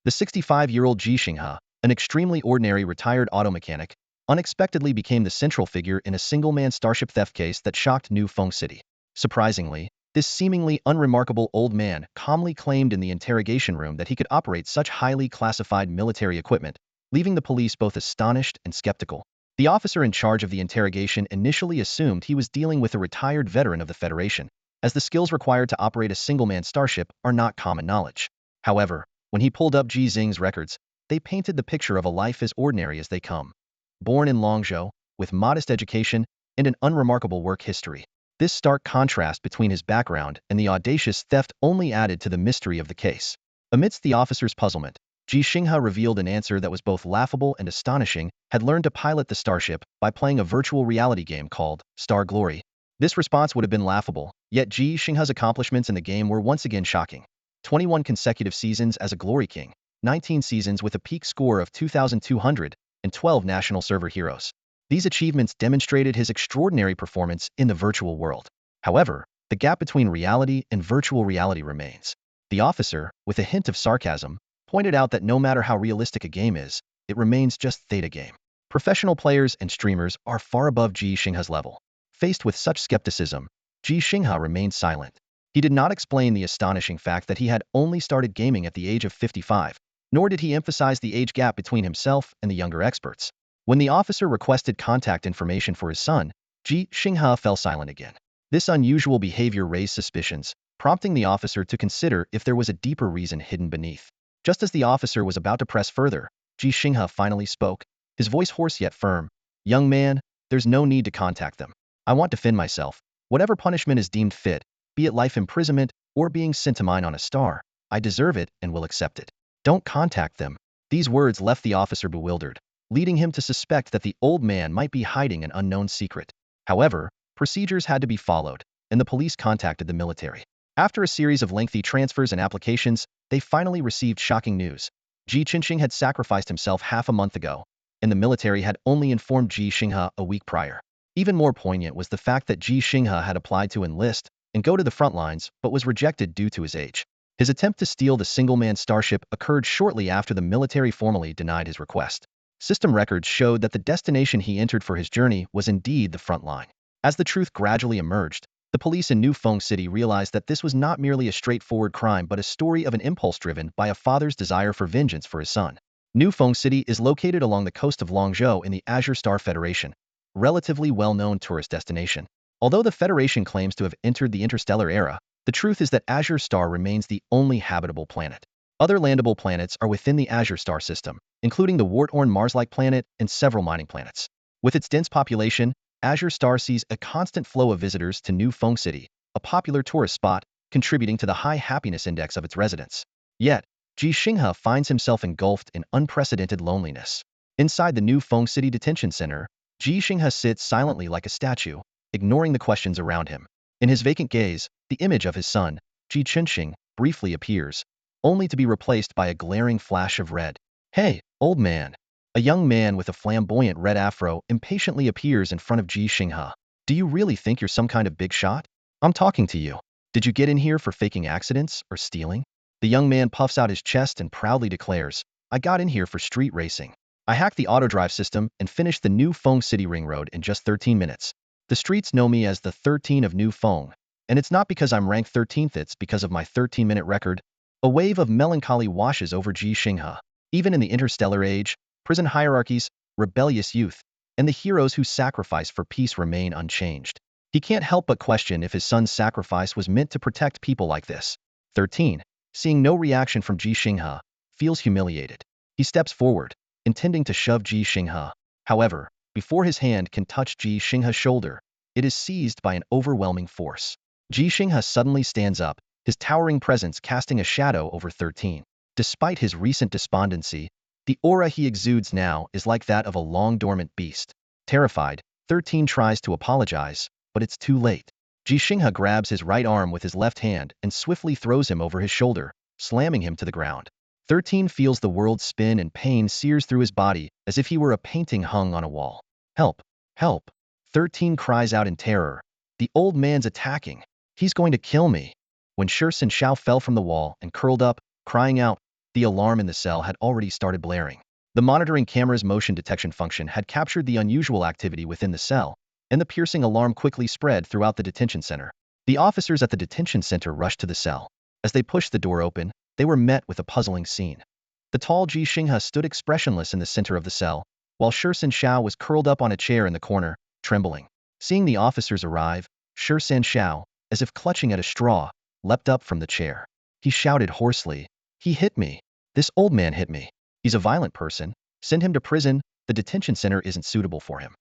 The 65-year-old Ji Xinghe, an extremely ordinary retired auto mechanic, unexpectedly became the central figure in a single-man starship theft case that shocked New Feng City. Surprisingly, this seemingly unremarkable old man calmly claimed in the interrogation room that he could operate such highly classified military equipment, leaving the police both astonished and skeptical. The officer in charge of the interrogation initially assumed he was dealing with a retired veteran of the Federation, as the skills required to operate a single-man starship are not common knowledge. However, when he pulled up Ji Xinghe's records, they painted the picture of a life as ordinary as they come. Born in Longzhou, with modest education and an unremarkable work history. This stark contrast between his background and the audacious theft only added to the mystery of the case. Amidst the officer's puzzlement, Ji Xinghe revealed an answer that was both laughable and astonishing. Had learned to pilot the starship by playing a virtual reality game called Star Glory. This response would have been laughable, yet Ji Xinghe's accomplishments in the game were once again shocking. 21 consecutive seasons as a Glory King, 19 seasons with a peak score of 2,200, and 12 national server heroes. These achievements demonstrated his extraordinary performance in the virtual world. However, the gap between reality and virtual reality remains. The officer, with a hint of sarcasm, pointed out that no matter how realistic a game is, it remains just theta game. Professional players and streamers are far above Ji Xinghe's level. Faced with such skepticism, Ji Xinghe remained silent. He did not explain the astonishing fact that he had only started gaming at the age of 55, nor did he emphasize the age gap between himself and the younger experts. When the officer requested contact information for his son, Ji Xinghe fell silent again. This unusual behavior raised suspicions, prompting the officer to consider if there was a deeper reason hidden beneath. Just as the officer was about to press further, Ji Xinghe finally spoke, his voice hoarse yet firm. "Young man, there's no need to contact them. I want to defend myself. Whatever punishment is deemed fit, be it life imprisonment or being sent to mine on a star, I deserve it and will accept it. Don't contact them." These words left the officer bewildered, leading him to suspect that the old man might be hiding an unknown secret. However, procedures had to be followed, and the police contacted the military. After a series of lengthy transfers and applications, they finally received shocking news. Ji Xinghe had sacrificed himself half a month ago, and the military had only informed Ji Xinghe a week prior. Even more poignant was the fact that Ji Xinghe had applied to enlist and go to the front lines but was rejected due to his age. His attempt to steal the single-man starship occurred shortly after the military formally denied his request. System records showed that the destination he entered for his journey was indeed the front line. As the truth gradually emerged, the police in New Feng City realized that this was not merely a straightforward crime but a story of an impulse driven by a father's desire for vengeance for his son. New Feng City is located along the coast of Longzhou in the Azure Star Federation, a relatively well-known tourist destination. Although the Federation claims to have entered the interstellar era, the truth is that Azure Star remains the only habitable planet. Other landable planets are within the Azure Star system, including the Warthorn Mars-like planet and several mining planets. With its dense population, Azure Star sees a constant flow of visitors to New Feng City, a popular tourist spot, contributing to the high happiness index of its residents. Yet, Ji Xinghe finds himself engulfed in unprecedented loneliness. Inside the New Feng City Detention Center, Ji Xinghe sits silently like a statue, ignoring the questions around him. In his vacant gaze, the image of his son, Ji Xinghe, briefly appears, only to be replaced by a glaring flash of red. "Hey, old man." A young man with a flamboyant red afro impatiently appears in front of Ji Xinghe. "Do you really think you're some kind of big shot? I'm talking to you. Did you get in here for faking accidents or stealing?" The young man puffs out his chest and proudly declares, "I got in here for street racing. I hacked the autodrive system and finished the New Feng City Ring Road in just 13 minutes. The streets know me as the 13 of New Feng, and it's not because I'm ranked 13th, it's because of my 13-minute record." A wave of melancholy washes over Ji Xinghe. Even in the interstellar age, prison hierarchies, rebellious youth, and the heroes who sacrifice for peace remain unchanged. He can't help but question if his son's sacrifice was meant to protect people like this. 13. Seeing no reaction from Ji Xinghe, feels humiliated. He steps forward, intending to shove Ji Xinghe. However, before his hand can touch Ji Xinghe's shoulder, it is seized by an overwhelming force. Ji Xinghe suddenly stands up, his towering presence casting a shadow over 13. Despite his recent despondency, the aura he exudes now is like that of a long-dormant beast. Terrified, 13 tries to apologize, but it's too late. Ji Xinghe grabs his right arm with his left hand and swiftly throws him over his shoulder, slamming him to the ground. 13 feels the world spin and pain sears through his body as if he were a painting hung on a wall. "Help! Help!" 13 cries out in terror. "The old man's attacking. He's going to kill me." When Shi Xiao fell from the wall and curled up, crying out, The alarm in the cell had already started blaring. The monitoring camera's motion detection function had captured the unusual activity within the cell, and the piercing alarm quickly spread throughout the detention center. The officers at the detention center rushed to the cell. As they pushed the door open, they were met with a puzzling scene. The tall Ji Xinghe stood expressionless in the center of the cell, while Shursan Shao was curled up on a chair in the corner, trembling. Seeing the officers arrive, Shursan Shao, as if clutching at a straw, leapt up from the chair. He shouted hoarsely, "He hit me. This old man hit me. He's a violent person. Send him to prison. The detention center isn't suitable for him."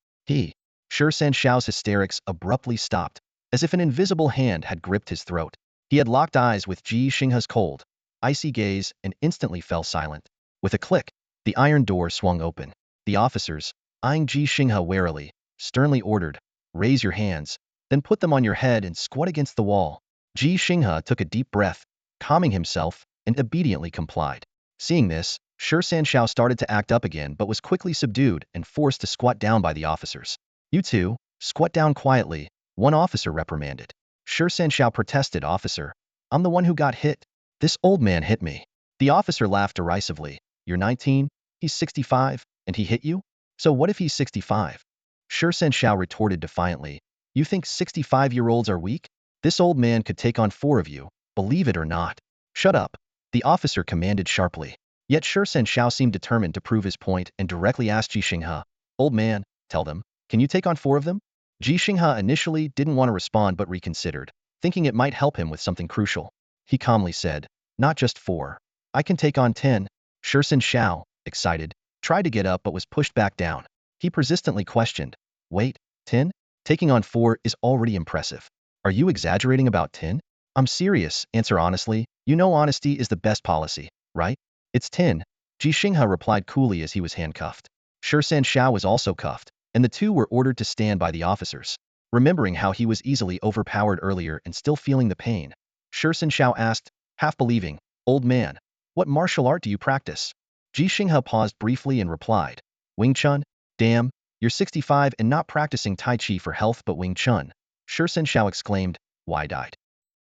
Shursan Shao's hysterics abruptly stopped, as if an invisible hand had gripped his throat. He had locked eyes with Ji Xinghe's cold, icy gaze and instantly fell silent. With a click, the iron door swung open. The officers, eyeing Ji Xinghe warily, sternly ordered, "Raise your hands, then put them on your head and squat against the wall." Ji Xinghe took a deep breath, calming himself, and obediently complied. Seeing this, Shursan Shao started to act up again but was quickly subdued and forced to squat down by the officers. "You two, squat down quietly," one officer reprimanded. Shursan Shao protested, "Officer, I'm the one who got hit. This old man hit me." The officer laughed derisively. "You're 19, he's 65, and he hit you? So what if he's 65? Shursan Shao retorted defiantly. "You think 65-year-olds are weak? This old man could take on 4 of you, believe it or not." "Shut up," the officer commanded sharply. Yet Shursan Shao seemed determined to prove his point and directly asked Ji Xinghe, "Old man, tell them, can you take on 4 of them?" Ji Xinghe initially didn't want to respond but reconsidered, thinking it might help him with something crucial. He calmly said, "Not just 4. I can take on 10. Shursan Shao, excited, tried to get up but was pushed back down. He persistently questioned, "Wait, 10? Taking on 4 is already impressive. Are you exaggerating about 10? I'm serious, answer honestly. You know honesty is the best policy, right? It's 10. Ji Xinghe replied coolly as he was handcuffed. Shursan Shao was also cuffed, and the two were ordered to stand by the officers. Remembering how he was easily overpowered earlier and still feeling the pain, Shursan Shao asked, half believing, "Old man, what martial art do you practice?" Ji Xinghe paused briefly and replied, "Wing Chun." "Damn, you're 65 and not practicing Tai Chi for health but Wing Chun." Shursan Shao exclaimed, wide-eyed.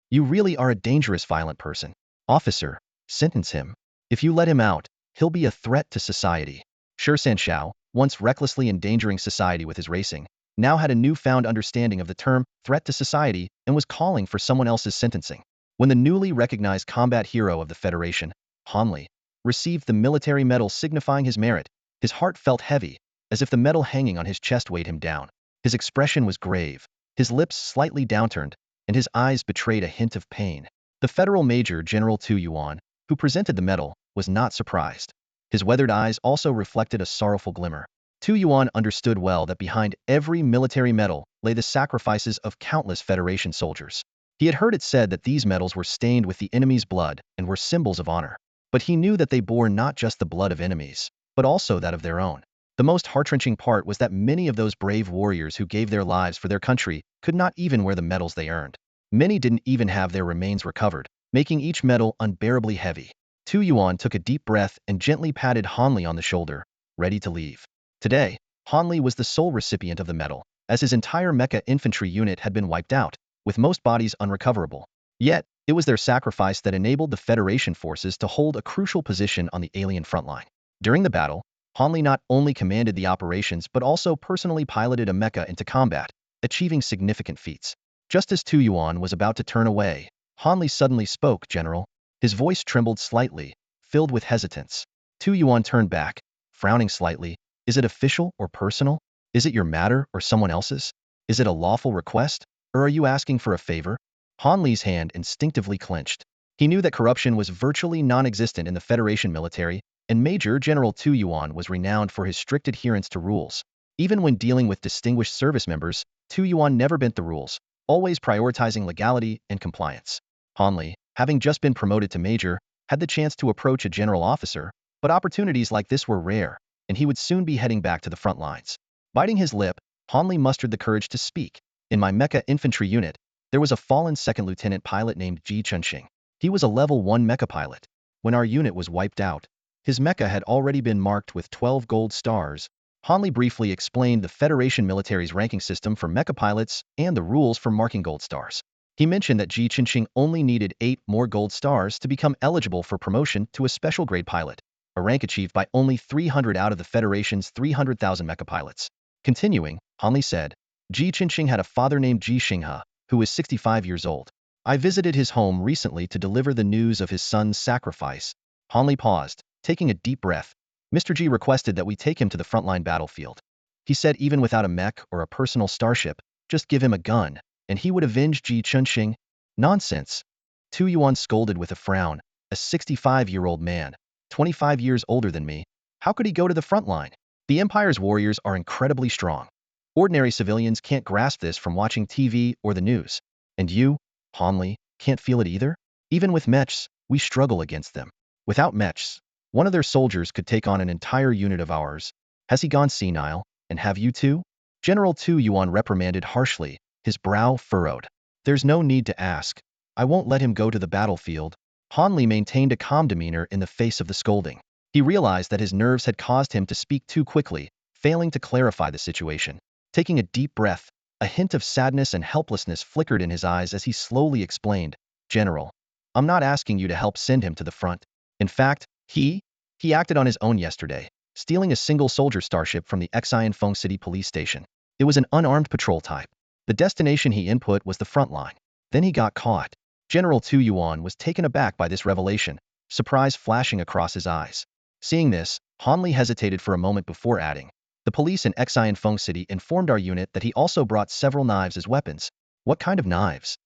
"You really are a dangerous violent person. Officer, sentence him. If you let him out, he'll be a threat to society." Shursan Shao, once recklessly endangering society with his racing, now had a newfound understanding of the term threat to society and was calling for someone else's sentencing. When the newly recognized combat hero of the Federation, Han Li, received the military medal signifying his merit, his heart felt heavy, as if the medal hanging on his chest weighed him down. His expression was grave, his lips slightly downturned, and his eyes betrayed a hint of pain. The Federal Major General Tu Yuan, who presented the medal, was not surprised. His weathered eyes also reflected a sorrowful glimmer. Tu Yuan understood well that behind every military medal lay the sacrifices of countless Federation soldiers. He had heard it said that these medals were stained with the enemy's blood and were symbols of honor. But he knew that they bore not just the blood of enemies, but also that of their own. The most heart-wrenching part was that many of those brave warriors who gave their lives for their country could not even wear the medals they earned. Many didn't even have their remains recovered, making each medal unbearably heavy. Tu Yuan took a deep breath and gently patted Han Li on the shoulder, ready to leave. Today, Han Li was the sole recipient of the medal, as his entire mecha infantry unit had been wiped out, with most bodies unrecoverable. Yet, it was their sacrifice that enabled the Federation forces to hold a crucial position on the alien frontline. During the battle, Han Li not only commanded the operations but also personally piloted a mecha into combat, achieving significant feats. Just as Tu Yuan was about to turn away, Han Li suddenly spoke, "General." His voice trembled slightly, filled with hesitance. Tu Yuan turned back, frowning slightly. "Is it official or personal? Is it your matter or someone else's? Is it a lawful request, or are you asking for a favor?" Han Li's hand instinctively clenched. He knew that corruption was virtually non-existent in the Federation military, and Major General Tu Yuan was renowned for his strict adherence to rules. Even when dealing with distinguished service members, Tu Yuan never bent the rules, always prioritizing legality and compliance. Han Li, having just been promoted to major, had the chance to approach a general officer, but opportunities like this were rare, and he would soon be heading back to the front lines. Biting his lip, Han Li mustered the courage to speak. "In my mecha infantry unit, there was a fallen second lieutenant pilot named Ji Xinghe. He was a level 1 mecha pilot. When our unit was wiped out, his mecha had already been marked with 12 gold stars." Han Li briefly explained the Federation military's ranking system for mecha pilots and the rules for marking gold stars. He mentioned that Ji Xinghe only needed 8 more gold stars to become eligible for promotion to a special grade pilot, a rank achieved by only 300 out of the Federation's 300,000 mecha pilots. Continuing, Hanli said, Ji Xinghe had a father named Ji Xinghe, who is 65 years old. I visited his home recently to deliver the news of his son's sacrifice. Hanli paused, taking a deep breath. Mr. Ji requested that we take him to the frontline battlefield. He said even without a mech or a personal starship, just give him a gun, and he would avenge Ji Xinghe. Nonsense. Tu Yuan scolded with a frown. A 65-year-old man, 25 years older than me. How could he go to the front line? The Empire's warriors are incredibly strong. Ordinary civilians can't grasp this from watching TV or the news. And you, Hanli, can't feel it either? Even with mechs, we struggle against them. Without mechs, one of their soldiers could take on an entire unit of ours. Has he gone senile? And have you too? General Tu Yuan reprimanded harshly, his brow furrowed. There's no need to ask. I won't let him go to the battlefield. Hanli maintained a calm demeanor in the face of the scolding. He realized that his nerves had caused him to speak too quickly, failing to clarify the situation. Taking a deep breath, a hint of sadness and helplessness flickered in his eyes as he slowly explained, General, I'm not asking you to help send him to the front. In fact, he acted on his own yesterday, stealing a single soldier starship from the Xian Feng City police station. It was an unarmed patrol type. The destination he input was the front line. Then he got caught. General Tu Yuan was taken aback by this revelation, surprise flashing across his eyes. Seeing this, Hanli hesitated for a moment before adding, the police in Xian Feng City informed our unit that he also brought several knives as weapons. What kind of knives?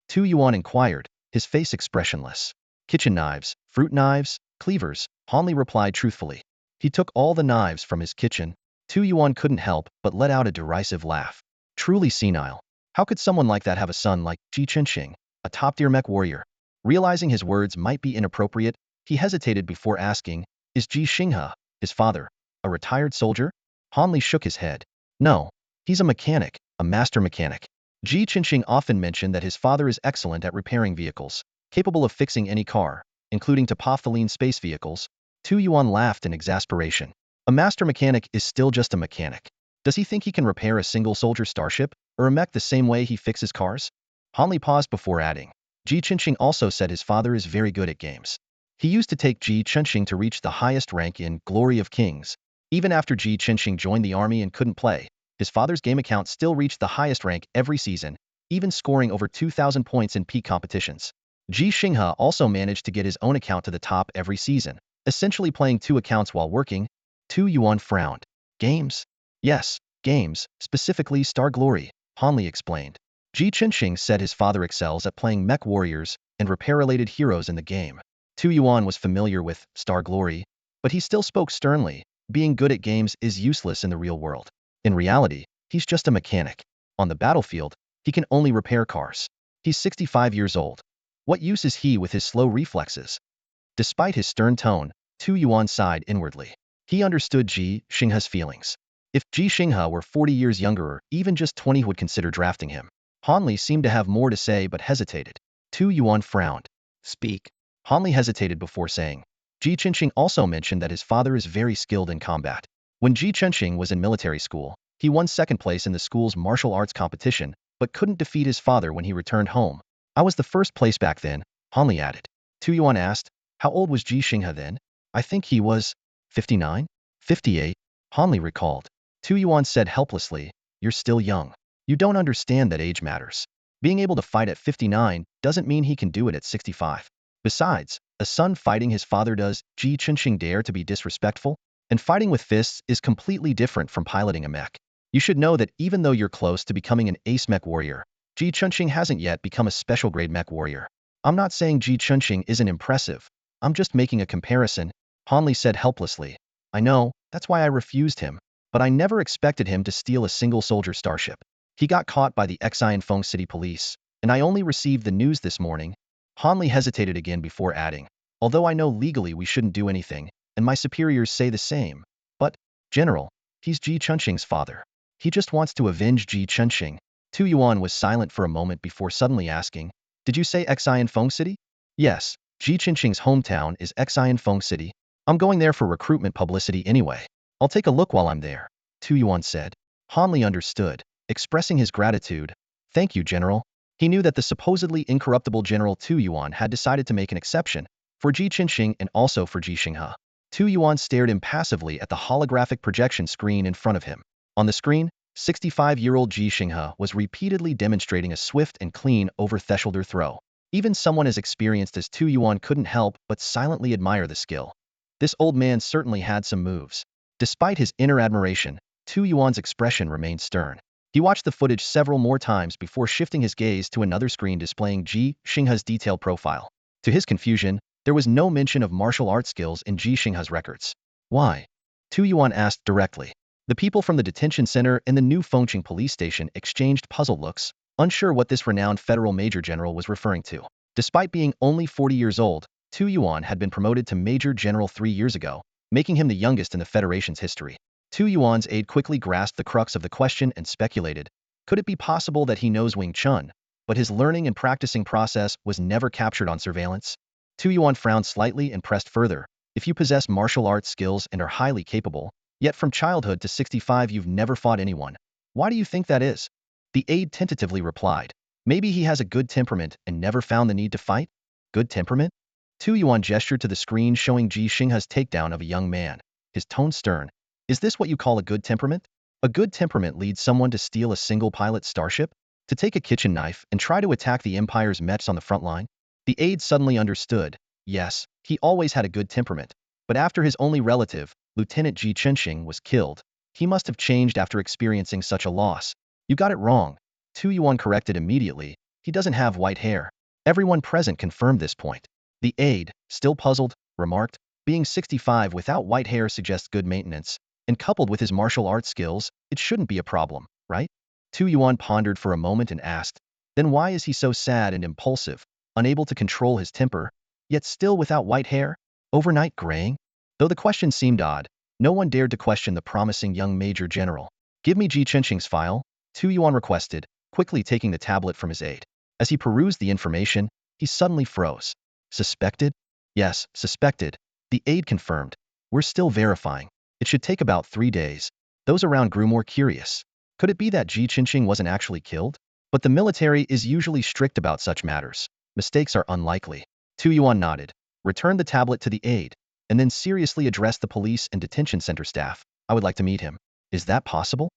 Tu Yuan inquired, his face expressionless. Kitchen knives, fruit knives, cleavers, Hanli replied truthfully. He took all the knives from his kitchen. Tu Yuan couldn't help but let out a derisive laugh. Truly senile. How could someone like that have a son like Ji Xinghe, a top-tier mech warrior? Realizing his words might be inappropriate, he hesitated before asking, is Ji Xinghe, his father, a retired soldier? Hanli shook his head. No, he's a mechanic, a master mechanic. Ji Xinghe often mentioned that his father is excellent at repairing vehicles, capable of fixing any car, including Topophthaline space vehicles. Tu Yuan laughed in exasperation. A master mechanic is still just a mechanic. Does he think he can repair a single soldier starship, or a mech the same way he fixes cars? Hanli paused before adding. Ji Xinghe also said his father is very good at games. He used to take Ji Xinghe to reach the highest rank in Glory of Kings. Even after Ji Xinghe joined the army and couldn't play, his father's game account still reached the highest rank every season, even scoring over 2,000 points in peak competitions. Ji Xinghe also managed to get his own account to the top every season, essentially playing 2 accounts while working. Tu Yuan frowned. Games? Yes, games, specifically Star Glory, Hanli explained. Ji Xinghe said his father excels at playing mech warriors and repair-related heroes in the game. Tu Yuan was familiar with Star Glory, but he still spoke sternly. Being good at games is useless in the real world. In reality, he's just a mechanic. On the battlefield, he can only repair cars. He's 65 years old. What use is he with his slow reflexes? Despite his stern tone, Tu Yuan sighed inwardly. He understood Ji Xinghe's feelings. If Ji Xinghe were 40 years younger or even just 20, he would consider drafting him. Hanli seemed to have more to say but hesitated. Tu Yuan frowned. Speak. Hanli hesitated before saying. Ji Xinghe also mentioned that his father is very skilled in combat. When Ji Xinghe was in military school, he won 2nd place in the school's martial arts competition, but couldn't defeat his father when he returned home. I was the 1st place back then, Hanli added. Tu Yuan asked, how old was Ji Xinghe then? I think he was 59? 58? Hanli recalled. Tu Yuan said helplessly, you're still young. You don't understand that age matters. Being able to fight at 59 doesn't mean he can do it at 65. Besides, a son fighting his father, does Ji Xinghe dare to be disrespectful? And fighting with fists is completely different from piloting a mech. You should know that even though you're close to becoming an ace mech warrior, Ji Xinghe hasn't yet become a special grade mech warrior. I'm not saying Ji Xinghe isn't impressive. I'm just making a comparison, Hanli said helplessly. I know, that's why I refused him. But I never expected him to steal a single soldier starship. He got caught by the Xian Feng City police, and I only received the news this morning. Hanli hesitated again before adding, although I know legally we shouldn't do anything, and my superiors say the same. But, General, he's Ji Xinghe's father. He just wants to avenge Ji Xinghe. Tu Yuan was silent for a moment before suddenly asking, did you say Xian Feng City? Yes, Ji Xinghe's hometown is Xian Feng City. I'm going there for recruitment publicity anyway. I'll take a look while I'm there, Tu Yuan said. Hanli understood, expressing his gratitude. Thank you, General. He knew that the supposedly incorruptible General Tu Yuan had decided to make an exception for Ji Qinghe and also for Ji Xinghe. Tu Yuan stared impassively at the holographic projection screen in front of him. On the screen, 65-year-old Ji Xinghe was repeatedly demonstrating a swift and clean over-thresholder throw. Even someone as experienced as Tu Yuan couldn't help but silently admire the skill. This old man certainly had some moves. Despite his inner admiration, Tu Yuan's expression remained stern. He watched the footage several more times before shifting his gaze to another screen displaying Ji Xinghe's detailed profile. To his confusion, there was no mention of martial arts skills in Ji Xinghe's records. Why? Tu Yuan asked directly. The people from the detention center and the new Fengqing police station exchanged puzzled looks, unsure what this renowned federal major general was referring to. Despite being only 40 years old, Tu Yuan had been promoted to major general 3 years ago, making him the youngest in the Federation's history. Tu Yuan's aide quickly grasped the crux of the question and speculated, could it be possible that he knows Wing Chun, but his learning and practicing process was never captured on surveillance? Tu Yuan frowned slightly and pressed further, if you possess martial arts skills and are highly capable, yet from childhood to 65 you've never fought anyone, why do you think that is? The aide tentatively replied, maybe he has a good temperament and never found the need to fight? Good temperament? Tu Yuan gestured to the screen showing Ji Xinghe's takedown of a young man, his tone stern. Is this what you call a good temperament? A good temperament leads someone to steal a single-pilot starship? To take a kitchen knife and try to attack the Empire's mechs on the front line? The aide suddenly understood. Yes, he always had a good temperament, but after his only relative, Lieutenant Ji Xinghe, was killed, he must have changed after experiencing such a loss. You got it wrong. Tu Yuan corrected immediately. He doesn't have white hair. Everyone present confirmed this point. The aide, still puzzled, remarked, being 65 without white hair suggests good maintenance, and coupled with his martial arts skills, it shouldn't be a problem, right? Tu Yuan pondered for a moment and asked, then why is he so sad and impulsive, unable to control his temper, yet still without white hair? Overnight graying? Though the question seemed odd, no one dared to question the promising young major general. Give me Ji Qinghe's file, Tu Yuan requested, quickly taking the tablet from his aide. As he perused the information, he suddenly froze. Suspected? Yes, suspected. The aide confirmed. We're still verifying. It should take about 3 days. Those around grew more curious. Could it be that Ji Qinghe wasn't actually killed? But the military is usually strict about such matters. Mistakes are unlikely. Tu Yuan nodded, returned the tablet to the aide, and then seriously addressed the police and detention center staff. I would like to meet him. Is that possible?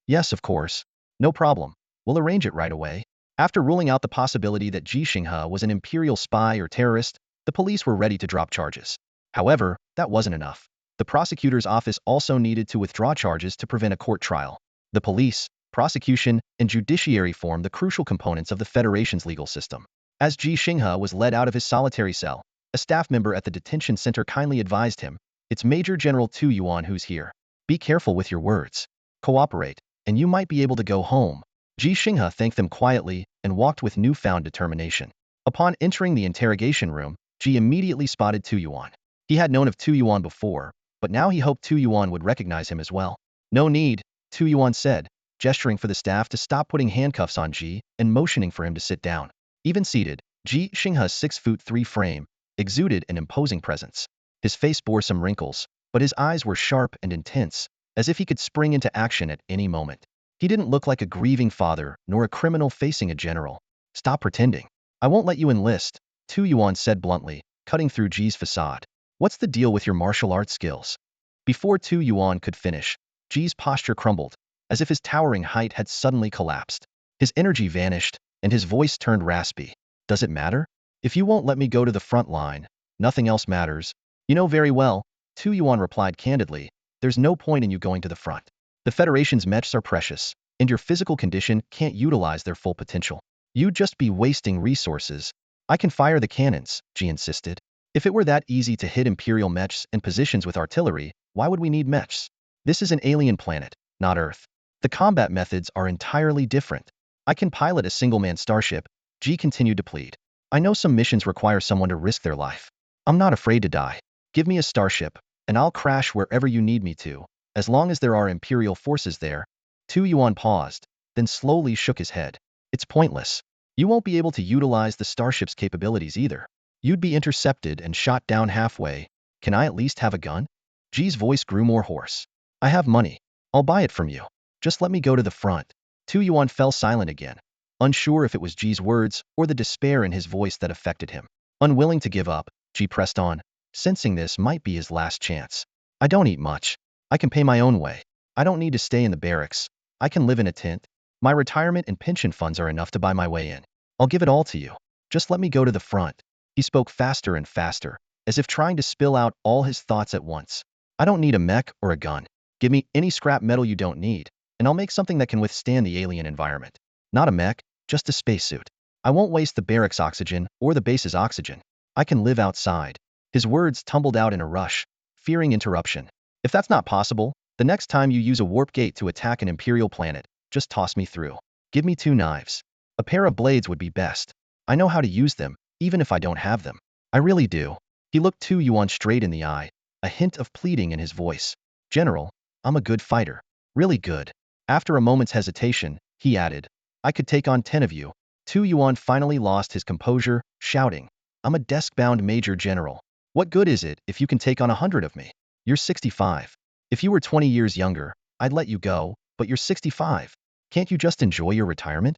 Yes, of course. No problem. We'll arrange it right away. After ruling out the possibility that Ji Xinghe was an imperial spy or terrorist, the police were ready to drop charges. However, that wasn't enough. The prosecutor's office also needed to withdraw charges to prevent a court trial. The police, prosecution, and judiciary formed the crucial components of the Federation's legal system. As Ji Xinghe was led out of his solitary cell, a staff member at the detention center kindly advised him, it's Major General Tu Yuan who's here. Be careful with your words. Cooperate, and you might be able to go home. Ji Xinghe thanked them quietly and walked with newfound determination. Upon entering the interrogation room, Ji immediately spotted Tu Yuan. He had known of Tu Yuan before, but now he hoped Tu Yuan would recognize him as well. No need, Tu Yuan said, gesturing for the staff to stop putting handcuffs on Ji and motioning for him to sit down. Even seated, Ji Xinghe's 6'3" frame exuded an imposing presence. His face bore some wrinkles, but his eyes were sharp and intense, as if he could spring into action at any moment. He didn't look like a grieving father nor a criminal facing a general. Stop pretending. I won't let you enlist, Tu Yuan said bluntly, cutting through Ji's facade. What's the deal with your martial arts skills? Before Tu Yuan could finish, Ji's posture crumbled, as if his towering height had suddenly collapsed. His energy vanished, and his voice turned raspy. Does it matter? If you won't let me go to the front line, nothing else matters. You know very well, Tu Yuan replied candidly, there's no point in you going to the front. The Federation's mechs are precious, and your physical condition can't utilize their full potential. You'd just be wasting resources. I can fire the cannons, Ji insisted. If it were that easy to hit Imperial mechs and positions with artillery, why would we need mechs? This is an alien planet, not Earth. The combat methods are entirely different. I can pilot a single-man starship, Ji continued to plead. I know some missions require someone to risk their life. I'm not afraid to die. Give me a starship, and I'll crash wherever you need me to, as long as there are Imperial forces there. Tu Yuan paused, then slowly shook his head. It's pointless. You won't be able to utilize the starship's capabilities either. You'd be intercepted and shot down halfway. Can I at least have a gun? Ji's voice grew more hoarse. I have money. I'll buy it from you. Just let me go to the front. Tu Yuan fell silent again, unsure if it was Ji's words or the despair in his voice that affected him. Unwilling to give up, Ji pressed on, sensing this might be his last chance. I don't eat much. I can pay my own way. I don't need to stay in the barracks. I can live in a tent. My retirement and pension funds are enough to buy my way in. I'll give it all to you. Just let me go to the front. He spoke faster and faster, as if trying to spill out all his thoughts at once. I don't need a mech or a gun. Give me any scrap metal you don't need, and I'll make something that can withstand the alien environment. Not a mech, just a spacesuit. I won't waste the barracks oxygen or the base's oxygen. I can live outside. His words tumbled out in a rush, fearing interruption. If that's not possible, the next time you use a warp gate to attack an Imperial planet, just toss me through. Give me 2 knives. A pair of blades would be best. I know how to use them, even if I don't have them. I really do. He looked Tu Yuan straight in the eye, a hint of pleading in his voice. General, I'm a good fighter. Really good. After a moment's hesitation, he added, I could take on 10 of you. Tu Yuan finally lost his composure, shouting, I'm a desk-bound major general. What good is it if you can take on 100 of me? You're 65. If you were 20 years younger, I'd let you go, but you're 65. Can't you just enjoy your retirement?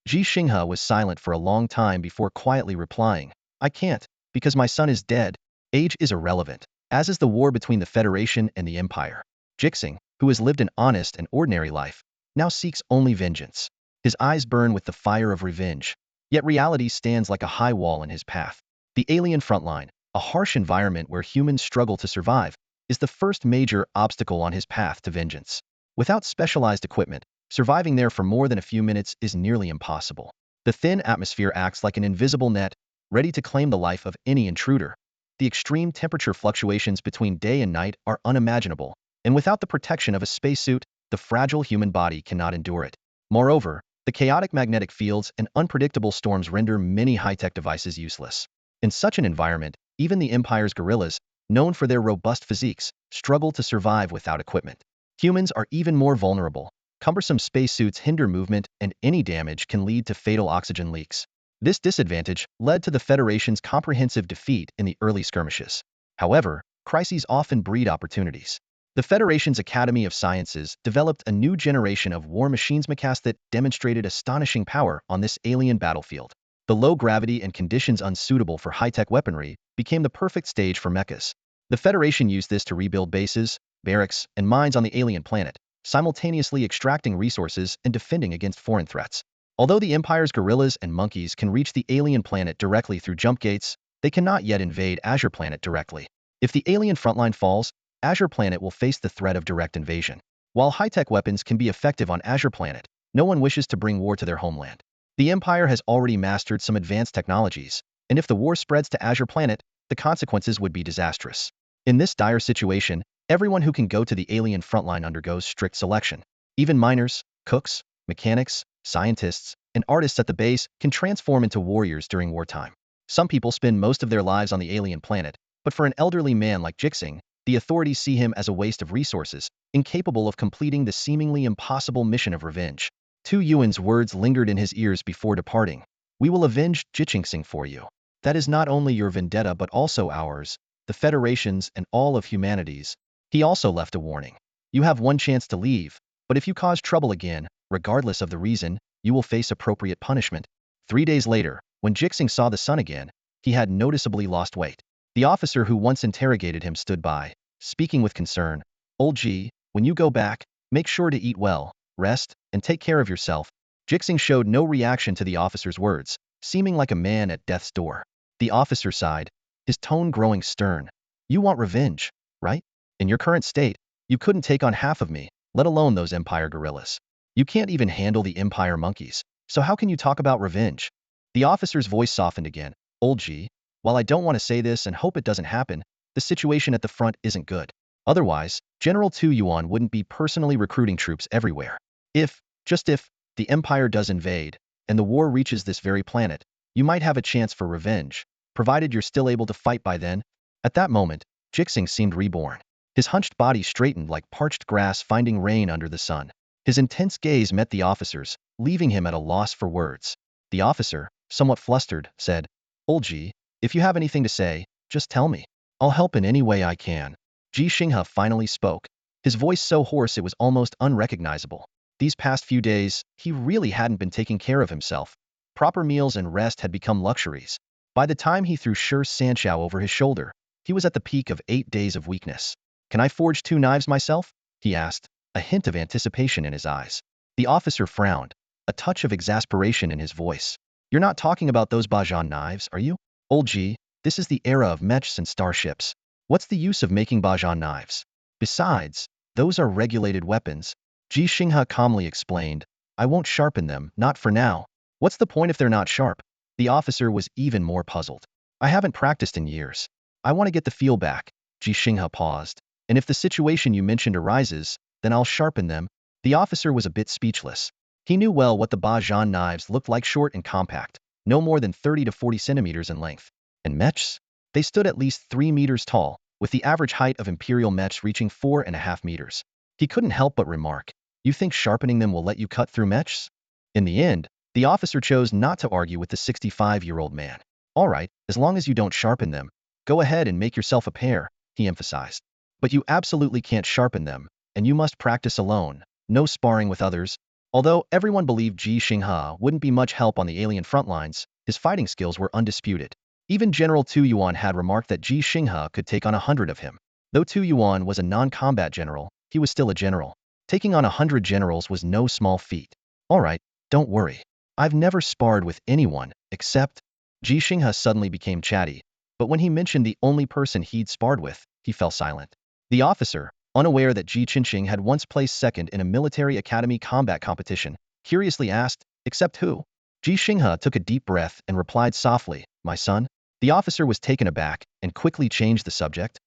Ji Xinghe was silent for a long time before quietly replying, I can't, because my son is dead. Age is irrelevant, as is the war between the Federation and the Empire. Ji Xinghe, who has lived an honest and ordinary life, now seeks only vengeance. His eyes burn with the fire of revenge. Yet reality stands like a high wall in his path. The alien frontline, a harsh environment where humans struggle to survive, is the first major obstacle on his path to vengeance. Without specialized equipment, surviving there for more than a few minutes is nearly impossible. The thin atmosphere acts like an invisible net, ready to claim the life of any intruder. The extreme temperature fluctuations between day and night are unimaginable, and without the protection of a spacesuit, the fragile human body cannot endure it. Moreover, the chaotic magnetic fields and unpredictable storms render many high-tech devices useless. In such an environment, even the Empire's guerrillas, known for their robust physiques, struggle to survive without equipment. Humans are even more vulnerable. Cumbersome spacesuits hinder movement, and any damage can lead to fatal oxygen leaks. This disadvantage led to the Federation's comprehensive defeat in the early skirmishes. However, crises often breed opportunities. The Federation's Academy of Sciences developed a new generation of war machines mechs that demonstrated astonishing power on this alien battlefield. The low gravity and conditions unsuitable for high-tech weaponry became the perfect stage for mechs. The Federation used this to rebuild bases, barracks, and mines on the alien planet, simultaneously extracting resources and defending against foreign threats. Although the Empire's gorillas and monkeys can reach the alien planet directly through jump gates, they cannot yet invade Azure Planet directly. If the alien frontline falls, Azure Planet will face the threat of direct invasion. While high-tech weapons can be effective on Azure Planet, no one wishes to bring war to their homeland. The Empire has already mastered some advanced technologies, and if the war spreads to Azure Planet, the consequences would be disastrous. In this dire situation, everyone who can go to the alien frontline undergoes strict selection. Even miners, cooks, mechanics, scientists, and artists at the base can transform into warriors during wartime. Some people spend most of their lives on the alien planet, but for an elderly man like Ji Xinghe, the authorities see him as a waste of resources, incapable of completing the seemingly impossible mission of revenge. Tu Yuan's words lingered in his ears before departing. We will avenge Ji Xinghe for you. That is not only your vendetta but also ours, the Federation's, and all of humanity's. He also left a warning. You have one chance to leave, but if you cause trouble again, regardless of the reason, you will face appropriate punishment. 3 days later, when Ji Xinghe saw the sun again, he had noticeably lost weight. The officer who once interrogated him stood by, speaking with concern. Old Ji, when you go back, make sure to eat well, rest, and take care of yourself. Ji Xinghe showed no reaction to the officer's words, seeming like a man at death's door. The officer sighed, his tone growing stern. You want revenge, right? In your current state, you couldn't take on half of me, let alone those Empire gorillas. You can't even handle the Empire monkeys, so how can you talk about revenge? The officer's voice softened again. Old Ji, while I don't want to say this and hope it doesn't happen, the situation at the front isn't good. Otherwise, General Tu Yuan wouldn't be personally recruiting troops everywhere. If, just if, the Empire does invade, and the war reaches this very planet, you might have a chance for revenge, provided you're still able to fight by then. At that moment, Ji Xinghe seemed reborn. His hunched body straightened like parched grass finding rain under the sun. His intense gaze met the officer's, leaving him at a loss for words. The officer, somewhat flustered, said, Old Ji, if you have anything to say, just tell me. I'll help in any way I can. Ji Xinghe finally spoke, his voice so hoarse it was almost unrecognizable. These past few days, he really hadn't been taking care of himself. Proper meals and rest had become luxuries. By the time he threw Shi's sanshao over his shoulder, he was at the peak of 8 days of weakness. Can I forge 2 knives myself? He asked, a hint of anticipation in his eyes. The officer frowned, a touch of exasperation in his voice. You're not talking about those Bajan knives, are you? Old Ji, this is the era of mechs and starships. What's the use of making Bajan knives? Besides, those are regulated weapons. Ji Xinghe calmly explained. I won't sharpen them, not for now. What's the point if they're not sharp? The officer was even more puzzled. I haven't practiced in years. I want to get the feel back. Ji Xinghe paused. And if the situation you mentioned arises, then I'll sharpen them. The officer was a bit speechless. He knew well what the Bajan knives looked like, short and compact, no more than 30 to 40 centimeters in length. And mechs? They stood at least 3 meters tall, with the average height of imperial mechs reaching 4.5 meters. He couldn't help but remark, you think sharpening them will let you cut through mechs? In the end, the officer chose not to argue with the 65-year-old man. All right, as long as you don't sharpen them, go ahead and make yourself a pair, he emphasized. But you absolutely can't sharpen them, and you must practice alone, no sparring with others. Although everyone believed Ji Xinghe wouldn't be much help on the alien front lines, his fighting skills were undisputed. Even General Tu Yuan had remarked that Ji Xinghe could take on 100 of him. Though Tu Yuan was a non-combat general, he was still a general. Taking on 100 generals was no small feat. All right, don't worry. I've never sparred with anyone, except... Ji Xinghe suddenly became chatty, but when he mentioned the only person he'd sparred with, he fell silent. The officer, unaware that Ji Xinghe had once placed second in a military academy combat competition, curiously asked, except who? Ji Xinghe took a deep breath and replied softly, my son. The officer was taken aback and quickly changed the subject.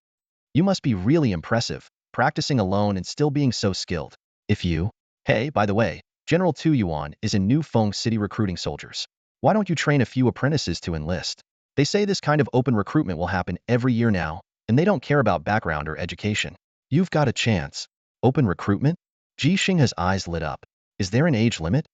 You must be really impressive, practicing alone and still being so skilled. If you... Hey, by the way, General Tu Yuan is in New Feng City recruiting soldiers. Why don't you train a few apprentices to enlist? They say this kind of open recruitment will happen every year now, and they don't care about background or education. You've got a chance. Open recruitment? Ji Xinghe's eyes lit up. Is there an age limit?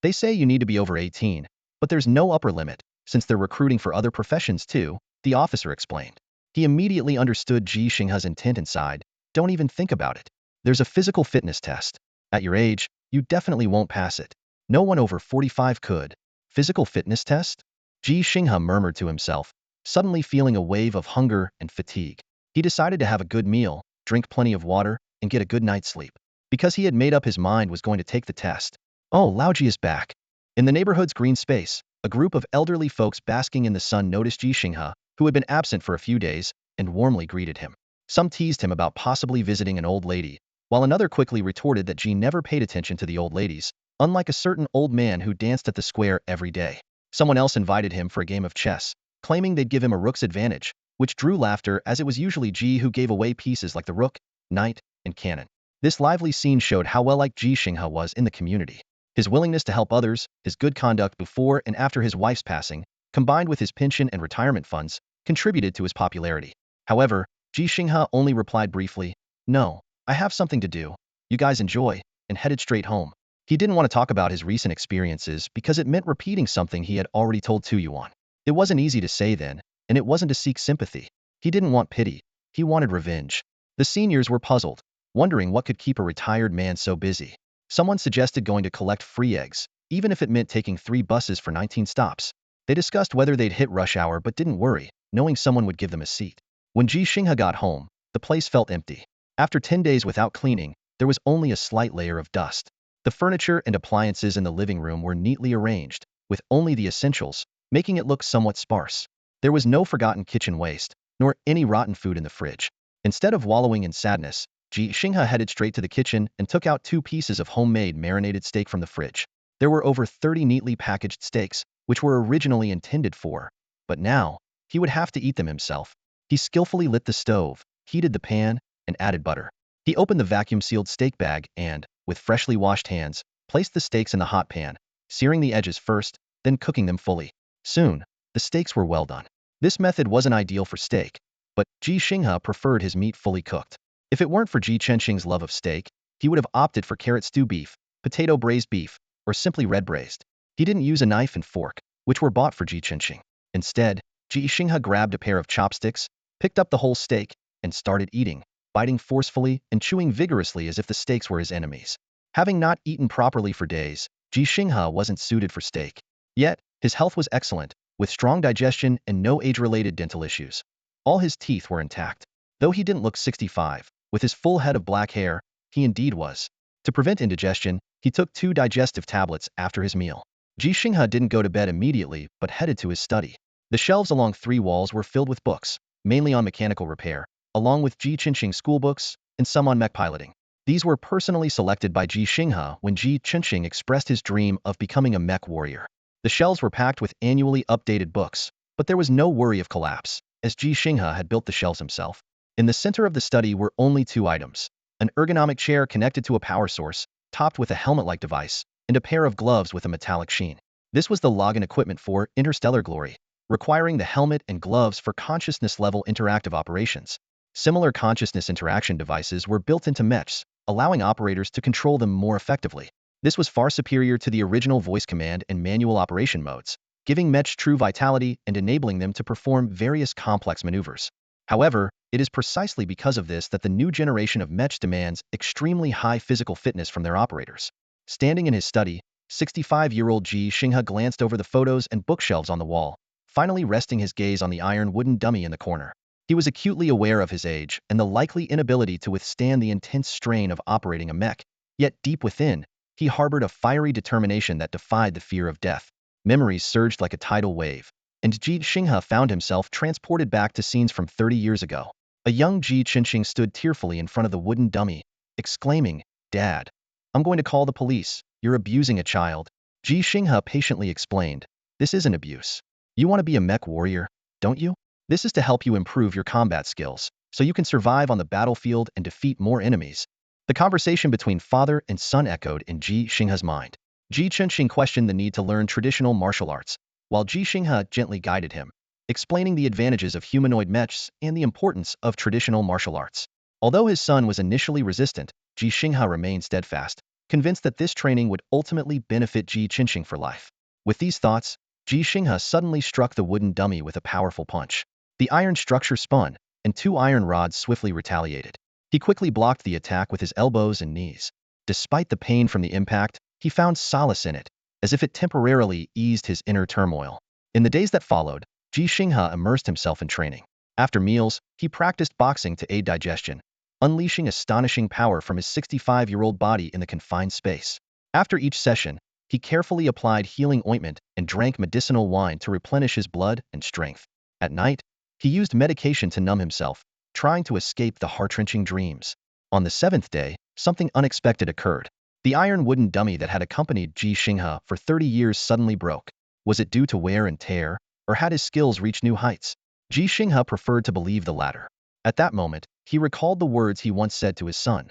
They say you need to be over 18, but there's no upper limit, since they're recruiting for other professions too, the officer explained. He immediately understood Ji Xinghe's intent and sighed. Don't even think about it. There's a physical fitness test. At your age, you definitely won't pass it. No one over 45 could. Physical fitness test? Ji Xinghe murmured to himself, suddenly feeling a wave of hunger and fatigue. He decided to have a good meal, drink plenty of water, and get a good night's sleep. Because he had made up his mind was going to take the test. Oh, Laoji is back. In the neighborhood's green space, a group of elderly folks basking in the sun noticed Ji Xinghe, who had been absent for a few days, and warmly greeted him. Some teased him about possibly visiting an old lady, while another quickly retorted that Ji never paid attention to the old ladies, unlike a certain old man who danced at the square every day. Someone else invited him for a game of chess, claiming they'd give him a rook's advantage, which drew laughter as it was usually Ji who gave away pieces like the rook, knight, and cannon. This lively scene showed how well liked Ji Xinghe was in the community. His willingness to help others, his good conduct before and after his wife's passing, combined with his pension and retirement funds, contributed to his popularity. However, Ji Xinghe only replied briefly, no, I have something to do. You guys enjoy, and headed straight home. He didn't want to talk about his recent experiences because it meant repeating something he had already told Tu Yuan. It wasn't easy to say then, and it wasn't to seek sympathy. He didn't want pity. He wanted revenge. The seniors were puzzled, wondering what could keep a retired man so busy. Someone suggested going to collect free eggs, even if it meant taking 3 buses for 19 stops. They discussed whether they'd hit rush hour but didn't worry, knowing someone would give them a seat. When Ji Xinghe got home, the place felt empty. After 10 days without cleaning, there was only a slight layer of dust. The furniture and appliances in the living room were neatly arranged, with only the essentials, making it look somewhat sparse. There was no forgotten kitchen waste, nor any rotten food in the fridge. Instead of wallowing in sadness, Ji Xinghe headed straight to the kitchen and took out 2 pieces of homemade marinated steak from the fridge. There were over 30 neatly packaged steaks, which were originally intended for, but now, he would have to eat them himself. He skillfully lit the stove, heated the pan, and added butter. He opened the vacuum-sealed steak bag and, with freshly washed hands, placed the steaks in the hot pan, searing the edges first, then cooking them fully. Soon, the steaks were well done. This method wasn't ideal for steak, but Ji Xinghe preferred his meat fully cooked. If it weren't for Ji Chengxing's love of steak, he would have opted for carrot stew beef, potato braised beef, or simply red braised. He didn't use a knife and fork, which were bought for Ji Chengxing. Instead, Ji Xinghe grabbed a pair of chopsticks, picked up the whole steak, and started eating, biting forcefully and chewing vigorously as if the steaks were his enemies. Having not eaten properly for days, Ji Xinghe wasn't suited for steak. Yet, his health was excellent, with strong digestion and no age-related dental issues. All his teeth were intact. Though he didn't look 65, with his full head of black hair, he indeed was. To prevent indigestion, he took 2 digestive tablets after his meal. Ji Xinghe didn't go to bed immediately, but headed to his study. The shelves along 3 walls were filled with books, mainly on mechanical repair, along with Ji Xinghe schoolbooks and some on mech piloting. These were personally selected by Ji Xinghe when Ji Xinghe expressed his dream of becoming a mech warrior. The shelves were packed with annually updated books, but there was no worry of collapse, as Ji Xinghe had built the shelves himself. In the center of the study were only 2 items: an ergonomic chair connected to a power source, topped with a helmet-like device, and a pair of gloves with a metallic sheen. This was the login equipment for interstellar glory, requiring the helmet and gloves for consciousness-level interactive operations. Similar consciousness interaction devices were built into mechs, allowing operators to control them more effectively. This was far superior to the original voice command and manual operation modes, giving mechs true vitality and enabling them to perform various complex maneuvers. However, it is precisely because of this that the new generation of mechs demands extremely high physical fitness from their operators. Standing in his study, 65-year-old Ji Xinghe glanced over the photos and bookshelves on the wall, finally resting his gaze on the iron wooden dummy in the corner. He was acutely aware of his age and the likely inability to withstand the intense strain of operating a mech, yet deep within, he harbored a fiery determination that defied the fear of death. Memories surged like a tidal wave, and Ji Xinghe found himself transported back to scenes from 30 years ago. A young Ji Xinghe stood tearfully in front of the wooden dummy, exclaiming, "Dad, I'm going to call the police. You're abusing a child." Ji Xinghe patiently explained, "This isn't abuse. You want to be a mech warrior, don't you? This is to help you improve your combat skills, so you can survive on the battlefield and defeat more enemies." The conversation between father and son echoed in Ji Xinghe's mind. Ji Xinghe questioned the need to learn traditional martial arts, while Ji Xinghe gently guided him, explaining the advantages of humanoid mechs and the importance of traditional martial arts. Although his son was initially resistant, Ji Xinghe remained steadfast, convinced that this training would ultimately benefit Ji Xinghe for life. With these thoughts, Ji Xinghe suddenly struck the wooden dummy with a powerful punch. The iron structure spun, and 2 iron rods swiftly retaliated. He quickly blocked the attack with his elbows and knees. Despite the pain from the impact, he found solace in it, as if it temporarily eased his inner turmoil. In the days that followed, Ji Xinghe immersed himself in training. After meals, he practiced boxing to aid digestion, unleashing astonishing power from his 65-year-old body in the confined space. After each session, he carefully applied healing ointment and drank medicinal wine to replenish his blood and strength. At night, he used medication to numb himself, trying to escape the heart-wrenching dreams. On the 7th day, something unexpected occurred. The iron wooden dummy that had accompanied Ji Xinghe for 30 years suddenly broke. Was it due to wear and tear, or had his skills reached new heights? Ji Xinghe preferred to believe the latter. At that moment, he recalled the words he once said to his son.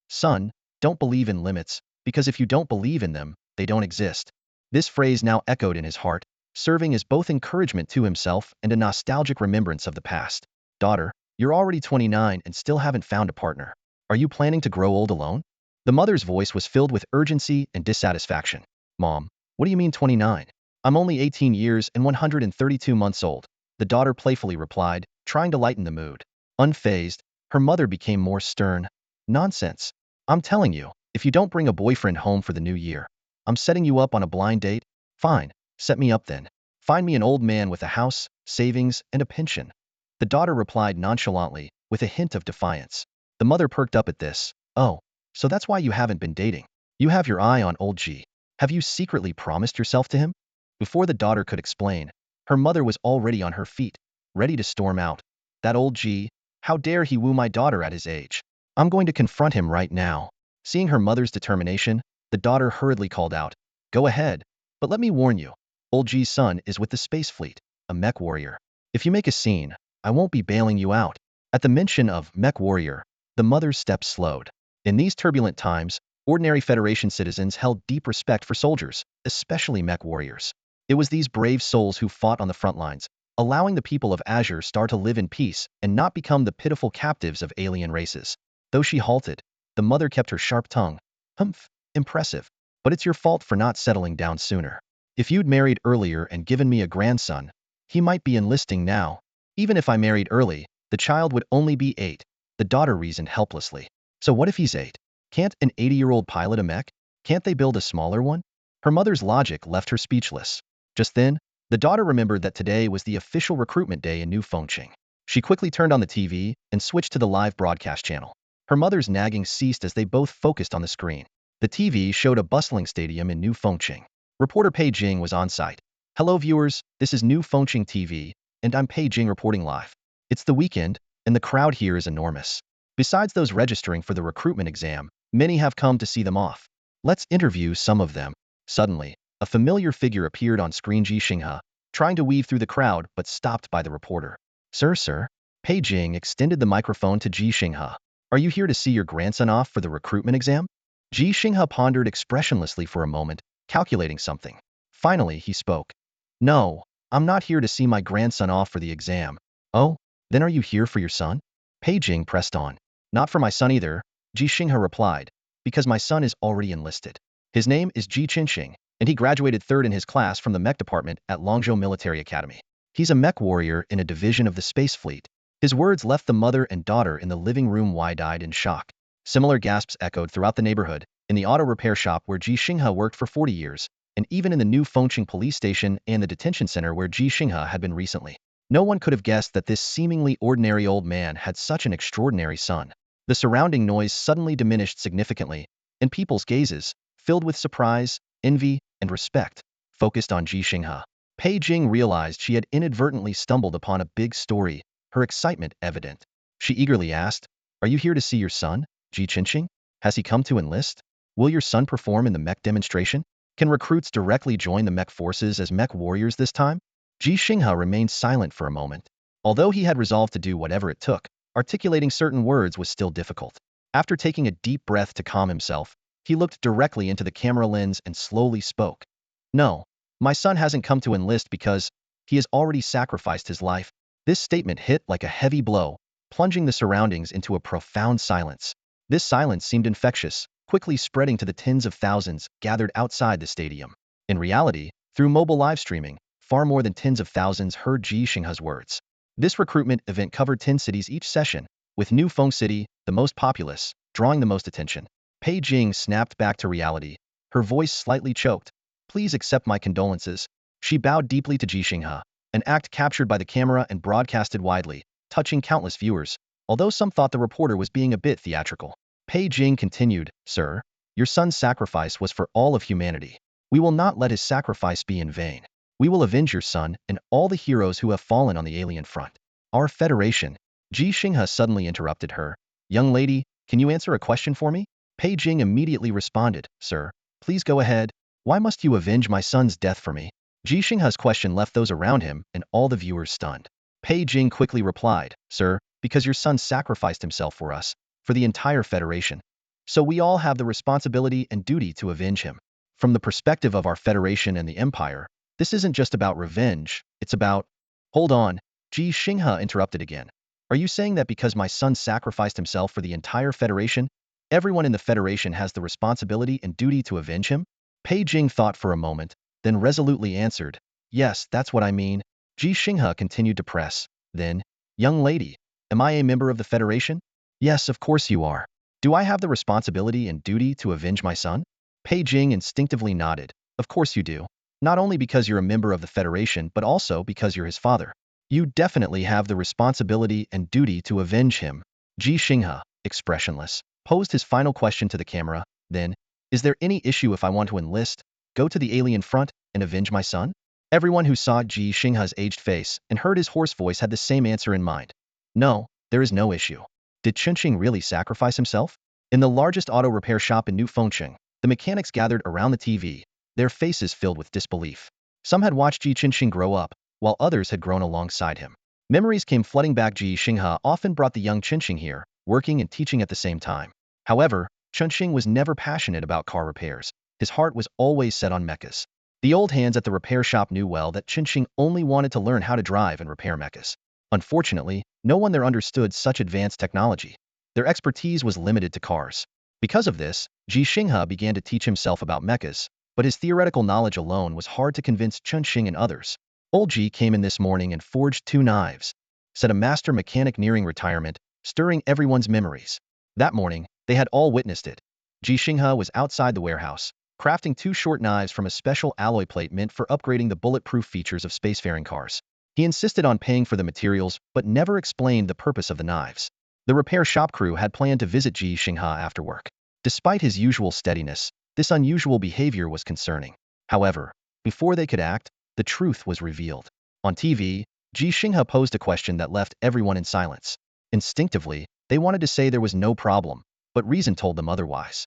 "Son, don't believe in limits, because if you don't believe in them, they don't exist." This phrase now echoed in his heart, serving as both encouragement to himself and a nostalgic remembrance of the past. "Daughter, you're already 29 and still haven't found a partner. Are you planning to grow old alone?" The mother's voice was filled with urgency and dissatisfaction. "Mom, what do you mean 29? I'm only 18 years and 132 months old," the daughter playfully replied, trying to lighten the mood. Unfazed, her mother became more stern. "Nonsense. I'm telling you, if you don't bring a boyfriend home for the new year, I'm setting you up on a blind date." "Fine, set me up then. Find me an old man with a house, savings, and a pension," the daughter replied nonchalantly, with a hint of defiance. The mother perked up at this. "Oh, so that's why you haven't been dating. You have your eye on old G. Have you secretly promised yourself to him?" Before the daughter could explain, her mother was already on her feet, ready to storm out. "That old G, how dare he woo my daughter at his age? I'm going to confront him right now." Seeing her mother's determination, the daughter hurriedly called out, "Go ahead, but let me warn you, old G's son is with the space fleet, a mech warrior. If you make a scene, I won't be bailing you out." At the mention of mech warrior, the mother's steps slowed. In these turbulent times, ordinary Federation citizens held deep respect for soldiers, especially mech warriors. It was these brave souls who fought on the front lines, allowing the people of Azure Star to live in peace and not become the pitiful captives of alien races. Though she halted, the mother kept her sharp tongue. "Humph, impressive. But it's your fault for not settling down sooner. If you'd married earlier and given me a grandson, he might be enlisting now." "Even if I married early, the child would only be 8, the daughter reasoned helplessly. "So what if he's 8? Can't an 80-year-old pilot a mech? Can't they build a smaller one? Her mother's logic left her speechless. Just then, the daughter remembered that today was the official recruitment day in New Fengqing. She quickly turned on the TV and switched to the live broadcast channel. Her mother's nagging ceased as they both focused on the screen. The TV showed a bustling stadium in New Fengqing. Reporter Pei Jing was on site. Hello viewers, this is New Fengqing TV, and I'm Pei Jing reporting live. It's the weekend, and the crowd here is enormous. Besides those registering for the recruitment exam, many have come to see them off. Let's interview some of them. Suddenly, a familiar figure appeared on screen. Ji Xinghe, trying to weave through the crowd but stopped by the reporter. Sir. Pei Jing extended the microphone to Ji Xinghe. Are you here to see your grandson off for the recruitment exam? Ji Xinghe pondered expressionlessly for a moment, calculating something. Finally, he spoke. No, I'm not here to see my grandson off for the exam. Oh, then are you here for your son? Pei Jing pressed on. Not for my son either, Ji Xinghe replied, because my son is already enlisted. His name is Ji Xinghe, and he graduated third in his class from the mech department at Longzhou Military Academy. He's a mech warrior in a division of the Space Fleet. His words left the mother and daughter in the living room wide-eyed in shock. Similar gasps echoed throughout the neighborhood, in the auto repair shop where Ji Xinghe worked for 40 years, and even in the New Fengqing police station and the detention center where Ji Xinghe had been recently. No one could have guessed that this seemingly ordinary old man had such an extraordinary son. The surrounding noise suddenly diminished significantly, and people's gazes, filled with surprise, envy, and respect, focused on Ji Xinghe. Pei Jing realized she had inadvertently stumbled upon a big story, her excitement evident. She eagerly asked, Are you here to see your son, Ji Xinghe? Has he come to enlist? Will your son perform in the mech demonstration? Can recruits directly join the mech forces as mech warriors this time? Ji Xinghe remained silent for a moment. Although he had resolved to do whatever it took, articulating certain words was still difficult. After taking a deep breath to calm himself, he looked directly into the camera lens and slowly spoke. No, my son hasn't come to enlist because he has already sacrificed his life. This statement hit like a heavy blow, plunging the surroundings into a profound silence. This silence seemed infectious, quickly spreading to the tens of thousands gathered outside the stadium. In reality, through mobile live streaming, far more than tens of thousands heard Ji Xinghe's words. This recruitment event covered 10 cities each session, with New Feng City, the most populous, drawing the most attention. Pei Jing snapped back to reality, her voice slightly choked. Please accept my condolences. She bowed deeply to Ji Xinghe, an act captured by the camera and broadcasted widely, touching countless viewers, although some thought the reporter was being a bit theatrical. Pei Jing continued, Sir, your son's sacrifice was for all of humanity. We will not let his sacrifice be in vain. We will avenge your son and all the heroes who have fallen on the alien front. Our Federation. Ji Xinghe suddenly interrupted her. Young lady, can you answer a question for me? Pei Jing immediately responded, Sir, please go ahead. Why must you avenge my son's death for me? Ji Xinghe's question left those around him and all the viewers stunned. Pei Jing quickly replied, Sir, because your son sacrificed himself for us, for the entire Federation. So we all have the responsibility and duty to avenge him. From the perspective of our Federation and the Empire, this isn't just about revenge, it's about… Hold on, Ji Xinghe interrupted again. Are you saying that because my son sacrificed himself for the entire Federation, everyone in the Federation has the responsibility and duty to avenge him? Pei Jing thought for a moment, then resolutely answered, Yes, that's what I mean. Ji Xinghe continued to press. Then, young lady, am I a member of the Federation? Yes, of course you are. Do I have the responsibility and duty to avenge my son? Pei Jing instinctively nodded. Of course you do. Not only because you're a member of the Federation, but also because you're his father. You definitely have the responsibility and duty to avenge him. Ji Xinghe, expressionless, posed his final question to the camera. Then, is there any issue if I want to enlist, go to the alien front, and avenge my son? Everyone who saw Ji Xinghe's aged face and heard his hoarse voice had the same answer in mind. No, there is no issue. Did Chunqing really sacrifice himself? In the largest auto repair shop in New Fengqing, the mechanics gathered around the TV, their faces filled with disbelief. Some had watched Ji Xinghe grow up, while others had grown alongside him. Memories came flooding back. Ji Xinghe often brought the young Chunqing here, working and teaching at the same time. However, Chunqing was never passionate about car repairs. His heart was always set on mechas. The old hands at the repair shop knew well that Chunqing only wanted to learn how to drive and repair mechas. Unfortunately, no one there understood such advanced technology. Their expertise was limited to cars. Because of this, Ji Xinghe began to teach himself about mechas, but his theoretical knowledge alone was hard to convince Chunqing and others. Old Ji came in this morning and forged 2 knives, said a master mechanic nearing retirement, stirring everyone's memories. That morning, they had all witnessed it. Ji Xinghe was outside the warehouse, crafting two short knives from a special alloy plate meant for upgrading the bulletproof features of spacefaring cars. He insisted on paying for the materials, but never explained the purpose of the knives. The repair shop crew had planned to visit Ji Xinghe after work. Despite his usual steadiness, this unusual behavior was concerning. However, before they could act, the truth was revealed. On TV, Ji Xinghe posed a question that left everyone in silence. Instinctively, they wanted to say there was no problem, but reason told them otherwise.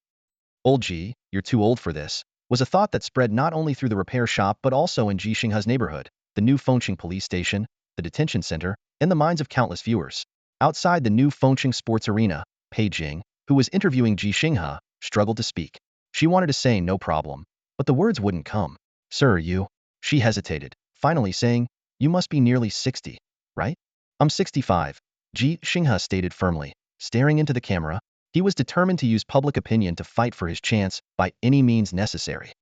"Old Ji, you're too old for this," was a thought that spread not only through the repair shop but also in Ji Xinghe's neighborhood, the new Fengqing police station, the detention center, and the minds of countless viewers. Outside the new Fengqing sports arena, Pei Jing, who was interviewing Ji Xinghe, struggled to speak. She wanted to say no problem, but the words wouldn't come. "Sir, you..." She hesitated, finally saying, "You must be nearly 60, right?" "I'm 65, Ji Xinghe stated firmly, staring into the camera. He was determined to use public opinion to fight for his chance by any means necessary.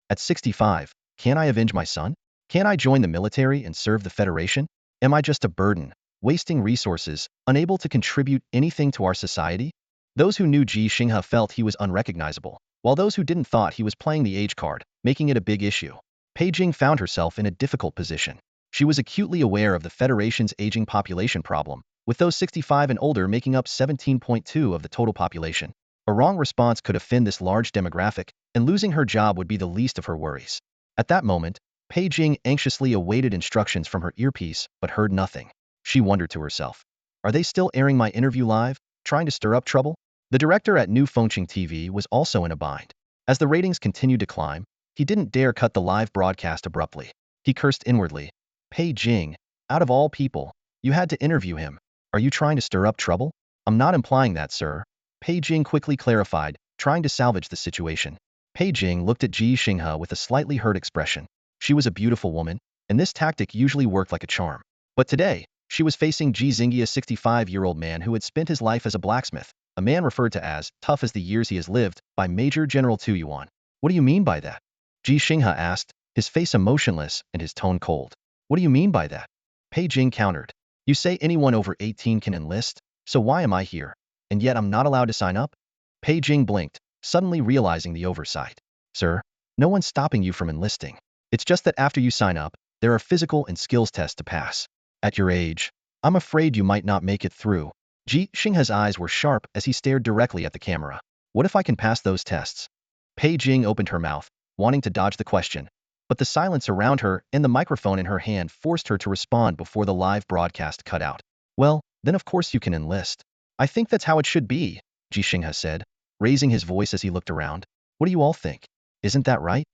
"At 65, can I avenge my son? Can I join the military and serve the Federation? Am I just a burden, wasting resources, unable to contribute anything to our society?" Those who knew Ji Xinghe felt he was unrecognizable, while those who didn't thought he was playing the age card, making it a big issue. Pei Jing found herself in a difficult position. She was acutely aware of the Federation's aging population problem, with those 65 and older making up 17.2% of the total population. A wrong response could offend this large demographic, and losing her job would be the least of her worries. At that moment, Pei Jing anxiously awaited instructions from her earpiece, but heard nothing. She wondered to herself, "Are they still airing my interview live, trying to stir up trouble?" The director at New Fengqing TV was also in a bind. As the ratings continued to climb, he didn't dare cut the live broadcast abruptly. He cursed inwardly. "Pei Jing, out of all people, you had to interview him. Are you trying to stir up trouble?" "I'm not implying that, sir," Pei Jing quickly clarified, trying to salvage the situation. Pei Jing looked at Ji Xinghe with a slightly hurt expression. She was a beautiful woman, and this tactic usually worked like a charm. But today, she was facing Ji Xinghe, a 65-year-old man who had spent his life as a blacksmith, a man referred to as tough as the years he has lived by Major General Tu Yuan. "What do you mean by that?" Ji Xinghe asked, his face emotionless and his tone cold. "What do you mean by that?" Pei Jing countered. "You say anyone over 18 can enlist, so why am I here? And yet I'm not allowed to sign up?" Pei Jing blinked, suddenly realizing the oversight. "Sir, no one's stopping you from enlisting. It's just that after you sign up, there are physical and skills tests to pass. At your age, I'm afraid you might not make it through." Ji Xinghe's eyes were sharp as he stared directly at the camera. "What if I can pass those tests?" Pei Jing opened her mouth, wanting to dodge the question, but the silence around her and the microphone in her hand forced her to respond before the live broadcast cut out. "Well, then of course you can enlist. I think that's how it should be," Ji Xinghe said, raising his voice as he looked around. "What do you all think? Isn't that right?"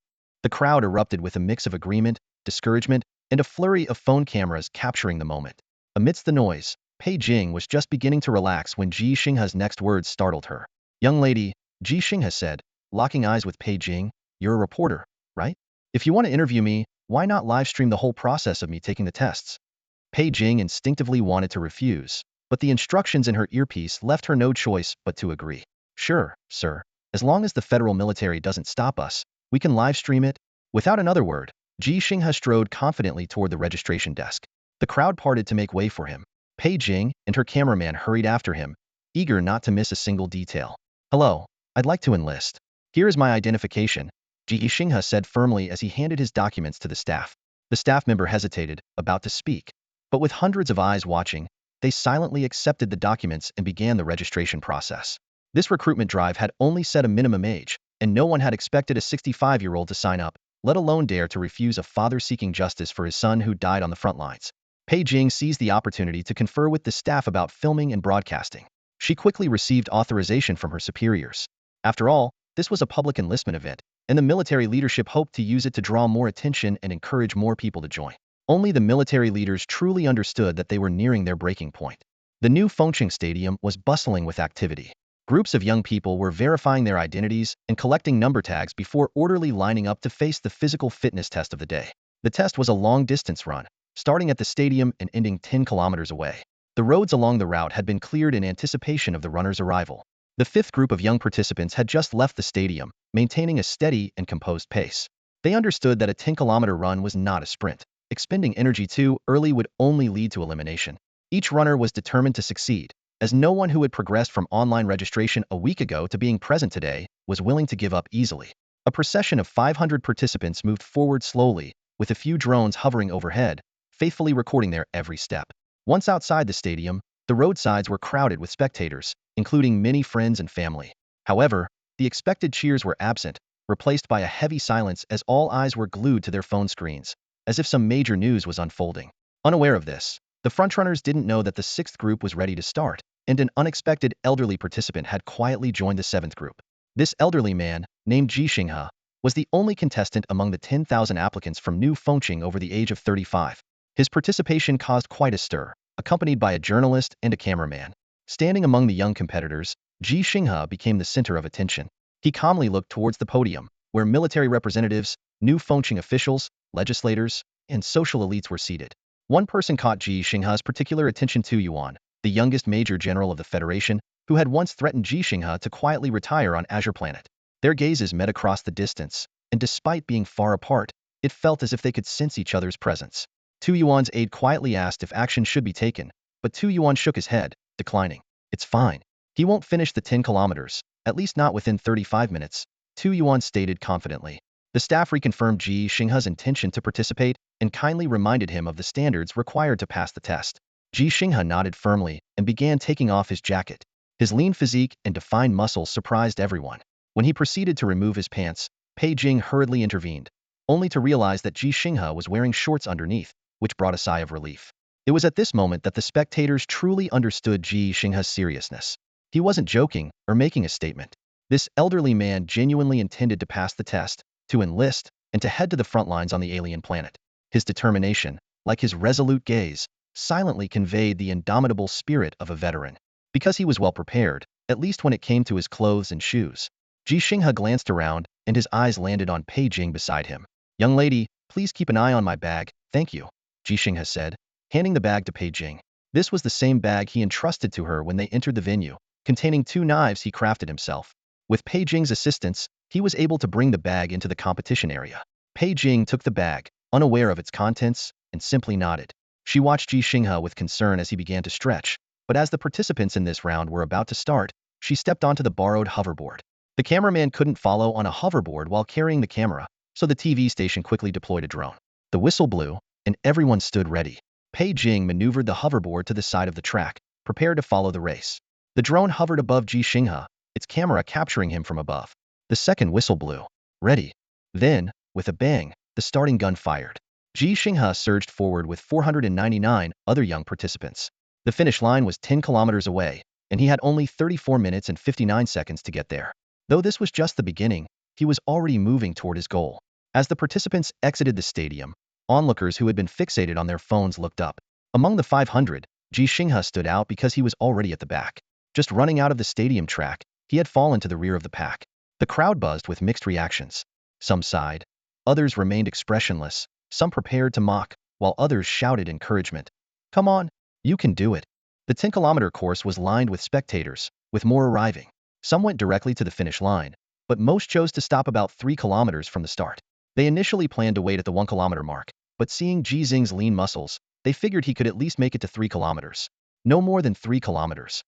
The crowd erupted with a mix of agreement, discouragement, and a flurry of phone cameras capturing the moment. Amidst the noise, Pei Jing was just beginning to relax when Ji Xinghe's next words startled her. "Young lady," Ji Xinghe said, locking eyes with Pei Jing, "you're a reporter, right? If you want to interview me, why not live stream the whole process of me taking the tests?" Pei Jing instinctively wanted to refuse, but the instructions in her earpiece left her no choice but to agree. "Sure, sir. As long as the federal military doesn't stop us, we can live stream it." Without another word, Ji Xinghe strode confidently toward the registration desk. The crowd parted to make way for him. Pei Jing and her cameraman hurried after him, eager not to miss a single detail. "Hello, I'd like to enlist. Here is my identification," Ji Xinghe said firmly as he handed his documents to the staff. The staff member hesitated, about to speak. But with hundreds of eyes watching, they silently accepted the documents and began the registration process. This recruitment drive had only set a minimum age, and no one had expected a 65-year-old to sign up, let alone dare to refuse a father seeking justice for his son who died on the front lines. Pei Jing seized the opportunity to confer with the staff about filming and broadcasting. She quickly received authorization from her superiors. After all, this was a public enlistment event, and the military leadership hoped to use it to draw more attention and encourage more people to join. Only the military leaders truly understood that they were nearing their breaking point. The new Fengqing Stadium was bustling with activity. Groups of young people were verifying their identities and collecting number tags before orderly lining up to face the physical fitness test of the day. The test was a long-distance run, starting at the stadium and ending 10 kilometers away. The roads along the route had been cleared in anticipation of the runners' arrival. The fifth group of young participants had just left the stadium, maintaining a steady and composed pace. They understood that a 10-kilometer run was not a sprint. Expending energy too early would only lead to elimination. Each runner was determined to succeed, as no one who had progressed from online registration a week ago to being present today was willing to give up easily. A procession of 500 participants moved forward slowly, with a few drones hovering overhead, faithfully recording their every step. Once outside the stadium, the roadsides were crowded with spectators, including many friends and family. However, the expected cheers were absent, replaced by a heavy silence as all eyes were glued to their phone screens, as if some major news was unfolding. Unaware of this, the frontrunners didn't know that the sixth group was ready to start, and an unexpected elderly participant had quietly joined the seventh group. This elderly man, named Ji Xinghe, was the only contestant among the 10,000 applicants from New Fengqing over the age of 35. His participation caused quite a stir, accompanied by a journalist and a cameraman. Standing among the young competitors, Ji Xinghe became the center of attention. He calmly looked towards the podium, where military representatives, New Fengqing officials, legislators, and social elites were seated. One person caught Ji Xinghe's particular attention: Tu Yuan, the youngest major general of the Federation, who had once threatened Ji Xinghe to quietly retire on Azure Planet. Their gazes met across the distance, and despite being far apart, it felt as if they could sense each other's presence. Tu Yuan's aide quietly asked if action should be taken, but Tu Yuan shook his head, declining. It's fine. He won't finish the 10 kilometers, at least not within 35 minutes, Tu Yuan stated confidently. The staff reconfirmed Ji Xinghe's intention to participate and kindly reminded him of the standards required to pass the test. Ji Xinghe nodded firmly and began taking off his jacket. His lean physique and defined muscles surprised everyone. When he proceeded to remove his pants, Pei Jing hurriedly intervened, only to realize that Ji Xinghe was wearing shorts underneath, which brought a sigh of relief. It was at this moment that the spectators truly understood Ji Xinghe's seriousness. He wasn't joking or making a statement. This elderly man genuinely intended to pass the test, to enlist, and to head to the front lines on the alien planet. His determination, like his resolute gaze, silently conveyed the indomitable spirit of a veteran. Because he was well prepared, at least when it came to his clothes and shoes. Ji Xinghe glanced around, and his eyes landed on Pei Jing beside him. Young lady, please keep an eye on my bag, thank you, Ji Xinghe said, handing the bag to Pei Jing. This was the same bag he entrusted to her when they entered the venue, containing 2 knives he crafted himself. With Pei Jing's assistance, he was able to bring the bag into the competition area. Pei Jing took the bag, unaware of its contents, and simply nodded. She watched Ji Xinghe with concern as he began to stretch, but as the participants in this round were about to start, she stepped onto the borrowed hoverboard. The cameraman couldn't follow on a hoverboard while carrying the camera, so the TV station quickly deployed a drone. The whistle blew, and everyone stood ready. Pei Jing maneuvered the hoverboard to the side of the track, prepared to follow the race. The drone hovered above Ji Xinghe, its camera capturing him from above. The second whistle blew. Ready. Then, with a bang, the starting gun fired. Ji Xinghe surged forward with 499 other young participants. The finish line was 10 kilometers away, and he had only 34 minutes and 59 seconds to get there. Though this was just the beginning, he was already moving toward his goal. As the participants exited the stadium, onlookers who had been fixated on their phones looked up. Among the 500, Ji Xinghe stood out because he was already at the back. Just running out of the stadium track, he had fallen to the rear of the pack. The crowd buzzed with mixed reactions. Some sighed. Others remained expressionless, some prepared to mock, while others shouted encouragement. Come on, you can do it. The 10-kilometer course was lined with spectators, with more arriving. Some went directly to the finish line, but most chose to stop about 3 kilometers from the start. They initially planned to wait at the 1-kilometer mark, but seeing Ji Xinghe's lean muscles, they figured he could at least make it to 3 kilometers. No more than 3 kilometers.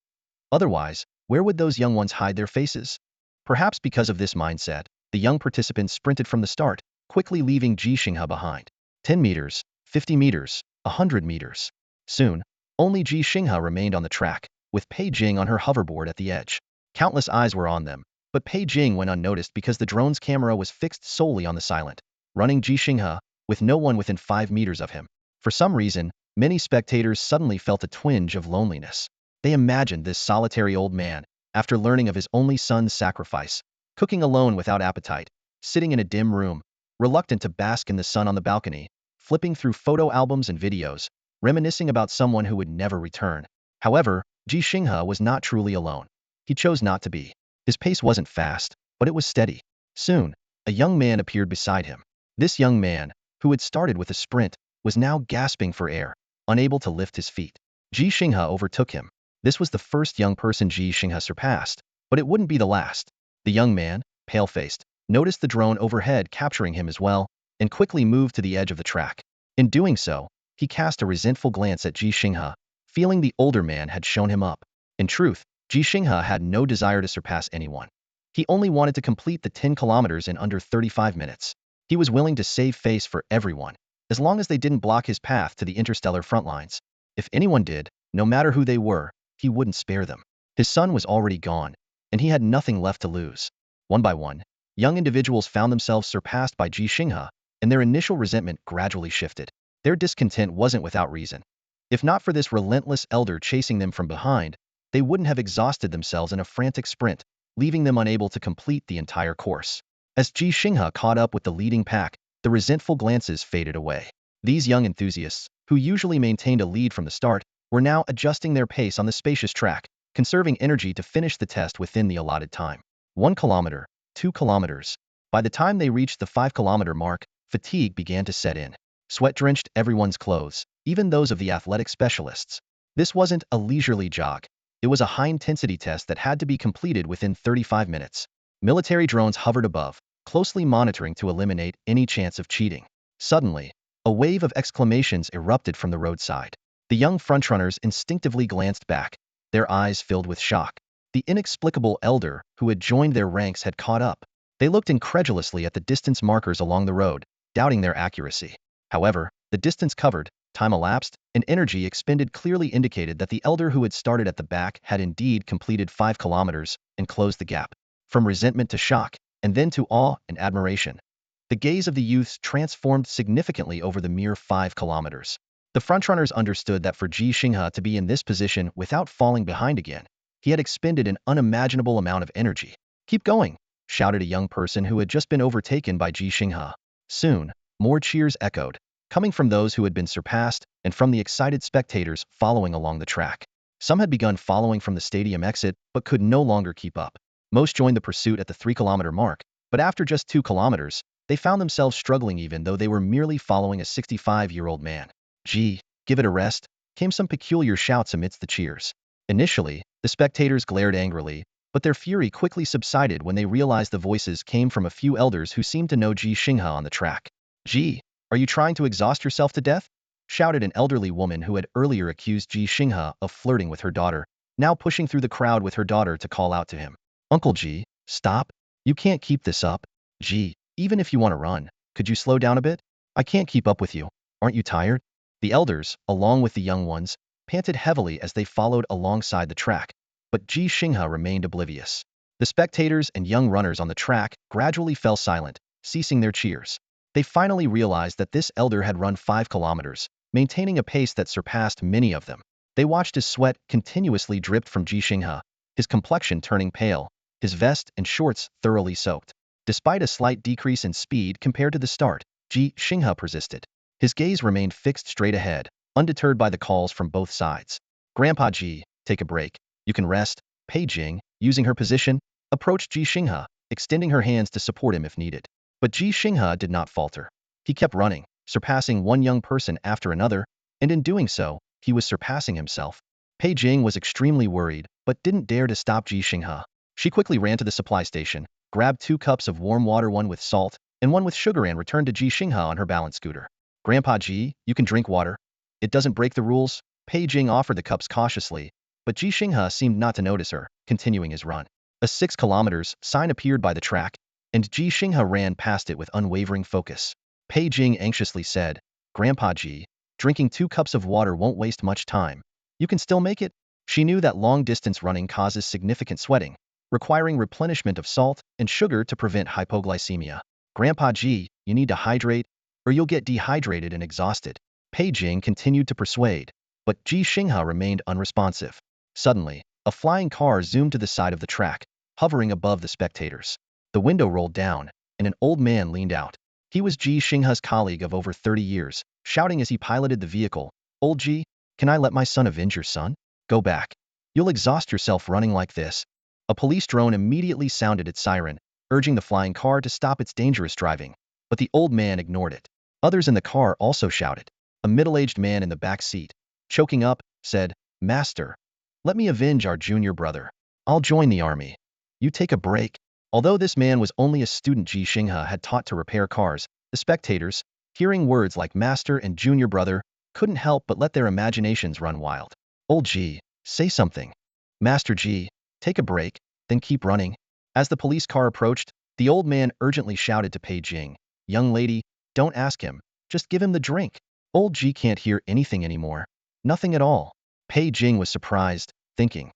Otherwise, where would those young ones hide their faces? Perhaps because of this mindset, the young participants sprinted from the start, quickly leaving Ji Xinghe behind. 10 meters, 50 meters, 100 meters. Soon, only Ji Xinghe remained on the track, with Pei Jing on her hoverboard at the edge. Countless eyes were on them, but Pei Jing went unnoticed because the drone's camera was fixed solely on the silent, running Ji Xinghe, with no one within 5 meters of him. For some reason, many spectators suddenly felt a twinge of loneliness. They imagined this solitary old man, after learning of his only son's sacrifice, cooking alone without appetite, sitting in a dim room, reluctant to bask in the sun on the balcony, flipping through photo albums and videos, reminiscing about someone who would never return. However, Ji Xinghe was not truly alone. He chose not to be. His pace wasn't fast, but it was steady. Soon, a young man appeared beside him. This young man, who had started with a sprint, was now gasping for air, unable to lift his feet. Ji Xinghe overtook him. This was the first young person Ji Xinghe surpassed, but it wouldn't be the last. The young man, pale-faced, noticed the drone overhead capturing him as well, and quickly moved to the edge of the track. In doing so, he cast a resentful glance at Ji Xinghe, feeling the older man had shown him up. In truth, Ji Xinghe had no desire to surpass anyone. He only wanted to complete the 10 kilometers in under 35 minutes. He was willing to save face for everyone, as long as they didn't block his path to the interstellar frontlines. If anyone did, no matter who they were, he wouldn't spare them. His son was already gone, and he had nothing left to lose. One by one, young individuals found themselves surpassed by Ji Xinghe, and their initial resentment gradually shifted. Their discontent wasn't without reason. If not for this relentless elder chasing them from behind, they wouldn't have exhausted themselves in a frantic sprint, leaving them unable to complete the entire course. As Ji Xinghe caught up with the leading pack, the resentful glances faded away. These young enthusiasts, who usually maintained a lead from the start, were now adjusting their pace on the spacious track, conserving energy to finish the test within the allotted time. 1 kilometer, 2 kilometers. By the time they reached the 5-kilometer mark, fatigue began to set in. Sweat drenched everyone's clothes, even those of the athletic specialists. This wasn't a leisurely jog. It was a high-intensity test that had to be completed within 35 minutes. Military drones hovered above, closely monitoring to eliminate any chance of cheating. Suddenly, a wave of exclamations erupted from the roadside. The young frontrunners instinctively glanced back, their eyes filled with shock. The inexplicable elder who had joined their ranks had caught up. They looked incredulously at the distance markers along the road, doubting their accuracy. However, the distance covered, time elapsed, and energy expended clearly indicated that the elder who had started at the back had indeed completed 5 kilometers and closed the gap. From resentment to shock, and then to awe and admiration, the gaze of the youths transformed significantly over the mere 5 kilometers. The frontrunners understood that for Ji Xinghe to be in this position without falling behind again, he had expended an unimaginable amount of energy. "Keep going," shouted a young person who had just been overtaken by Ji Xinghe. Soon, more cheers echoed, coming from those who had been surpassed and from the excited spectators following along the track. Some had begun following from the stadium exit but could no longer keep up. Most joined the pursuit at the 3-kilometer mark, but after just 2 kilometers, they found themselves struggling even though they were merely following a 65-year-old man. "Gee, give it a rest," came some peculiar shouts amidst the cheers. Initially, the spectators glared angrily, but their fury quickly subsided when they realized the voices came from a few elders who seemed to know Ji Xinghe on the track. "Ji, are you trying to exhaust yourself to death?" shouted an elderly woman who had earlier accused Ji Xinghe of flirting with her daughter, now pushing through the crowd with her daughter to call out to him. "Uncle Ji, stop. You can't keep this up. Ji, even if you want to run, could you slow down a bit? I can't keep up with you. Aren't you tired?" The elders, along with the young ones, panted heavily as they followed alongside the track, but Ji Xinghe remained oblivious. The spectators and young runners on the track gradually fell silent, ceasing their cheers. They finally realized that this elder had run 5 kilometers, maintaining a pace that surpassed many of them. They watched as sweat continuously dripped from Ji Xinghe, his complexion turning pale, his vest and shorts thoroughly soaked. Despite a slight decrease in speed compared to the start, Ji Xinghe persisted. His gaze remained fixed straight ahead, undeterred by the calls from both sides. "Grandpa Ji, take a break. You can rest." Pei Jing, using her position, approached Ji Xinghe, extending her hands to support him if needed. But Ji Xinghe did not falter. He kept running, surpassing one young person after another, and in doing so, he was surpassing himself. Pei Jing was extremely worried, but didn't dare to stop Ji Xinghe. She quickly ran to the supply station, grabbed 2 cups of warm water, one with salt and one with sugar, and returned to Ji Xinghe on her balance scooter. "Grandpa Ji, you can drink water. It doesn't break the rules." Pei Jing offered the cups cautiously, but Ji Xinghe seemed not to notice her, continuing his run. A 6 kilometers sign appeared by the track, and Ji Xinghe ran past it with unwavering focus. Pei Jing anxiously said, "Grandpa Ji, drinking 2 cups of water won't waste much time. You can still make it." She knew that long-distance running causes significant sweating, requiring replenishment of salt and sugar to prevent hypoglycemia. "Grandpa Ji, you need to hydrate, or you'll get dehydrated and exhausted." Pei Jing continued to persuade, but Ji Xinghe remained unresponsive. Suddenly, a flying car zoomed to the side of the track, hovering above the spectators. The window rolled down, and an old man leaned out. He was Ji Xinghe's colleague of over 30 years, shouting as he piloted the vehicle, "Old Ji, can I let my son avenge your son? Go back. You'll exhaust yourself running like this." A police drone immediately sounded its siren, urging the flying car to stop its dangerous driving, but the old man ignored it. Others in the car also shouted. A middle-aged man in the back seat, choking up, said, "Master, let me avenge our junior brother. I'll join the army. You take a break." Although this man was only a student Ji Xinghe had taught to repair cars, the spectators, hearing words like master and junior brother, couldn't help but let their imaginations run wild. "Old Ji, say something. Master Ji, take a break, then keep running. As the police car approached, the old man urgently shouted to Pei Jing, young lady, don't ask him, just give him the drink. Old Ji can't hear anything anymore. Nothing at all. Pei Jing was surprised, thinking.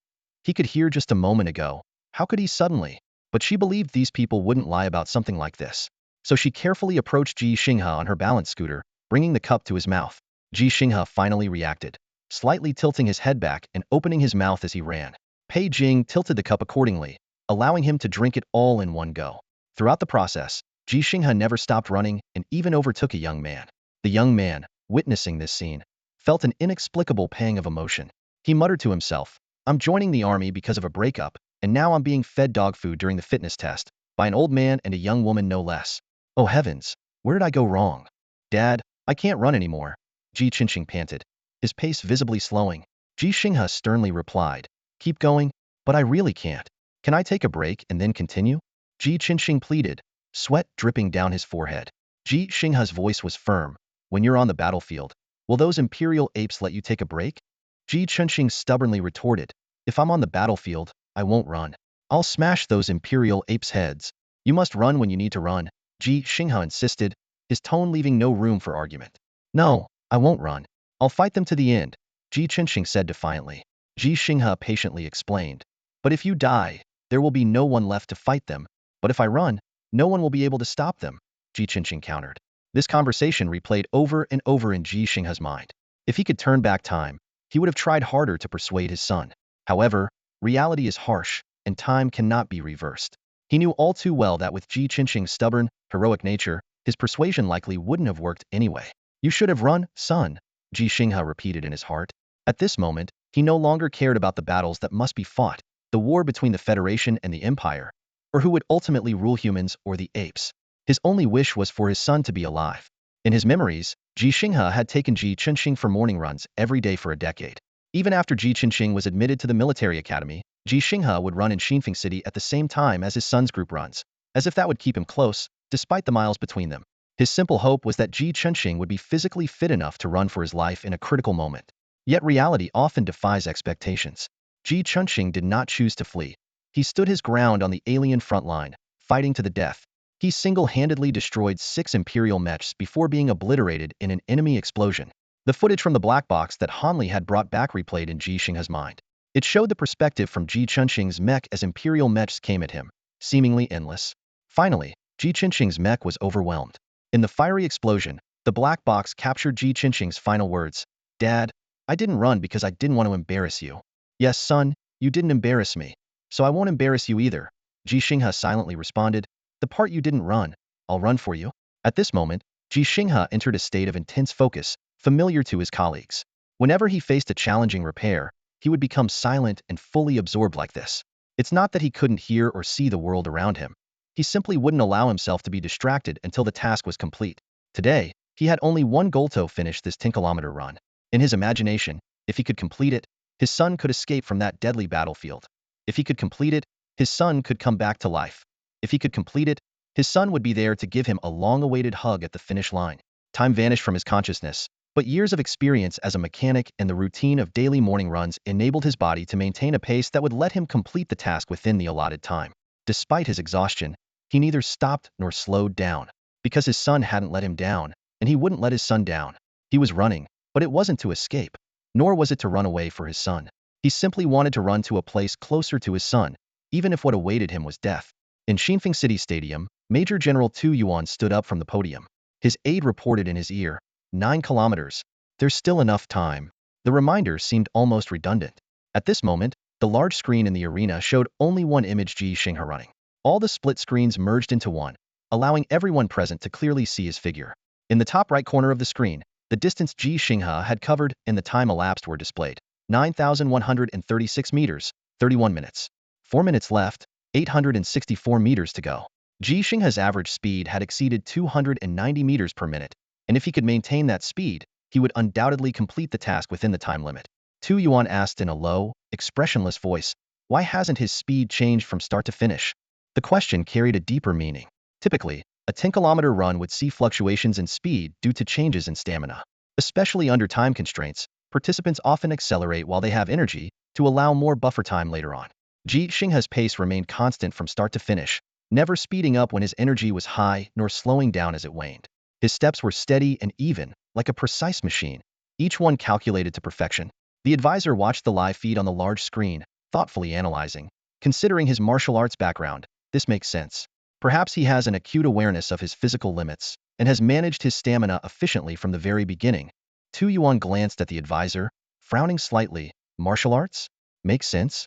He could hear just a moment ago. How could he suddenly? But she believed these people wouldn't lie about something like this. So she carefully approached Ji Xinghe on her balance scooter, bringing the cup to his mouth. Ji Xinghe finally reacted, slightly tilting his head back and opening his mouth as he ran. Pei Jing tilted the cup accordingly, allowing him to drink it all in one go. Throughout the process, Ji Xinghe never stopped running and even overtook a young man. The young man, witnessing this scene, felt an inexplicable pang of emotion. He muttered to himself, I'm joining the army because of a breakup, and now I'm being fed dog food during the fitness test, by an old man and a young woman no less. Oh heavens, where did I go wrong? Dad, I can't run anymore. Ji Xinghe panted, his pace visibly slowing. Ji Xinghe sternly replied, keep going, but I really can't. Can I take a break and then continue? Ji Xinghe pleaded, sweat dripping down his forehead. Ji Xinghe's voice was firm. When you're on the battlefield, will those imperial apes let you take a break? Ji Xinghe stubbornly retorted, if I'm on the battlefield, I won't run. I'll smash those imperial apes' heads. You must run when you need to run, Ji Xinghe insisted, his tone leaving no room for argument. No, I won't run. I'll fight them to the end, Ji Xinghe said defiantly. Ji Xinghe patiently explained. But if you die, there will be no one left to fight them. But if I run, no one will be able to stop them, Ji Xinghe countered. This conversation replayed over and over in Ji Xinghe's mind. If he could turn back time, he would have tried harder to persuade his son. However, reality is harsh, and time cannot be reversed. He knew all too well that with Ji Xinghe's stubborn, heroic nature, his persuasion likely wouldn't have worked anyway. You should have run, son, Ji Xinghe repeated in his heart. At this moment, he no longer cared about the battles that must be fought, the war between the Federation and the Empire, or who would ultimately rule humans or the apes. His only wish was for his son to be alive. In his memories, Ji Xinghe had taken Ji Xinghe for morning runs every day for a decade. Even after Ji Xinghe was admitted to the military academy, Ji Xinghe would run in Xinfeng City at the same time as his son's group runs, as if that would keep him close, despite the miles between them. His simple hope was that Ji Xinghe would be physically fit enough to run for his life in a critical moment. Yet reality often defies expectations. Ji Xinghe did not choose to flee. He stood his ground on the alien front line, fighting to the death. He single-handedly destroyed 6 Imperial mechs before being obliterated in an enemy explosion. The footage from the black box that Hanli had brought back replayed in Ji Xinghe's mind. It showed the perspective from Ji Xinghe's mech as Imperial mechs came at him, seemingly endless. Finally, Ji Xinghe's mech was overwhelmed. In the fiery explosion, the black box captured Ji Xinghe's final words. Dad, I didn't run because I didn't want to embarrass you. Yes, son, you didn't embarrass me. So I won't embarrass you either, Ji Xinghe silently responded. The part you didn't run, I'll run for you. At this moment, Ji Xinghe entered a state of intense focus, familiar to his colleagues. Whenever he faced a challenging repair, he would become silent and fully absorbed like this. It's not that he couldn't hear or see the world around him. He simply wouldn't allow himself to be distracted until the task was complete. Today, he had only one goal to finish this 10-kilometer run. In his imagination, if he could complete it, his son could escape from that deadly battlefield. If he could complete it, his son could come back to life. If he could complete it, his son would be there to give him a long-awaited hug at the finish line. Time vanished from his consciousness, but years of experience as a mechanic and the routine of daily morning runs enabled his body to maintain a pace that would let him complete the task within the allotted time. Despite his exhaustion, he neither stopped nor slowed down, because his son hadn't let him down, and he wouldn't let his son down. He was running, but it wasn't to escape, nor was it to run away for his son. He simply wanted to run to a place closer to his son, even if what awaited him was death. In Xinfeng City Stadium, Major General Tu Yuan stood up from the podium. His aide reported in his ear, 9 kilometers. There's still enough time. The reminder seemed almost redundant. At this moment, the large screen in the arena showed only one image: Ji Xinghe running. All the split screens merged into one, allowing everyone present to clearly see his figure. In the top right corner of the screen, the distance Ji Xinghe had covered and the time elapsed were displayed. 9,136 meters, 31 minutes. 4 minutes left, 864 meters to go. Ji Xinghe's average speed had exceeded 290 meters per minute, and if he could maintain that speed, he would undoubtedly complete the task within the time limit. Tu Yuan asked in a low, expressionless voice, why hasn't his speed changed from start to finish? The question carried a deeper meaning. Typically, a 10-kilometer run would see fluctuations in speed due to changes in stamina. Especially under time constraints, participants often accelerate while they have energy to allow more buffer time later on. Ji Xinghe's pace remained constant from start to finish, never speeding up when his energy was high nor slowing down as it waned. His steps were steady and even, like a precise machine, each one calculated to perfection. The advisor watched the live feed on the large screen, thoughtfully analyzing. Considering his martial arts background, this makes sense. Perhaps he has an acute awareness of his physical limits and has managed his stamina efficiently from the very beginning. Tu Yuan glanced at the advisor, frowning slightly. Martial arts? Makes sense?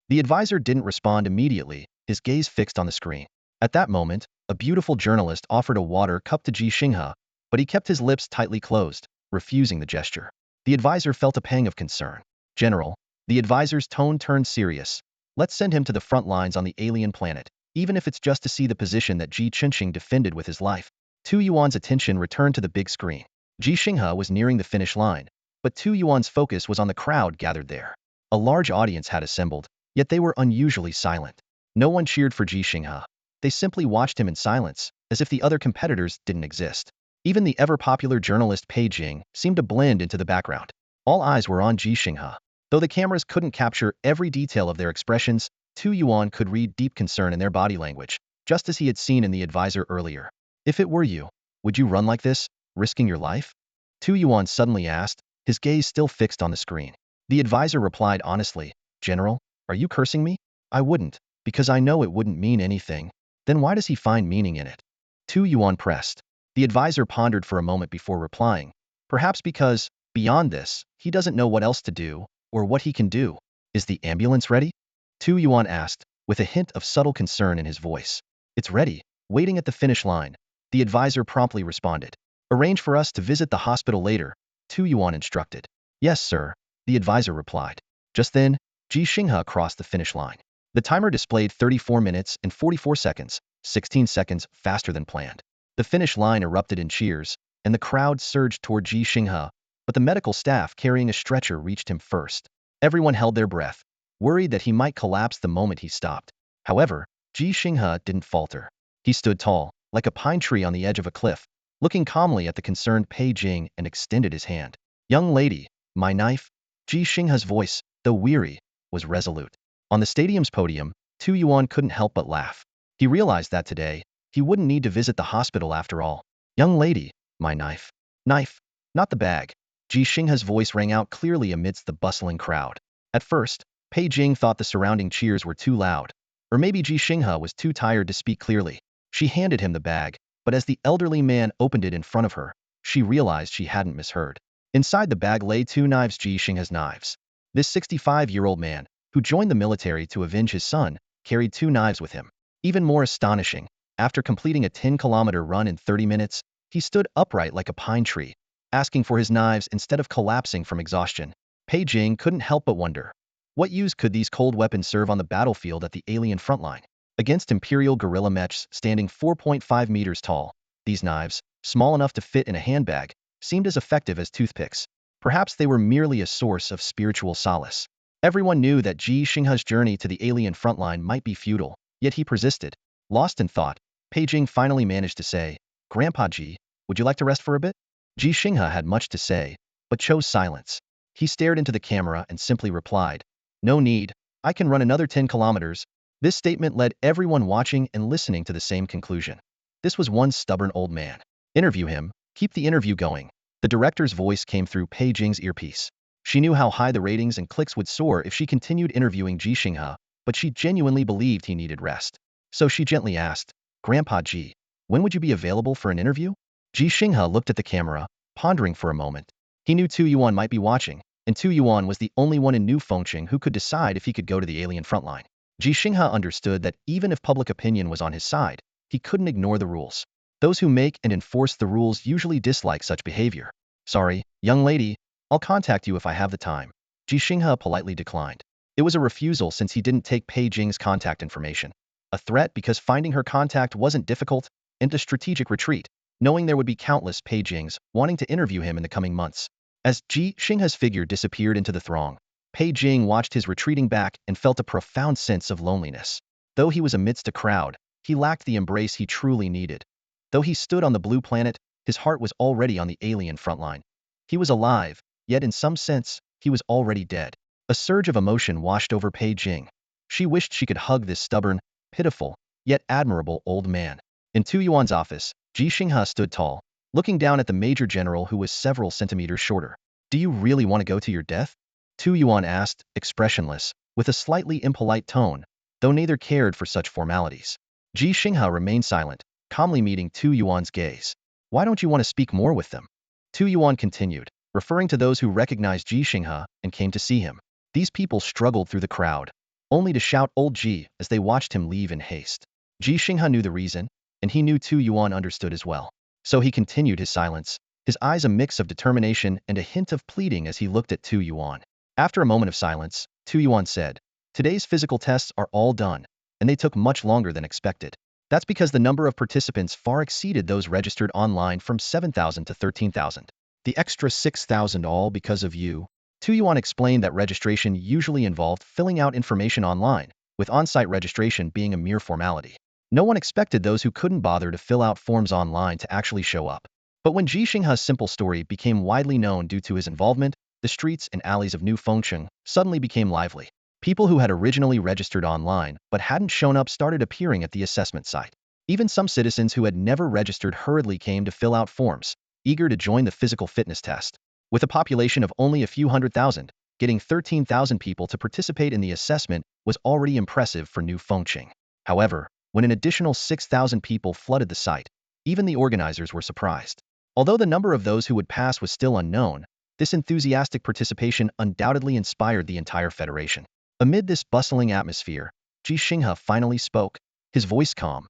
The advisor didn't respond immediately, his gaze fixed on the screen. At that moment, a beautiful journalist offered a water cup to Ji Xinghe, but he kept his lips tightly closed, refusing the gesture. The advisor felt a pang of concern. General, the advisor's tone turned serious. Let's send him to the front lines on the alien planet, even if it's just to see the position that Ji Xinghe defended with his life. Tu Yuan's attention returned to the big screen. Ji Xinghe was nearing the finish line, but Tu Yuan's focus was on the crowd gathered there. A large audience had assembled, yet they were unusually silent. No one cheered for Ji Xinghe. They simply watched him in silence, as if the other competitors didn't exist. Even the ever-popular journalist Pei Jing seemed to blend into the background. All eyes were on Ji Xinghe. Though the cameras couldn't capture every detail of their expressions, Tu Yuan could read deep concern in their body language, just as he had seen in the advisor earlier. If it were you, would you run like this, risking your life? Tu Yuan suddenly asked, his gaze still fixed on the screen. The advisor replied honestly, General, are you cursing me? I wouldn't, because I know it wouldn't mean anything. Then why does he find meaning in it? Tu Yuan pressed. The advisor pondered for a moment before replying. Perhaps because, beyond this, he doesn't know what else to do, or what he can do. Is the ambulance ready? Tu Yuan asked, with a hint of subtle concern in his voice. It's ready, waiting at the finish line. The advisor promptly responded. Arrange for us to visit the hospital later, Tu Yuan instructed. Yes, sir, the advisor replied. Just then, Ji Xinghe crossed the finish line. The timer displayed 34 minutes and 44 seconds, 16 seconds faster than planned. The finish line erupted in cheers, and the crowd surged toward Ji Xinghe, but the medical staff carrying a stretcher reached him first. Everyone held their breath, worried that he might collapse the moment he stopped. However, Ji Xinghe didn't falter. He stood tall, like a pine tree on the edge of a cliff, looking calmly at the concerned Pei Jing and extended his hand. Young lady, my knife? Ji Xinghe's voice, though weary, was resolute. On the stadium's podium, Tu Yuan couldn't help but laugh. He realized that today, he wouldn't need to visit the hospital after all. Young lady, my knife. Knife, not the bag. Ji Xinghe's voice rang out clearly amidst the bustling crowd. At first, Pei Jing thought the surrounding cheers were too loud. Or maybe Ji Xinghe was too tired to speak clearly. She handed him the bag, but as the elderly man opened it in front of her, she realized she hadn't misheard. Inside the bag lay 2 knives, Ji Xinghe's knives. This 65-year-old man, who joined the military to avenge his son, carried 2 knives with him. Even more astonishing, after completing a 10-kilometer run in 30 minutes, he stood upright like a pine tree, asking for his knives instead of collapsing from exhaustion. Pei Jing couldn't help but wonder, what use could these cold weapons serve on the battlefield at the alien frontline? Against Imperial guerrilla mechs standing 4.5 meters tall, these knives, small enough to fit in a handbag, seemed as effective as toothpicks. Perhaps they were merely a source of spiritual solace. Everyone knew that Ji Xinghe's journey to the alien frontline might be futile, yet he persisted. Lost in thought, Pei Jing finally managed to say, Grandpa Ji, would you like to rest for a bit? Ji Xinghe had much to say, but chose silence. He stared into the camera and simply replied, No need, I can run another 10 kilometers. This statement led everyone watching and listening to the same conclusion. This was one stubborn old man. Interview him, keep the interview going. The director's voice came through Pei Jing's earpiece. She knew how high the ratings and clicks would soar if she continued interviewing Ji Xinghe, but she genuinely believed he needed rest. So she gently asked, Grandpa Ji, when would you be available for an interview? Ji Xinghe looked at the camera, pondering for a moment. He knew Tu Yuan might be watching, and Tu Yuan was the only one in New Fengqing who could decide if he could go to the alien frontline. Ji Xinghe understood that even if public opinion was on his side, he couldn't ignore the rules. Those who make and enforce the rules usually dislike such behavior. Sorry, young lady, I'll contact you if I have the time. Ji Xinghe politely declined. It was a refusal since he didn't take Pei Jing's contact information. A threat because finding her contact wasn't difficult, and a strategic retreat, knowing there would be countless Pei Jings wanting to interview him in the coming months. As Ji Xinghe's figure disappeared into the throng, Pei Jing watched his retreating back and felt a profound sense of loneliness. Though he was amidst a crowd, he lacked the embrace he truly needed. Though he stood on the blue planet, his heart was already on the alien frontline. He was alive, yet in some sense, he was already dead. A surge of emotion washed over Pei Jing. She wished she could hug this stubborn, pitiful, yet admirable old man. In Tu Yuan's office, Ji Xinghe stood tall, looking down at the major general who was several centimeters shorter. Do you really want to go to your death? Tu Yuan asked, expressionless, with a slightly impolite tone, though neither cared for such formalities. Ji Xinghe remained silent, calmly meeting Tu Yuan's gaze. Why don't you want to speak more with them? Tu Yuan continued, referring to those who recognized Ji Xinghe and came to see him. These people struggled through the crowd, only to shout old Ji as they watched him leave in haste. Ji Xinghe knew the reason, and he knew Tu Yuan understood as well. So he continued his silence, his eyes a mix of determination and a hint of pleading as he looked at Tu Yuan. After a moment of silence, Tu Yuan said, today's physical tests are all done, and they took much longer than expected. That's because the number of participants far exceeded those registered online from 7,000 to 13,000. The extra 6,000 all because of you. Tu Yuan explained that registration usually involved filling out information online, with on-site registration being a mere formality. No one expected those who couldn't bother to fill out forms online to actually show up. But when Ji Xinghe's simple story became widely known due to his involvement, the streets and alleys of New Fengcheng suddenly became lively. People who had originally registered online but hadn't shown up started appearing at the assessment site. Even some citizens who had never registered hurriedly came to fill out forms, eager to join the physical fitness test. With a population of only a few 100,000, getting 13,000 people to participate in the assessment was already impressive for New Fengcheng. However, when an additional 6,000 people flooded the site, even the organizers were surprised. Although the number of those who would pass was still unknown, this enthusiastic participation undoubtedly inspired the entire federation. Amid this bustling atmosphere, Ji Xinghe finally spoke, his voice calm.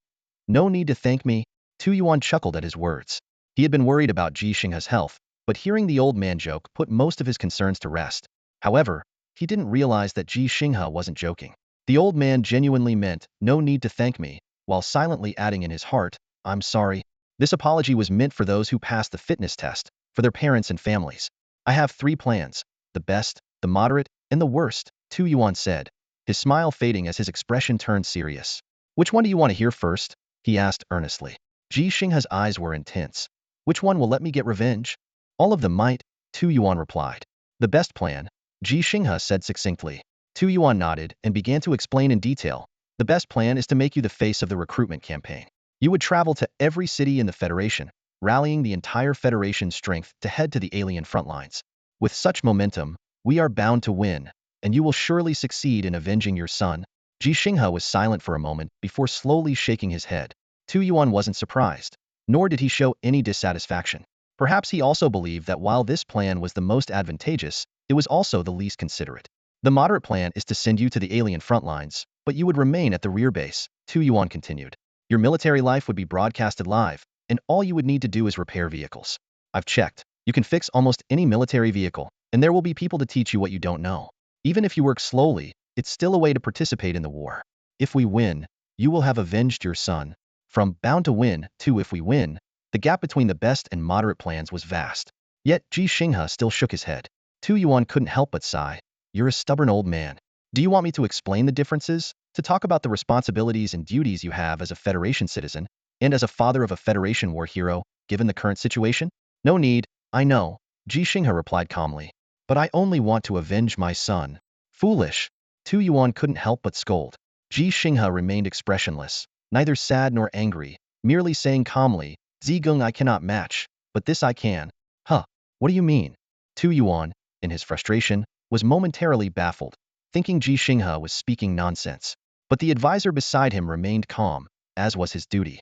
No need to thank me. Tu Yuan chuckled at his words. He had been worried about Ji Xinghe's health, but hearing the old man joke put most of his concerns to rest. However, he didn't realize that Ji Xinghe wasn't joking. The old man genuinely meant, no need to thank me, while silently adding in his heart, I'm sorry. This apology was meant for those who passed the fitness test, for their parents and families. I have 3 plans, the best, the moderate, and the worst, Tu Yuan said, his smile fading as his expression turned serious. Which one do you want to hear first? He asked earnestly. Ji Xinghe's eyes were intense. Which one will let me get revenge? All of them might, Tu Yuan replied. The best plan, Ji Xinghe said succinctly. Tu Yuan nodded and began to explain in detail. The best plan is to make you the face of the recruitment campaign. You would travel to every city in the Federation, rallying the entire Federation's strength to head to the alien front lines. With such momentum, we are bound to win, and you will surely succeed in avenging your son. Ji Xinghe was silent for a moment before slowly shaking his head. Tu Yuan wasn't surprised, nor did he show any dissatisfaction. Perhaps he also believed that while this plan was the most advantageous, it was also the least considerate. The moderate plan is to send you to the alien front lines, but you would remain at the rear base, Tu Yuan continued. Your military life would be broadcasted live, and all you would need to do is repair vehicles. I've checked. You can fix almost any military vehicle, and there will be people to teach you what you don't know. Even if you work slowly, it's still a way to participate in the war. If we win, you will have avenged your son. From bound to win to if we win, the gap between the best and moderate plans was vast. Yet Ji Xinghe still shook his head. Tu Yuan couldn't help but sigh. You're a stubborn old man. Do you want me to explain the differences? To talk about the responsibilities and duties you have as a Federation citizen, and as a father of a Federation war hero, given the current situation? No need, I know, Ji Xinghe replied calmly. But I only want to avenge my son. Foolish. Tu Yuan couldn't help but scold. Ji Xinghe remained expressionless, neither sad nor angry, merely saying calmly, Zigong I cannot match, but this I can. Huh, what do you mean? Tu Yuan, in his frustration, was momentarily baffled, thinking Ji Xinghe was speaking nonsense. But the advisor beside him remained calm, as was his duty.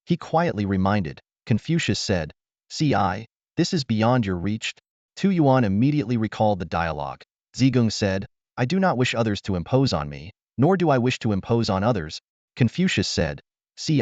He quietly reminded, Confucius said, "See, this is beyond your reach." Tu Yuan immediately recalled the dialogue. Zigong said, I do not wish others to impose on me, nor do I wish to impose on others. Confucius said, See,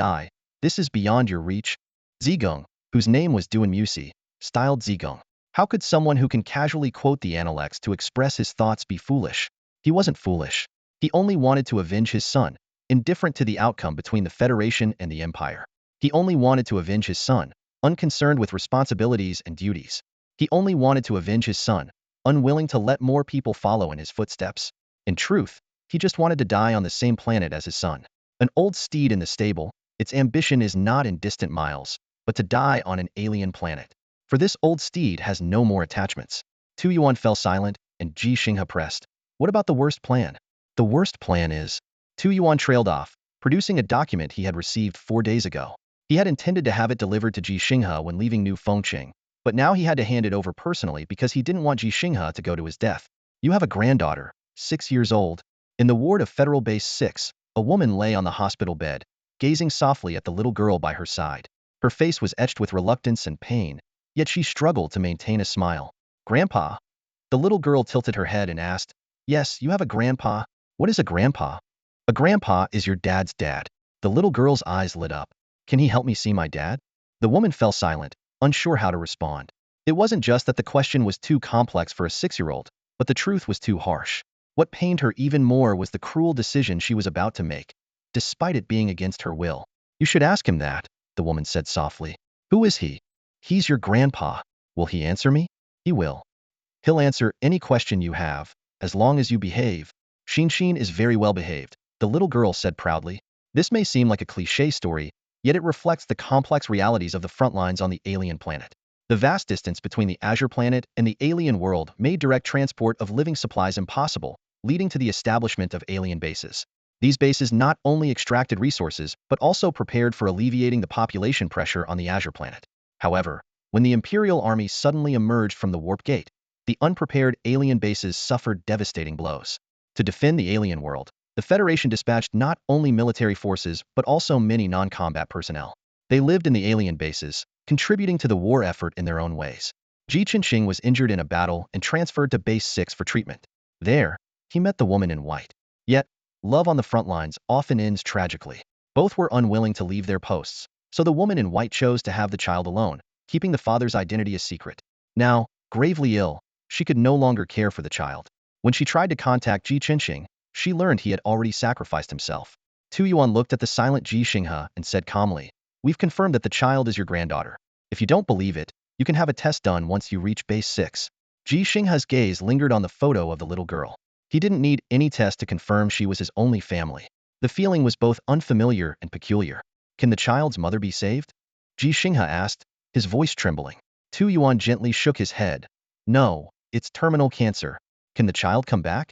this is beyond your reach. Zigong, whose name was Duan Musi, styled Zigong. How could someone who can casually quote the Analects to express his thoughts be foolish? He wasn't foolish. He only wanted to avenge his son, indifferent to the outcome between the Federation and the Empire. He only wanted to avenge his son, unconcerned with responsibilities and duties. He only wanted to avenge his son, unwilling to let more people follow in his footsteps. In truth, he just wanted to die on the same planet as his son. An old steed in the stable, its ambition is not in distant miles, but to die on an alien planet. For this old steed has no more attachments. Tu Yuan fell silent, and Ji Xinghe pressed. What about the worst plan? The worst plan is... Tu Yuan trailed off, producing a document he had received 4 days ago. He had intended to have it delivered to Ji Xinghe when leaving New Fengqing, but now he had to hand it over personally because he didn't want Ji Xinghe to go to his death. You have a granddaughter, 6 years old. In the ward of Federal Base 6, a woman lay on the hospital bed, gazing softly at the little girl by her side. Her face was etched with reluctance and pain, yet she struggled to maintain a smile. Grandpa? The little girl tilted her head and asked, Yes, you have a grandpa. What is a grandpa? A grandpa is your dad's dad. The little girl's eyes lit up. Can he help me see my dad? The woman fell silent, unsure how to respond. It wasn't just that the question was too complex for a 6-year-old, but the truth was too harsh. What pained her even more was the cruel decision she was about to make, despite it being against her will. You should ask him that, the woman said softly. Who is he? He's your grandpa. Will he answer me? He will. He'll answer any question you have, as long as you behave. Xinghe is very well behaved, the little girl said proudly. This may seem like a cliché story, yet it reflects the complex realities of the front lines on the alien planet. The vast distance between the Azure planet and the alien world made direct transport of living supplies impossible, leading to the establishment of alien bases. These bases not only extracted resources, but also prepared for alleviating the population pressure on the Azure planet. However, when the Imperial Army suddenly emerged from the warp gate, the unprepared alien bases suffered devastating blows. To defend the alien world, the Federation dispatched not only military forces but also many non-combat personnel. They lived in the alien bases, contributing to the war effort in their own ways. Ji Xinghe was injured in a battle and transferred to Base 6 for treatment. There, he met the woman in white. Yet, love on the front lines often ends tragically. Both were unwilling to leave their posts, so the woman in white chose to have the child alone, keeping the father's identity a secret. Now, gravely ill, she could no longer care for the child. When she tried to contact Ji Xinghe, she learned he had already sacrificed himself. Tu Yuan looked at the silent Ji Xinghe and said calmly, We've confirmed that the child is your granddaughter. If you don't believe it, you can have a test done once you reach Base 6. Ji Xinghe's gaze lingered on the photo of the little girl. He didn't need any test to confirm she was his only family. The feeling was both unfamiliar and peculiar. Can the child's mother be saved? Ji Xinghe asked, his voice trembling. Tu Yuan gently shook his head. No, it's terminal cancer. Can the child come back?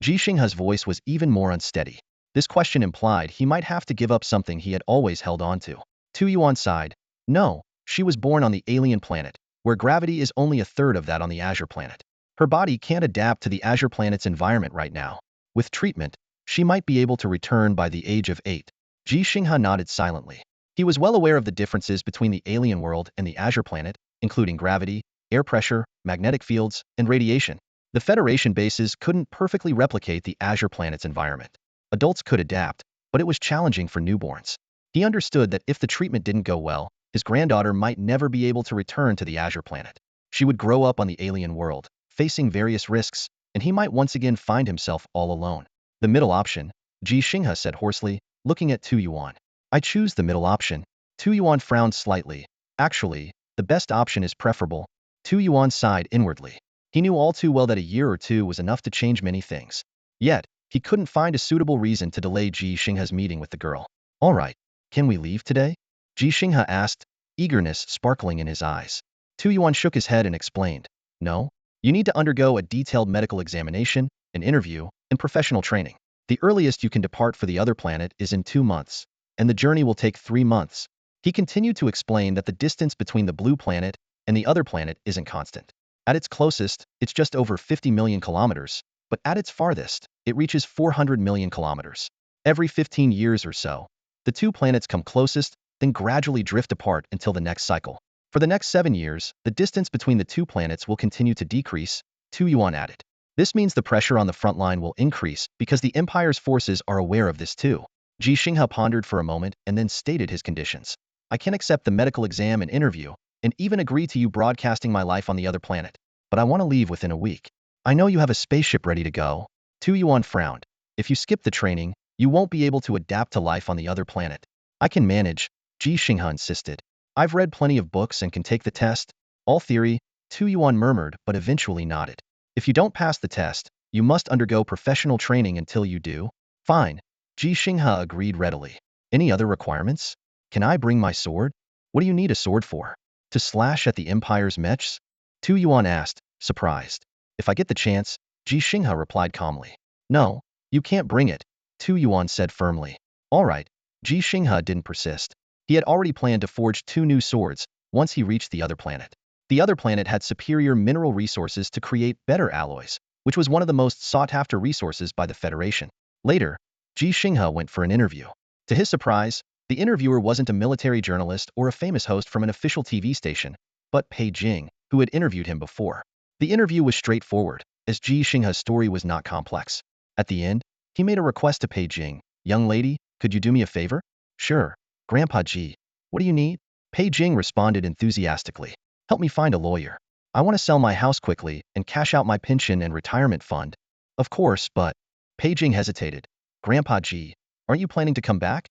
Ji Xinghe's voice was even more unsteady. This question implied he might have to give up something he had always held on to. Tu Yuan sighed. No, she was born on the alien planet, where gravity is only a third of that on the Azure planet. Her body can't adapt to the Azure planet's environment right now. With treatment, she might be able to return by the age of 8. Ji Xinghe nodded silently. He was well aware of the differences between the alien world and the Azure planet, including gravity, air pressure, magnetic fields, and radiation. The Federation bases couldn't perfectly replicate the Azure planet's environment. Adults could adapt, but it was challenging for newborns. He understood that if the treatment didn't go well, his granddaughter might never be able to return to the Azure planet. She would grow up on the alien world, facing various risks, and he might once again find himself all alone. The middle option, Ji Xinghe said hoarsely, looking at Tu Yuan. I choose the middle option. Tu Yuan frowned slightly. Actually, the best option is preferable. Tu Yuan sighed inwardly. He knew all too well that a year or two was enough to change many things. Yet, he couldn't find a suitable reason to delay Ji Xinghe's meeting with the girl. All right, can we leave today? Ji Xinghe asked, eagerness sparkling in his eyes. Tu Yuan shook his head and explained. No, you need to undergo a detailed medical examination, an interview, and professional training. The earliest you can depart for the other planet is in 2 months, and the journey will take 3 months. He continued to explain that the distance between the blue planet and the other planet isn't constant. At its closest, it's just over 50 million kilometers, but at its farthest, it reaches 400 million kilometers. Every 15 years or so, the two planets come closest, then gradually drift apart until the next cycle. For the next 7 years, the distance between the two planets will continue to decrease, Tu Yuan added. This means the pressure on the front line will increase because the Empire's forces are aware of this too. Ji Xinghe pondered for a moment and then stated his conditions. I can accept the medical exam and interview, and even agree to you broadcasting my life on the other planet. But I want to leave within a week. I know you have a spaceship ready to go. Tu Yuan frowned. If you skip the training, you won't be able to adapt to life on the other planet. I can manage, Ji Xinghe insisted. I've read plenty of books and can take the test. All theory, Tu Yuan murmured but eventually nodded. If you don't pass the test, you must undergo professional training until you do. Fine, Ji Xinghe agreed readily. Any other requirements? Can I bring my sword? What do you need a sword for? To slash at the Empire's mechs? Tu Yuan asked, surprised. If I get the chance, Ji Xinghe replied calmly. No, you can't bring it, Tu Yuan said firmly. All right, Ji Xinghe didn't persist. He had already planned to forge 2 new swords once he reached the other planet. The other planet had superior mineral resources to create better alloys, which was one of the most sought-after resources by the Federation. Later, Ji Xinghe went for an interview. To his surprise, the interviewer wasn't a military journalist or a famous host from an official TV station, but Pei Jing, who had interviewed him before. The interview was straightforward, as Ji Xinghe's story was not complex. At the end, he made a request to Pei Jing. Young lady, could you do me a favor? Sure. Grandpa Ji. What do you need? Pei Jing responded enthusiastically. Help me find a lawyer. I want to sell my house quickly and cash out my pension and retirement fund. Of course, but... Pei Jing hesitated. Grandpa Ji, aren't you planning to come back?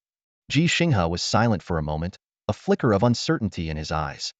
Ji Xinghe was silent for a moment, a flicker of uncertainty in his eyes.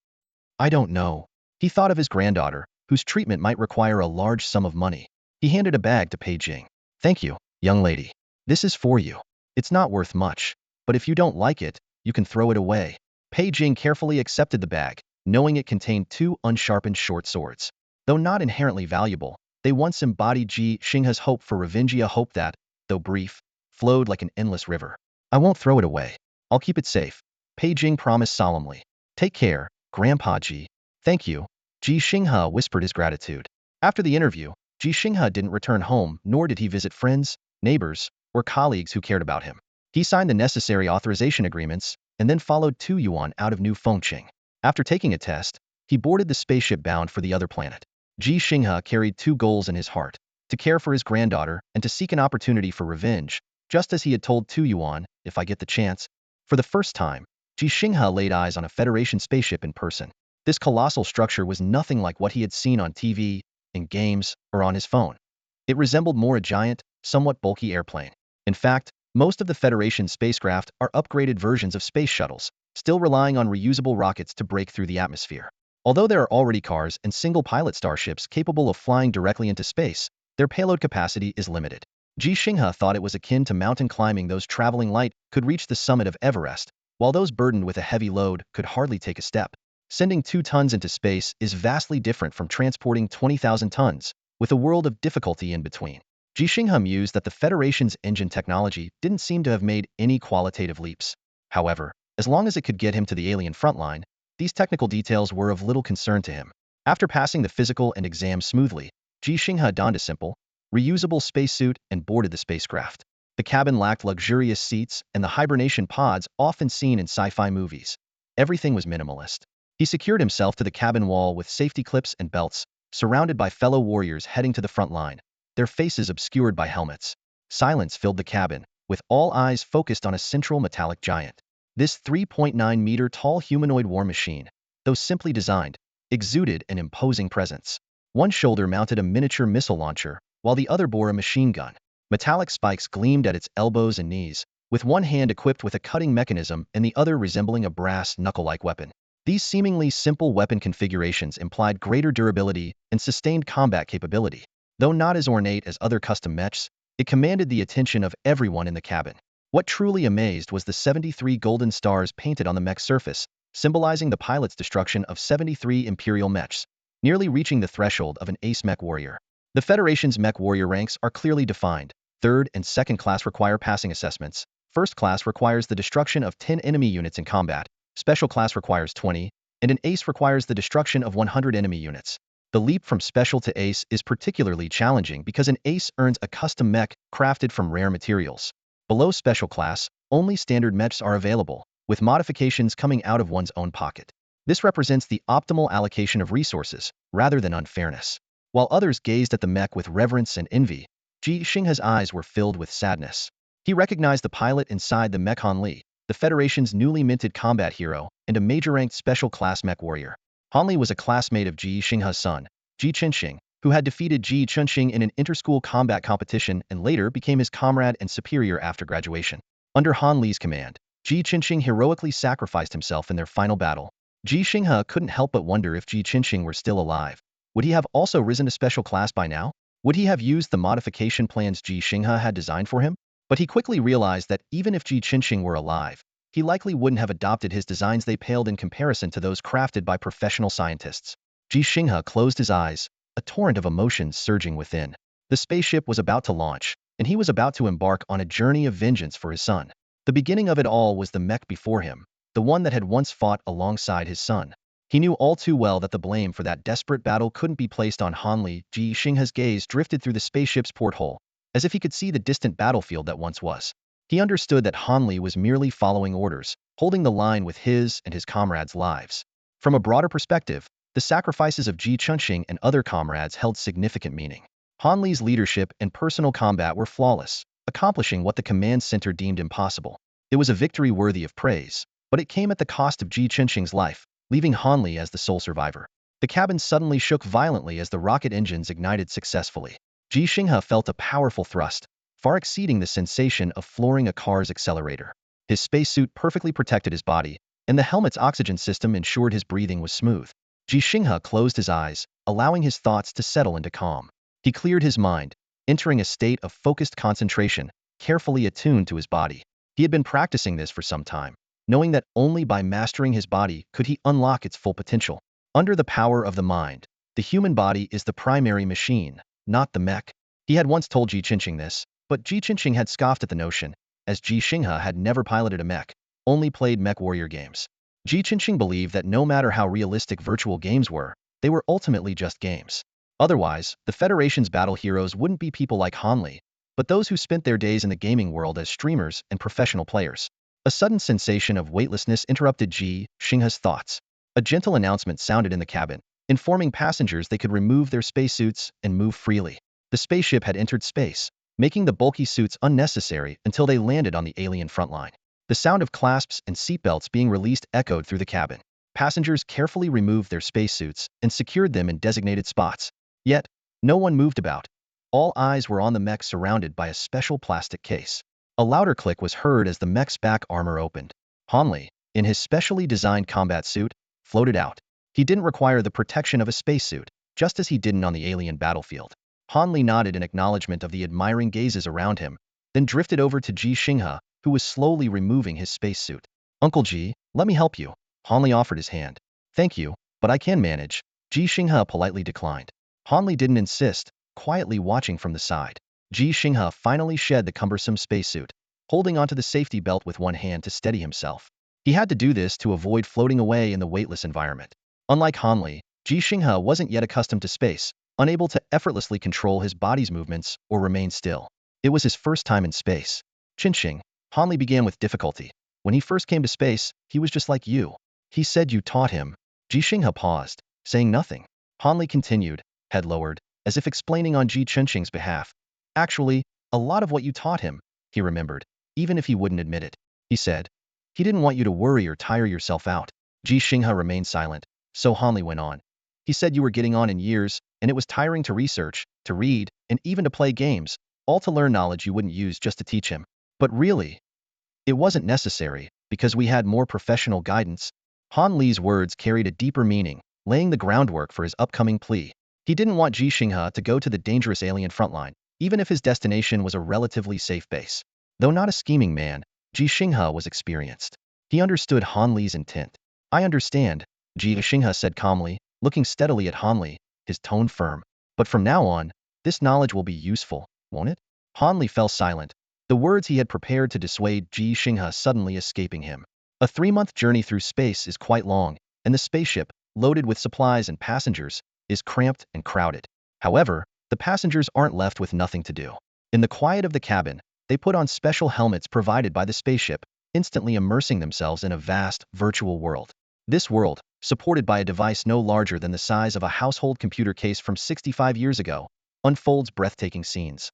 I don't know. He thought of his granddaughter, whose treatment might require a large sum of money. He handed a bag to Pei Jing. Thank you, young lady. This is for you. It's not worth much, but if you don't like it, you can throw it away. Pei Jing carefully accepted the bag, knowing it contained 2 unsharpened short swords. Though not inherently valuable, they once embodied Ji Xinghe's hope for revenge, a hope that, though brief, flowed like an endless river. I won't throw it away. I'll keep it safe. Pei Jing promised solemnly. Take care, Grandpa Ji. Thank you. Ji Xinghe whispered his gratitude. After the interview, Ji Xinghe didn't return home, nor did he visit friends, neighbors, or colleagues who cared about him. He signed the necessary authorization agreements, and then followed Tu Yuan out of New Fengqing. After taking a test, he boarded the spaceship bound for the other planet. Ji Xinghe carried 2 goals in his heart, to care for his granddaughter and to seek an opportunity for revenge, just as he had told Tu Yuan, if I get the chance. For the first time, Ji Xinghe laid eyes on a Federation spaceship in person. This colossal structure was nothing like what he had seen on TV, in games, or on his phone. It resembled more a giant, somewhat bulky airplane. In fact, most of the Federation spacecraft are upgraded versions of space shuttles, still relying on reusable rockets to break through the atmosphere. Although there are already cars and single-pilot starships capable of flying directly into space, their payload capacity is limited. Ji Xinghe thought it was akin to mountain climbing. Those traveling light could reach the summit of Everest, while those burdened with a heavy load could hardly take a step. Sending 2 tons into space is vastly different from transporting 20,000 tons, with a world of difficulty in between. Ji Xinghe mused that the Federation's engine technology didn't seem to have made any qualitative leaps. However, as long as it could get him to the alien frontline, these technical details were of little concern to him. After passing the physical and exam smoothly, Ji Xinghe donned a simple, reusable spacesuit and boarded the spacecraft. The cabin lacked luxurious seats and the hibernation pods often seen in sci-fi movies. Everything was minimalist. He secured himself to the cabin wall with safety clips and belts, surrounded by fellow warriors heading to the front line, their faces obscured by helmets. Silence filled the cabin, with all eyes focused on a central metallic giant. This 3.9-meter-tall humanoid war machine, though simply designed, exuded an imposing presence. One shoulder mounted a miniature missile launcher, while the other bore a machine gun. Metallic spikes gleamed at its elbows and knees, with one hand equipped with a cutting mechanism and the other resembling a brass knuckle-like weapon. These seemingly simple weapon configurations implied greater durability and sustained combat capability. Though not as ornate as other custom mechs, it commanded the attention of everyone in the cabin. What truly amazed was the 73 golden stars painted on the mech surface, symbolizing the pilot's destruction of 73 Imperial mechs, nearly reaching the threshold of an ace mech warrior. The Federation's mech warrior ranks are clearly defined. 3rd and 2nd class require passing assessments. 1st class requires the destruction of 10 enemy units in combat. Special class requires 20, and an ace requires the destruction of 100 enemy units. The leap from special to ace is particularly challenging because an ace earns a custom mech crafted from rare materials. Below special class, only standard mechs are available, with modifications coming out of one's own pocket. This represents the optimal allocation of resources, rather than unfairness. While others gazed at the mech with reverence and envy, Ji Xinghe's eyes were filled with sadness. He recognized the pilot inside the mech, Han Li, the Federation's newly minted combat hero and a major-ranked special class mech warrior. Han Li was a classmate of Ji Xinghe's son, Ji Xinghe, who had defeated Ji Xinghe in an inter-school combat competition and later became his comrade and superior after graduation. Under Han Li's command, Ji Xinghe heroically sacrificed himself in their final battle. Ji Xinghe couldn't help but wonder if Ji Xinghe were still alive. Would he have also risen to special class by now? Would he have used the modification plans Ji Xinghe had designed for him? But he quickly realized that even if Ji Xinghe were alive, he likely wouldn't have adopted his designs. They paled in comparison to those crafted by professional scientists. Ji Xinghe closed his eyes, a torrent of emotions surging within. The spaceship was about to launch, and he was about to embark on a journey of vengeance for his son. The beginning of it all was the mech before him, the one that had once fought alongside his son. He knew all too well that the blame for that desperate battle couldn't be placed on Hanli. Ji Xinghe's gaze drifted through the spaceship's porthole, as if he could see the distant battlefield that once was. He understood that Hanli was merely following orders, holding the line with his and his comrades' lives. From a broader perspective, the sacrifices of Ji Xinghe and other comrades held significant meaning. Hanli's leadership and personal combat were flawless, accomplishing what the command center deemed impossible. It was a victory worthy of praise, but it came at the cost of Ji Xinghe's life, leaving Hanli as the sole survivor. The cabin suddenly shook violently as the rocket engines ignited successfully. Ji Xinghe felt a powerful thrust, far exceeding the sensation of flooring a car's accelerator. His spacesuit perfectly protected his body, and the helmet's oxygen system ensured his breathing was smooth. Ji Xinghe closed his eyes, allowing his thoughts to settle into calm. He cleared his mind, entering a state of focused concentration, carefully attuned to his body. He had been practicing this for some time, knowing that only by mastering his body could he unlock its full potential. Under the power of the mind, the human body is the primary machine, not the mech. He had once told Ji Xinghe this, but Ji Xinghe had scoffed at the notion, as Ji Xinghe had never piloted a mech, only played mech warrior games. Ji Xinghe believed that no matter how realistic virtual games were, they were ultimately just games. Otherwise, the Federation's battle heroes wouldn't be people like Hanli, but those who spent their days in the gaming world as streamers and professional players. A sudden sensation of weightlessness interrupted Ji Xinghe's thoughts. A gentle announcement sounded in the cabin, informing passengers they could remove their spacesuits and move freely. The spaceship had entered space, making the bulky suits unnecessary until they landed on the alien frontline. The sound of clasps and seatbelts being released echoed through the cabin. Passengers carefully removed their spacesuits and secured them in designated spots. Yet, no one moved about. All eyes were on the mech surrounded by a special plastic case. A louder click was heard as the mech's back armor opened. Hanli, in his specially designed combat suit, floated out. He didn't require the protection of a spacesuit, just as he didn't on the alien battlefield. Hanli nodded in acknowledgement of the admiring gazes around him, then drifted over to Ji Xinghe, who was slowly removing his spacesuit. "Uncle Ji, let me help you." Hanli offered his hand. "Thank you, but I can manage." Ji Xinghe politely declined. Hanli didn't insist, quietly watching from the side. Ji Xinghe finally shed the cumbersome spacesuit, holding onto the safety belt with one hand to steady himself. He had to do this to avoid floating away in the weightless environment. Unlike Hanli, Ji Xinghe wasn't yet accustomed to space, unable to effortlessly control his body's movements or remain still. It was his first time in space. "Xinghe," Hanli began with difficulty. "When he first came to space, he was just like you." "He said you taught him." Ji Xinghe paused, saying nothing. Hanli continued, head lowered, as if explaining on Ji Xinghe's behalf. "Actually, a lot of what you taught him," he remembered, even if he wouldn't admit it. He said, "He didn't want you to worry or tire yourself out." Ji Xinghe remained silent, so Hanli went on. "He said you were getting on in years, and it was tiring to research, to read, and even to play games, all to learn knowledge you wouldn't use just to teach him. But really, it wasn't necessary, because we had more professional guidance." Han Li's words carried a deeper meaning, laying the groundwork for his upcoming plea. He didn't want Ji Xinghe to go to the dangerous alien frontline, even if his destination was a relatively safe base. Though not a scheming man, Ji Xinghe was experienced. He understood Han Li's intent. "I understand," Ji Xinghe said calmly, looking steadily at Han Li, his tone firm. "But from now on, this knowledge will be useful, won't it?" Han Li fell silent, the words he had prepared to dissuade Ji Xinghe suddenly escaping him. A 3-month journey through space is quite long, and the spaceship, loaded with supplies and passengers, is cramped and crowded. However, the passengers aren't left with nothing to do. In the quiet of the cabin, they put on special helmets provided by the spaceship, instantly immersing themselves in a vast, virtual world. This world, supported by a device no larger than the size of a household computer case from 65 years ago, unfolds breathtaking scenes.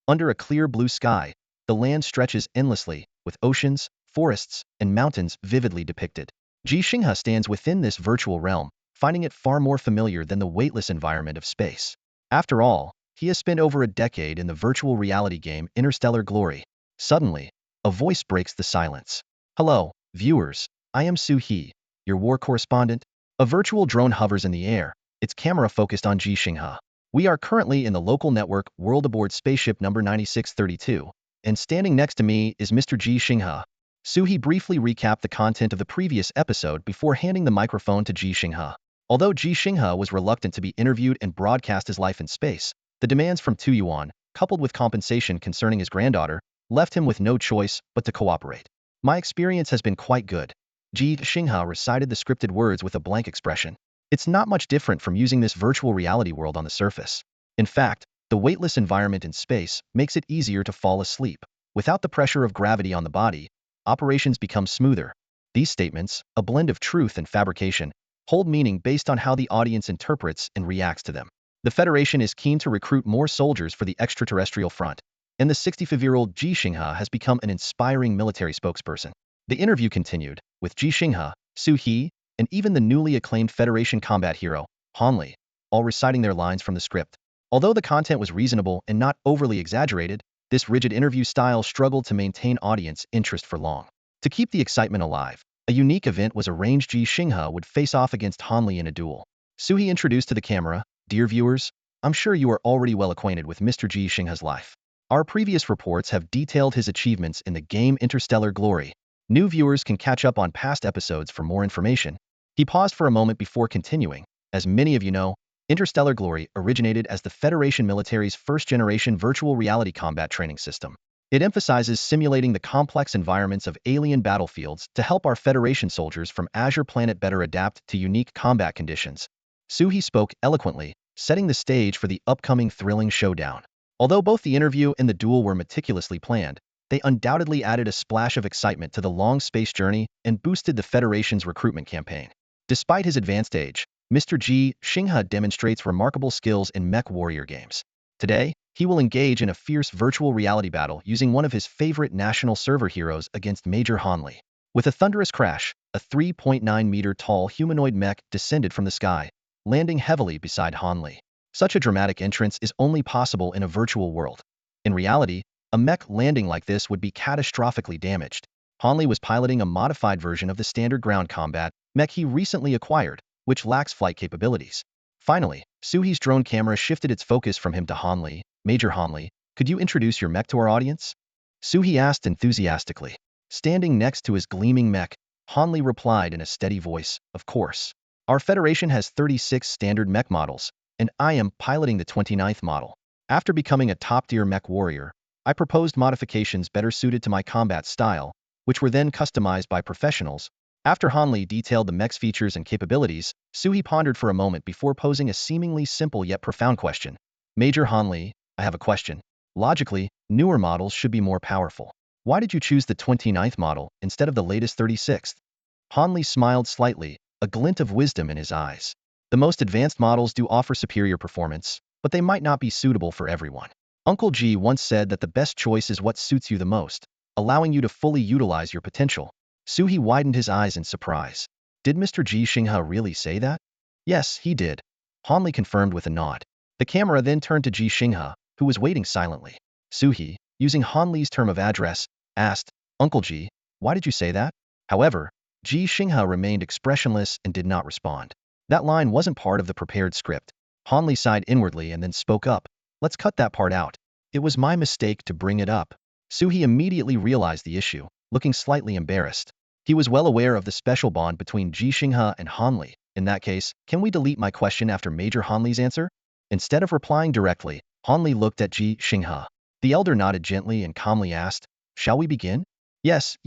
Under a clear blue sky, the land stretches endlessly, with oceans, forests, and mountains vividly depicted. Ji Xinghe stands within this virtual realm, finding it far more familiar than the weightless environment of space. After all, he has spent over a decade in the virtual reality game Interstellar Glory. Suddenly, a voice breaks the silence. "Hello, viewers. I am He, your war correspondent." A virtual drone hovers in the air, its camera focused on Ji Xinghe. "We are currently in the local network world aboard spaceship number 9632, and standing next to me is Mr. Ji Xinghe." He briefly recapped the content of the previous episode before handing the microphone to Ji Xinghe. Although Ji Xinghe was reluctant to be interviewed and broadcast his life in space, the demands from Tu Yuan, coupled with compensation concerning his granddaughter, left him with no choice but to cooperate. My experience has been quite good. Ji Xinghe recited the scripted words with a blank expression. It's not much different from using this virtual reality world on the surface. In fact, the weightless environment in space makes it easier to fall asleep. Without the pressure of gravity on the body, operations become smoother. These statements, a blend of truth and fabrication, hold meaning based on how the audience interprets and reacts to them. The Federation is keen to recruit more soldiers for the extraterrestrial front, and the 65-year-old Ji Xinghe has become an inspiring military spokesperson. The interview continued, with Ji Xinghe, Su He, and even the newly acclaimed Federation combat hero, Han Li, all reciting their lines from the script. Although the content was reasonable and not overly exaggerated, this rigid interview style struggled to maintain audience interest for long. To keep the excitement alive, a unique event was arranged. Ji Xinghe would face off against Han Li in a duel. Su He introduced to the camera, "Dear viewers, I'm sure you are already well acquainted with Mr. Ji Xinghe's life. Our previous reports have detailed his achievements in the game Interstellar Glory. New viewers can catch up on past episodes for more information." He paused for a moment before continuing. As many of you know, Interstellar Glory originated as the Federation military's first-generation virtual reality combat training system. It emphasizes simulating the complex environments of alien battlefields to help our Federation soldiers from Azure Planet better adapt to unique combat conditions. Su He spoke eloquently, setting the stage for the upcoming thrilling showdown. Although both the interview and the duel were meticulously planned, they undoubtedly added a splash of excitement to the long space journey and boosted the Federation's recruitment campaign. Despite his advanced age, Mr. Ji Xinghe demonstrates remarkable skills in mech warrior games. Today, he will engage in a fierce virtual reality battle using one of his favorite national server heroes against Major Han Li. With a thunderous crash, a 3.9-meter-tall humanoid mech descended from the sky, landing heavily beside Han Li. Such a dramatic entrance is only possible in a virtual world. In reality, a mech landing like this would be catastrophically damaged. Han Li was piloting a modified version of the standard ground combat mech he recently acquired, which lacks flight capabilities. Finally, Su He's drone camera shifted its focus from him to Han Li. "Major Han Li, could you introduce your mech to our audience?" Su He asked enthusiastically. Standing next to his gleaming mech, Han Li replied in a steady voice, "Of course. Our Federation has 36 standard mech models, and I am piloting the 29th model. After becoming a top-tier mech warrior, I proposed modifications better suited to my combat style, which were then customized by professionals." After Han Li detailed the mech's features and capabilities, Su He pondered for a moment before posing a seemingly simple yet profound question. "Major Han Li, I have a question. Logically, newer models should be more powerful. Why did you choose the 29th model instead of the latest 36th? Han Li smiled slightly, a glint of wisdom in his eyes. "The most advanced models do offer superior performance, but they might not be suitable for everyone. Uncle Ji once said that the best choice is what suits you the most, allowing you to fully utilize your potential." Su He widened his eyes in surprise. Did Mr. Ji Xinghe really say that? Yes, he did. Han Li confirmed with a nod. The camera then turned to Ji Xinghe, who was waiting silently. Su He, using Han Li's term of address, asked, "Uncle Ji, why did you say that?" However, Ji Xinghe remained expressionless and did not respond. That line wasn't part of the prepared script. Han Li sighed inwardly and then spoke up. "Let's cut that part out. It was my mistake to bring it up." Su He immediately realized the issue, looking slightly embarrassed. He was well aware of the special bond between Ji Xinghe and Han Li. "In that case, can we delete my question after Major Han Li's answer?" Instead of replying directly, Han Li looked at Ji Xinghe. The elder nodded gently and calmly asked, "Shall we begin?" Yes,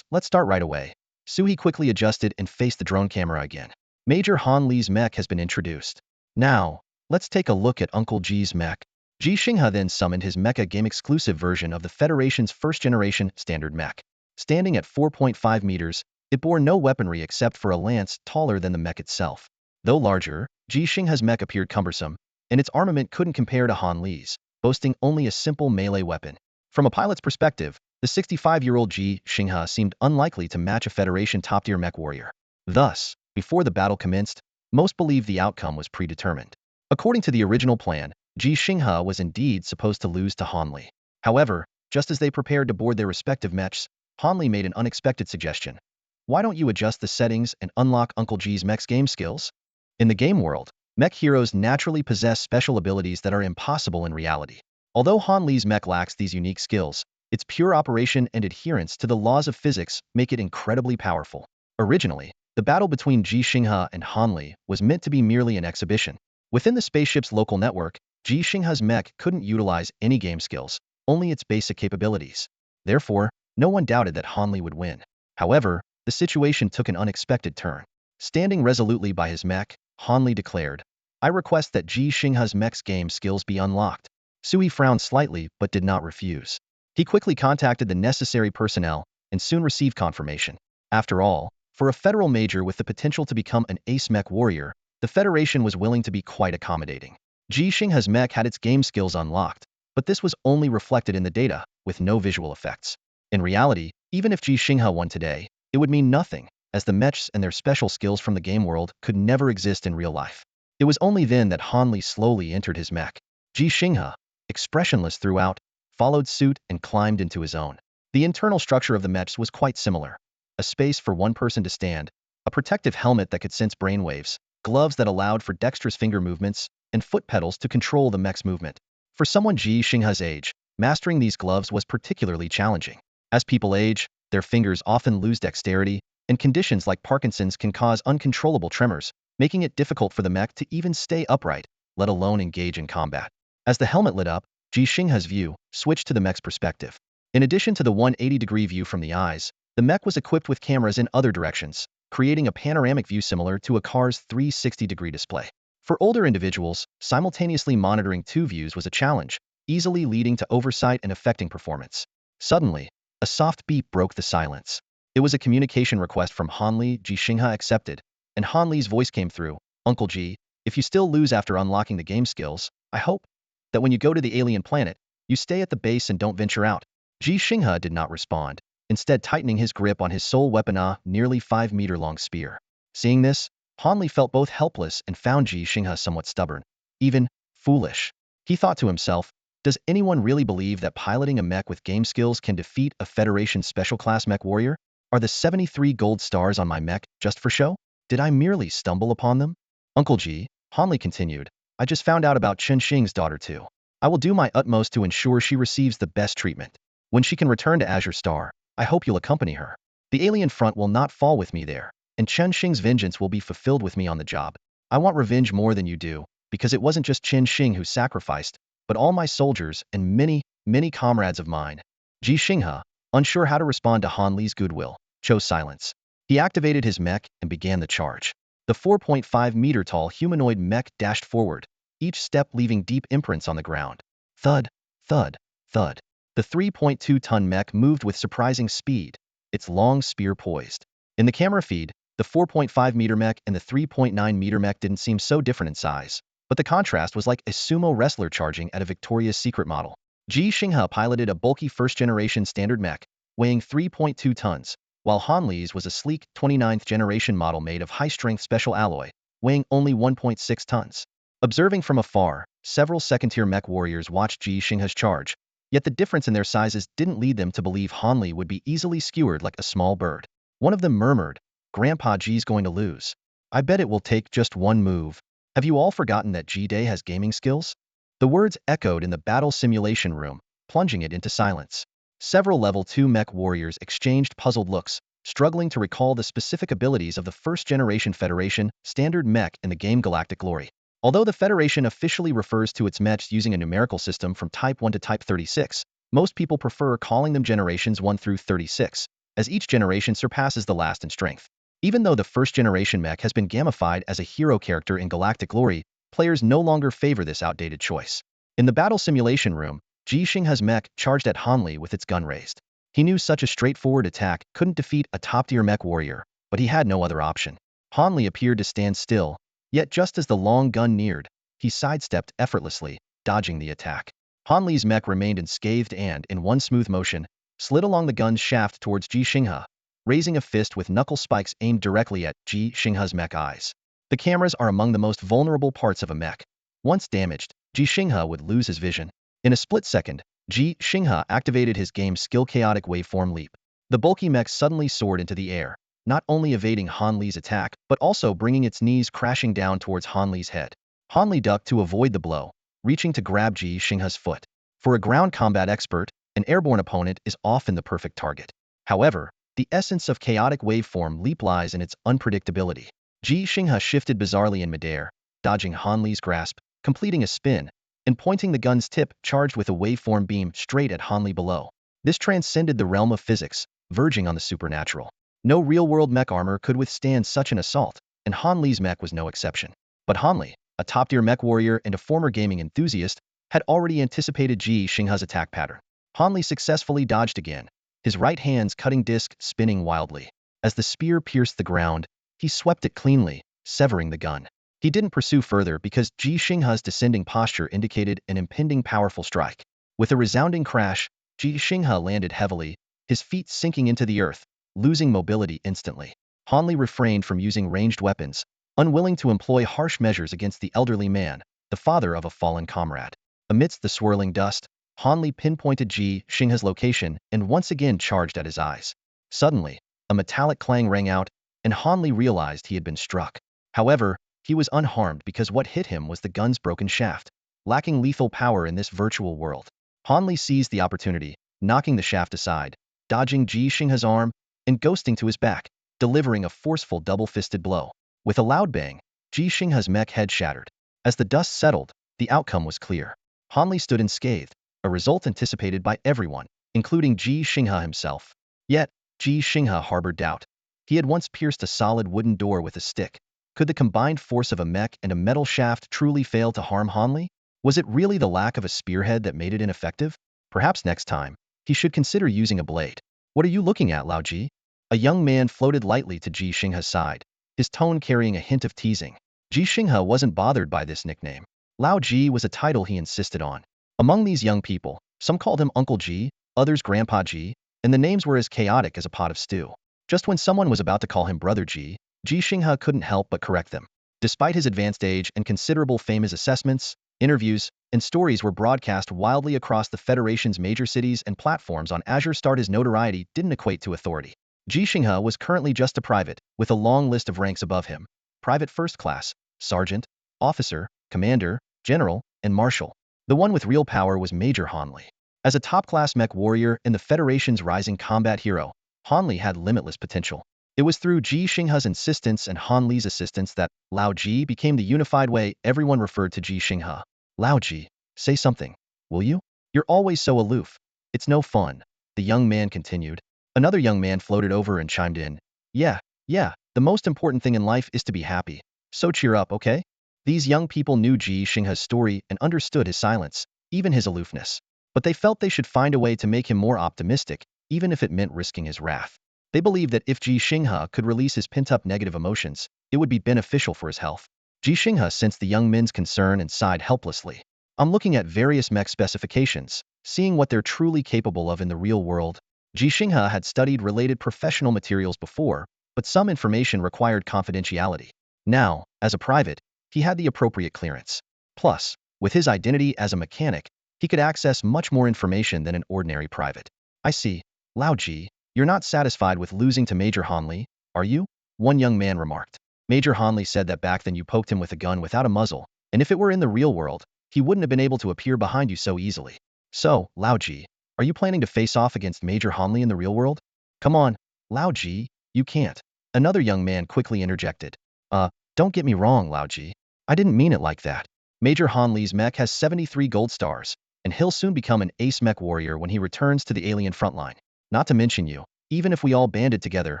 let's start right away." Su He quickly adjusted and faced the drone camera again. Major Han Li's mech has been introduced. Now, let's take a look at Uncle Ji's mech. Ji Xinghe then summoned his mecha game-exclusive version of the Federation's first-generation standard mech. Standing at 4.5 meters, it bore no weaponry except for a lance taller than the mech itself. Though larger, Ji Xinghe's mech appeared cumbersome, and its armament couldn't compare to Han Li's, boasting only a simple melee weapon. From a pilot's perspective, the 65-year-old Ji Xinghe seemed unlikely to match a Federation top-tier mech warrior. Thus, before the battle commenced, most believed the outcome was predetermined. According to the original plan, Ji Xinghe was indeed supposed to lose to Han Li. However, just as they prepared to board their respective mechs, Han Li made an unexpected suggestion. "Why don't you adjust the settings and unlock Uncle Ji's mech's game skills?" In the game world, mech heroes naturally possess special abilities that are impossible in reality. Although Han Li's mech lacks these unique skills, its pure operation and adherence to the laws of physics make it incredibly powerful. Originally, The battle between Ji Xinghe and Han Li was meant to be merely an exhibition. Within the spaceship's local network, Ji Xinghe's mech couldn't utilize any game skills, only its basic capabilities. Therefore, no one doubted that Han Li would win. However, the situation took an unexpected turn. Standing resolutely by his mech, Han Li declared, "I request that Ji Xinghe's mech's game skills be unlocked." Sui frowned slightly but did not refuse. He quickly contacted the necessary personnel and soon received confirmation. After all, for a federal major with the potential to become an ace mech warrior, the Federation was willing to be quite accommodating. Ji Xinghe's mech had its game skills unlocked, but this was only reflected in the data, with no visual effects. In reality, even if Ji Xinghe won today, it would mean nothing, as the mechs and their special skills from the game world could never exist in real life. It was only then that Han Li slowly entered his mech. Ji Xinghe, expressionless throughout, followed suit and climbed into his own. The internal structure of the mechs was quite similar. A space for one person to stand, a protective helmet that could sense brainwaves, gloves that allowed for dexterous finger movements, and foot pedals to control the mech's movement. For someone Ji Xinghe's age, mastering these gloves was particularly challenging. As people age, their fingers often lose dexterity, and conditions like Parkinson's can cause uncontrollable tremors, making it difficult for the mech to even stay upright, let alone engage in combat. As the helmet lit up, Ji Xinghe's view switched to the mech's perspective. In addition to the 180-degree view from the eyes, the mech was equipped with cameras in other directions, creating a panoramic view similar to a car's 360-degree display. For older individuals, simultaneously monitoring two views was a challenge, easily leading to oversight and affecting performance. Suddenly, a soft beep broke the silence. It was a communication request from Han Li. Ji Xinghe accepted, and Han Li's voice came through. "Uncle Ji, if you still lose after unlocking the game skills, I hope that when you go to the alien planet, you stay at the base and don't venture out." Ji Xinghe did not respond, instead tightening his grip on his sole weapon, a nearly 5-meter-long spear. Seeing this, Han Li felt both helpless and found Ji Xinghe somewhat stubborn, even foolish. He thought to himself, does anyone really believe that piloting a mech with game skills can defeat a Federation special class mech warrior? Are the 73 gold stars on my mech just for show? Did I merely stumble upon them? Uncle Ji, Han Li continued, I just found out about Chen Xing's daughter too. I will do my utmost to ensure she receives the best treatment. When she can return to Azure Star, I hope you'll accompany her. The alien front will not fall with me there, and Chen Xing's vengeance will be fulfilled with me on the job. I want revenge more than you do, because it wasn't just Chen Xing who sacrificed, but all my soldiers and many, many comrades of mine. Ji Xinghe, unsure how to respond to Han Li's goodwill, chose silence. He activated his mech and began the charge. The 4.5-meter-tall humanoid mech dashed forward, each step leaving deep imprints on the ground. Thud, thud, thud. The 3.2-ton mech moved with surprising speed, its long spear poised. In the camera feed, the 4.5-meter mech and the 3.9-meter mech didn't seem so different in size, but the contrast was like a sumo wrestler charging at a Victoria's Secret model. Ji Xinghe piloted a bulky first-generation standard mech, weighing 3.2 tons, while Han Li's was a sleek 29th-generation model made of high-strength special alloy, weighing only 1.6 tons. Observing from afar, several second-tier mech warriors watched Ji Xinghe's charge, yet the difference in their sizes didn't lead them to believe Han Li would be easily skewered like a small bird. One of them murmured, "Grandpa Ji's going to lose. I bet it will take just one move. Have you all forgotten that Ji-Day has gaming skills?" The words echoed in the battle simulation room, plunging it into silence. Several level 2 mech warriors exchanged puzzled looks, struggling to recall the specific abilities of the first-generation Federation standard mech in the game Galactic Glory. Although the Federation officially refers to its mechs using a numerical system from Type 1 to Type 36, most people prefer calling them Generations 1 through 36, as each generation surpasses the last in strength. Even though the first-generation mech has been gamified as a hero character in Galactic Glory, players no longer favor this outdated choice. In the battle simulation room, Ji Xinghe's mech charged at Han Li with its gun raised. He knew such a straightforward attack couldn't defeat a top-tier mech warrior, but he had no other option. Han Li appeared to stand still, yet just as the long gun neared, he sidestepped effortlessly, dodging the attack. Han Li's mech remained unscathed and, in one smooth motion, slid along the gun's shaft towards Ji Xinghe, raising a fist with knuckle spikes aimed directly at Ji Xinghe's mech eyes. The cameras are among the most vulnerable parts of a mech. Once damaged, Ji Xinghe would lose his vision. In a split second, Ji Xinghe activated his game's skill chaotic waveform leap. The bulky mech suddenly soared into the air, not only evading Han Li's attack, but also bringing its knees crashing down towards Han Li's head. Han Li ducked to avoid the blow, reaching to grab Ji Xinghe's foot. For a ground combat expert, an airborne opponent is often the perfect target. However, The essence of chaotic waveform leap lies in its unpredictability. Ji Xinghe shifted bizarrely in midair, dodging Han Li's grasp, completing a spin, and pointing the gun's tip charged with a waveform beam straight at Han Li below. This transcended the realm of physics, verging on the supernatural. No real-world mech armor could withstand such an assault, and Han Li's mech was no exception. But Han Li, a top-tier mech warrior and a former gaming enthusiast, had already anticipated Ji Xinghe's attack pattern. Han Li successfully dodged again, his right hand's cutting disc spinning wildly. As the spear pierced the ground, he swept it cleanly, severing the gun. He didn't pursue further because Ji Xinghe's descending posture indicated an impending powerful strike. With a resounding crash, Ji Xinghe landed heavily, his feet sinking into the earth, losing mobility instantly. Han Li refrained from using ranged weapons, unwilling to employ harsh measures against the elderly man, the father of a fallen comrade. Amidst the swirling dust, Han Li pinpointed Ji Xinghe's location and once again charged at his eyes. Suddenly, a metallic clang rang out, and Han Li realized he had been struck. However, he was unharmed because what hit him was the gun's broken shaft, lacking lethal power in this virtual world. Han Li seized the opportunity, knocking the shaft aside, dodging Ji Xinghe's arm, and ghosting to his back, delivering a forceful double-fisted blow. With a loud bang, Ji Xinghe's mech head shattered. As the dust settled, the outcome was clear. Han Li stood unscathed, a result anticipated by everyone, including Ji Xinghe himself. Yet, Ji Xinghe harbored doubt. He had once pierced a solid wooden door with a stick. Could the combined force of a mech and a metal shaft truly fail to harm Han Li? Was it really the lack of a spearhead that made it ineffective? Perhaps next time, he should consider using a blade. What are you looking at, Lao Ji? A young man floated lightly to Ji Xinghe's side, his tone carrying a hint of teasing. Ji Xinghe wasn't bothered by this nickname. Lao Ji was a title he insisted on. Among these young people, some called him Uncle Ji, others Grandpa Ji, and the names were as chaotic as a pot of stew. Just when someone was about to call him Brother Ji, Ji Xinghe couldn't help but correct them. Despite his advanced age and considerable fame, his assessments, interviews, and stories were broadcast wildly across the Federation's major cities and platforms on Azure. His notoriety didn't equate to authority. Ji Xinghe was currently just a private, with a long list of ranks above him. Private First Class, Sergeant, Officer, Commander, General, and Marshal. The one with real power was Major Han Li. As a top-class mech warrior and the Federation's rising combat hero, Han Li had limitless potential. It was through Ji Xinghe's insistence and Han Li's assistance that Lao Ji became the unified way everyone referred to Ji Xinghe. Lao Ji, say something, will you? You're always so aloof. It's no fun, the young man continued. Another young man floated over and chimed in. Yeah, the most important thing in life is to be happy. So cheer up, okay? These young people knew Ji Xinghe's story and understood his silence, even his aloofness. But they felt they should find a way to make him more optimistic, even if it meant risking his wrath. They believed that if Ji Xinghe could release his pent-up negative emotions, it would be beneficial for his health. Ji Xinghe sensed the young men's concern and sighed helplessly. I'm looking at various mech specifications, seeing what they're truly capable of in the real world. Ji Xinghe had studied related professional materials before, but some information required confidentiality. Now, as a private, he had the appropriate clearance. Plus, with his identity as a mechanic, he could access much more information than an ordinary private. I see. Lao Ji, you're not satisfied with losing to Major Han Li, are you? One young man remarked. Major Han Li said that back then you poked him with a gun without a muzzle, and if it were in the real world, he wouldn't have been able to appear behind you so easily. So, Lao Ji, are you planning to face off against Major Han Li in the real world? Come on, Lao Ji, you can't. Another young man quickly interjected. Don't get me wrong, Lao Ji. I didn't mean it like that. Major Han Li's mech has 73 gold stars, and he'll soon become an ace mech warrior when he returns to the alien frontline. Not to mention you, even if we all banded together,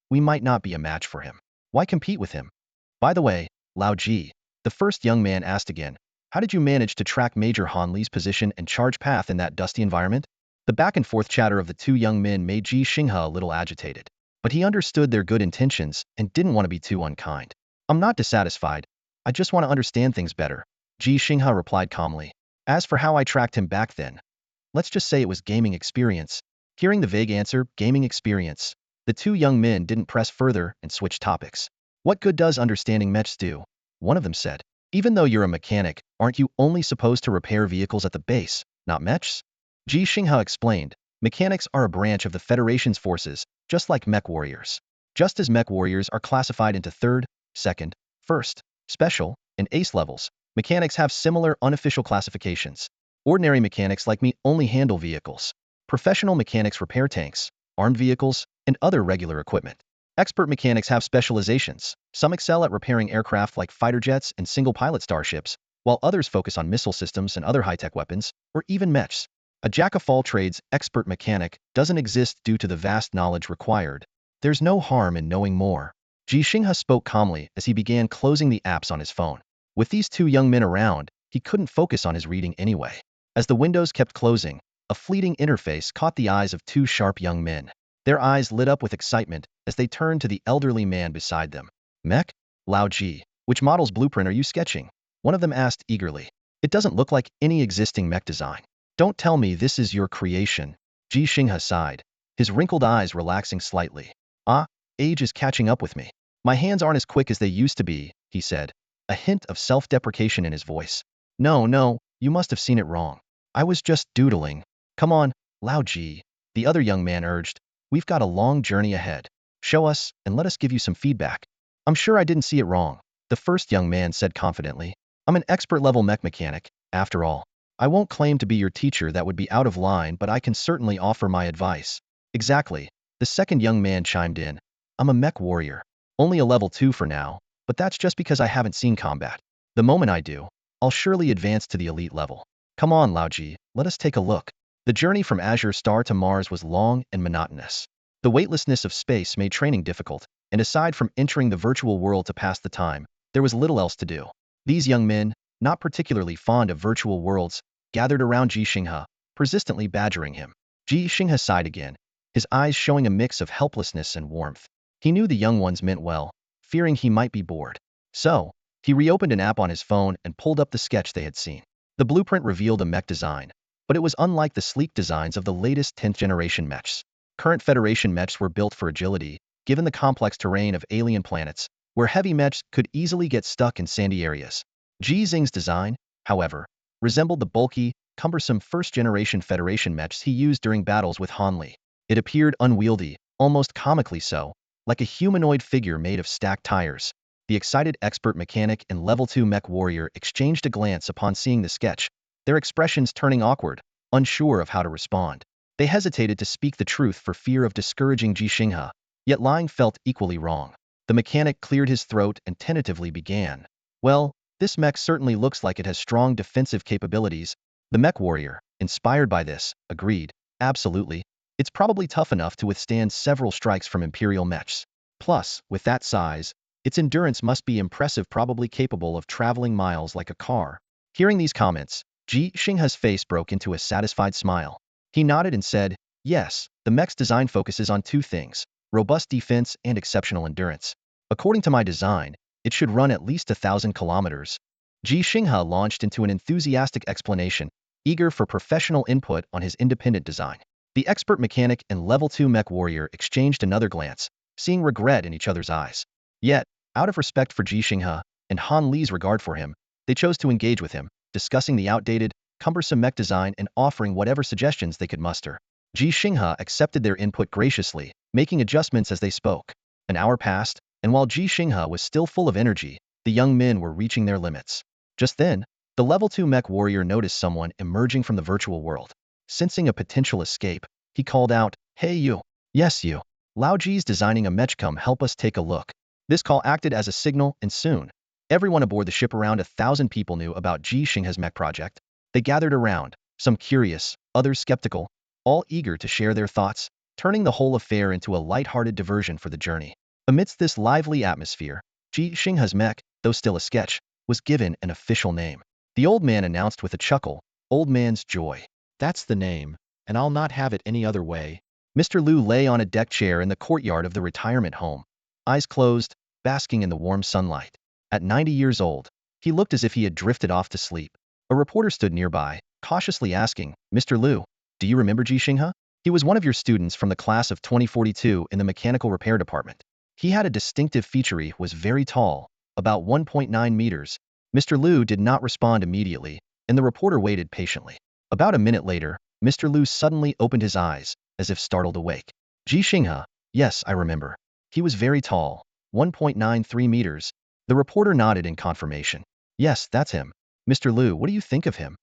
we might not be a match for him. Why compete with him? By the way, Lao Ji, the first young man asked again, how did you manage to track Major Han Li's position and charge path in that dusty environment? The back-and-forth chatter of the two young men made Ji Xinghe a little agitated, but he understood their good intentions and didn't want to be too unkind. I'm not dissatisfied. I just want to understand things better, Ji Xinghe replied calmly. As for how I tracked him back then, let's just say it was gaming experience. Hearing the vague answer, gaming experience, the two young men didn't press further and switched topics. What good does understanding mechs do? One of them said. Even though you're a mechanic, aren't you only supposed to repair vehicles at the base, not mechs? Ji Xinghe explained. Mechanics are a branch of the Federation's forces, just like mech warriors. Just as mech warriors are classified into third, second, first, special, and ace levels, mechanics have similar unofficial classifications. Ordinary mechanics like me only handle vehicles. Professional mechanics repair tanks, armed vehicles, and other regular equipment. Expert mechanics have specializations. Some excel at repairing aircraft like fighter jets and single-pilot starships, while others focus on missile systems and other high-tech weapons, or even mechs. A jack-of-all-trades expert mechanic doesn't exist due to the vast knowledge required. There's no harm in knowing more. Ji Xinghe spoke calmly as he began closing the apps on his phone. With these two young men around, he couldn't focus on his reading anyway. As the windows kept closing, a fleeting interface caught the eyes of two sharp young men. Their eyes lit up with excitement as they turned to the elderly man beside them. Mech? Lao Ji. Which model's blueprint are you sketching? One of them asked eagerly. It doesn't look like any existing mech design. Don't tell me this is your creation. Ji Xinghe sighed, his wrinkled eyes relaxing slightly. Ah, age is catching up with me. My hands aren't as quick as they used to be, he said, a hint of self-deprecation in his voice. No, you must have seen it wrong. I was just doodling. Come on, Lao Ji, the other young man urged. We've got a long journey ahead. Show us, and let us give you some feedback. I'm sure I didn't see it wrong, the first young man said confidently. I'm an expert-level mech mechanic, after all. I won't claim to be your teacher, that would be out of line, but I can certainly offer my advice. Exactly, the second young man chimed in. I'm a mech warrior. Only a level 2 for now, but that's just because I haven't seen combat. The moment I do, I'll surely advance to the elite level. Come on, Lao Ji, let us take a look. The journey from Azure Star to Mars was long and monotonous. The weightlessness of space made training difficult, and aside from entering the virtual world to pass the time, there was little else to do. These young men, not particularly fond of virtual worlds, gathered around Ji Xinghe, persistently badgering him. Ji Xinghe sighed again, his eyes showing a mix of helplessness and warmth. He knew the young ones meant well, fearing he might be bored. So, he reopened an app on his phone and pulled up the sketch they had seen. The blueprint revealed a mech design, but it was unlike the sleek designs of the latest 10th generation mechs. Current Federation mechs were built for agility, given the complex terrain of alien planets, where heavy mechs could easily get stuck in sandy areas. Ji Xinghe's design, however, resembled the bulky, cumbersome first-generation Federation mechs he used during battles with Han Li. It appeared unwieldy, almost comically so, like a humanoid figure made of stacked tires. The excited expert mechanic and level 2 mech warrior exchanged a glance upon seeing the sketch, their expressions turning awkward, unsure of how to respond. They hesitated to speak the truth for fear of discouraging Ji Xinghe, yet lying felt equally wrong. The mechanic cleared his throat and tentatively began. Well, this mech certainly looks like it has strong defensive capabilities. The mech warrior, inspired by this, agreed. Absolutely. It's probably tough enough to withstand several strikes from Imperial mechs. Plus, with that size, its endurance must be impressive, probably capable of traveling miles like a car. Hearing these comments, Ji Xinghe's face broke into a satisfied smile. He nodded and said, yes, the mech's design focuses on two things, robust defense and exceptional endurance. According to my design, it should run at least 1,000 kilometers. Ji Xinghe launched into an enthusiastic explanation, eager for professional input on his independent design. The expert mechanic and level 2 mech warrior exchanged another glance, seeing regret in each other's eyes. Yet, out of respect for Ji Xinghe and Han Li's regard for him, they chose to engage with him, discussing the outdated, cumbersome mech design and offering whatever suggestions they could muster. Ji Xinghe accepted their input graciously, making adjustments as they spoke. An hour passed, and while Ji Xinghe was still full of energy, the young men were reaching their limits. Just then, the level 2 mech warrior noticed someone emerging from the virtual world. Sensing a potential escape, he called out, "Hey you! Yes you! Lao Ji's designing a mech, come help us take a look." This call acted as a signal, and soon, everyone aboard the ship, around 1,000 people, knew about Ji Xinghe's mech project. They gathered around, some curious, others skeptical, all eager to share their thoughts, turning the whole affair into a light-hearted diversion for the journey. Amidst this lively atmosphere, Ji Xinghe's mech, though still a sketch, was given an official name. The old man announced with a chuckle, "Old Man's Joy. That's the name, and I'll not have it any other way." Mr. Liu lay on a deck chair in the courtyard of the retirement home, eyes closed, basking in the warm sunlight. At 90 years old, he looked as if he had drifted off to sleep. A reporter stood nearby, cautiously asking, "Mr. Liu, do you remember Ji Xinghe? He was one of your students from the class of 2042 in the mechanical repair department. He had a distinctive feature. He was very tall, about 1.9 meters. Mr. Liu did not respond immediately, and the reporter waited patiently. About a minute later, Mr. Liu suddenly opened his eyes, as if startled awake. Ji Xinghe, yes, I remember. He was very tall, 1.93 meters. The reporter nodded in confirmation. Yes, that's him. Mr. Liu, what do you think of him?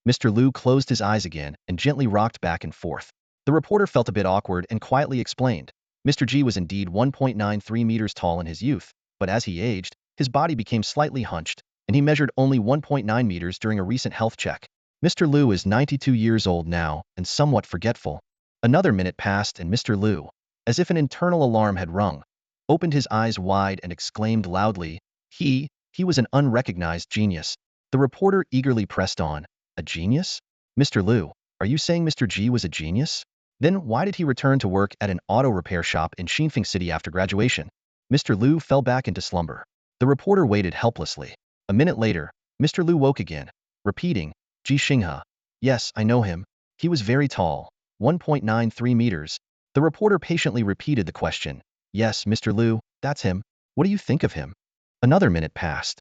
Mr. Liu closed his eyes again and gently rocked back and forth. The reporter felt a bit awkward and quietly explained. Mr. Ji was indeed 1.93 meters tall in his youth, but as he aged, his body became slightly hunched, and he measured only 1.9 meters during a recent health check. Mr. Liu is 92 years old now and somewhat forgetful. Another minute passed and Mr. Liu, as if an internal alarm had rung, opened his eyes wide and exclaimed loudly, he was an unrecognized genius. The reporter eagerly pressed on, a genius? Mr. Liu, are you saying Mr. Ji was a genius? Then why did he return to work at an auto repair shop in Xinfeng City after graduation? Mr. Liu fell back into slumber. The reporter waited helplessly. A minute later, Mr. Liu woke again, repeating, Ji Xinghe. Yes, I know him. He was very tall, 1.93 meters. The reporter patiently repeated the question. Yes, Mr. Liu, that's him. What do you think of him? Another minute passed.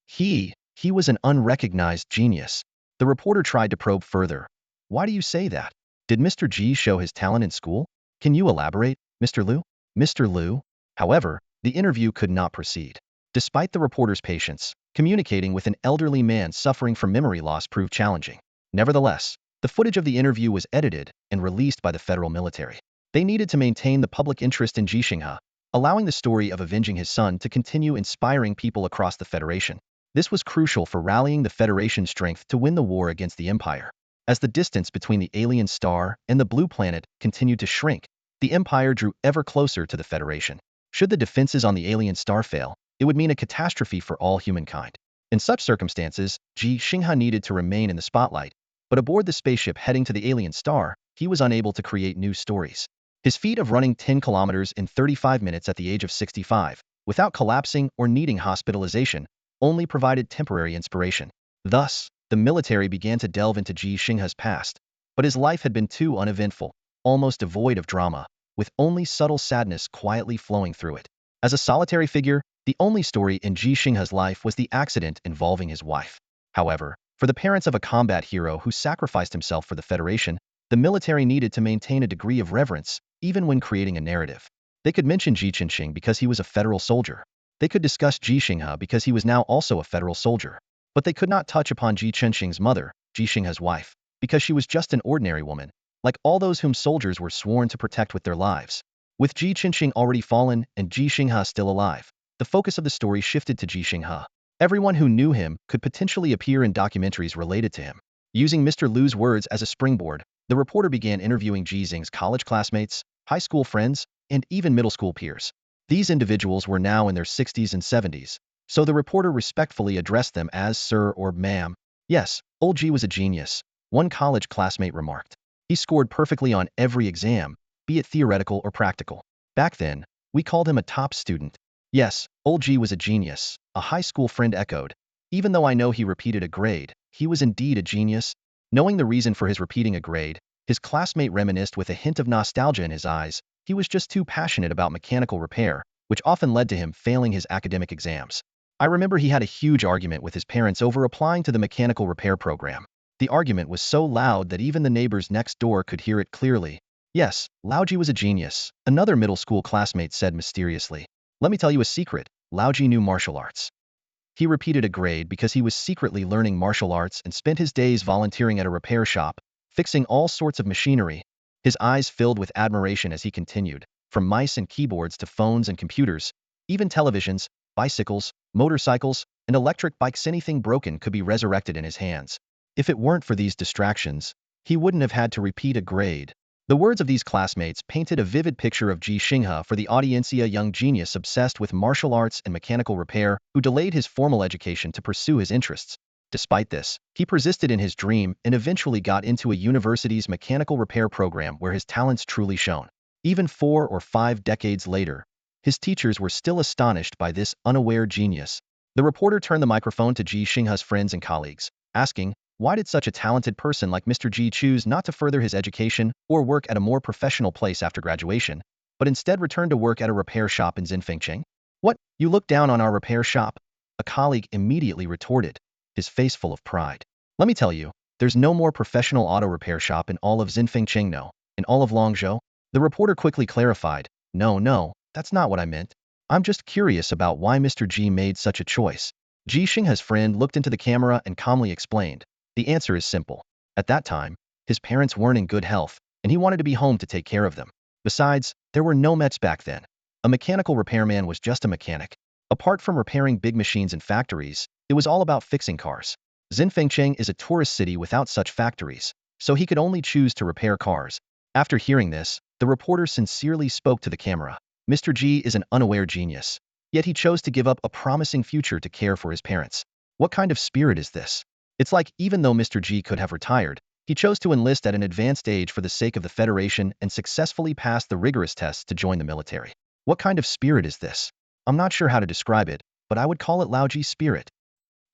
He was an unrecognized genius. The reporter tried to probe further. Why do you say that? Did Mr. Ji show his talent in school? Can you elaborate, Mr. Liu? Mr. Liu? However, the interview could not proceed. Despite the reporter's patience, communicating with an elderly man suffering from memory loss proved challenging. Nevertheless, the footage of the interview was edited and released by the federal military. They needed to maintain the public interest in Ji Xinghe, allowing the story of avenging his son to continue inspiring people across the Federation. This was crucial for rallying the Federation's strength to win the war against the Empire. As the distance between the alien star and the blue planet continued to shrink, the Empire drew ever closer to the Federation. Should the defenses on the alien star fail, it would mean a catastrophe for all humankind. In such circumstances, Ji Xinghe needed to remain in the spotlight, but aboard the spaceship heading to the alien star, he was unable to create new stories. His feat of running 10 kilometers in 35 minutes at the age of 65, without collapsing or needing hospitalization, only provided temporary inspiration. Thus, the military began to delve into Ji Xinghe's past, but his life had been too uneventful, almost devoid of drama, with only subtle sadness quietly flowing through it. As a solitary figure, the only story in Ji Xinghe's life was the accident involving his wife. However, for the parents of a combat hero who sacrificed himself for the Federation, the military needed to maintain a degree of reverence, even when creating a narrative. They could mention Ji Xinghe because he was a federal soldier. They could discuss Ji Xinghe because he was now also a federal soldier. But they could not touch upon Ji Xinghe's mother, Ji Xinghe's wife, because she was just an ordinary woman, like all those whom soldiers were sworn to protect with their lives. With Ji Xinghe already fallen and Ji Xinghe still alive, the focus of the story shifted to Ji Xinghe. Everyone who knew him could potentially appear in documentaries related to him. Using Mr. Liu's words as a springboard, the reporter began interviewing Ji Xinghe's college classmates, high school friends, and even middle school peers. These individuals were now in their 60s and 70s, so the reporter respectfully addressed them as sir or ma'am. Yes, old Ji was a genius, one college classmate remarked. He scored perfectly on every exam, be it theoretical or practical. Back then, we called him a top student. Yes, old Ji was a genius, a high school friend echoed. Even though I know he repeated a grade, he was indeed a genius. Knowing the reason for his repeating a grade, his classmate reminisced with a hint of nostalgia in his eyes. He was just too passionate about mechanical repair, which often led to him failing his academic exams. I remember he had a huge argument with his parents over applying to the mechanical repair program. The argument was so loud that even the neighbors next door could hear it clearly. Yes, Laoji was a genius, another middle school classmate said mysteriously. Let me tell you a secret, Laoji knew martial arts. He repeated a grade because he was secretly learning martial arts and spent his days volunteering at a repair shop, fixing all sorts of machinery. His eyes filled with admiration as he continued, from mice and keyboards to phones and computers, even televisions, bicycles, motorcycles, and electric bikes. Anything broken could be resurrected in his hands. If it weren't for these distractions, he wouldn't have had to repeat a grade. The words of these classmates painted a vivid picture of Ji Xinghe for the audiencia, a young genius obsessed with martial arts and mechanical repair who delayed his formal education to pursue his interests. Despite this, he persisted in his dream and eventually got into a university's mechanical repair program where his talents truly shone. Even 4 or 5 decades later, his teachers were still astonished by this unaware genius. The reporter turned the microphone to Ji Xinghe's friends and colleagues, asking, why did such a talented person like Mr. Ji choose not to further his education or work at a more professional place after graduation, but instead return to work at a repair shop in Xinfeng? What, you look down on our repair shop? A colleague immediately retorted, his face full of pride. Let me tell you, there's no more professional auto repair shop in all of Xinfeng, no, in all of Longzhou. The reporter quickly clarified, no, that's not what I meant. I'm just curious about why Mr. Ji made such a choice. Ji Xinghe's friend looked into the camera and calmly explained. The answer is simple. At that time, his parents weren't in good health, and he wanted to be home to take care of them. Besides, there were no mechs back then. A mechanical repairman was just a mechanic. Apart from repairing big machines in factories, it was all about fixing cars. Xinfengcheng is a tourist city without such factories, so he could only choose to repair cars. After hearing this, the reporter sincerely spoke to the camera. Mr. Ji is an unaware genius, yet he chose to give up a promising future to care for his parents. What kind of spirit is this? It's like even though Mr. Ji could have retired, he chose to enlist at an advanced age for the sake of the Federation and successfully passed the rigorous tests to join the military. What kind of spirit is this? I'm not sure how to describe it, but I would call it Lao Ji's spirit.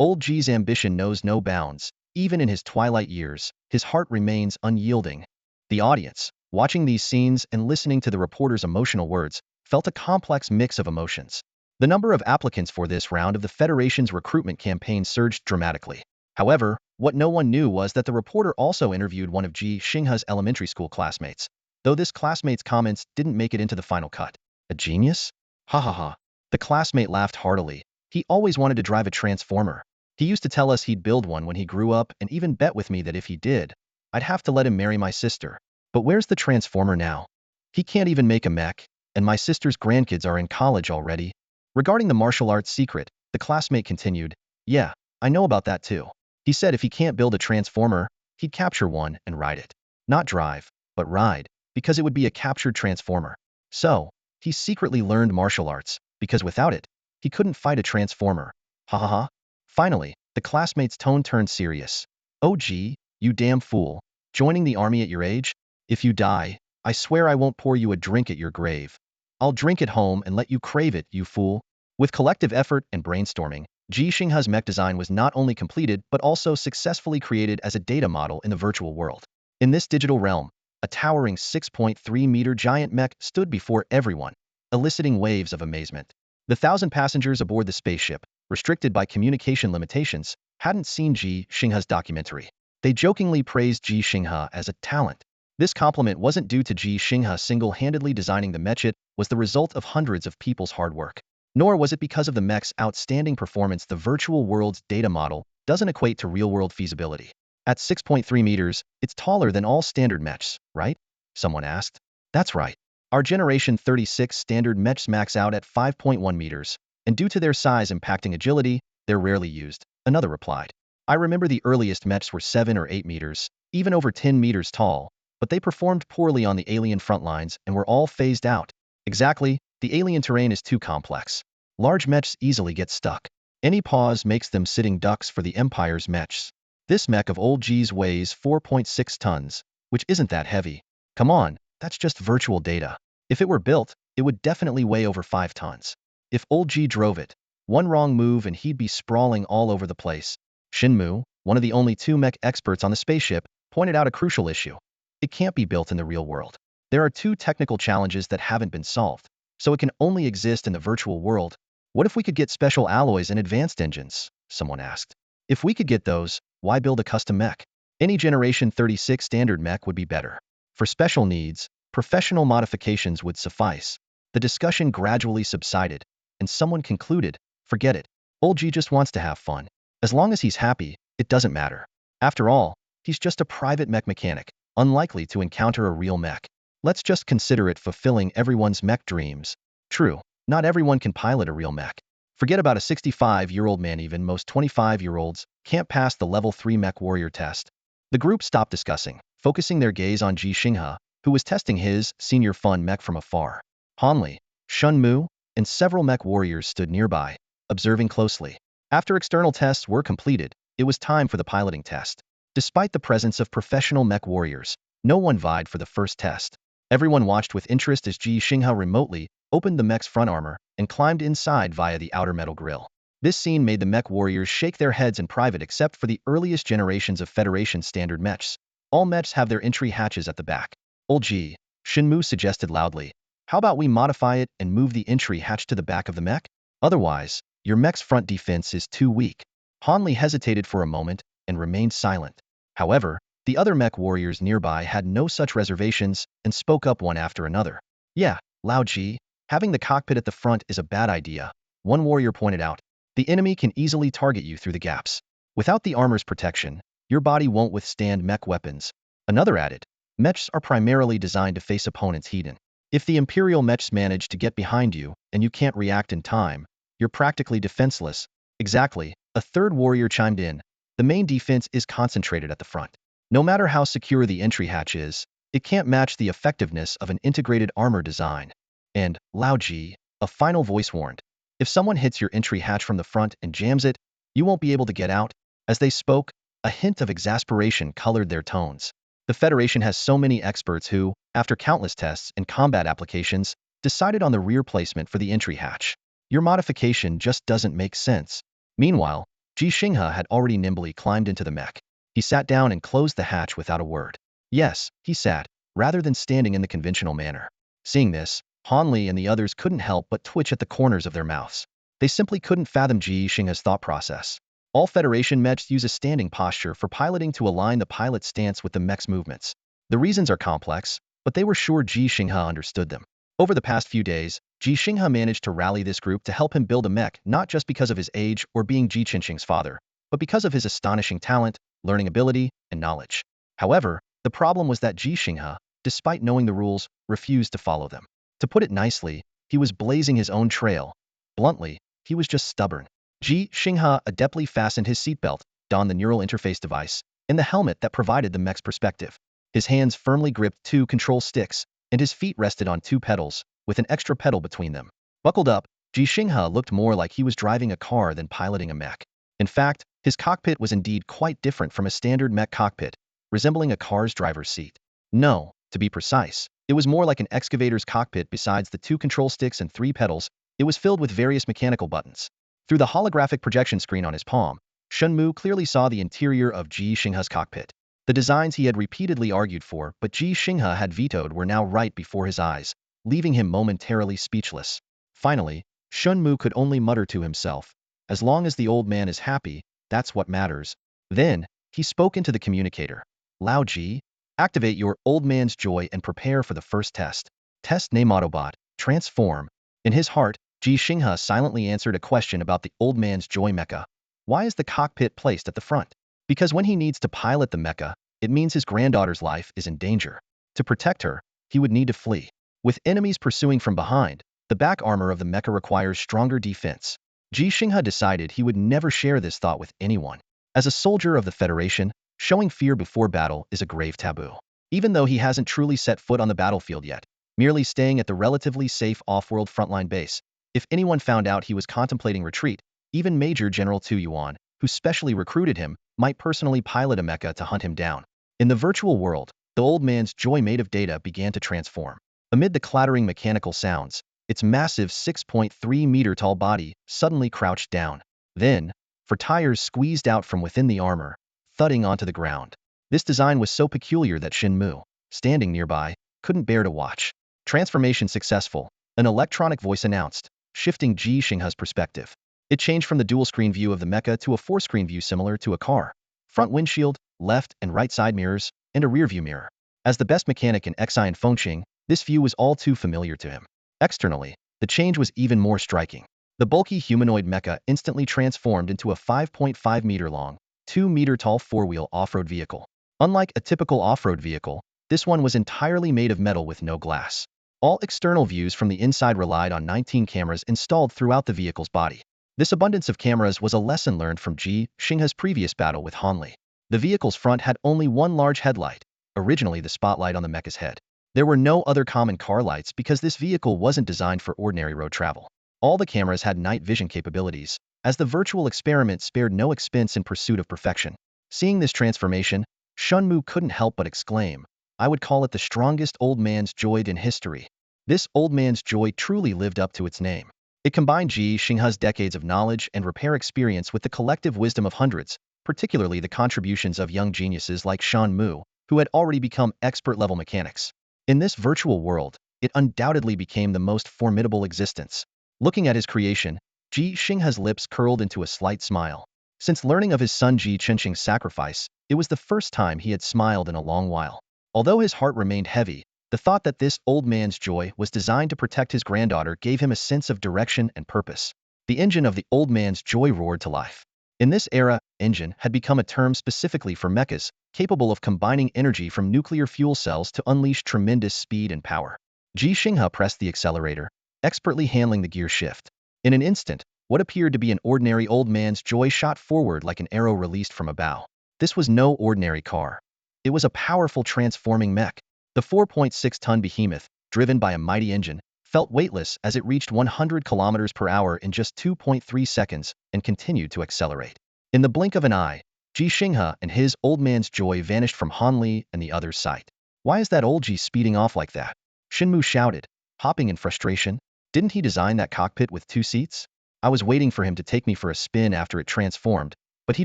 Old Ji's ambition knows no bounds. Even in his twilight years, his heart remains unyielding. The audience, watching these scenes and listening to the reporter's emotional words, felt a complex mix of emotions. The number of applicants for this round of the Federation's recruitment campaign surged dramatically. However, what no one knew was that the reporter also interviewed one of Ji Xinghe's elementary school classmates, though this classmate's comments didn't make it into the final cut. A genius? Ha ha ha. The classmate laughed heartily. He always wanted to drive a transformer. He used to tell us he'd build one when he grew up and even bet with me that if he did, I'd have to let him marry my sister. But where's the transformer now? He can't even make a mech, and my sister's grandkids are in college already. Regarding the martial arts secret, the classmate continued, yeah, I know about that too. He said if he can't build a transformer, he'd capture one and ride it. Not drive, but ride, because it would be a captured transformer. So, he secretly learned martial arts, because without it, he couldn't fight a transformer. Ha ha ha. Finally, the classmate's tone turned serious. Oh gee, you damn fool. Joining the army at your age? If you die, I swear I won't pour you a drink at your grave. I'll drink it home and let you crave it, you fool. With collective effort and brainstorming, Ji Xinghe's mech design was not only completed but also successfully created as a data model in the virtual world. In this digital realm, a towering 6.3-meter giant mech stood before everyone, eliciting waves of amazement. The 1,000 passengers aboard the spaceship, restricted by communication limitations, hadn't seen Ji Xinghe's documentary. They jokingly praised Ji Xinghe as a talent. This compliment wasn't due to Ji Xinghe single-handedly designing the mech, it was the result of hundreds of people's hard work. Nor was it because of the mech's outstanding performance. The virtual world's data model doesn't equate to real-world feasibility. At 6.3 meters, it's taller than all standard mechs, right? Someone asked. That's right. Our Generation 36 standard mechs max out at 5.1 meters, and due to their size impacting agility, they're rarely used, another replied. I remember the earliest mechs were 7 or 8 meters, even over 10 meters tall, but they performed poorly on the alien front lines and were all phased out. Exactly, the alien terrain is too complex. Large mechs easily get stuck. Any pause makes them sitting ducks for the Empire's mechs. This mech of old G's weighs 4.6 tons, which isn't that heavy. Come on, that's just virtual data. If it were built, it would definitely weigh over 5 tons. If old G drove it, one wrong move and he'd be sprawling all over the place. Shinmu, one of the only 2 mech experts on the spaceship, pointed out a crucial issue. It can't be built in the real world. There are 2 technical challenges that haven't been solved, so it can only exist in the virtual world. What if we could get special alloys and advanced engines? Someone asked. If we could get those, why build a custom mech? Any Generation 36 standard mech would be better. For special needs, professional modifications would suffice. The discussion gradually subsided, and someone concluded, forget it. Old G just wants to have fun. As long as he's happy, it doesn't matter. After all, he's just a private mech mechanic, unlikely to encounter a real mech. Let's just consider it fulfilling everyone's mech dreams. True, not everyone can pilot a real mech. Forget about a 65-year-old man. Even most 25-year-olds can't pass the level 3 mech warrior test. The group stopped discussing, focusing their gaze on Ji Xinghe, who was testing his senior fun mech from afar. Hanli, Shunmu, and several mech warriors stood nearby, observing closely. After external tests were completed, it was time for the piloting test. Despite the presence of professional mech warriors, no one vied for the first test. Everyone watched with interest as Ji Xinghe remotely opened the mech's front armor and climbed inside via the outer metal grill. This scene made the mech warriors shake their heads in private. Except for the earliest generations of Federation standard mechs, all mechs have their entry hatches at the back. Old Ji, Shinmu suggested loudly. How about we modify it and move the entry hatch to the back of the mech? Otherwise, your mech's front defense is too weak. Hanli hesitated for a moment and remained silent. However, the other mech warriors nearby had no such reservations and spoke up one after another. Yeah, Lao Ji, having the cockpit at the front is a bad idea, one warrior pointed out. The enemy can easily target you through the gaps. Without the armor's protection, your body won't withstand mech weapons. Another added. Mechs are primarily designed to face opponents head-on. If the Imperial mechs manage to get behind you and you can't react in time, you're practically defenseless. Exactly, a third warrior chimed in. The main defense is concentrated at the front. No matter how secure the entry hatch is, it can't match the effectiveness of an integrated armor design. And, Lao Ji, a final voice warned, if someone hits your entry hatch from the front and jams it, you won't be able to get out. As they spoke, a hint of exasperation colored their tones. The Federation has so many experts who, after countless tests and combat applications, decided on the rear placement for the entry hatch. Your modification just doesn't make sense. Meanwhile, Ji Xinghe had already nimbly climbed into the mech. He sat down and closed the hatch without a word. Yes, he sat, rather than standing in the conventional manner. Seeing this, Han Li and the others couldn't help but twitch at the corners of their mouths. They simply couldn't fathom Ji Xinghe's thought process. All Federation mechs use a standing posture for piloting to align the pilot's stance with the mech's movements. The reasons are complex, but they were sure Ji Xinghe understood them. Over the past few days, Ji Xinghe managed to rally this group to help him build a mech not just because of his age or being Ji Xinghe's father, but because of his astonishing talent, learning ability, and knowledge. However, the problem was that Ji Xinghe, despite knowing the rules, refused to follow them. To put it nicely, he was blazing his own trail. Bluntly, he was just stubborn. Ji Xinghe adeptly fastened his seatbelt, donned the neural interface device, and the helmet that provided the mech's perspective. His hands firmly gripped two control sticks, and his feet rested on two pedals, with an extra pedal between them. Buckled up, Ji Xinghe looked more like he was driving a car than piloting a mech. In fact, his cockpit was indeed quite different from a standard mech cockpit, resembling a car's driver's seat. No, to be precise, it was more like an excavator's cockpit. Besides the two control sticks and three pedals, it was filled with various mechanical buttons. Through the holographic projection screen on his palm, Shunmu clearly saw the interior of Ji Xinghe's cockpit. The designs he had repeatedly argued for but Ji Xinghe had vetoed were now right before his eyes, leaving him momentarily speechless. Finally, Shunmu could only mutter to himself, as long as the old man is happy, that's what matters. Then, he spoke into the communicator. Lao Ji, activate your old man's joy and prepare for the first test. Test name Autobot, transform. In his heart, Ji Xinghe silently answered a question about the old man's joy mecha. Why is the cockpit placed at the front? Because when he needs to pilot the mecha, it means his granddaughter's life is in danger. To protect her, he would need to flee. With enemies pursuing from behind, the back armor of the mecha requires stronger defense. Ji Xinghe decided he would never share this thought with anyone. As a soldier of the Federation, showing fear before battle is a grave taboo. Even though he hasn't truly set foot on the battlefield yet, merely staying at the relatively safe off-world frontline base, if anyone found out he was contemplating retreat, even Major General Tu Yuan, who specially recruited him, might personally pilot a mecha to hunt him down. In the virtual world, the old man's joy made of data began to transform. Amid the clattering mechanical sounds, its massive 6.3-meter-tall body suddenly crouched down. Then, for tires squeezed out from within the armor, thudding onto the ground. This design was so peculiar that Shinmu, standing nearby, couldn't bear to watch. Transformation successful, an electronic voice announced, shifting Ji Xinghe's perspective. It changed from the dual-screen view of the mecha to a four-screen view similar to a car. Front windshield, left and right side mirrors, and a rear-view mirror. As the best mechanic in Xi and Fengqing, this view was all too familiar to him. Externally, the change was even more striking. The bulky humanoid mecha instantly transformed into a 5.5-meter-long, 2-meter-tall four-wheel off-road vehicle. Unlike a typical off-road vehicle, this one was entirely made of metal with no glass. All external views from the inside relied on 19 cameras installed throughout the vehicle's body. This abundance of cameras was a lesson learned from Ji Xinghe's previous battle with Han Li. The vehicle's front had only one large headlight, originally the spotlight on the mecha's head. There were no other common car lights because this vehicle wasn't designed for ordinary road travel. All the cameras had night vision capabilities, as the virtual experiment spared no expense in pursuit of perfection. Seeing this transformation, Shunmu couldn't help but exclaim, I would call it the strongest old man's joy in history. This old man's joy truly lived up to its name. It combined Ji Xinghe's decades of knowledge and repair experience with the collective wisdom of hundreds, particularly the contributions of young geniuses like Shan Mu, who had already become expert-level mechanics. In this virtual world, it undoubtedly became the most formidable existence. Looking at his creation, Ji Xinghe's lips curled into a slight smile. Since learning of his son Ji Xinghe's sacrifice, it was the first time he had smiled in a long while. Although his heart remained heavy, the thought that this old man's joy was designed to protect his granddaughter gave him a sense of direction and purpose. The engine of the old man's joy roared to life. In this era, engine had become a term specifically for mechas, capable of combining energy from nuclear fuel cells to unleash tremendous speed and power. Ji Xinghe pressed the accelerator, expertly handling the gear shift. In an instant, what appeared to be an ordinary old man's joy shot forward like an arrow released from a bow. This was no ordinary car. It was a powerful transforming mech. The 4.6-ton behemoth, driven by a mighty engine, felt weightless as it reached 100 kilometers per hour in just 2.3 seconds and continued to accelerate. In the blink of an eye, Ji Xinghe and his old man's joy vanished from Han Li and the other's sight. Why is that old Ji speeding off like that? Shinmu shouted, hopping in frustration. Didn't he design that cockpit with 2 seats? I was waiting for him to take me for a spin after it transformed, but he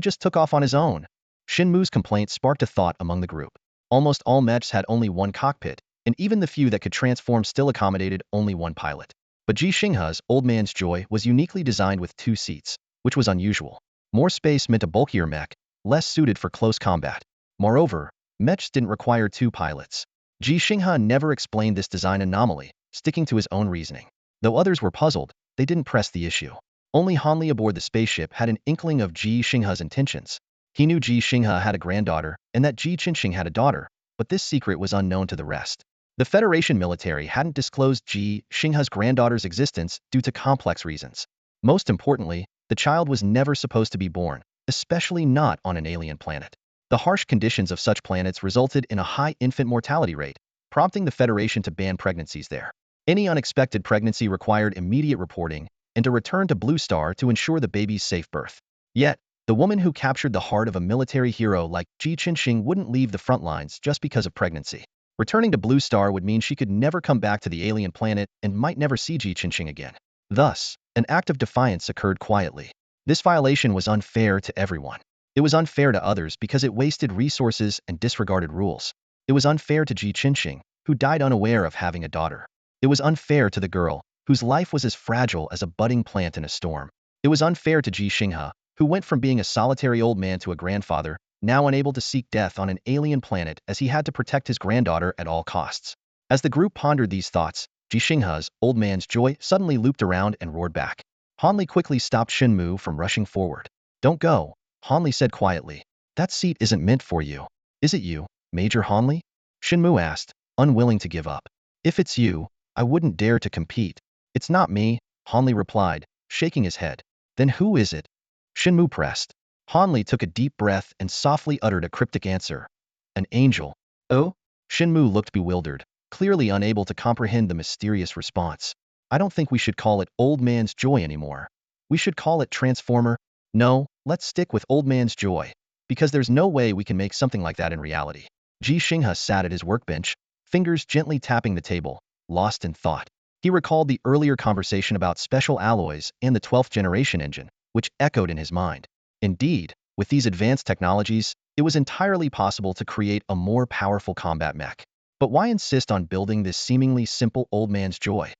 just took off on his own. Shinmu's complaint sparked a thought among the group. Almost all mechs had only one cockpit, and even the few that could transform still accommodated only one pilot. But Ji Xinghe's old man's joy was uniquely designed with 2 seats, which was unusual. More space meant a bulkier mech, less suited for close combat. Moreover, mechs didn't require 2 pilots. Ji Xinghe never explained this design anomaly, sticking to his own reasoning. Though others were puzzled, they didn't press the issue. Only Han Li aboard the spaceship had an inkling of Ji Xinghe's intentions. He knew Ji Xinghe had a granddaughter and that Ji Xinghe had a daughter, but this secret was unknown to the rest. The Federation military hadn't disclosed Ji Xinghe's granddaughter's existence due to complex reasons. Most importantly, the child was never supposed to be born, especially not on an alien planet. The harsh conditions of such planets resulted in a high infant mortality rate, prompting the Federation to ban pregnancies there. Any unexpected pregnancy required immediate reporting and a return to Blue Star to ensure the baby's safe birth. Yet, the woman who captured the heart of a military hero like Ji Xinghe wouldn't leave the front lines just because of pregnancy. Returning to Blue Star would mean she could never come back to the alien planet and might never see Ji Xinghe again. Thus, an act of defiance occurred quietly. This violation was unfair to everyone. It was unfair to others because it wasted resources and disregarded rules. It was unfair to Ji Xinghe, who died unaware of having a daughter. It was unfair to the girl, whose life was as fragile as a budding plant in a storm. It was unfair to Ji Xinghe, who went from being a solitary old man to a grandfather, now unable to seek death on an alien planet as he had to protect his granddaughter at all costs. As the group pondered these thoughts, Ji Xinghe's old man's joy suddenly looped around and roared back. Han Li quickly stopped Shinmu from rushing forward. Don't go, Han Li said quietly. That seat isn't meant for you. Is it you, Major Han Li? Shinmu asked, unwilling to give up. If it's you, I wouldn't dare to compete. It's not me, Han Li replied, shaking his head. Then who is it? Shinmu pressed. Han Li took a deep breath and softly uttered a cryptic answer. An angel. Oh? Shinmu looked bewildered, clearly unable to comprehend the mysterious response. I don't think we should call it Old Man's Joy anymore. We should call it Transformer. No, let's stick with Old Man's Joy, because there's no way we can make something like that in reality. Ji Xinghe sat at his workbench, fingers gently tapping the table, lost in thought. He recalled the earlier conversation about special alloys and the 12th generation engine, which echoed in his mind. Indeed, with these advanced technologies, it was entirely possible to create a more powerful combat mech. But why insist on building this seemingly simple old man's joy?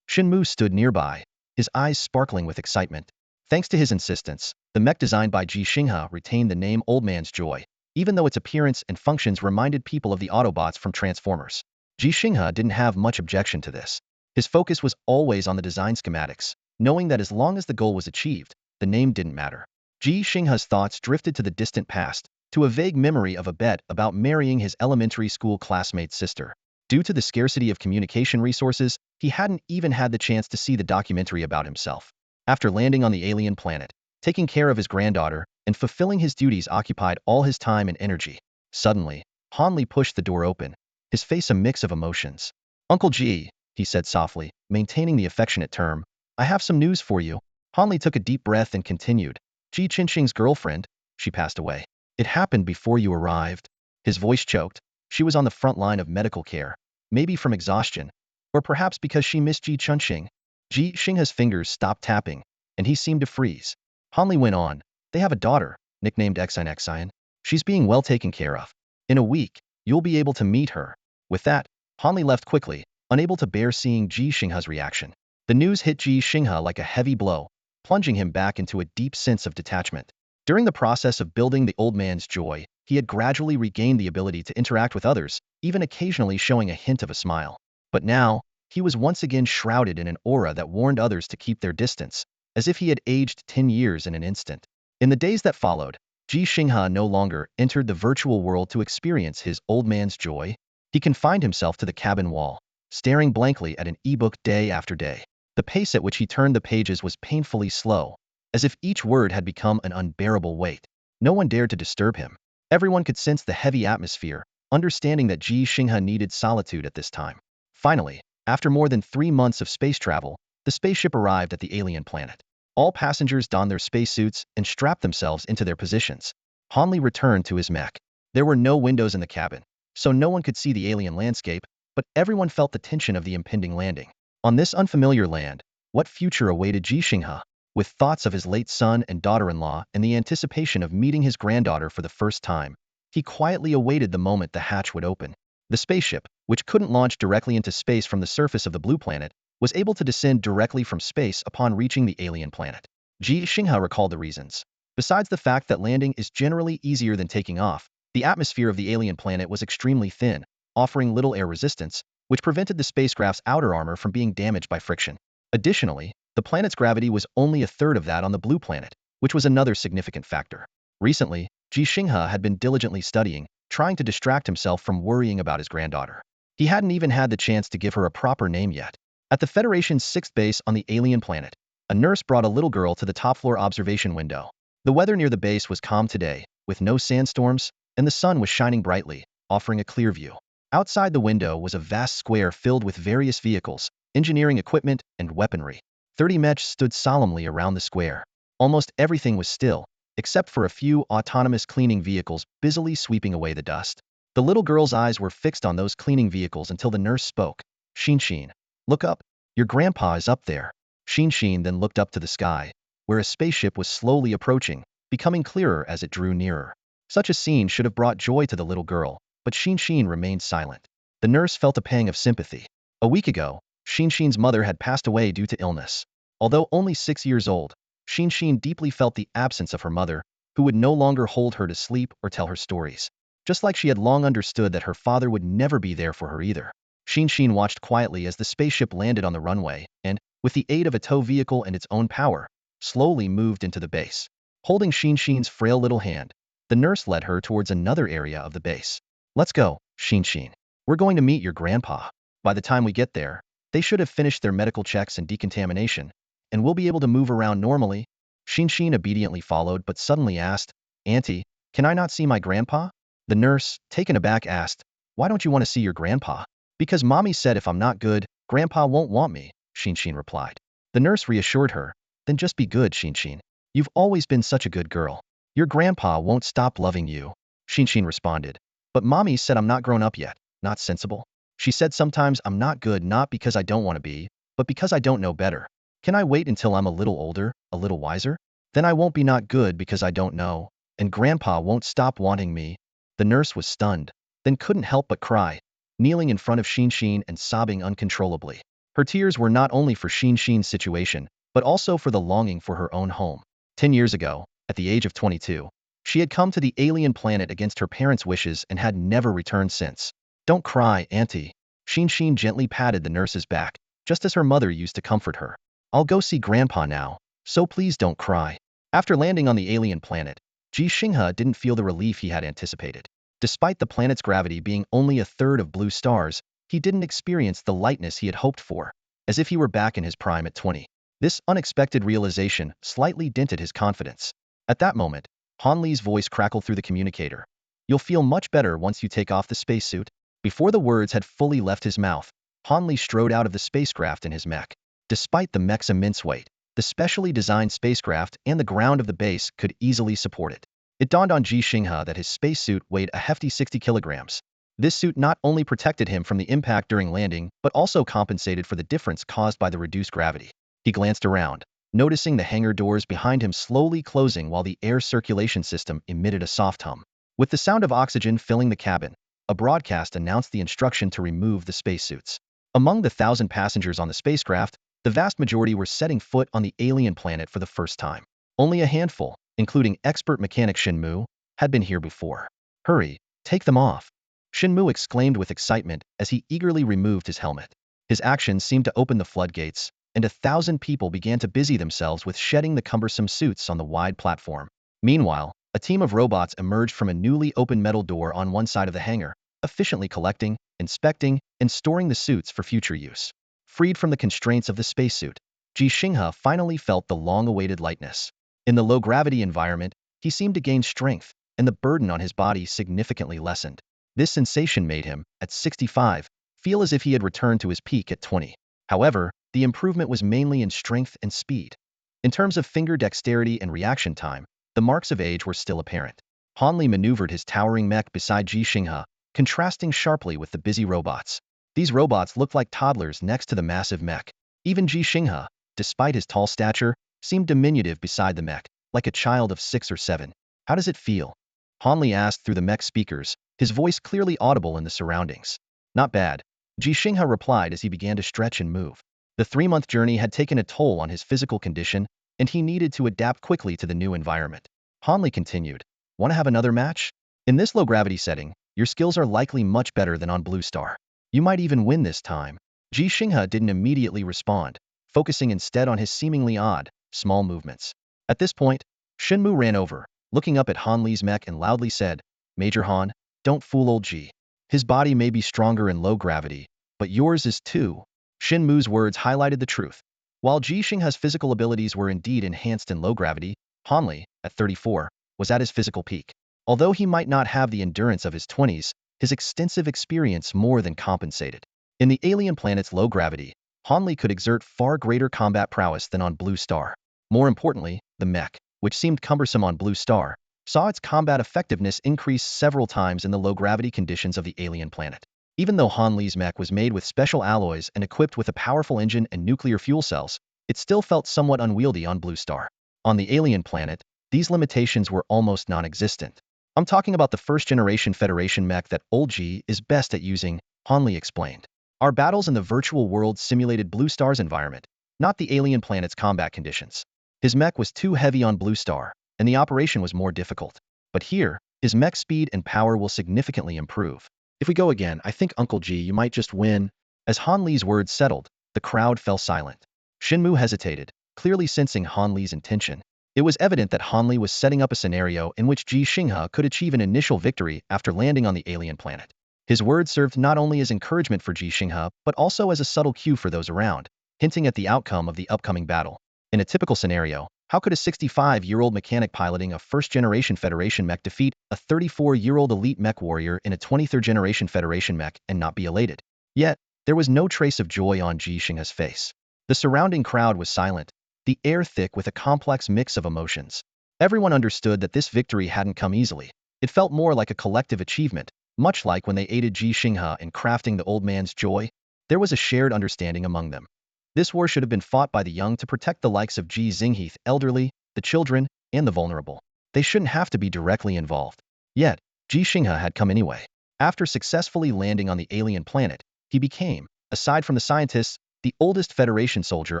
Shinmu stood nearby, his eyes sparkling with excitement. Thanks to his insistence, the mech designed by Ji Xinghe retained the name Old Man's Joy, even though its appearance and functions reminded people of the Autobots from Transformers. Ji Xinghe didn't have much objection to this. His focus was always on the design schematics, knowing that as long as the goal was achieved, the name didn't matter. Ji Xinghe's thoughts drifted to the distant past, to a vague memory of a bet about marrying his elementary school classmate's sister. Due to the scarcity of communication resources, he hadn't even had the chance to see the documentary about himself. After landing on the alien planet, taking care of his granddaughter, and fulfilling his duties occupied all his time and energy. Suddenly, Han Li pushed the door open, his face a mix of emotions. Uncle Ji, he said softly, maintaining the affectionate term, I have some news for you. Han Li took a deep breath and continued. Ji Xinghe's girlfriend, she passed away. It happened before you arrived. His voice choked. She was on the front line of medical care, maybe from exhaustion, or perhaps because she missed Ji Xinghe. Ji Xinghe's fingers stopped tapping, and he seemed to freeze. Han Li went on. They have a daughter, nicknamed Xian. She's being well taken care of. In a week, you'll be able to meet her. With that, Han Li left quickly, unable to bear seeing Ji Xinghe's reaction. The news hit Ji Xinghe like a heavy blow, plunging him back into a deep sense of detachment. During the process of building the old man's joy, he had gradually regained the ability to interact with others, even occasionally showing a hint of a smile. But now, he was once again shrouded in an aura that warned others to keep their distance, as if he had aged 10 years in an instant. In the days that followed, Ji Xinghe no longer entered the virtual world to experience his old man's joy. He confined himself to the cabin wall, staring blankly at an ebook day after day. The pace at which he turned the pages was painfully slow, as if each word had become an unbearable weight. No one dared to disturb him. Everyone could sense the heavy atmosphere, understanding that Ji Xinghe needed solitude at this time. Finally, after more than 3 months of space travel, the spaceship arrived at the alien planet. All passengers donned their spacesuits and strapped themselves into their positions. Hanli returned to his mech. There were no windows in the cabin, so no one could see the alien landscape, but everyone felt the tension of the impending landing. On this unfamiliar land, what future awaited Ji Xinghe? With thoughts of his late son and daughter-in-law and the anticipation of meeting his granddaughter for the first time, he quietly awaited the moment the hatch would open. The spaceship, which couldn't launch directly into space from the surface of the blue planet, was able to descend directly from space upon reaching the alien planet. Ji Xinghe recalled the reasons. Besides the fact that landing is generally easier than taking off, the atmosphere of the alien planet was extremely thin, offering little air resistance, which prevented the spacecraft's outer armor from being damaged by friction. Additionally, the planet's gravity was only a third of that on the blue planet, which was another significant factor. Recently, Ji Xinghe had been diligently studying, trying to distract himself from worrying about his granddaughter. He hadn't even had the chance to give her a proper name yet. At the Federation's 6th base on the alien planet, a nurse brought a little girl to the top-floor observation window. The weather near the base was calm today, with no sandstorms, and the sun was shining brightly, offering a clear view. Outside the window was a vast square filled with various vehicles, engineering equipment, and weaponry. 30 mechs stood solemnly around the square. Almost everything was still, except for a few autonomous cleaning vehicles busily sweeping away the dust. The little girl's eyes were fixed on those cleaning vehicles until the nurse spoke. Xinghe, look up. Your grandpa is up there. Xinghe then looked up to the sky, where a spaceship was slowly approaching, becoming clearer as it drew nearer. Such a scene should have brought joy to the little girl, but Xinghe remained silent. The nurse felt a pang of sympathy. A week ago, Xinghe's mother had passed away due to illness. Although only 6 years old, Xinghe deeply felt the absence of her mother, who would no longer hold her to sleep or tell her stories. Just like she had long understood that her father would never be there for her either. Xinghe watched quietly as the spaceship landed on the runway and, with the aid of a tow vehicle and its own power, slowly moved into the base. Holding Xinghe's frail little hand, the nurse led her towards another area of the base. Let's go, Xinghe. We're going to meet your grandpa. By the time we get there, they should have finished their medical checks and decontamination, and we'll be able to move around normally. Xinghe obediently followed but suddenly asked, Auntie, can I not see my grandpa? The nurse, taken aback, asked, Why don't you want to see your grandpa? Because Mommy said if I'm not good, Grandpa won't want me, Xinghe replied. The nurse reassured her, Then just be good, Xinghe. You've always been such a good girl. Your grandpa won't stop loving you. Xinghe responded. But Mommy said I'm not grown up yet, not sensible. She said sometimes I'm not good not because I don't want to be, but because I don't know better. Can I wait until I'm a little older, a little wiser? Then I won't be not good because I don't know, and Grandpa won't stop wanting me. The nurse was stunned, then couldn't help but cry, kneeling in front of Xinghe and sobbing uncontrollably. Her tears were not only for Xinghe's situation, but also for the longing for her own home. 10 years ago, at the age of 22, she had come to the alien planet against her parents' wishes and had never returned since. Don't cry, Auntie. Xinghe gently patted the nurse's back, just as her mother used to comfort her. I'll go see Grandpa now, so please don't cry. After landing on the alien planet, Ji Xinghe didn't feel the relief he had anticipated. Despite the planet's gravity being only a third of blue stars, he didn't experience the lightness he had hoped for, as if he were back in his prime at 20. This unexpected realization slightly dented his confidence. At that moment, Han Li's voice crackled through the communicator. You'll feel much better once you take off the spacesuit. Before the words had fully left his mouth, Han Li strode out of the spacecraft in his mech. Despite the mech's immense weight, the specially designed spacecraft and the ground of the base could easily support it. It dawned on Ji Xinghe that his spacesuit weighed a hefty 60 kilograms. This suit not only protected him from the impact during landing, but also compensated for the difference caused by the reduced gravity. He glanced around, noticing the hangar doors behind him slowly closing while the air circulation system emitted a soft hum. With the sound of oxygen filling the cabin, a broadcast announced the instruction to remove the spacesuits. Among the 1,000 passengers on the spacecraft, the vast majority were setting foot on the alien planet for the first time. Only a handful, including expert mechanic Shenmu, had been here before. Hurry, take them off. Shenmu exclaimed with excitement as he eagerly removed his helmet. His actions seemed to open the floodgates, and 1,000 people began to busy themselves with shedding the cumbersome suits on the wide platform. Meanwhile, a team of robots emerged from a newly opened metal door on one side of the hangar. efficiently collecting, inspecting, and storing the suits for future use. Freed from the constraints of the spacesuit, Ji Xinghe finally felt the long-awaited lightness. In the low-gravity environment, he seemed to gain strength, and the burden on his body significantly lessened. This sensation made him, at 65, feel as if he had returned to his peak at 20. However, the improvement was mainly in strength and speed. In terms of finger dexterity and reaction time, the marks of age were still apparent. Han Li maneuvered his towering mech beside Ji Xinghe, contrasting sharply with the busy robots. These robots looked like toddlers next to the massive mech. Even Ji Xinghe, despite his tall stature, seemed diminutive beside the mech, like a child of 6 or 7. How does it feel? Han Li asked through the mech speakers, his voice clearly audible in the surroundings. Not bad, Ji Xinghe replied as he began to stretch and move. The 3-month journey had taken a toll on his physical condition, and he needed to adapt quickly to the new environment. Han Li continued, "Want to have another match? In this low-gravity setting, your skills are likely much better than on Blue Star. You might even win this time." Ji Xinghe didn't immediately respond, focusing instead on his seemingly odd, small movements. At this point, Shenmu ran over, looking up at Han Li's mech and loudly said, "Major Han, don't fool old Ji. His body may be stronger in low gravity, but yours is too." Shenmu's words highlighted the truth. While Ji Xinghe's physical abilities were indeed enhanced in low gravity, Han Li, at 34, was at his physical peak. Although he might not have the endurance of his 20s, his extensive experience more than compensated. In the alien planet's low gravity, Han Li could exert far greater combat prowess than on Blue Star. More importantly, the mech, which seemed cumbersome on Blue Star, saw its combat effectiveness increase several times in the low-gravity conditions of the alien planet. Even though Han Li's mech was made with special alloys and equipped with a powerful engine and nuclear fuel cells, it still felt somewhat unwieldy on Blue Star. On the alien planet, these limitations were almost non-existent. "I'm talking about the first-generation Federation mech that old Ji is best at using," Han Li explained. "Our battles in the virtual world simulated Blue Star's environment, not the alien planet's combat conditions. His mech was too heavy on Blue Star, and the operation was more difficult. But here, his mech speed and power will significantly improve. If we go again, I think Uncle Ji, you might just win." As Han Li's words settled, the crowd fell silent. Shenmu hesitated, clearly sensing Han Li's intention. It was evident that Han Li was setting up a scenario in which Ji Xinghe could achieve an initial victory after landing on the alien planet. His words served not only as encouragement for Ji Xinghe, but also as a subtle cue for those around, hinting at the outcome of the upcoming battle. In a typical scenario, how could a 65-year-old mechanic piloting a first-generation Federation mech defeat a 34-year-old elite mech warrior in a 23rd-generation Federation mech and not be elated? Yet, there was no trace of joy on Ji Xinghe's face. The surrounding crowd was silent, the air thick with a complex mix of emotions. Everyone understood that this victory hadn't come easily. It felt more like a collective achievement, much like when they aided Ji Xinghe in crafting the old man's joy. There was a shared understanding among them. This war should have been fought by the young to protect the likes of Ji Xinghe, the elderly, the children, and the vulnerable. They shouldn't have to be directly involved. Yet, Ji Xinghe had come anyway. After successfully landing on the alien planet, he became, aside from the scientists, the oldest Federation soldier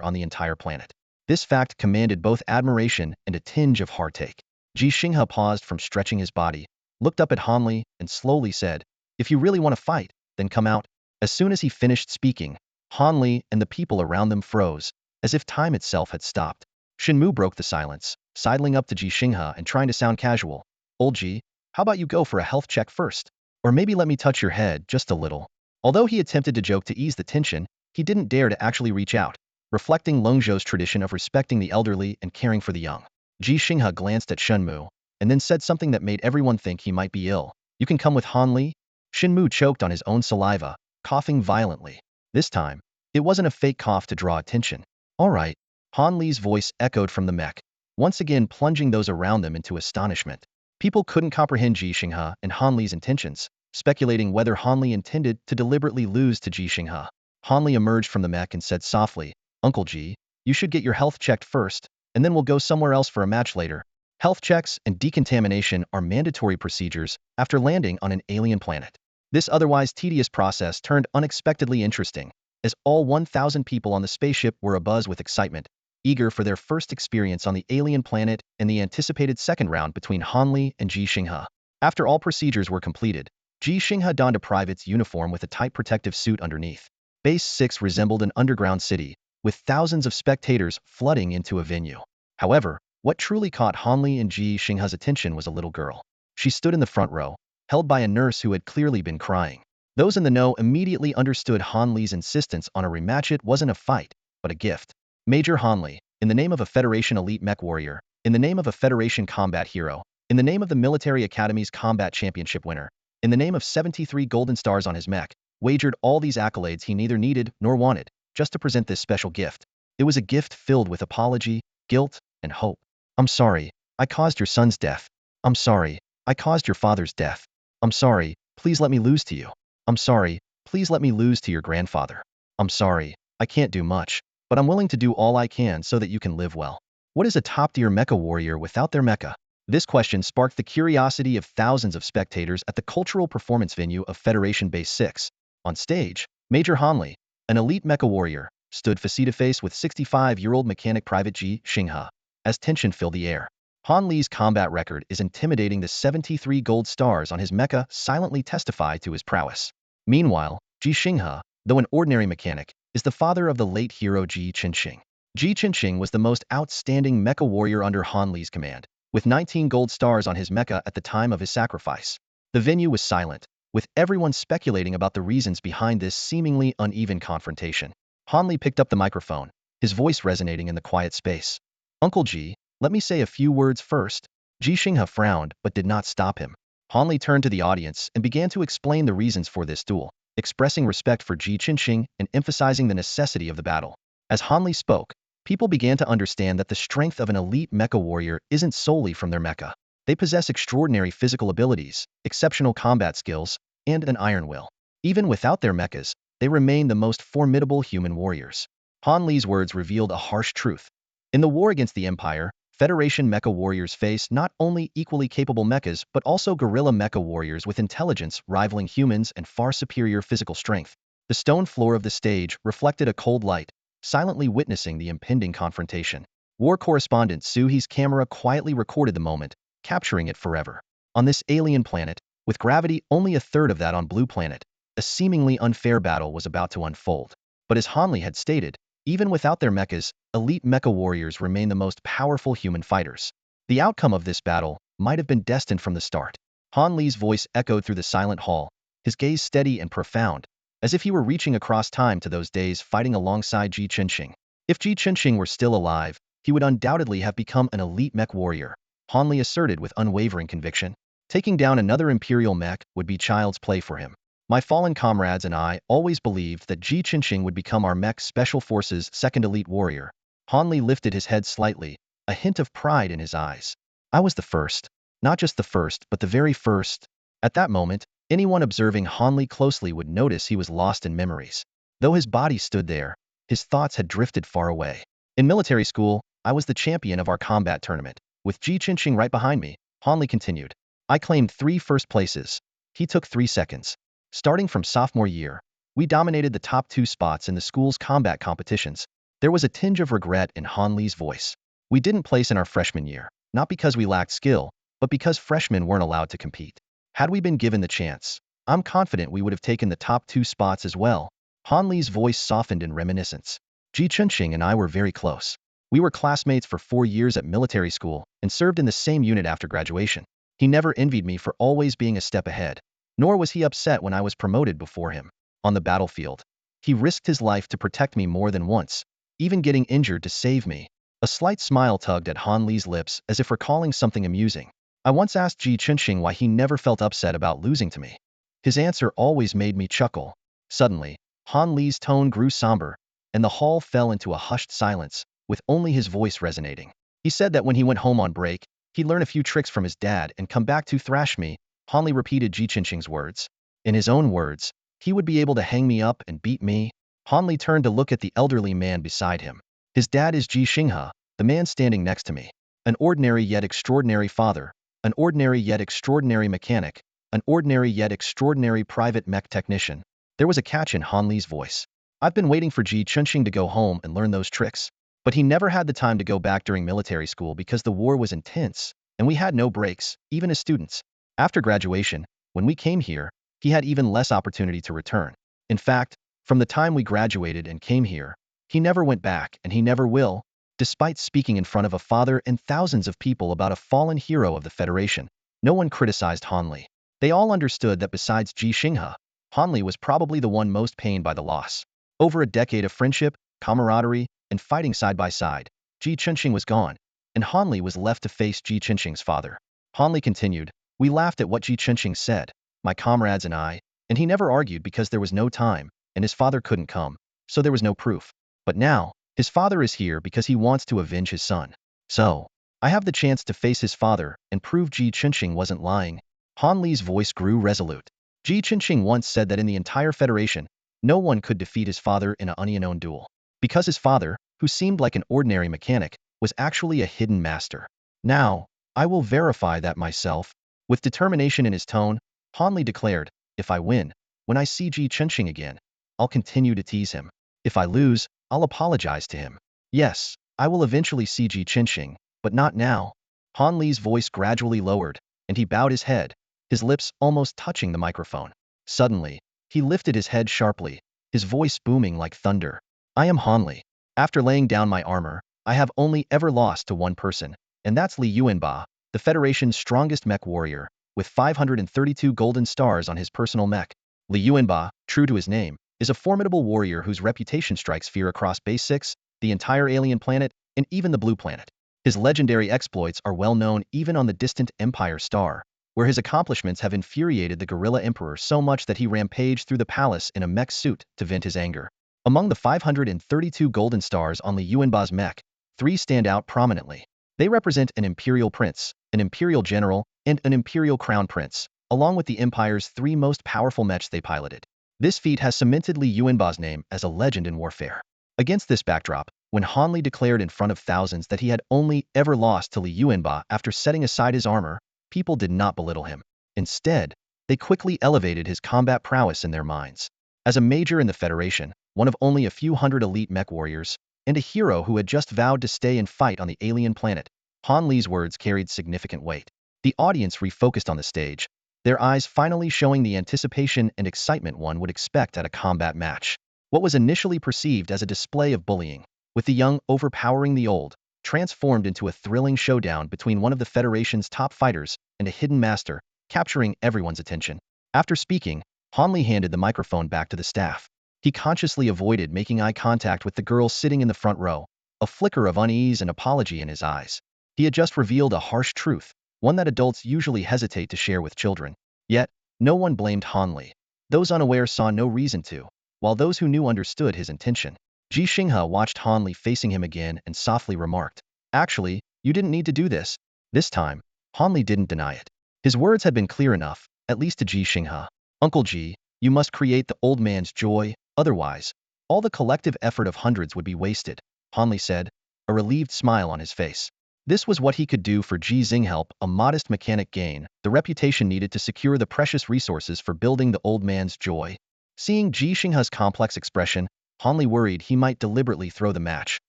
on the entire planet. This fact commanded both admiration and a tinge of heartache. Ji Xinghe paused from stretching his body, looked up at Han Li, and slowly said, "If you really want to fight, then come out." As soon as he finished speaking, Han Li and the people around them froze, as if time itself had stopped. Shenmu broke the silence, sidling up to Ji Xinghe and trying to sound casual. "Old Ji, how about you go for a health check first? Or maybe let me touch your head just a little." Although he attempted to joke to ease the tension, he didn't dare to actually reach out, reflecting Longzhou's tradition of respecting the elderly and caring for the young. Ji Xinghe glanced at Shenmu, and then said something that made everyone think he might be ill. "You can come with Han Li?" Shenmu choked on his own saliva, coughing violently. This time, it wasn't a fake cough to draw attention. "All right." Han Li's voice echoed from the mech, once again plunging those around them into astonishment. People couldn't comprehend Ji Xinghe and Han Li's intentions, speculating whether Han Li intended to deliberately lose to Ji Xinghe. Han Li emerged from the mech and said softly, "Uncle Ji, you should get your health checked first, and then we'll go somewhere else for a match later." Health checks and decontamination are mandatory procedures after landing on an alien planet. This otherwise tedious process turned unexpectedly interesting, as all 1,000 people on the spaceship were abuzz with excitement, eager for their first experience on the alien planet and the anticipated second round between Han Li and Ji Xinghe. After all procedures were completed, Ji Xinghe donned a private's uniform with a tight protective suit underneath. Base 6 resembled an underground city, with thousands of spectators flooding into a venue. However, what truly caught Han Li and Ji Xinghe's attention was a little girl. She stood in the front row, held by a nurse who had clearly been crying. Those in the know immediately understood Han Li's insistence on a rematch. It wasn't a fight, but a gift. Major Han Li, in the name of a Federation elite mech warrior, in the name of a Federation combat hero, in the name of the Military Academy's combat championship winner, in the name of 73 golden stars on his mech, wagered all these accolades he neither needed nor wanted, just to present this special gift. It was a gift filled with apology, guilt, and hope. I'm sorry, I caused your son's death. I'm sorry, I caused your father's death. I'm sorry, please let me lose to you. I'm sorry, please let me lose to your grandfather. I'm sorry, I can't do much, but I'm willing to do all I can so that you can live well. What is a top-tier mecha warrior without their mecha? This question sparked the curiosity of thousands of spectators at the cultural performance venue of Federation Base 6. On stage, Major Han Li, an elite mecha warrior, stood face-to-face with 65-year-old mechanic Private Ji Xinghe. As tension filled the air, Han Li's combat record is intimidating. The 73 gold stars on his mecha silently testify to his prowess. Meanwhile, Ji Xinghe, though an ordinary mechanic, is the father of the late hero Ji Xinghe. Ji Xinghe was the most outstanding mecha warrior under Han Li's command, with 19 gold stars on his mecha at the time of his sacrifice. The venue was silent, with everyone speculating about the reasons behind this seemingly uneven confrontation. Han Li picked up the microphone, his voice resonating in the quiet space. Uncle Ji, let me say a few words first. Ji Xinghe frowned but did not stop him. Han Li turned to the audience and began to explain the reasons for this duel, expressing respect for Ji Xinghe and emphasizing the necessity of the battle. As Han Li spoke, people began to understand that the strength of an elite mecha warrior isn't solely from their mecha. They possess extraordinary physical abilities, exceptional combat skills, and an iron will. Even without their mechas, they remain the most formidable human warriors. Han Li's words revealed a harsh truth. In the war against the Empire, Federation mecha warriors face not only equally capable mechas but also guerrilla mecha warriors with intelligence rivaling humans and far superior physical strength. The stone floor of the stage reflected a cold light, silently witnessing the impending confrontation. War correspondent Suhe's camera quietly recorded the moment, capturing it forever. On this alien planet, with gravity only a third of that on Blue Planet, a seemingly unfair battle was about to unfold. But as Han Li had stated, even without their mechas, elite mecha warriors remain the most powerful human fighters. The outcome of this battle might have been destined from the start. Han Li's voice echoed through the silent hall, his gaze steady and profound, as if he were reaching across time to those days fighting alongside Ji Xinghe. If Ji Xinghe were still alive, he would undoubtedly have become an elite mech warrior, Han Li asserted with unwavering conviction. Taking down another Imperial mech would be child's play for him. My fallen comrades and I always believed that Ji Xinghe would become our mech special forces' second elite warrior. Han Li lifted his head slightly, a hint of pride in his eyes. I was the first. Not just the first, but the very first. At that moment, anyone observing Han Li closely would notice he was lost in memories. Though his body stood there, his thoughts had drifted far away. In military school, I was the champion of our combat tournament. With Ji Xinghe right behind me, Han Li continued. I claimed 3 first places. He took 3 seconds. Starting from sophomore year, we dominated the top 2 spots in the school's combat competitions. There was a tinge of regret in Han Li's voice. We didn't place in our freshman year, not because we lacked skill, but because freshmen weren't allowed to compete. Had we been given the chance, I'm confident we would have taken the top 2 spots as well. Han Li's voice softened in reminiscence. Ji Xinghe and I were very close. We were classmates for 4 years at military school and served in the same unit after graduation. He never envied me for always being a step ahead. Nor was he upset when I was promoted before him. On the battlefield, he risked his life to protect me more than once, even getting injured to save me. A slight smile tugged at Han Li's lips as if recalling something amusing. I once asked Ji Xinghe why he never felt upset about losing to me. His answer always made me chuckle. Suddenly, Han Li's tone grew somber, and the hall fell into a hushed silence, with only his voice resonating. He said that when he went home on break, he'd learn a few tricks from his dad and come back to thrash me. Han Li repeated Ji Xinghe's words. In his own words, he would be able to hang me up and beat me. Han Li turned to look at the elderly man beside him. His dad is Ji Xinghe, the man standing next to me. An ordinary yet extraordinary father, an ordinary yet extraordinary mechanic, an ordinary yet extraordinary private mech technician. There was a catch in Han Li's voice. I've been waiting for Ji Xinghe to go home and learn those tricks. But he never had the time to go back during military school because the war was intense, and we had no breaks, even as students. After graduation, when we came here, he had even less opportunity to return. In fact, from the time we graduated and came here, he never went back and he never will. Despite speaking in front of a father and thousands of people about a fallen hero of the Federation, no one criticized Han Li. They all understood that besides Ji Xinghe, Han Li was probably the one most pained by the loss. Over a decade of friendship, camaraderie, and fighting side by side, Ji Xinghe was gone, and Han Li was left to face Ji Xinghe's father. Han Li continued, "We laughed at what Ji Xinghe said, my comrades and I, and he never argued because there was no time, and his father couldn't come, so there was no proof. But now, his father is here because he wants to avenge his son. So, I have the chance to face his father and prove Ji Xinghe wasn't lying." Han Li's voice grew resolute. Ji Xinghe once said that in the entire Federation, no one could defeat his father in an unknown duel. Because his father, who seemed like an ordinary mechanic, was actually a hidden master. "Now, I will verify that myself." With determination in his tone, Han Li declared, "If I win, when I see Ji Xinghe again, I'll continue to tease him. If I lose, I'll apologize to him. Yes, I will eventually see Ji Xinghe, but not now." Han Li's voice gradually lowered, and he bowed his head, his lips almost touching the microphone. Suddenly, he lifted his head sharply, his voice booming like thunder. "I am Han Li. After laying down my armor, I have only ever lost to one person, and that's Li Yuanba, the Federation's strongest mech warrior, with 532 golden stars on his personal mech. Li Yuanba, true to his name, is a formidable warrior whose reputation strikes fear across Base 6, the entire alien planet, and even the Blue Planet. His legendary exploits are well known even on the distant Empire Star, where his accomplishments have infuriated the Gorilla Emperor so much that he rampaged through the palace in a mech suit to vent his anger. Among the 532 golden stars on Li Yuanba's mech, 3 stand out prominently. They represent an Imperial Prince, an Imperial General, and an Imperial Crown Prince, along with the Empire's 3 most powerful mechs they piloted. This feat has cemented Li Yuanba's name as a legend in warfare. Against this backdrop, when Han Li declared in front of thousands that he had only ever lost to Li Yuanba after setting aside his armor, people did not belittle him. Instead, they quickly elevated his combat prowess in their minds. As a major in the Federation, one of only a few hundred elite mech warriors, and a hero who had just vowed to stay and fight on the alien planet, Han Li's words carried significant weight. The audience refocused on the stage, their eyes finally showing the anticipation and excitement one would expect at a combat match. What was initially perceived as a display of bullying, with the young overpowering the old, transformed into a thrilling showdown between one of the Federation's top fighters and a hidden master, capturing everyone's attention. After speaking, Han Li handed the microphone back to the staff. He consciously avoided making eye contact with the girl sitting in the front row, a flicker of unease and apology in his eyes. He had just revealed a harsh truth, one that adults usually hesitate to share with children. Yet, no one blamed Han Li. Those unaware saw no reason to, while those who knew understood his intention. Ji Xinghe watched Han Li facing him again and softly remarked, "Actually, you didn't need to do this." This time, Han Li didn't deny it. His words had been clear enough, at least to Ji Xinghe. "Uncle Ji, you must create the old man's joy, otherwise, all the collective effort of hundreds would be wasted," Han Li said, a relieved smile on his face. This was what he could do for Ji Xinghe, a modest mechanic gain, the reputation needed to secure the precious resources for building the old man's joy. Seeing Ji Xinghe's complex expression, Han Li worried he might deliberately throw the match,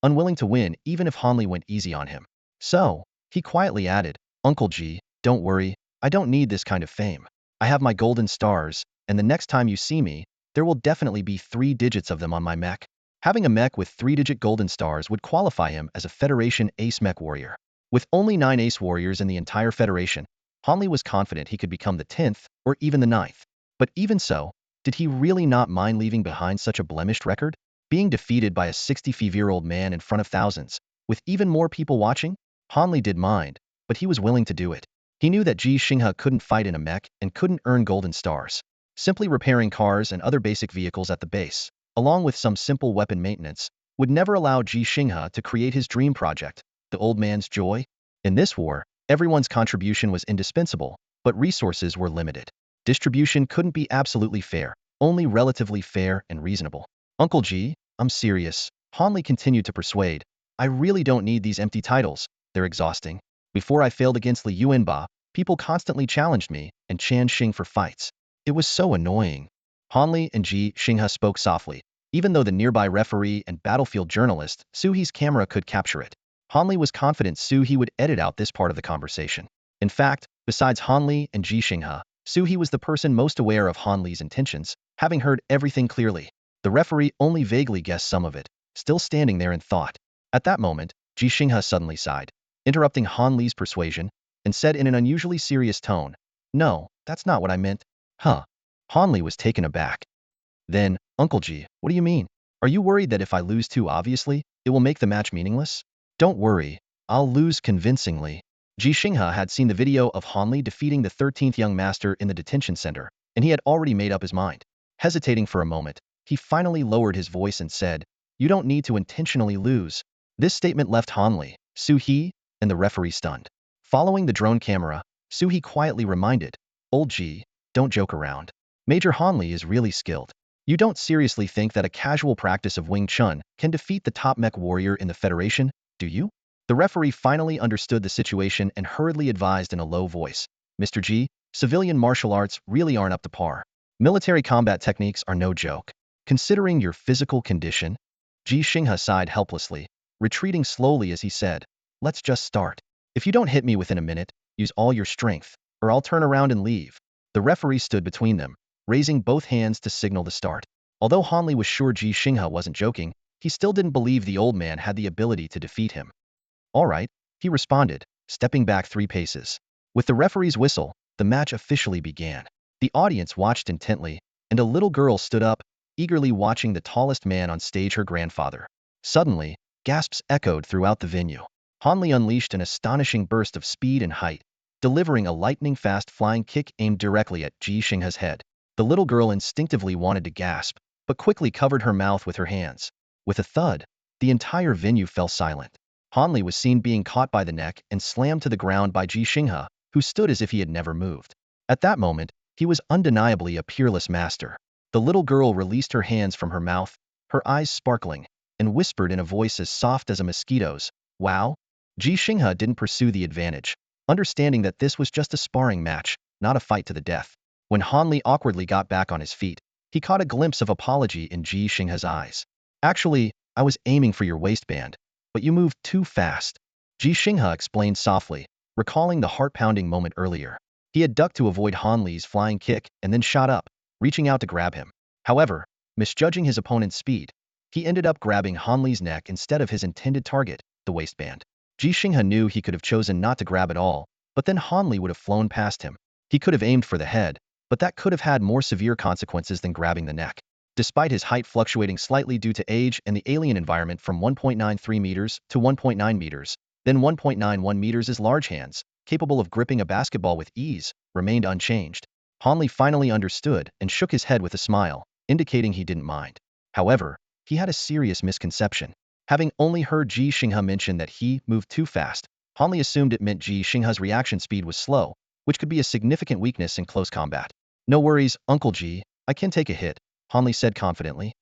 unwilling to win even if Han Li went easy on him. So, he quietly added, "Uncle Ji, don't worry, I don't need this kind of fame. I have my golden stars, and the next time you see me, there will definitely be 3 digits of them on my mech." Having a mech with 3-digit golden stars would qualify him as a Federation ace mech warrior. With only 9 ace warriors in the entire Federation, Han Li was confident he could become the 10th or even the 9th. But even so, did he really not mind leaving behind such a blemished record? Being defeated by a 65-year-old man in front of thousands, with even more people watching? Han Li did mind, but he was willing to do it. He knew that Ji Xinghe couldn't fight in a mech and couldn't earn golden stars. Simply repairing cars and other basic vehicles at the base, along with some simple weapon maintenance, would never allow Ji Xinghe to create his dream project, the old man's joy. In this war, everyone's contribution was indispensable, but resources were limited. Distribution couldn't be absolutely fair, only relatively fair and reasonable. "Uncle Ji, I'm serious," Han Li continued to persuade. "I really don't need these empty titles, they're exhausting. Before I failed against Li Yuanba, people constantly challenged me and Chan Xing for fights. It was so annoying." Han Li and Ji Xinghe spoke softly, even though the nearby referee and battlefield journalist, Su He's camera could capture it. Han Li was confident Su He would edit out this part of the conversation. In fact, besides Han Li and Ji Xinghe, Su He was the person most aware of Han Li's intentions, having heard everything clearly. The referee only vaguely guessed some of it, still standing there in thought. At that moment, Ji Xinghe suddenly sighed, interrupting Han Li's persuasion, and said in an unusually serious tone, "No, That's not what I meant. Huh. Han Li was taken aback. Then, Uncle Ji, what do you mean? Are you worried that if I lose too obviously, it will make the match meaningless? Don't worry, I'll lose convincingly. Ji Xinghe had seen the video of Han Li defeating the 13th young master in the detention center, and he had already made up his mind. Hesitating for a moment, he finally lowered his voice and said, "You don't need to intentionally lose." This statement left Han Li, Su He, and the referee stunned. Following the drone camera, Su He quietly reminded, "Old Ji, don't joke around. Major Han Li is really skilled. You don't seriously think that a casual practice of Wing Chun can defeat the top mech warrior in the Federation, do you?" The referee finally understood the situation and hurriedly advised in a low voice, "Mr. Ji, civilian martial arts really aren't up to par. Military combat techniques are no joke. Considering your physical condition." Ji Xinghe sighed helplessly, retreating slowly as he said, "Let's just start. If you don't hit me within a minute, use all your strength, or I'll turn around and leave." The referee stood between them, raising both hands to signal the start. Although Han Li was sure Ji Xinghe wasn't joking, he still didn't believe the old man had the ability to defeat him. "All right," he responded, stepping back 3 paces. With the referee's whistle, the match officially began. The audience watched intently, and a little girl stood up, eagerly watching the tallest man on stage, her grandfather. Suddenly, gasps echoed throughout the venue. Han Li unleashed an astonishing burst of speed and height, delivering a lightning-fast flying kick aimed directly at Ji Xinghe's head. The little girl instinctively wanted to gasp, but quickly covered her mouth with her hands. With a thud, the entire venue fell silent. Han Li was seen being caught by the neck and slammed to the ground by Ji Xinghe, who stood as if he had never moved. At that moment, he was undeniably a peerless master. The little girl released her hands from her mouth, her eyes sparkling, and whispered in a voice as soft as a mosquito's, "Wow." Ji Xinghe didn't pursue the advantage, understanding that this was just a sparring match, not a fight to the death. When Han Li awkwardly got back on his feet, he caught a glimpse of apology in Ji Xinghe's eyes. "Actually, I was aiming for your waistband, but you moved too fast," Ji Xinghe explained softly, recalling the heart-pounding moment earlier. He had ducked to avoid Han Li's flying kick and then shot up, reaching out to grab him. However, misjudging his opponent's speed, he ended up grabbing Han Li's neck instead of his intended target, the waistband. Ji Xinghe knew he could have chosen not to grab at all, but then Han Li would have flown past him. He could have aimed for the head, but that could have had more severe consequences than grabbing the neck. Despite his height fluctuating slightly due to age and the alien environment from 1.93 meters to 1.9 meters, then 1.91 meters, his large hands, capable of gripping a basketball with ease, remained unchanged. Han Li finally understood and shook his head with a smile, indicating he didn't mind. However, he had a serious misconception. Having only heard Ji Xinghe mention that he moved too fast, Han Li assumed it meant Ji Xinghe's reaction speed was slow, which could be a significant weakness in close combat. "No worries, Uncle Ji, I can take a hit," Han Li said confidently.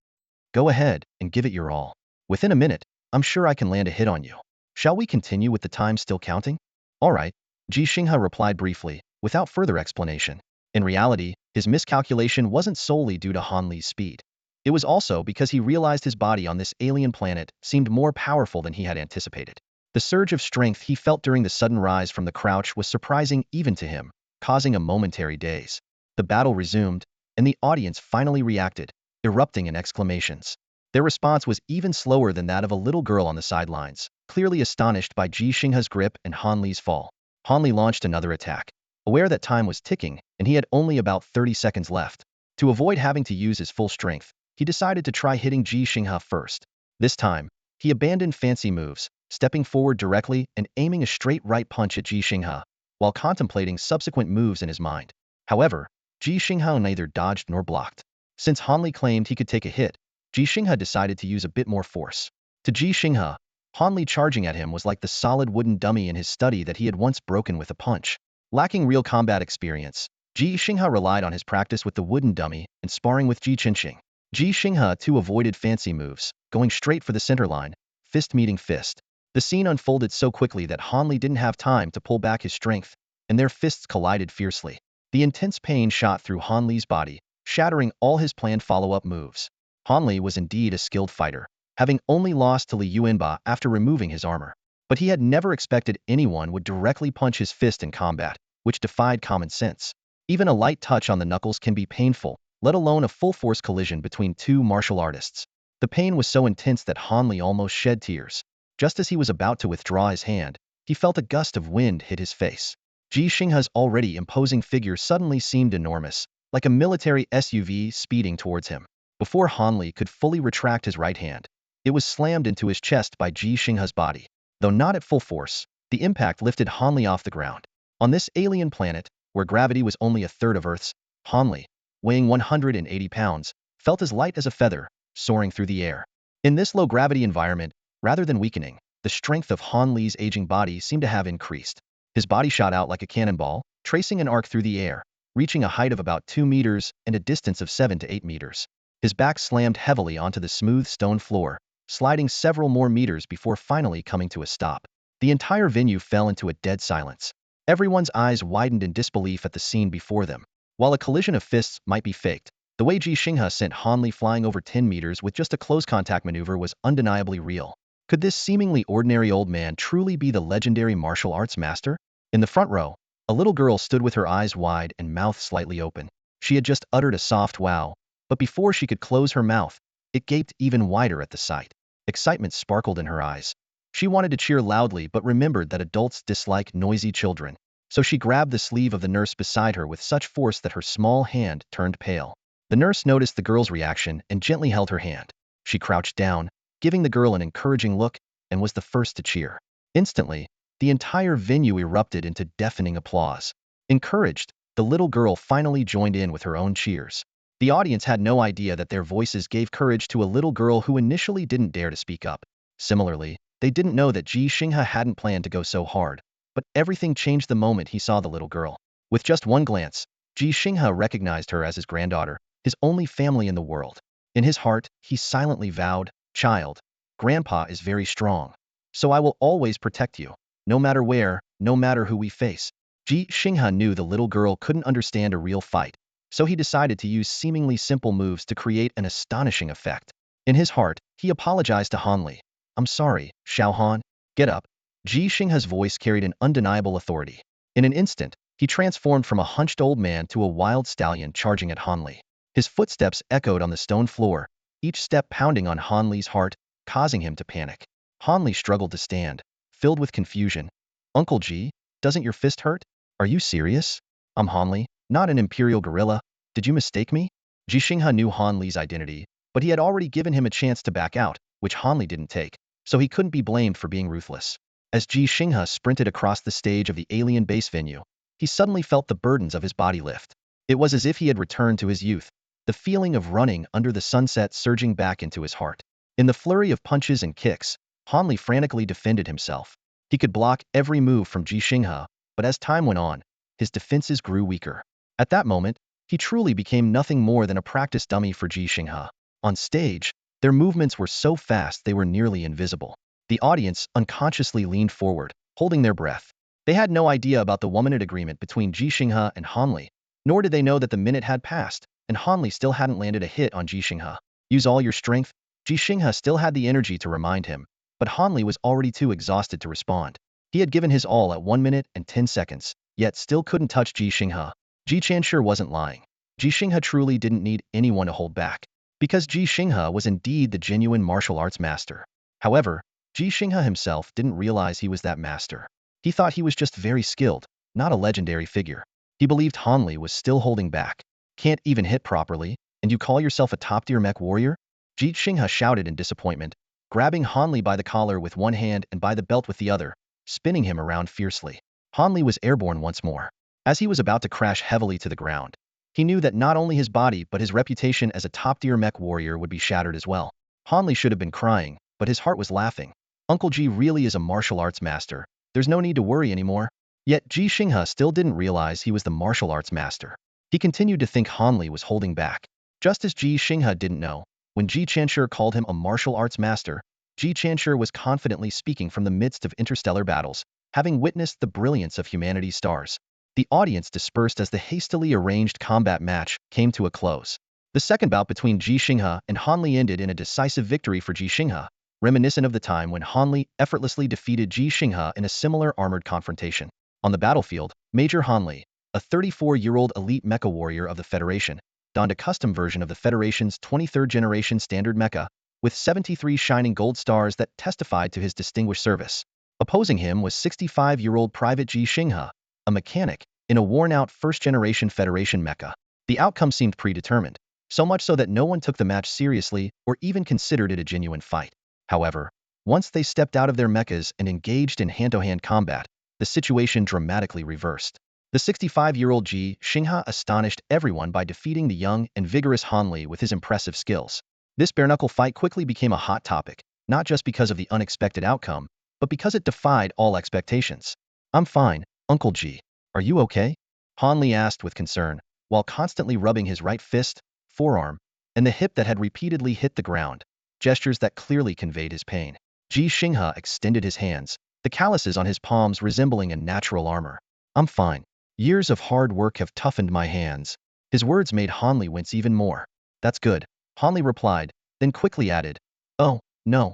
"Go ahead and give it your all. Within a minute, I'm sure I can land a hit on you. Shall we continue with the time still counting?" "All right," Ji Xinghe replied briefly, without further explanation. In reality, his miscalculation wasn't solely due to Han Li's speed. It was also because he realized his body on this alien planet seemed more powerful than he had anticipated. The surge of strength he felt during the sudden rise from the crouch was surprising even to him, causing a momentary daze. The battle resumed, and the audience finally reacted, erupting in exclamations. Their response was even slower than that of a little girl on the sidelines, clearly astonished by Ji Xinghe's grip and Han Li's fall. Han Li launched another attack, aware that time was ticking and he had only about 30 seconds left. To avoid having to use his full strength, he decided to try hitting Ji Xinghe first. This time, he abandoned fancy moves, stepping forward directly and aiming a straight right punch at Ji Xinghe, while contemplating subsequent moves in his mind. However, Ji Xinghe neither dodged nor blocked. Since Han Li claimed he could take a hit, Ji Xinghe decided to use a bit more force. To Ji Xinghe, Han Li charging at him was like the solid wooden dummy in his study that he had once broken with a punch. Lacking real combat experience, Ji Xinghe relied on his practice with the wooden dummy and sparring with Ji Xinghe. Ji Xinghe too avoided fancy moves, going straight for the center line, fist meeting fist. The scene unfolded so quickly that Han Li didn't have time to pull back his strength, and their fists collided fiercely. The intense pain shot through Han Li's body, shattering all his planned follow-up moves. Han Li was indeed a skilled fighter, having only lost to Li Yuanba after removing his armor. But he had never expected anyone would directly punch his fist in combat, which defied common sense. Even a light touch on the knuckles can be painful, let alone a full-force collision between two martial artists. The pain was so intense that Han Li almost shed tears. Just as he was about to withdraw his hand, he felt a gust of wind hit his face. Ji Xinghe's already imposing figure suddenly seemed enormous, like a military SUV speeding towards him. Before Han Li could fully retract his right hand, it was slammed into his chest by Ji Xinghe's body. Though not at full force, the impact lifted Han Li off the ground. On this alien planet, where gravity was only a third of Earth's, Han Li, weighing 180 pounds, felt as light as a feather, soaring through the air. In this low-gravity environment, rather than weakening, the strength of Han Li's aging body seemed to have increased. His body shot out like a cannonball, tracing an arc through the air, reaching a height of about 2 meters and a distance of 7 to 8 meters. His back slammed heavily onto the smooth stone floor, sliding several more meters before finally coming to a stop. The entire venue fell into a dead silence. Everyone's eyes widened in disbelief at the scene before them. While a collision of fists might be faked, the way Ji Xinghe sent Han Li flying over 10 meters with just a close contact maneuver was undeniably real. Could this seemingly ordinary old man truly be the legendary martial arts master? In the front row, a little girl stood with her eyes wide and mouth slightly open. She had just uttered a soft wow, but before she could close her mouth, it gaped even wider at the sight. Excitement sparkled in her eyes. She wanted to cheer loudly but remembered that adults dislike noisy children. So she grabbed the sleeve of the nurse beside her with such force that her small hand turned pale. The nurse noticed the girl's reaction and gently held her hand. She crouched down, giving the girl an encouraging look, and was the first to cheer. Instantly, the entire venue erupted into deafening applause. Encouraged, the little girl finally joined in with her own cheers. The audience had no idea that their voices gave courage to a little girl who initially didn't dare to speak up. Similarly, they didn't know that Ji Xinghe hadn't planned to go so hard, but everything changed the moment he saw the little girl. With just one glance, Ji Xinghe recognized her as his granddaughter, his only family in the world. In his heart, he silently vowed, "Child, Grandpa is very strong. So I will always protect you, no matter where, no matter who we face." Ji Xinghe knew the little girl couldn't understand a real fight, so he decided to use seemingly simple moves to create an astonishing effect. In his heart, he apologized to Han Li. "I'm sorry, Xiao Han. Get up." Ji Xinghe's voice carried an undeniable authority. In an instant, he transformed from a hunched old man to a wild stallion charging at Han Li. His footsteps echoed on the stone floor, each step pounding on Han Li's heart, causing him to panic. Han Li struggled to stand, filled with confusion. "Uncle Ji, doesn't your fist hurt? Are you serious? I'm Han Li, not an imperial gorilla. Did you mistake me?" Ji Xinghe knew Han Li's identity, but he had already given him a chance to back out, which Han Li didn't take, so he couldn't be blamed for being ruthless. As Ji Xinghe sprinted across the stage of the alien base venue, he suddenly felt the burdens of his body lift. It was as if he had returned to his youth, the feeling of running under the sunset surging back into his heart. In the flurry of punches and kicks, Han Li frantically defended himself. He could block every move from Ji Xinghe, but as time went on, his defenses grew weaker. At that moment, he truly became nothing more than a practice dummy for Ji Xinghe. On stage, their movements were so fast they were nearly invisible. The audience unconsciously leaned forward, holding their breath. They had no idea about the 1-minute agreement between Ji Xinghe and Han Li, nor did they know that the minute had passed, and Han Li still hadn't landed a hit on Ji Xinghe. "Use all your strength." Ji Xinghe still had the energy to remind him, but Han Li was already too exhausted to respond. He had given his all at 1 minute and 10 seconds, yet still couldn't touch Ji Xinghe. Ji Xinghe wasn't lying. Ji Xinghe truly didn't need anyone to hold back, because Ji Xinghe was indeed the genuine martial arts master. However, Ji Xinghe himself didn't realize he was that master. He thought he was just very skilled, not a legendary figure. He believed Han Li was still holding back. "Can't even hit properly, and you call yourself a top-tier mech warrior?" Ji Xinghe shouted in disappointment, grabbing Han Li by the collar with one hand and by the belt with the other, spinning him around fiercely. Han Li was airborne once more. As he was about to crash heavily to the ground, he knew that not only his body but his reputation as a top-tier mech warrior would be shattered as well. Han Li should have been crying, but his heart was laughing. Uncle Ji really is a martial arts master. There's no need to worry anymore. Yet Ji Xinghe still didn't realize he was the martial arts master. He continued to think Han Li was holding back. Just as Ji Xinghe didn't know, when Ji Xinghe called him a martial arts master, Ji Xinghe was confidently speaking from the midst of interstellar battles, having witnessed the brilliance of humanity's stars. The audience dispersed as the hastily arranged combat match came to a close. The second bout between Ji Xinghe and Han Li ended in a decisive victory for Ji Xinghe, reminiscent of the time when Han Li effortlessly defeated Ji Xinghe in a similar armored confrontation. On the battlefield, Major Han Li, a 34-year-old elite mecha warrior of the Federation, donned a custom version of the Federation's 23rd generation standard mecha, with 73 shining gold stars that testified to his distinguished service. Opposing him was 65-year-old Private Ji Xinghe, a mechanic, in a worn-out first-generation Federation mecha. The outcome seemed predetermined, so much so that no one took the match seriously or even considered it a genuine fight. However, once they stepped out of their mechas and engaged in hand-to-hand combat, the situation dramatically reversed. The 65-year-old Ji Xinghe astonished everyone by defeating the young and vigorous Han Li with his impressive skills. This bare-knuckle fight quickly became a hot topic, not just because of the unexpected outcome, but because it defied all expectations. "I'm fine, Uncle Ji. Are you okay?" Han Li asked with concern, while constantly rubbing his right fist, forearm, and the hip that had repeatedly hit the ground, gestures that clearly conveyed his pain. Ji Xinghe extended his hands, the calluses on his palms resembling a natural armor. "I'm fine. Years of hard work have toughened my hands." His words made Han Li wince even more. "That's good," Han Li replied, then quickly added, "Oh, no,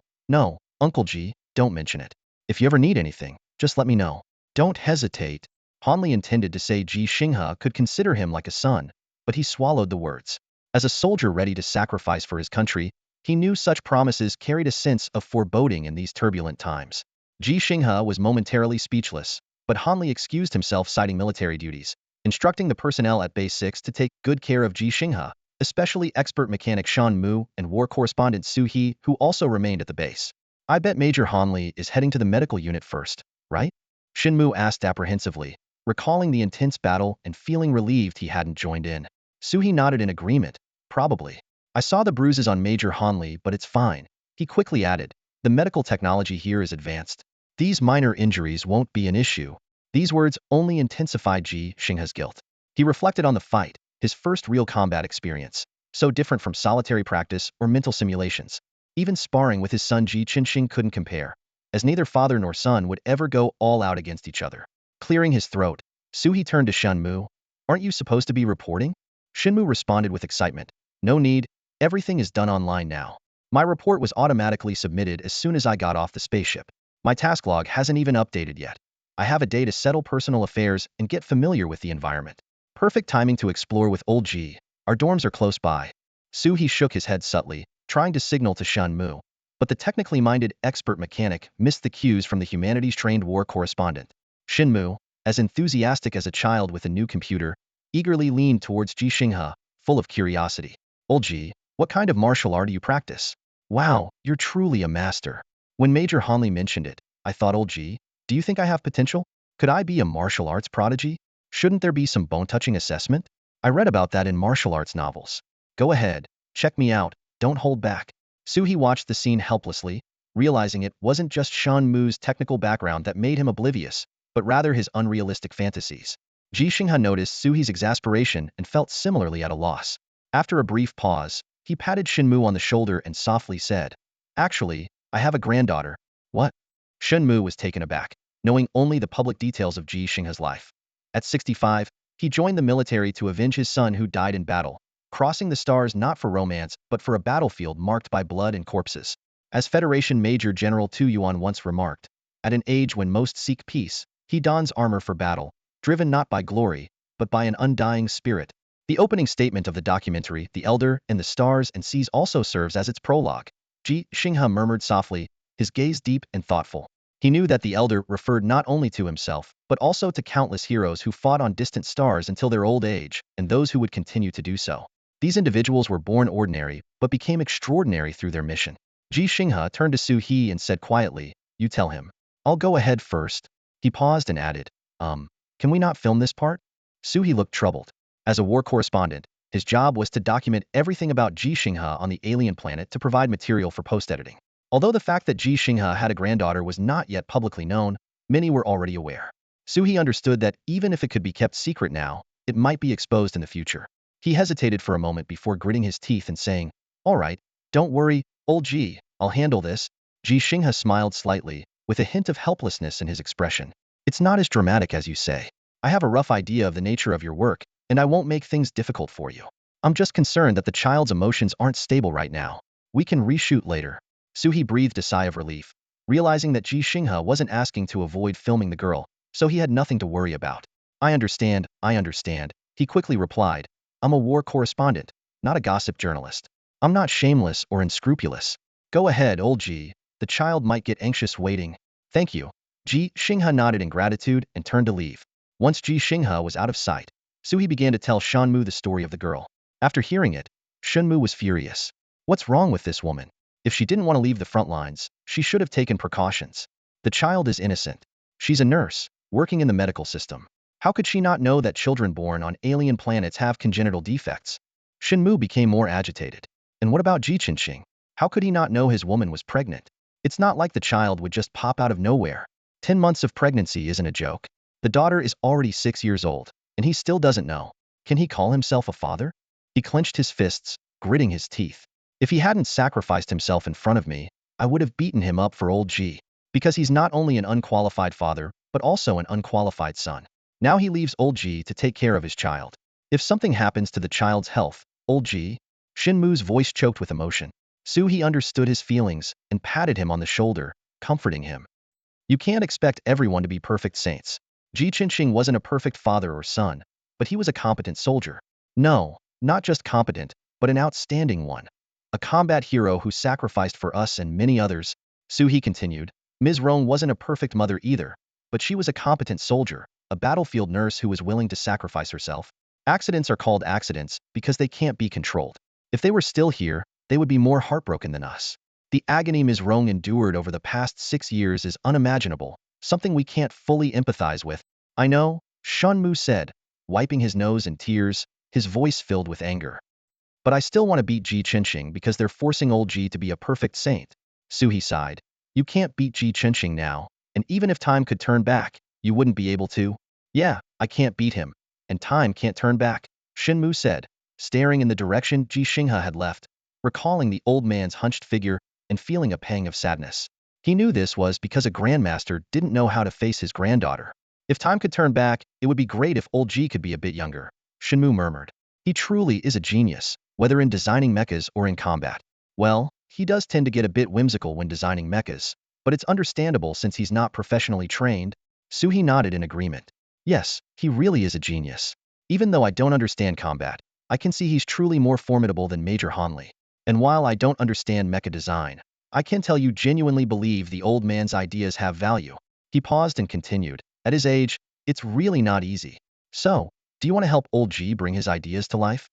Uncle Ji, don't mention it. If you ever need anything, just let me know. Don't hesitate." Han Li intended to say Ji Xinghe could consider him like a son, but he swallowed the words. As a soldier ready to sacrifice for his country, he knew such promises carried a sense of foreboding in these turbulent times. Ji Xinghe was momentarily speechless, but Han Li excused himself citing military duties, instructing the personnel at Base 6 to take good care of Ji Xinghe, especially expert mechanic Shan Mu and war correspondent Su He, who also remained at the base. "I bet Major Han Li is heading to the medical unit first, right?" Shin Mu asked apprehensively, recalling the intense battle and feeling relieved he hadn't joined in. Su He nodded in agreement. "Probably. I saw the bruises on Major Han Li, but it's fine." He quickly added, "The medical technology here is advanced. These minor injuries won't be an issue." These words only intensified Ji Xinghe's guilt. He reflected on the fight, his first real combat experience, so different from solitary practice or mental simulations. Even sparring with his son Ji Xinghe couldn't compare, as neither father nor son would ever go all out against each other. Clearing his throat, Su-hee turned to Shen Mu. "Aren't you supposed to be reporting?" Shinmu responded with excitement. "No need, everything is done online now. My report was automatically submitted as soon as I got off the spaceship. My task log hasn't even updated yet. I have a day to settle personal affairs and get familiar with the environment. Perfect timing to explore with old G. Our dorms are close by." Su-hee shook his head subtly, trying to signal to Shan Mu. But the technically minded expert mechanic missed the cues from the humanities-trained war correspondent. Shinmu, as enthusiastic as a child with a new computer, eagerly leaned towards Ji Xinghe, full of curiosity. "Old Ji, what kind of martial art do you practice? Wow, you're truly a master." When Major Hanli mentioned it, I thought, "Old Ji, do you think I have potential? Could I be a martial arts prodigy? Shouldn't there be some bone-touching assessment? I read about that in martial arts novels. Go ahead, check me out, don't hold back." Su-hee watched the scene helplessly, realizing it wasn't just Shan Mu's technical background that made him oblivious, but rather his unrealistic fantasies. Ji Xinghe noticed Su-hee's exasperation and felt similarly at a loss. After a brief pause, he patted Shinmu on the shoulder and softly said, "Actually, I have a granddaughter." "What?" Shinmu was taken aback, knowing only the public details of Ji Xinghe's life. At 65, he joined the military to avenge his son who died in battle, crossing the stars not for romance but for a battlefield marked by blood and corpses. As Federation Major General Tu Yuan once remarked, at an age when most seek peace, he dons armor for battle, driven not by glory, but by an undying spirit. The opening statement of the documentary, The Elder and the Stars and Seas, also serves as its prologue. Ji Xinghe murmured softly, his gaze deep and thoughtful. He knew that the Elder referred not only to himself, but also to countless heroes who fought on distant stars until their old age, and those who would continue to do so. These individuals were born ordinary, but became extraordinary through their mission. Ji Xinghe turned to Su-hee and said quietly, "You tell him. I'll go ahead first." He paused and added, Can we not film this part?" Su-hee looked troubled. As a war correspondent, his job was to document everything about Ji Xinghe on the alien planet to provide material for post-editing. Although the fact that Ji Xinghe had a granddaughter was not yet publicly known, many were already aware. Su-hee understood that even if it could be kept secret now, it might be exposed in the future. He hesitated for a moment before gritting his teeth and saying, "All right, don't worry, old Ji, I'll handle this." Ji Xinghe smiled slightly, with a hint of helplessness in his expression. "It's not as dramatic as you say. I have a rough idea of the nature of your work, and I won't make things difficult for you. I'm just concerned that the child's emotions aren't stable right now. We can reshoot later." Su-hee breathed a sigh of relief, realizing that Ji Xinghe wasn't asking to avoid filming the girl, so he had nothing to worry about. I understand, he quickly replied. "I'm a war correspondent, not a gossip journalist. I'm not shameless or unscrupulous. Go ahead, old Ji, the child might get anxious waiting." "Thank you." Ji Xinghe nodded in gratitude and turned to leave. Once Ji Xinghe was out of sight, Suhi began to tell Shanmu the story of the girl. After hearing it, Shanmu was furious. What's wrong with this woman? If she didn't want to leave the front lines, she should have taken precautions. The child is innocent. She's a nurse, working in the medical system. How could she not know that children born on alien planets have congenital defects? Shinmu became more agitated. And what about Ji Xinghe? How could he not know his woman was pregnant? It's not like the child would just pop out of nowhere. 10 months of pregnancy isn't a joke. The daughter is already 6 years old, and he still doesn't know. Can he call himself a father? He clenched his fists, gritting his teeth. If he hadn't sacrificed himself in front of me, I would have beaten him up for old Ji. Because he's not only an unqualified father, but also an unqualified son. Now he leaves old Ji to take care of his child. If something happens to the child's health, old Ji, Shinmu's voice choked with emotion. Suhi understood his feelings and patted him on the shoulder, comforting him. You can't expect everyone to be perfect saints. Ji Xinghe wasn't a perfect father or son, but he was a competent soldier. No, not just competent, but an outstanding one. A combat hero who sacrificed for us and many others. Suhi continued. Ms. Rong wasn't a perfect mother either, but she was a competent soldier, a battlefield nurse who was willing to sacrifice herself. Accidents are called accidents because they can't be controlled. If they were still here, they would be more heartbroken than us. The agony Ms. Rong endured over the past 6 years is unimaginable, something we can't fully empathize with. I know, Shanmu said, wiping his nose in tears, his voice filled with anger. But I still want to beat Ji Xinghe because they're forcing old Ji to be a perfect saint. Suhi sighed. You can't beat Ji Xinghe now, and even if time could turn back, you wouldn't be able to. Yeah, I can't beat him, and time can't turn back, Shinmu said, staring in the direction Ji Xinghe had left, recalling the old man's hunched figure and feeling a pang of sadness. He knew this was because a grandmaster didn't know how to face his granddaughter. If time could turn back, it would be great if old Ji could be a bit younger, Shinmu murmured. He truly is a genius, whether in designing mechas or in combat. Well, he does tend to get a bit whimsical when designing mechas, but it's understandable since he's not professionally trained. Suhi nodded in agreement. Yes, he really is a genius. Even though I don't understand combat, I can see he's truly more formidable than Major Hanley. And while I don't understand mecha design, I can tell you genuinely believe the old man's ideas have value. He paused and continued. At his age, it's really not easy. So, do you want to help old Ji bring his ideas to life?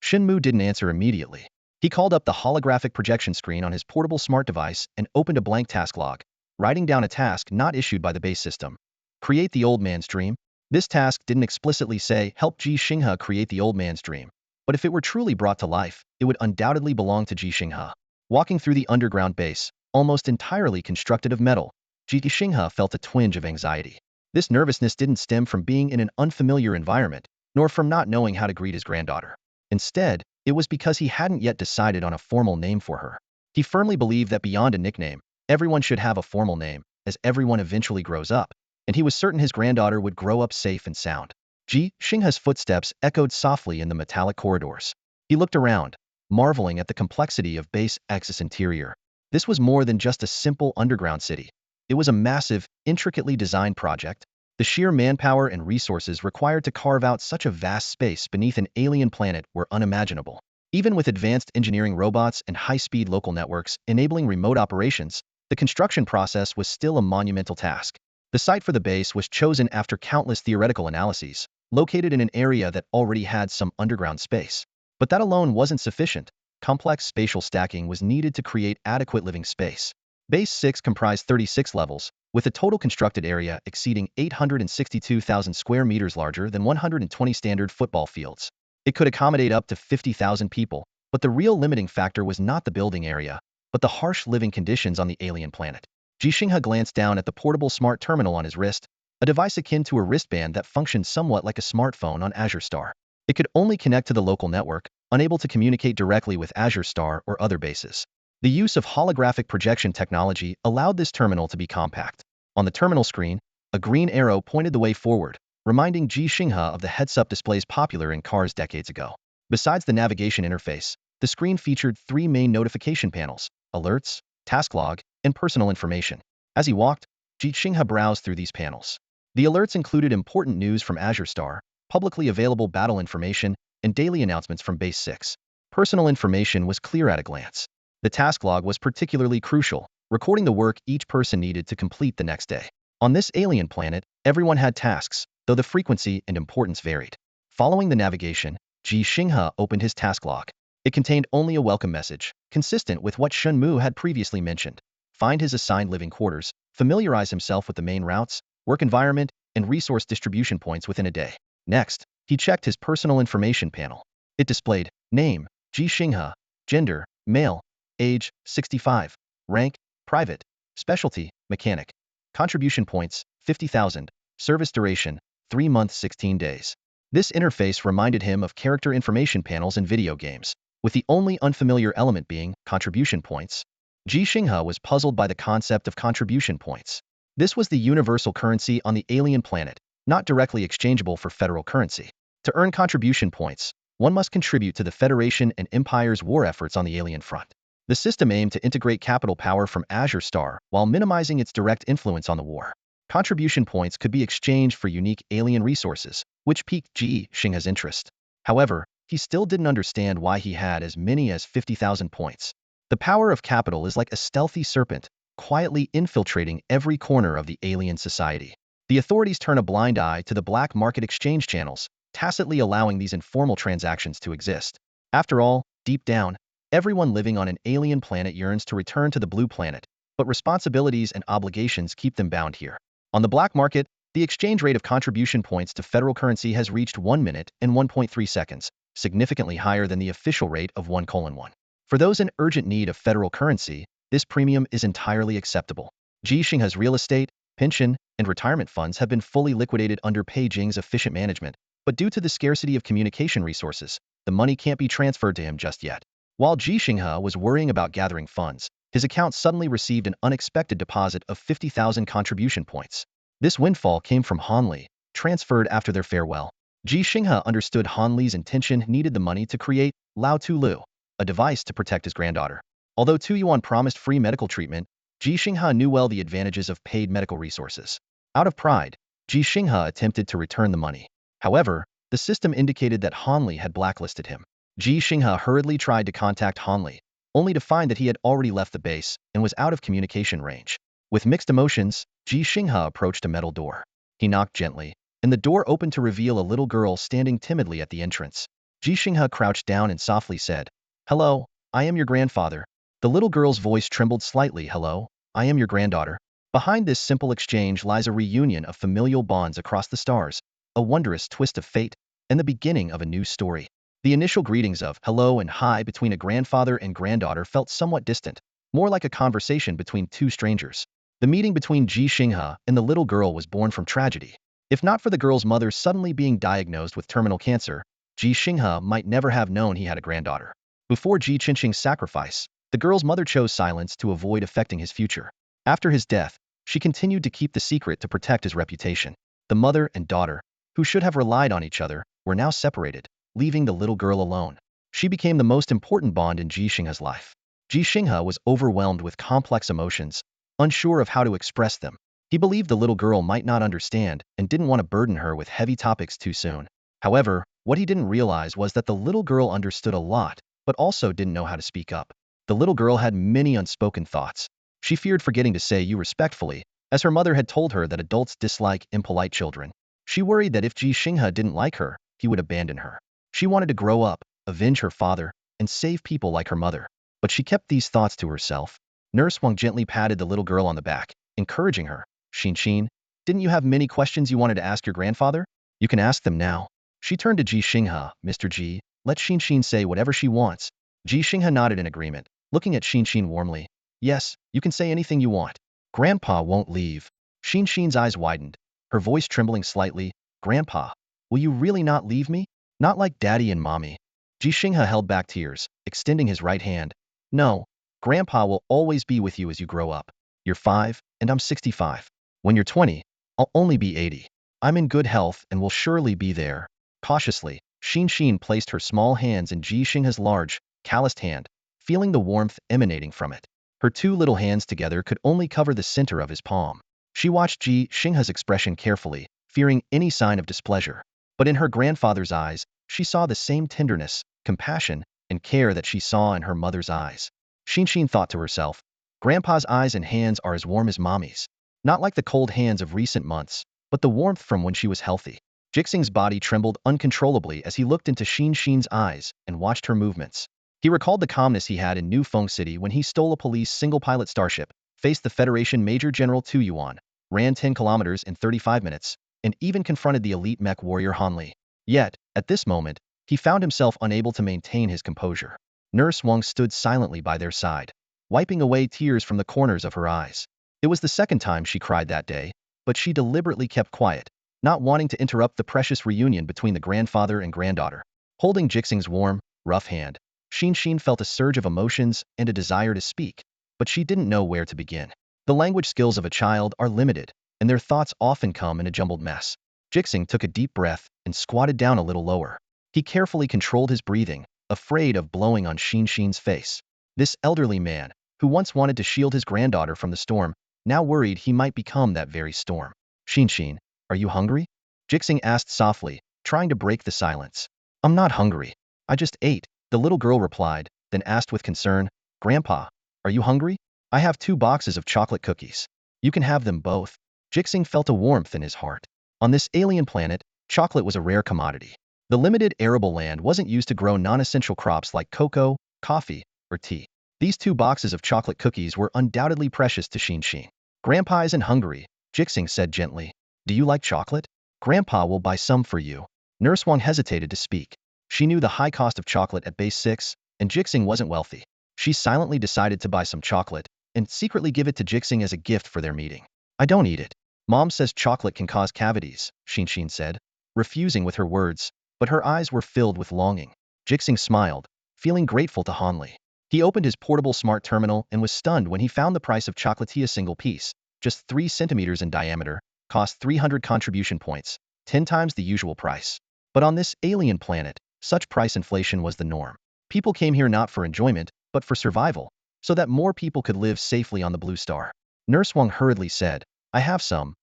Shinmu didn't answer immediately. He called up the holographic projection screen on his portable smart device and opened a blank task log, writing down a task not issued by the base system. Create the old man's dream. This task didn't explicitly say, help Ji Xinghe create the old man's dream. But if it were truly brought to life, it would undoubtedly belong to Ji Xinghe. Walking through the underground base, almost entirely constructed of metal, Ji Xinghe felt a twinge of anxiety. This nervousness didn't stem from being in an unfamiliar environment, nor from not knowing how to greet his granddaughter. Instead, it was because he hadn't yet decided on a formal name for her. He firmly believed that beyond a nickname, everyone should have a formal name, as everyone eventually grows up, and he was certain his granddaughter would grow up safe and sound. Ji Xinghe's footsteps echoed softly in the metallic corridors. He looked around, marveling at the complexity of Base X's interior. This was more than just a simple underground city. It was a massive, intricately designed project. The sheer manpower and resources required to carve out such a vast space beneath an alien planet were unimaginable. Even with advanced engineering robots and high-speed local networks enabling remote operations, the construction process was still a monumental task. The site for the base was chosen after countless theoretical analyses, located in an area that already had some underground space. But that alone wasn't sufficient. Complex spatial stacking was needed to create adequate living space. Base 6 comprised 36 levels, with a total constructed area exceeding 862,000 square meters, larger than 120 standard football fields. It could accommodate up to 50,000 people, but the real limiting factor was not the building area, but the harsh living conditions on the alien planet. Ji Xinghe glanced down at the portable smart terminal on his wrist, a device akin to a wristband that functioned somewhat like a smartphone on Azure Star. It could only connect to the local network, unable to communicate directly with Azure Star or other bases. The use of holographic projection technology allowed this terminal to be compact. On the terminal screen, a green arrow pointed the way forward, reminding Ji Xinghe of the heads-up displays popular in cars decades ago. Besides the navigation interface, the screen featured 3 main notification panels: alerts, task log, and personal information. As he walked, Ji Xinghe browsed through these panels. The alerts included important news from Azure Star, publicly available battle information, and daily announcements from Base 6. Personal information was clear at a glance. The task log was particularly crucial, recording the work each person needed to complete the next day. On this alien planet, everyone had tasks, though the frequency and importance varied. Following the navigation, Ji Xinghe opened his task log. It contained only a welcome message, consistent with what Shen Mu had previously mentioned. Find his assigned living quarters, familiarize himself with the main routes, work environment, and resource distribution points within a day. Next, he checked his personal information panel. It displayed name, Ji Xinghe, gender, male, age, 65, rank, private, specialty, mechanic, contribution points, 50,000, service duration, 3 months 16 days. This interface reminded him of character information panels in video games, with the only unfamiliar element being contribution points. Ji Xinghe was puzzled by the concept of contribution points. This was the universal currency on the alien planet, not directly exchangeable for federal currency. To earn contribution points, one must contribute to the Federation and Empire's war efforts on the alien front. The system aimed to integrate capital power from Azure Star while minimizing its direct influence on the war. Contribution points could be exchanged for unique alien resources, which piqued Ji Xinghe's interest. However, he still didn't understand why he had as many as 50,000 points. The power of capital is like a stealthy serpent, quietly infiltrating every corner of the alien society. The authorities turn a blind eye to the black market exchange channels, tacitly allowing these informal transactions to exist. After all, deep down, everyone living on an alien planet yearns to return to the blue planet, but responsibilities and obligations keep them bound here. On the black market, the exchange rate of contribution points to federal currency has reached 1 minute and 1.3 seconds, significantly higher than the official rate of 1:1. For those in urgent need of federal currency, this premium is entirely acceptable. Ji Xinghe's real estate, pension, and retirement funds have been fully liquidated under Beijing's efficient management, but due to the scarcity of communication resources, the money can't be transferred to him just yet. While Ji Xinghe was worrying about gathering funds, his account suddenly received an unexpected deposit of 50,000 contribution points. This windfall came from Han Li, transferred after their farewell. Ji Xinghe understood Han Li's intention needed the money to create Lao Tu Lu, a device to protect his granddaughter. Although Tu Yuan promised free medical treatment, Ji Xinghe knew well the advantages of paid medical resources. Out of pride, Ji Xinghe attempted to return the money. However, the system indicated that Han Li had blacklisted him. Ji Xinghe hurriedly tried to contact Han Li, only to find that he had already left the base and was out of communication range. With mixed emotions, Ji Xinghe approached a metal door. He knocked gently, and the door opened to reveal a little girl standing timidly at the entrance. Ji Xinghe crouched down and softly said, "Hello, I am your grandfather." The little girl's voice trembled slightly. "Hello, I am your granddaughter." Behind this simple exchange lies a reunion of familial bonds across the stars, a wondrous twist of fate, and the beginning of a new story. The initial greetings of hello and hi between a grandfather and granddaughter felt somewhat distant, more like a conversation between two strangers. The meeting between Ji Xinghe and the little girl was born from tragedy. If not for the girl's mother suddenly being diagnosed with terminal cancer, Ji Xinghe might never have known he had a granddaughter. Before Ji Xinghe's sacrifice, the girl's mother chose silence to avoid affecting his future. After his death, she continued to keep the secret to protect his reputation. The mother and daughter, who should have relied on each other, were now separated, leaving the little girl alone. She became the most important bond in Ji Xinghe's life. Ji Xinghe was overwhelmed with complex emotions, unsure of how to express them. He believed the little girl might not understand and didn't want to burden her with heavy topics too soon. However, what he didn't realize was that the little girl understood a lot, but also didn't know how to speak up. The little girl had many unspoken thoughts. She feared forgetting to say you respectfully, as her mother had told her that adults dislike impolite children. She worried that if Ji Xinghe didn't like her, he would abandon her. She wanted to grow up, avenge her father, and save people like her mother. But she kept these thoughts to herself. Nurse Wang gently patted the little girl on the back, encouraging her. "Xinxin, didn't you have many questions you wanted to ask your grandfather? You can ask them now." She turned to Ji Xinghe. "Mr. Ji, let Xinxin say whatever she wants." Ji Xinghe nodded in agreement, looking at Xinxin warmly. "Yes, you can say anything you want. Grandpa won't leave." Xinxin's eyes widened, her voice trembling slightly. "Grandpa, will you really not leave me? Not like Daddy and Mommy." Ji Xinghe held back tears, extending his right hand. "No, Grandpa will always be with you as you grow up. You're 5, and I'm 65. When you're 20, I'll only be 80. I'm in good health and will surely be there." Cautiously, Xinxin placed her small hands in Ji Xinghe's large, calloused hand, feeling the warmth emanating from it. Her two little hands together could only cover the center of his palm. She watched Ji Xinghe's expression carefully, fearing any sign of displeasure. But in her grandfather's eyes, she saw the same tenderness, compassion, and care that she saw in her mother's eyes. Xinxin thought to herself, Grandpa's eyes and hands are as warm as Mommy's. Not like the cold hands of recent months. but the warmth from when she was healthy. Ji Xinghe's body trembled uncontrollably as he looked into Xin's eyes and watched her movements. He recalled the calmness he had in New Feng City when he stole a police single-pilot starship, faced the Federation Major General Tu Yuan, ran 10 kilometers in 35 minutes, and even confronted the elite mech warrior Han Li. Yet, at this moment, he found himself unable to maintain his composure. Nurse Wang stood silently by their side, wiping away tears from the corners of her eyes. It was the second time she cried that day, but she deliberately kept quiet, not wanting to interrupt the precious reunion between the grandfather and granddaughter. Holding Ji Xinghe's warm, rough hand, Xin felt a surge of emotions and a desire to speak, but she didn't know where to begin. The language skills of a child are limited, and their thoughts often come in a jumbled mess. Ji Xinghe took a deep breath and squatted down a little lower. He carefully controlled his breathing, afraid of blowing on Xin's face. This elderly man, who once wanted to shield his granddaughter from the storm, now worried he might become that very storm. Xin, are you hungry? Ji Xinghe asked softly, trying to break the silence. I'm not hungry. I just ate, the little girl replied, then asked with concern, Grandpa, are you hungry? I have 2 boxes of chocolate cookies. You can have them both. Ji Xinghe felt a warmth in his heart. On this alien planet, chocolate was a rare commodity. The limited arable land wasn't used to grow non-essential crops like cocoa, coffee, or tea. These 2 boxes of chocolate cookies were undoubtedly precious to Xin. Grandpa isn't hungry, Ji Xinghe said gently. Do you like chocolate? Grandpa will buy some for you. Nurse Wang hesitated to speak. She knew the high cost of chocolate at base 6, and Ji Xinghe wasn't wealthy. She silently decided to buy some chocolate and secretly give it to Ji Xinghe as a gift for their meeting. I don't eat it. Mom says chocolate can cause cavities, Xin said, refusing with her words, but her eyes were filled with longing. Ji Xinghe smiled, feeling grateful to Han Li. He opened his portable smart terminal and was stunned when he found the price of chocolatier single piece, just 3 centimeters in diameter, cost 300 contribution points, 10 times the usual price. But on this alien planet, such price inflation was the norm. People came here not for enjoyment, but for survival, so that more people could live safely on the blue star. Nurse Wang hurriedly said, I have some,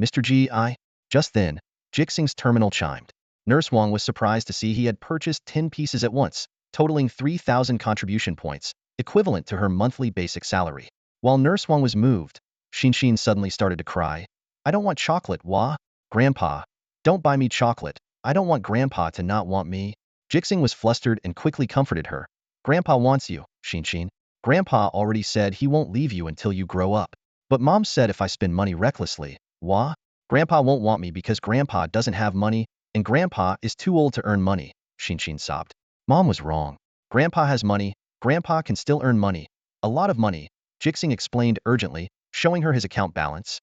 Mr. Ji. Just then, Ji Xinghe's terminal chimed. Nurse Wang was surprised to see he had purchased 10 pieces at once, totaling 3,000 contribution points, equivalent to her monthly basic salary. While Nurse Wang was moved, Xin suddenly started to cry. I don't want chocolate, Wah. Grandpa, don't buy me chocolate. I don't want Grandpa to not want me. Ji Xinghe was flustered and quickly comforted her. Grandpa wants you, Xin. Grandpa already said he won't leave you until you grow up. But Mom said if I spend money recklessly, Wah, Grandpa won't want me because Grandpa doesn't have money, and Grandpa is too old to earn money, Xin sobbed. Mom was wrong. Grandpa has money. Grandpa can still earn money. A lot of money, Ji Xinghe explained urgently, showing her his account balance.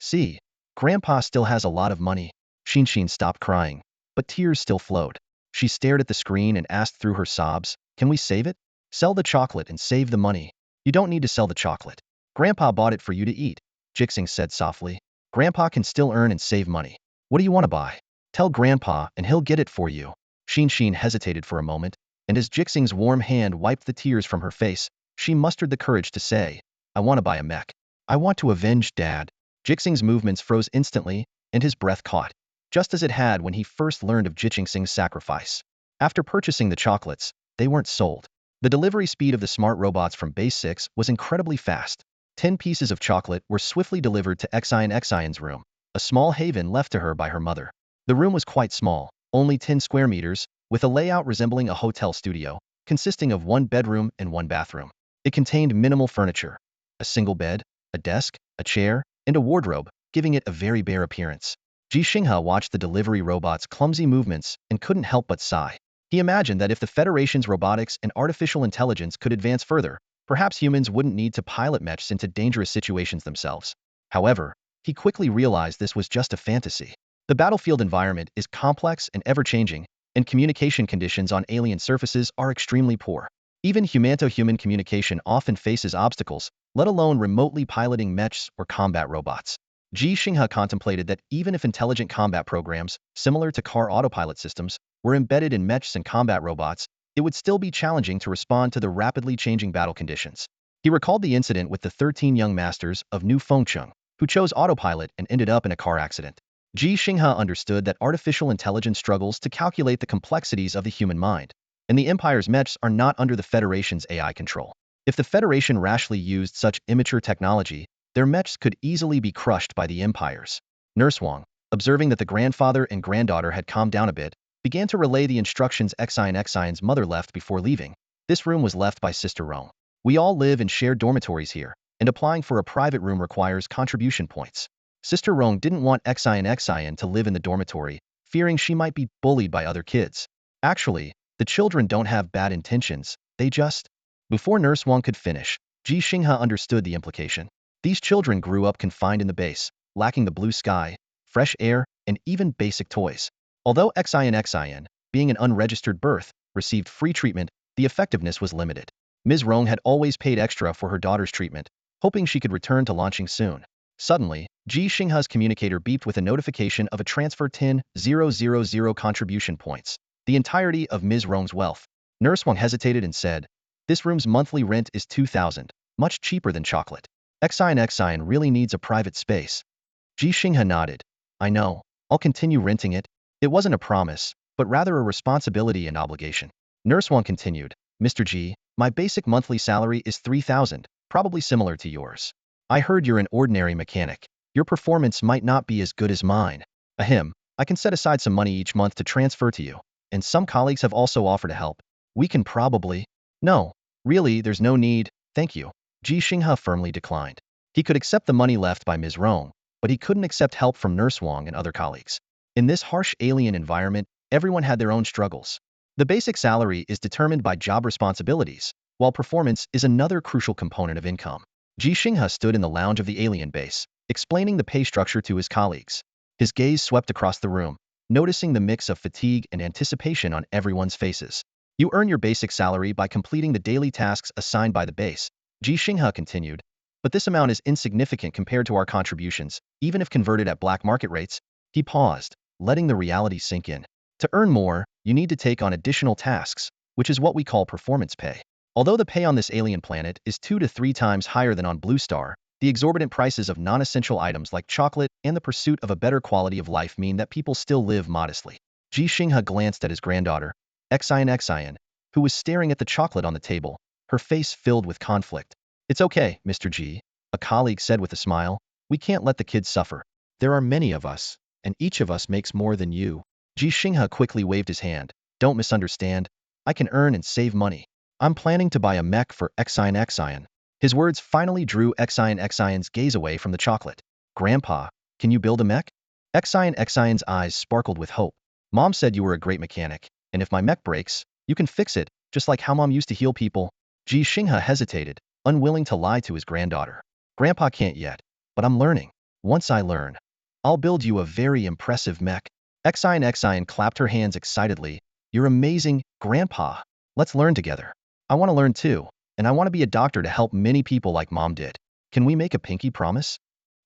See, Grandpa still has a lot of money. Xin stopped crying, but tears still flowed. She stared at the screen and asked through her sobs, Can we save it? Sell the chocolate and save the money. You don't need to sell the chocolate. Grandpa bought it for you to eat, Ji Xinghe said softly. Grandpa can still earn and save money. What do you want to buy? Tell Grandpa and he'll get it for you. Xin hesitated for a moment, and as Ji Xinghe's warm hand wiped the tears from her face, she mustered the courage to say, I want to buy a mech. I want to avenge Dad. Ji Xinghe's movements froze instantly, and his breath caught, just as it had when he first learned of Ji Xinghe's sacrifice. After purchasing the chocolates, they weren't sold. The delivery speed of the smart robots from Base 6 was incredibly fast. 10 pieces of chocolate were swiftly delivered to Xian's room, a small haven left to her by her mother. The room was quite small, only 10 square meters, with a layout resembling a hotel studio, consisting of 1 bedroom and 1 bathroom. It contained minimal furniture, a single bed, a desk, a chair, and a wardrobe, giving it a very bare appearance. Ji Xinghe watched the delivery robot's clumsy movements and couldn't help but sigh. He imagined that if the Federation's robotics and artificial intelligence could advance further, perhaps humans wouldn't need to pilot mechs into dangerous situations themselves. However, he quickly realized this was just a fantasy. The battlefield environment is complex and ever-changing, and communication conditions on alien surfaces are extremely poor. Even human-to-human communication often faces obstacles, let alone remotely piloting mechs or combat robots. Ji Xinghe contemplated that even if intelligent combat programs, similar to car autopilot systems, were embedded in mechs and combat robots, it would still be challenging to respond to the rapidly changing battle conditions. He recalled the incident with the 13 young masters of New Fengcheng, who chose autopilot and ended up in a car accident. Ji Xinghe understood that artificial intelligence struggles to calculate the complexities of the human mind, and the Empire's mechs are not under the Federation's AI control. If the Federation rashly used such immature technology, their mechs could easily be crushed by the Empire's. Nurse Wang, observing that the grandfather and granddaughter had calmed down a bit, began to relay the instructions Xian's mother left before leaving. This room was left by Sister Rong. We all live in shared dormitories here, and applying for a private room requires contribution points. Sister Rong didn't want Xian to live in the dormitory, fearing she might be bullied by other kids. Actually, the children don't have bad intentions, they just… Before Nurse Wang could finish, Ji Xinghe understood the implication. These children grew up confined in the base, lacking the blue sky, fresh air, and even basic toys. Although Xian, being an unregistered birth, received free treatment, the effectiveness was limited. Ms. Rong had always paid extra for her daughter's treatment, hoping she could return to launching soon. Suddenly, Ji Xinghe's communicator beeped with a notification of a transfer 10,000 contribution points, the entirety of Ms. Rong's wealth. Nurse Wang hesitated and said, "This room's monthly rent is 2,000, much cheaper than chocolate. Xian really needs a private space." Ji Xinghe nodded. "I know. I'll continue renting it." It wasn't a promise, but rather a responsibility and obligation. Nurse Wang continued, "Mr. Ji, my basic monthly salary is 3,000, probably similar to yours. I heard you're an ordinary mechanic. Your performance might not be as good as mine. Ahem, I can set aside some money each month to transfer to you, and some colleagues have also offered to help. We can probably…" "No, really, there's no need, thank you." Ji Xinghe firmly declined. He could accept the money left by Ms. Rong, but he couldn't accept help from Nurse Wang and other colleagues. In this harsh alien environment, everyone had their own struggles. The basic salary is determined by job responsibilities, while performance is another crucial component of income. Ji Xinghe stood in the lounge of the alien base, explaining the pay structure to his colleagues. His gaze swept across the room, noticing the mix of fatigue and anticipation on everyone's faces. "You earn your basic salary by completing the daily tasks assigned by the base," Ji Xinghe continued, "but this amount is insignificant compared to our contributions, even if converted at black market rates." He paused, letting the reality sink in. To earn more, you need to take on additional tasks, which is what we call performance pay. Although the pay on this alien planet is 2 to 3 times higher than on Blue Star, the exorbitant prices of non-essential items like chocolate and the pursuit of a better quality of life mean that people still live modestly. Ji Xinghe glanced at his granddaughter, Xian, who was staring at the chocolate on the table, her face filled with conflict. "It's okay, Mr. Ji," a colleague said with a smile. "We can't let the kids suffer. There are many of us, and each of us makes more than you." Ji Xinghe quickly waved his hand. "Don't misunderstand. I can earn and save money. I'm planning to buy a mech for Xian. His words finally drew Xian's gaze away from the chocolate. "Grandpa, can you build a mech?" Xian's eyes sparkled with hope. "Mom said you were a great mechanic, and if my mech breaks, you can fix it, just like how Mom used to heal people." Ji Xinghe hesitated, unwilling to lie to his granddaughter. "Grandpa can't yet, but I'm learning. Once I learn, I'll build you a very impressive mech." Xian clapped her hands excitedly. "You're amazing, Grandpa. Let's learn together. I want to learn too, and I want to be a doctor to help many people like Mom did. Can we make a pinky promise?"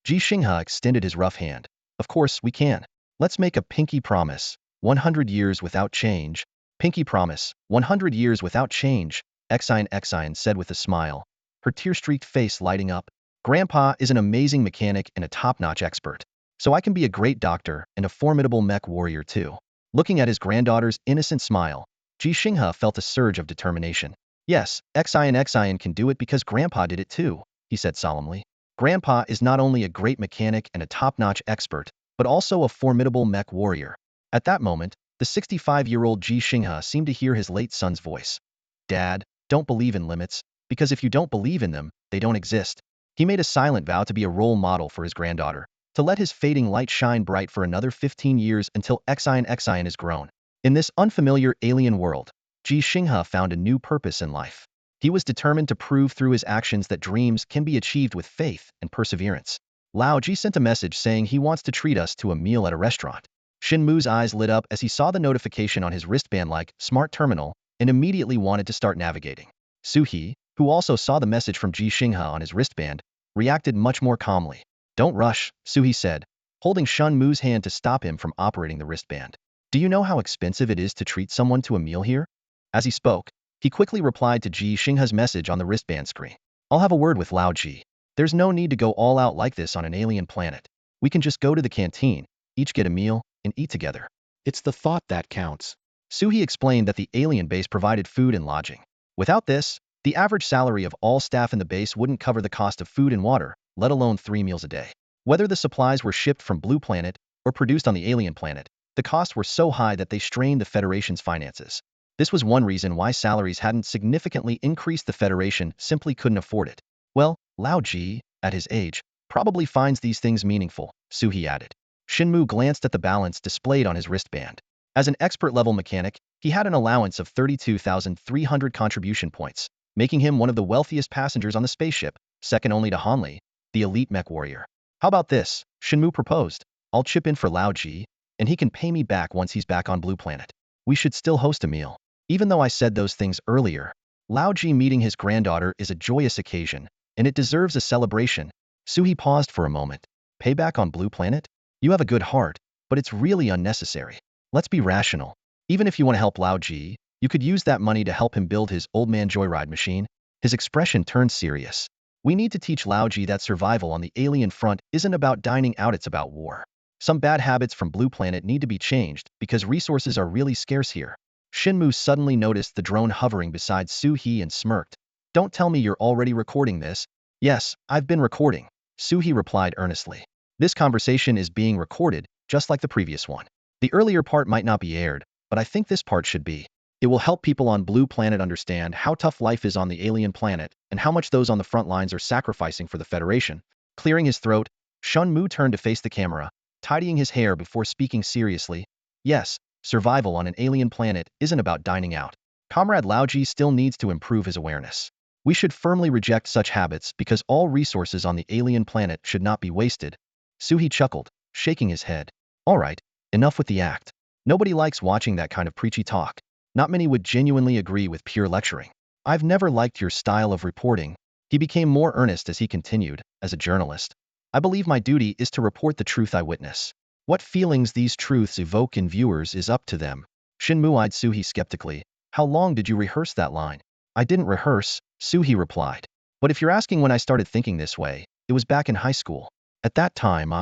Ji Xinghe extended his rough hand. "Of course, we can. Let's make a pinky promise. 100 years without change." "Pinky promise, 100 years without change," Xian said with a smile, her tear-streaked face lighting up. "Grandpa is an amazing mechanic and a top-notch expert, so I can be a great doctor and a formidable mech warrior too." Looking at his granddaughter's innocent smile, Ji Xinghe felt a surge of determination. "Yes, Xian can do it because Grandpa did it too," he said solemnly. "Grandpa is not only a great mechanic and a top-notch expert, but also a formidable mech warrior." At that moment, the 65-year-old Ji Xinghe seemed to hear his late son's voice. "Dad, don't believe in limits, because if you don't believe in them, they don't exist." He made a silent vow to be a role model for his granddaughter, to let his fading light shine bright for another 15 years until Xian is grown. In this unfamiliar alien world, Ji Xinghe found a new purpose in life. He was determined to prove through his actions that dreams can be achieved with faith and perseverance. Lao Ji sent a message saying he wants to treat us to a meal at a restaurant. Shin Mu's eyes lit up as he saw the notification on his wristband like Smart Terminal and immediately wanted to start navigating. Suhi, who also saw the message from Ji Xinghe on his wristband, reacted much more calmly. "Don't rush," Suhi said, holding Shun Mu's hand to stop him from operating the wristband. "Do you know how expensive it is to treat someone to a meal here?" As he spoke, he quickly replied to Ji Xinghe's message on the wristband screen. "I'll have a word with Lao Ji. There's no need to go all out like this on an alien planet. We can just go to the canteen, each get a meal, and eat together. It's the thought that counts." Suhi explained that the alien base provided food and lodging. Without this, the average salary of all staff in the base wouldn't cover the cost of food and water, let alone 3 meals a day. Whether the supplies were shipped from Blue Planet or produced on the alien planet, the costs were so high that they strained the Federation's finances. This was one reason why salaries hadn't significantly increased. The Federation simply couldn't afford it. Well, Lao Ji, at his age, probably finds these things meaningful, Suhi added. Shinmu glanced at the balance displayed on his wristband. As an expert-level mechanic, he had an allowance of 32,300 contribution points, making him one of the wealthiest passengers on the spaceship, second only to Hanli, the elite mech warrior. How about this? Shinmu proposed. I'll chip in for Lao Ji, and he can pay me back once he's back on Blue Planet. We should still host a meal. Even though I said those things earlier, Lao Ji meeting his granddaughter is a joyous occasion, and it deserves a celebration. Suhi paused for a moment. Payback on Blue Planet? You have a good heart, but it's really unnecessary. Let's be rational. Even if you want to help Lao Ji, you could use that money to help him build his old man joyride machine. His expression turned serious. We need to teach Lao Ji that survival on the alien front isn't about dining out, it's about war. Some bad habits from Blue Planet need to be changed because resources are really scarce here. Shinmu suddenly noticed the drone hovering beside Suhi and smirked. Don't tell me you're already recording this. Yes, I've been recording, Suhi replied earnestly. This conversation is being recorded, just like the previous one. The earlier part might not be aired, but I think this part should be. It will help people on Blue Planet understand how tough life is on the alien planet and how much those on the front lines are sacrificing for the Federation. Clearing his throat, Shinmu turned to face the camera, tidying his hair before speaking seriously. Yes, survival on an alien planet isn't about dining out. Comrade Lao Ji still needs to improve his awareness. We should firmly reject such habits because all resources on the alien planet should not be wasted. Suhi chuckled, shaking his head. All right, enough with the act. Nobody likes watching that kind of preachy talk. Not many would genuinely agree with pure lecturing. I've never liked your style of reporting. He became more earnest as he continued. As a journalist, I believe my duty is to report the truth I witness. What feelings these truths evoke in viewers is up to them. Shinmu eyed Suhi skeptically. How long did you rehearse that line? I didn't rehearse, Suhi replied. But if you're asking when I started thinking this way, it was back in high school. At that time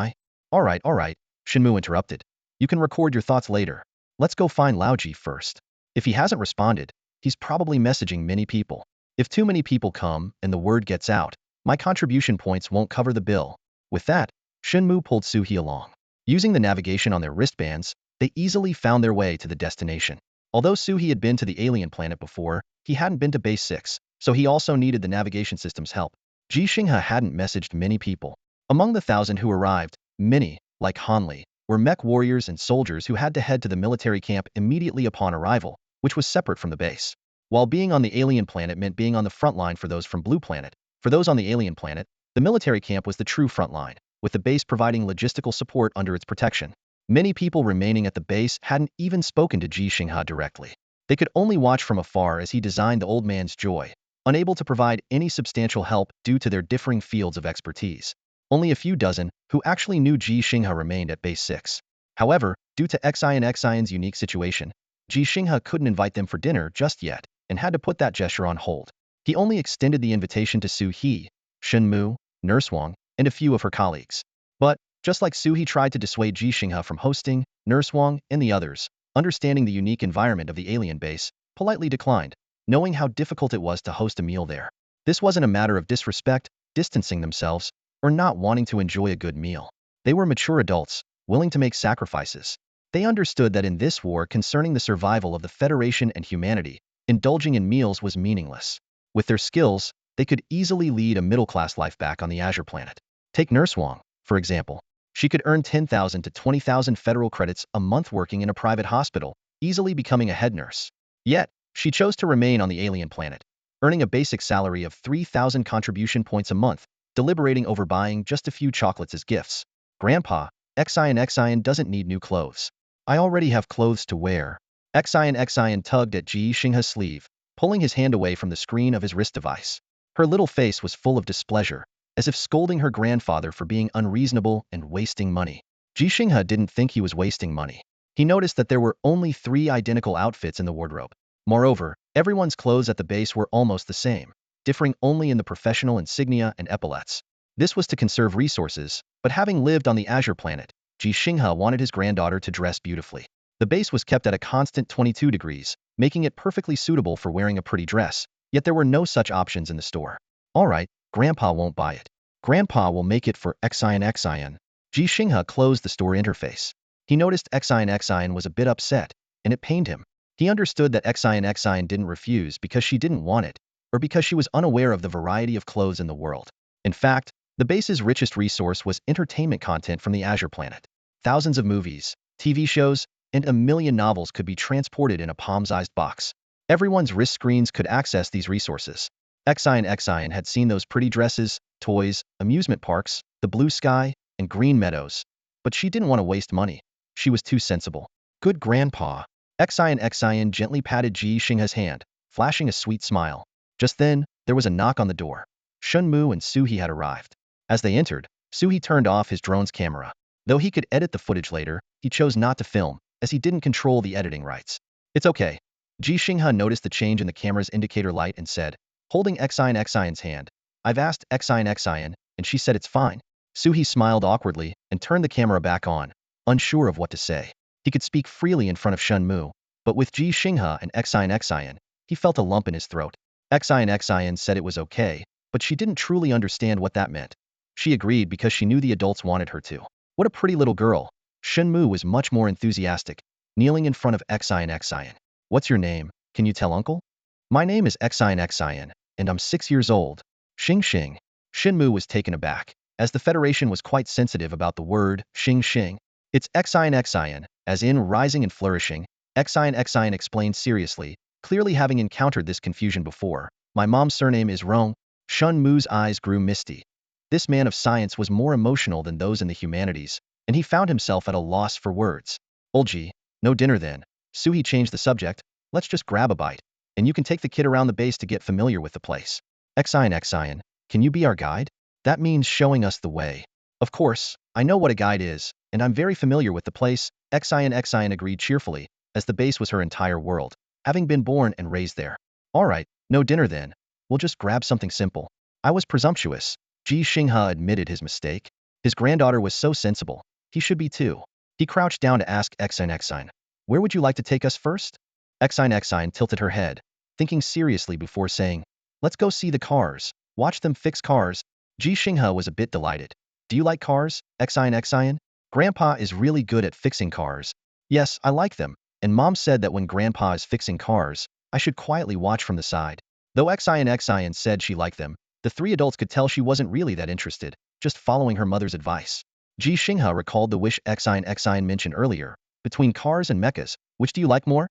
All right, Shinmu interrupted. You can record your thoughts later. Let's go find Lao Ji first. If he hasn't responded, he's probably messaging many people. If too many people come and the word gets out, my contribution points won't cover the bill. With that, Shinmu pulled Suhi along. Using the navigation on their wristbands, they easily found their way to the destination. Although Suhi had been to the alien planet before, he hadn't been to Base 6, so he also needed the navigation system's help. Ji Xinghe hadn't messaged many people. Among the 1,000 who arrived, many, like Hanli, were mech warriors and soldiers who had to head to the military camp immediately upon arrival, which was separate from the base. While being on the alien planet meant being on the front line for those from Blue Planet, for those on the alien planet, the military camp was the true front line, with the base providing logistical support under its protection. Many people remaining at the base hadn't even spoken to Ji Xinghe directly. They could only watch from afar as he designed the old man's joy, unable to provide any substantial help due to their differing fields of expertise. Only a few dozen who actually knew Ji Xinghe remained at Base 6. However, due to Xion's unique situation, Ji Xinghe couldn't invite them for dinner just yet and had to put that gesture on hold. He only extended the invitation to Suhi, Shinmu, Nurse Wang, and a few of her colleagues. But, just like Suhi tried to dissuade Ji Xinghe from hosting, Nurse Wang and the others, understanding the unique environment of the alien base, politely declined, knowing how difficult it was to host a meal there. This wasn't a matter of disrespect, distancing themselves, or not wanting to enjoy a good meal. They were mature adults, willing to make sacrifices. They understood that in this war concerning the survival of the Federation and humanity, indulging in meals was meaningless. With their skills, they could easily lead a middle-class life back on the Azure planet. Take Nurse Wang, for example. She could earn 10,000 to 20,000 federal credits a month working in a private hospital, easily becoming a head nurse. Yet, she chose to remain on the alien planet, earning a basic salary of 3,000 contribution points a month, deliberating over buying just a few chocolates as gifts. Grandpa, Xion doesn't need new clothes. I already have clothes to wear. Xion tugged at Ji Xinghe's sleeve, pulling his hand away from the screen of his wrist device. Her little face was full of displeasure, as if scolding her grandfather for being unreasonable and wasting money. Ji Xinghe didn't think he was wasting money. He noticed that there were only 3 identical outfits in the wardrobe. Moreover, everyone's clothes at the base were almost the same, differing only in the professional insignia and epaulets. This was to conserve resources, but having lived on the Azure planet, Ji Xinghe wanted his granddaughter to dress beautifully. The base was kept at a constant 22 degrees, making it perfectly suitable for wearing a pretty dress, yet there were no such options in the store. All right, Grandpa won't buy it. Grandpa will make it for Xian Xian. Ji Xinghe closed the store interface. He noticed Xian Xian was a bit upset, and it pained him. He understood that Xian Xian didn't refuse because she didn't want it, or because she was unaware of the variety of clothes in the world. In fact, the base's richest resource was entertainment content from the Azure planet. Thousands of movies, TV shows, and a million novels could be transported in a palm-sized box. Everyone's wrist screens could access these resources. Xian had seen those pretty dresses, toys, amusement parks, the blue sky, and green meadows. But she didn't want to waste money. She was too sensible. Good grandpa. Xian gently patted Ji Xinghe's hand, flashing a sweet smile. Just then, there was a knock on the door. Shunmu and Suhi had arrived. As they entered, Suhi turned off his drone's camera. Though he could edit the footage later, he chose not to film, as he didn't control the editing rights. It's okay. Ji Xinghe noticed the change in the camera's indicator light and said, holding Xian's hand, I've asked Xian, and she said it's fine. Suhi smiled awkwardly and turned the camera back on, unsure of what to say. He could speak freely in front of Shunmu, but with Ji Xinghe and Xian, he felt a lump in his throat. Xian said it was okay, but she didn't truly understand what that meant. She agreed because she knew the adults wanted her to. What a pretty little girl. Shunmu was much more enthusiastic, kneeling in front of Xian. What's your name? Can you tell uncle? My name is Xian, and I'm 6 years old. Xing. Shunmu was taken aback, as the Federation was quite sensitive about the word Xing. It's Xian, as in rising and flourishing. Xian explained seriously, clearly having encountered this confusion before. My mom's surname is Rong. Shunmu's eyes grew misty. This man of science was more emotional than those in the humanities, and he found himself at a loss for words. Olji, no dinner then. Suhi changed the subject. Let's just grab a bite, and you can take the kid around the base to get familiar with the place. Xian, can you be our guide? That means showing us the way. Of course, I know what a guide is, and I'm very familiar with the place. Xian agreed cheerfully, as the base was her entire world, having been born and raised there. All right, no dinner then. We'll just grab something simple. I was presumptuous. Ji Xinghe admitted his mistake. His granddaughter was so sensible. He should be too. He crouched down to ask Xian, where would you like to take us first? Xian tilted her head, thinking seriously before saying, let's go see the cars. Watch them fix cars. Ji Xinghe was a bit delighted. Do you like cars, Xian? Grandpa is really good at fixing cars. Yes, I like them, and Mom said that when Grandpa is fixing cars, I should quietly watch from the side. Though Xian said she liked them, the three adults could tell she wasn't really that interested, just following her mother's advice. Ji Xinghe recalled the wish Xian mentioned earlier. Between cars and mechs, which do you like more?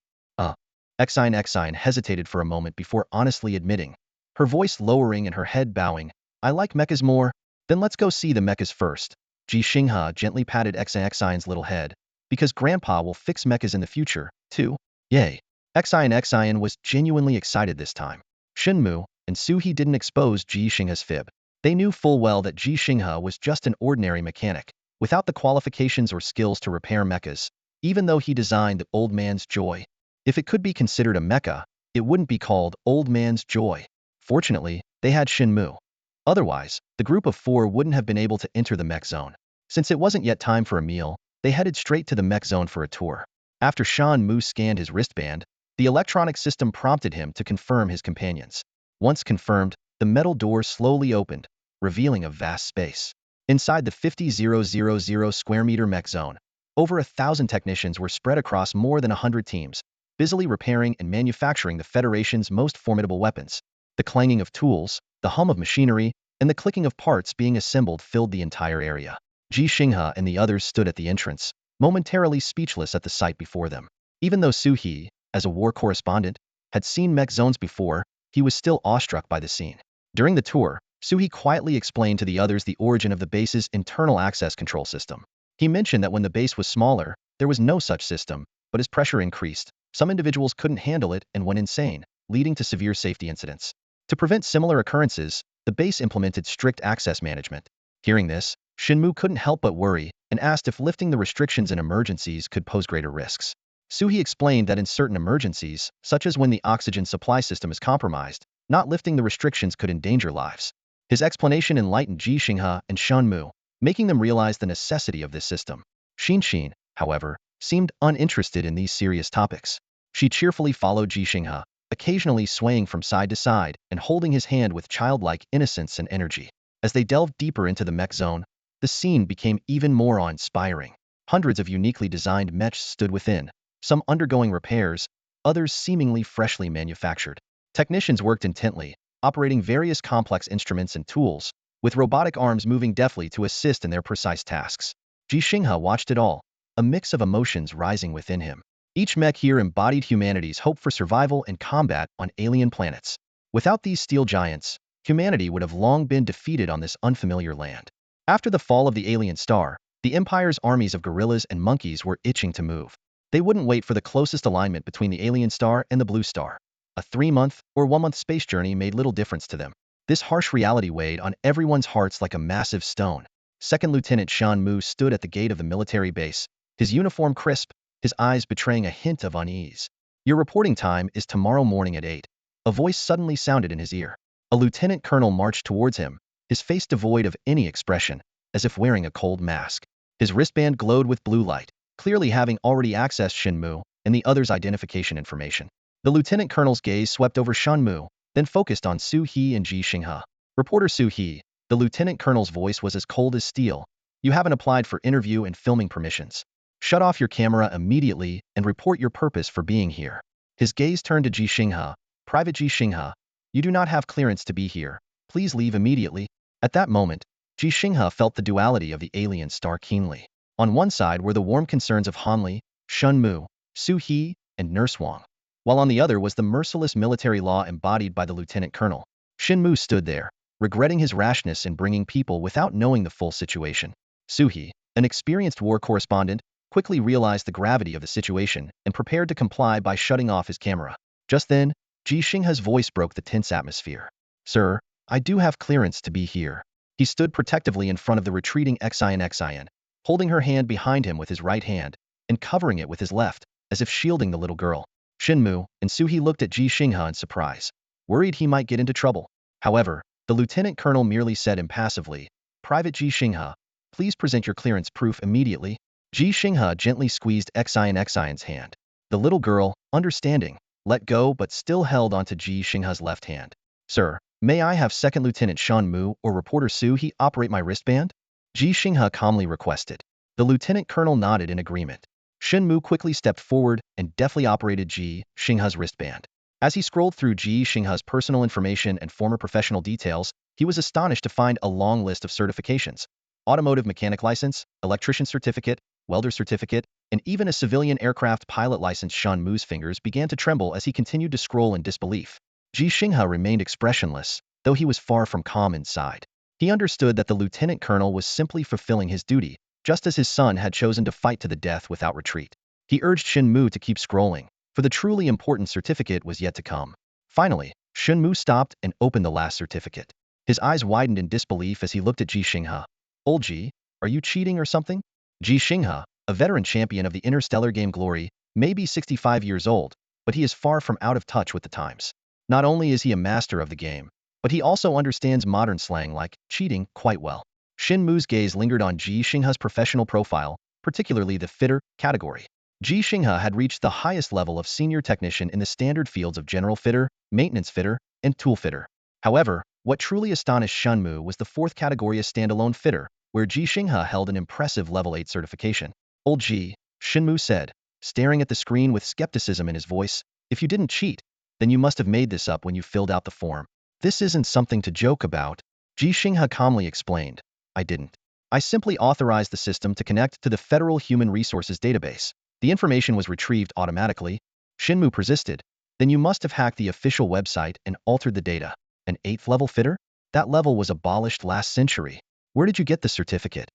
Xian hesitated for a moment before honestly admitting, her voice lowering and her head bowing, I like mechs more. Then let's go see the mechs first. Ji Xinghe gently patted Xian's little head, because Grandpa will fix mechs in the future, too. Yay. Xian was genuinely excited this time. Shunmu and Suhi didn't expose Ji Xinghe's fib. They knew full well that Ji Xinghe was just an ordinary mechanic, without the qualifications or skills to repair mechs, even though he designed the Old Man's Joy. If it could be considered a mecha, it wouldn't be called Old Man's Joy. Fortunately, they had Shunmu. Otherwise, the group of four wouldn't have been able to enter the mech zone. Since it wasn't yet time for a meal, they headed straight to the mech zone for a tour. After Shunmu scanned his wristband, the electronic system prompted him to confirm his companions. Once confirmed, the metal door slowly opened, revealing a vast space. Inside the 50,000 square meter mech zone, over 1,000 technicians were spread across more than 100 teams, busily repairing and manufacturing the Federation's most formidable weapons. The clanging of tools, the hum of machinery, and the clicking of parts being assembled filled the entire area. Ji Xinghe and the others stood at the entrance, momentarily speechless at the sight before them. Even though Suhi, as a war correspondent, had seen mech zones before, he was still awestruck by the scene. During the tour, Suhi quietly explained to the others the origin of the base's internal access control system. He mentioned that when the base was smaller, there was no such system, but as pressure increased, some individuals couldn't handle it and went insane, leading to severe safety incidents. To prevent similar occurrences, the base implemented strict access management. Hearing this, Shunmu couldn't help but worry and asked if lifting the restrictions in emergencies could pose greater risks. Suhi explained that in certain emergencies, such as when the oxygen supply system is compromised, not lifting the restrictions could endanger lives. His explanation enlightened Ji Xinghe and Shunmu, making them realize the necessity of this system. Xin, however, seemed uninterested in these serious topics. She cheerfully followed Ji Xinghe, occasionally swaying from side to side and holding his hand with childlike innocence and energy. As they delved deeper into the mech zone, the scene became even more awe-inspiring. Hundreds of uniquely designed mechs stood within, some undergoing repairs, others seemingly freshly manufactured. Technicians worked intently, operating various complex instruments and tools, with robotic arms moving deftly to assist in their precise tasks. Ji Xinghe watched it all, a mix of emotions rising within him. Each mech here embodied humanity's hope for survival and combat on alien planets. Without these steel giants, humanity would have long been defeated on this unfamiliar land. After the fall of the alien star, the Empire's armies of gorillas and monkeys were itching to move. They wouldn't wait for the closest alignment between the alien star and the blue star. A 3-month or 1-month space journey made little difference to them. This harsh reality weighed on everyone's hearts like a massive stone. Second Lieutenant Shan Mu stood at the gate of the military base, his uniform crisp, his eyes betraying a hint of unease. "Your reporting time is tomorrow morning at 8. A voice suddenly sounded in his ear. A lieutenant colonel marched towards him, his face devoid of any expression, as if wearing a cold mask. His wristband glowed with blue light, clearly having already accessed Shan Mu and the other's identification information. The lieutenant colonel's gaze swept over Shan Mu, then focused on Su He and Ji Xinghe. "Reporter Su He," the lieutenant colonel's voice was as cold as steel. "You haven't applied for interview and filming permissions. Shut off your camera immediately and report your purpose for being here." His gaze turned to Ji Xinghe. "Private Ji Xinghe, you do not have clearance to be here. Please leave immediately." At that moment, Ji Xinghe felt the duality of the alien star keenly. On one side were the warm concerns of Hanli, Shan Mu, Su He, and Nurse Wang, while on the other was the merciless military law embodied by the lieutenant colonel. Shan Mu stood there, regretting his rashness in bringing people without knowing the full situation. Su He, an experienced war correspondent, quickly realized the gravity of the situation and prepared to comply by shutting off his camera. Just then, Ji Xinghe's voice broke the tense atmosphere. "Sir, I do have clearance to be here." He stood protectively in front of the retreating Xin, holding her hand behind him with his right hand and covering it with his left, as if shielding the little girl. Shan Mu and Su He looked at Ji Xinghe in surprise, worried he might get into trouble. However, the lieutenant colonel merely said impassively, "Private Ji Xinghe, please present your clearance proof immediately." Ji Xinghe gently squeezed Xin's hand. The little girl, understanding, let go but still held onto Ji Xinghe's left hand. "Sir, may I have Second Lieutenant Shan Mu or Reporter Su He operate my wristband?" Ji Xinghe calmly requested. The lieutenant colonel nodded in agreement. Shan Mu quickly stepped forward and deftly operated Ji Xinghe's wristband. As he scrolled through Ji Xinghe's personal information and former professional details, he was astonished to find a long list of certifications: automotive mechanic license, electrician certificate, welder certificate, and even a civilian aircraft pilot license. Shan Mu's fingers began to tremble as he continued to scroll in disbelief. Ji Xinghe remained expressionless, though he was far from calm inside. He understood that the lieutenant colonel was simply fulfilling his duty, just as his son had chosen to fight to the death without retreat. He urged Shan Mu to keep scrolling, for the truly important certificate was yet to come. Finally, Shan Mu stopped and opened the last certificate. His eyes widened in disbelief as he looked at Ji Xinghe. "Old Ji, are you cheating or something?" Ji Xinghe, a veteran champion of the interstellar game Glory, may be 65 years old, but he is far from out of touch with the times. Not only is he a master of the game, but he also understands modern slang like cheating quite well. Shan Mu's gaze lingered on Ji Xinghe's professional profile, particularly the fitter category. Ji Xinghe had reached the highest level of senior technician in the standard fields of general fitter, maintenance fitter, and tool fitter. However, what truly astonished Shan Mu was the fourth category, a standalone fitter, where Ji Xinghe held an impressive level 8 certification. "Old Ji," Shan Mu said, staring at the screen with skepticism in his voice, "if you didn't cheat, then you must have made this up when you filled out the form." "This isn't something to joke about," Ji Xinghe calmly explained. "I didn't. I simply authorized the system to connect to the Federal Human Resources database. The information was retrieved automatically." Shan Mu persisted. "Then you must have hacked the official website and altered the data. An 8th level fitter? That level was abolished last century. Where did you get the certificate?"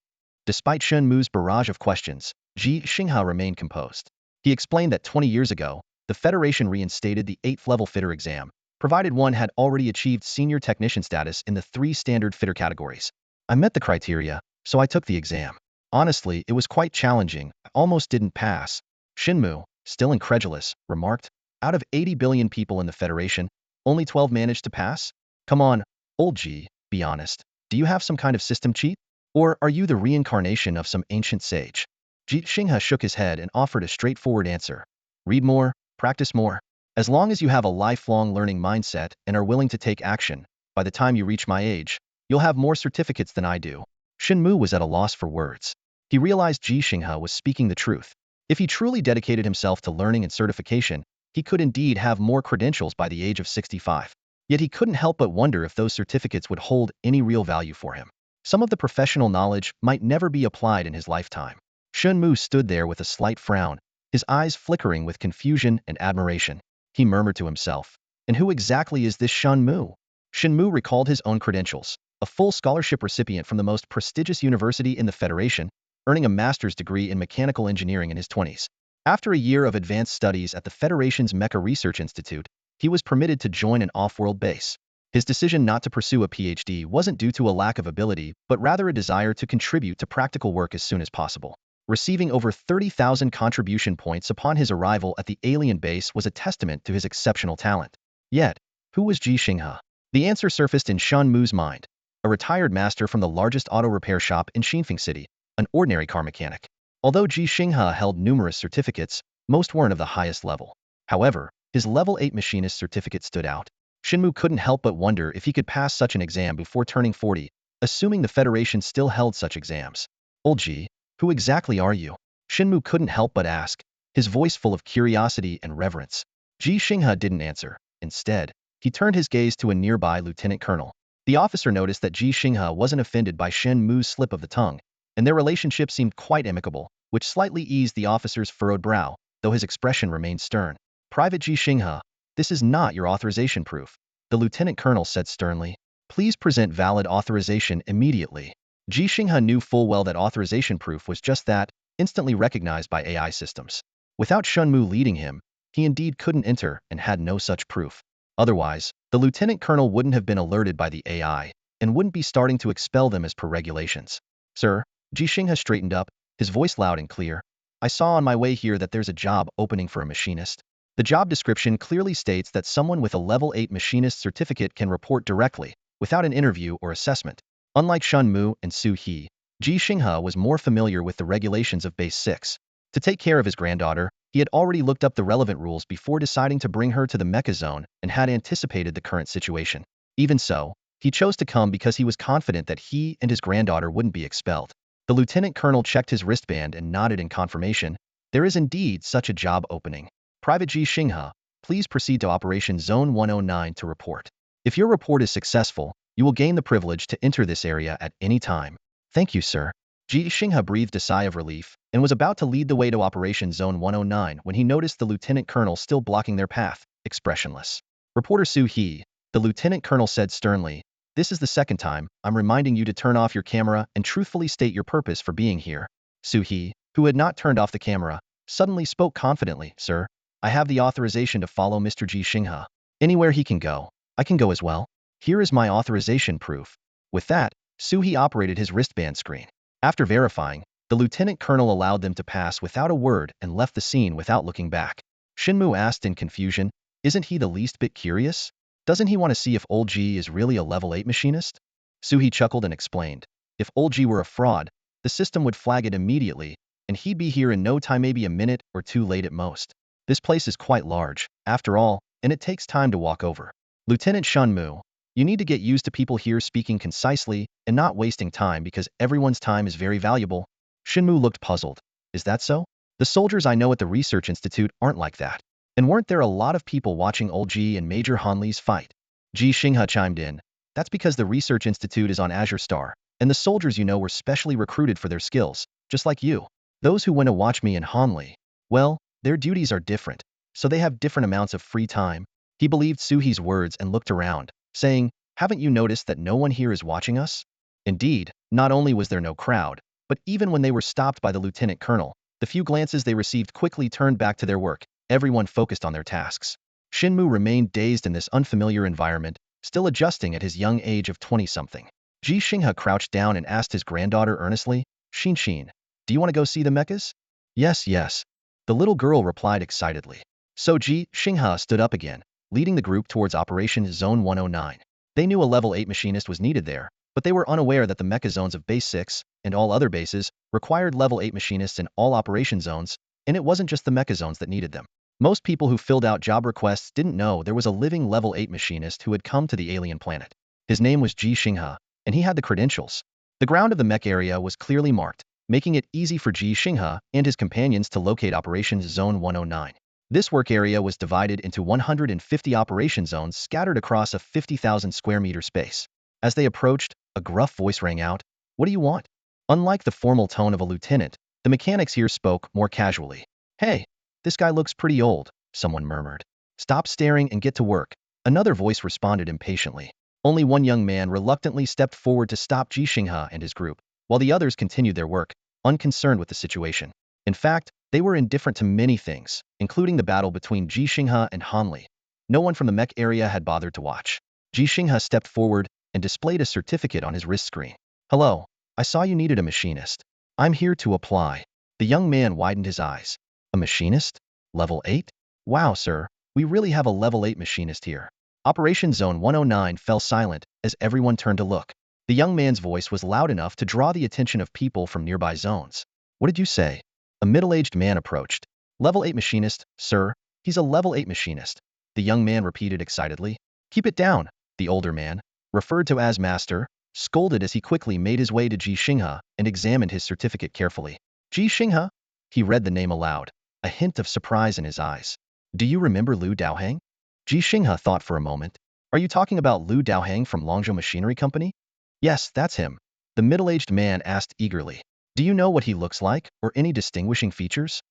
Despite Shan Mu's barrage of questions, Ji Xinghe remained composed. He explained that 20 years ago, the Federation reinstated the 8th level fitter exam, provided one had already achieved senior technician status in the 3 standard fitter categories. "I met the criteria, so I took the exam. Honestly, it was quite challenging. I almost didn't pass." Shan Mu, still incredulous, remarked, "Out of 80 billion people in the Federation, only 12 managed to pass? Come on, old Ji, be honest. Do you have some kind of system cheat? Or are you the reincarnation of some ancient sage?" Ji Xinghe shook his head and offered a straightforward answer. "Read more, practice more. As long as you have a lifelong learning mindset and are willing to take action, by the time you reach my age, You'll have more certificates than I do. Shenmu was at a loss for words. He realized Ji Xinghe was speaking the truth. If he truly dedicated himself to learning and certification, he could indeed have more credentials by the age of 65. Yet he couldn't help but wonder if those certificates would hold any real value for him. Some of the professional knowledge might never be applied in his lifetime. Shenmu stood there with a slight frown, his eyes flickering with confusion and admiration. He murmured to himself, "And who exactly is this Shenmu?" Shenmu recalled his own credentials, a full scholarship recipient from the most prestigious university in the Federation, earning a master's degree in mechanical engineering in his 20s. After a year of advanced studies at the Federation's Mecha Research Institute, he was permitted to join an off-world base. His decision not to pursue a PhD wasn't due to a lack of ability, but rather a desire to contribute to practical work as soon as possible. Receiving over 30,000 contribution points upon his arrival at the alien base was a testament to his exceptional talent. Yet, who was Ji Xinghe? The answer surfaced in Shenmu's mind. A retired master from the largest auto repair shop in Xinfeng City, an ordinary car mechanic. Although Ji Xinghe held numerous certificates, most weren't of the highest level. However, his level 8 machinist certificate stood out. Shenmu couldn't help but wonder if he could pass such an exam before turning 40, assuming the Federation still held such exams. Old Ji, who exactly are you? Shenmu couldn't help but ask, his voice full of curiosity and reverence. Ji Xinghe didn't answer. Instead, he turned his gaze to a nearby lieutenant colonel. The officer noticed that Ji Xinghe wasn't offended by Shenmu's slip of the tongue, and their relationship seemed quite amicable, which slightly eased the officer's furrowed brow, though his expression remained stern. Private Ji Xinghe, this is not your authorization proof, the lieutenant colonel said sternly. Please present valid authorization immediately. Ji Xinghe knew full well that authorization proof was just that, instantly recognized by AI systems. Without Shenmu leading him, he indeed couldn't enter and had no such proof. Otherwise, the lieutenant colonel wouldn't have been alerted by the AI and wouldn't be starting to expel them as per regulations. Sir, Ji Xinghe straightened up, his voice loud and clear. I saw on my way here that there's a job opening for a machinist. The job description clearly states that someone with a level 8 machinist certificate can report directly, without an interview or assessment. Unlike Shenmu and Su He, Ji Xinghe was more familiar with the regulations of Base 6. To take care of his granddaughter, he had already looked up the relevant rules before deciding to bring her to the mecha zone and had anticipated the current situation. Even so, he chose to come because he was confident that he and his granddaughter wouldn't be expelled. The lieutenant colonel checked his wristband and nodded in confirmation. There is indeed such a job opening. Private Ji Xinghe, please proceed to Operation Zone 109 to report. If your report is successful, you will gain the privilege to enter this area at any time. Thank you, sir. Ji Xinghe breathed a sigh of relief and was about to lead the way to Operation Zone 109 when he noticed the lieutenant colonel still blocking their path, expressionless. Reporter Su He, the lieutenant colonel said sternly, this is the second time I'm reminding you to turn off your camera and truthfully state your purpose for being here. Su He, who had not turned off the camera, suddenly spoke confidently, Sir, I have the authorization to follow Mr. Ji Xinghe. Anywhere he can go, I can go as well. Here is my authorization proof. With that, Su He operated his wristband screen. After verifying, the lieutenant colonel allowed them to pass without a word and left the scene without looking back. Shenmu asked in confusion, isn't he the least bit curious? Doesn't he want to see if old Ji is really a level 8 machinist? Su He chuckled and explained, if old Ji were a fraud, the system would flag it immediately, and he'd be here in no time, maybe a minute or two late at most. This place is quite large, after all, and it takes time to walk over. Lieutenant Shenmu, you need to get used to people here speaking concisely and not wasting time because everyone's time is very valuable. Shenmu looked puzzled. Is that so? The soldiers I know at the Research Institute aren't like that. And weren't there a lot of people watching old Ji and Major Hanli's fight? Ji Xinghe chimed in. That's because the Research Institute is on Azure Star, and the soldiers you know were specially recruited for their skills, just like you. Those who went to watch me and Hanli, well, their duties are different, so they have different amounts of free time. He believed Su He's words and looked around, saying, haven't you noticed that no one here is watching us? Indeed, not only was there no crowd, but even when they were stopped by the lieutenant colonel, the few glances they received quickly turned back to their work, everyone focused on their tasks. Shenmu remained dazed in this unfamiliar environment, still adjusting at his young age of 20-something. Ji Xinghe crouched down and asked his granddaughter earnestly, Xin, do you want to go see the mechas? Yes, yes. The little girl replied excitedly. So Ji Xinghe stood up again, leading the group towards Operation Zone 109. They knew a level 8 machinist was needed there, but they were unaware that the mecha zones of Base 6 and all other bases required level 8 machinists in all operation zones, and it wasn't just the mecha zones that needed them. Most people who filled out job requests didn't know there was a living level 8 machinist who had come to the alien planet. His name was Ji Xinghe, and he had the credentials. The ground of the mech area was clearly marked, making it easy for Ji Xinghe and his companions to locate Operations Zone 109. This work area was divided into 150 operation zones scattered across a 50,000 square meter space. As they approached, a gruff voice rang out, "What do you want?" Unlike the formal tone of a lieutenant, the mechanics here spoke more casually. "Hey, this guy looks pretty old," someone murmured. "Stop staring and get to work," another voice responded impatiently. Only one young man reluctantly stepped forward to stop Ji Xinghe and his group, while the others continued their work, unconcerned with the situation. In fact, they were indifferent to many things, including the battle between Ji Xinghe and Han Li. No one from the mech area had bothered to watch. Ji Xinghe stepped forward and displayed a certificate on his wrist screen. "Hello, I saw you needed a machinist. I'm here to apply." The young man widened his eyes. "A machinist? Level 8? Wow, sir, we really have a level 8 machinist here." Operation Zone 109 fell silent as everyone turned to look. The young man's voice was loud enough to draw the attention of people from nearby zones. "What did you say?" A middle-aged man approached. "Level 8 machinist, sir. He's a level 8 machinist," the young man repeated excitedly. "Keep it down," the older man, referred to as master, scolded as he quickly made his way to Ji Xinghe and examined his certificate carefully. "Ji Xinghe?" He read the name aloud, a hint of surprise in his eyes. "Do you remember Liu Daohang?" Ji Xinghe thought for a moment. "Are you talking about Liu Daohang from Longzhou Machinery Company?" "Yes, that's him," the middle-aged man asked eagerly. "Do you know what he looks like, or any distinguishing features?"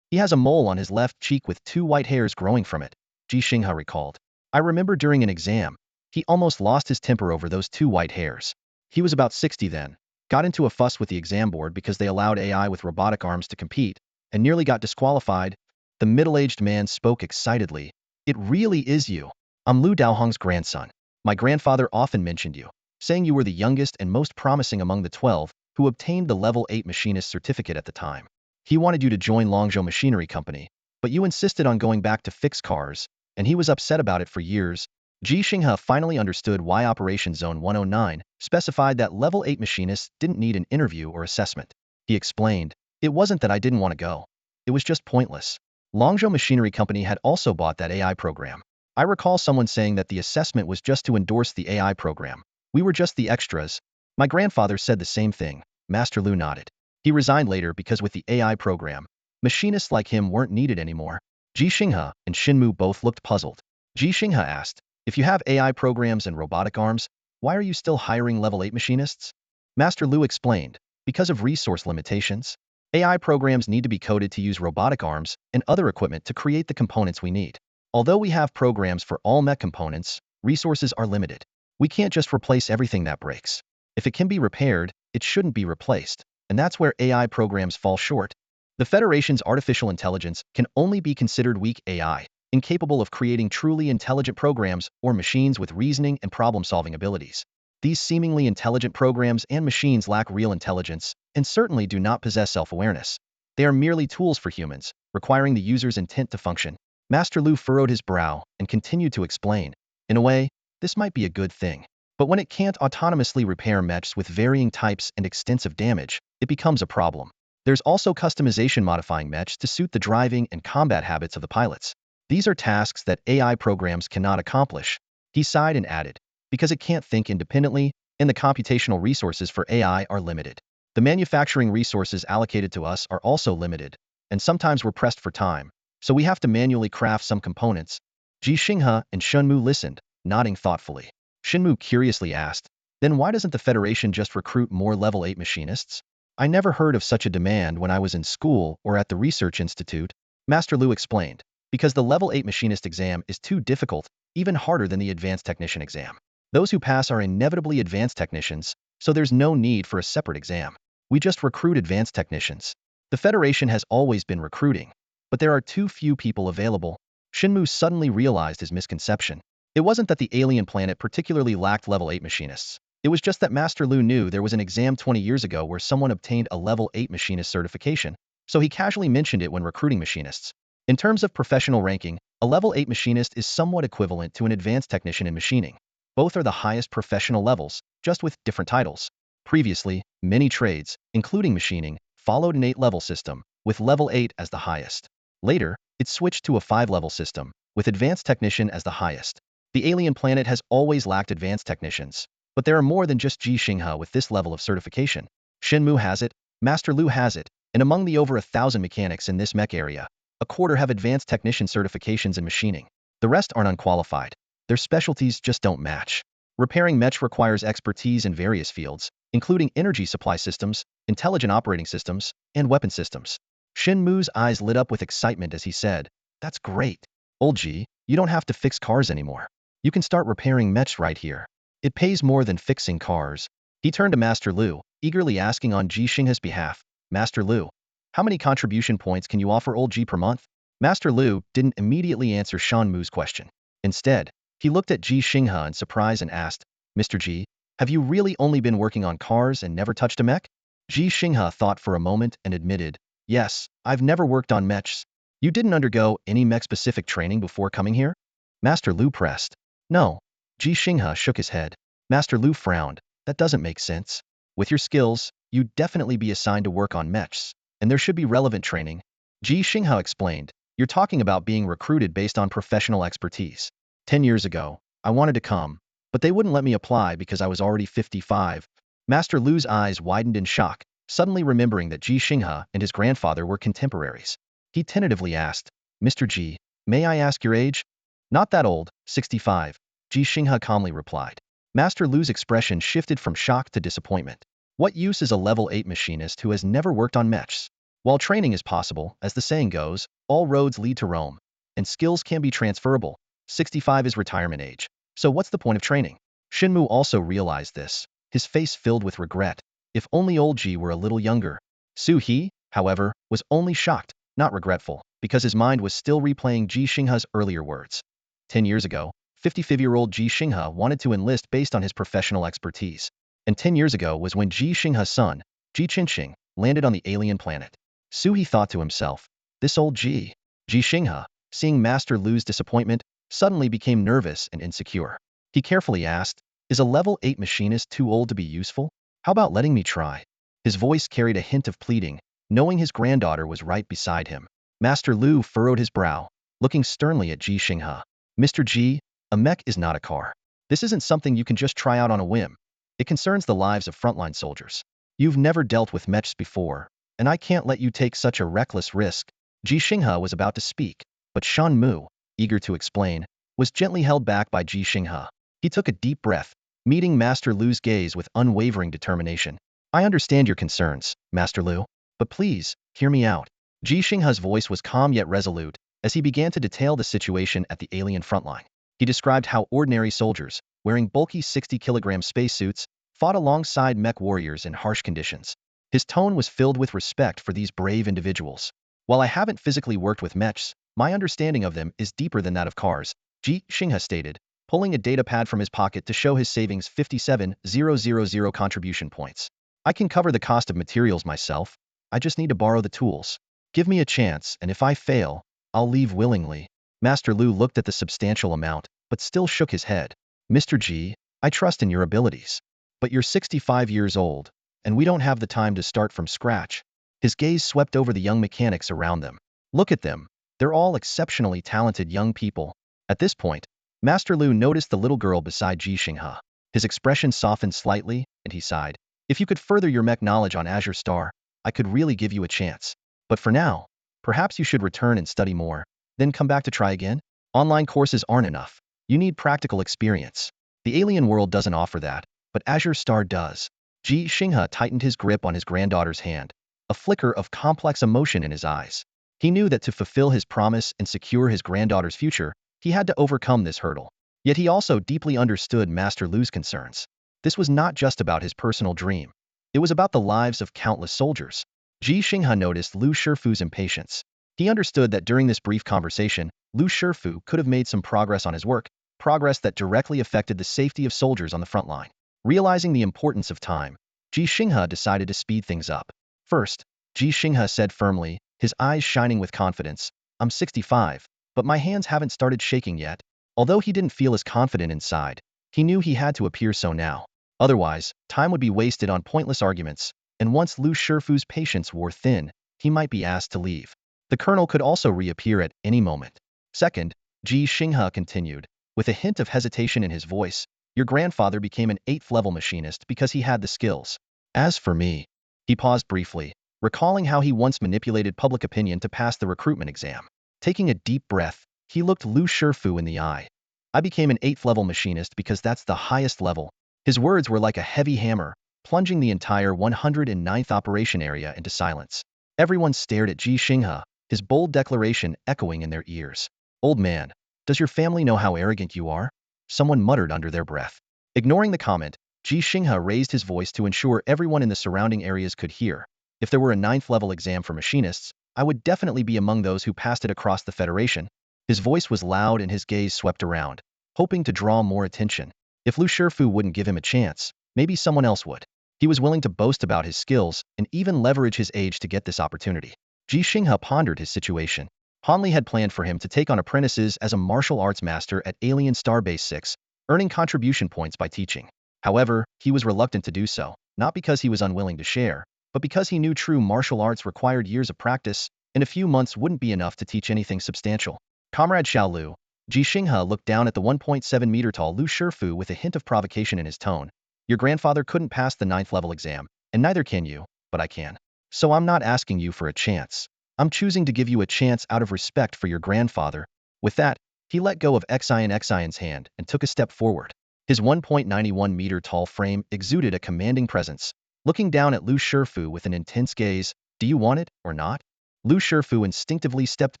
"He has a mole on his left cheek with 2 white hairs growing from it," Ji Xinghe recalled. "I remember during an exam, he almost lost his temper over those 2 white hairs. He was about 60 then, got into a fuss with the exam board because they allowed AI with robotic arms to compete, and nearly got disqualified." The middle-aged man spoke excitedly. "It really is you. I'm Liu Daohang's grandson. My grandfather often mentioned you, saying you were the youngest and most promising among the 12 who obtained the level 8 machinist certificate at the time. He wanted you to join Longzhou Machinery Company, but you insisted on going back to fix cars, and he was upset about it for years." Ji Xinghe finally understood why Operation Zone 109 specified that level 8 machinists didn't need an interview or assessment. He explained, "It wasn't that I didn't want to go. It was just pointless. Longzhou Machinery Company had also bought that AI program. I recall someone saying that the assessment was just to endorse the AI program. We were just the extras." "My grandfather said the same thing," Master Liu nodded. "He resigned later because with the AI program, machinists like him weren't needed anymore." Ji Xinghe and Shinmu both looked puzzled. Ji Xinghe asked, "If you have AI programs and robotic arms, why are you still hiring level 8 machinists?" Master Liu explained, "Because of resource limitations. AI programs need to be coded to use robotic arms and other equipment to create the components we need. Although we have programs for all mech components, resources are limited. We can't just replace everything that breaks. If it can be repaired, it shouldn't be replaced, and that's where AI programs fall short. The Federation's artificial intelligence can only be considered weak AI, incapable of creating truly intelligent programs or machines with reasoning and problem-solving abilities. These seemingly intelligent programs and machines lack real intelligence and certainly do not possess self-awareness. They are merely tools for humans, requiring the user's intent to function." Master Liu furrowed his brow and continued to explain, "In a way, this might be a good thing. But when it can't autonomously repair mechs with varying types and extensive damage, it becomes a problem. There's also customization modifying mechs to suit the driving and combat habits of the pilots. These are tasks that AI programs cannot accomplish." He sighed and added, "Because it can't think independently, and the computational resources for AI are limited. The manufacturing resources allocated to us are also limited, and sometimes we're pressed for time, so we have to manually craft some components." Ji Xinghe and Shenmu listened, nodding thoughtfully. Shenmu curiously asked, "Then why doesn't the Federation just recruit more level 8 machinists? I never heard of such a demand when I was in school or at the research institute." Master Liu explained, "Because the level 8 machinist exam is too difficult, even harder than the advanced technician exam. Those who pass are inevitably advanced technicians, so there's no need for a separate exam. We just recruit advanced technicians. The Federation has always been recruiting, but there are too few people available." Shinmu suddenly realized his misconception. It wasn't that the alien planet particularly lacked level 8 machinists. It was just that Master Liu knew there was an exam 20 years ago where someone obtained a level 8 machinist certification, so he casually mentioned it when recruiting machinists. In terms of professional ranking, a level 8 machinist is somewhat equivalent to an advanced technician in machining. Both are the highest professional levels, just with different titles. Previously, many trades, including machining, followed an 8-level system, with level 8 as the highest. Later, it switched to a 5-level system, with advanced technician as the highest. The alien planet has always lacked advanced technicians. But there are more than just Ji Xinghe with this level of certification. Shenmue has it, Master Lu has it, and among the over 1,000 mechanics in this mech area, a quarter have advanced technician certifications in machining. The rest aren't unqualified. Their specialties just don't match. Repairing mech requires expertise in various fields, including energy supply systems, intelligent operating systems, and weapon systems. Shenmue's eyes lit up with excitement as he said, "That's great. Old Ji, you don't have to fix cars anymore. You can start repairing mechs right here. It pays more than fixing cars." He turned to Master Lu, eagerly asking on Ji Xinghe's behalf, "Master Lu, how many contribution points can you offer old Ji per month?" Master Lu didn't immediately answer Shenmue's question. Instead, he looked at Ji Xinghe in surprise and asked, "Mr. Ji, have you really only been working on cars and never touched a mech?" Ji Xinghe thought for a moment and admitted, "Yes, I've never worked on mechs." "You didn't undergo any mech-specific training before coming here?" Master Lu pressed. "No." Ji Xinghe shook his head. Master Lu frowned. "That doesn't make sense. With your skills, you'd definitely be assigned to work on mechs, and there should be relevant training." Ji Xinghe explained, "You're talking about being recruited based on professional expertise. 10 years ago, I wanted to come, but they wouldn't let me apply because I was already 55. Master Lu's eyes widened in shock, suddenly remembering that Ji Xinghe and his grandfather were contemporaries. He tentatively asked, "Mr. Ji, may I ask your age?" "Not that old, 65, Ji Xinghe calmly replied. Master Lu's expression shifted from shock to disappointment. What use is a level 8 machinist who has never worked on mechs? While training is possible, as the saying goes, all roads lead to Rome, and skills can be transferable. 65 is retirement age. So what's the point of training? Shenmue also realized this. His face filled with regret. If only old Ji were a little younger. Su He, however, was only shocked, not regretful, because his mind was still replaying Ji Xinghe's earlier words. 10 years ago, 55-year-old Ji Xinghe wanted to enlist based on his professional expertise. And 10 years ago was when Ji Xinghe's son, Ji Xinghe, landed on the alien planet. Su He thought to himself, this old Ji Xinghe, seeing Master Lu's disappointment, suddenly became nervous and insecure. He carefully asked, "Is a level 8 machinist too old to be useful? How about letting me try?" His voice carried a hint of pleading, knowing his granddaughter was right beside him. Master Lu furrowed his brow, looking sternly at Ji Xinghe. "Mr. Ji, a mech is not a car. This isn't something you can just try out on a whim. It concerns the lives of frontline soldiers. You've never dealt with mechs before, and I can't let you take such a reckless risk." Ji Xinghe was about to speak, but Shenmue, eager to explain, was gently held back by Ji Xinghe. He took a deep breath, meeting Master Lu's gaze with unwavering determination. "I understand your concerns, Master Lu, but please, hear me out." Ji Xinghe's voice was calm yet resolute, as he began to detail the situation at the alien frontline. He described how ordinary soldiers, wearing bulky 60-kilogram spacesuits, fought alongside mech warriors in harsh conditions. His tone was filled with respect for these brave individuals. "While I haven't physically worked with mechs, my understanding of them is deeper than that of cars," Ji Xinghe stated, pulling a data pad from his pocket to show his savings 57,000 contribution points. "I can cover the cost of materials myself. I just need to borrow the tools. Give me a chance, and if I fail, I'll leave willingly." Master Lu looked at the substantial amount, but still shook his head. "Mr. Ji, I trust in your abilities. But you're 65 years old, and we don't have the time to start from scratch." His gaze swept over the young mechanics around them. "Look at them. They're all exceptionally talented young people." At this point, Master Lu noticed the little girl beside Ji Xinghe. His expression softened slightly, and he sighed. "If you could further your mech knowledge on Azure Star, I could really give you a chance. But for now, perhaps you should return and study more, then come back to try again. Online courses aren't enough. You need practical experience. The alien world doesn't offer that, but Azure Star does." Ji Xinghe tightened his grip on his granddaughter's hand, a flicker of complex emotion in his eyes. He knew that to fulfill his promise and secure his granddaughter's future, he had to overcome this hurdle. Yet he also deeply understood Master Lu's concerns. This was not just about his personal dream. It was about the lives of countless soldiers. Ji Xinghe noticed Lu Shifu's impatience. He understood that during this brief conversation, Lu Shifu could have made some progress on his work, progress that directly affected the safety of soldiers on the front line. Realizing the importance of time, Ji Xinghe decided to speed things up. "First," Ji Xinghe said firmly, his eyes shining with confidence, "I'm 65, but my hands haven't started shaking yet." Although he didn't feel as confident inside, he knew he had to appear so now. Otherwise, time would be wasted on pointless arguments, and once Lu Shifu's patience wore thin, he might be asked to leave. The colonel could also reappear at any moment. Second, Ji Xinghe continued, with a hint of hesitation in his voice, Your grandfather became an 8th level machinist because he had the skills. As for me, he paused briefly, recalling how he once manipulated public opinion to pass the recruitment exam. Taking a deep breath, he looked Lu Shifu in the eye. I became an 8th level machinist because that's the highest level. His words were like a heavy hammer, plunging the entire 109th operation area into silence. Everyone stared at Ji Xinghe, his bold declaration echoing in their ears. Old man, does your family know how arrogant you are? Someone muttered under their breath. Ignoring the comment, Ji Xinghe raised his voice to ensure everyone in the surrounding areas could hear. If there were a 9th level exam for machinists, I would definitely be among those who passed it across the Federation. His voice was loud and his gaze swept around, hoping to draw more attention. If Lu Shifu wouldn't give him a chance, maybe someone else would. He was willing to boast about his skills and even leverage his age to get this opportunity. Ji Xinghe pondered his situation. Hanli had planned for him to take on apprentices as a martial arts master at Alien Starbase 6, earning contribution points by teaching. However, he was reluctant to do so, not because he was unwilling to share, but because he knew true martial arts required years of practice, and a few months wouldn't be enough to teach anything substantial. Comrade Xiaolu, Ji Xinghe looked down at the 1.7-meter-tall Lu Shifu with a hint of provocation in his tone. Your grandfather couldn't pass the 9th level exam, and neither can you, but I can. So I'm not asking you for a chance. I'm choosing to give you a chance out of respect for your grandfather. With that, he let go of Xion's hand and took a step forward. His 1.91-meter-tall frame exuded a commanding presence. Looking down at Lu Shifu with an intense gaze, do you want it or not? Lu Shifu instinctively stepped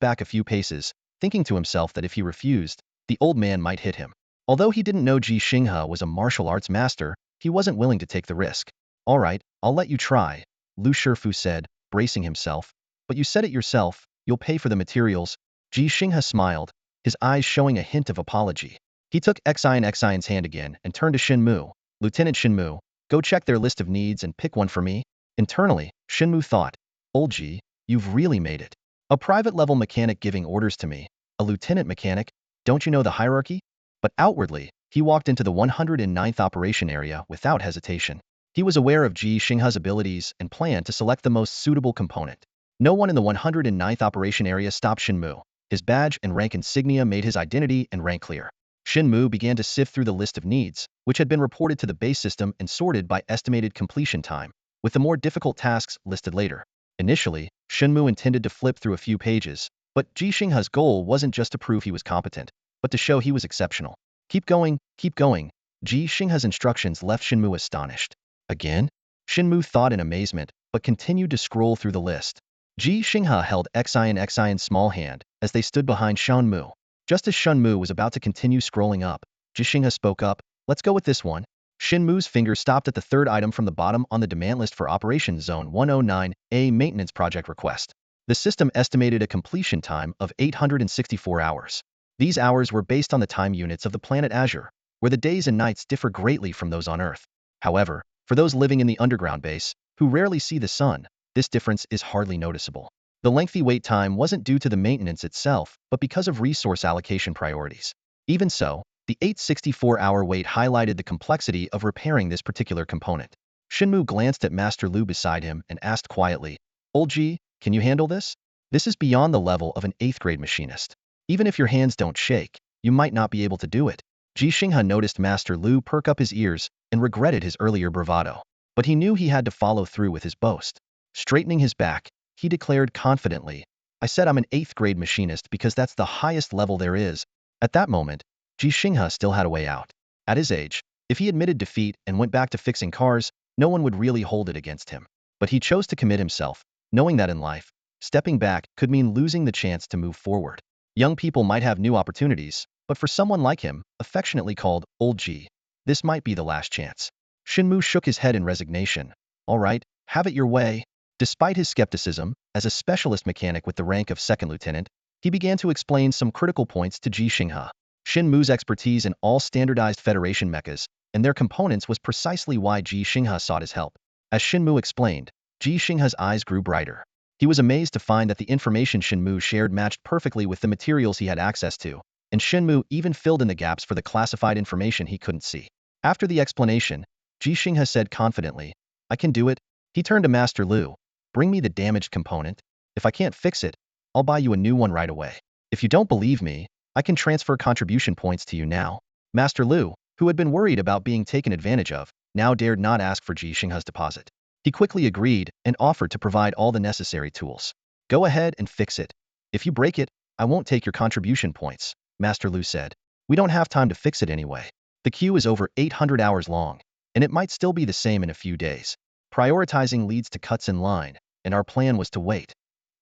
back a few paces, thinking to himself that if he refused, the old man might hit him. Although he didn't know Ji Xinghe was a martial arts master, he wasn't willing to take the risk. All right, I'll let you try, Lu Shifu said, bracing himself. But you said it yourself, you'll pay for the materials. Ji Xinghe smiled, his eyes showing a hint of apology. He took Xion's hand again and turned to Shenmu. Lieutenant Shenmu, go check their list of needs and pick one for me. Internally, Shenmu thought, Old Ji, you've really made it. A private-level mechanic giving orders to me. A lieutenant mechanic? Don't you know the hierarchy? But outwardly, he walked into the 109th operation area without hesitation. He was aware of Ji Xinghe's abilities and planned to select the most suitable component. No one in the 109th operation area stopped Shenmu. His badge and rank insignia made his identity and rank clear. Shenmu began to sift through the list of needs, which had been reported to the base system and sorted by estimated completion time, with the more difficult tasks listed later. Initially, Shenmu intended to flip through a few pages, but Ji Xinghe's goal wasn't just to prove he was competent, but to show he was exceptional. Keep going, keep going. Ji Xinghe's instructions left Shenmu astonished. Again? Shenmu thought in amazement, but continued to scroll through the list. Ji Xinghe held Xion's small hand as they stood behind Shenmu. Just as Shenmu was about to continue scrolling up, Ji Xinghe spoke up, let's go with this one. Shenmu's finger stopped at the third item from the bottom on the demand list for Operation Zone 109, a maintenance project request. The system estimated a completion time of 864 hours. These hours were based on the time units of the planet Azure, where the days and nights differ greatly from those on Earth. However, for those living in the underground base, who rarely see the sun, this difference is hardly noticeable. The lengthy wait time wasn't due to the maintenance itself, but because of resource allocation priorities. Even so, the 864-hour wait highlighted the complexity of repairing this particular component. Shenmu glanced at Master Lu beside him and asked quietly, Old Ji, can you handle this? This is beyond the level of an 8th-grade machinist. Even if your hands don't shake, you might not be able to do it. Ji Xinghe noticed Master Lu perk up his ears and regretted his earlier bravado. But he knew he had to follow through with his boast. Straightening his back, he declared confidently, I said I'm an 8th-grade machinist because that's the highest level there is. At that moment, Ji Xinghe still had a way out. At his age, if he admitted defeat and went back to fixing cars, no one would really hold it against him. But he chose to commit himself, knowing that in life, stepping back could mean losing the chance to move forward. Young people might have new opportunities, but for someone like him, affectionately called Old Ji, this might be the last chance. Shenmu shook his head in resignation. All right, have it your way. Despite his skepticism, as a specialist mechanic with the rank of second lieutenant, he began to explain some critical points to Ji Xinghe. Shenmu's expertise in all standardized Federation mechas and their components was precisely why Ji Xinghe sought his help. As Shenmu explained, Ji Xinghe's eyes grew brighter. He was amazed to find that the information Shenmu shared matched perfectly with the materials he had access to, and Shenmu even filled in the gaps for the classified information he couldn't see. After the explanation, Ji Xinghe said confidently, I can do it. He turned to Master Lu. Bring me the damaged component. If I can't fix it, I'll buy you a new one right away. If you don't believe me, I can transfer contribution points to you now. Master Lu, who had been worried about being taken advantage of, now dared not ask for Ji Xinghe's deposit. He quickly agreed and offered to provide all the necessary tools. Go ahead and fix it. If you break it, I won't take your contribution points, Master Lu said. We don't have time to fix it anyway. The queue is over 800 hours long, and it might still be the same in a few days. Prioritizing leads to cuts in line, and our plan was to wait.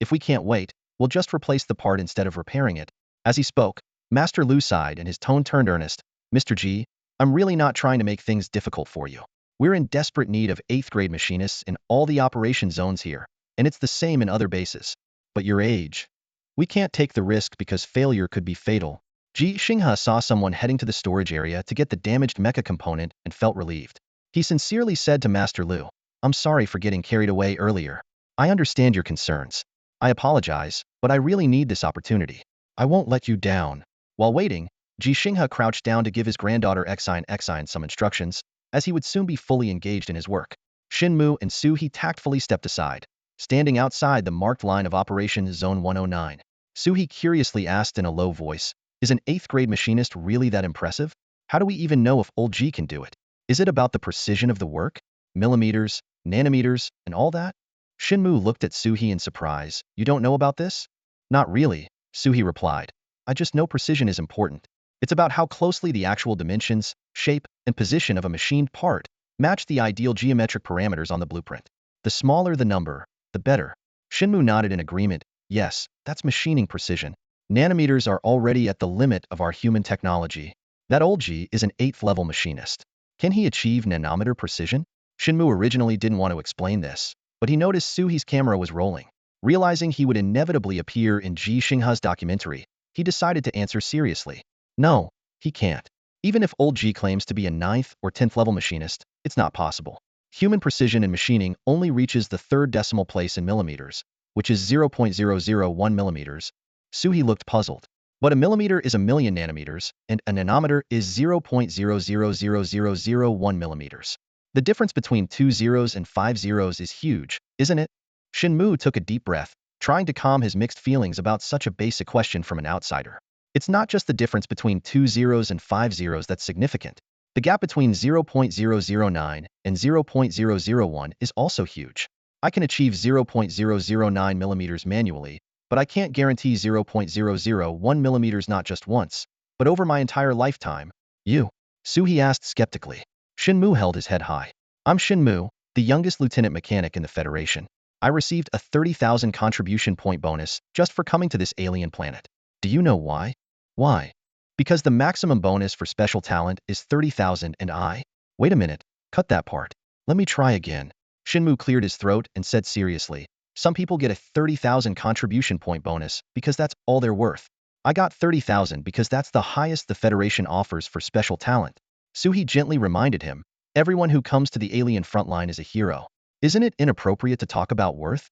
If we can't wait, we'll just replace the part instead of repairing it. As he spoke, Master Lu sighed and his tone turned earnest. Mr. Ji, I'm really not trying to make things difficult for you. We're in desperate need of 8th grade machinists in all the operation zones here, and it's the same in other bases. But your age. We can't take the risk because failure could be fatal. Ji Xinghe saw someone heading to the storage area to get the damaged mecha component and felt relieved. He sincerely said to Master Lu, I'm sorry for getting carried away earlier. I understand your concerns. I apologize, but I really need this opportunity. I won't let you down. While waiting, Ji Xinghe crouched down to give his granddaughter Xine some instructions, as he would soon be fully engaged in his work. Shinmu and Su-He tactfully stepped aside, standing outside the marked line of Operation Zone 109. Su-He curiously asked in a low voice, is an 8th grade machinist really that impressive? How do we even know if old Ji can do it? Is it about the precision of the work? Millimeters, nanometers, and all that? Shinmu looked at Su-He in surprise. You don't know about this? Not really, Su-He replied. I just know precision is important. It's about how closely the actual dimensions, shape, and position of a machined part match the ideal geometric parameters on the blueprint. The smaller the number, the better. Shinmu nodded in agreement. Yes, that's machining precision. Nanometers are already at the limit of our human technology. That old Ji is an 8th level machinist. Can he achieve nanometer precision? Shinmu originally didn't want to explain this, but he noticed Su-He's camera was rolling. Realizing he would inevitably appear in Ji Xinghe's documentary, he decided to answer seriously. No, he can't. Even if old Ji claims to be a 9th or 10th level machinist, it's not possible. Human precision in machining only reaches the 3rd decimal place in millimeters, which is 0.001 millimeters. Su-He looked puzzled. But a millimeter is a million nanometers, and a nanometer is 0.000001 millimeters. The difference between 2 zeros and 5 zeros is huge, isn't it? Shinmu took a deep breath, trying to calm his mixed feelings about such a basic question from an outsider. It's not just the difference between 2 zeros and 5 zeros that's significant. The gap between 0.009 and 0.001 is also huge. I can achieve 0.009 millimeters manually, but I can't guarantee 0.001 millimeters not just once, but over my entire lifetime. You? Su-He asked skeptically. Shinmu held his head high. I'm Shinmu, the youngest lieutenant mechanic in the Federation. I received a 30,000 contribution point bonus just for coming to this alien planet. Do you know why? Why? Because the maximum bonus for special talent is 30,000 and I... Wait a minute, cut that part. Let me try again. Shinmu cleared his throat and said seriously, some people get a 30,000 contribution point bonus because that's all they're worth. I got 30,000 because that's the highest the Federation offers for special talent. Su-He gently reminded him, everyone who comes to the alien frontline is a hero. Isn't it inappropriate to talk about worth?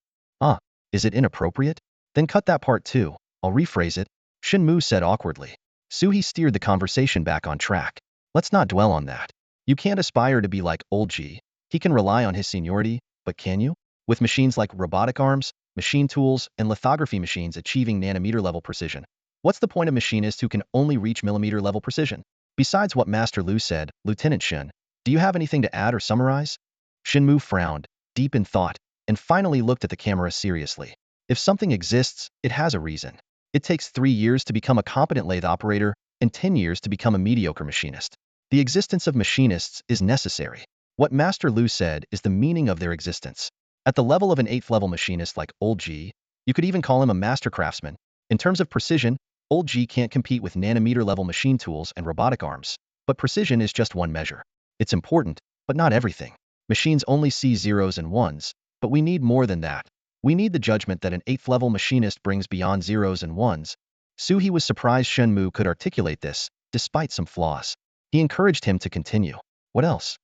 Is it inappropriate? Then cut that part too. I'll rephrase it. Shinmu said awkwardly. Su-He steered the conversation back on track. Let's not dwell on that. You can't aspire to be like old Ji. He can rely on his seniority, but can you? With machines like robotic arms, machine tools, and lithography machines achieving nanometer-level precision. What's the point of machinists who can only reach millimeter-level precision? Besides what Master Lu said, Lieutenant Shin, do you have anything to add or summarize? Shinmu frowned, deep in thought, and finally looked at the camera seriously. If something exists, it has a reason. It takes 3 years to become a competent lathe operator and 10 years to become a mediocre machinist. The existence of machinists is necessary. What Master Lu said is the meaning of their existence. At the level of an 8th level machinist like old Ji, you could even call him a master craftsman. In terms of precision, old Ji can't compete with nanometer level machine tools and robotic arms. But precision is just one measure. It's important, but not everything. Machines only see zeros and ones, but we need more than that. We need the judgment that an 8th level machinist brings beyond zeros and ones. Su-He was surprised Shenmu could articulate this, despite some flaws. He encouraged him to continue. What else?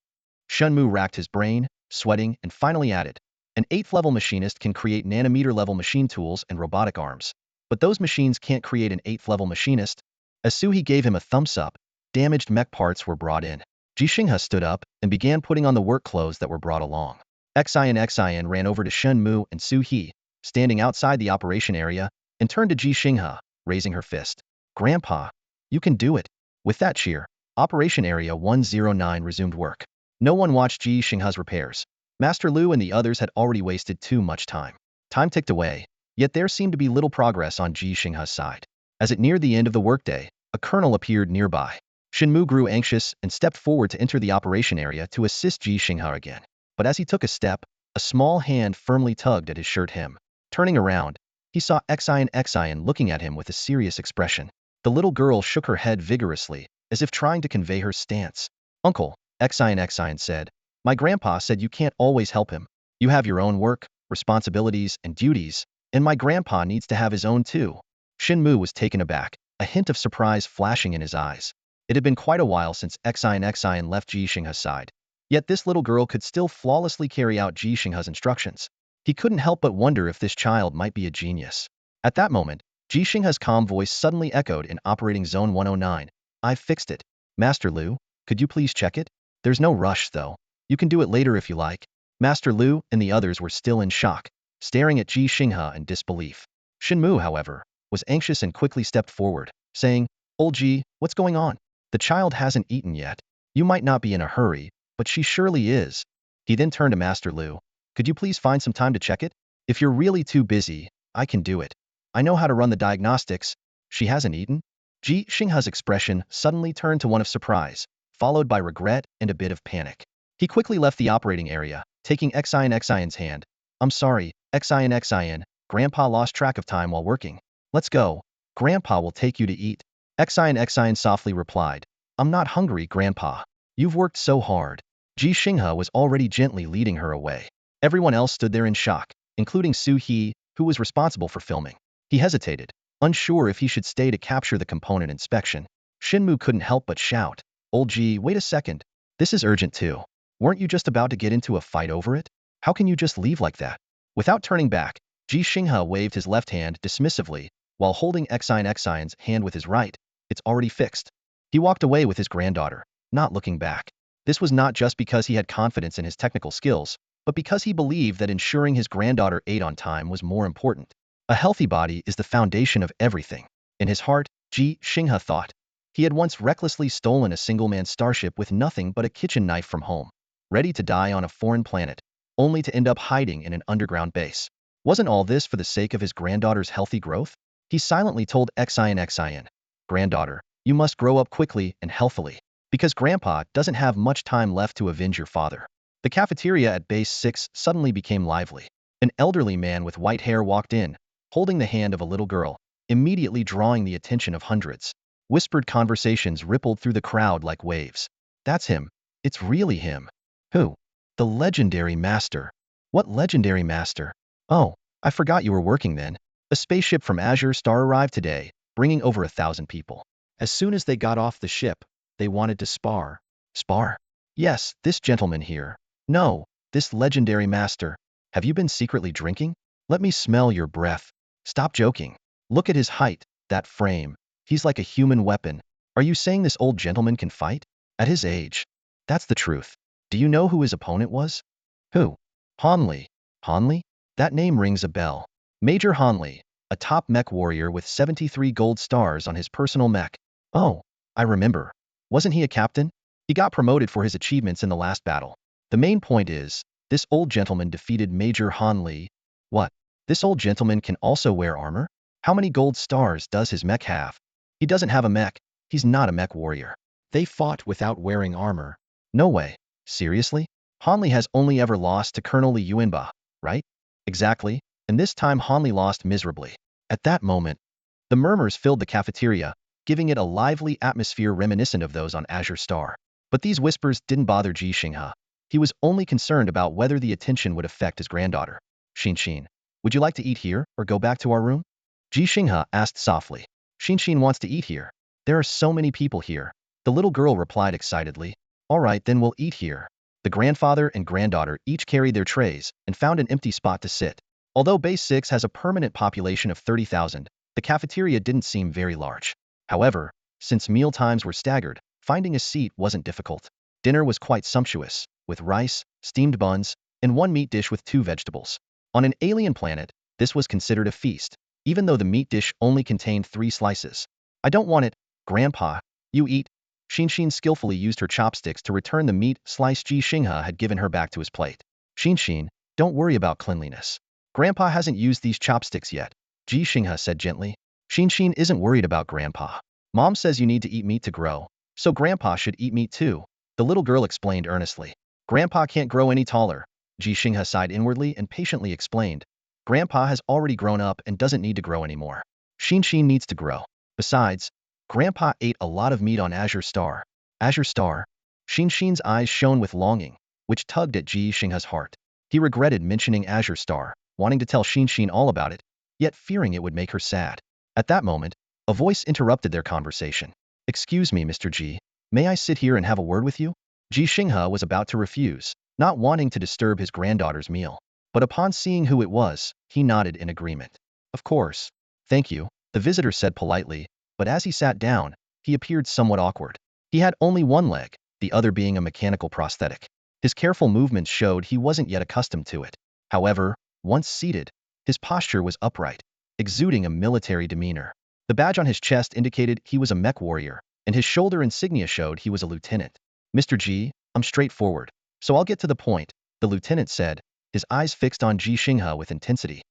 Shenmu racked his brain, sweating, and finally added, an 8th level machinist can create nanometer level machine tools and robotic arms. But those machines can't create an 8th level machinist. As Su-He gave him a thumbs up, damaged mech parts were brought in. Ji Xinghe stood up and began putting on the work clothes that were brought along. Xine ran over to Shenmu and Su-He, standing outside the operation area, and turned to Ji Xinghe, raising her fist. Grandpa, you can do it. With that cheer, Operation Area 109 resumed work. No one watched Ji Xinghe's repairs. Master Lu and the others had already wasted too much time. Time ticked away, yet there seemed to be little progress on Ji Xinghe's side. As it neared the end of the workday, a colonel appeared nearby. Shenmu grew anxious and stepped forward to enter the operation area to assist Ji Xinghe again. But as he took a step, a small hand firmly tugged at his shirt hem. Turning around, he saw Xian looking at him with a serious expression. The little girl shook her head vigorously, as if trying to convey her stance. Uncle, Xian said, my grandpa said you can't always help him. You have your own work, responsibilities, and duties, and my grandpa needs to have his own too. Shenmu was taken aback, a hint of surprise flashing in his eyes. It had been quite a while since Xian left Ji Xinghe's side. Yet this little girl could still flawlessly carry out Ji Xinghe's instructions. He couldn't help but wonder if this child might be a genius. At that moment, Ji Xinghe's calm voice suddenly echoed in Operating Zone 109. I've fixed it. Master Lu, could you please check it? There's no rush, though. You can do it later if you like. Master Lu and the others were still in shock, staring at Ji Xinghe in disbelief. Shenmu, however, was anxious and quickly stepped forward, saying, Old Ji, what's going on? The child hasn't eaten yet. You might not be in a hurry, but she surely is. He then turned to Master Lu. Could you please find some time to check it? If you're really too busy, I can do it. I know how to run the diagnostics. She hasn't eaten? Ji Xinghe's expression suddenly turned to one of surprise, followed by regret and a bit of panic. He quickly left the operating area, taking Xian's hand. I'm sorry, Xian. Grandpa lost track of time while working. Let's go. Grandpa will take you to eat. Xian softly replied. I'm not hungry, Grandpa. You've worked so hard. Ji Xinghe was already gently leading her away. Everyone else stood there in shock, including Su He, who was responsible for filming. He hesitated, unsure if he should stay to capture the component inspection. Shenmu couldn't help but shout, Old Ji, wait a second. This is urgent too. Weren't you just about to get into a fight over it? How can you just leave like that? Without turning back, Ji Xinghe waved his left hand dismissively, while holding Xian's hand with his right. It's already fixed. He walked away with his granddaughter, not looking back. This was not just because he had confidence in his technical skills, but because he believed that ensuring his granddaughter ate on time was more important. A healthy body is the foundation of everything. In his heart, Ji Xinghe thought. He had once recklessly stolen a single-man starship with nothing but a kitchen knife from home, ready to die on a foreign planet, only to end up hiding in an underground base. Wasn't all this for the sake of his granddaughter's healthy growth? He silently told Xian, Granddaughter, you must grow up quickly and healthily, because Grandpa doesn't have much time left to avenge your father. The cafeteria at Base 6 suddenly became lively. An elderly man with white hair walked in, holding the hand of a little girl, immediately drawing the attention of hundreds. Whispered conversations rippled through the crowd like waves. That's him. It's really him. Who? The legendary master. What legendary master? Oh, I forgot you were working then. A spaceship from Azure Star arrived today, bringing over 1,000 people. As soon as they got off the ship, they wanted to spar. Spar? Yes, this gentleman here. No, this legendary master. Have you been secretly drinking? Let me smell your breath. Stop joking. Look at his height, that frame. He's like a human weapon. Are you saying this old gentleman can fight? At his age. That's the truth. Do you know who his opponent was? Who? Hanli. Hanli? That name rings a bell. Major Hanli, a top mech warrior with 73 gold stars on his personal mech. Oh, I remember. Wasn't he a captain? He got promoted for his achievements in the last battle. The main point is, this old gentleman defeated Major Hanli. What? This old gentleman can also wear armor? How many gold stars does his mech have? He doesn't have a mech. He's not a mech warrior. They fought without wearing armor. No way. Seriously? Hanli has only ever lost to Colonel Li Yuanba, right? Exactly, and this time Hanli lost miserably. At that moment, the murmurs filled the cafeteria, giving it a lively atmosphere reminiscent of those on Azure Star. But these whispers didn't bother Ji Xinghe. He was only concerned about whether the attention would affect his granddaughter. Xin, would you like to eat here or go back to our room? Ji Xinghe asked softly. Xin wants to eat here. There are so many people here. The little girl replied excitedly. All right, then we'll eat here. The grandfather and granddaughter each carried their trays and found an empty spot to sit. Although Base 6 has a permanent population of 30,000, the cafeteria didn't seem very large. However, since meal times were staggered, finding a seat wasn't difficult. Dinner was quite sumptuous, with rice, steamed buns, and one meat dish with 2 vegetables. On an alien planet, this was considered a feast, even though the meat dish only contained 3 slices. I don't want it, Grandpa. You eat. Xinxin skillfully used her chopsticks to return the meat slice Ji Xinghe had given her back to his plate. Xinxin, don't worry about cleanliness. Grandpa hasn't used these chopsticks yet, Ji Xinghe said gently. Xinxin isn't worried about Grandpa. Mom says you need to eat meat to grow, so Grandpa should eat meat too, the little girl explained earnestly. Grandpa can't grow any taller, Ji Xinghe sighed inwardly and patiently explained. Grandpa has already grown up and doesn't need to grow anymore. Xinxin needs to grow. Besides, Grandpa ate a lot of meat on Azure Star. Azure Star? Xinxin's eyes shone with longing, which tugged at Ji Xinghe's heart. He regretted mentioning Azure Star, wanting to tell Xinxin all about it, yet fearing it would make her sad. At that moment, a voice interrupted their conversation. Excuse me, Mr. Ji, may I sit here and have a word with you? Ji Xinghe was about to refuse, not wanting to disturb his granddaughter's meal. But upon seeing who it was, he nodded in agreement. Of course. Thank you, the visitor said politely, but as he sat down, he appeared somewhat awkward. He had only one leg, the other being a mechanical prosthetic. His careful movements showed he wasn't yet accustomed to it. However, once seated, his posture was upright, exuding a military demeanor. The badge on his chest indicated he was a mech warrior, and his shoulder insignia showed he was a lieutenant. Mr. Ji, I'm straightforward, so I'll get to the point, the lieutenant said, his eyes fixed on Ji Xinghe with intensity.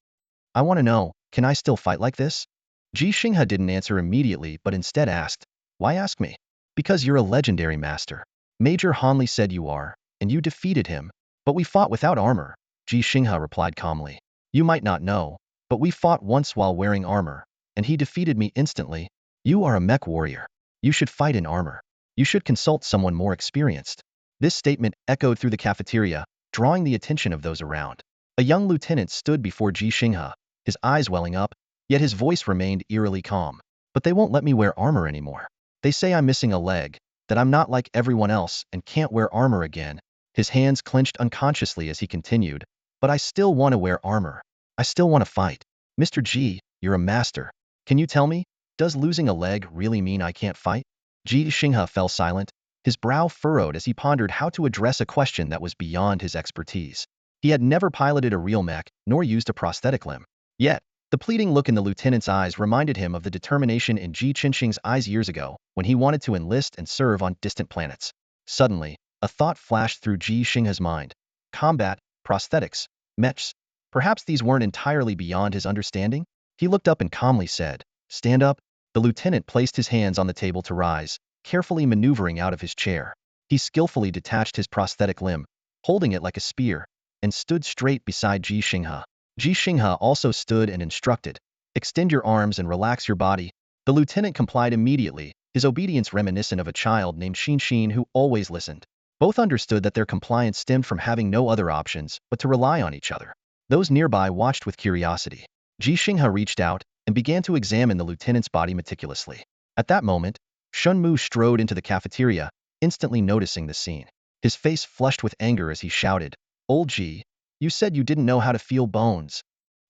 I want to know, can I still fight like this? Ji Xinghe didn't answer immediately but instead asked, why ask me? Because you're a legendary master. Major Hanli said you are, and you defeated him. But we fought without armor, Ji Xinghe replied calmly. You might not know, but we fought once while wearing armor, and he defeated me instantly. You are a mech warrior. You should fight in armor. You should consult someone more experienced. This statement echoed through the cafeteria, drawing the attention of those around. A young lieutenant stood before Ji Xinghe, his eyes welling up, yet his voice remained eerily calm. But they won't let me wear armor anymore. They say I'm missing a leg, that I'm not like everyone else and can't wear armor again. His hands clenched unconsciously as he continued. But I still want to wear armor. I still want to fight. Mr. Ji, you're a master. Can you tell me, does losing a leg really mean I can't fight? Ji Xinghe fell silent, his brow furrowed as he pondered how to address a question that was beyond his expertise. He had never piloted a real mech, nor used a prosthetic limb. Yet, the pleading look in the lieutenant's eyes reminded him of the determination in Ji Xinghe's eyes years ago, when he wanted to enlist and serve on distant planets. Suddenly, a thought flashed through Ji Xinghe's mind. Combat, prosthetics, mechs. Perhaps these weren't entirely beyond his understanding? He looked up and calmly said, stand up. The lieutenant placed his hands on the table to rise, carefully maneuvering out of his chair. He skillfully detached his prosthetic limb, holding it like a spear, and stood straight beside Ji Xinghe. Ji Xinghe also stood and instructed, extend your arms and relax your body. The lieutenant complied immediately, his obedience reminiscent of a child named Xinxin who always listened. Both understood that their compliance stemmed from having no other options but to rely on each other. Those nearby watched with curiosity. Ji Xinghe reached out and began to examine the lieutenant's body meticulously. At that moment, Shunmu strode into the cafeteria, instantly noticing the scene. His face flushed with anger as he shouted, Old Ji, you said you didn't know how to feel bones.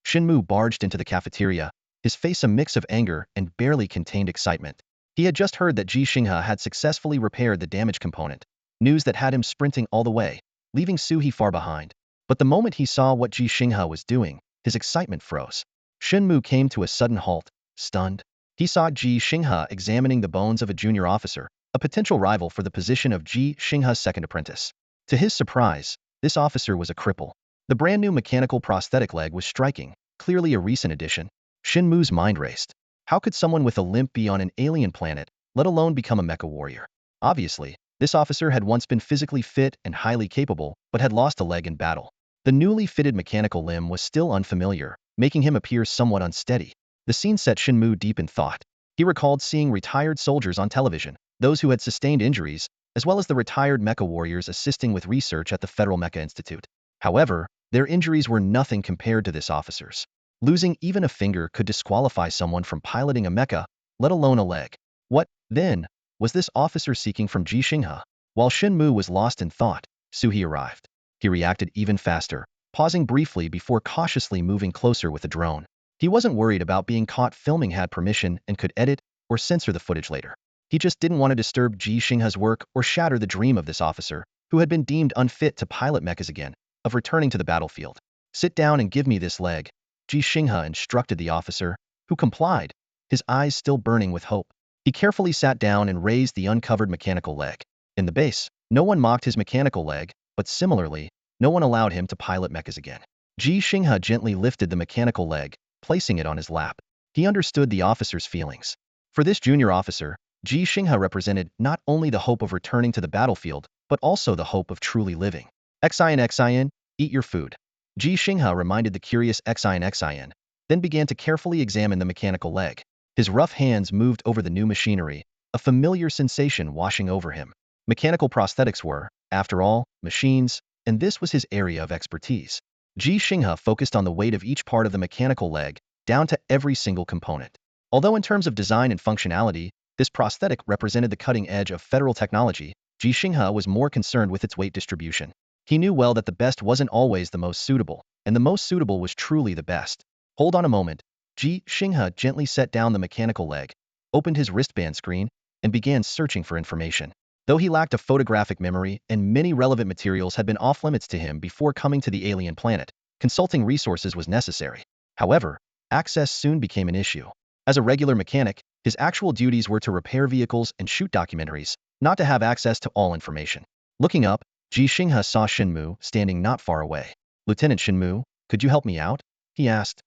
Shinmu barged into the cafeteria, his face a mix of anger and barely contained excitement. He had just heard that Ji Xinghe had successfully repaired the damaged component, news that had him sprinting all the way, leaving Suhi far behind. But the moment he saw what Ji Xinghe was doing, his excitement froze. Shinmu came to a sudden halt, stunned. He saw Ji Xinghe examining the bones of a junior officer, a potential rival for the position of Ji Xinghe's second apprentice. To his surprise, this officer was a cripple. The brand new mechanical prosthetic leg was striking, clearly a recent addition. Shinmu's mind raced. How could someone with a limp be on an alien planet, let alone become a mecha warrior? Obviously, this officer had once been physically fit and highly capable, but had lost a leg in battle. The newly fitted mechanical limb was still unfamiliar, making him appear somewhat unsteady. The scene set Shinmu deep in thought. He recalled seeing retired soldiers on television, those who had sustained injuries, as well as the retired mecha warriors assisting with research at the Federal Mecha Institute. However, their injuries were nothing compared to this officer's. Losing even a finger could disqualify someone from piloting a mecha, let alone a leg. What, then, was this officer seeking from Ji Xinghe? While Shinmu was lost in thought, Suhi arrived. He reacted even faster, pausing briefly before cautiously moving closer with the drone. He wasn't worried about being caught filming, had permission and could edit or censor the footage later. He just didn't want to disturb Ji Xinghe's work or shatter the dream of this officer, who had been deemed unfit to pilot mechas again, of returning to the battlefield. Sit down and give me this leg, Ji Xinghe instructed the officer, who complied, his eyes still burning with hope. He carefully sat down and raised the uncovered mechanical leg. In the base, no one mocked his mechanical leg, but similarly, no one allowed him to pilot mechas again. Ji Xinghe gently lifted the mechanical leg, placing it on his lap. He understood the officer's feelings. For this junior officer, Ji Xinghe represented not only the hope of returning to the battlefield, but also the hope of truly living. Xin, eat your food. Ji Xinghe reminded the curious Xin, then began to carefully examine the mechanical leg. His rough hands moved over the new machinery, a familiar sensation washing over him. Mechanical prosthetics were, after all, machines, and this was his area of expertise. Ji Xinghe focused on the weight of each part of the mechanical leg, down to every single component. Although in terms of design and functionality, this prosthetic represented the cutting edge of federal technology, Ji Xinghe was more concerned with its weight distribution. He knew well that the best wasn't always the most suitable, and the most suitable was truly the best. Hold on a moment. Ji Xinghe gently set down the mechanical leg, opened his wristband screen, and began searching for information. Though he lacked a photographic memory and many relevant materials had been off-limits to him before coming to the alien planet, consulting resources was necessary. However, access soon became an issue. As a regular mechanic, his actual duties were to repair vehicles and shoot documentaries, not to have access to all information. Looking up, Ji Xinghe saw Shinmu standing not far away. Lieutenant Shinmu, could you help me out? He asked.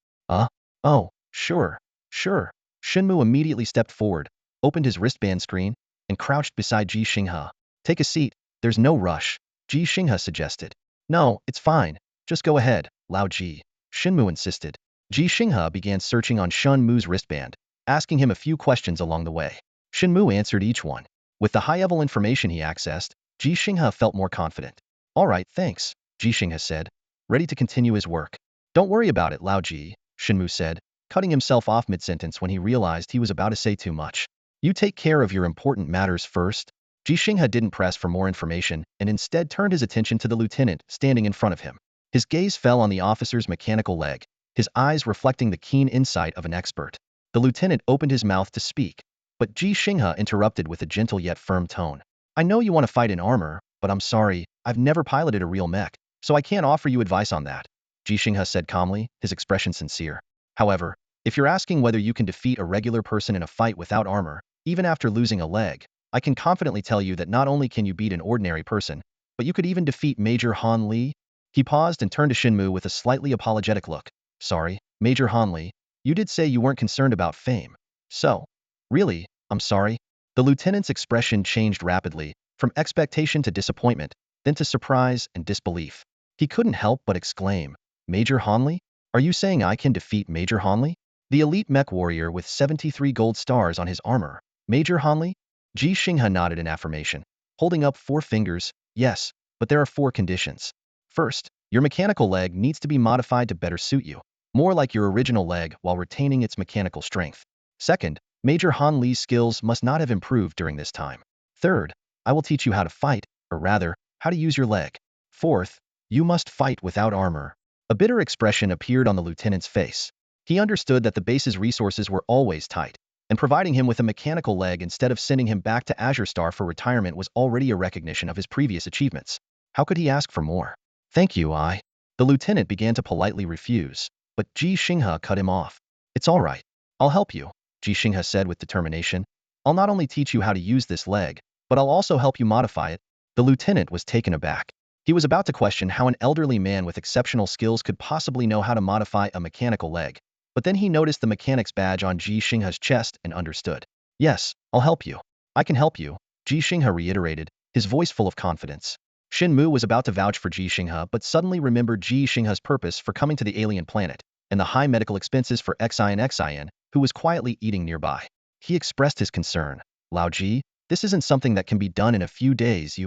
Oh, sure. Shinmu immediately stepped forward, opened his wristband screen, and crouched beside Ji Xinghe. Take a seat, there's no rush, Ji Xinghe suggested. No, it's fine, just go ahead, Lao Ji. Shinmu insisted. Ji Xinghe began searching on Shinmu's wristband, asking him a few questions along the way. Shinmu answered each one. With the high-level information he accessed, Ji Xinghe felt more confident. All right, thanks, Ji Xinghe said, ready to continue his work. Don't worry about it, Lao Ji, Shinmu said, cutting himself off mid-sentence when he realized he was about to say too much. You take care of your important matters first. Ji Xinghe didn't press for more information and instead turned his attention to the lieutenant standing in front of him. His gaze fell on the officer's mechanical leg, his eyes reflecting the keen insight of an expert. The lieutenant opened his mouth to speak, but Ji Xinghe interrupted with a gentle yet firm tone. I know you want to fight in armor, but I'm sorry, I've never piloted a real mech, so I can't offer you advice on that, Ji Xinghe said calmly, his expression sincere. However, if you're asking whether you can defeat a regular person in a fight without armor, even after losing a leg, I can confidently tell you that not only can you beat an ordinary person, but you could even defeat Major Han Li. He paused and turned to Shinmu with a slightly apologetic look. Sorry, Major Han Li, you did say you weren't concerned about fame. So, really, I'm sorry. The lieutenant's expression changed rapidly, from expectation to disappointment, then to surprise and disbelief. He couldn't help but exclaim, Major Han Li? Are you saying I can defeat Major Han Li? The elite mech warrior with 73 gold stars on his armor. Major Han Li? Ji Xinghe nodded in affirmation, holding up 4 fingers. Yes, but there are 4 conditions. First, your mechanical leg needs to be modified to better suit you, more like your original leg while retaining its mechanical strength. Second, Major Han Li's skills must not have improved during this time. Third, I will teach you how to fight, or rather, how to use your leg. Fourth, you must fight without armor. A bitter expression appeared on the lieutenant's face. He understood that the base's resources were always tight, and providing him with a mechanical leg instead of sending him back to Azure Star for retirement was already a recognition of his previous achievements. How could he ask for more? Thank you, The lieutenant began to politely refuse, but Ji Xinghe cut him off. It's all right. I'll help you, Ji Xinghe said with determination. I'll not only teach you how to use this leg, but I'll also help you modify it. The lieutenant was taken aback. He was about to question how an elderly man with exceptional skills could possibly know how to modify a mechanical leg, but then he noticed the mechanic's badge on Ji Xinghe's chest and understood. Yes, I'll help you. I can help you, Ji Xinghe reiterated, his voice full of confidence. Shinmu was about to vouch for Ji Xinghe but suddenly remembered Ji Xinghe's purpose for coming to the alien planet, and the high medical expenses for Xin, who was quietly eating nearby. He expressed his concern. Lao Ji, this isn't something that can be done in a few days,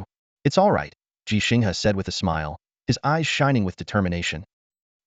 It's all right, Ji Xinghe said with a smile, his eyes shining with determination.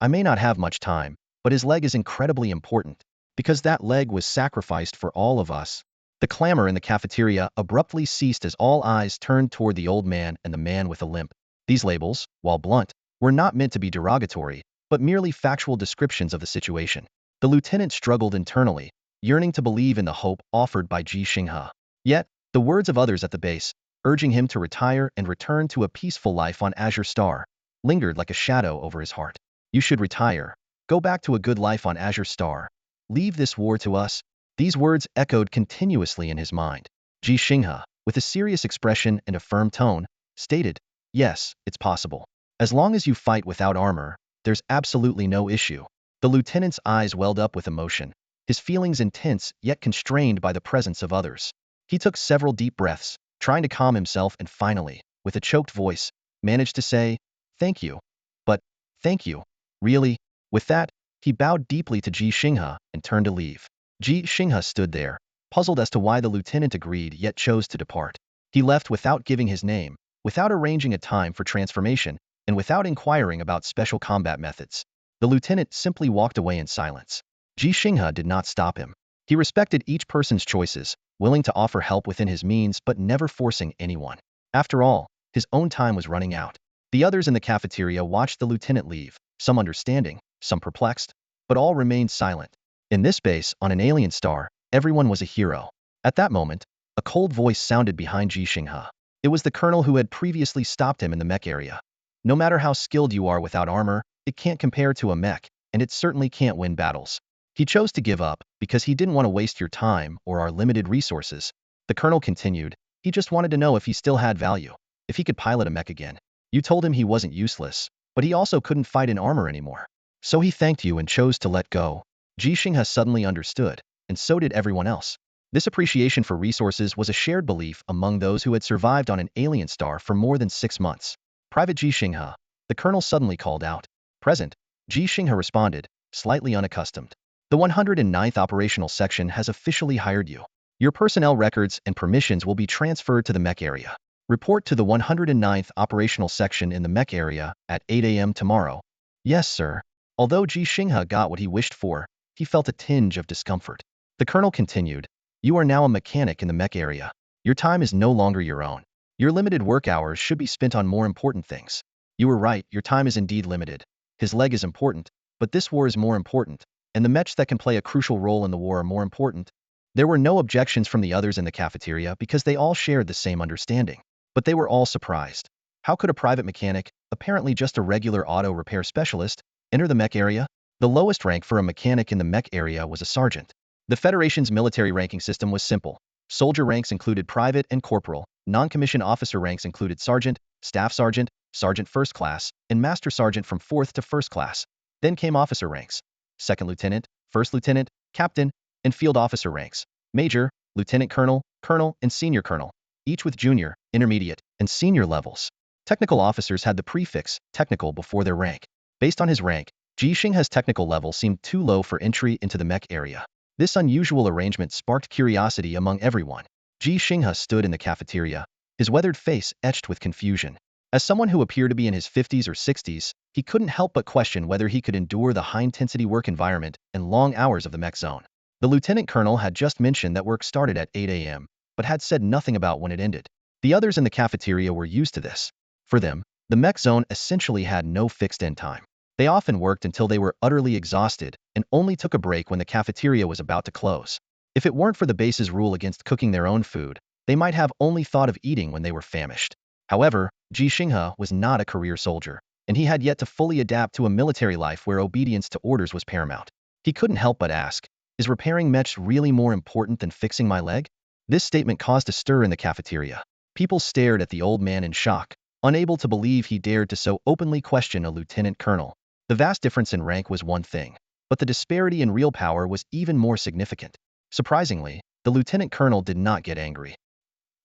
I may not have much time, but his leg is incredibly important, because that leg was sacrificed for all of us. The clamor in the cafeteria abruptly ceased as all eyes turned toward the old man and the man with a limp. These labels, while blunt, were not meant to be derogatory, but merely factual descriptions of the situation. The lieutenant struggled internally, yearning to believe in the hope offered by Ji Xinghe. Yet, the words of others at the base, urging him to retire and return to a peaceful life on Azure Star, lingered like a shadow over his heart. You should retire. Go back to a good life on Azure Star. Leave this war to us. These words echoed continuously in his mind. Ji Xinghe, with a serious expression and a firm tone, stated, "Yes, it's possible. As long as you fight without armor, there's absolutely no issue." The lieutenant's eyes welled up with emotion, his feelings intense yet constrained by the presence of others. He took several deep breaths, trying to calm himself, and finally, with a choked voice, managed to say, "Thank you. But, thank you. Really?" With that, he bowed deeply to Ji Xinghe and turned to leave. Ji Xinghe stood there, puzzled as to why the lieutenant agreed yet chose to depart. He left without giving his name, without arranging a time for transformation, and without inquiring about special combat methods. The lieutenant simply walked away in silence. Ji Xinghe did not stop him. He respected each person's choices, willing to offer help within his means but never forcing anyone. After all, his own time was running out. The others in the cafeteria watched the lieutenant leave, some understanding, some perplexed, but all remained silent. In this base, on an alien star, everyone was a hero. At that moment, a cold voice sounded behind Ji Xinghe. It was the colonel who had previously stopped him in the mech area. "No matter how skilled you are without armor, it can't compare to a mech, and it certainly can't win battles." He chose to give up because he didn't want to waste your time or our limited resources. The colonel continued, "He just wanted to know if he still had value, if he could pilot a mech again. You told him he wasn't useless, but he also couldn't fight in armor anymore. So he thanked you and chose to let go." Ji Xinghe suddenly understood, and so did everyone else. This appreciation for resources was a shared belief among those who had survived on an alien star for more than 6 months. "Private Ji Xinghe," the colonel suddenly called out. "Present," Ji Xinghe responded, slightly unaccustomed. "The 109th Operational Section has officially hired you. Your personnel records and permissions will be transferred to the mech area. Report to the 109th Operational Section in the mech area at 8 a.m. tomorrow." "Yes, sir." Although Ji Xinghe got what he wished for, he felt a tinge of discomfort. The colonel continued, "You are now a mechanic in the mech area. Your time is no longer your own. Your limited work hours should be spent on more important things." "You were right, your time is indeed limited. His leg is important, but this war is more important, and the mechs that can play a crucial role in the war are more important." There were no objections from the others in the cafeteria because they all shared the same understanding. But they were all surprised. How could a private mechanic, apparently just a regular auto repair specialist, enter the mech area? The lowest rank for a mechanic in the mech area was a sergeant. The Federation's military ranking system was simple. Soldier ranks included private and corporal, non-commissioned officer ranks included sergeant, staff sergeant, sergeant first class, and master sergeant from 4th to 1st class. Then came officer ranks: second lieutenant, first lieutenant, captain, and field officer ranks: major, lieutenant colonel, colonel, and senior colonel, each with junior, intermediate, and senior levels. Technical officers had the prefix technical before their rank. Based on his rank, Ji Xinghe's technical level seemed too low for entry into the mech area. This unusual arrangement sparked curiosity among everyone. Ji Xinghe stood in the cafeteria, his weathered face etched with confusion. As someone who appeared to be in his 50s or 60s, he couldn't help but question whether he could endure the high-intensity work environment and long hours of the mech zone. The lieutenant colonel had just mentioned that work started at 8 a.m., but had said nothing about when it ended. The others in the cafeteria were used to this. For them, the mech zone essentially had no fixed end time. They often worked until they were utterly exhausted and only took a break when the cafeteria was about to close. If it weren't for the base's rule against cooking their own food, they might have only thought of eating when they were famished. However, Ji Xinghe was not a career soldier, and he had yet to fully adapt to a military life where obedience to orders was paramount. He couldn't help but ask, "Is repairing mechs really more important than fixing my leg?" This statement caused a stir in the cafeteria. People stared at the old man in shock, unable to believe he dared to so openly question a lieutenant colonel. The vast difference in rank was one thing, but the disparity in real power was even more significant. Surprisingly, the lieutenant colonel did not get angry.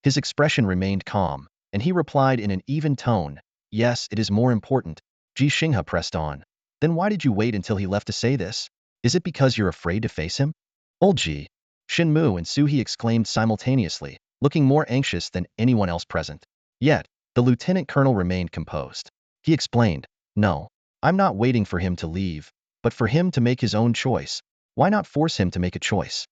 His expression remained calm, and he replied in an even tone, "Yes, it is more important." Ji Xinghe pressed on. "Then why did you wait until he left to say this? Is it because you're afraid to face him?" "Old Ji." Shinmu and Suhi exclaimed simultaneously, looking more anxious than anyone else present. Yet, the lieutenant colonel remained composed. He explained, "No. I'm not waiting for him to leave, but for him to make his own choice. Why not force him to make a choice?"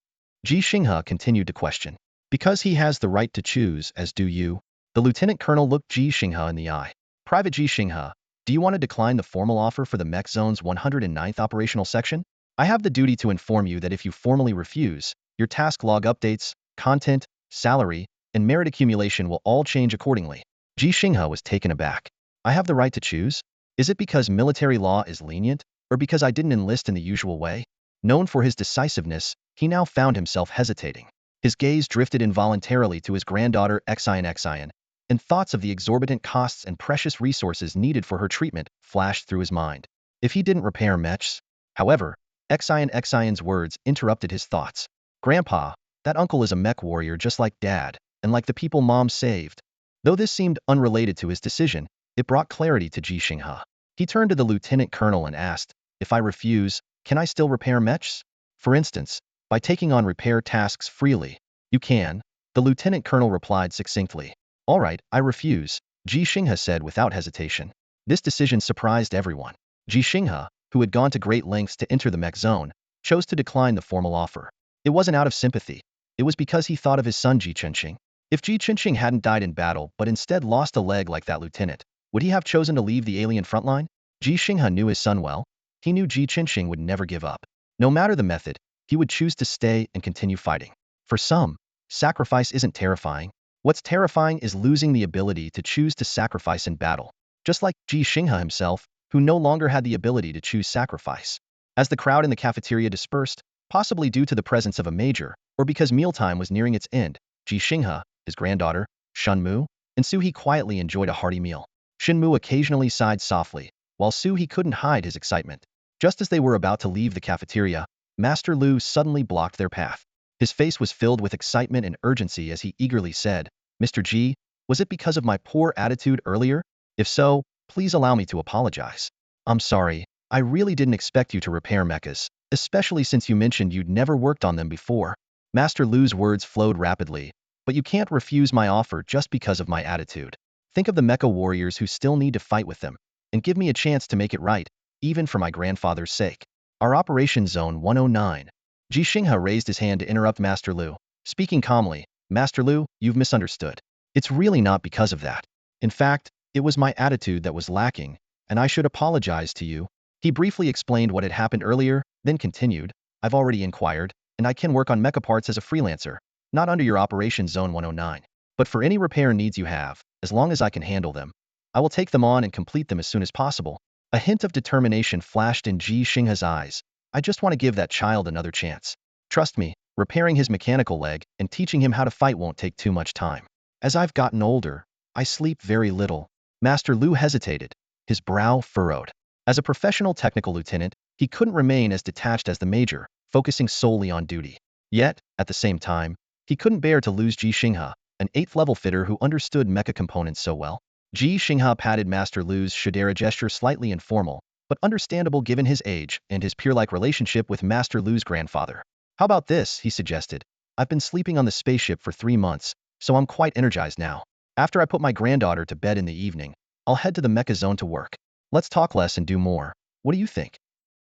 Ji Xinghe continued to question. "Because he has the right to choose, as do you." The lieutenant colonel looked Ji Xinghe in the eye. "Private Ji Xinghe, do you want to decline the formal offer for the mech zone's 109th operational section? I have the duty to inform you that if you formally refuse, your task log updates, content, salary, and merit accumulation will all change accordingly." Ji Xinghe was taken aback. "I have the right to choose? Is it because military law is lenient, or because I didn't enlist in the usual way?" Known for his decisiveness, he now found himself hesitating. His gaze drifted involuntarily to his granddaughter Xinghe, and thoughts of the exorbitant costs and precious resources needed for her treatment flashed through his mind. If he didn't repair mechs? However, Xinghe's words interrupted his thoughts. Grandpa, that uncle is a mech warrior just like Dad, and like the people Mom saved. Though this seemed unrelated to his decision, it brought clarity to Ji Xinghe. He turned to the lieutenant colonel and asked, if I refuse, can I still repair mechs? For instance, by taking on repair tasks freely. You can, the lieutenant colonel replied succinctly. All right, I refuse, Ji Xinghe said without hesitation. This decision surprised everyone. Ji Xinghe, who had gone to great lengths to enter the mech zone, chose to decline the formal offer. It wasn't out of sympathy. It was because he thought of his son Ji Xinghe. If Ji Xinghe hadn't died in battle but instead lost a leg like that lieutenant, would he have chosen to leave the alien frontline? Ji Xinghe knew his son well. He knew Ji Xinghe would never give up. No matter the method, he would choose to stay and continue fighting. For some, sacrifice isn't terrifying. What's terrifying is losing the ability to choose to sacrifice in battle. Just like Ji Xinghe himself, who no longer had the ability to choose sacrifice. As the crowd in the cafeteria dispersed, possibly due to the presence of a major, or because mealtime was nearing its end, Ji Xinghe, his granddaughter, Shenmu, and Suhe quietly enjoyed a hearty meal. Shenmu occasionally sighed softly, while Suhe couldn't hide his excitement. Just as they were about to leave the cafeteria, Master Lu suddenly blocked their path. His face was filled with excitement and urgency as he eagerly said, Mr. Ji, was it because of my poor attitude earlier? If so, please allow me to apologize. I'm sorry, I really didn't expect you to repair mechas, especially since you mentioned you'd never worked on them before. Master Lu's words flowed rapidly, but you can't refuse my offer just because of my attitude. Think of the mecha warriors who still need to fight with them, and give me a chance to make it right, even for my grandfather's sake. Our Operation Zone 109. Ji Xinghe raised his hand to interrupt Master Lu. Speaking calmly, Master Lu, you've misunderstood. It's really not because of that. In fact, it was my attitude that was lacking, and I should apologize to you. He briefly explained what had happened earlier, then continued, I've already inquired, and I can work on mecha parts as a freelancer, not under your Operation Zone 109. But for any repair needs you have, as long as I can handle them, I will take them on and complete them as soon as possible. A hint of determination flashed in Ji Xinghe's eyes. I just want to give that child another chance. Trust me, repairing his mechanical leg and teaching him how to fight won't take too much time. As I've gotten older, I sleep very little. Master Lu hesitated, his brow furrowed. As a professional technical lieutenant, he couldn't remain as detached as the major, focusing solely on duty. Yet, at the same time, he couldn't bear to lose Ji Xinghe, an 8th level fitter who understood mecha components so well. Ji Xinghe patted Master Lu's shoulder, a gesture slightly informal, but understandable given his age and his peer-like relationship with Master Lu's grandfather. How about this, he suggested. I've been sleeping on the spaceship for 3 months, so I'm quite energized now. After I put my granddaughter to bed in the evening, I'll head to the mecha zone to work. Let's talk less and do more. What do you think?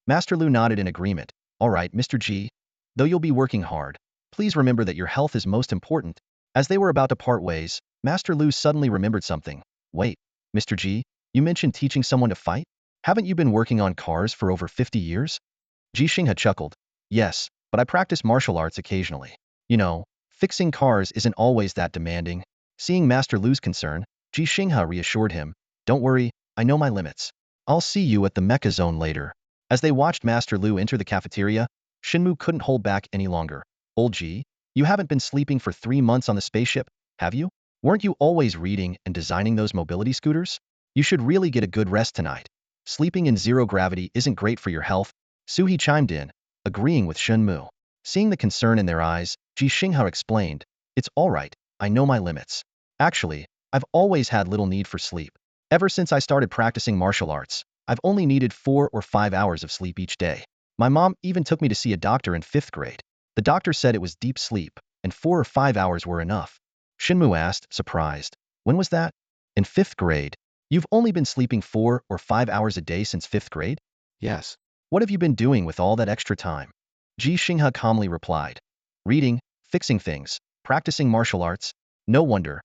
Master Lu nodded in agreement. All right, Mr. Ji. Though you'll be working hard, please remember that your health is most important. As they were about to part ways, Master Lu suddenly remembered something. Wait, Mr. Ji, you mentioned teaching someone to fight? Haven't you been working on cars for over 50 years? Ji Xinghe chuckled. Yes, but I practice martial arts occasionally. You know, fixing cars isn't always that demanding. Seeing Master Lu's concern, Ji Xinghe reassured him. Don't worry, I know my limits. I'll see you at the mecha zone later. As they watched Master Lu enter the cafeteria, Shenmu couldn't hold back any longer. Old Ji, you haven't been sleeping for 3 months on the spaceship, have you? Weren't you always reading and designing those mobility scooters? You should really get a good rest tonight. Sleeping in zero gravity isn't great for your health. Suhe chimed in, agreeing with Shenmu. Seeing the concern in their eyes, Ji Xinghe explained, it's all right, I know my limits. Actually, I've always had little need for sleep. Ever since I started practicing martial arts, I've only needed 4 or 5 hours of sleep each day. My mom even took me to see a doctor in 5th grade. The doctor said it was deep sleep, and 4 or 5 hours were enough. Shenmu asked, surprised. When was that? In 5th grade. You've only been sleeping 4 or 5 hours a day since 5th grade? Yes. What have you been doing with all that extra time? Ji Xinghe calmly replied. Reading, fixing things, practicing martial arts. No wonder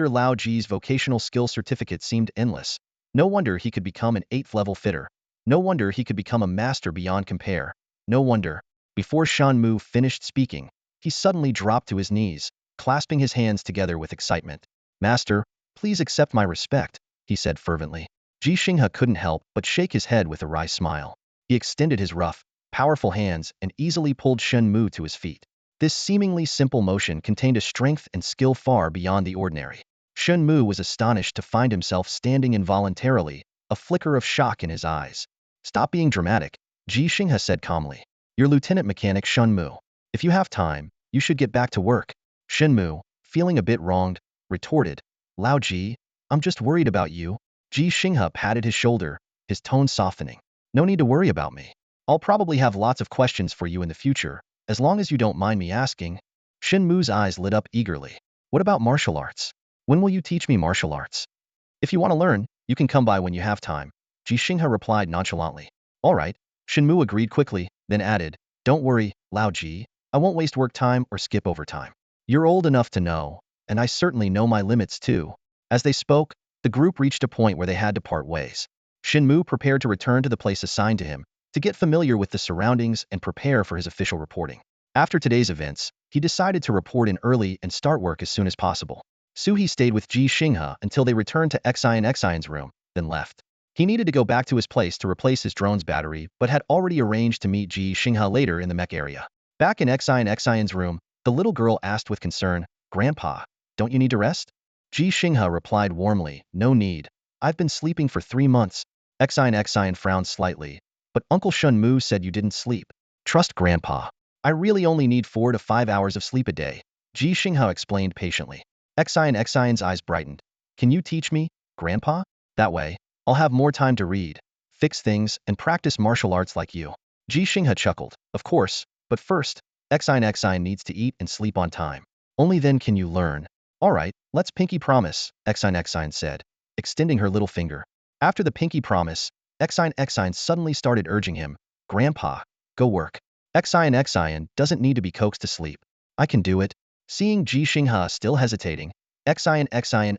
Lao Ji's vocational skill certificate seemed endless. No wonder he could become an 8th level fitter. No wonder he could become a master beyond compare. No wonder. Before Shenmu finished speaking, he suddenly dropped to his knees, clasping his hands together with excitement. Master, please accept my respect, he said fervently. Ji Xinghe couldn't help but shake his head with a wry smile. He extended his rough, powerful hands, and easily pulled Shen Mu to his feet. This seemingly simple motion contained a strength and skill far beyond the ordinary. Shen Mu was astonished to find himself standing involuntarily, a flicker of shock in his eyes. "Stop being dramatic," Ji Xinghe said calmly. "You're Lieutenant Mechanic Shen Mu. If you have time, you should get back to work." Shen Mu, feeling a bit wronged, retorted, "Lao Ji, I'm just worried about you." Ji Xinghe patted his shoulder, his tone softening. "No need to worry about me. I'll probably have lots of questions for you in the future, as long as you don't mind me asking." Shen Mu's eyes lit up eagerly. "What about martial arts? When will you teach me martial arts?" "If you want to learn, you can come by when you have time," Ji Xinghe replied nonchalantly. "All right." Shen Mu agreed quickly, then added, "Don't worry, Lao Ji, I won't waste work time or skip overtime. You're old enough to know, and I certainly know my limits too." As they spoke, the group reached a point where they had to part ways. Shen Mu prepared to return to the place assigned to him, to get familiar with the surroundings and prepare for his official reporting. After today's events, he decided to report in early and start work as soon as possible. Suhi stayed with Ji Xinghe until they returned to Xian's room, then left. He needed to go back to his place to replace his drone's battery, but had already arranged to meet Ji Xinghe later in the mech area. Back in Xian's room, the little girl asked with concern, "Grandpa, don't you need to rest?" Ji Xinghe replied warmly, "No need. I've been sleeping for 3 months." Xian frowned slightly, "But Uncle Shen Mu said you didn't sleep." "Trust Grandpa. I really only need 4 to 5 hours of sleep a day," Ji Xinghe explained patiently. Xian's eyes brightened. "Can you teach me, Grandpa? That way, I'll have more time to read, fix things, and practice martial arts like you." Ji Xinghe chuckled. "Of course, but first, Xian needs to eat and sleep on time. Only then can you learn." "All right, let's pinky promise," Xian said, extending her little finger. After the pinky promise, Xian suddenly started urging him, "Grandpa, go work. Xian doesn't need to be coaxed to sleep. I can do it." Seeing Ji Xinghe still hesitating, Xian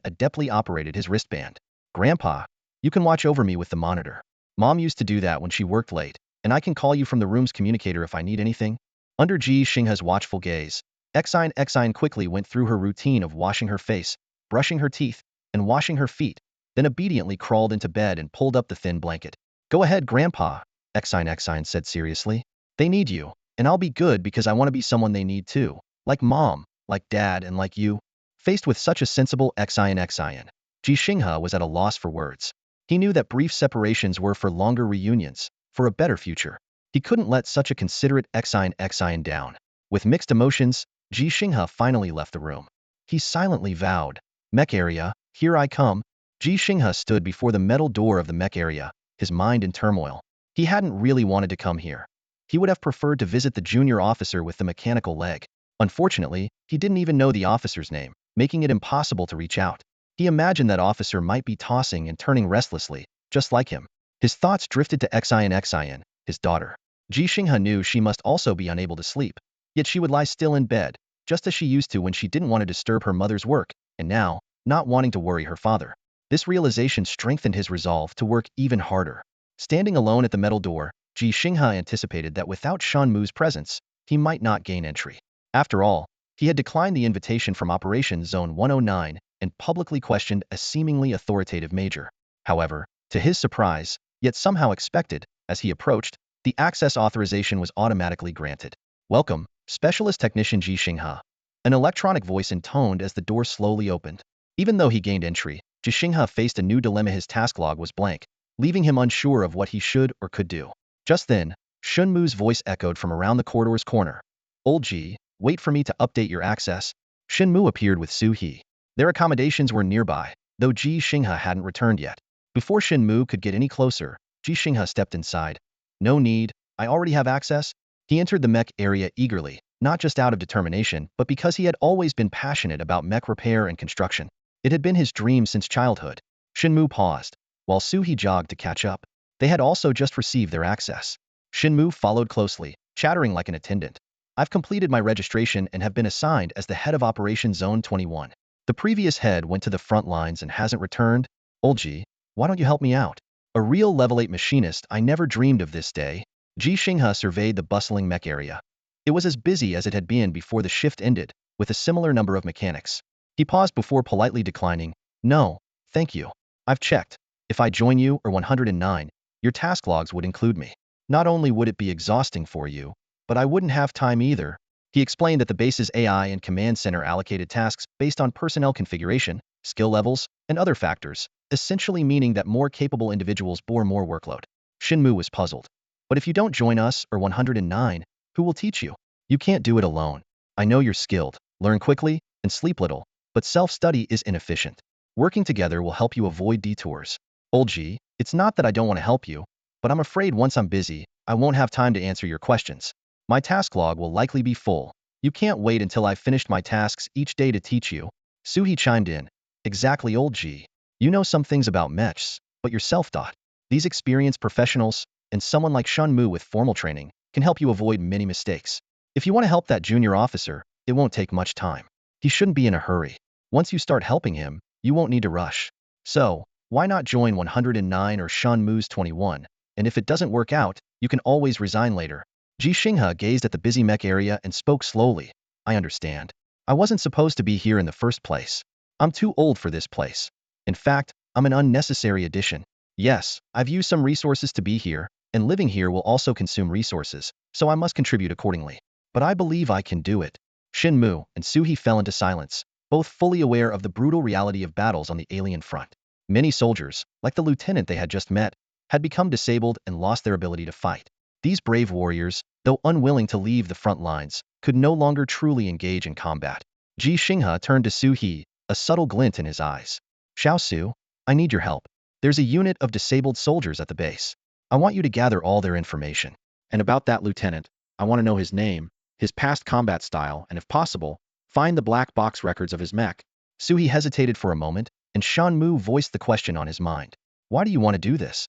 adeptly operated his wristband. "Grandpa, you can watch over me with the monitor. Mom used to do that when she worked late, and I can call you from the room's communicator if I need anything." Under Ji Xinghe's watchful gaze, Xian quickly went through her routine of washing her face, brushing her teeth, and washing her feet, then obediently crawled into bed and pulled up the thin blanket. "Go ahead, Grandpa," Xian said seriously. "They need you, and I'll be good because I want to be someone they need too. Like Mom, like Dad, and like you." Faced with such a sensible Xian, Ji Xinghe was at a loss for words. He knew that brief separations were for longer reunions, for a better future. He couldn't let such a considerate Xian down. With mixed emotions, Ji Xinghe finally left the room. He silently vowed, "Mech area, here I come." Ji Xinghe stood before the metal door of the mech area, his mind in turmoil. He hadn't really wanted to come here. He would have preferred to visit the junior officer with the mechanical leg. Unfortunately, he didn't even know the officer's name, making it impossible to reach out. He imagined that officer might be tossing and turning restlessly, just like him. His thoughts drifted to Xian, his daughter. Ji Xinghe knew she must also be unable to sleep, yet she would lie still in bed, just as she used to when she didn't want to disturb her mother's work, and now, not wanting to worry her father. This realization strengthened his resolve to work even harder. Standing alone at the metal door, Ji Xinghe anticipated that without Shen Mu's presence, he might not gain entry. After all, he had declined the invitation from Operation Zone 109 and publicly questioned a seemingly authoritative major. However, to his surprise, yet somehow expected, as he approached, the access authorization was automatically granted. "Welcome, Specialist Technician Ji Xinghe." An electronic voice intoned as the door slowly opened. Even though he gained entry, Ji Xinghe faced a new dilemma. His task log was blank, leaving him unsure of what he should or could do. Just then, Shen Mu's voice echoed from around the corridor's corner. "Old Ji, wait for me to update your access." Shen Mu appeared with Suhi. Their accommodations were nearby, though Ji Xinghe hadn't returned yet. Before Shen Mu could get any closer, Ji Xinghe stepped inside. "No need, I already have access." He entered the mech area eagerly, not just out of determination, but because he had always been passionate about mech repair and construction. It had been his dream since childhood. Shen Mu paused, while Suhi jogged to catch up. They had also just received their access. Shen Mu followed closely, chattering like an attendant. "I've completed my registration and have been assigned as the head of Operation Zone 21. The previous head went to the front lines and hasn't returned. Old Ji, why don't you help me out? A real level 8 machinist, I never dreamed of this day." Ji Xinghe surveyed the bustling mech area. It was as busy as it had been before the shift ended, with a similar number of mechanics. He paused before politely declining, "No, thank you. I've checked. If I join you or 109, your task logs would include me." Not only would it be exhausting for you, but I wouldn't have time either. He explained that the base's AI and command center allocated tasks based on personnel configuration, skill levels, and other factors, essentially meaning that more capable individuals bore more workload. Shinmu was puzzled. But if you don't join us or 109, who will teach you? You can't do it alone. I know you're skilled, learn quickly, and sleep little, but self-study is inefficient. Working together will help you avoid detours. Old Ji, it's not that I don't want to help you, but I'm afraid once I'm busy, I won't have time to answer your questions. My task log will likely be full. You can't wait until I've finished my tasks each day to teach you. Suhi chimed in. Exactly, Old Ji. You know some things about mechs, but you're self-taught. These experienced professionals, and someone like Shunmu with formal training, can help you avoid many mistakes. If you want to help that junior officer, it won't take much time. He shouldn't be in a hurry. Once you start helping him, you won't need to rush. So, why not join 109 or Shunmu's 21? And if it doesn't work out, you can always resign later. Ji Xinghe gazed at the busy mech area and spoke slowly. I understand. I wasn't supposed to be here in the first place. I'm too old for this place. In fact, I'm an unnecessary addition. Yes, I've used some resources to be here, and living here will also consume resources, so I must contribute accordingly. But I believe I can do it. Shinmu and Suhi fell into silence, both fully aware of the brutal reality of battles on the alien front. Many soldiers, like the lieutenant they had just met, had become disabled and lost their ability to fight. These brave warriors, though unwilling to leave the front lines, could no longer truly engage in combat. Ji Xinghe turned to Suhi, a subtle glint in his eyes. Xiao Su, I need your help. There's a unit of disabled soldiers at the base. I want you to gather all their information. And about that lieutenant, I want to know his name, his past combat style, and if possible, find the black box records of his mech. Suhi hesitated for a moment, and Shanmu voiced the question on his mind. Why do you want to do this?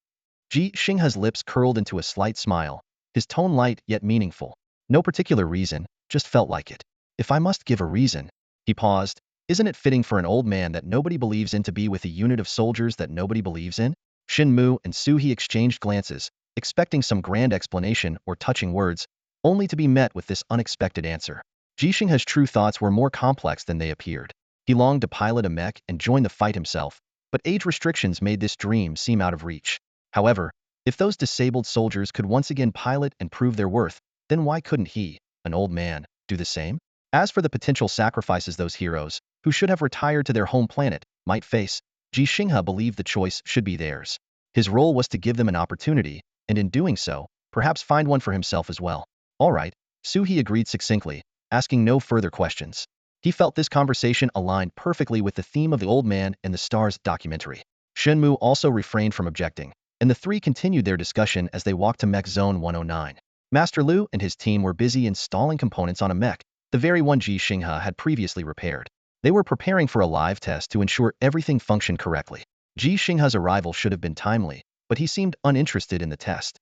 Ji Xinghe's lips curled into a slight smile, his tone light yet meaningful. No particular reason, just felt like it. If I must give a reason, he paused, isn't it fitting for an old man that nobody believes in to be with a unit of soldiers that nobody believes in? Shinmu and Suhi exchanged glances, expecting some grand explanation or touching words, only to be met with this unexpected answer. Ji Xinghe's true thoughts were more complex than they appeared. He longed to pilot a mech and join the fight himself, but age restrictions made this dream seem out of reach. However, if those disabled soldiers could once again pilot and prove their worth, then why couldn't he, an old man, do the same? As for the potential sacrifices those heroes, who should have retired to their home planet, might face, Ji Xinghe believed the choice should be theirs. His role was to give them an opportunity, and in doing so, perhaps find one for himself as well. All right, Suhi agreed succinctly, asking no further questions. He felt this conversation aligned perfectly with the theme of the old man and the stars documentary. Shenmu also refrained from objecting, and the three continued their discussion as they walked to Mech Zone 109. Master Lu and his team were busy installing components on a mech, the very one Ji Xinghe had previously repaired. They were preparing for a live test to ensure everything functioned correctly. Ji Xinghe's arrival should have been timely, but he seemed uninterested in the test.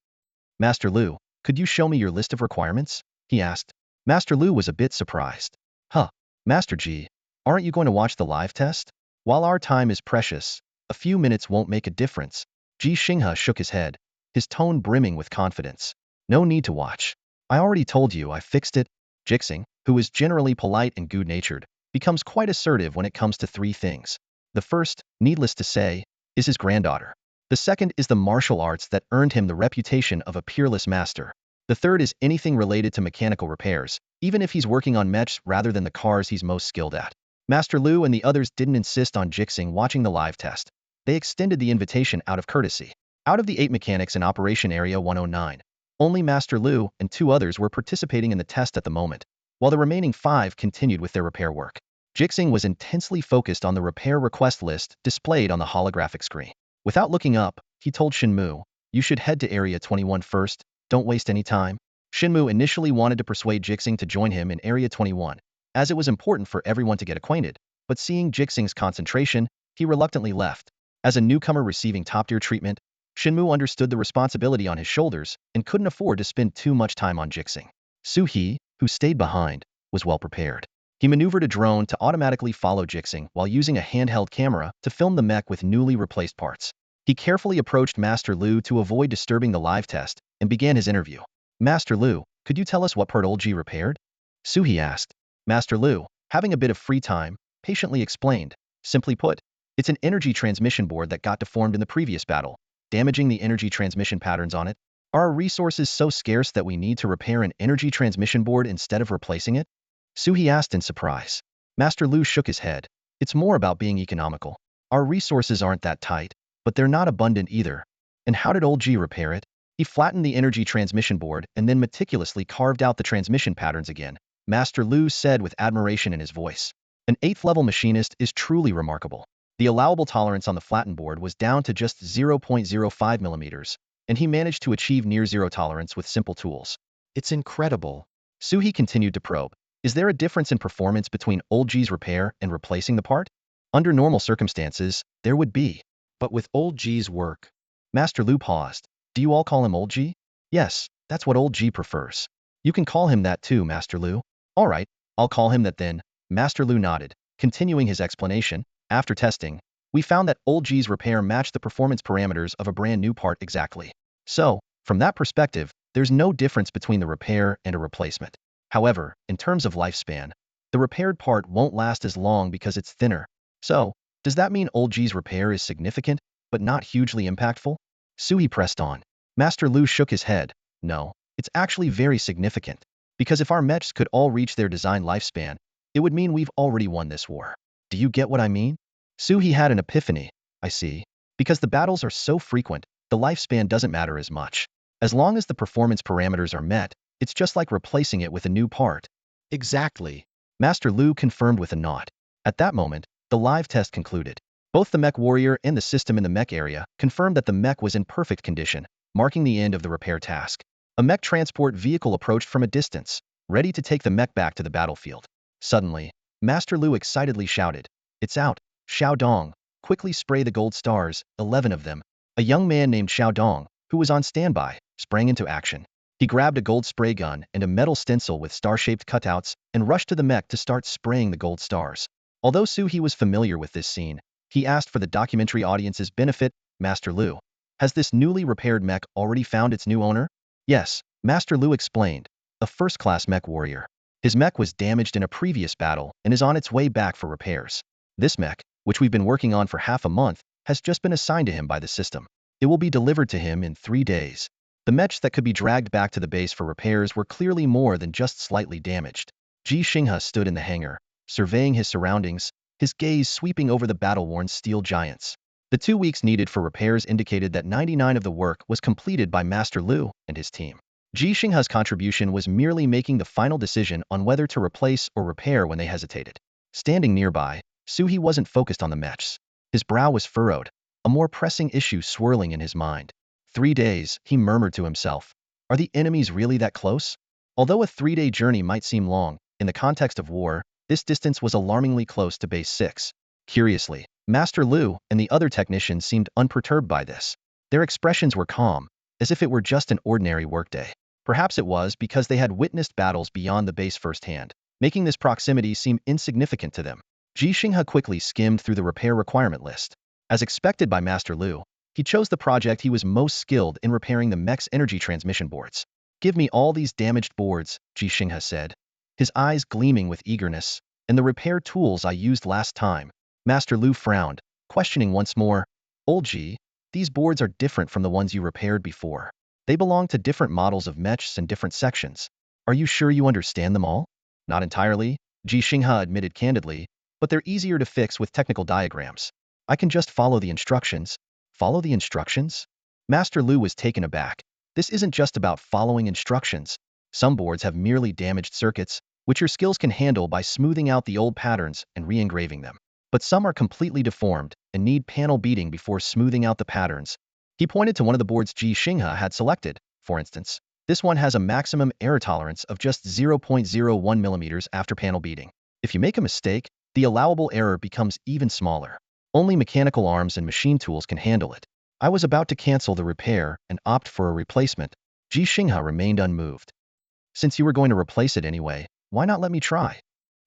Master Lu, could you show me your list of requirements? He asked. Master Lu was a bit surprised. Huh, Master Ji, aren't you going to watch the live test? While our time is precious, a few minutes won't make a difference. Ji Xinghe shook his head, his tone brimming with confidence. No need to watch. I already told you I fixed it. Ji Xinghe, who is generally polite and good-natured, becomes quite assertive when it comes to three things. The first, needless to say, is his granddaughter. The second is the martial arts that earned him the reputation of a peerless master. The third is anything related to mechanical repairs, even if he's working on mechs rather than the cars he's most skilled at. Master Lu and the others didn't insist on Ji Xinghe watching the live test. They extended the invitation out of courtesy. Out of the 8 mechanics in Operation Area 109, only Master Lu and 2 others were participating in the test at the moment, while the remaining 5 continued with their repair work. Ji Xinghe was intensely focused on the repair request list displayed on the holographic screen. Without looking up, he told Shinmu, you should head to Area 21 first, don't waste any time. Shinmu initially wanted to persuade Ji Xinghe to join him in Area 21, as it was important for everyone to get acquainted, but seeing Ji Xinghe's concentration, he reluctantly left. As a newcomer receiving top-tier treatment, Shinmu understood the responsibility on his shoulders and couldn't afford to spend too much time on Ji Xinghe. Suhi, who stayed behind, was well prepared. He maneuvered a drone to automatically follow Ji Xinghe while using a handheld camera to film the mech with newly replaced parts. He carefully approached Master Lu to avoid disturbing the live test and began his interview. Master Lu, could you tell us what part Old Ji repaired? Suhi asked. Master Lu, having a bit of free time, patiently explained. Simply put, it's an energy transmission board that got deformed in the previous battle, damaging the energy transmission patterns on it. Are our resources so scarce that we need to repair an energy transmission board instead of replacing it? Suhi asked in surprise. Master Lu shook his head. It's more about being economical. Our resources aren't that tight, but they're not abundant either. And how did old Ji repair it? He flattened the energy transmission board and then meticulously carved out the transmission patterns again. Master Lu said with admiration in his voice. An 8th-level machinist is truly remarkable. The allowable tolerance on the flattened board was down to just 0.05 millimeters, and he managed to achieve near-zero tolerance with simple tools. It's incredible. Suhi continued to probe. Is there a difference in performance between old Ji's repair and replacing the part? Under normal circumstances, there would be. But with old Ji's work... Master Lu paused. Do you all call him old Ji? Yes, that's what old Ji prefers. You can call him that too, Master Lu. All right, I'll call him that then. Master Lu nodded. Continuing his explanation, after testing, we found that old Ji's repair matched the performance parameters of a brand new part exactly. So, from that perspective, there's no difference between the repair and a replacement. However, in terms of lifespan, the repaired part won't last as long because it's thinner. So, does that mean old Ji's repair is significant, but not hugely impactful? Suhi pressed on. Master Lu shook his head. No, it's actually very significant. Because if our mechs could all reach their design lifespan, it would mean we've already won this war. Do you get what I mean? Suhi had an epiphany. I see. Because the battles are so frequent, the lifespan doesn't matter as much. As long as the performance parameters are met, it's just like replacing it with a new part. Exactly. Master Lu confirmed with a nod. At that moment, the live test concluded. Both the mech warrior and the system in the mech area confirmed that the mech was in perfect condition, marking the end of the repair task. A mech transport vehicle approached from a distance, ready to take the mech back to the battlefield. Suddenly, Master Lu excitedly shouted, "It's out, Xiao Dong! Quickly spray the gold stars, 11 of them." A young man named Xiao Dong, who was on standby, sprang into action. He grabbed a gold spray gun and a metal stencil with star-shaped cutouts and rushed to the mech to start spraying the gold stars. Although Suhi was familiar with this scene, he asked for the documentary audience's benefit, "Master Lu, has this newly repaired mech already found its new owner?" "Yes," Master Lu explained, "a first-class mech warrior. His mech was damaged in a previous battle and is on its way back for repairs. This mech, which we've been working on for half a month, has just been assigned to him by the system. It will be delivered to him in 3 days." The mechs that could be dragged back to the base for repairs were clearly more than just slightly damaged. Ji Xinghe stood in the hangar, surveying his surroundings, his gaze sweeping over the battle-worn steel giants. The 2 weeks needed for repairs indicated that 99% of the work was completed by Master Lu and his team. Ji Xinghe's contribution was merely making the final decision on whether to replace or repair when they hesitated. Standing nearby, Suhi wasn't focused on the mechs. His brow was furrowed, a more pressing issue swirling in his mind. 3 days, he murmured to himself. Are the enemies really that close? Although a 3-day journey might seem long, in the context of war, this distance was alarmingly close to Base 6. Curiously, Master Lu and the other technicians seemed unperturbed by this. Their expressions were calm, as if it were just an ordinary workday. Perhaps it was because they had witnessed battles beyond the base firsthand, making this proximity seem insignificant to them. Ji Xinghe quickly skimmed through the repair requirement list. As expected by Master Lu, he chose the project he was most skilled in repairing the mech's energy transmission boards. "Give me all these damaged boards," Ji Xinghe said, his eyes gleaming with eagerness, "and the repair tools I used last time." Master Lu frowned, questioning once more, "Old Ji, these boards are different from the ones you repaired before. They belong to different models of mechs and different sections. Are you sure you understand them all?" "Not entirely," Ji Xinghe admitted candidly, "but they're easier to fix with technical diagrams. I can just follow the instructions." "Follow the instructions?" Master Lu was taken aback. This isn't just about following instructions. Some boards have merely damaged circuits, which your skills can handle by smoothing out the old patterns and re-engraving them. But some are completely deformed and need panel beating before smoothing out the patterns. He pointed to one of the boards Ji Xinghe had selected. For instance, this one has a maximum error tolerance of just 0.01 millimeters after panel beating. If you make a mistake, the allowable error becomes even smaller. Only mechanical arms and machine tools can handle it. I was about to cancel the repair and opt for a replacement. Ji Xinghe remained unmoved. "Since you were going to replace it anyway, why not let me try?"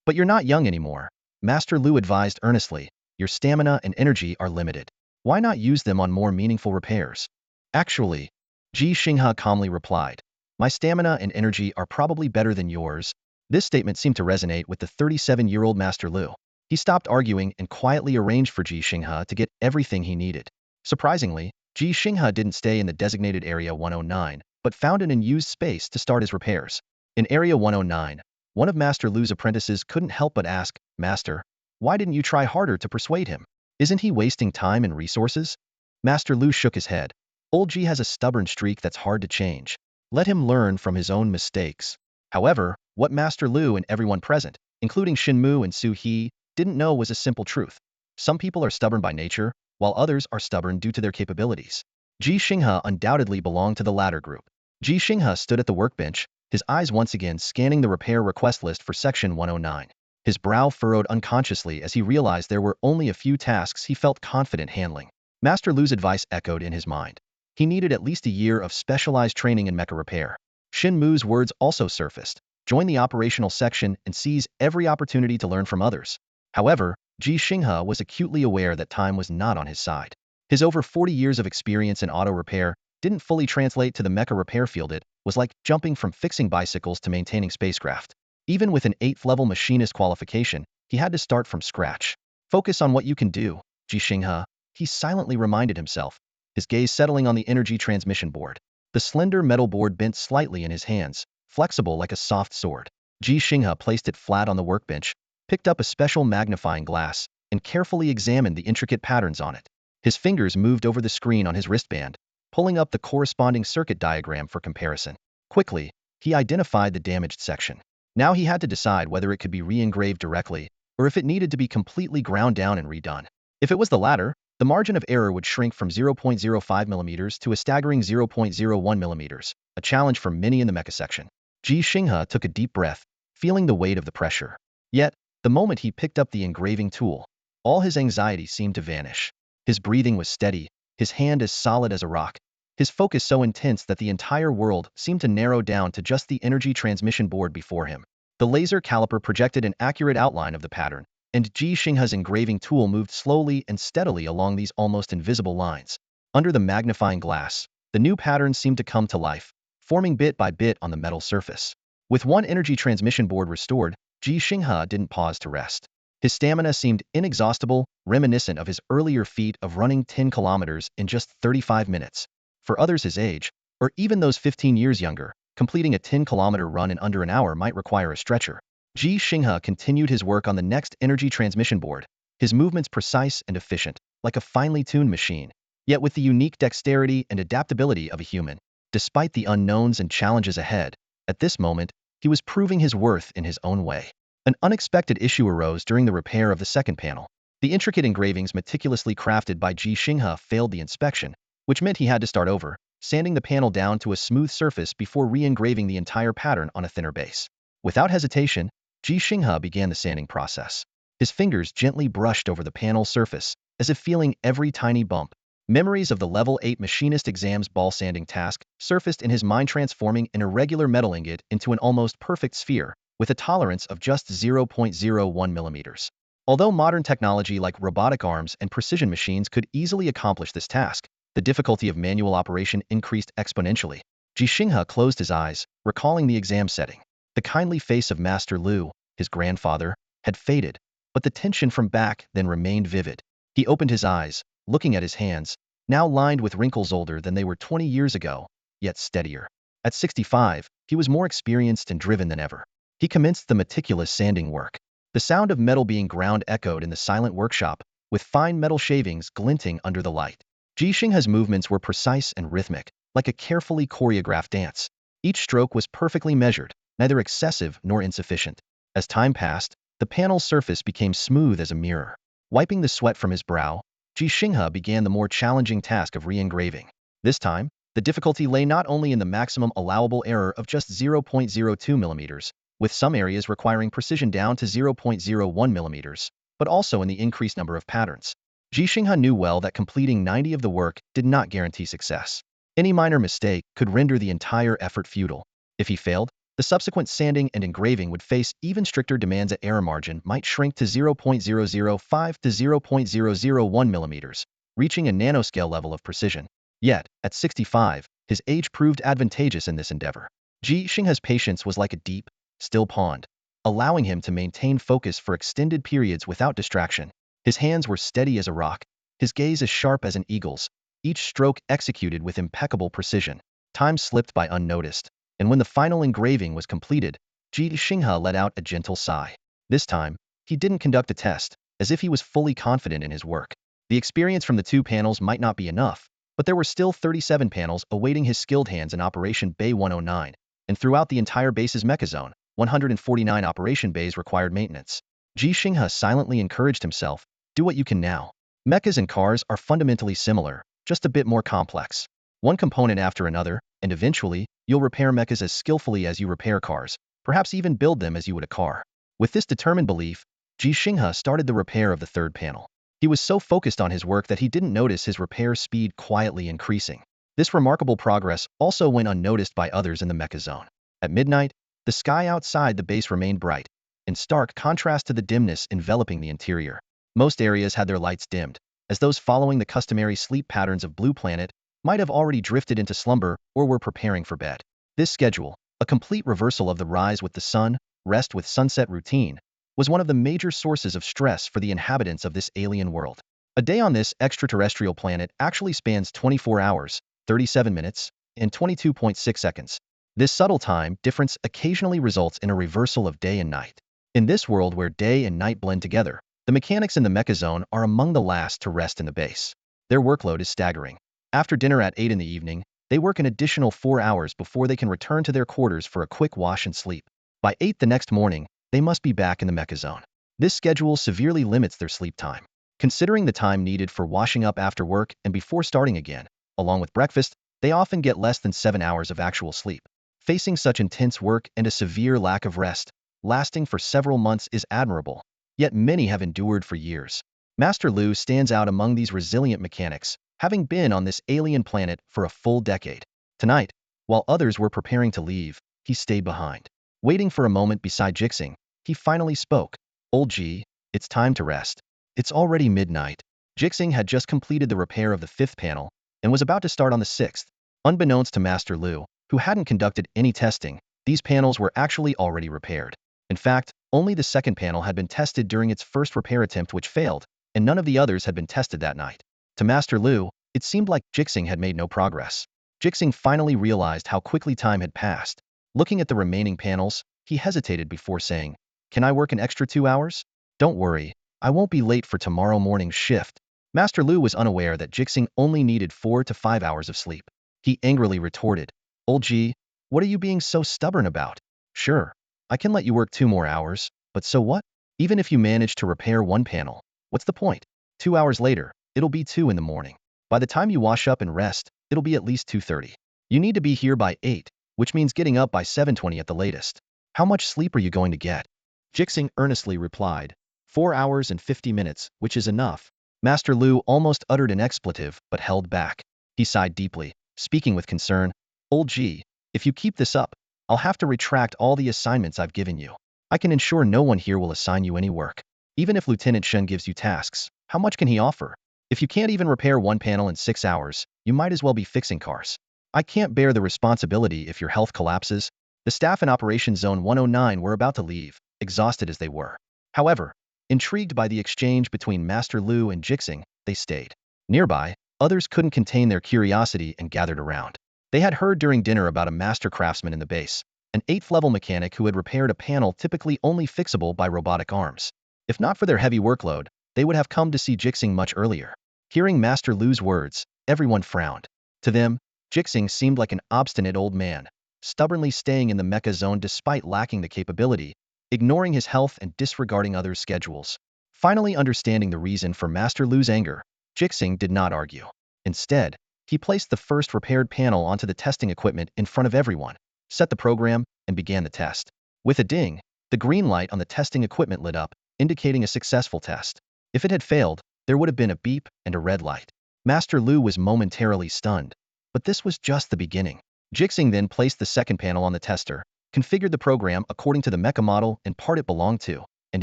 "But you're not young anymore," Master Lu advised earnestly. "Your stamina and energy are limited. Why not use them on more meaningful repairs?" "Actually," Ji Xinghe calmly replied, "my stamina and energy are probably better than yours." This statement seemed to resonate with the 37-year-old Master Lu. He stopped arguing and quietly arranged for Ji Xinghe to get everything he needed. Surprisingly, Ji Xinghe didn't stay in the designated Area 109, but found an unused space to start his repairs. In Area 109, one of Master Lu's apprentices couldn't help but ask, "Master, why didn't you try harder to persuade him? Isn't he wasting time and resources?" Master Lu shook his head. Old Ji has a stubborn streak that's hard to change. Let him learn from his own mistakes. However, what Master Lu and everyone present, including Shinmu and Su He, didn't know was a simple truth. Some people are stubborn by nature, while others are stubborn due to their capabilities. Ji Xinghe undoubtedly belonged to the latter group. Ji Xinghe stood at the workbench, his eyes once again scanning the repair request list for Section 109. His brow furrowed unconsciously as he realized there were only a few tasks he felt confident handling. Master Lu's advice echoed in his mind. He needed at least a year of specialized training in mecha repair. Shin Mu's words also surfaced. Join the operational section and seize every opportunity to learn from others. However, Ji Xinghe was acutely aware that time was not on his side. His over 40 years of experience in auto repair didn't fully translate to the mecha repair field. It was like jumping from fixing bicycles to maintaining spacecraft. Even with an 8th level machinist qualification, he had to start from scratch. Focus on what you can do, Ji Xinghe, he silently reminded himself, his gaze settling on the energy transmission board. The slender metal board bent slightly in his hands, flexible like a soft sword. Ji Xinghe placed it flat on the workbench, picked up a special magnifying glass, and carefully examined the intricate patterns on it. His fingers moved over the screen on his wristband, pulling up the corresponding circuit diagram for comparison. Quickly, he identified the damaged section. Now he had to decide whether it could be re-engraved directly, or if it needed to be completely ground down and redone. If it was the latter, the margin of error would shrink from 0.05 mm to a staggering 0.01 mm, a challenge for many in the mecha section. Ji Xinghe took a deep breath, feeling the weight of the pressure. Yet, the moment he picked up the engraving tool, all his anxiety seemed to vanish. His breathing was steady, his hand as solid as a rock, his focus so intense that the entire world seemed to narrow down to just the energy transmission board before him. The laser caliper projected an accurate outline of the pattern, and Ji Xinghe's engraving tool moved slowly and steadily along these almost invisible lines. Under the magnifying glass, the new pattern seemed to come to life, forming bit by bit on the metal surface. With one energy transmission board restored, Ji Xinghe didn't pause to rest. His stamina seemed inexhaustible, reminiscent of his earlier feat of running 10 kilometers in just 35 minutes. For others his age, or even those 15 years younger, completing a 10-kilometer run in under an hour might require a stretcher. Ji Xinghe continued his work on the next energy transmission board, his movements precise and efficient, like a finely tuned machine, yet with the unique dexterity and adaptability of a human. Despite the unknowns and challenges ahead, at this moment, he was proving his worth in his own way. An unexpected issue arose during the repair of the second panel. The intricate engravings meticulously crafted by Ji Xinghe failed the inspection, which meant he had to start over, sanding the panel down to a smooth surface before re-engraving the entire pattern on a thinner base. Without hesitation, Ji Xinghe began the sanding process. His fingers gently brushed over the panel surface, as if feeling every tiny bump. Memories of the Level 8 Machinist exam's ball sanding task surfaced in his mind, transforming an irregular metal ingot into an almost perfect sphere, with a tolerance of just 0.01 millimeters. Although modern technology like robotic arms and precision machines could easily accomplish this task, the difficulty of manual operation increased exponentially. Ji Xinghe closed his eyes, recalling the exam setting. The kindly face of Master Lu, his grandfather, had faded, but the tension from back then remained vivid. He opened his eyes, looking at his hands, now lined with wrinkles older than they were 20 years ago, yet steadier. At 65, he was more experienced and driven than ever. He commenced the meticulous sanding work. The sound of metal being ground echoed in the silent workshop, with fine metal shavings glinting under the light. Ji Xinghe's movements were precise and rhythmic, like a carefully choreographed dance. Each stroke was perfectly measured, neither excessive nor insufficient. As time passed, the panel's surface became smooth as a mirror. Wiping the sweat from his brow, Ji Xinghe began the more challenging task of re-engraving. This time, the difficulty lay not only in the maximum allowable error of just 0.02 millimeters, with some areas requiring precision down to 0.01 millimeters, but also in the increased number of patterns. Ji Xinghe knew well that completing 90 of the work did not guarantee success. Any minor mistake could render the entire effort futile. If he failed, the subsequent sanding and engraving would face even stricter demands. At error margin might shrink to 0.005 to 0.001 millimeters, reaching a nanoscale level of precision. Yet, at 65, his age proved advantageous in this endeavor. Ji Xinghe's patience was like a deep, still pond, allowing him to maintain focus for extended periods without distraction. His hands were steady as a rock, his gaze as sharp as an eagle's, each stroke executed with impeccable precision. Time slipped by unnoticed, and when the final engraving was completed, Ji Xinghe let out a gentle sigh. This time, he didn't conduct a test, as if he was fully confident in his work. The experience from the 2 panels might not be enough, but there were still 37 panels awaiting his skilled hands in Operation Bay 109, and throughout the entire base's mecha zone, 149 operation bays required maintenance. Ji Xinghe silently encouraged himself, do what you can now. Mechas and cars are fundamentally similar, just a bit more complex. One component after another, and eventually, you'll repair mechas as skillfully as you repair cars, perhaps even build them as you would a car. With this determined belief, Ji Xinghe started the repair of the 3rd panel. He was so focused on his work that he didn't notice his repair speed quietly increasing. This remarkable progress also went unnoticed by others in the mecha zone. At midnight, the sky outside the base remained bright, in stark contrast to the dimness enveloping the interior. Most areas had their lights dimmed, as those following the customary sleep patterns of Blue Planet might have already drifted into slumber or were preparing for bed. This schedule, a complete reversal of the rise with the sun, rest with sunset routine, was one of the major sources of stress for the inhabitants of this alien world. A day on this extraterrestrial planet actually spans 24 hours, 37 minutes, and 22.6 seconds. This subtle time difference occasionally results in a reversal of day and night. In this world where day and night blend together, the mechanics in the mecha zone are among the last to rest in the base. Their workload is staggering. After dinner at 8 in the evening, they work an additional 4 hours before they can return to their quarters for a quick wash and sleep. By 8 the next morning, they must be back in the mecha zone. This schedule severely limits their sleep time. Considering the time needed for washing up after work and before starting again, along with breakfast, they often get less than 7 hours of actual sleep. Facing such intense work and a severe lack of rest, lasting for several months is admirable, yet many have endured for years. Master Lu stands out among these resilient mechanics, having been on this alien planet for a full decade. Tonight, while others were preparing to leave, he stayed behind. Waiting for a moment beside Ji Xinghe, he finally spoke. Old Ji, it's time to rest. It's already midnight. Ji Xinghe had just completed the repair of the 5th panel and was about to start on the 6th. Unbeknownst to Master Lu, who hadn't conducted any testing, these panels were actually already repaired. In fact, only the 2nd panel had been tested during its first repair attempt, which failed, and none of the others had been tested that night. To Master Lu, it seemed like Ji Xinghe had made no progress. Ji Xinghe finally realized how quickly time had passed. Looking at the remaining panels, he hesitated before saying, "Can I work an extra 2 hours? Don't worry, I won't be late for tomorrow morning's shift." Master Lu was unaware that Ji Xinghe only needed 4 to 5 hours of sleep. He angrily retorted, "Old Ji, what are you being so stubborn about? Sure, I can let you work 2 more hours, but so what? Even if you manage to repair 1 panel, what's the point? 2 hours later, it'll be 2 in the morning. By the time you wash up and rest, it'll be at least 2:30. You need to be here by 8, which means getting up by 7:20 at the latest. How much sleep are you going to get?" Ji Xinghe earnestly replied, 4 hours and 50 minutes, which is enough." Master Lu almost uttered an expletive, but held back. He sighed deeply, speaking with concern, "Old Ji, if you keep this up, I'll have to retract all the assignments I've given you. I can ensure no one here will assign you any work. Even if Lieutenant Shen gives you tasks, how much can he offer? If you can't even repair 1 panel in 6 hours, you might as well be fixing cars. I can't bear the responsibility if your health collapses." The staff in Operation Zone 109 were about to leave, exhausted as they were. However, intrigued by the exchange between Master Lu and Ji Xinghe, they stayed. Nearby, others couldn't contain their curiosity and gathered around. They had heard during dinner about a master craftsman in the base, an 8th-level mechanic who had repaired a panel typically only fixable by robotic arms. If not for their heavy workload, they would have come to see Ji Xinghe much earlier. Hearing Master Lu's words, everyone frowned. To them, Ji Xinghe seemed like an obstinate old man, stubbornly staying in the mecha zone despite lacking the capability, ignoring his health and disregarding others' schedules. Finally understanding the reason for Master Lu's anger, Ji Xinghe did not argue. Instead, he placed the first repaired panel onto the testing equipment in front of everyone, set the program, and began the test. With a ding, the green light on the testing equipment lit up, indicating a successful test. If it had failed, there would have been a beep and a red light. Master Lu was momentarily stunned, but this was just the beginning. Ji Xinghe then placed the 2nd panel on the tester, configured the program according to the mecha model and part it belonged to, and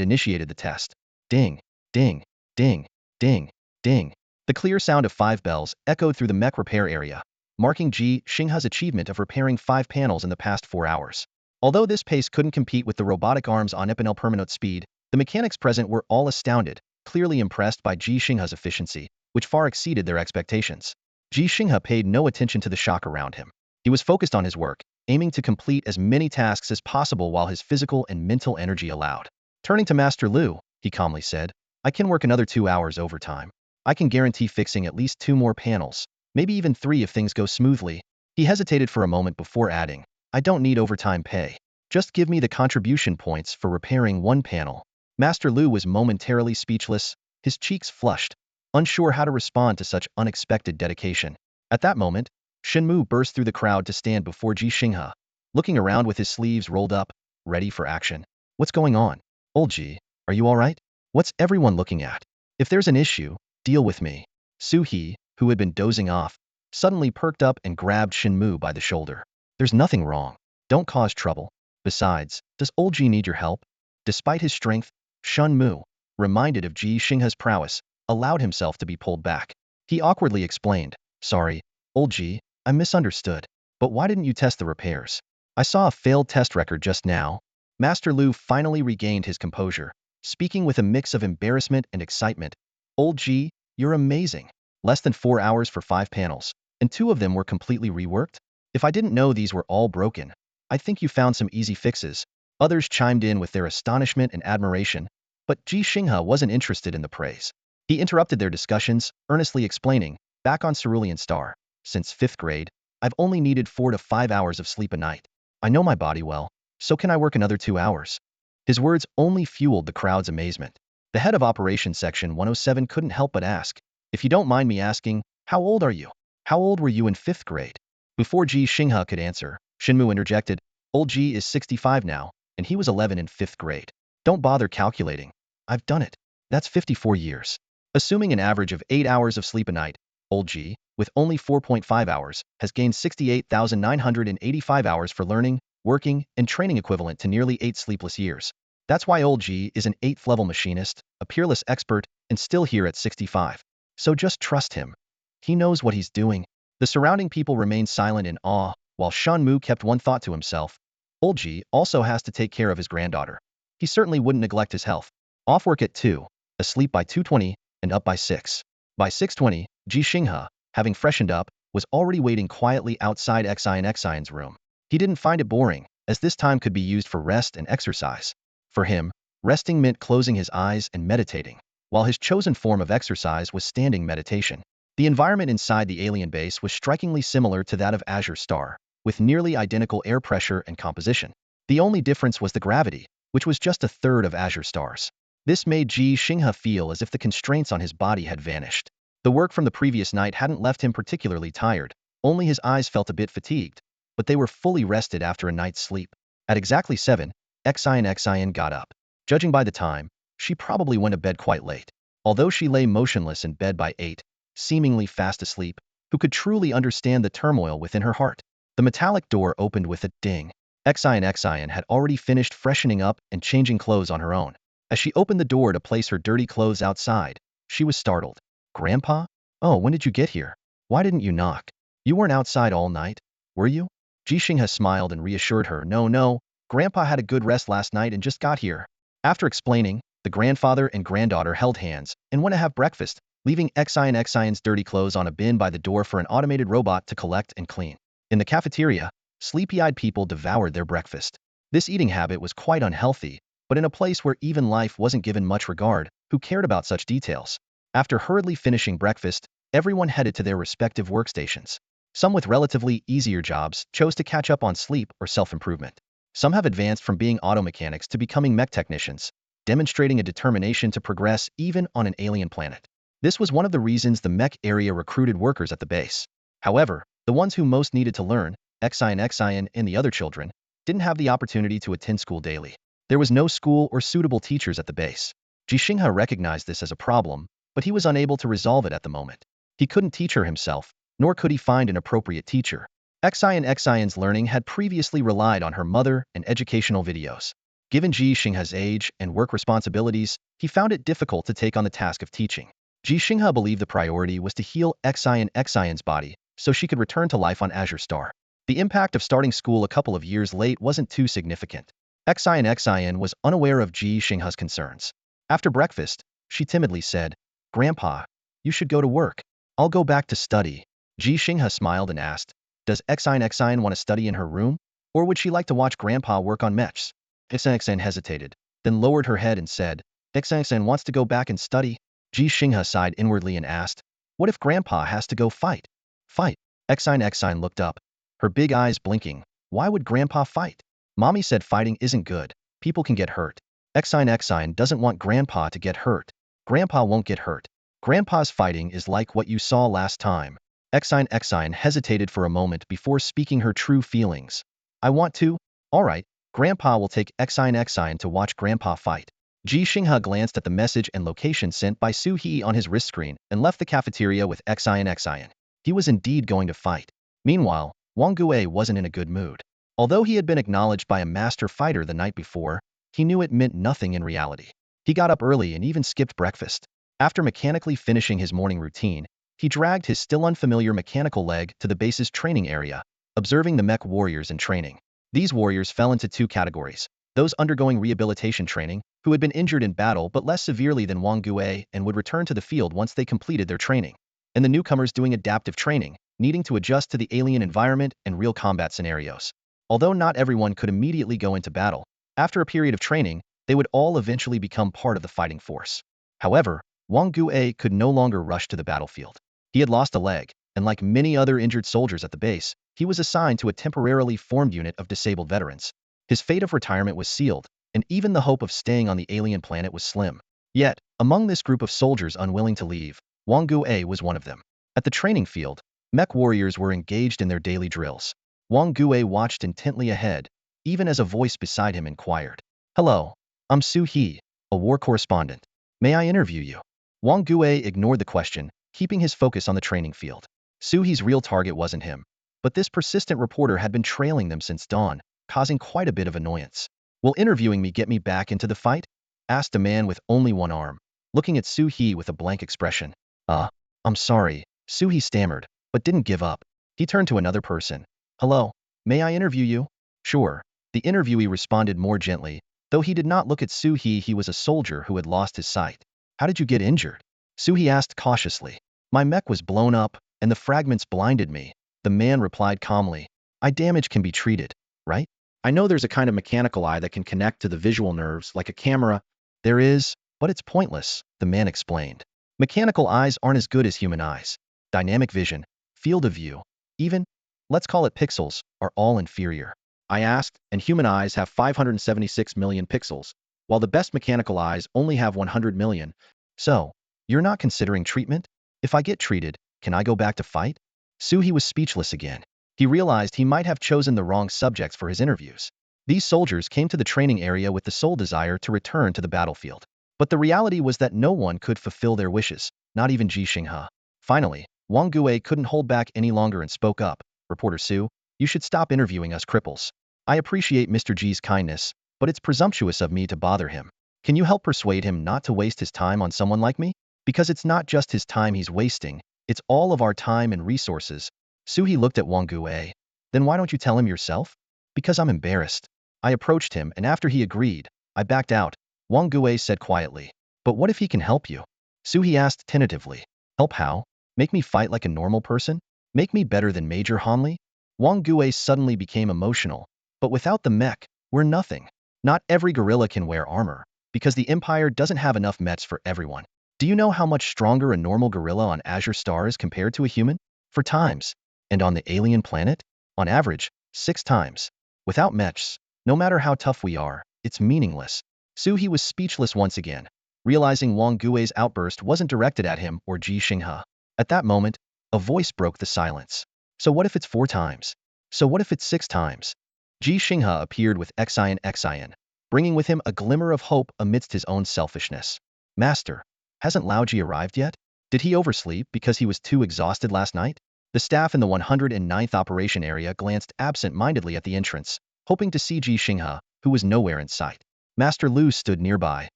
initiated the test. Ding, ding, ding, ding, ding. The clear sound of 5 bells echoed through the mech repair area, marking Ji Xinghe's achievement of repairing 5 panels in the past 4 hours. Although this pace couldn't compete with the robotic arms on Epinel permanent speed, the mechanics present were all astounded, clearly impressed by Ji Xinghe's efficiency, which far exceeded their expectations. Ji Xinghe paid no attention to the shock around him. He was focused on his work, aiming to complete as many tasks as possible while his physical and mental energy allowed. Turning to Master Lu, he calmly said, I can work another 2 hours overtime. I can guarantee fixing at least 2 more panels, maybe even 3 if things go smoothly. He hesitated for a moment before adding, I don't need overtime pay. Just give me the contribution points for repairing 1 panel. Master Lu was momentarily speechless, his cheeks flushed, unsure how to respond to such unexpected dedication. At that moment, Shenmu burst through the crowd to stand before Ji Xinghe, looking around with his sleeves rolled up, ready for action. What's going on? Old Ji, are you all right? What's everyone looking at? If there's an issue, deal with me. Su He, who had been dozing off, suddenly perked up and grabbed Shenmu by the shoulder. There's nothing wrong. Don't cause trouble. Besides, does old Ji need your help? Despite his strength, Shenmu, reminded of Ji Xinghe's prowess, allowed himself to be pulled back. He awkwardly explained, sorry, old Ji, I misunderstood. But why didn't you test the repairs? I saw a failed test record just now. Master Lu finally regained his composure, speaking with a mix of embarrassment and excitement. Old Ji, you're amazing. Less than 4 hours for 5 panels, and 2 of them were completely reworked? If I didn't know these were all broken, I think you found some easy fixes. Others chimed in with their astonishment and admiration, but Ji Xinghe wasn't interested in the praise. He interrupted their discussions, earnestly explaining, back on Cerulean Star, since 5th grade, I've only needed 4 to 5 hours of sleep a night. I know my body well, so can I work another 2 hours? His words only fueled the crowd's amazement. The head of Operations Section 107 couldn't help but ask, if you don't mind me asking, how old are you? How old were you in 5th grade? Before Ji Xinghe could answer, Shenmu interjected, old Ji is 65 now, and he was 11 in 5th grade. Don't bother calculating. I've done it. That's 54 years. Assuming an average of 8 hours of sleep a night, old Ji, with only 4.5 hours, has gained 68,985 hours for learning, working, and training, equivalent to nearly 8 sleepless years. That's why old Ji is an 8th level machinist, a peerless expert, and still here at 65. So just trust him. He knows what he's doing. The surrounding people remained silent in awe, while Shenmu kept one thought to himself. Old Ji also has to take care of his granddaughter. He certainly wouldn't neglect his health. Off work at 2, asleep by 2:20, and up by 6. By 6:20, Ji Xinghe, having freshened up, was already waiting quietly outside Xian's room. He didn't find it boring, as this time could be used for rest and exercise. For him, resting meant closing his eyes and meditating, while his chosen form of exercise was standing meditation. The environment inside the alien base was strikingly similar to that of Azure Star, with nearly identical air pressure and composition. The only difference was the gravity, which was just a third of Azure Star's. This made Ji Xinghe feel as if the constraints on his body had vanished. The work from the previous night hadn't left him particularly tired, only his eyes felt a bit fatigued, but they were fully rested after a night's sleep. At exactly 7, Xian got up. Judging by the time, she probably went to bed quite late. Although she lay motionless in bed by 8, seemingly fast asleep, who could truly understand the turmoil within her heart? The metallic door opened with a ding. Xian had already finished freshening up and changing clothes on her own. As she opened the door to place her dirty clothes outside, she was startled. Grandpa? Oh, when did you get here? Why didn't you knock? You weren't outside all night, were you? Ji Xinghe smiled and reassured her, no, Grandpa had a good rest last night and just got here. After explaining, the grandfather and granddaughter held hands and went to have breakfast, leaving Xian's dirty clothes on a bin by the door for an automated robot to collect and clean. In the cafeteria, sleepy-eyed people devoured their breakfast. This eating habit was quite unhealthy, but in a place where even life wasn't given much regard, who cared about such details? After hurriedly finishing breakfast, everyone headed to their respective workstations. Some with relatively easier jobs chose to catch up on sleep or self-improvement. Some have advanced from being auto mechanics to becoming mech technicians, demonstrating a determination to progress even on an alien planet. This was one of the reasons the mech area recruited workers at the base. However, the ones who most needed to learn, Xian and the other children, didn't have the opportunity to attend school daily. There was no school or suitable teachers at the base. Ji Xinghe recognized this as a problem, but he was unable to resolve it at the moment. He couldn't teach her himself, nor could he find an appropriate teacher. Xian's learning had previously relied on her mother and educational videos. Given Ji Xinghe's age and work responsibilities, he found it difficult to take on the task of teaching. Ji Xinghe believed the priority was to heal Xian's body, so she could return to life on Azure Star. The impact of starting school a couple of years late wasn't too significant. Xian was unaware of Ji Xinghe's concerns. After breakfast, she timidly said, Grandpa, you should go to work. I'll go back to study. Ji Xinghe smiled and asked, Does Xine want to study in her room? Or would she like to watch Grandpa work on mechs? Xine hesitated, then lowered her head and said, Xine wants to go back and study. Ji Xinghe sighed inwardly and asked, what if Grandpa has to go fight? Fight? Xine looked up, her big eyes blinking. Why would Grandpa fight? Mommy said fighting isn't good. People can get hurt. Xine doesn't want Grandpa to get hurt. Grandpa won't get hurt. Grandpa's fighting is like what you saw last time. Xine hesitated for a moment before speaking her true feelings. I want to? Alright, Grandpa will take Xine to watch Grandpa fight. Ji Xinghe glanced at the message and location sent by Su He on his wrist screen and left the cafeteria with Xine. He was indeed going to fight. Meanwhile, Wang Gue wasn't in a good mood. Although he had been acknowledged by a master fighter the night before, he knew it meant nothing in reality. He got up early and even skipped breakfast. After mechanically finishing his morning routine, he dragged his still unfamiliar mechanical leg to the base's training area, observing the mech warriors in training. These warriors fell into two categories: those undergoing rehabilitation training, who had been injured in battle but less severely than Wang Gue and would return to the field once they completed their training, and the newcomers doing adaptive training, needing to adjust to the alien environment and real combat scenarios. Although not everyone could immediately go into battle, after a period of training, they would all eventually become part of the fighting force. However, Wang Gue could no longer rush to the battlefield. He had lost a leg, and like many other injured soldiers at the base, he was assigned to a temporarily formed unit of disabled veterans. His fate of retirement was sealed, and even the hope of staying on the alien planet was slim. Yet, among this group of soldiers unwilling to leave, Wang Gue was one of them. At the training field, mech warriors were engaged in their daily drills. Wang Gue watched intently ahead, even as a voice beside him inquired, hello, I'm Su He, a war correspondent. May I interview you? Wang Gue ignored the question, keeping his focus on the training field. Su He's real target wasn't him, but this persistent reporter had been trailing them since dawn, causing quite a bit of annoyance. Will interviewing me get me back into the fight? Asked a man with only one arm, looking at Su He with a blank expression. I'm sorry, Su He stammered, but didn't give up. He turned to another person. Hello, may I interview you? Sure. The interviewee responded more gently, though he did not look at Su He. He was a soldier who had lost his sight. How did you get injured? Su He asked cautiously. My mech was blown up, and the fragments blinded me. The man replied calmly. Eye damage can be treated, right? I know there's a kind of mechanical eye that can connect to the visual nerves, like a camera. There is, but it's pointless, the man explained. Mechanical eyes aren't as good as human eyes. Dynamic vision, field of view, even, let's call it pixels, are all inferior. I asked, and human eyes have 576 million pixels, while the best mechanical eyes only have 100 million. So, you're not considering treatment? If I get treated, can I go back to fight? Su He was speechless again. He realized he might have chosen the wrong subjects for his interviews. These soldiers came to the training area with the sole desire to return to the battlefield. But the reality was that no one could fulfill their wishes, not even Ji Xinghe. Finally, Wang Gue couldn't hold back any longer and spoke up. Reporter Su, you should stop interviewing us cripples. I appreciate Mr. Ji's kindness, but it's presumptuous of me to bother him. Can you help persuade him not to waste his time on someone like me? Because it's not just his time he's wasting, it's all of our time and resources. Su He looked at Wang Gue. Then why don't you tell him yourself? Because I'm embarrassed. I approached him, and after he agreed, I backed out. Wang Gue said quietly. But what if he can help you? Su He asked tentatively. Help how? Make me fight like a normal person? Make me better than Major Hanli? Wang Gue suddenly became emotional. But without the mech, we're nothing. Not every gorilla can wear armor, because the Empire doesn't have enough mechs for everyone. Do you know how much stronger a normal gorilla on Azure Star is compared to a human? 4 times. And on the alien planet? On average, 6 times. Without mechs, no matter how tough we are, it's meaningless. Su He was speechless once again, realizing Wang Gue's outburst wasn't directed at him or Ji Xinghe. At that moment, a voice broke the silence. So what if it's 4 times? So what if it's 6 times? Ji Xinghe appeared with Xine, bringing with him a glimmer of hope amidst his own selfishness. Master, hasn't Lao Ji arrived yet? Did he oversleep because he was too exhausted last night? The staff in the 109th operation area glanced absent-mindedly at the entrance, hoping to see Ji Xinghe, who was nowhere in sight. Master Lu stood nearby,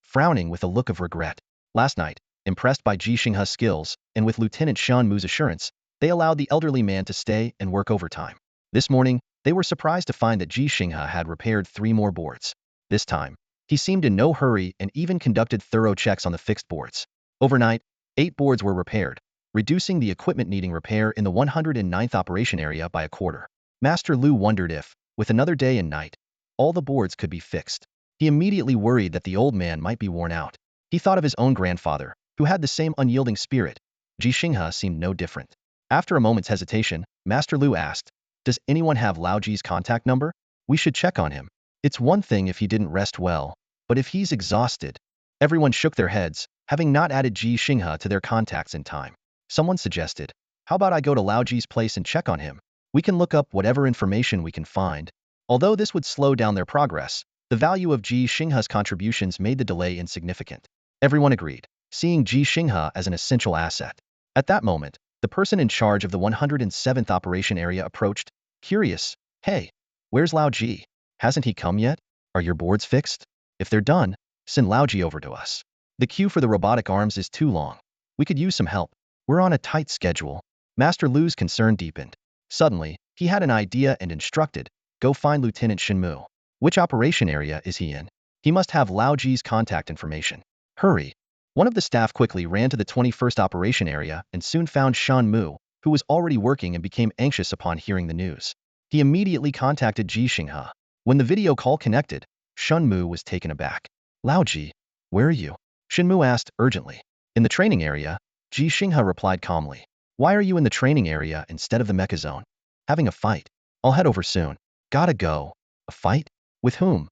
frowning with a look of regret. Last night, impressed by Ji Xinghe's skills, and with Lieutenant Shan Mu's assurance, they allowed the elderly man to stay and work overtime. This morning, they were surprised to find that Ji Xinghe had repaired 3 more boards. This time, he seemed in no hurry and even conducted thorough checks on the fixed boards. Overnight, 8 boards were repaired, reducing the equipment needing repair in the 109th operation area by a quarter. Master Lu wondered if, with another day and night, all the boards could be fixed. He immediately worried that the old man might be worn out. He thought of his own grandfather, who had the same unyielding spirit. Ji Xinghe seemed no different. After a moment's hesitation, Master Lu asked, "Does anyone have Lao Ji's contact number? We should check on him. It's one thing if he didn't rest well, but if he's exhausted." Everyone shook their heads, having not added Ji Xinghe to their contacts in time. Someone suggested, "How about I go to Lao Ji's place and check on him? We can look up whatever information we can find." Although this would slow down their progress, the value of Ji Xinghe's contributions made the delay insignificant. Everyone agreed, seeing Ji Xinghe as an essential asset. At that moment, the person in charge of the 107th operation area approached, curious. "Hey, where's Lao Ji? Hasn't he come yet? Are your boards fixed? If they're done, send Lao Ji over to us. The queue for the robotic arms is too long. We could use some help. We're on a tight schedule." Master Lu's concern deepened. Suddenly, he had an idea and instructed, "Go find Lieutenant Shenmu. Which operation area is he in? He must have Lao Ji's contact information. Hurry." One of the staff quickly ran to the 21st operation area and soon found Shenmu, who was already working and became anxious upon hearing the news. He immediately contacted Ji Xinghe. When the video call connected, Shenmu was taken aback. "Lao Ji, where are you?" Shenmu asked urgently. "In the training area," Ji Xinghe replied calmly. "Why are you in the training area instead of the mecha zone?" "Having a fight. I'll head over soon." "Gotta go." "A fight? With whom?"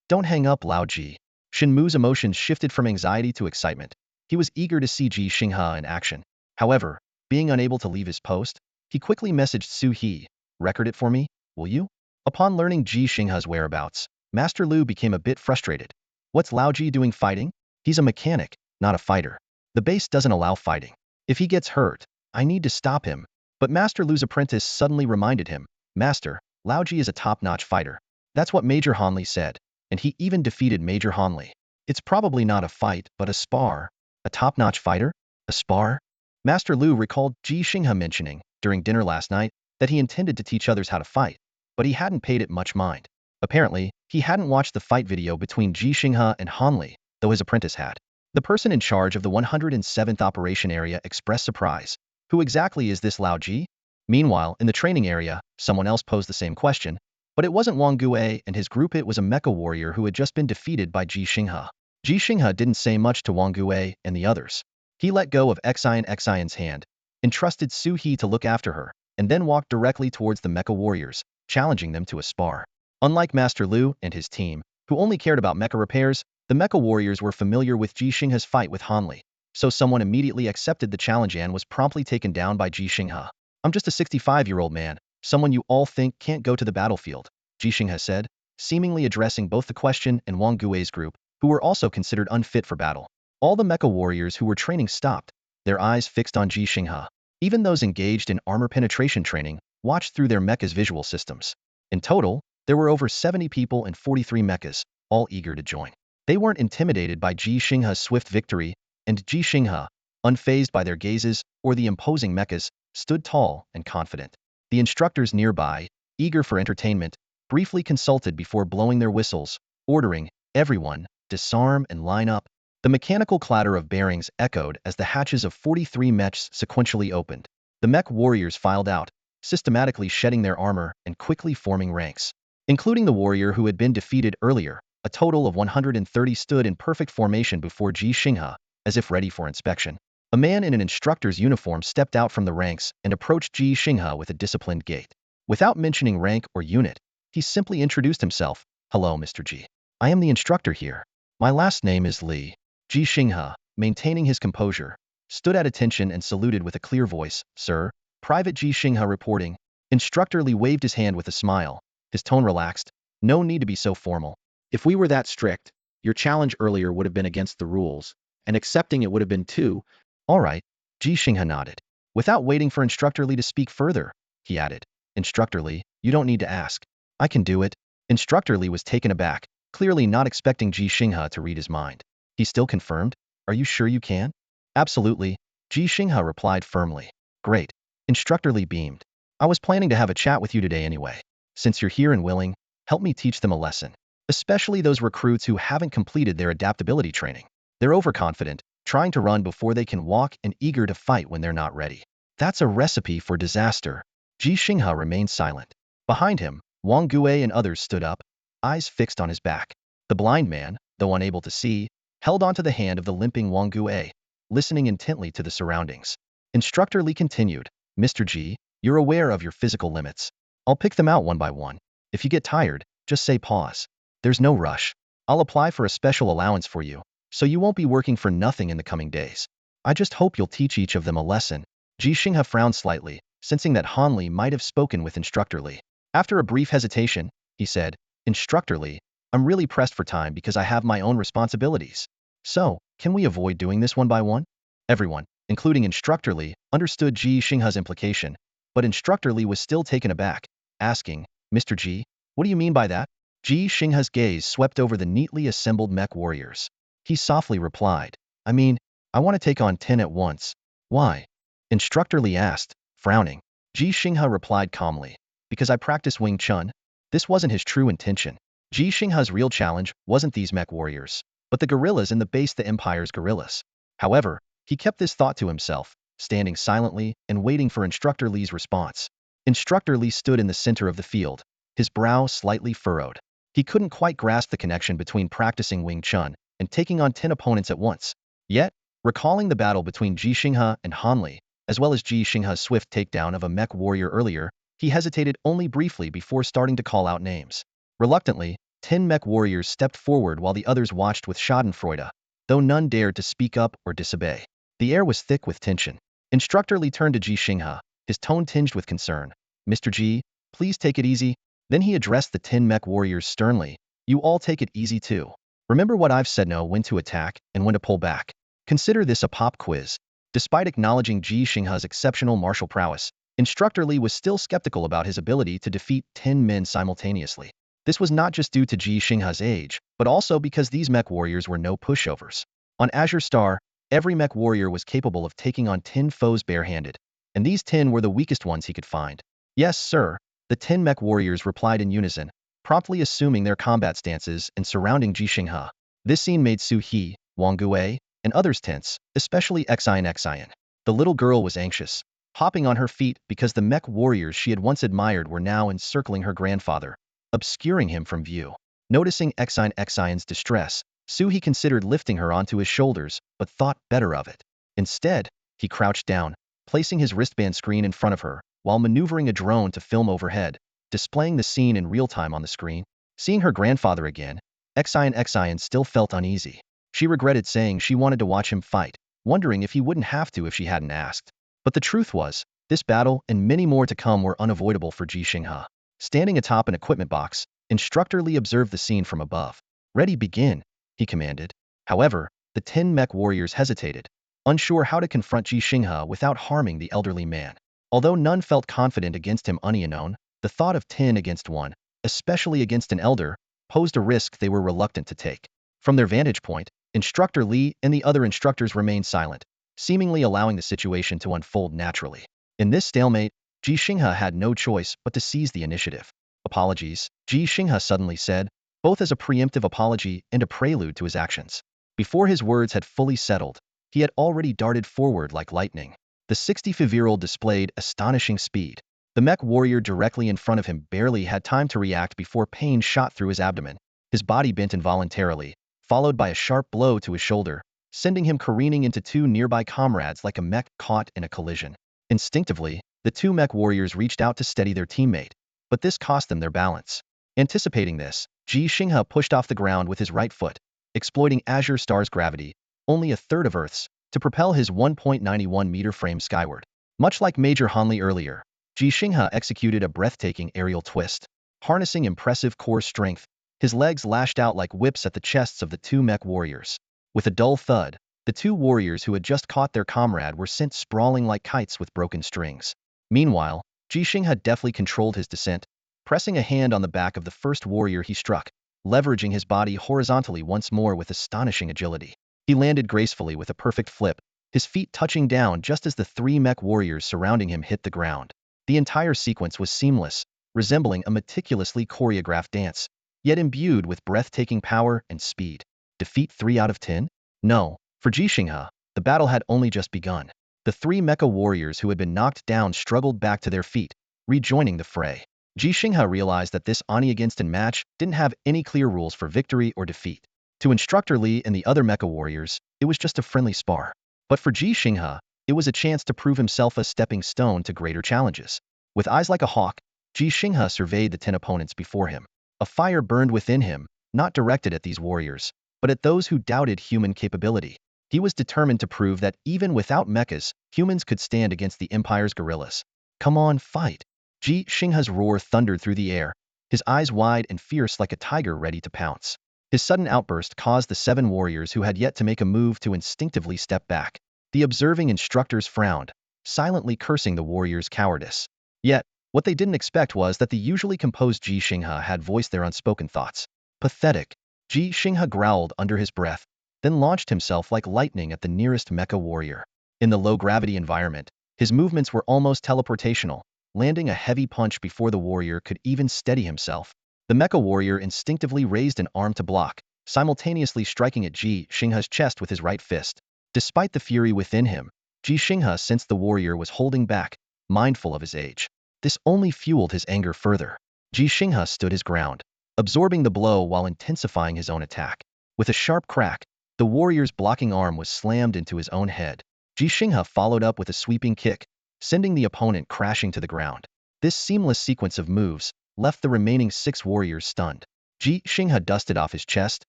"Don't hang up, Lao Ji." Shenmu's emotions shifted from anxiety to excitement. He was eager to see Ji Xinghe in action. However, being unable to leave his post, he quickly messaged Su He, "Record it for me, will you?" Upon learning Ji Xinghe's whereabouts, Master Lu became a bit frustrated. "What's Lao Ji doing fighting? He's a mechanic, not a fighter. The base doesn't allow fighting. If he gets hurt, I need to stop him." But Master Lu's apprentice suddenly reminded him, "Master, Lao Ji is a top-notch fighter. That's what Major Hanli said, and he even defeated Major Hanli. It's probably not a fight, but a spar." "A top-notch fighter? A spar?" Master Lu recalled Ji Xinghe mentioning, during dinner last night, that he intended to teach others how to fight, but he hadn't paid it much mind. Apparently, he hadn't watched the fight video between Ji Xinghe and Hanli, though his apprentice had. The person in charge of the 107th operation area expressed surprise. "Who exactly is this Lao Ji?" Meanwhile, in the training area, someone else posed the same question, but it wasn't Wang Gue and his group, it was a mecha warrior who had just been defeated by Ji Xinghe. Ji Xinghe didn't say much to Wang Gue and the others. He let go of Xion's hand, entrusted Su He to look after her, and then walked directly towards the mecha warriors, challenging them to a spar. Unlike Master Lu and his team, who only cared about mecha repairs, the mecha warriors were familiar with Ji Xinghe's fight with Hanli, so someone immediately accepted the challenge and was promptly taken down by Ji Xinghe. "I'm just a 65-year-old man, someone you all think can't go to the battlefield," Ji Xinghe said, seemingly addressing both the question and Wang Gue's group, who were also considered unfit for battle. All the mecha warriors who were training stopped, their eyes fixed on Ji Xinghe. Even those engaged in armor penetration training watched through their mecha's visual systems. In total, there were over 70 people and 43 mechas, all eager to join. They weren't intimidated by Ji Xinghe's swift victory, and Ji Xinghe, unfazed by their gazes or the imposing mechas, stood tall and confident. The instructors nearby, eager for entertainment, briefly consulted before blowing their whistles, ordering, "Everyone, disarm and line up." The mechanical clatter of bearings echoed as the hatches of 43 mechs sequentially opened. The mech warriors filed out, systematically shedding their armor and quickly forming ranks. Including the warrior who had been defeated earlier, a total of 130 stood in perfect formation before Ji Xinghe, as if ready for inspection. A man in an instructor's uniform stepped out from the ranks and approached Ji Xinghe with a disciplined gait. Without mentioning rank or unit, he simply introduced himself. "Hello, Mr. Ji. I am the instructor here. My last name is Li." Ji Xinghe, maintaining his composure, stood at attention and saluted with a clear voice, "Sir." Private Ji Xinghe reporting. Instructor Li waved his hand with a smile, his tone relaxed. "No need to be so formal. If we were that strict, your challenge earlier would have been against the rules, and accepting it would have been too." "All right." Ji Xinghe nodded. Without waiting for Instructor Li to speak further, he added, "Instructor Li, you don't need to ask. I can do it." Instructor Li was taken aback, clearly not expecting Ji Xinghe to read his mind. He still confirmed, "Are you sure you can?" "Absolutely," Ji Xinghe replied firmly. "Great." Instructor Li beamed. "I was planning to have a chat with you today anyway. Since you're here and willing, help me teach them a lesson. Especially those recruits who haven't completed their adaptability training. They're overconfident, trying to run before they can walk and eager to fight when they're not ready. That's a recipe for disaster. Ji Xinghe remained silent. Behind him, Wang Gue and others stood up, eyes fixed on his back. The blind man, though unable to see, held onto the hand of the limping Wang Gue, listening intently to the surroundings. Instructor Li continued, Mr. Ji, you're aware of your physical limits. I'll pick them out one by one. If you get tired, just say pause. There's no rush. I'll apply for a special allowance for you, so you won't be working for nothing in the coming days. I just hope you'll teach each of them a lesson. Ji Xinghe frowned slightly, sensing that Han Li might have spoken with Instructor Li. After a brief hesitation, he said, Instructor Li, I'm really pressed for time because I have my own responsibilities. So, can we avoid doing this one by one? Everyone, including Instructor Li, understood Ji Xinghe's implication, but Instructor Li was still taken aback, asking, Mr. Ji, what do you mean by that? Ji Xinghe's gaze swept over the neatly assembled mech warriors. He softly replied, I mean, I want to take on 10 at once. Why? Instructor Li asked, frowning. Ji Xinghe replied calmly, because I practice Wing Chun. This wasn't his true intention. Ji Xinghe's real challenge wasn't these mech warriors, but the guerrillas in the base the Empire's guerrillas. However, he kept this thought to himself, standing silently and waiting for Instructor Li's response. Instructor Li stood in the center of the field, his brow slightly furrowed. He couldn't quite grasp the connection between practicing Wing Chun and taking on 10 opponents at once. Yet, recalling the battle between Ji Xinghe and Han Li, as well as Ji Xinghe's swift takedown of a mech warrior earlier, he hesitated only briefly before starting to call out names. Reluctantly, 10 mech warriors stepped forward while the others watched with schadenfreude, though none dared to speak up or disobey. The air was thick with tension. Instructor Li turned to Ji Xinghe, his tone tinged with concern. Mr. Ji, please take it easy. Then he addressed the 10 mech warriors sternly. You all take it easy too. Remember what I've said, know when to attack and when to pull back. Consider this a pop quiz. Despite acknowledging Ji Xinghe's exceptional martial prowess, Instructor Li was still skeptical about his ability to defeat 10 men simultaneously. This was not just due to Ji Xinghe's age, but also because these mech warriors were no pushovers. On Azure Star, every mech warrior was capable of taking on 10 foes barehanded, and these 10 were the weakest ones he could find. Yes, sir. The 10 mech warriors replied in unison, promptly assuming their combat stances and surrounding Ji Xinghe. This scene made Su He, Wang Gue, and others tense, especially Xian. The little girl was anxious, hopping on her feet because the mech warriors she had once admired were now encircling her grandfather, obscuring him from view. Noticing Xian's distress, Su He considered lifting her onto his shoulders, but thought better of it. Instead, he crouched down, placing his wristband screen in front of her, while maneuvering a drone to film overhead, displaying the scene in real time on the screen. Seeing her grandfather again, Xian still felt uneasy. She regretted saying she wanted to watch him fight, wondering if he wouldn't have to if she hadn't asked. But the truth was, this battle and many more to come were unavoidable for Ji Xinghe. Standing atop an equipment box, Instructor Li observed the scene from above. Ready, begin, he commanded. However, the 10 mech warriors hesitated, unsure how to confront Ji Xinghe without harming the elderly man. Although none felt confident against him unknown, the thought of 10 against 1, especially against an elder, posed a risk they were reluctant to take. From their vantage point, Instructor Li and the other instructors remained silent, seemingly allowing the situation to unfold naturally. In this stalemate, Ji Xinghe had no choice but to seize the initiative. Apologies, Ji Xinghe suddenly said, both as a preemptive apology and a prelude to his actions. Before his words had fully settled, he had already darted forward like lightning. The 65-year-old displayed astonishing speed. The mech warrior directly in front of him barely had time to react before pain shot through his abdomen. His body bent involuntarily, followed by a sharp blow to his shoulder, sending him careening into 2 nearby comrades like a mech caught in a collision. Instinctively, the 2 mech warriors reached out to steady their teammate, but this cost them their balance. Anticipating this, Ji Xinghe pushed off the ground with his right foot, exploiting Azure Star's gravity, only a third of Earth's, to propel his 1.91-meter frame skyward. Much like Major Han Li earlier, Ji Xinghe executed a breathtaking aerial twist. Harnessing impressive core strength, his legs lashed out like whips at the chests of the 2 mech warriors. With a dull thud, the 2 warriors who had just caught their comrade were sent sprawling like kites with broken strings. Meanwhile, Ji Xinghe deftly controlled his descent, pressing a hand on the back of the first warrior he struck, leveraging his body horizontally once more with astonishing agility. He landed gracefully with a perfect flip, his feet touching down just as the 3 mech warriors surrounding him hit the ground. The entire sequence was seamless, resembling a meticulously choreographed dance, yet imbued with breathtaking power and speed. Defeat 3 out of 10? No. For Ji Xinghe, the battle had only just begun. The three mecha warriors who had been knocked down struggled back to their feet, rejoining the fray. Ji Xinghe realized that this Ani against in match didn't have any clear rules for victory or defeat. To Instructor Li and the other mecha warriors, it was just a friendly spar. But for Ji Xinghe, it was a chance to prove himself a stepping stone to greater challenges. With eyes like a hawk, Ji Xinghe surveyed the 10 opponents before him. A fire burned within him, not directed at these warriors, but at those who doubted human capability. He was determined to prove that even without mechas, humans could stand against the Empire's guerrillas. Come on, fight! Ji Xinghe's roar thundered through the air, his eyes wide and fierce like a tiger ready to pounce. His sudden outburst caused the 7 warriors who had yet to make a move to instinctively step back. The observing instructors frowned, silently cursing the warriors' cowardice. Yet, what they didn't expect was that the usually composed Ji Xinghe had voiced their unspoken thoughts. Pathetic. Ji Xinghe growled under his breath, then launched himself like lightning at the nearest mecha warrior. In the low-gravity environment, his movements were almost teleportational, landing a heavy punch before the warrior could even steady himself. The mecha warrior instinctively raised an arm to block, simultaneously striking at Ji Xinghe's chest with his right fist. Despite the fury within him, Ji Xinghe sensed the warrior was holding back, mindful of his age. This only fueled his anger further. Ji Xinghe stood his ground, absorbing the blow while intensifying his own attack. With a sharp crack, the warrior's blocking arm was slammed into his own head. Ji Xinghe followed up with a sweeping kick, sending the opponent crashing to the ground. This seamless sequence of moves left the remaining 6 warriors stunned. Ji Xinghe dusted off his chest,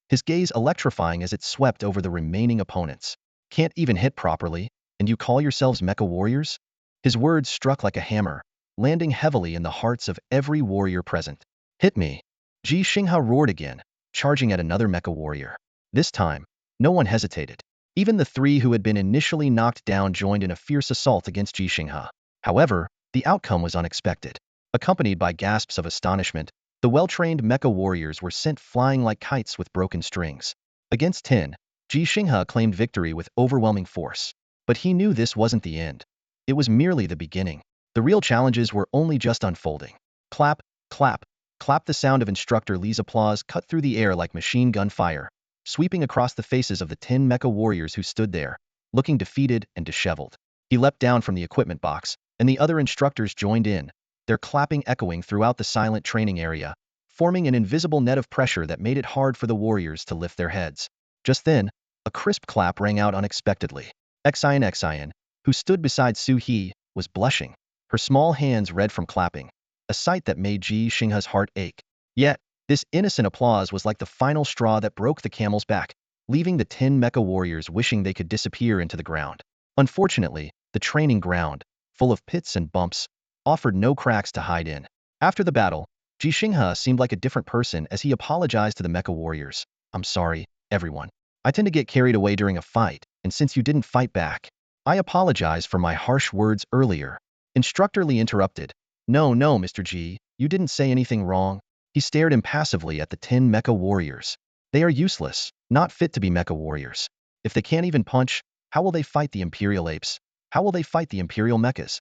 his gaze electrifying as it swept over the remaining opponents. Can't even hit properly, and you call yourselves mecha warriors? His words struck like a hammer, landing heavily in the hearts of every warrior present. Hit me! Ji Xinghe roared again, charging at another mecha warrior. This time, no one hesitated. Even the 3 who had been initially knocked down joined in a fierce assault against Ji Xinghe. However, the outcome was unexpected. Accompanied by gasps of astonishment, the well-trained mecha warriors were sent flying like kites with broken strings. Against 10, Ji Xinghe claimed victory with overwhelming force. But he knew this wasn't the end. It was merely the beginning. The real challenges were only just unfolding. Clap, clap, clap. The sound of Instructor Li's applause cut through the air like machine gun fire, sweeping across the faces of the 10 mecha warriors who stood there, looking defeated and disheveled. He leapt down from the equipment box, and the other instructors joined in, their clapping echoing throughout the silent training area, forming an invisible net of pressure that made it hard for the warriors to lift their heads. Just then, a crisp clap rang out unexpectedly. Xian, who stood beside Su He, was blushing, her small hands red from clapping, a sight that made Ji Xinghe's heart ache. Yet, this innocent applause was like the final straw that broke the camel's back, leaving the 10 mecha warriors wishing they could disappear into the ground. Unfortunately, the training ground, full of pits and bumps, offered no cracks to hide in. After the battle, Ji Xinghe seemed like a different person as he apologized to the mecha warriors. I'm sorry, everyone. I tend to get carried away during a fight, and since you didn't fight back, I apologize for my harsh words earlier. Instructor Li interrupted. No, Mr. Ji, you didn't say anything wrong. He stared impassively at the 10 mecha warriors. They are useless, not fit to be mecha warriors. If they can't even punch, how will they fight the Imperial apes? How will they fight the Imperial mechas?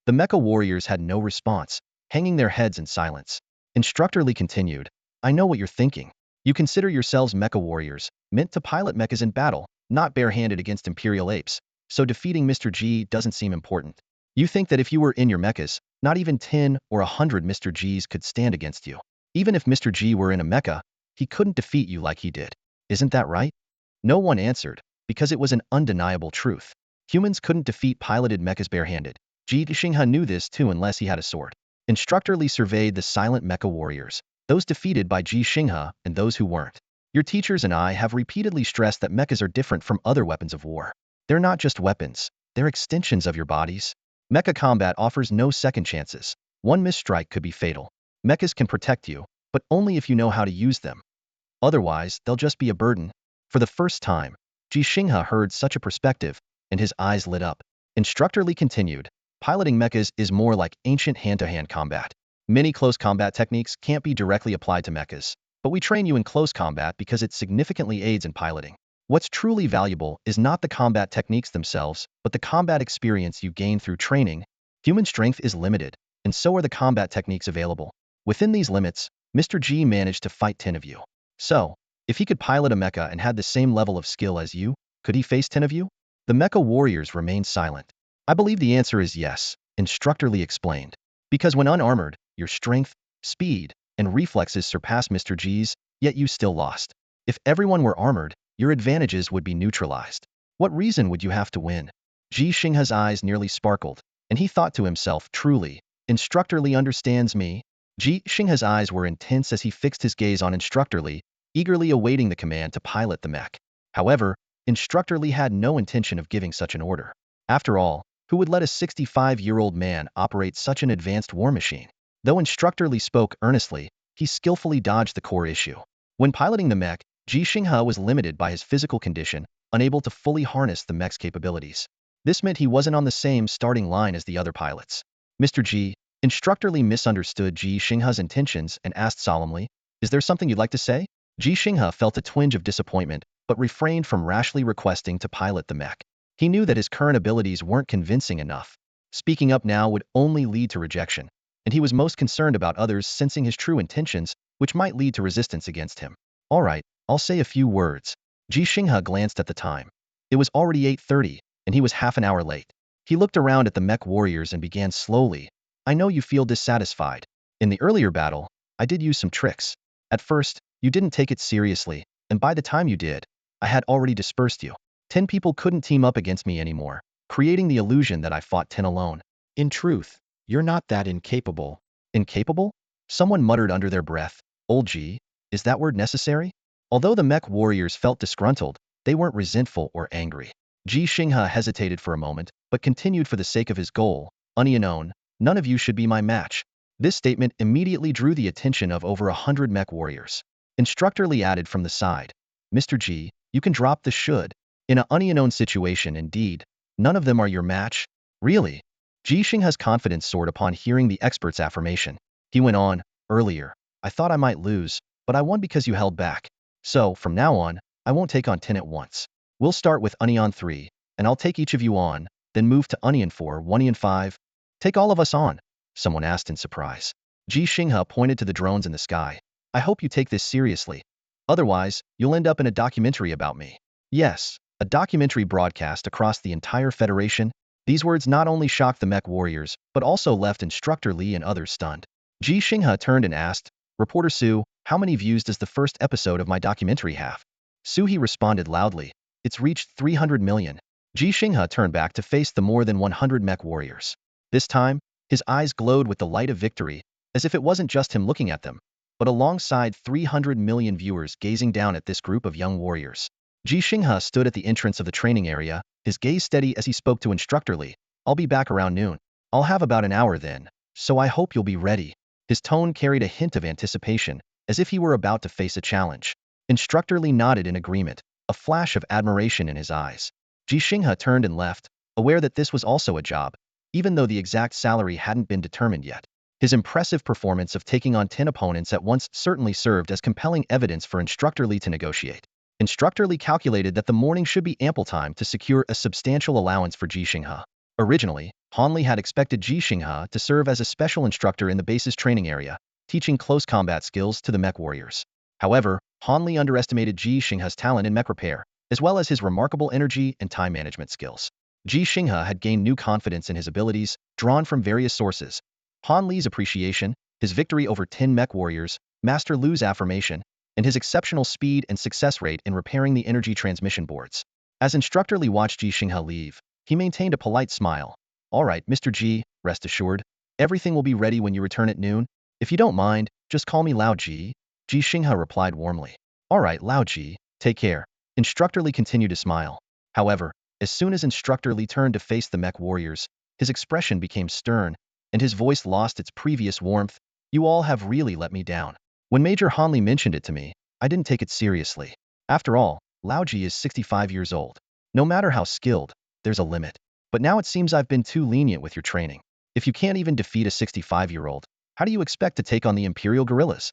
The mecha warriors had no response, hanging their heads in silence. Instructor Li continued. I know what you're thinking. You consider yourselves mecha warriors, meant to pilot mechas in battle, not barehanded against Imperial apes, so defeating Mr. Ji doesn't seem important. You think that if you were in your mechas, not even 10 or 100 Mr. Gs could stand against you. Even if Mr. Ji were in a mecha, he couldn't defeat you like he did. Isn't that right? No one answered, because it was an undeniable truth. Humans couldn't defeat piloted mechas barehanded. Ji Xinghe knew this too unless he had a sword. Instructor Li surveyed the silent mecha warriors, those defeated by Ji Xinghe and those who weren't. Your teachers and I have repeatedly stressed that mechas are different from other weapons of war. They're not just weapons, they're extensions of your bodies. Mecha combat offers no second chances. One misstrike could be fatal. Mechas can protect you, but only if you know how to use them. Otherwise, they'll just be a burden. For the first time, Ji Xinghe heard such a perspective, and his eyes lit up. Instructor Li continued, piloting mechas is more like ancient hand-to-hand combat. Many close combat techniques can't be directly applied to mechas, but we train you in close combat because it significantly aids in piloting. What's truly valuable is not the combat techniques themselves, but the combat experience you gain through training. Human strength is limited, and so are the combat techniques available. Within these limits, Mr. Ji managed to fight 10 of you. So, if he could pilot a mecha and had the same level of skill as you, could he face 10 of you? The mecha warriors remained silent. I believe the answer is yes, Instructor Lee explained. Because when unarmored, your strength, speed, and reflexes surpass Mr. G's, yet you still lost. If everyone were armored, your advantages would be neutralized. What reason would you have to win? Ji Xinghe's eyes nearly sparkled, and he thought to himself, truly, Instructor Lee understands me. Ji Xinghe's eyes were intense as he fixed his gaze on Instructor Lee, eagerly awaiting the command to pilot the mech. However, Instructor Lee had no intention of giving such an order. After all, who would let a 65-year-old man operate such an advanced war machine? Though Instructor Lee spoke earnestly, he skillfully dodged the core issue. When piloting the mech, Ji Xinghe was limited by his physical condition, unable to fully harness the mech's capabilities. This meant he wasn't on the same starting line as the other pilots. Mr. Ji, Instructor Lee misunderstood Ji Xinghe's intentions and asked solemnly, "Is there something you'd like to say?" Ji Xinghe felt a twinge of disappointment, but refrained from rashly requesting to pilot the mech. He knew that his current abilities weren't convincing enough. Speaking up now would only lead to rejection, and he was most concerned about others sensing his true intentions, which might lead to resistance against him. All right, I'll say a few words. Ji Xinghe glanced at the time. It was already 8:30, and he was half an hour late. He looked around at the mech warriors and began slowly. I know you feel dissatisfied. In the earlier battle, I did use some tricks. At first, you didn't take it seriously, and by the time you did, I had already dispersed you. 10 people couldn't team up against me anymore, creating the illusion that I fought 10 alone. In truth, you're not that incapable. Incapable? Someone muttered under their breath. Old G, is that word necessary? Although the mech warriors felt disgruntled, they weren't resentful or angry. Ji Xinghe hesitated for a moment, but continued for the sake of his goal. Unknown, none of you should be my match. This statement immediately drew the attention of over 100 mech warriors. Instructor Lee added from the side, Mr. G, you can drop the should. In an unknown situation, indeed, none of them are your match. Really? Ji Xinghe's confidence soared upon hearing the expert's affirmation. He went on, earlier, I thought I might lose, but I won because you held back. So, from now on, I won't take on 10 at once. We'll start with Onion 3, and I'll take each of you on, then move to Onion 4, Onion 5. Take all of us on? Someone asked in surprise. Ji Xinghe pointed to the drones in the sky. I hope you take this seriously. Otherwise, you'll end up in a documentary about me. Yes, a documentary broadcast across the entire Federation. These words not only shocked the mech warriors, but also left Instructor Lee and others stunned. Ji Xinghe turned and asked, Reporter Su, how many views does the first episode of my documentary have? Suhi responded loudly, it's reached 300 million. Ji Xinghe turned back to face the more than 100 mech warriors. This time, his eyes glowed with the light of victory, as if it wasn't just him looking at them, but alongside 300 million viewers gazing down at this group of young warriors. Ji Xinghe stood at the entrance of the training area, his gaze steady as he spoke to Instructor Lee. I'll be back around noon. I'll have about an hour then, so I hope you'll be ready. His tone carried a hint of anticipation, as if he were about to face a challenge. Instructor Lee nodded in agreement, a flash of admiration in his eyes. Ji Xinghe turned and left, aware that this was also a job, even though the exact salary hadn't been determined yet. His impressive performance of taking on 10 opponents at once certainly served as compelling evidence for Instructor Lee to negotiate. Instructor Lee calculated that the morning should be ample time to secure a substantial allowance for Ji Xinghe. Originally, Han Li had expected Ji Xinghe to serve as a special instructor in the base's training area, teaching close combat skills to the mech warriors. However, Han Li underestimated Ji Xinghe's talent in mech repair, as well as his remarkable energy and time management skills. Ji Xinghe had gained new confidence in his abilities, drawn from various sources. Han Li's appreciation, his victory over 10 mech warriors, Master Lu's affirmation, and his exceptional speed and success rate in repairing the energy transmission boards. As Instructor Lee watched Ji Xinghe leave, he maintained a polite smile. All right, Mr. Ji, rest assured, everything will be ready when you return at noon. If you don't mind, just call me Lao Ji. Ji Xinghe replied warmly. All right, Lao Ji, take care. Instructor Lee continued to smile. However, as soon as Instructor Lee turned to face the mech warriors, his expression became stern, and his voice lost its previous warmth. You all have really let me down. When Major Han Li mentioned it to me, I didn't take it seriously. After all, Lao Ji is 65 years old. No matter how skilled, there's a limit. But now it seems I've been too lenient with your training. If you can't even defeat a 65-year-old, how do you expect to take on the Imperial guerrillas?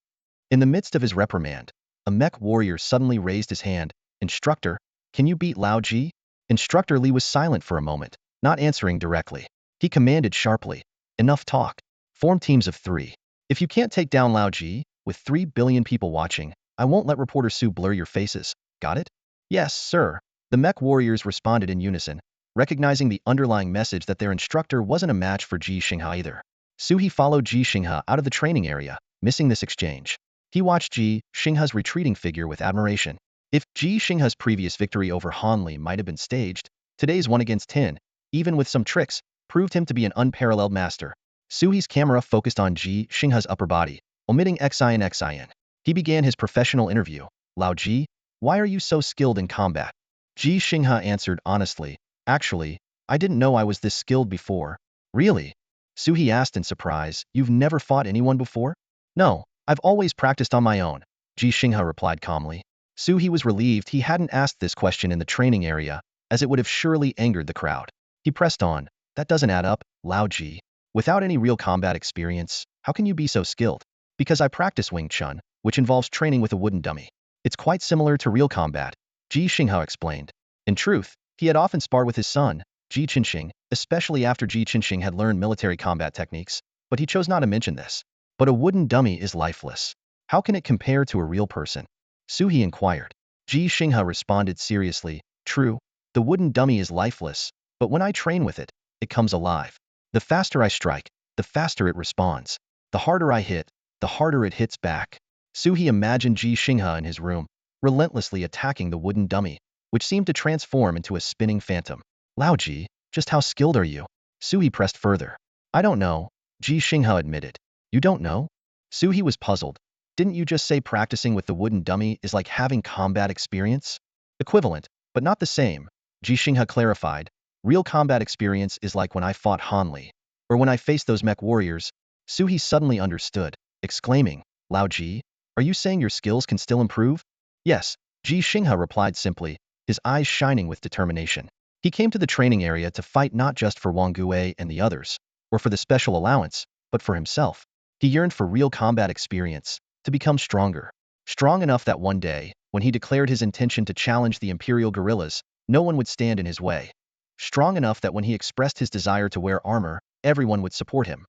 In the midst of his reprimand, a mech warrior suddenly raised his hand. Instructor, can you beat Lao Ji? Instructor Lee was silent for a moment, not answering directly. He commanded sharply. Enough talk. Form teams of 3. If you can't take down Lao Ji, with 3 billion people watching, I won't let Reporter Su blur your faces. Got it? Yes, sir. The mech warriors responded in unison, recognizing the underlying message that their instructor wasn't a match for Ji Xinghe either. Suhi followed Ji Xinghe out of the training area, missing this exchange. He watched Ji Xinghe's retreating figure with admiration. If Ji Xinghe's previous victory over Han Li might have been staged, today's 1 against 10, even with some tricks, proved him to be an unparalleled master. Suhi's camera focused on Ji Xinghe's upper body, omitting Xin. He began his professional interview. Lao Ji, why are you so skilled in combat? Ji Xinghe answered honestly, actually, I didn't know I was this skilled before. Really? Suhi asked in surprise, you've never fought anyone before? No, I've always practiced on my own, Ji Xinghe replied calmly. Suhi was relieved he hadn't asked this question in the training area, as it would have surely angered the crowd. He pressed on, that doesn't add up, Lao Ji. Without any real combat experience, how can you be so skilled? Because I practice Wing Chun, which involves training with a wooden dummy. It's quite similar to real combat, Ji Xinghe explained. In truth, he had often sparred with his son, Ji Xinghe, especially after Ji Xinghe had learned military combat techniques, but he chose not to mention this. But a wooden dummy is lifeless. How can it compare to a real person? Suhi inquired. Ji Xinghe responded seriously, true, the wooden dummy is lifeless, but when I train with it, it comes alive. The faster I strike, the faster it responds. The harder I hit, the harder it hits back. Suhi imagined Ji Xinghe in his room, relentlessly attacking the wooden dummy, which seemed to transform into a spinning phantom. Lao Ji, just how skilled are you? Suhi pressed further. I don't know, Ji Xinghe admitted. You don't know? Suhi was puzzled. Didn't you just say practicing with the wooden dummy is like having combat experience? Equivalent, but not the same, Ji Xinghe clarified. Real combat experience is like when I fought Han Li, or when I faced those mech warriors. Suhi suddenly understood, exclaiming, Lao Ji, are you saying your skills can still improve? Yes, Ji Xinghe replied simply, his eyes shining with determination. He came to the training area to fight not just for Wang Gui and the others, or for the special allowance, but for himself. He yearned for real combat experience, to become stronger. Strong enough that one day, when he declared his intention to challenge the Imperial guerrillas, no one would stand in his way. Strong enough that when he expressed his desire to wear armor, everyone would support him.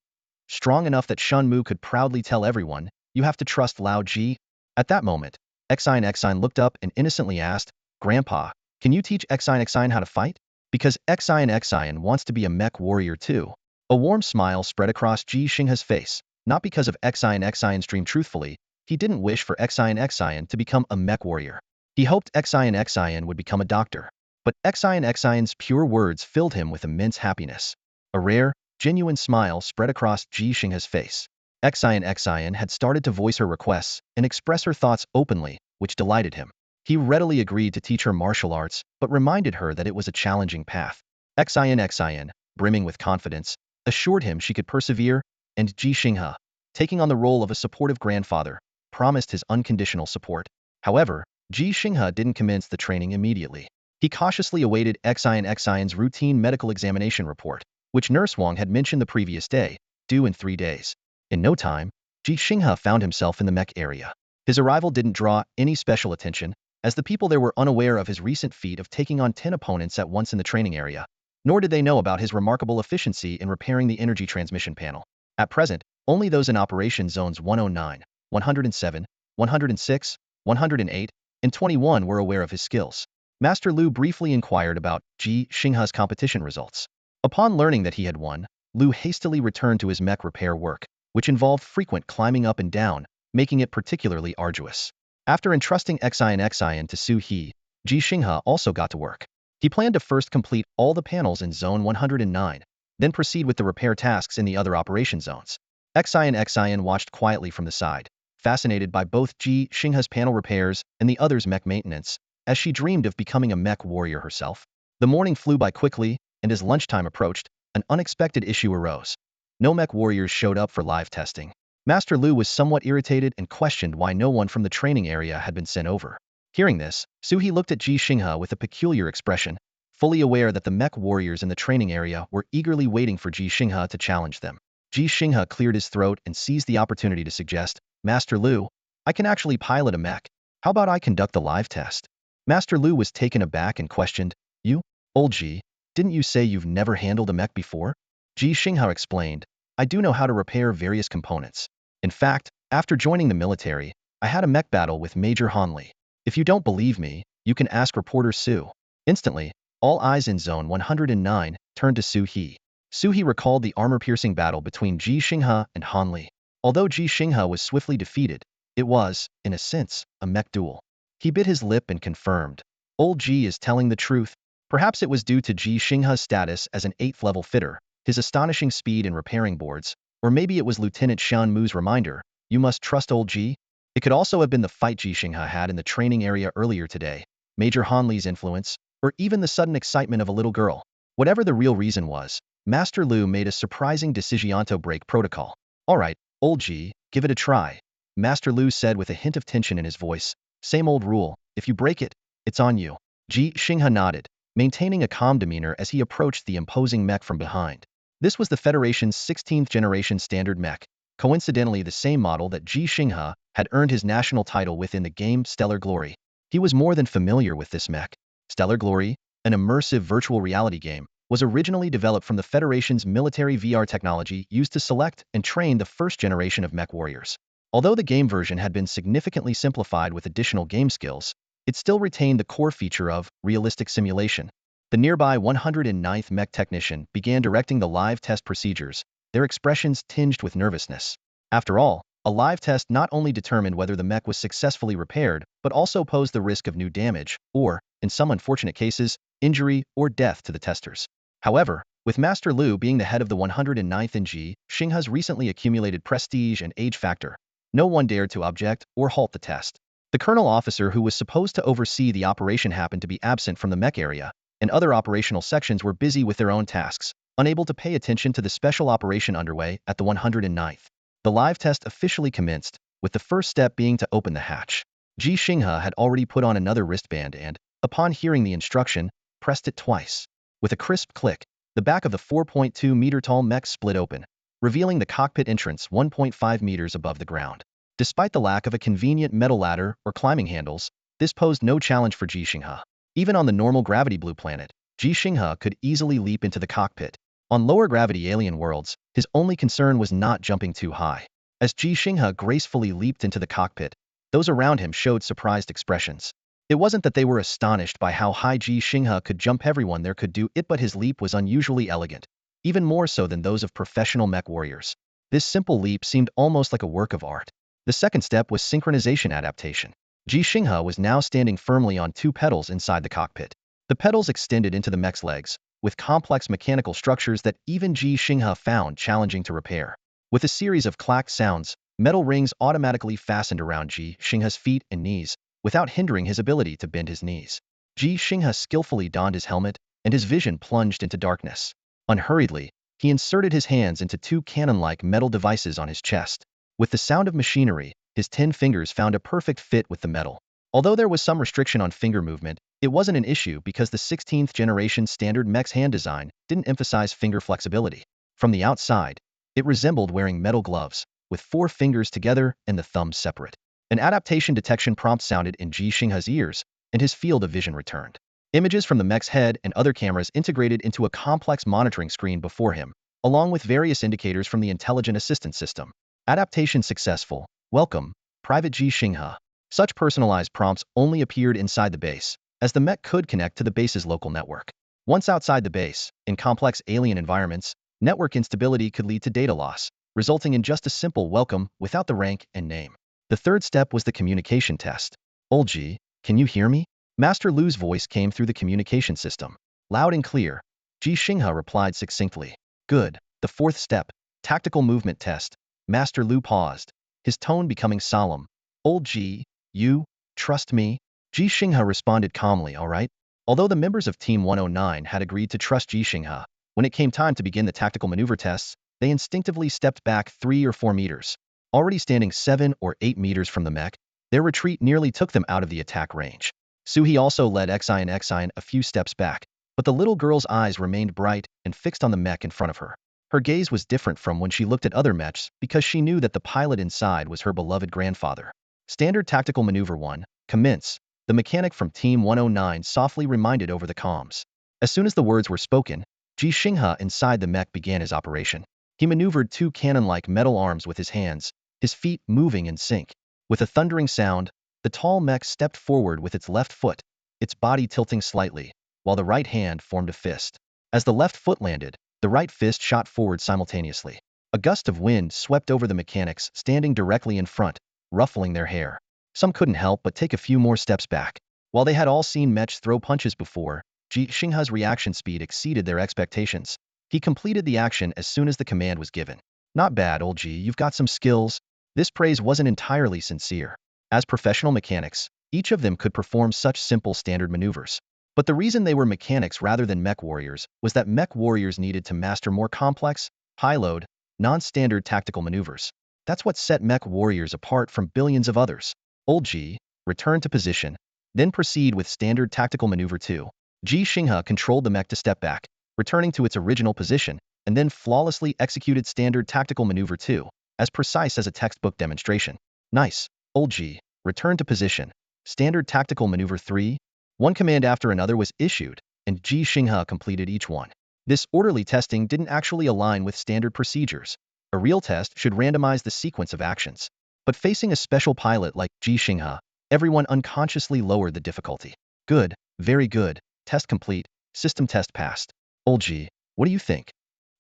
Strong enough that Shen Mu could proudly tell everyone, you have to trust Lao Ji. At that moment, Xin looked up and innocently asked, Grandpa, can you teach Xin how to fight? Because Xin wants to be a mech warrior too. A warm smile spread across Ji Xinghe's face, not because of Xin's dream truthfully, he didn't wish for Xin to become a mech warrior. He hoped Xin would become a doctor. But Xin's pure words filled him with immense happiness. A rare, genuine smile spread across Ji Xinghe's face. Xin had started to voice her requests and express her thoughts openly, which delighted him. He readily agreed to teach her martial arts, but reminded her that it was a challenging path. Xin, brimming with confidence, assured him she could persevere, and Ji Xinghe, taking on the role of a supportive grandfather, promised his unconditional support. However, Ji Xinghe didn't commence the training immediately. He cautiously awaited Xin's routine medical examination report, which Nurse Wang had mentioned the previous day, due in 3 days. In no time, Ji Xinghe found himself in the mech area. His arrival didn't draw any special attention, as the people there were unaware of his recent feat of taking on 10 opponents at once in the training area, nor did they know about his remarkable efficiency in repairing the energy transmission panel. At present, only those in Operation Zones 109, 107, 106, 108, and 21 were aware of his skills. Master Lu briefly inquired about Ji Xinghe's competition results. Upon learning that he had won, Lu hastily returned to his mech repair work, which involved frequent climbing up and down, making it particularly arduous. After entrusting Xin to Suhi, Ji Xinghe also got to work. He planned to first complete all the panels in Zone 109, then proceed with the repair tasks in the other operation zones. Xin watched quietly from the side, fascinated by both Ji Xinghe's panel repairs and the other's mech maintenance, as she dreamed of becoming a mech warrior herself. The morning flew by quickly, and as lunchtime approached, an unexpected issue arose. No mech warriors showed up for live testing. Master Lu was somewhat irritated and questioned why no one from the training area had been sent over. Hearing this, Suhi looked at Ji Xinghe with a peculiar expression, fully aware that the mech warriors in the training area were eagerly waiting for Ji Xinghe to challenge them. Ji Xinghe cleared his throat and seized the opportunity to suggest, Master Lu, I can actually pilot a mech. How about I conduct the live test? Master Lu was taken aback and questioned, You, old Ji, didn't you say you've never handled a mech before? Ji Xinghe explained, I do know how to repair various components. In fact, after joining the military, I had a mech battle with Major Han Li. If you don't believe me, you can ask reporter Su. Instantly, all eyes in Zone 109 turned to Su He. Su He recalled the armor-piercing battle between Ji Xinghe and Han Li. Although Ji Xinghe was swiftly defeated, it was, in a sense, a mech duel. He bit his lip and confirmed. Old Ji is telling the truth. Perhaps it was due to Ji Xinghe's status as an 8th level fitter, his astonishing speed in repairing boards, or maybe it was Lieutenant Shan Mu's reminder, you must trust old Ji. It could also have been the fight Ji Xinghe had in the training area earlier today, Major Han Li's influence, or even the sudden excitement of a little girl. Whatever the real reason was, Master Lu made a surprising decision to break protocol. Alright, old Ji, give it a try, Master Lu said with a hint of tension in his voice. Same old rule, if you break it, it's on you. Ji Xinghe nodded, maintaining a calm demeanor as he approached the imposing mech from behind. This was the Federation's 16th generation standard mech, coincidentally the same model that Ji Xinghe had earned his national title with in the game Stellar Glory. He was more than familiar with this mech. Stellar Glory, an immersive virtual reality game, was originally developed from the Federation's military VR technology used to select and train the first generation of mech warriors. Although the game version had been significantly simplified with additional game skills, it still retained the core feature of realistic simulation. The nearby 109th mech technician began directing the live test procedures, their expressions tinged with nervousness. After all, a live test not only determined whether the mech was successfully repaired, but also posed the risk of new damage, or, in some unfortunate cases, injury or death to the testers. However, with Master Lu being the head of the 109th and Ji Xinghe's recently accumulated prestige and age factor, no one dared to object or halt the test. The colonel officer who was supposed to oversee the operation happened to be absent from the mech area, and other operational sections were busy with their own tasks, unable to pay attention to the special operation underway at the 109th. The live test officially commenced, with the first step being to open the hatch. Ji Xinghe had already put on another wristband and, upon hearing the instruction, pressed it twice. With a crisp click, the back of the 4.2-meter-tall mech split open, revealing the cockpit entrance 1.5 meters above the ground. Despite the lack of a convenient metal ladder or climbing handles, this posed no challenge for Ji Xinghe. Even on the normal gravity blue planet, Ji Xinghe could easily leap into the cockpit. On lower gravity alien worlds, his only concern was not jumping too high. As Ji Xinghe gracefully leaped into the cockpit, those around him showed surprised expressions. It wasn't that they were astonished by how high Ji Xinghe could jump, everyone there could do it, but his leap was unusually elegant, even more so than those of professional mech warriors. This simple leap seemed almost like a work of art. The second step was synchronization adaptation. Ji Xinghe was now standing firmly on two pedals inside the cockpit. The pedals extended into the mech's legs, with complex mechanical structures that even Ji Xinghe found challenging to repair. With a series of clacked sounds, metal rings automatically fastened around Ji Xinghe's feet and knees, without hindering his ability to bend his knees. Ji Xinghe skillfully donned his helmet, and his vision plunged into darkness. Unhurriedly, he inserted his hands into two cannon-like metal devices on his chest. With the sound of machinery, his 10 fingers found a perfect fit with the metal. Although there was some restriction on finger movement, it wasn't an issue because the 16th generation standard mech's hand design didn't emphasize finger flexibility. From the outside, it resembled wearing metal gloves, with 4 fingers together and the thumbs separate. An adaptation detection prompt sounded in Ji Xinghe's ears, and his field of vision returned. Images from the mech's head and other cameras integrated into a complex monitoring screen before him, along with various indicators from the intelligent assistance system. Adaptation successful. Welcome, Private Ji Xinghe. Such personalized prompts only appeared inside the base, as the mech could connect to the base's local network. Once outside the base, in complex alien environments, network instability could lead to data loss, resulting in just a simple welcome without the rank and name. The third step was the communication test. Old Ji, can you hear me? Master Lu's voice came through the communication system. Loud and clear. Ji Xinghe replied succinctly. Good. The fourth step, tactical movement test. Master Lu paused, his tone becoming solemn. Old Ji, you trust me? Ji Xinghe responded calmly, all right. Although the members of Team 109 had agreed to trust Ji Xinghe, when it came time to begin the tactical maneuver tests, they instinctively stepped back 3 or 4 meters. Already standing 7 or 8 meters from the mech, their retreat nearly took them out of the attack range. Su He also led Xian a few steps back, but the little girl's eyes remained bright and fixed on the mech in front of her. Her gaze was different from when she looked at other mechs because she knew that the pilot inside was her beloved grandfather. Standard Tactical Maneuver 1, commence, the mechanic from Team 109 softly reminded over the comms. As soon as the words were spoken, Ji Xinghe inside the mech began his operation. He maneuvered 2 cannon-like metal arms with his hands, his feet moving in sync. With a thundering sound, the tall mech stepped forward with its left foot, its body tilting slightly, while the right hand formed a fist. As the left foot landed, the right fist shot forward simultaneously. A gust of wind swept over the mechanics standing directly in front, ruffling their hair. Some couldn't help but take a few more steps back. While they had all seen mechs throw punches before, Ji Xinghe's reaction speed exceeded their expectations. He completed the action as soon as the command was given. Not bad, old Ji, you've got some skills. This praise wasn't entirely sincere. As professional mechanics, each of them could perform such simple standard maneuvers. But the reason they were mechanics rather than mech warriors was that mech warriors needed to master more complex, high-load, non-standard tactical maneuvers. That's what set mech warriors apart from billions of others. Old Ji, return to position, then proceed with standard tactical maneuver 2. Ji Xinghe controlled the mech to step back, returning to its original position, and then flawlessly executed standard tactical maneuver 2, as precise as a textbook demonstration. Nice. Old Ji, return to position. Standard tactical maneuver 3. One command after another was issued, and Ji Xinghe completed each one. This orderly testing didn't actually align with standard procedures. A real test should randomize the sequence of actions. But facing a special pilot like Ji Xinghe, everyone unconsciously lowered the difficulty. Good, very good, test complete, system test passed. Old Ji, what do you think?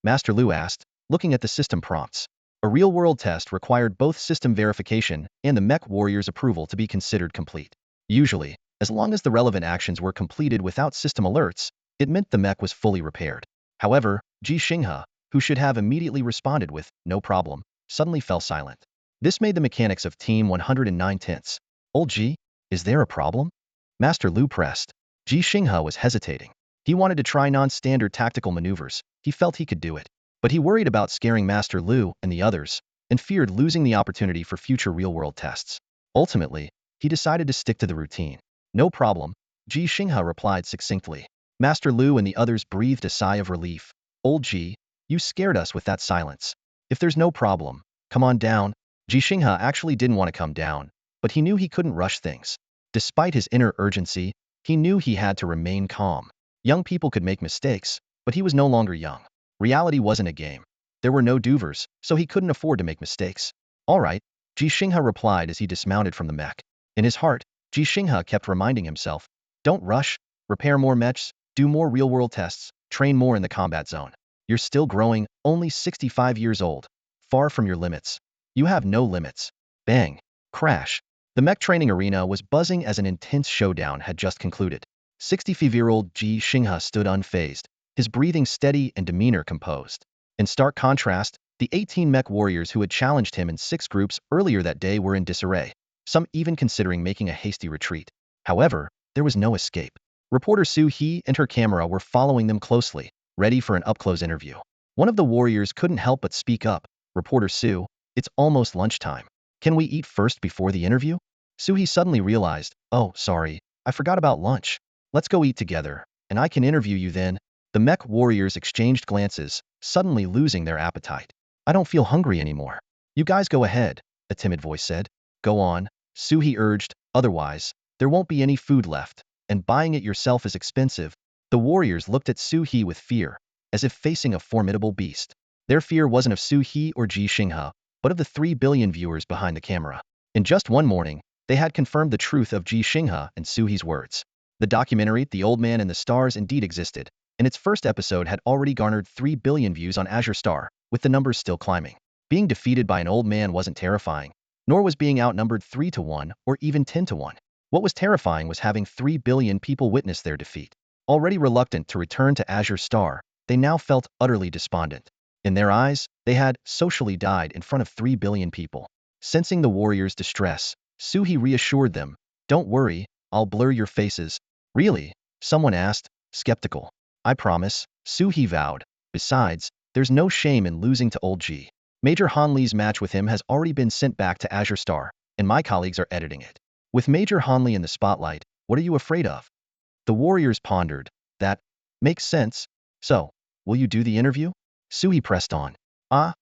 Master Lu asked, looking at the system prompts. A real-world test required both system verification and the mech warrior's approval to be considered complete. Usually, as long as the relevant actions were completed without system alerts, it meant the mech was fully repaired. However, Ji Xinghe, who should have immediately responded with, no problem, suddenly fell silent. This made the mechanics of Team 109 tense. Old Ji, is there a problem? Master Lu pressed. Ji Xinghe was hesitating. He wanted to try non-standard tactical maneuvers. He felt he could do it. But he worried about scaring Master Lu and the others, and feared losing the opportunity for future real-world tests. Ultimately, he decided to stick to the routine. No problem, Ji Xinghe replied succinctly. Master Lu and the others breathed a sigh of relief. Old Ji, you scared us with that silence. If there's no problem, come on down. Ji Xinghe actually didn't want to come down, but he knew he couldn't rush things. Despite his inner urgency, he knew he had to remain calm. Young people could make mistakes, but he was no longer young. Reality wasn't a game. There were no doovers, so he couldn't afford to make mistakes. All right, Ji Xinghe replied as he dismounted from the mech. In his heart, Ji Xinghe kept reminding himself, don't rush, repair more mechs, do more real-world tests, train more in the combat zone. You're still growing, only 65 years old. Far from your limits. You have no limits. Bang. Crash. The mech training arena was buzzing as an intense showdown had just concluded. 65-year-old Ji Xinghe stood unfazed, his breathing steady and demeanor composed. In stark contrast, the 18 mech warriors who had challenged him in 6 groups earlier that day were in disarray, some even considering making a hasty retreat. However, there was no escape. Reporter Su He and her camera were following them closely, ready for an up-close interview. One of the warriors couldn't help but speak up. Reporter Su, it's almost lunchtime. Can we eat first before the interview? Su He suddenly realized, oh, sorry, I forgot about lunch. Let's go eat together, and I can interview you then. The mech warriors exchanged glances, suddenly losing their appetite. I don't feel hungry anymore. You guys go ahead, a timid voice said. Go on, Su He urged, otherwise, there won't be any food left, and buying it yourself is expensive. The warriors looked at Su He with fear, as if facing a formidable beast. Their fear wasn't of Su He or Ji Xinghe, but of the 3 billion viewers behind the camera. In just one morning, they had confirmed the truth of Ji Xinghe and Su He's words. The documentary, The Old Man and the Stars, indeed existed, and its first episode had already garnered 3 billion views on Azure Star, with the numbers still climbing. Being defeated by an old man wasn't terrifying, nor was being outnumbered 3-1 or even 10-1. What was terrifying was having 3 billion people witness their defeat. Already reluctant to return to Azure Star, they now felt utterly despondent. In their eyes, they had socially died in front of 3 billion people. Sensing the warriors' distress, Su He reassured them, don't worry, I'll blur your faces. Really? Someone asked, skeptical. I promise, Su He vowed. Besides, there's no shame in losing to old Ji. Major Han Li's match with him has already been sent back to Azure Star, and my colleagues are editing it. With Major Han Li in the spotlight, what are you afraid of? The warriors pondered. That makes sense. So, will you do the interview? Su He pressed on.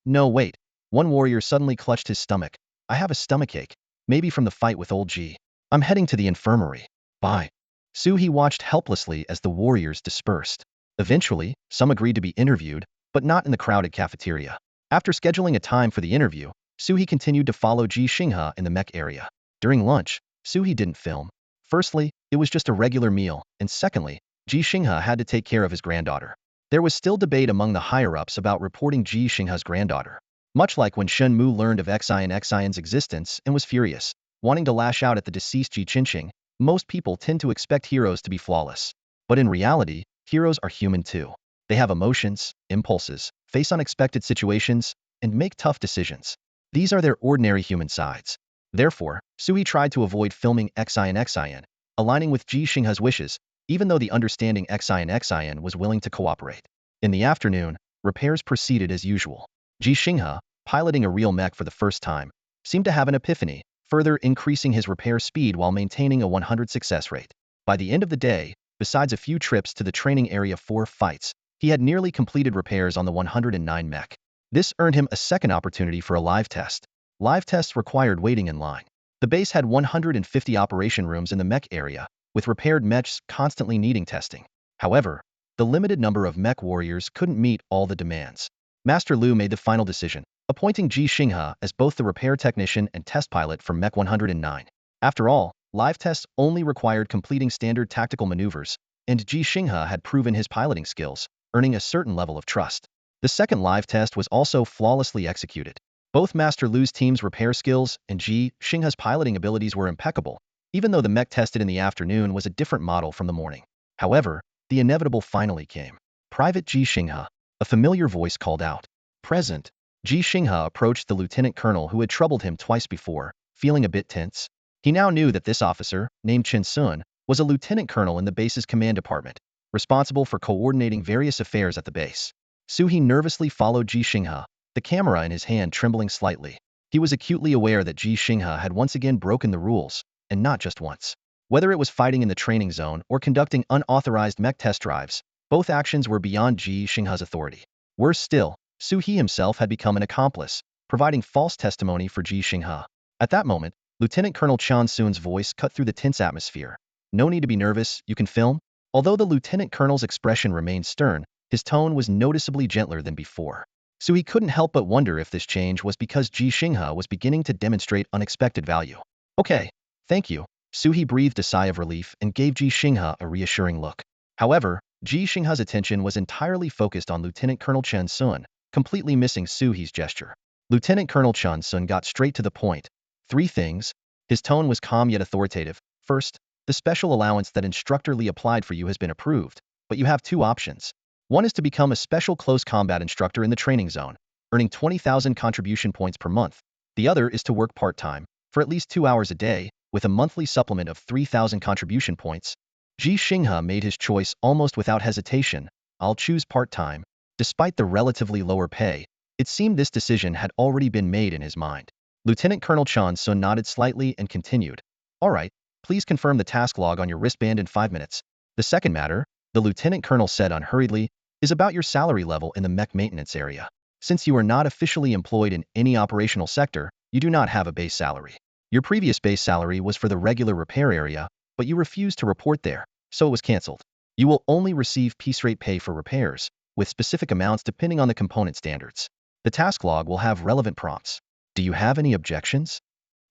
No wait. One warrior suddenly clutched his stomach. I have a stomachache, maybe from the fight with old Ji. I'm heading to the infirmary. Bye. Su He watched helplessly as the warriors dispersed. Eventually, some agreed to be interviewed, but not in the crowded cafeteria. After scheduling a time for the interview, Su He continued to follow Ji Xinghe in the mech area. During lunch, Su He didn't film. Firstly, it was just a regular meal, and secondly, Ji Xinghe had to take care of his granddaughter. There was still debate among the higher-ups about reporting Ji Xinghe's granddaughter. Much like when Shen Mu learned of Xian's existence and was furious, wanting to lash out at the deceased Ji Xinghe, most people tend to expect heroes to be flawless. But in reality, heroes are human too. They have emotions, impulses, face unexpected situations, and make tough decisions. These are their ordinary human sides. Therefore, Sui tried to avoid filming Xian, aligning with Ji Xinghe's wishes, even though the understanding Xian was willing to cooperate. In the afternoon, repairs proceeded as usual. Ji Xinghe, piloting a real mech for the first time, seemed to have an epiphany, further increasing his repair speed while maintaining a 100 success rate. By the end of the day, besides a few trips to the training area for fights, he had nearly completed repairs on the 109 mech. This earned him a second opportunity for a live test. Live tests required waiting in line. The base had 150 operation rooms in the mech area, with repaired mechs constantly needing testing. However, the limited number of mech warriors couldn't meet all the demands. Master Lu made the final decision, appointing Ji Xinghe as both the repair technician and test pilot for Mech 109. After all, live tests only required completing standard tactical maneuvers, and Ji Xinghe had proven his piloting skills, earning a certain level of trust. The second live test was also flawlessly executed. Both Master Lu's team's repair skills and Ji Xinghe's piloting abilities were impeccable, even though the mech tested in the afternoon was a different model from the morning. However, the inevitable finally came. Private Ji Xinghe. A familiar voice called out. Present. Ji Xinghe approached the lieutenant colonel who had troubled him twice before, feeling a bit tense. He now knew that this officer, named Chen Sun, was a lieutenant colonel in the base's command department, responsible for coordinating various affairs at the base. Suhi nervously followed Ji Xinghe, the camera in his hand trembling slightly. He was acutely aware that Ji Xinghe had once again broken the rules, and not just once. Whether it was fighting in the training zone or conducting unauthorized mech test drives, both actions were beyond Ji Xinghe's authority. Worse still, Suhi himself had become an accomplice, providing false testimony for Ji Xinghe. At that moment, Lieutenant Colonel Chan Sun's voice cut through the tense atmosphere. No need to be nervous, you can film? Although the lieutenant colonel's expression remained stern, his tone was noticeably gentler than before. Suhi couldn't help but wonder if this change was because Ji Xinghe was beginning to demonstrate unexpected value. Okay, thank you. Suhi breathed a sigh of relief and gave Ji Xinghe a reassuring look. However, Ji Xinghe's attention was entirely focused on Lieutenant Colonel Chen Sun, completely missing Suhi's gesture. Lieutenant Colonel Chen Sun got straight to the point. 3 things. His tone was calm yet authoritative. First, the special allowance that Instructor Li applied for you has been approved, but you have 2 options. One is to become a special close combat instructor in the training zone, earning 20,000 contribution points per month. The other is to work part-time, for at least 2 hours a day, with a monthly supplement of 3,000 contribution points. Ji Xinghe made his choice almost without hesitation. I'll choose part-time. Despite the relatively lower pay, it seemed this decision had already been made in his mind. Lieutenant Colonel Chan Sun nodded slightly and continued. All right, please confirm the task log on your wristband in 5 minutes. The second matter, the lieutenant colonel said unhurriedly, is about your salary level in the mech maintenance area. Since you are not officially employed in any operational sector, you do not have a base salary. Your previous base salary was for the regular repair area, but you refused to report there, so it was cancelled. You will only receive piece rate pay for repairs, with specific amounts depending on the component standards. The task log will have relevant prompts. Do you have any objections?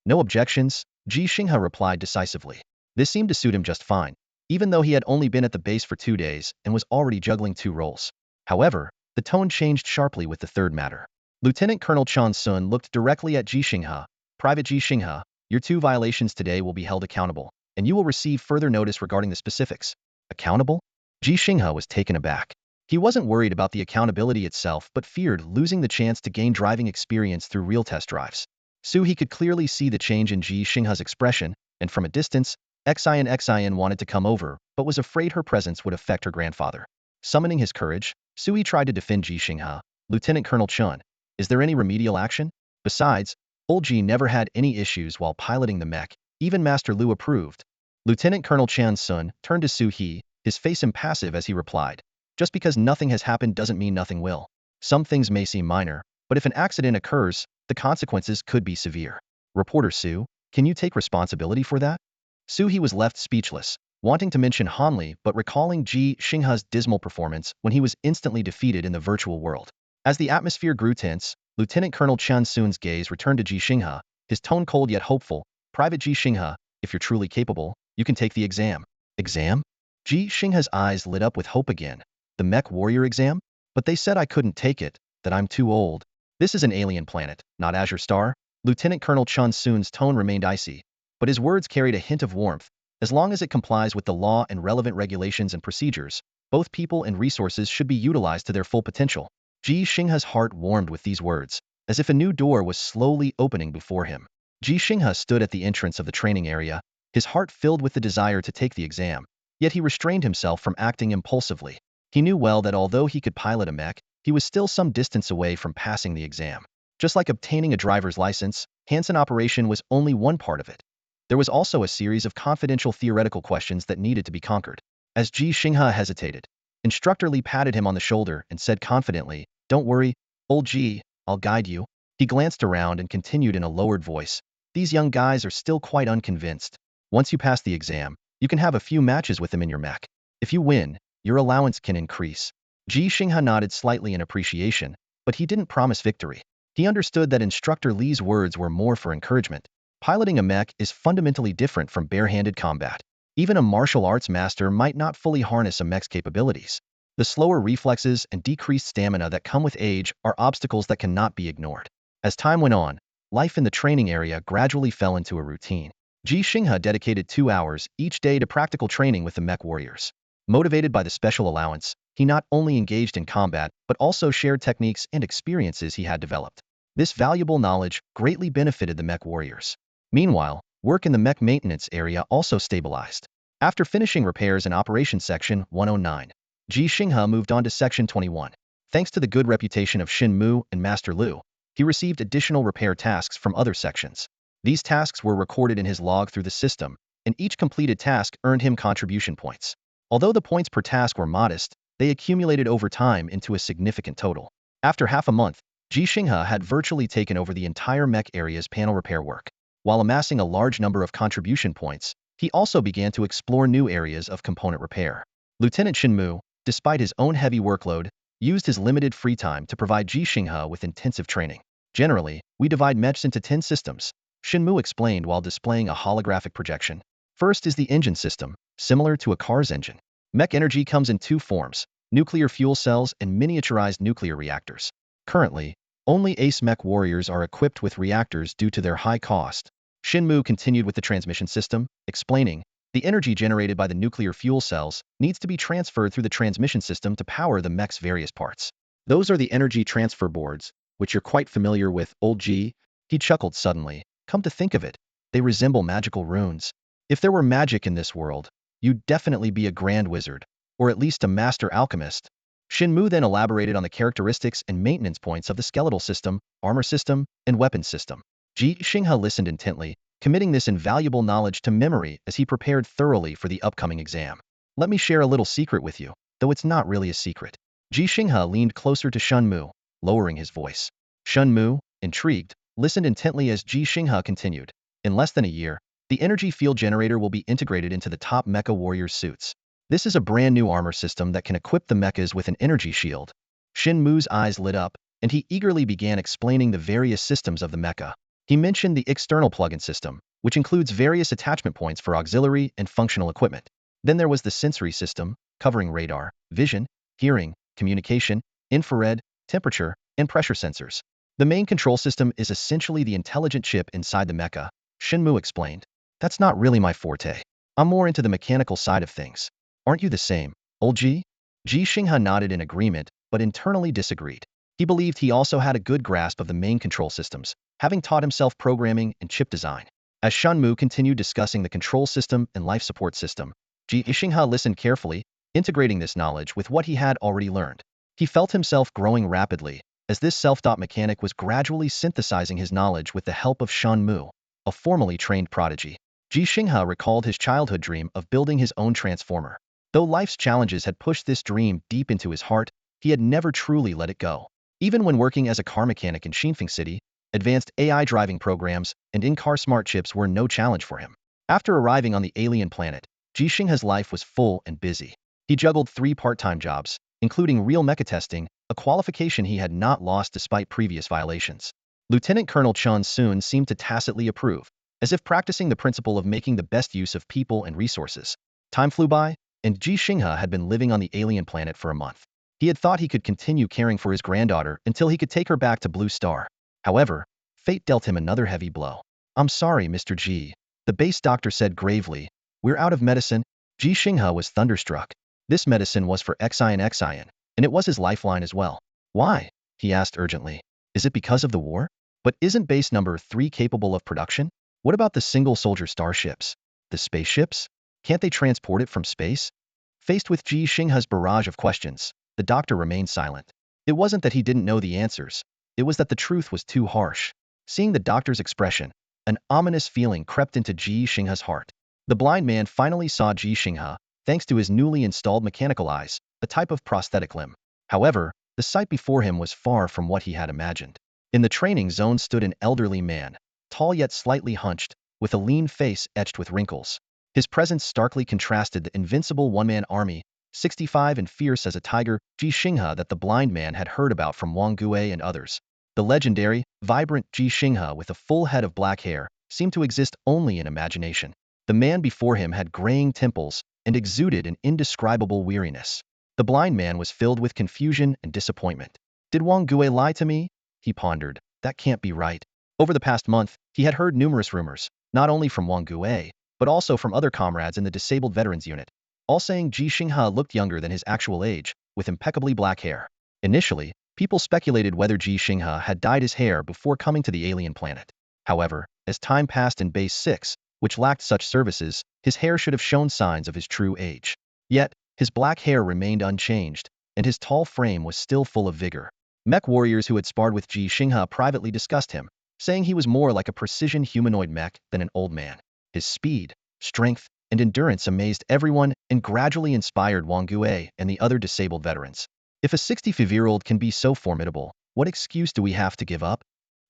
No objections, Ji Xinghe replied decisively. This seemed to suit him just fine, even though he had only been at the base for 2 days and was already juggling 2 roles. However, the tone changed sharply with the third matter. Lieutenant Colonel Chan Sun looked directly at Ji Xinghe. Private Ji Xinghe, your 2 violations today will be held accountable, and you will receive further notice regarding the specifics. Accountable? Ji Xinghe was taken aback. He wasn't worried about the accountability itself but feared losing the chance to gain driving experience through real test drives. He could clearly see the change in Ji Xinghe's expression, and from a distance, Xian wanted to come over, but was afraid her presence would affect her grandfather. Summoning his courage, Sui tried to defend Ji Xinghe. Lieutenant Colonel Chun, is there any remedial action? Besides, old Ji never had any issues while piloting the mech, even Master Lu approved. Lieutenant Colonel Chan Sun turned to Su He, his face impassive as he replied. Just because nothing has happened doesn't mean nothing will. Some things may seem minor, but if an accident occurs, the consequences could be severe. Reporter Su, can you take responsibility for that? Su He was left speechless, wanting to mention Hanli but recalling Ji Xinghe's dismal performance when he was instantly defeated in the virtual world. As the atmosphere grew tense, Lieutenant Colonel Chan Sun's gaze returned to Ji Xinghe, his tone cold yet hopeful. Private Ji Xinghe, if you're truly capable, you can take the exam. Exam? Ji Xinghe's eyes lit up with hope again. The mech warrior exam? But they said I couldn't take it, that I'm too old. This is an alien planet, not Azure Star. Lieutenant Colonel Chun Soon's tone remained icy, but his words carried a hint of warmth. As long as it complies with the law and relevant regulations and procedures, both people and resources should be utilized to their full potential. Ji Xinghe's heart warmed with these words, as if a new door was slowly opening before him. Ji Xinghe stood at the entrance of the training area, his heart filled with the desire to take the exam, yet he restrained himself from acting impulsively. He knew well that although he could pilot a mech, he was still some distance away from passing the exam. Just like obtaining a driver's license, hands-on operation was only one part of it. There was also a series of confidential theoretical questions that needed to be conquered. As Ji Xinghe hesitated, Instructor Li patted him on the shoulder and said confidently, "Don't worry, old Ji, I'll guide you." He glanced around and continued in a lowered voice, "These young guys are still quite unconvinced. Once you pass the exam, you can have a few matches with them in your mech. If you win, your allowance can increase." Ji Xinghe nodded slightly in appreciation, but he didn't promise victory. He understood that Instructor Li's words were more for encouragement. Piloting a mech is fundamentally different from barehanded combat. Even a martial arts master might not fully harness a mech's capabilities. The slower reflexes and decreased stamina that come with age are obstacles that cannot be ignored. As time went on, life in the training area gradually fell into a routine. Ji Xinghe dedicated 2 hours each day to practical training with the mech warriors. Motivated by the special allowance, he not only engaged in combat, but also shared techniques and experiences he had developed. This valuable knowledge greatly benefited the mech warriors. Meanwhile, work in the mech maintenance area also stabilized. After finishing repairs in Operation Section 109, Ji Xinghe moved on to Section 21. Thanks to the good reputation of Shin Mu and Master Lu, he received additional repair tasks from other sections. These tasks were recorded in his log through the system, and each completed task earned him contribution points. Although the points per task were modest, they accumulated over time into a significant total. After half a month, Ji Xinghe had virtually taken over the entire mech area's panel repair work. While amassing a large number of contribution points, he also began to explore new areas of component repair. Lieutenant Shinmu, despite his own heavy workload, used his limited free time to provide Ji Xinghe with intensive training. Generally, we divide mechs into 10 systems, Shinmu explained while displaying a holographic projection. First is the engine system, similar to a car's engine. Mech energy comes in 2 forms, nuclear fuel cells and miniaturized nuclear reactors. Currently, only ace mech warriors are equipped with reactors due to their high cost. Shinmu continued with the transmission system, explaining, the energy generated by the nuclear fuel cells needs to be transferred through the transmission system to power the mech's various parts. Those are the energy transfer boards, which you're quite familiar with, old G. He chuckled suddenly. Come to think of it, they resemble magical runes. If there were magic in this world, you'd definitely be a grand wizard, or at least a master alchemist. Shinmu then elaborated on the characteristics and maintenance points of the skeletal system, armor system, and weapons system. Ji Xinghe listened intently, committing this invaluable knowledge to memory as he prepared thoroughly for the upcoming exam. Let me share a little secret with you, though it's not really a secret. Ji Xinghe leaned closer to Shinmu, lowering his voice. Shinmu, intrigued, listened intently as Ji Xinghe continued. In less than a year, the energy field generator will be integrated into the top mecha warriors' suits. This is a brand new armor system that can equip the mechas with an energy shield. Shinmu's eyes lit up, and he eagerly began explaining the various systems of the mecha. He mentioned the external plug-in system, which includes various attachment points for auxiliary and functional equipment. Then there was the sensory system, covering radar, vision, hearing, communication, infrared, temperature, and pressure sensors. The main control system is essentially the intelligent chip inside the mecha, Shinmu explained. That's not really my forte. I'm more into the mechanical side of things. Aren't you the same, old Ji? Ji Xinghe nodded in agreement, but internally disagreed. He believed he also had a good grasp of the main control systems, having taught himself programming and chip design. As Shinmu continued discussing the control system and life support system, Ji Xinghe listened carefully, integrating this knowledge with what he had already learned. He felt himself growing rapidly, as this self-taught mechanic was gradually synthesizing his knowledge with the help of Shinmu, a formally trained prodigy. Ji Xinghe recalled his childhood dream of building his own transformer. Though life's challenges had pushed this dream deep into his heart, he had never truly let it go. Even when working as a car mechanic in Xinfeng City, advanced AI driving programs and in-car smart chips were no challenge for him. After arriving on the alien planet, Ji Xinghe's life was full and busy. He juggled 3 part-time jobs, including real mecha testing, a qualification he had not lost despite previous violations. Lieutenant Colonel Chun Soon seemed to tacitly approve, as if practicing the principle of making the best use of people and resources. Time flew by, and Ji Xinghe had been living on the alien planet for a month. He had thought he could continue caring for his granddaughter until he could take her back to Blue Star. However, fate dealt him another heavy blow. "I'm sorry, Mr. Ji," the base doctor said gravely. "We're out of medicine." Ji Xinghe was thunderstruck. This medicine was for Xian, and it was his lifeline as well. "Why?" he asked urgently. "Is it because of the war? But isn't base number 3 capable of production? What about the single-soldier starships? The spaceships? Can't they transport it from space?" Faced with Ji Xinghe's barrage of questions, the doctor remained silent. It wasn't that he didn't know the answers. It was that the truth was too harsh. Seeing the doctor's expression, an ominous feeling crept into Ji Xinghe's heart. The blind man finally saw Ji Xinghe, thanks to his newly installed mechanical eyes, a type of prosthetic limb. However, the sight before him was far from what he had imagined. In the training zone stood an elderly man, tall yet slightly hunched, with a lean face etched with wrinkles. His presence starkly contrasted the invincible one-man army, 65 and fierce as a tiger, Ji Xinghe that the blind man had heard about from Wang Gue and others. The legendary, vibrant Ji Xinghe with a full head of black hair seemed to exist only in imagination. The man before him had graying temples and exuded an indescribable weariness. The blind man was filled with confusion and disappointment. "Did Wang Gue lie to me?" he pondered. "That can't be right." Over the past month, he had heard numerous rumors, not only from Wang Gue, but also from other comrades in the disabled veterans unit, all saying Ji Xinghe looked younger than his actual age, with impeccably black hair. Initially, people speculated whether Ji Xinghe had dyed his hair before coming to the alien planet. However, as time passed in Base 6, which lacked such services, his hair should have shown signs of his true age. Yet, his black hair remained unchanged, and his tall frame was still full of vigor. Mech warriors who had sparred with Ji Xinghe privately discussed him, saying he was more like a precision humanoid mech than an old man. His speed, strength, and endurance amazed everyone and gradually inspired Wang Gue and the other disabled veterans. If a 65-year-old can be so formidable, what excuse do we have to give up?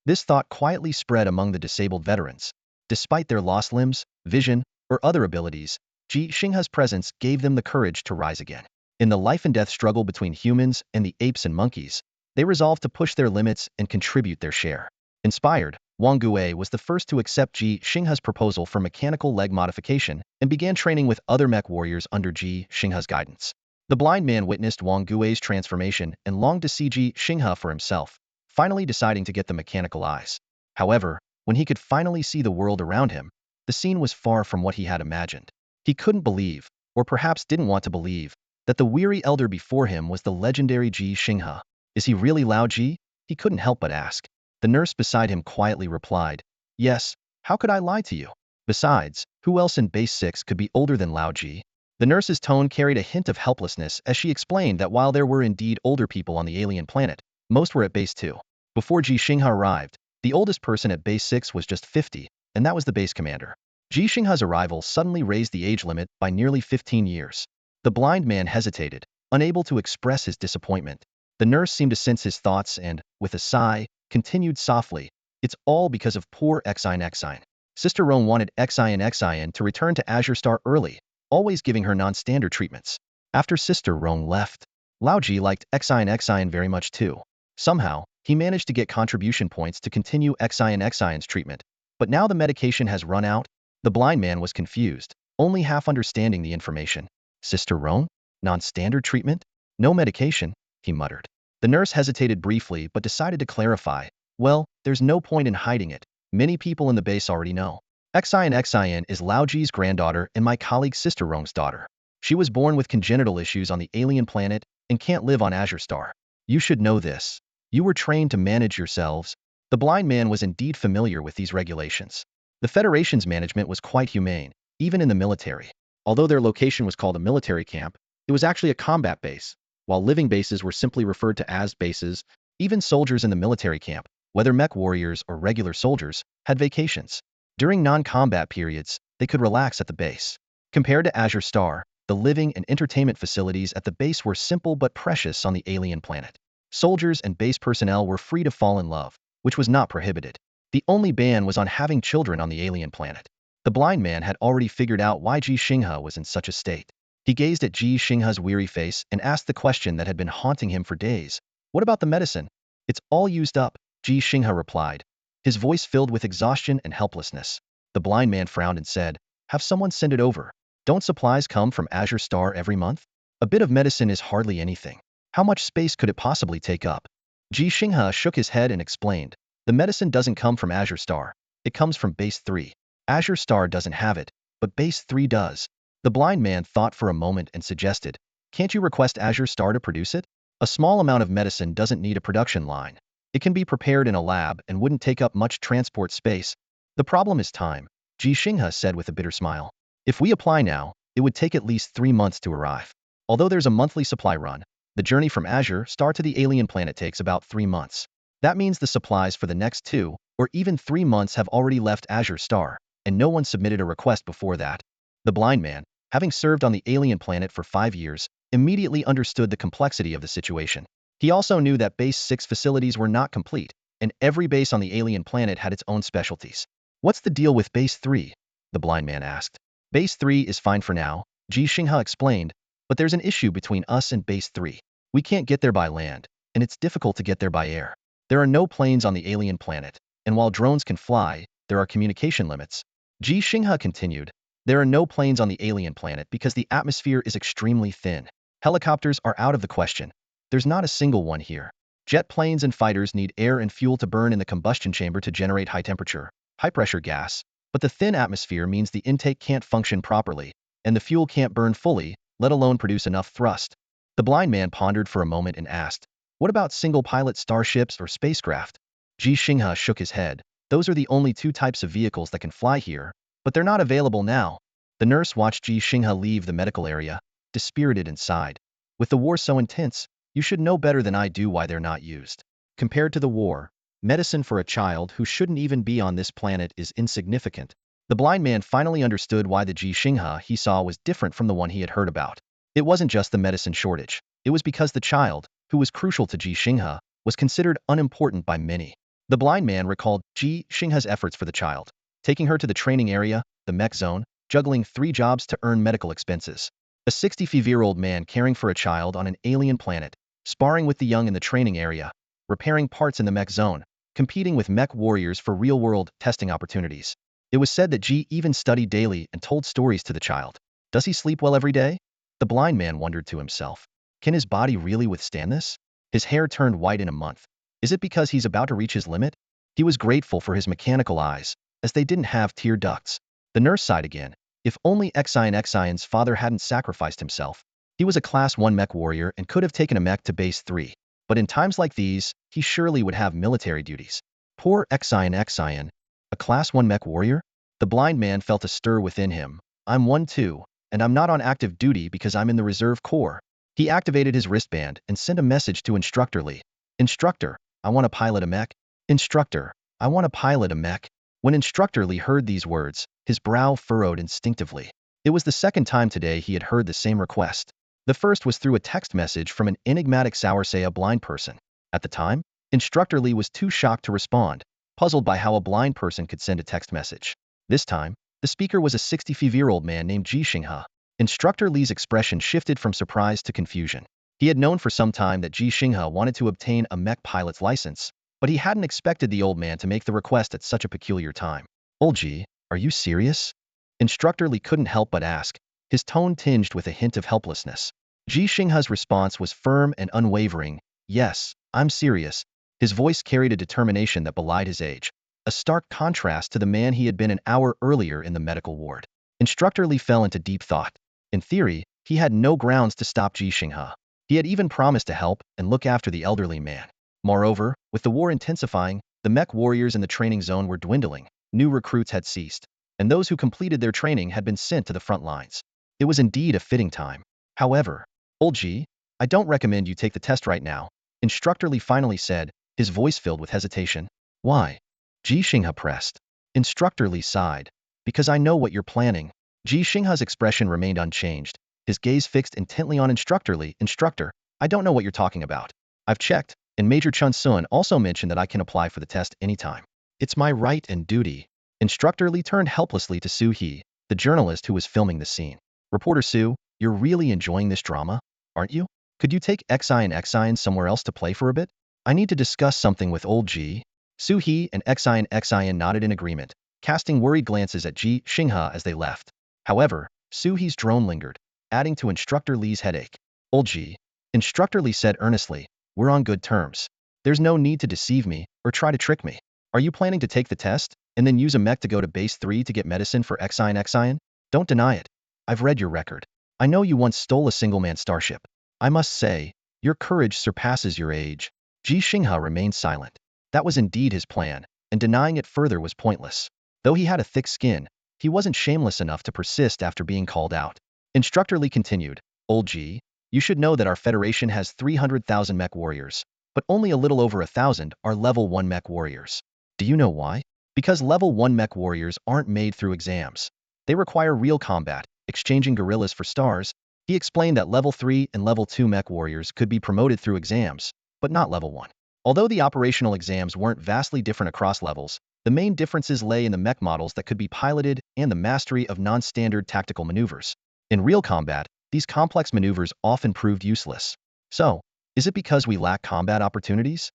This thought quietly spread among the disabled veterans. Despite their lost limbs, vision, or other abilities, Ji Xinghe's presence gave them the courage to rise again. In the life-and-death struggle between humans and the apes and monkeys, they resolved to push their limits and contribute their share. Inspired, Wang Gue was the first to accept Ji Xinghe's proposal for mechanical leg modification and began training with other mech warriors under Ji Xinghe's guidance. The blind man witnessed Wang Gue's transformation and longed to see Ji Xinghe for himself, finally deciding to get the mechanical eyes. However, when he could finally see the world around him, the scene was far from what he had imagined. He couldn't believe, or perhaps didn't want to believe, that the weary elder before him was the legendary Ji Xinghe. "Is he really Lao Ji?" he couldn't help but ask. The nurse beside him quietly replied, "Yes, how could I lie to you? Besides, who else in Base 6 could be older than Lao Ji?" The nurse's tone carried a hint of helplessness as she explained that while there were indeed older people on the alien planet, most were at Base 2. Before Ji Xinghe arrived, the oldest person at Base 6 was just 50, and that was the base commander. Ji Xinghe's arrival suddenly raised the age limit by nearly 15 years. The blind man hesitated, unable to express his disappointment. The nurse seemed to sense his thoughts and, with a sigh, continued softly, "It's all because of poor Xian. Sister Roan wanted Xian to return to Azure Star early, always giving her non-standard treatments. After Sister Roan left, Lao Ji liked Xian very much too. Somehow, he managed to get contribution points to continue Xian's treatment. But now the medication has run out." The blind man was confused, only half understanding the information. "Sister Roan? Non-standard treatment? No medication?" he muttered. The nurse hesitated briefly but decided to clarify. "Well, there's no point in hiding it. Many people in the base already know. Xian is Lao Ji's granddaughter and my colleague Sister Roan's daughter. She was born with congenital issues on the alien planet and can't live on Azure Star. You should know this. You were trained to manage yourselves." The blind man was indeed familiar with these regulations. The Federation's management was quite humane, even in the military. Although their location was called a military camp, it was actually a combat base. While living bases were simply referred to as bases, even soldiers in the military camp, whether mech warriors or regular soldiers, had vacations. During non-combat periods, they could relax at the base. Compared to Azure Star, the living and entertainment facilities at the base were simple but precious on the alien planet. Soldiers and base personnel were free to fall in love, which was not prohibited. The only ban was on having children on the alien planet. The blind man had already figured out why Ji Xinghe was in such a state. He gazed at Ji Xinghe's weary face and asked the question that had been haunting him for days. "What about the medicine?" "It's all used up," Ji Xinghe replied, his voice filled with exhaustion and helplessness. The blind man frowned and said, "Have someone send it over." Don't supplies come from Azure Star every month? A bit of medicine is hardly anything. How much space could it possibly take up? Ji Xinghe shook his head and explained, the medicine doesn't come from Azure Star. It comes from Base 3. Azure Star doesn't have it, but Base 3 does. The blind man thought for a moment and suggested, can't you request Azure Star to produce it? A small amount of medicine doesn't need a production line. It can be prepared in a lab and wouldn't take up much transport space. The problem is time, Ji Xinghe said with a bitter smile. If we apply now, it would take at least 3 months to arrive. Although there's a monthly supply run, the journey from Azure Star to the alien planet takes about 3 months. That means the supplies for the next 2 or even 3 months have already left Azure Star, and no one submitted a request before that. The blind man, having served on the alien planet for 5 years, immediately understood the complexity of the situation. He also knew that Base 6 facilities were not complete, and every base on the alien planet had its own specialties. What's the deal with Base 3? The blind man asked. Base 3 is fine for now, Ji Xinghe explained, but there's an issue between us and Base 3. We can't get there by land, and it's difficult to get there by air. There are no planes on the alien planet, and while drones can fly, there are communication limits. Ji Xinghe continued, there are no planes on the alien planet because the atmosphere is extremely thin. Helicopters are out of the question. There's not a single one here. Jet planes and fighters need air and fuel to burn in the combustion chamber to generate high-temperature, high-pressure gas, but the thin atmosphere means the intake can't function properly, and the fuel can't burn fully, let alone produce enough thrust. The blind man pondered for a moment and asked, what about single-pilot starships or spacecraft? Ji Xinghe shook his head. Those are the only 2 types of vehicles that can fly here, but they're not available now. The nurse watched Ji Xinghe leave the medical area, dispirited and sighed. With the war so intense, you should know better than I do why they're not used. Compared to the war, medicine for a child who shouldn't even be on this planet is insignificant. The blind man finally understood why the Ji Xinghe he saw was different from the one he had heard about. It wasn't just the medicine shortage. It was because the child, who was crucial to Ji Xinghe, was considered unimportant by many. The blind man recalled Ji Xinghe's efforts for the child, taking her to the training area, the mech zone, juggling 3 jobs to earn medical expenses. A 65-year-old man caring for a child on an alien planet, sparring with the young in the training area, repairing parts in the mech zone, competing with mech warriors for real-world testing opportunities. It was said that Ji even studied daily and told stories to the child. Does he sleep well every day? The blind man wondered to himself. Can his body really withstand this? His hair turned white in a month. Is it because he's about to reach his limit? He was grateful for his mechanical eyes, as they didn't have tear ducts. The nurse sighed again. If only Xian's father hadn't sacrificed himself. He was a Class 1 mech warrior and could have taken a mech to Base 3. But in times like these, he surely would have military duties. Poor Xian, a Class 1 mech warrior? The blind man felt a stir within him. I'm one too, and I'm not on active duty because I'm in the Reserve Corps. He activated his wristband and sent a message to Instructor Lee. Instructor, I want to pilot a mech. Instructor, I want to pilot a mech. When Instructor Lee heard these words, his brow furrowed instinctively. It was the second time today he had heard the same request. The first was through a text message from an enigmatic a blind person. At the time, Instructor Lee was too shocked to respond, puzzled by how a blind person could send a text message. This time, the speaker was a 65-year-old man named Ji Xinghe. Instructor Lee's expression shifted from surprise to confusion. He had known for some time that Ji Xinghe wanted to obtain a mech pilot's license, but he hadn't expected the old man to make the request at such a peculiar time. Old Ji, are you serious? Instructor Lee couldn't help but ask, his tone tinged with a hint of helplessness. Ji Xinghe's response was firm and unwavering. Yes, I'm serious. His voice carried a determination that belied his age, a stark contrast to the man he had been an hour earlier in the medical ward. Instructor Lee fell into deep thought. In theory, he had no grounds to stop Ji Xinghe. He had even promised to help and look after the elderly man. Moreover, with the war intensifying, the mech warriors in the training zone were dwindling, new recruits had ceased, and those who completed their training had been sent to the front lines. It was indeed a fitting time. However, Old Ji, I don't recommend you take the test right now, Instructor Lee finally said, his voice filled with hesitation. Why? Ji Xinghe pressed. Instructor Lee sighed. Because I know what you're planning. Ji Xinghe's expression remained unchanged, his gaze fixed intently on Instructor Lee. Instructor, I don't know what you're talking about. I've checked, and Major Chun Sun also mentioned that I can apply for the test anytime. It's my right and duty. Instructor Lee turned helplessly to Su He, the journalist who was filming the scene. Reporter Su, you're really enjoying this drama, aren't you? Could you take Xian somewhere else to play for a bit? I need to discuss something with Old Ji. Su He and Xian nodded in agreement, casting worried glances at Ji Xinghe as they left. However, Suhi's drone lingered, adding to Instructor Lee's headache. Old Ji, Instructor Lee said earnestly, we're on good terms. There's no need to deceive me or try to trick me. Are you planning to take the test and then use a mech to go to base 3 to get medicine for Xion? Don't deny it. I've read your record. I know you once stole a single-man starship. I must say, your courage surpasses your age. Ji Xinghe remained silent. That was indeed his plan, and denying it further was pointless. Though he had a thick skin, he wasn't shameless enough to persist after being called out. Instructor Lee continued, Old Ji, you should know that our Federation has 300,000 mech warriors, but only a little over 1,000 are level 1 mech warriors. Do you know why? Because level 1 mech warriors aren't made through exams. They require real combat, exchanging gorillas for stars. He explained that level 3 and level 2 mech warriors could be promoted through exams, but not level 1. Although the operational exams weren't vastly different across levels, the main differences lay in the mech models that could be piloted and the mastery of non-standard tactical maneuvers. In real combat, these complex maneuvers often proved useless. So, is it because we lack combat opportunities?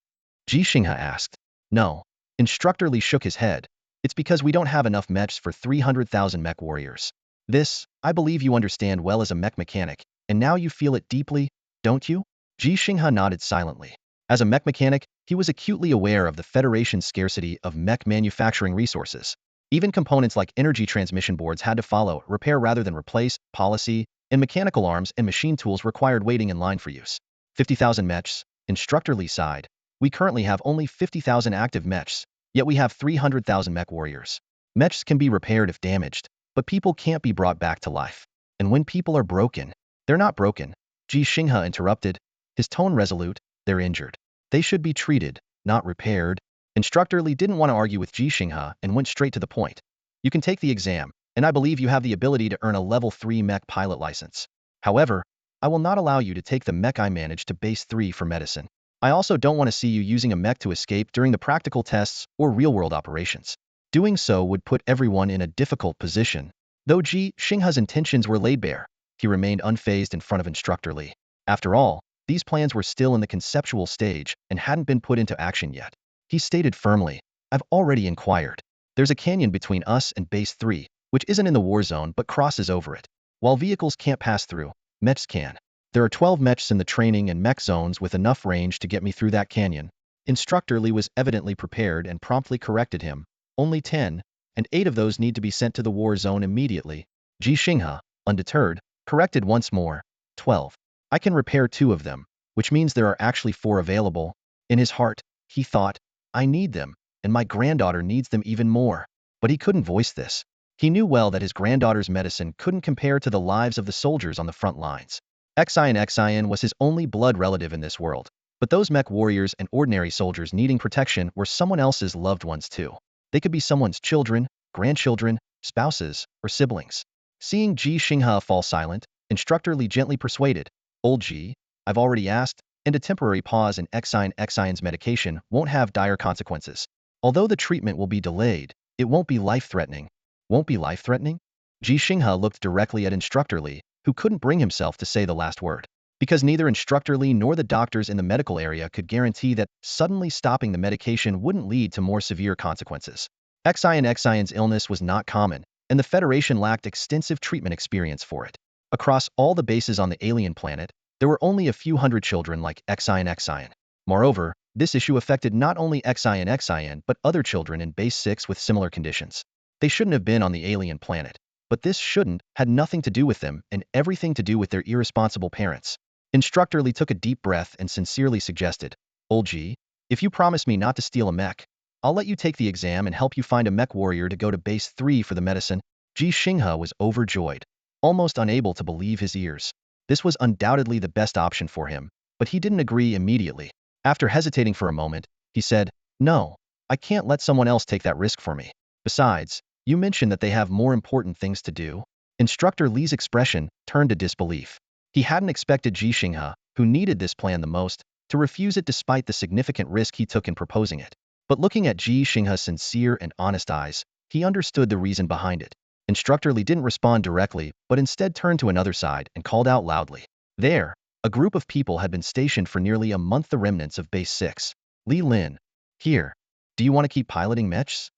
Ji Xinghe asked. No. Instructor Lee shook his head. It's because we don't have enough mechs for 300,000 mech warriors. This, I believe you understand well as a mech mechanic, and now you feel it deeply, don't you? Ji Xinghe nodded silently. As a mech mechanic, he was acutely aware of the Federation's scarcity of mech manufacturing resources. Even components like energy transmission boards had to follow, repair rather than replace, policy, and mechanical arms and machine tools required waiting in line for use. 50,000 mechs, Instructor Lee sighed. We currently have only 50,000 active mechs, yet we have 300,000 mech warriors. Mechs can be repaired if damaged, but people can't be brought back to life. And when people are broken, they're not broken. Ji Xinghe interrupted, his tone resolute, they're injured. They should be treated, not repaired. Instructor Lee didn't want to argue with Ji Xinghe and went straight to the point. You can take the exam, and I believe you have the ability to earn a level 3 mech pilot license. However, I will not allow you to take the mech I managed to base 3 for medicine. I also don't want to see you using a mech to escape during the practical tests or real-world operations. Doing so would put everyone in a difficult position. Though Ji Xinghe's intentions were laid bare, he remained unfazed in front of Instructor Lee. After all, these plans were still in the conceptual stage and hadn't been put into action yet. He stated firmly, I've already inquired. There's a canyon between us and Base 3, which isn't in the war zone but crosses over it. While vehicles can't pass through, mechs can. There are 12 mechs in the training and mech zones with enough range to get me through that canyon. Instructor Lee was evidently prepared and promptly corrected him. Only 10, and 8 of those need to be sent to the war zone immediately. Ji Xinghe, undeterred, corrected once more. 12. I can repair 2 of them, which means there are actually 4 available. In his heart, he thought, I need them, and my granddaughter needs them even more. But he couldn't voice this. He knew well that his granddaughter's medicine couldn't compare to the lives of the soldiers on the front lines. Xion was his only blood relative in this world, but those mech warriors and ordinary soldiers needing protection were someone else's loved ones too. They could be someone's children, grandchildren, spouses, or siblings. Seeing Ji Xinghe fall silent, Instructor Lee gently persuaded, Old Ji, I've already asked, and a temporary pause in Xion's medication won't have dire consequences. Although the treatment will be delayed, it won't be life-threatening. Won't be life-threatening? Ji Xinghe looked directly at Instructor Lee, who couldn't bring himself to say the last word. Because neither Instructor Lee nor the doctors in the medical area could guarantee that suddenly stopping the medication wouldn't lead to more severe consequences. Xion's illness was not common, and the Federation lacked extensive treatment experience for it. Across all the bases on the alien planet, there were only a few hundred children like Xion. Moreover, this issue affected not only Xion but other children in Base 6 with similar conditions. They shouldn't have been on the alien planet. But this shouldn't had nothing to do with them and everything to do with their irresponsible parents. Instructor Lee took a deep breath and sincerely suggested, Old Ji, if you promise me not to steal a mech, I'll let you take the exam and help you find a mech warrior to go to Base 3 for the medicine. Ji Xinghe was overjoyed, almost unable to believe his ears. This was undoubtedly the best option for him, but he didn't agree immediately. After hesitating for a moment, he said, No, I can't let someone else take that risk for me. Besides, you mentioned that they have more important things to do. Instructor Lee's expression turned to disbelief. He hadn't expected Ji Xinghe, who needed this plan the most, to refuse it despite the significant risk he took in proposing it. But looking at Ji Xinghe's sincere and honest eyes, he understood the reason behind it. Instructor Lee didn't respond directly, but instead turned to another side and called out loudly. There, a group of people had been stationed for nearly a month, the remnants of Base 6. Li Lin. Here. Do you want to keep piloting mechs?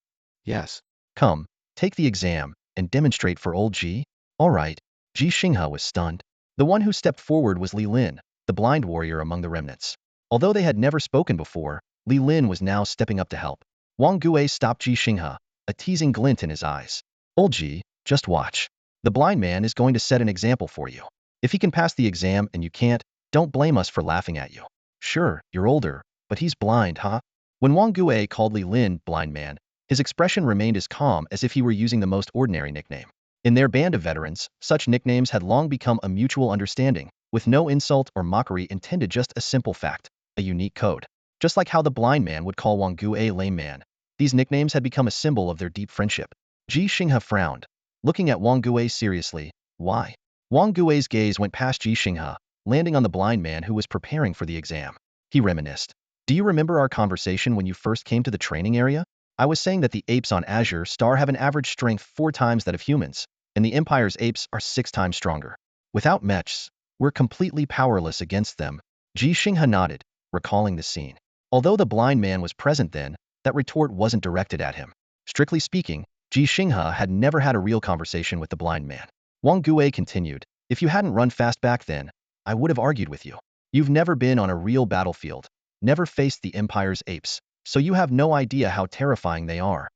Yes. Come. Take the exam and demonstrate for Old Ji. All right. Ji Xinghe was stunned. The one who stepped forward was Li Lin, the blind warrior among the remnants. Although they had never spoken before, Li Lin was now stepping up to help. Wang Gui stopped Ji Xinghe, a teasing glint in his eyes. Old Ji, just watch. The blind man is going to set an example for you. If he can pass the exam and you can't, don't blame us for laughing at you. Sure, you're older, but he's blind, huh? When Wang Gui called Li Lin blind man, his expression remained as calm as if he were using the most ordinary nickname. In their band of veterans, such nicknames had long become a mutual understanding, with no insult or mockery intended, just a simple fact, a unique code. Just like how the blind man would call Wang Gui lame man, these nicknames had become a symbol of their deep friendship. Ji Xinghe frowned, looking at Wang Gui seriously. Why? Wang Gui's gaze went past Ji Xinghe, landing on the blind man who was preparing for the exam. He reminisced. Do you remember our conversation when you first came to the training area? I was saying that the apes on Azure Star have an average strength 4 times that of humans, and the Empire's apes are 6 times stronger. Without mechs, we're completely powerless against them. Ji Xinghe nodded, recalling the scene. Although the blind man was present then, that retort wasn't directed at him. Strictly speaking, Ji Xinghe had never had a real conversation with the blind man. Wang Gui continued, if you hadn't run fast back then, I would have argued with you. You've never been on a real battlefield, never faced the Empire's apes, so you have no idea how terrifying they are.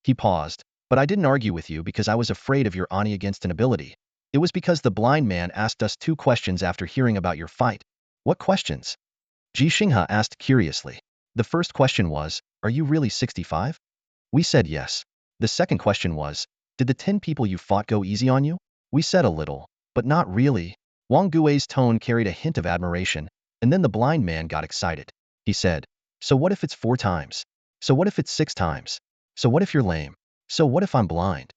He paused, but I didn't argue with you because I was afraid of your ani against an ability. It was because the blind man asked us 2 questions after hearing about your fight. What questions? Ji Xinghe asked curiously. The first question was, are you really 65? We said yes. The second question was, did the 10 people you fought go easy on you? We said a little, but not really. Wang Gui's tone carried a hint of admiration, and then the blind man got excited. He said, so what if it's 4 times? So what if it's 6 times? So what if you're lame? So what if I'm blind?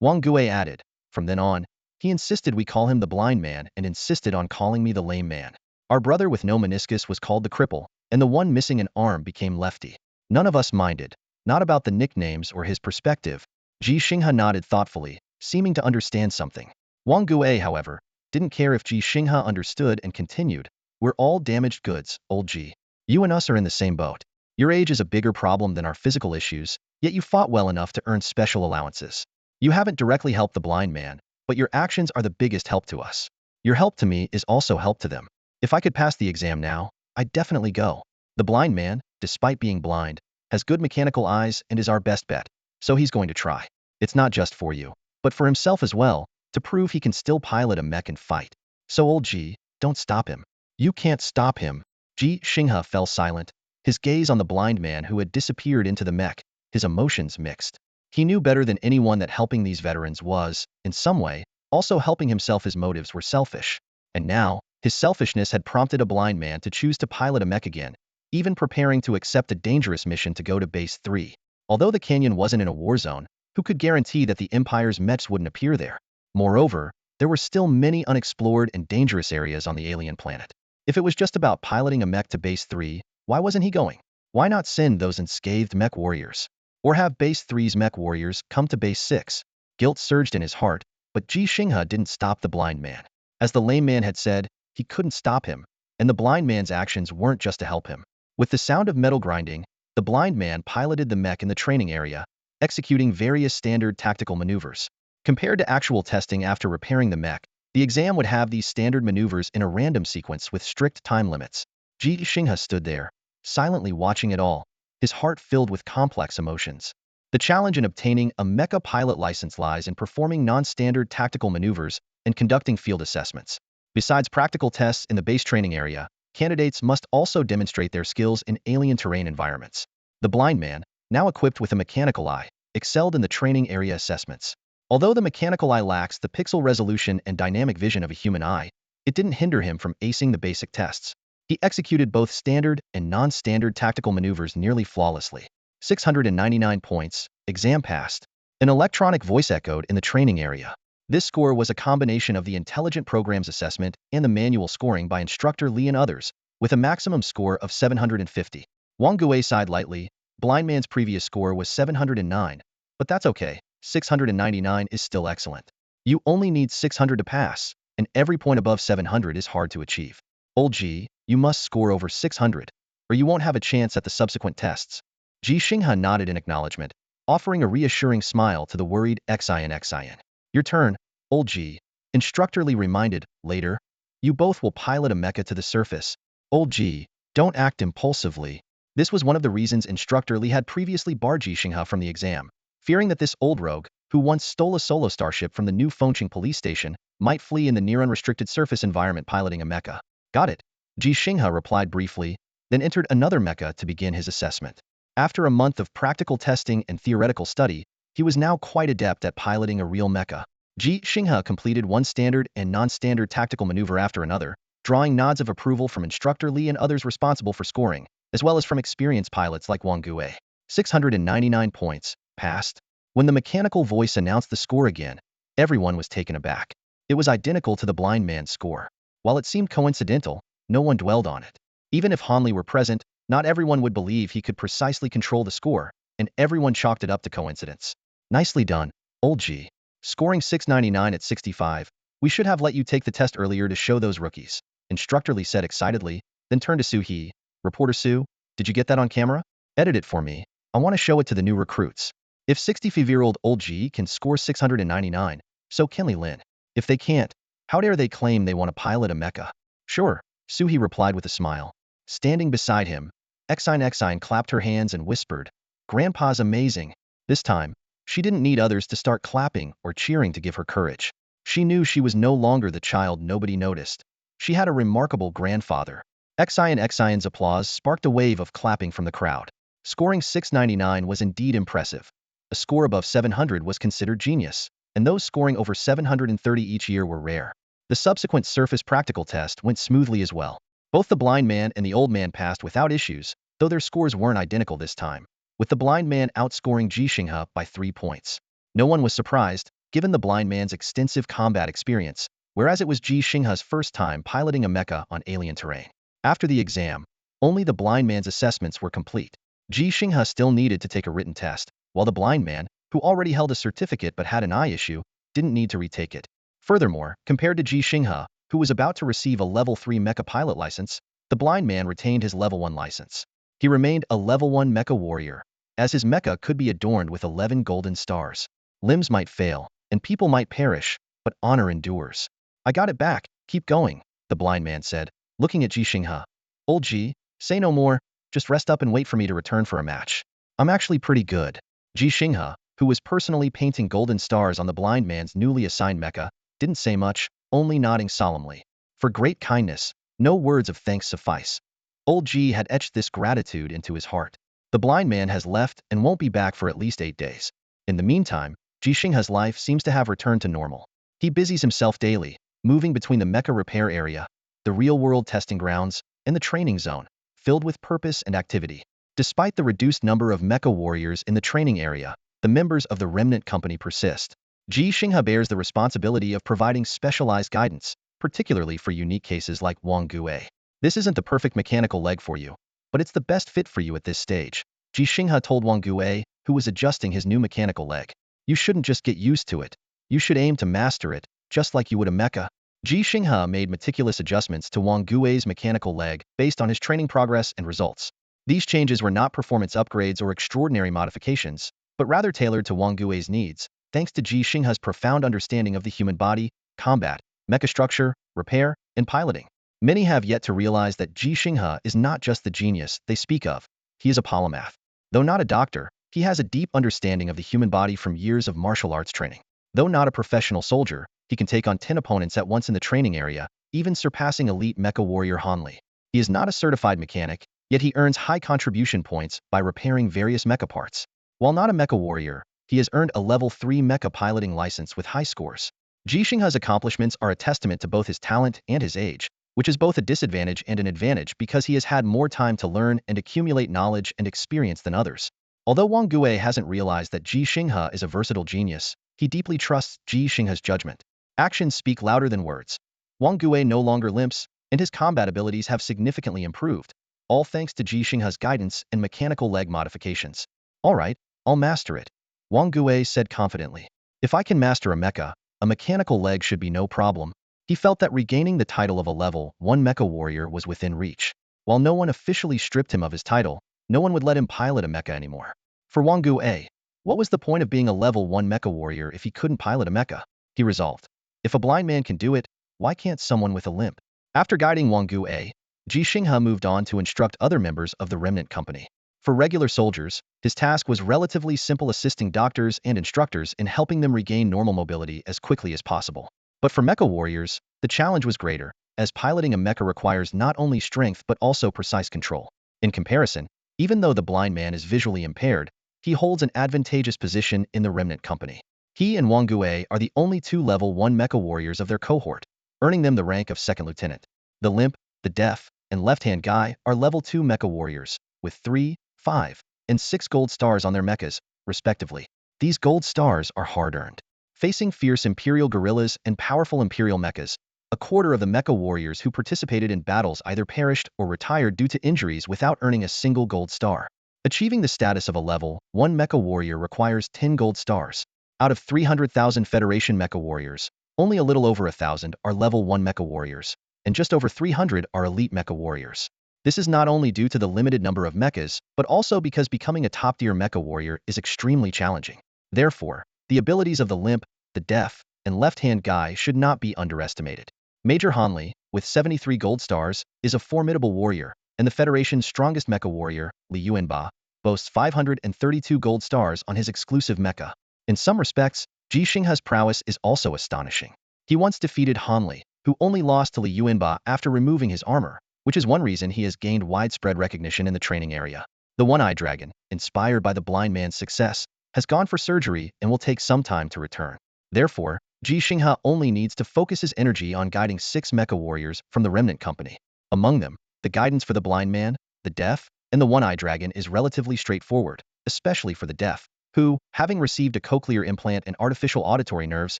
Wang Gui added, from then on, he insisted we call him the blind man and insisted on calling me the lame man. Our brother with no meniscus was called the cripple, and the one missing an arm became lefty. None of us minded, not about the nicknames or his perspective. Ji Xinghe nodded thoughtfully, seeming to understand something. Wang Gui, however, didn't care if Ji Xinghe understood and continued, we're all damaged goods, old Ji. You and us are in the same boat. Your age is a bigger problem than our physical issues, yet you fought well enough to earn special allowances. You haven't directly helped the blind man, but your actions are the biggest help to us. Your help to me is also help to them. If I could pass the exam now, I'd definitely go. The blind man, despite being blind, has good mechanical eyes and is our best bet, so he's going to try. It's not just for you, but for himself as well, to prove he can still pilot a mech and fight. So old Ji, don't stop him. You can't stop him. Ji Xinghe fell silent, his gaze on the blind man who had disappeared into the mech, his emotions mixed. He knew better than anyone that helping these veterans was, in some way, also helping himself. His motives were selfish. And now, his selfishness had prompted a blind man to choose to pilot a mech again, even preparing to accept a dangerous mission to go to Base 3. Although the canyon wasn't in a war zone, who could guarantee that the Empire's mechs wouldn't appear there? Moreover, there were still many unexplored and dangerous areas on the alien planet. If it was just about piloting a mech to Base 3, why wasn't he going? Why not send those unscathed mech warriors? Or have Base 3's mech warriors come to Base 6? Guilt surged in his heart, but Ji Xinghe didn't stop the blind man. As the lame man had said, he couldn't stop him, and the blind man's actions weren't just to help him. With the sound of metal grinding, the blind man piloted the mech in the training area, executing various standard tactical maneuvers. Compared to actual testing after repairing the mech, the exam would have these standard maneuvers in a random sequence with strict time limits. Ji Xinghe stood there, silently watching it all, his heart filled with complex emotions. The challenge in obtaining a mecha pilot license lies in performing non-standard tactical maneuvers and conducting field assessments. Besides practical tests in the base training area, candidates must also demonstrate their skills in alien terrain environments. The blind man, now equipped with a mechanical eye, excelled in the training area assessments. Although the mechanical eye lacks the pixel resolution and dynamic vision of a human eye, it didn't hinder him from acing the basic tests. He executed both standard and non-standard tactical maneuvers nearly flawlessly. 699 points, exam passed. An electronic voice echoed in the training area. This score was a combination of the Intelligent Programs Assessment and the manual scoring by instructor Li and others, with a maximum score of 750. Wang Gui sighed lightly. Blind man's previous score was 709, but that's okay. 699 is still excellent. You only need 600 to pass, and every point above 700 is hard to achieve. Old Ji, you must score over 600, or you won't have a chance at the subsequent tests. Ji Xinghe nodded in acknowledgement, offering a reassuring smile to the worried Xin. Your turn, old Ji. Instructor Li reminded, later, you both will pilot a mecha to the surface. Old Ji, don't act impulsively. This was one of the reasons Instructor Li had previously barred Ji Xinghe from the exam, fearing that this old rogue, who once stole a solo starship from the new Fengqing police station, might flee in the near-unrestricted surface environment piloting a mecha. Got it. Ji Xinghe replied briefly, then entered another mecha to begin his assessment. After a month of practical testing and theoretical study, he was now quite adept at piloting a real mecha. Ji Xinghe completed one standard and non-standard tactical maneuver after another, drawing nods of approval from Instructor Li and others responsible for scoring, as well as from experienced pilots like Wang Gue. 699 points, passed. When the mechanical voice announced the score again, everyone was taken aback. It was identical to the blind man's score. While it seemed coincidental, no one dwelled on it. Even if Hanli were present, not everyone would believe he could precisely control the score, and everyone chalked it up to coincidence. Nicely done, old G. Scoring 699 at 65, we should have let you take the test earlier to show those rookies, Instructor Li said excitedly, then turned to Su He. Reporter Su, did you get that on camera? Edit it for me. I want to show it to the new recruits. If 65-year-old old G can score 699, so can Li Lin. If they can't, how dare they claim they want to pilot a mecha? Sure, Su He replied with a smile. Standing beside him, Xine clapped her hands and whispered, Grandpa's amazing. This time, she didn't need others to start clapping or cheering to give her courage. She knew she was no longer the child nobody noticed. She had a remarkable grandfather. Xine's applause sparked a wave of clapping from the crowd. Scoring 699 was indeed impressive. A score above 700 was considered genius, and those scoring over 730 each year were rare. The subsequent surface practical test went smoothly as well. Both the blind man and the old man passed without issues, though their scores weren't identical this time, with the blind man outscoring Ji Xinghe by 3 points. No one was surprised, given the blind man's extensive combat experience, whereas it was Ji Xinghe's first time piloting a mecha on alien terrain. After the exam, only the blind man's assessments were complete. Ji Xinghe still needed to take a written test, while the blind man, who already held a certificate but had an eye issue, didn't need to retake it. Furthermore, compared to Ji Xinghe, who was about to receive a level 3 mecha pilot license, the blind man retained his level 1 license. He remained a level 1 mecha warrior, as his mecha could be adorned with 11 golden stars. Limbs might fail, and people might perish, but honor endures. I got it back, keep going, the blind man said, looking at Ji Xinghe. Old Ji, say no more, just rest up and wait for me to return for a match. I'm actually pretty good. Ji Xinghe, who was personally painting golden stars on the blind man's newly assigned mecha, didn't say much, only nodding solemnly. For great kindness, no words of thanks suffice. Old Ji had etched this gratitude into his heart. The blind man has left and won't be back for at least 8 days. In the meantime, Ji Xinghe's life seems to have returned to normal. He busies himself daily, moving between the mecha repair area, the real-world testing grounds, and the training zone, filled with purpose and activity. Despite the reduced number of mecha warriors in the training area, the members of the remnant company persist. Ji Xinghe bears the responsibility of providing specialized guidance, particularly for unique cases like Wang Gue. This isn't the perfect mechanical leg for you, but it's the best fit for you at this stage, Ji Xinghe told Wang Gue, who was adjusting his new mechanical leg. You shouldn't just get used to it. You should aim to master it, just like you would a mecha. Ji Xinghe made meticulous adjustments to Wang Gue's mechanical leg based on his training progress and results. These changes were not performance upgrades or extraordinary modifications, but rather tailored to Wang Gue's needs, thanks to Ji Xinghe's profound understanding of the human body, combat, mecha structure, repair, and piloting. Many have yet to realize that Ji Xinghe is not just the genius they speak of, he is a polymath. Though not a doctor, he has a deep understanding of the human body from years of martial arts training. Though not a professional soldier, he can take on 10 opponents at once in the training area, even surpassing elite mecha warrior Hanli. He is not a certified mechanic, yet he earns high contribution points by repairing various mecha parts. While not a mecha warrior, he has earned a level 3 mecha piloting license with high scores. Ji Xinghe's accomplishments are a testament to both his talent and his age, which is both a disadvantage and an advantage because he has had more time to learn and accumulate knowledge and experience than others. Although Wang Gue hasn't realized that Ji Xinghe is a versatile genius, he deeply trusts Ji Xinghe's judgment. Actions speak louder than words. Wang Gue no longer limps, and his combat abilities have significantly improved, all thanks to Ji Xinghe's guidance and mechanical leg modifications. All right, I'll master it, Wang Gue said confidently. If I can master a mecha, a mechanical leg should be no problem. He felt that regaining the title of a level 1 mecha warrior was within reach. While no one officially stripped him of his title, no one would let him pilot a mecha anymore. For Wang Gue, what was the point of being a level 1 mecha warrior if he couldn't pilot a mecha? He resolved. If a blind man can do it, why can't someone with a limp? After guiding Wang Gui, Ji Xinghe moved on to instruct other members of the remnant company. For regular soldiers, his task was relatively simple, assisting doctors and instructors in helping them regain normal mobility as quickly as possible. But for mecha warriors, the challenge was greater, as piloting a mecha requires not only strength but also precise control. In comparison, even though the blind man is visually impaired, he holds an advantageous position in the remnant company. He and Wang Gui are the only two level 1 mecha warriors of their cohort, earning them the rank of second lieutenant. The limp, the deaf, and left-hand guy are level 2 mecha warriors, with 3, 5, and 6 gold stars on their mechas, respectively. These gold stars are hard-earned. Facing fierce Imperial guerrillas and powerful Imperial mechas, a quarter of the mecha warriors who participated in battles either perished or retired due to injuries without earning a single gold star. Achieving the status of a level 1 mecha warrior requires 10 gold stars. Out of 300,000 Federation mecha warriors, only a little over 1,000 are level 1 mecha warriors, and just over 300 are elite mecha warriors. This is not only due to the limited number of mechas, but also because becoming a top-tier mecha warrior is extremely challenging. Therefore, the abilities of the limp, the deaf, and left-hand guy should not be underestimated. Major Hanli, with 73 gold stars, is a formidable warrior, and the Federation's strongest mecha warrior, Li Yuanba, boasts 532 gold stars on his exclusive mecha. In some respects, Ji Xinghe's prowess is also astonishing. He once defeated Hanli, who only lost to Li Yuanba after removing his armor, which is one reason he has gained widespread recognition in the training area. The One-Eye Dragon, inspired by the blind man's success, has gone for surgery and will take some time to return. Therefore, Ji Xinghe only needs to focus his energy on guiding 6 mecha warriors from the remnant company. Among them, the guidance for the blind man, the deaf, and the One-Eye Dragon is relatively straightforward, especially for the deaf, who, having received a cochlear implant and artificial auditory nerves,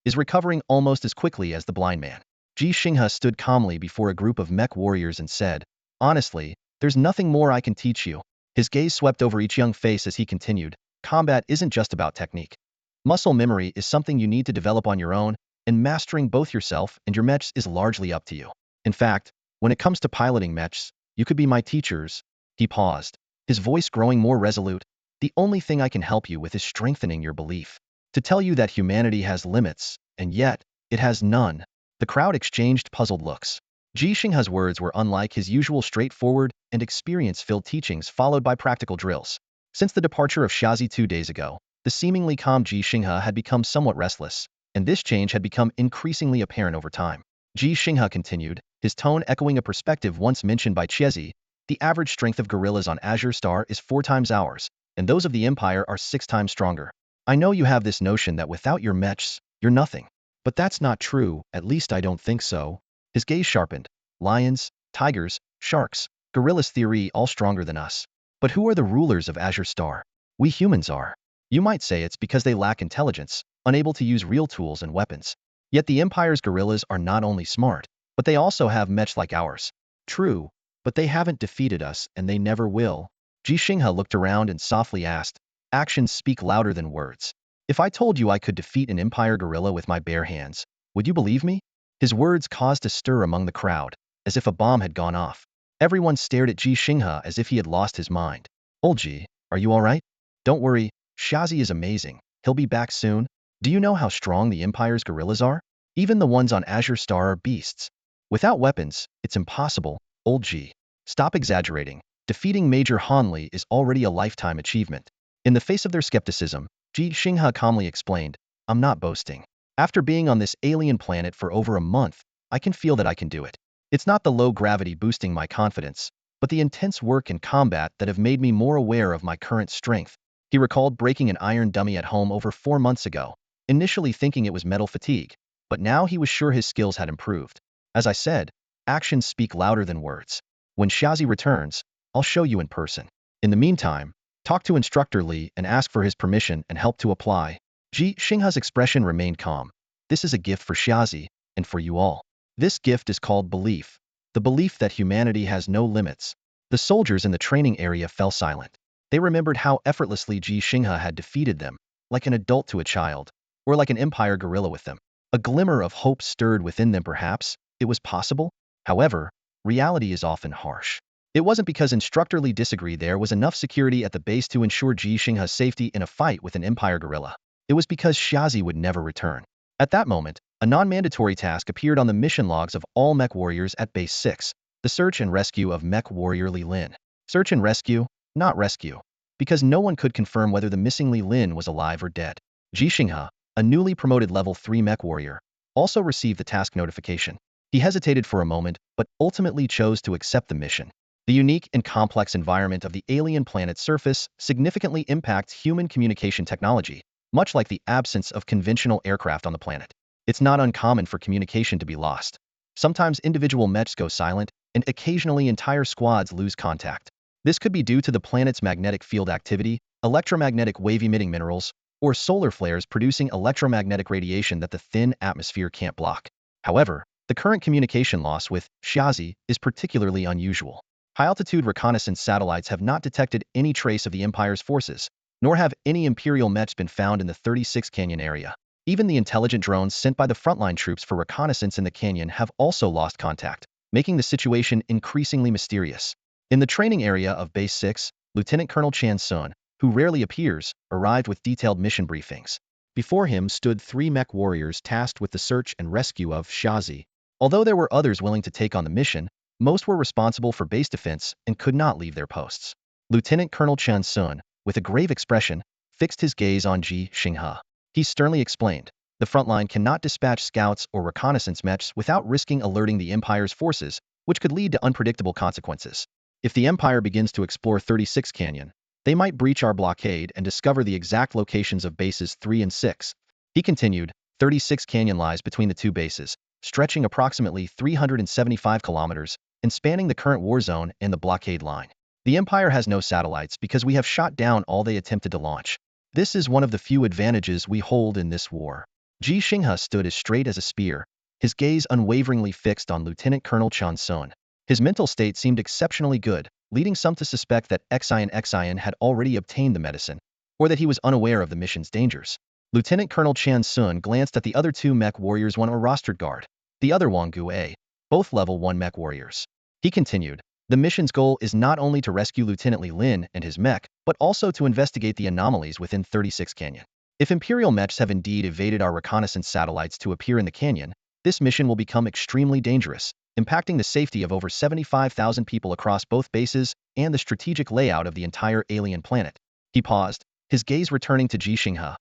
is recovering almost as quickly as the blind man. Ji Xinghe stood calmly before a group of mech warriors and said, "Honestly, there's nothing more I can teach you." His gaze swept over each young face as he continued, "Combat isn't just about technique. Muscle memory is something you need to develop on your own, and mastering both yourself and your mechs is largely up to you. In fact, when it comes to piloting mechs, you could be my teachers." He paused, his voice growing more resolute. "The only thing I can help you with is strengthening your belief. To tell you that humanity has limits, and yet, it has none." The crowd exchanged puzzled looks. Ji Xinghe's words were unlike his usual straightforward and experience-filled teachings followed by practical drills. Since the departure of Shazi 2 days ago, the seemingly calm Ji Xinghe had become somewhat restless, and this change had become increasingly apparent over time. Ji Xinghe continued, his tone echoing a perspective once mentioned by Chiezi. "The average strength of gorillas on Azure Star is 4 times ours, and those of the Empire are 6 times stronger. I know you have this notion that without your mechs, you're nothing. But that's not true, at least I don't think so." His gaze sharpened. "Lions, tigers, sharks, gorillas theory all stronger than us. But who are the rulers of Azure Star? We humans are. You might say it's because they lack intelligence, unable to use real tools and weapons. Yet the Empire's gorillas are not only smart, but they also have mechs like ours." "True, but they haven't defeated us and they never will." Ji Xinghe looked around and softly asked, "Actions speak louder than words. If I told you I could defeat an Empire gorilla with my bare hands, would you believe me?" His words caused a stir among the crowd, as if a bomb had gone off. Everyone stared at Ji Xinghe as if he had lost his mind. "Old Ji, are you alright? Don't worry, Shazi is amazing, he'll be back soon. Do you know how strong the Empire's gorillas are? Even the ones on Azure Star are beasts. Without weapons, it's impossible, Old Ji. Stop exaggerating. Defeating Major Hanli is already a lifetime achievement." In the face of their skepticism, Ji Xinghe calmly explained, "I'm not boasting. After being on this alien planet for over a month, I can feel that I can do it. It's not the low gravity boosting my confidence, but the intense work and combat that have made me more aware of my current strength." He recalled breaking an iron dummy at home over 4 months ago, initially thinking it was metal fatigue, but now he was sure his skills had improved. "As I said, actions speak louder than words. When Shazi returns, I'll show you in person. In the meantime, talk to Instructor Li and ask for his permission and help to apply." Ji Xinghe's expression remained calm. "This is a gift for Shazi, and for you all. This gift is called belief. The belief that humanity has no limits." The soldiers in the training area fell silent. They remembered how effortlessly Ji Xinghe had defeated them, like an adult to a child, or like an Empire gorilla with them. A glimmer of hope stirred within them perhaps. It was possible. However, reality is often harsh. It wasn't because Instructor Li disagreed there was enough security at the base to ensure Ji Xinghe's safety in a fight with an Empire gorilla. It was because Shazi would never return. At that moment, a non-mandatory task appeared on the mission logs of all mech warriors at Base 6, the search and rescue of mech warrior Li Lin. Search and rescue, not rescue, because no one could confirm whether the missing Li Lin was alive or dead. Ji Xinghe, a newly promoted level 3 mech warrior, also received the task notification. He hesitated for a moment, but ultimately chose to accept the mission. The unique and complex environment of the alien planet's surface significantly impacts human communication technology, much like the absence of conventional aircraft on the planet. It's not uncommon for communication to be lost. Sometimes individual mechs go silent, and occasionally entire squads lose contact. This could be due to the planet's magnetic field activity, electromagnetic wave-emitting minerals, or solar flares producing electromagnetic radiation that the thin atmosphere can't block. However, the current communication loss with Xiazi is particularly unusual. High-altitude reconnaissance satellites have not detected any trace of the Empire's forces, nor have any Imperial mechs been found in the 36 Canyon area. Even the intelligent drones sent by the frontline troops for reconnaissance in the canyon have also lost contact, making the situation increasingly mysterious. In the training area of Base 6, Lieutenant Colonel Chan Sun, who rarely appears, arrived with detailed mission briefings. Before him stood 3 mech warriors tasked with the search and rescue of Xiazi. Although there were others willing to take on the mission, most were responsible for base defense and could not leave their posts. Lieutenant Colonel Chan Sun, with a grave expression, fixed his gaze on Ji Xinghe. He sternly explained, the frontline cannot dispatch scouts or reconnaissance mechs without risking alerting the Empire's forces, which could lead to unpredictable consequences. If the Empire begins to explore 36 Canyon, they might breach our blockade and discover the exact locations of bases 3 and 6. He continued, 36 Canyon lies between the two bases, stretching approximately 375 kilometers and spanning the current war zone and the blockade line. The Empire has no satellites because we have shot down all they attempted to launch. This is one of the few advantages we hold in this war. Ji Xinghe stood as straight as a spear, his gaze unwaveringly fixed on Lieutenant Colonel Chan Sun. His mental state seemed exceptionally good, leading some to suspect that Xian had already obtained the medicine, or that he was unaware of the mission's dangers. Lieutenant Colonel Chan Sun glanced at the other 2 mech warriors, one a rostered guard, the other Wang Gui, both level 1 mech warriors. He continued, the mission's goal is not only to rescue Lieutenant Li Lin and his mech, but also to investigate the anomalies within 36 Canyon. If Imperial mechs have indeed evaded our reconnaissance satellites to appear in the canyon, this mission will become extremely dangerous, impacting the safety of over 75,000 people across both bases and the strategic layout of the entire alien planet. He paused, his gaze returning to Ji Xinghe.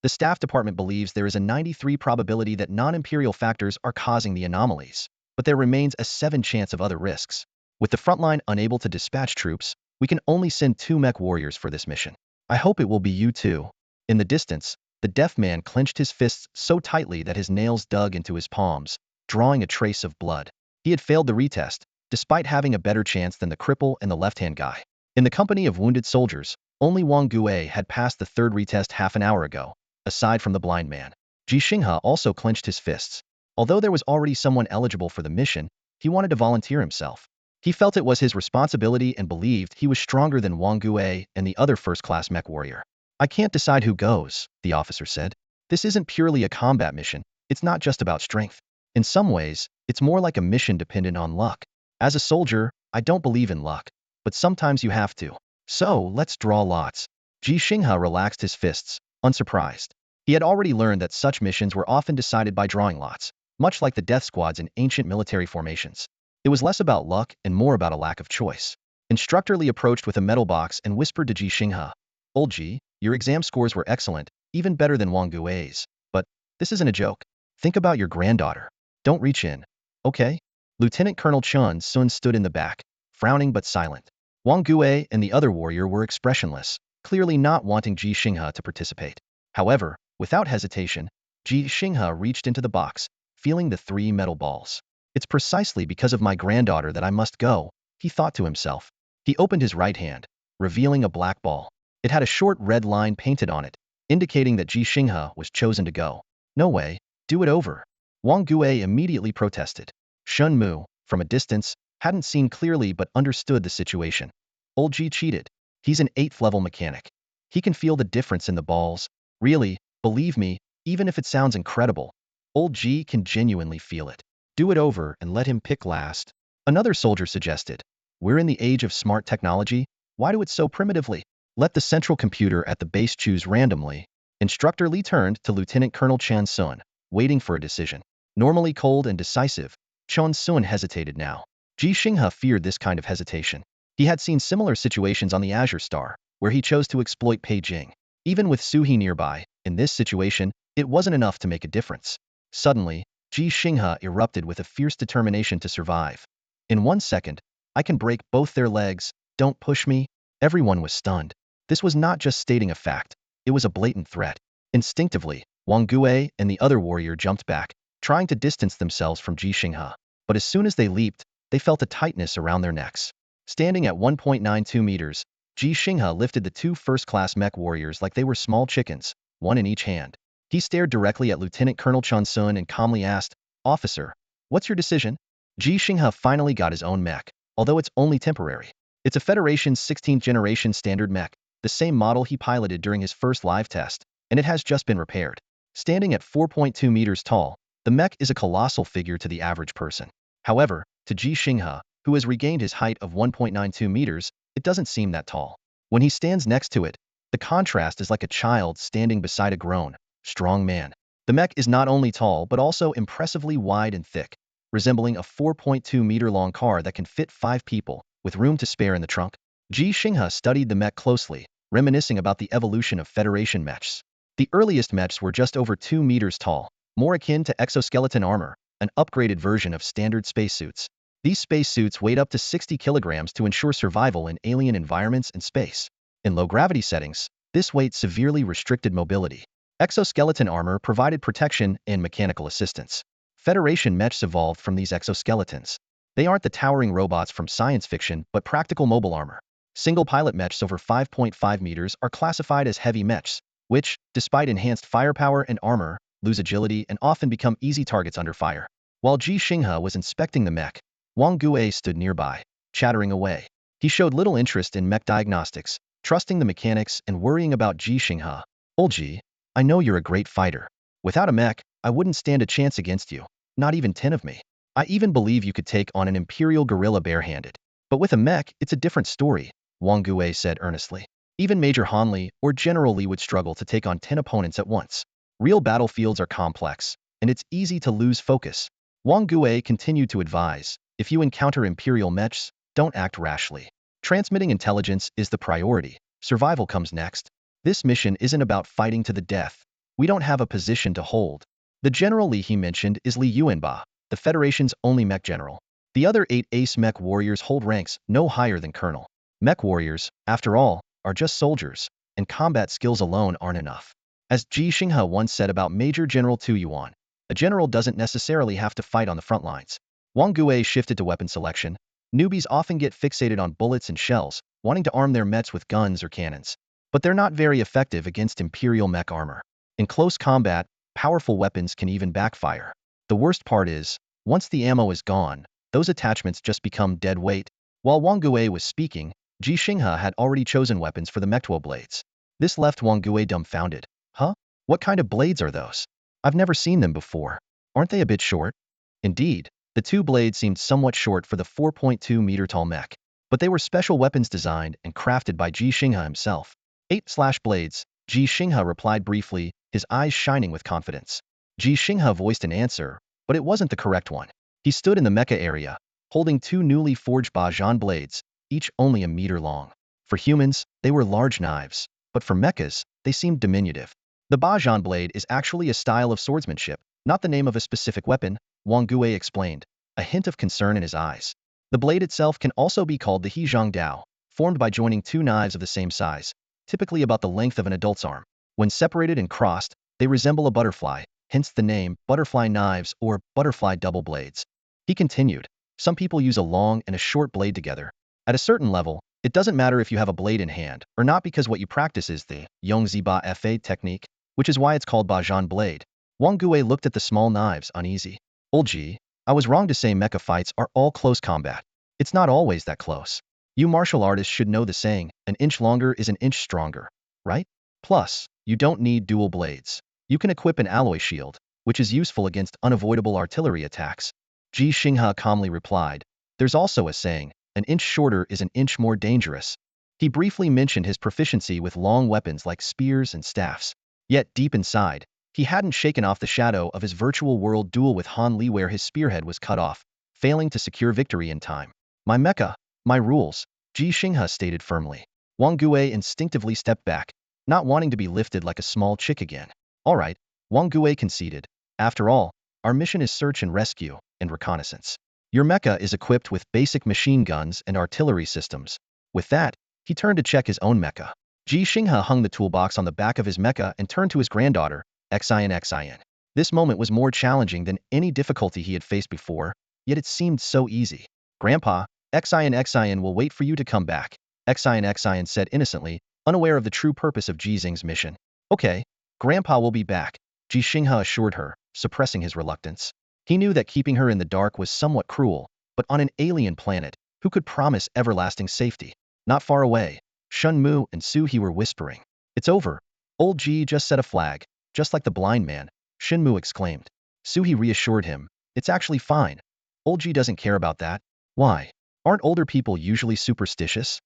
The staff department believes there is a 93% probability that non-imperial factors are causing the anomalies, but there remains a 7% chance of other risks. With the frontline unable to dispatch troops, we can only send 2 mech warriors for this mission. I hope it will be you too. In the distance, the deaf man clenched his fists so tightly that his nails dug into his palms, drawing a trace of blood. He had failed the retest, despite having a better chance than the cripple and the left-hand guy. In the company of wounded soldiers, only Wang Gui had passed the 3rd retest half an hour ago, aside from the blind man. Ji Xinghe also clenched his fists. Although there was already someone eligible for the mission, he wanted to volunteer himself. He felt it was his responsibility and believed he was stronger than Wang Gui and the other first-class mech warrior. I can't decide who goes, the officer said. This isn't purely a combat mission, it's not just about strength. In some ways, it's more like a mission dependent on luck. As a soldier, I don't believe in luck, but sometimes you have to. So, let's draw lots. Ji Xinghe relaxed his fists, unsurprised. He had already learned that such missions were often decided by drawing lots, much like the death squads in ancient military formations. It was less about luck and more about a lack of choice. Instructor Li approached with a metal box and whispered to Ji Xinghe, Old Ji, your exam scores were excellent, even better than Wang Gui's. But this isn't a joke. Think about your granddaughter. Don't reach in. Okay? Lieutenant Colonel Chan Sun stood in the back, frowning but silent. Wang Gui and the other warrior were expressionless, clearly not wanting Ji Xinghe to participate. However, without hesitation, Ji Xinghe reached into the box, feeling the 3 metal balls. It's precisely because of my granddaughter that I must go, he thought to himself. He opened his right hand, revealing a black ball. It had a short red line painted on it, indicating that Ji Xinghe was chosen to go. No way, do it over. Wang Gui immediately protested. Shun Mu, from a distance, hadn't seen clearly but understood the situation. Old Ji cheated. He's an 8th level mechanic. He can feel the difference in the balls. Really, believe me, even if it sounds incredible, Old Ji can genuinely feel it. Do it over and let him pick last. Another soldier suggested. We're in the age of smart technology, why do it so primitively? Let the central computer at the base choose randomly. Instructor Li turned to Lieutenant Colonel Chan Sun. waiting for a decision. Normally cold and decisive, Chon Sun hesitated now. Ji Xinghe feared this kind of hesitation. He had seen similar situations on the Azure Star, where he chose to exploit Beijing. Even with Suhe nearby, in this situation, it wasn't enough to make a difference. Suddenly, Ji Xinghe erupted with a fierce determination to survive. In 1 second, I can break both their legs, don't push me. Everyone was stunned. This was not just stating a fact, it was a blatant threat. Instinctively, Wang Gue and the other warrior jumped back, trying to distance themselves from Ji Xinghe. But as soon as they leaped, they felt a tightness around their necks. Standing at 1.92 meters, Ji Xinghe lifted the two first-class mech warriors like they were small chickens, one in each hand. He stared directly at Lieutenant Colonel Chon Sun and calmly asked, "Officer, what's your decision?" Ji Xinghe finally got his own mech, although it's only temporary. It's a Federation's 16th generation standard mech, the same model he piloted during his first live test, and it has just been repaired. Standing at 4.2 meters tall, the mech is a colossal figure to the average person. However, to Ji Xinghe, who has regained his height of 1.92 meters, it doesn't seem that tall. When he stands next to it, the contrast is like a child standing beside a grown, strong man. The mech is not only tall but also impressively wide and thick, resembling a 4.2-meter-long car that can fit 5 people, with room to spare in the trunk. Ji Xinghe studied the mech closely, reminiscing about the evolution of Federation mechs. The earliest mechs were just over 2 meters tall, more akin to exoskeleton armor, an upgraded version of standard spacesuits. These spacesuits weighed up to 60 kilograms to ensure survival in alien environments and space. In low-gravity settings, this weight severely restricted mobility. Exoskeleton armor provided protection and mechanical assistance. Federation mechs evolved from these exoskeletons. They aren't the towering robots from science fiction, but practical mobile armor. Single-pilot mechs over 5.5 meters are classified as heavy mechs, which, despite enhanced firepower and armor, lose agility and often become easy targets under fire. While Ji Xinghe was inspecting the mech, Wang Gue stood nearby, chattering away. He showed little interest in mech diagnostics, trusting the mechanics and worrying about Ji Xinghe. "Old Ji, I know you're a great fighter. Without a mech, I wouldn't stand a chance against you, not even 10 of me. I even believe you could take on an Imperial gorilla barehanded. But with a mech, it's a different story," Wang Gue said earnestly. "Even Major Hanli or General Li would struggle to take on 10 opponents at once. Real battlefields are complex, and it's easy to lose focus." Wang Gue continued to advise, "If you encounter Imperial mechs, don't act rashly. Transmitting intelligence is the priority. Survival comes next. This mission isn't about fighting to the death. We don't have a position to hold." The General Li he mentioned is Li Yuanba, the Federation's only mech general. The other 8 ace mech warriors hold ranks no higher than colonel. Mech warriors, after all, are just soldiers, and combat skills alone aren't enough. As Ji Xinghe once said about Major General Tu Yuan, a general doesn't necessarily have to fight on the front lines. Wang Gue shifted to weapon selection. Newbies often get fixated on bullets and shells, wanting to arm their mechs with guns or cannons. But they're not very effective against Imperial mech armor. In close combat, powerful weapons can even backfire. The worst part is, once the ammo is gone, those attachments just become dead weight. While Wang Gue was speaking, Ji Xinghe had already chosen weapons for the mechtuo blades. This left Wang Gue dumbfounded. "Huh? What kind of blades are those? I've never seen them before. Aren't they a bit short?" Indeed, the two blades seemed somewhat short for the 4.2-meter-tall mech, but they were special weapons designed and crafted by Ji Xinghe himself. 8/blades, Ji Xinghe replied briefly, his eyes shining with confidence. Ji Xinghe voiced an answer, but it wasn't the correct one. He stood in the mecha area, holding 2 newly forged Bajan blades, each only a meter long. For humans, they were large knives, but for mechas, they seemed diminutive. The Bajan blade is actually a style of swordsmanship, not the name of a specific weapon, Wang Gue explained, a hint of concern in his eyes. The blade itself can also be called the Hejiang Dao, formed by joining 2 knives of the same size, typically about the length of an adult's arm. When separated and crossed, they resemble a butterfly, hence the name butterfly knives or butterfly double blades. He continued, "Some people use a long and a short blade together. At a certain level, it doesn't matter if you have a blade in hand or not because what you practice is the Yongzi Fa technique, which is why it's called Bajan blade." Wang Gue looked at the small knives uneasy. "Old Ji, I was wrong to say mecha fights are all close combat. It's not always that close. You martial artists should know the saying, an inch longer is an inch stronger, right? Plus, you don't need dual blades. You can equip an alloy shield, which is useful against unavoidable artillery attacks." Ji Xinghe calmly replied, "There's also a saying, an inch shorter is an inch more dangerous." He briefly mentioned his proficiency with long weapons like spears and staffs. Yet deep inside, He hadn't shaken off the shadow of his virtual world duel with Han Li where his spearhead was cut off, failing to secure victory in time. My mecha, my rules, Ji Xinghe stated firmly. Wang Gui instinctively stepped back, not wanting to be lifted like a small chick again. All right, Wang Gui conceded. After all, our mission is search and rescue, and reconnaissance. Your mecha is equipped with basic machine guns and artillery systems. With that, he turned to check his own mecha. Ji Xinghe hung the toolbox on the back of his mecha and turned to his granddaughter, Xin. This moment was more challenging than any difficulty he had faced before, yet it seemed so easy. Grandpa, Xin will wait for you to come back, Xin said innocently, unaware of the true purpose of Ji Xinghe's mission. Okay, Grandpa will be back, Ji Xinghe assured her, suppressing his reluctance. He knew that keeping her in the dark was somewhat cruel, but on an alien planet, who could promise everlasting safety? Not far away, Shun Mu and Su He were whispering. It's over. Old Ji just set a flag, just like the blind man, Shin Mu exclaimed. Su He reassured him. It's actually fine. Old Ji doesn't care about that. Why? Aren't older people usually superstitious?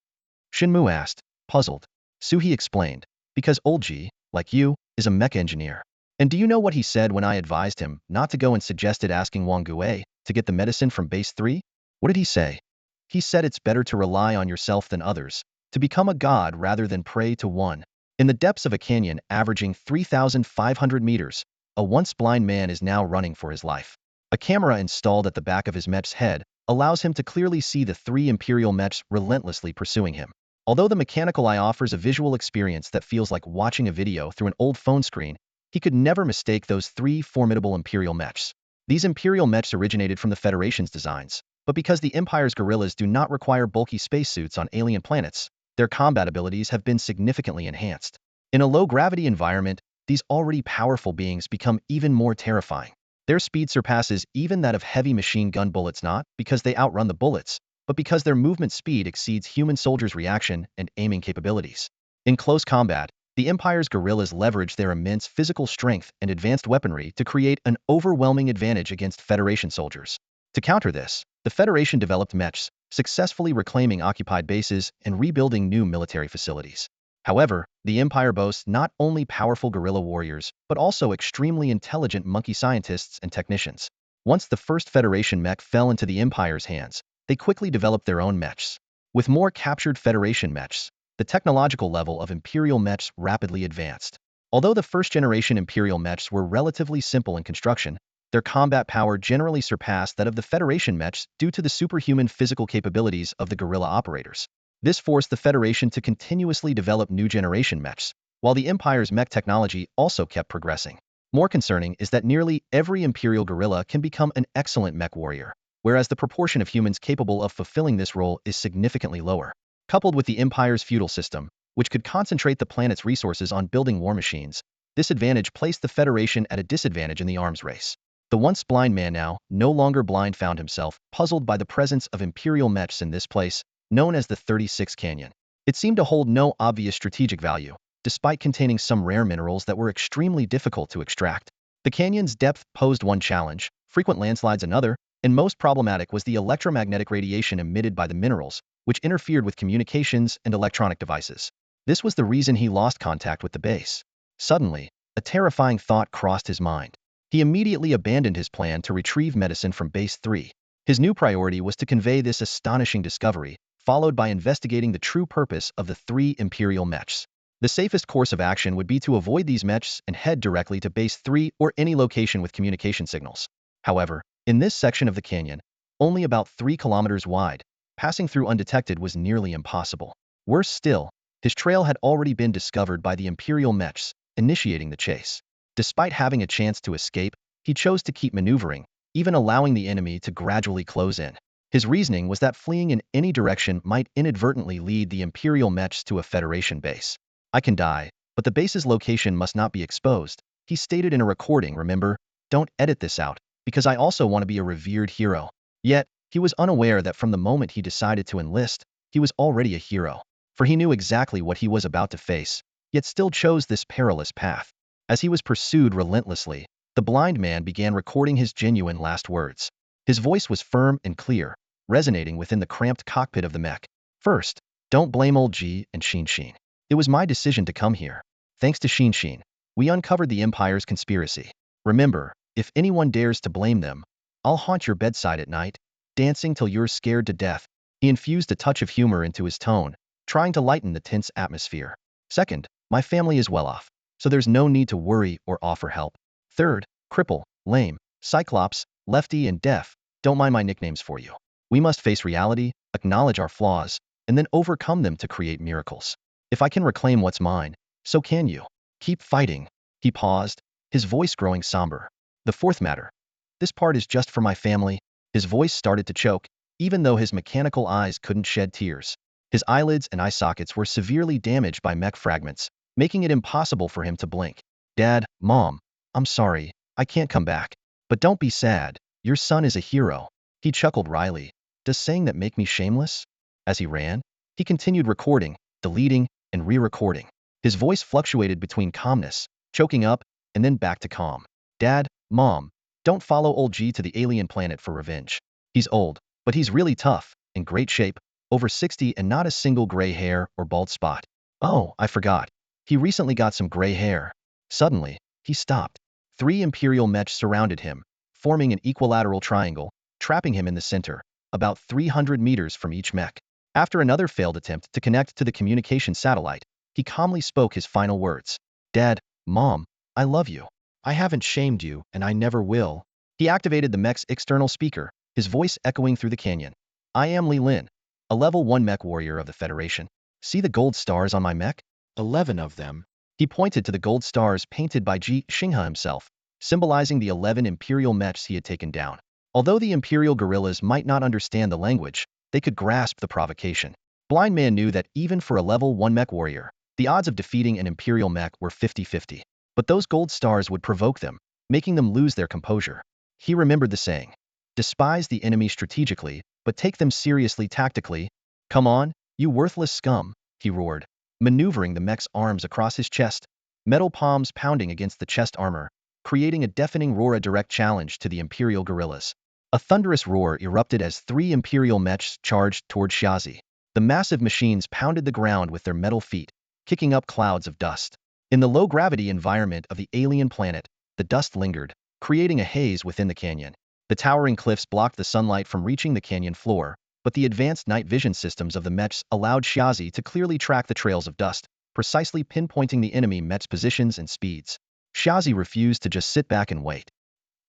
Shin Mu asked, puzzled. Su He explained. Because Old Ji, like you, is a mech engineer. And do you know what he said when I advised him not to go and suggested asking Wang Gui to get the medicine from base 3? What did he say? He said it's better to rely on yourself than others, to become a god rather than pray to one. In the depths of a canyon averaging 3,500 meters, a once blind man is now running for his life. A camera installed at the back of his mech's head allows him to clearly see the 3 Imperial mechs relentlessly pursuing him. Although the mechanical eye offers a visual experience that feels like watching a video through an old phone screen, he could never mistake those 3 formidable Imperial mechs. These Imperial mechs originated from the Federation's designs, but because the Empire's guerrillas do not require bulky spacesuits on alien planets, their combat abilities have been significantly enhanced. In a low-gravity environment, these already powerful beings become even more terrifying. Their speed surpasses even that of heavy machine gun bullets, not because they outrun the bullets, but because their movement speed exceeds human soldiers' reaction and aiming capabilities. In close combat, the Empire's guerrillas leverage their immense physical strength and advanced weaponry to create an overwhelming advantage against Federation soldiers. To counter this, the Federation developed mechs, successfully reclaiming occupied bases and rebuilding new military facilities. However, the Empire boasts not only powerful guerrilla warriors, but also extremely intelligent monkey scientists and technicians. Once the first Federation mech fell into the Empire's hands, they quickly developed their own mechs. With more captured Federation mechs, the technological level of Imperial mechs rapidly advanced. Although the first-generation Imperial mechs were relatively simple in construction, their combat power generally surpassed that of the Federation mechs due to the superhuman physical capabilities of the guerrilla operators. This forced the Federation to continuously develop new generation mechs, while the Empire's mech technology also kept progressing. More concerning is that nearly every Imperial guerrilla can become an excellent mech warrior, whereas the proportion of humans capable of fulfilling this role is significantly lower. Coupled with the Empire's feudal system, which could concentrate the planet's resources on building war machines, this advantage placed the Federation at a disadvantage in the arms race. The once blind man, now no longer blind, found himself puzzled by the presence of Imperial mechs in this place, known as the 36 Canyon. It seemed to hold no obvious strategic value, despite containing some rare minerals that were extremely difficult to extract. The canyon's depth posed one challenge, frequent landslides another, and most problematic was the electromagnetic radiation emitted by the minerals, which interfered with communications and electronic devices. This was the reason he lost contact with the base. Suddenly, a terrifying thought crossed his mind. He immediately abandoned his plan to retrieve medicine from Base 3. His new priority was to convey this astonishing discovery, followed by investigating the true purpose of the 3 Imperial mechs. The safest course of action would be to avoid these mechs and head directly to Base 3 or any location with communication signals. However, in this section of the canyon, only about 3 kilometers wide, passing through undetected was nearly impossible. Worse still, his trail had already been discovered by the Imperial mechs, initiating the chase. Despite having a chance to escape, he chose to keep maneuvering, even allowing the enemy to gradually close in. His reasoning was that fleeing in any direction might inadvertently lead the Imperial mechs to a Federation base. I can die, but the base's location must not be exposed, he stated in a recording. Remember, don't edit this out, because I also want to be a revered hero. Yet, he was unaware that from the moment he decided to enlist, he was already a hero. For he knew exactly what he was about to face, yet still chose this perilous path. As he was pursued relentlessly, the blind man began recording his genuine last words. His voice was firm and clear, resonating within the cramped cockpit of the mech. First, don't blame old Ji and Xinghe. It was my decision to come here. Thanks to Xinghe, We uncovered the Empire's conspiracy. Remember, if anyone dares to blame them, I'll haunt your bedside at night, dancing till you're scared to death. He infused a touch of humor into his tone, trying to lighten the tense atmosphere. Second, my family is well off, so there's no need to worry or offer help. Third, cripple, lame, cyclops, lefty, and deaf, don't mind my nicknames for you. We must face reality, acknowledge our flaws, and then overcome them to create miracles. If I can reclaim what's mine, so can you. Keep fighting. He paused, his voice growing somber. The fourth matter. This part is just for my family. His voice started to choke, even though his mechanical eyes couldn't shed tears. His eyelids and eye sockets were severely damaged by mech fragments, making it impossible for him to blink. Dad, Mom, I'm sorry, I can't come back. But don't be sad, your son is a hero. He chuckled wryly. Does saying that make me shameless? As he ran, he continued recording, deleting, and re-recording. His voice fluctuated between calmness, choking up, and then back to calm. Dad, Mom, don't follow old Ji to the alien planet for revenge. He's old, but he's really tough, in great shape, over 60 and not a single gray hair or bald spot. Oh, I forgot. He recently got some gray hair. Suddenly, he stopped. 3 Imperial mechs surrounded him, forming an equilateral triangle, trapping him in the center, about 300 meters from each mech. After another failed attempt to connect to the communication satellite, he calmly spoke his final words. Dad, Mom, I love you. I haven't shamed you, and I never will. He activated the mech's external speaker, his voice echoing through the canyon. I am Li Lin, a level 1 mech warrior of the Federation. See the gold stars on my mech? 11 of them. He pointed to the gold stars painted by Ji Xinghe himself, symbolizing the 11 Imperial mechs he had taken down. Although the Imperial guerrillas might not understand the language, they could grasp the provocation. Blind Man knew that even for a level 1 mech warrior, the odds of defeating an Imperial mech were 50-50. But those gold stars would provoke them, making them lose their composure. He remembered the saying, despise the enemy strategically, but take them seriously tactically. Come on, you worthless scum, he roared, maneuvering the mech's arms across his chest, metal palms pounding against the chest armor, creating a deafening roar, a direct challenge to the Imperial guerrillas. A thunderous roar erupted as 3 Imperial mechs charged toward Xiazi. The massive machines pounded the ground with their metal feet, kicking up clouds of dust. In the low-gravity environment of the alien planet, the dust lingered, creating a haze within the canyon. The towering cliffs blocked the sunlight from reaching the canyon floor, but the advanced night vision systems of the mechs allowed Xiazi to clearly track the trails of dust, precisely pinpointing the enemy mechs' positions and speeds. Xiazi refused to just sit back and wait.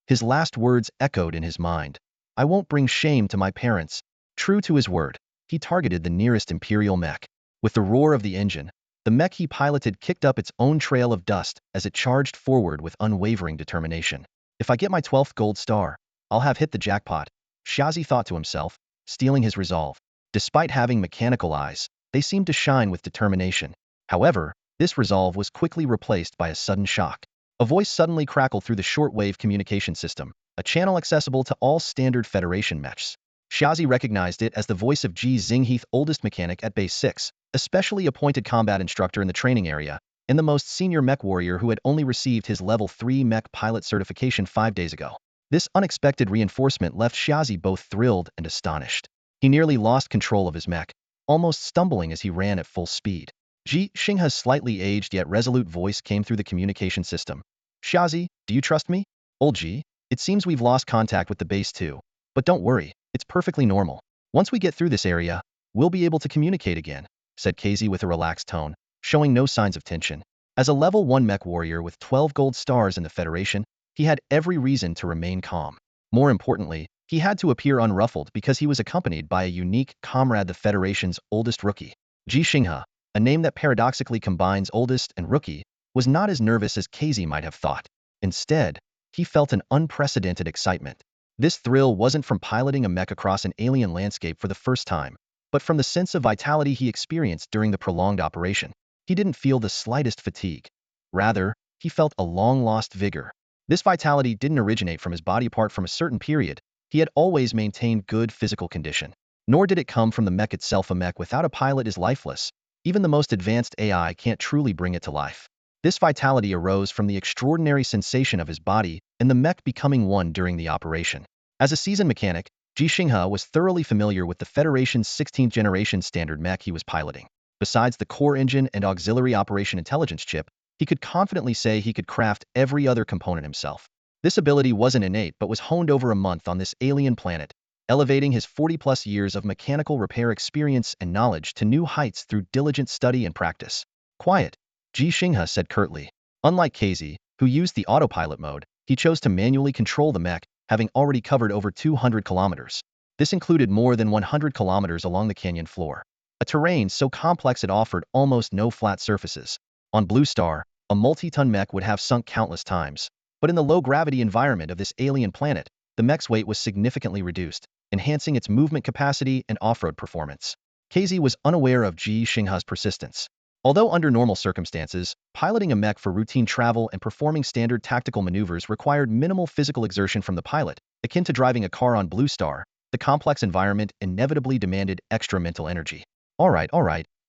His last words echoed in his mind. I won't bring shame to my parents. True to his word, he targeted the nearest Imperial mech. With the roar of the engine, the mech he piloted kicked up its own trail of dust as it charged forward with unwavering determination. If I get my 12th gold star, I'll have hit the jackpot, Xiazi thought to himself, steeling his resolve. Despite having mechanical eyes, they seemed to shine with determination. However, this resolve was quickly replaced by a sudden shock. A voice suddenly crackled through the shortwave communication system, a channel accessible to all standard Federation mechs. Xiazi recognized it as the voice of Ji Xinghe, oldest mechanic at Base 6, especially appointed combat instructor in the training area, and the most senior mech warrior who had only received his level 3 mech pilot certification 5 days ago. This unexpected reinforcement left Xiazi both thrilled and astonished. He nearly lost control of his mech, almost stumbling as he ran at full speed. Ji Xinghe's slightly aged yet resolute voice came through the communication system. Xiazi, do you trust me? Old Ji, it seems we've lost contact with the base too. But don't worry, it's perfectly normal. Once we get through this area, we'll be able to communicate again, said Casey with a relaxed tone, showing no signs of tension. As a level 1 mech warrior with 12 gold stars in the Federation, he had every reason to remain calm. More importantly, he had to appear unruffled because he was accompanied by a unique comrade, the Federation's oldest rookie. Ji Xinghe, a name that paradoxically combines oldest and rookie, was not as nervous as Casey might have thought. Instead, he felt an unprecedented excitement. This thrill wasn't from piloting a mech across an alien landscape for the first time, but from the sense of vitality he experienced during the prolonged operation. He didn't feel the slightest fatigue. Rather, he felt a long-lost vigor. This vitality didn't originate from his body. Apart from a certain period, he had always maintained good physical condition. Nor did it come from the mech itself. A mech without a pilot is lifeless. Even the most advanced AI can't truly bring it to life. This vitality arose from the extraordinary sensation of his body and the mech becoming one during the operation. As a seasoned mechanic, Ji Xinghe was thoroughly familiar with the Federation's 16th generation standard mech he was piloting. Besides the core engine and auxiliary operation intelligence chip, He could confidently say he could craft every other component himself. This ability wasn't innate but was honed over a month on this alien planet, elevating his 40-plus years of mechanical repair experience and knowledge to new heights through diligent study and practice. Quiet, Ji Xinghe said curtly. Unlike Casey, who used the autopilot mode, he chose to manually control the mech, having already covered over 200 kilometers. This included more than 100 kilometers along the canyon floor, a terrain so complex it offered almost no flat surfaces. On Blue Star, a multi-ton mech would have sunk countless times, but in the low-gravity environment of this alien planet, the mech's weight was significantly reduced, enhancing its movement capacity and off-road performance. Casey was unaware of Ji Xinghe's persistence. Although under normal circumstances, piloting a mech for routine travel and performing standard tactical maneuvers required minimal physical exertion from the pilot, akin to driving a car on Blue Star, the complex environment inevitably demanded extra mental energy. All right,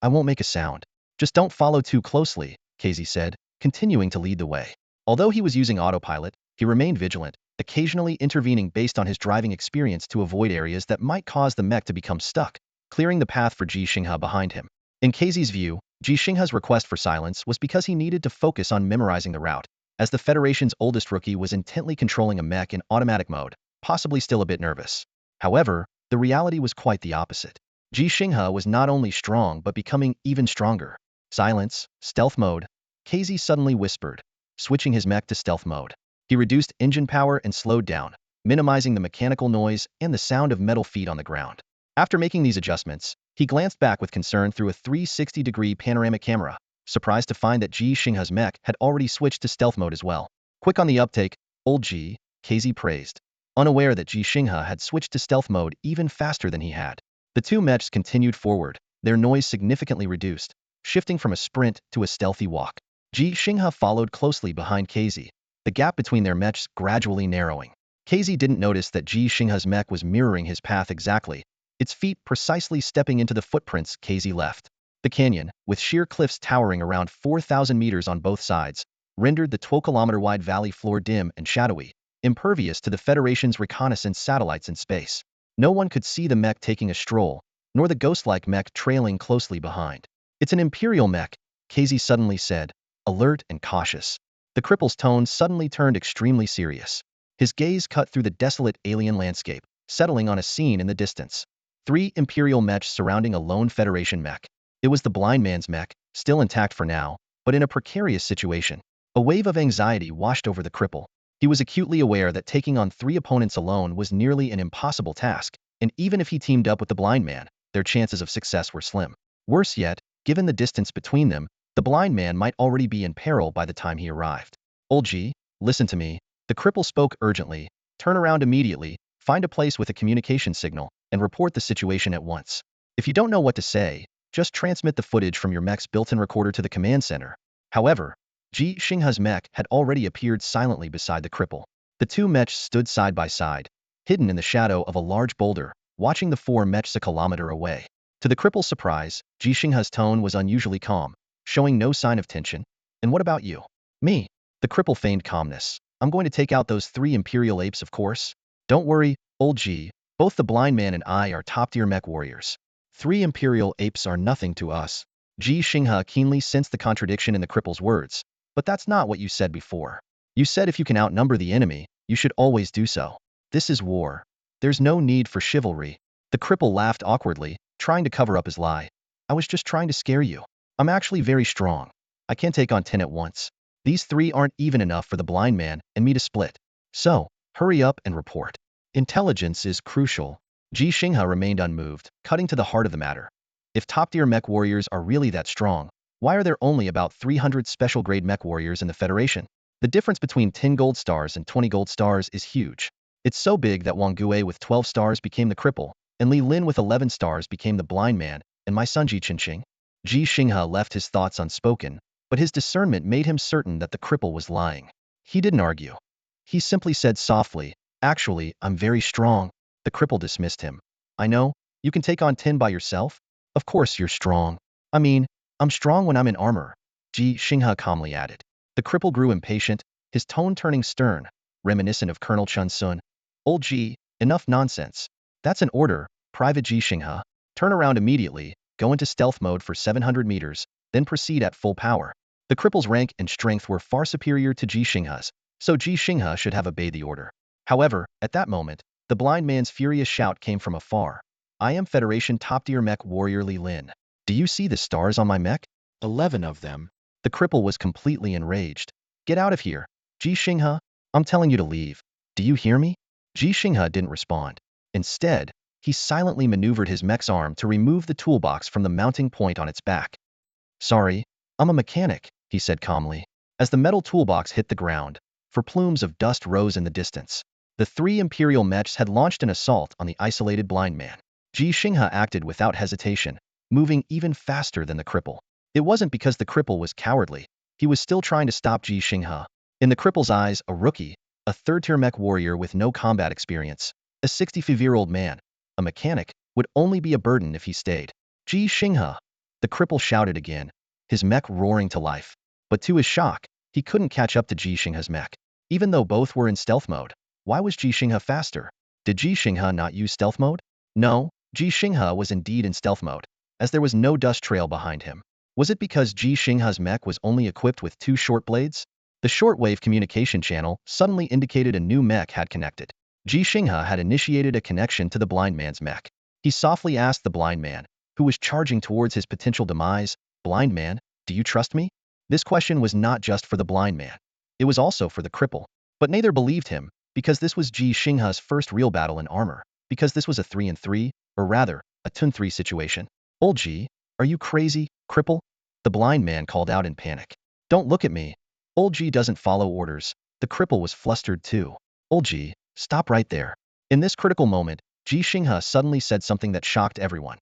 I won't make a sound. Just don't follow too closely, Casey said, continuing to lead the way. Although he was using autopilot, he remained vigilant, occasionally intervening based on his driving experience to avoid areas that might cause the mech to become stuck, clearing the path for Ji Xinghe behind him. In Casey's view, Ji Xinghe's request for silence was because he needed to focus on memorizing the route, as the Federation's oldest rookie was intently controlling a mech in automatic mode, possibly still a bit nervous. However, the reality was quite the opposite. Ji Xinghe was not only strong but becoming even stronger. Silence, stealth mode, Casey suddenly whispered, switching his mech to stealth mode. He reduced engine power and slowed down, minimizing the mechanical noise and the sound of metal feet on the ground. After making these adjustments, he glanced back with concern through a 360-degree panoramic camera, surprised to find that Ji Xinghe's mech had already switched to stealth mode as well. Quick on the uptake, old Ji, Casey praised, unaware that Ji Xinghe had switched to stealth mode even faster than he had. The two mechs continued forward, their noise significantly reduced, shifting from a sprint to a stealthy walk. Ji Xinghe followed closely behind Casey, the gap between their mechs gradually narrowing. Casey didn't notice that Ji Xinghe's mech was mirroring his path exactly, its feet precisely stepping into the footprints Casey left. The canyon, with sheer cliffs towering around 4,000 meters on both sides, rendered the 12-kilometer-wide valley floor dim and shadowy, impervious to the Federation's reconnaissance satellites in space. No one could see the mech taking a stroll, nor the ghost-like mech trailing closely behind. It's an Imperial mech, Casey suddenly said, alert and cautious. The cripple's tone suddenly turned extremely serious. His gaze cut through the desolate alien landscape, settling on a scene in the distance. 3 Imperial mechs surrounding a lone Federation mech. It was the blind man's mech, still intact for now, but in a precarious situation. A wave of anxiety washed over the cripple. He was acutely aware that taking on 3 opponents alone was nearly an impossible task, and even if he teamed up with the blind man, their chances of success were slim. Worse yet, given the distance between them, the blind man might already be in peril by the time he arrived. Old Ji, listen to me. The cripple spoke urgently. Turn around immediately, find a place with a communication signal, and report the situation at once. If you don't know what to say, just transmit the footage from your mech's built-in recorder to the command center. However, Ji Xinghe's mech had already appeared silently beside the cripple. The two mechs stood side by side, hidden in the shadow of a large boulder, watching the 4 mechs a kilometer away. To the cripple's surprise, Ji Xinghe's tone was unusually calm, showing no sign of tension. And what about you? Me. The cripple feigned calmness. I'm going to take out those 3 Imperial apes, of course. Don't worry, old Ji. Both the blind man and I are top-tier mech warriors. 3 Imperial apes are nothing to us. Ji Xinghe keenly sensed the contradiction in the cripple's words. But that's not what you said before. You said if you can outnumber the enemy, you should always do so. This is war. There's no need for chivalry. The cripple laughed awkwardly, trying to cover up his lie. I was just trying to scare you. I'm actually very strong. I can't take on 10 at once. These 3 aren't even enough for the blind man and me to split. So, hurry up and report. Intelligence is crucial. Ji Xinghe remained unmoved, cutting to the heart of the matter. If top-tier mech warriors are really that strong, why are there only about 300 special-grade mech warriors in the Federation? The difference between 10 gold stars and 20 gold stars is huge. It's so big that Wang Gue with 12 stars became the cripple, and Li Lin with 11 stars became the blind man, and my son Ji Xinghe. Ji Xinghe left his thoughts unspoken, but his discernment made him certain that the cripple was lying. He didn't argue. He simply said softly, actually, I'm very strong. The cripple dismissed him. I know, you can take on 10 by yourself? Of course you're strong. I mean, I'm strong when I'm in armor, Ji Xinghe calmly added. The cripple grew impatient, his tone turning stern, reminiscent of Colonel Chun Sun. Old Ji, enough nonsense. That's an order, Private Ji Xinghe. Turn around immediately, go into stealth mode for 700 meters, then proceed at full power. The cripple's rank and strength were far superior to Ji Xinghe's, so Ji Xinghe should have obeyed the order. However, at that moment, the blind man's furious shout came from afar. I am Federation top-tier mech warrior Li Lin. Do you see the stars on my mech? 11 of them. The cripple was completely enraged. Get out of here. Ji Xinghe, I'm telling you to leave. Do you hear me? Ji Xinghe didn't respond. Instead, he silently maneuvered his mech's arm to remove the toolbox from the mounting point on its back. Sorry, I'm a mechanic, he said calmly. As the metal toolbox hit the ground, for plumes of dust rose in the distance. The three Imperial mechs had launched an assault on the isolated blind man. Ji Xinghe acted without hesitation, moving even faster than the cripple. It wasn't because the cripple was cowardly. He was still trying to stop Ji Xinghe. In the cripple's eyes, a rookie, a third-tier mech warrior with no combat experience, a 65-year-old man, a mechanic, would only be a burden if he stayed. Ji Xinghe, the cripple shouted again, his mech roaring to life. But to his shock, he couldn't catch up to Ji Xinghe's mech. Even though both were in stealth mode, why was Ji Xinghe faster? Did Ji Xinghe not use stealth mode? No, Ji Xinghe was indeed in stealth mode, as there was no dust trail behind him. Was it because Ji Xinghe's mech was only equipped with 2 short blades? The shortwave communication channel suddenly indicated a new mech had connected. Ji Xinghe had initiated a connection to the blind man's mech. He softly asked the blind man, who was charging towards his potential demise, "Blind man, do you trust me?" This question was not just for the blind man. It was also for the cripple. But neither believed him, because this was Ji Xinghe's first real battle in armor, because this was a 3-3, or rather, a 2-3 situation. Old Ji, are you crazy, cripple? The blind man called out in panic. Don't look at me. Old Ji doesn't follow orders. The cripple was flustered too. Old Ji, stop right there. In this critical moment, Ji Xinghe suddenly said something that shocked everyone.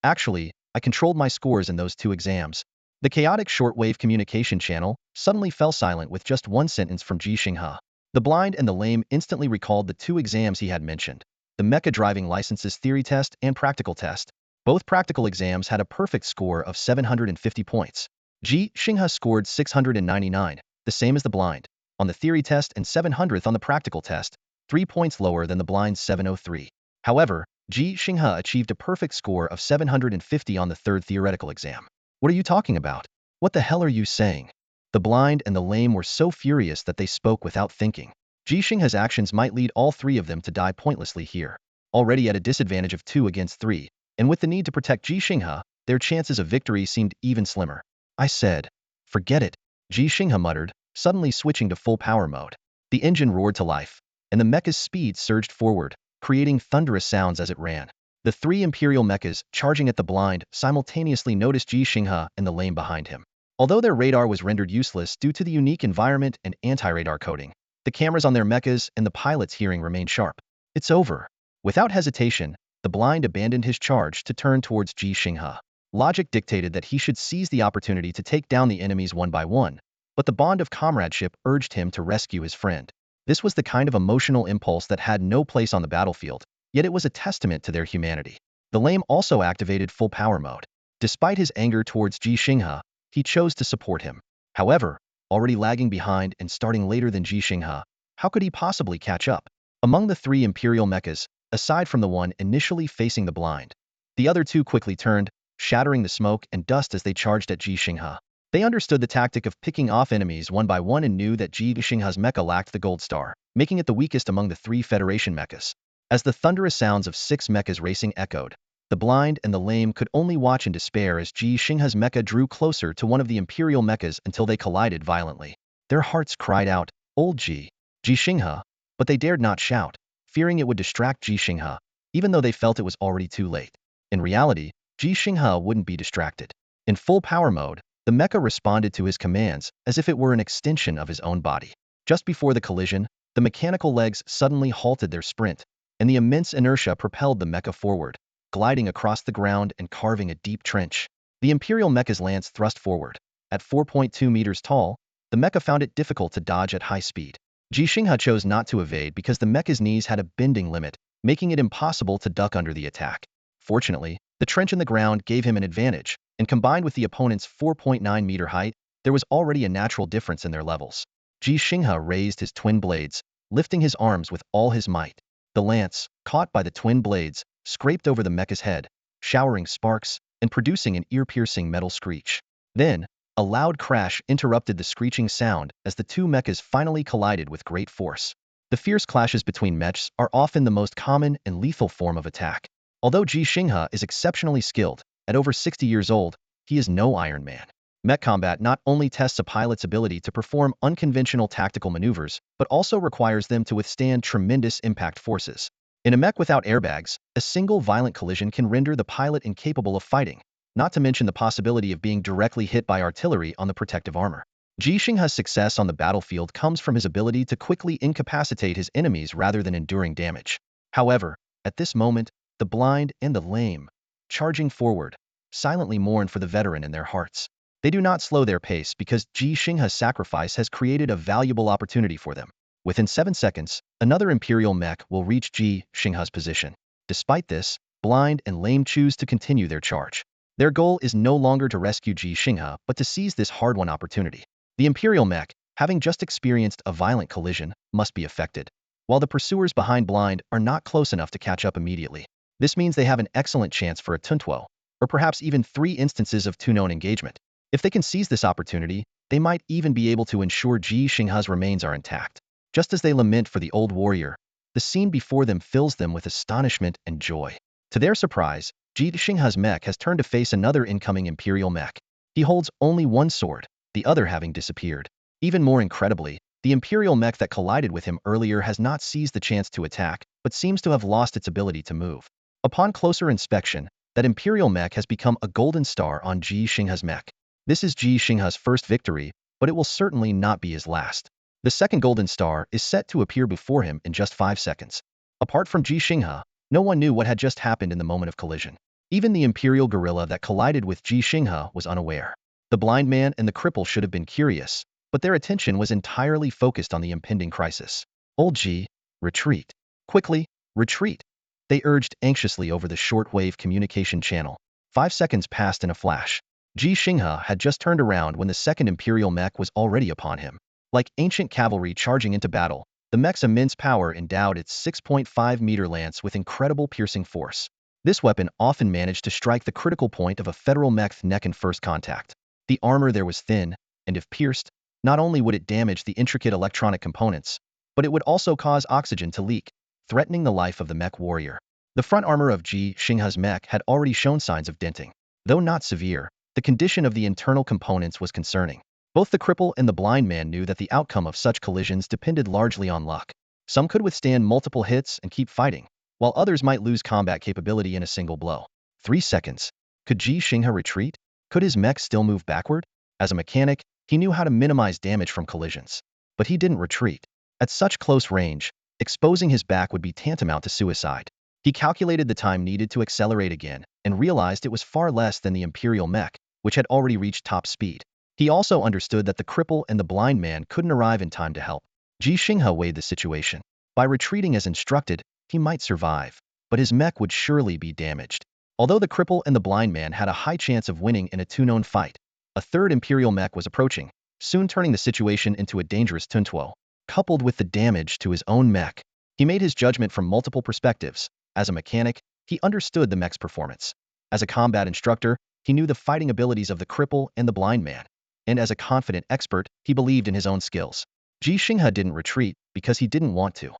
Actually, I controlled my scores in those 2 exams. The chaotic shortwave communication channel suddenly fell silent with just one sentence from Ji Xinghe. The blind and the lame instantly recalled the 2 exams he had mentioned, the mecha driving licenses theory test and practical test. Both practical exams had a perfect score of 750 points. Ji Xinghe scored 699, the same as the blind, on the theory test and 700th on the practical test, 3 points lower than the blind's 703. However, Ji Xinghe achieved a perfect score of 750 on the 3rd theoretical exam. What are you talking about? What the hell are you saying? The blind and the lame were so furious that they spoke without thinking. Ji Xinghe's actions might lead all 3 of them to die pointlessly here. Already at a disadvantage of 2 against 3, and with the need to protect Ji Xinghe, their chances of victory seemed even slimmer. I said, forget it, Ji Xinghe muttered, suddenly switching to full power mode. The engine roared to life, and the mecha's speed surged forward, creating thunderous sounds as it ran. The 3 Imperial mechas, charging at the blind, simultaneously noticed Ji Xinghe and the lame behind him. Although their radar was rendered useless due to the unique environment and anti-radar coding, the cameras on their mechas and the pilot's hearing remained sharp. It's over. Without hesitation, the blind abandoned his charge to turn towards Ji Xinghe. Logic dictated that he should seize the opportunity to take down the enemies one by one, but the bond of comradeship urged him to rescue his friend. This was the kind of emotional impulse that had no place on the battlefield, yet it was a testament to their humanity. The lame also activated full power mode. Despite his anger towards Ji Xinghe, he chose to support him. However, already lagging behind and starting later than Ji Xinghe, how could he possibly catch up? Among the 3 Imperial mechas, aside from the one initially facing the blind, the other 2 quickly turned, shattering the smoke and dust as they charged at Ji Xinghe. They understood the tactic of picking off enemies one by one and knew that Ji Xinghe's mecha lacked the gold star, making it the weakest among the 3 Federation mechas. As the thunderous sounds of 6 mechas racing echoed, the blind and the lame could only watch in despair as Ji Xinghe's mecha drew closer to one of the Imperial mechas until they collided violently. Their hearts cried out, "Old Ji Xinghe," but they dared not shout, fearing it would distract Ji Xinghe, even though they felt it was already too late. In reality, Ji Xinghe wouldn't be distracted. In full power mode, the mecha responded to his commands as if it were an extension of his own body. Just before the collision, the mechanical legs suddenly halted their sprint, and the immense inertia propelled the mecha forward, gliding across the ground and carving a deep trench. The Imperial mecha's lance thrust forward. At 4.2 meters tall, the mecha found it difficult to dodge at high speed. Ji Xinghe chose not to evade because the mecha's knees had a bending limit, making it impossible to duck under the attack. Fortunately, the trench in the ground gave him an advantage, and combined with the opponent's 4.9-meter height, there was already a natural difference in their levels. Ji Xinghe raised his twin blades, lifting his arms with all his might. The lance, caught by the twin blades, scraped over the mecha's head, showering sparks and producing an ear-piercing metal screech. Then, A loud crash interrupted the screeching sound as the two mechas finally collided with great force. The fierce clashes between mechs are often the most common and lethal form of attack. Although Ji Xinghe is exceptionally skilled, at over 60 years old, he is no Iron Man. Mech combat not only tests a pilot's ability to perform unconventional tactical maneuvers, but also requires them to withstand tremendous impact forces. In a mech without airbags, a single violent collision can render the pilot incapable of fighting, not to mention the possibility of being directly hit by artillery on the protective armor. Ji Xinghe's success on the battlefield comes from his ability to quickly incapacitate his enemies rather than enduring damage. However, at this moment, the blind and the lame, charging forward, silently mourn for the veteran in their hearts. They do not slow their pace because Ji Xinghe's sacrifice has created a valuable opportunity for them. Within 7 seconds, another Imperial mech will reach Ji Xinghe's position. Despite this, blind and lame choose to continue their charge. Their goal is no longer to rescue Ji Xinghe, but to seize this hard-won opportunity. The Imperial mech, having just experienced a violent collision, must be affected, while the pursuers behind blind are not close enough to catch up immediately. This means they have an excellent chance for a duel, or perhaps even 3 instances of two-known engagement. If they can seize this opportunity, they might even be able to ensure Ji Xinghe's remains are intact. Just as they lament for the old warrior, the scene before them fills them with astonishment and joy. To their surprise, Ji Xinghe's mech has turned to face another incoming Imperial mech. He holds only one sword, the other having disappeared. Even more incredibly, the Imperial mech that collided with him earlier has not seized the chance to attack, but seems to have lost its ability to move. Upon closer inspection, that Imperial mech has become a golden star on Ji Xinghe's mech. This is Ji Xinghe's first victory, but it will certainly not be his last. The second golden star is set to appear before him in just 5 seconds. Apart from Ji Xinghe, no one knew what had just happened in the moment of collision. Even the Imperial guerrilla that collided with Ji Xinghe was unaware. The blind man and the cripple should have been curious, but their attention was entirely focused on the impending crisis. Old Ji, retreat. Quickly, retreat. They urged anxiously over the shortwave communication channel. 5 seconds passed in a flash. Ji Xinghe had just turned around when the second Imperial mech was already upon him. Like ancient cavalry charging into battle, the mech's immense power endowed its 6.5-meter lance with incredible piercing force. This weapon often managed to strike the critical point of a federal mech's neck in first contact. The armor there was thin, and if pierced, not only would it damage the intricate electronic components, but it would also cause oxygen to leak, threatening the life of the mech warrior. The front armor of Ji Xinghe's mech had already shown signs of denting. Though not severe, the condition of the internal components was concerning. Both the cripple and the blind man knew that the outcome of such collisions depended largely on luck. Some could withstand multiple hits and keep fighting, while others might lose combat capability in a single blow. 3 seconds. Could Ji Xinghe retreat? Could his mech still move backward? As a mechanic, he knew how to minimize damage from collisions. But he didn't retreat. At such close range, exposing his back would be tantamount to suicide. He calculated the time needed to accelerate again, and realized it was far less than the Imperial mech, which had already reached top speed. He also understood that the cripple and the blind man couldn't arrive in time to help. Ji Xinghe weighed the situation. By retreating as instructed, he might survive, but his mech would surely be damaged. Although the cripple and the blind man had a high chance of winning in a two-known fight, a third Imperial mech was approaching, soon turning the situation into a dangerous duel. Coupled with the damage to his own mech, he made his judgment from multiple perspectives. As a mechanic, he understood the mech's performance. As a combat instructor, he knew the fighting abilities of the cripple and the blind man. And as a confident expert, he believed in his own skills. Ji Xinghe didn't retreat because he didn't want to.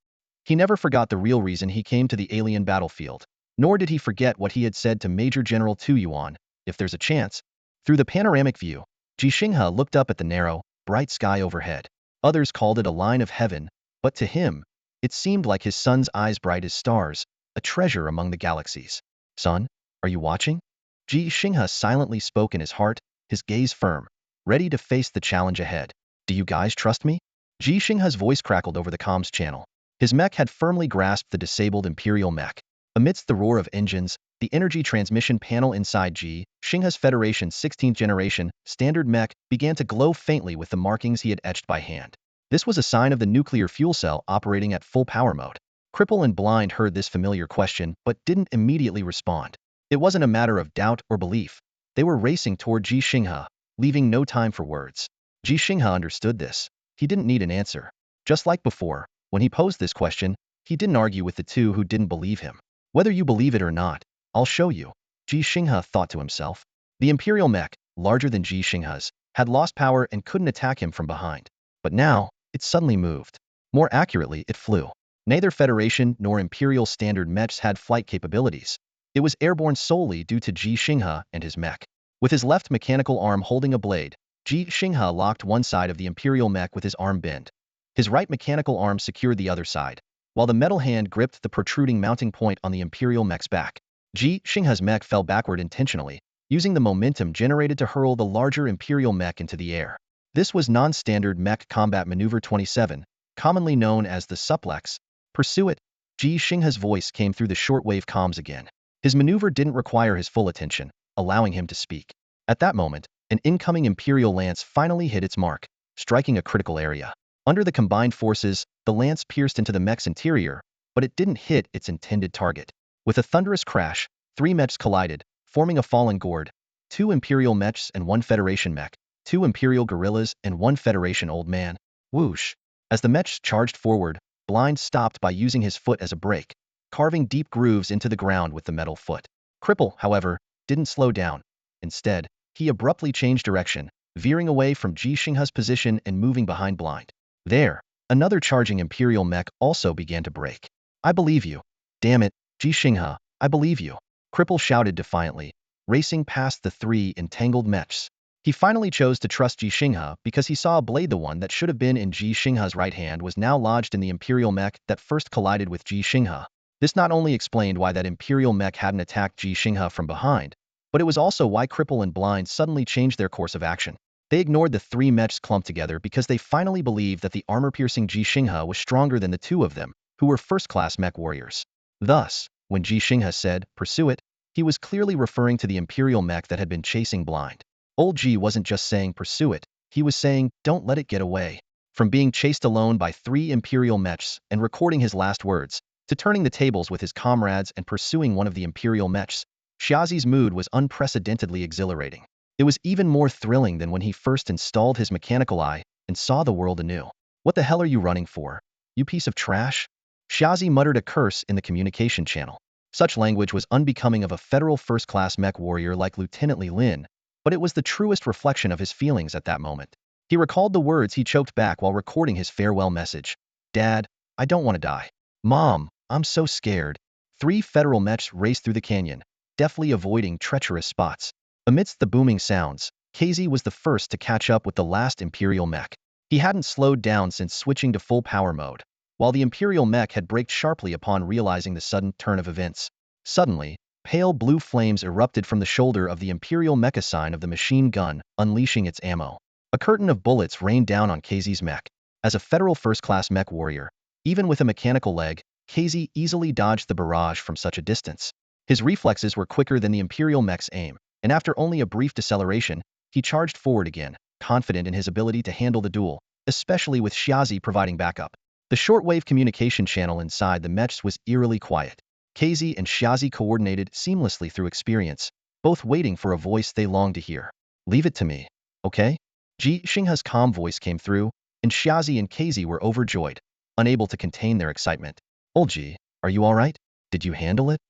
He never forgot the real reason he came to the alien battlefield, nor did he forget what he had said to Major General Tu Yuan, if there's a chance. Through the panoramic view, Ji Xinghe looked up at the narrow, bright sky overhead. Others called it a line of heaven, but to him, it seemed like his son's eyes bright as stars, a treasure among the galaxies. Son, are you watching? Ji Xinghe silently spoke in his heart, his gaze firm, ready to face the challenge ahead. Do you guys trust me? Ji Xinghe's voice crackled over the comms channel. His mech had firmly grasped the disabled Imperial mech. Amidst the roar of engines, the energy transmission panel inside Ji Xinghe's Federation's 16th generation standard mech began to glow faintly with the markings he had etched by hand. This was a sign of the nuclear fuel cell operating at full power mode. Cripple and Blind heard this familiar question but didn't immediately respond. It wasn't a matter of doubt or belief. They were racing toward Ji Xinghe, leaving no time for words. Ji Xinghe understood this. He didn't need an answer. Just like before, when he posed this question, he didn't argue with the two who didn't believe him. Whether you believe it or not, I'll show you, Ji Xinghe thought to himself. The Imperial mech, larger than Ji Xinghe's, had lost power and couldn't attack him from behind. But now, it suddenly moved. More accurately, it flew. Neither Federation nor Imperial Standard mechs had flight capabilities. It was airborne solely due to Ji Xinghe and his mech. With his left mechanical arm holding a blade, Ji Xinghe locked one side of the Imperial mech with his arm bent. His right mechanical arm secured the other side, while the metal hand gripped the protruding mounting point on the Imperial mech's back. Ji Xinghe's mech fell backward intentionally, using the momentum generated to hurl the larger Imperial mech into the air. This was non-standard mech combat maneuver 27, commonly known as the suplex. Pursue it. Ji Xinghe's voice came through the shortwave comms again. His maneuver didn't require his full attention, allowing him to speak. At that moment, an incoming Imperial lance finally hit its mark, striking a critical area. Under the combined forces, the lance pierced into the mech's interior, but it didn't hit its intended target. With a thunderous crash, 3 mechs collided, forming a falling gourd. 2 Imperial mechs and 1 Federation mech, 2 Imperial guerrillas and 1 Federation old man. Whoosh! As the mechs charged forward, Blind stopped by using his foot as a brake, carving deep grooves into the ground with the metal foot. Cripple, however, didn't slow down. Instead, he abruptly changed direction, veering away from Ji Xinghe's position and moving behind Blind. There, another charging Imperial mech also began to brake. I believe you. Damn it, Ji Xinghe, I believe you. Cripple shouted defiantly, racing past the 3 entangled mechs. He finally chose to trust Ji Xinghe because he saw a blade. The one that should have been in Ji Xinghe's right hand was now lodged in the Imperial mech that first collided with Ji Xinghe. This not only explained why that Imperial mech hadn't attacked Ji Xinghe from behind, but it was also why Cripple and Blind suddenly changed their course of action. They ignored the 3 mechs clumped together because they finally believed that the armor-piercing Ji Xinghe was stronger than the 2 of them, who were first-class mech warriors. Thus, when Ji Xinghe said, "Pursue it," he was clearly referring to the Imperial mech that had been chasing Blind. Old Ji wasn't just saying pursue it, he was saying, don't let it get away. From being chased alone by 3 Imperial mechs and recording his last words, to turning the tables with his comrades and pursuing one of the Imperial mechs, Xiazi's mood was unprecedentedly exhilarating. It was even more thrilling than when he first installed his mechanical eye and saw the world anew. What the hell are you running for? You piece of trash? Xiazi muttered a curse in the communication channel. Such language was unbecoming of a federal first-class mech warrior like Lieutenant Li Lin, but it was the truest reflection of his feelings at that moment. He recalled the words he choked back while recording his farewell message. Dad, I don't want to die. Mom, I'm so scared. 3 federal mechs raced through the canyon, deftly avoiding treacherous spots. Amidst the booming sounds, KZ was the first to catch up with the last Imperial mech. He hadn't slowed down since switching to full power mode, while the Imperial mech had braked sharply upon realizing the sudden turn of events. Suddenly, pale blue flames erupted from the shoulder of the Imperial mecha sign of the machine gun, unleashing its ammo. A curtain of bullets rained down on KZ's mech. As a federal first-class mech warrior, even with a mechanical leg, KZ easily dodged the barrage from such a distance. His reflexes were quicker than the Imperial mech's aim, and after only a brief deceleration, he charged forward again, confident in his ability to handle the duel, especially with Xiazi providing backup. The shortwave communication channel inside the mechs was eerily quiet. KZ and Xiazi coordinated seamlessly through experience, both waiting for a voice they longed to hear. Leave it to me, okay? Ji Xinghe's calm voice came through, and Xiazi and KZ were overjoyed, unable to contain their excitement. Old Ji, are you alright? Did you handle it?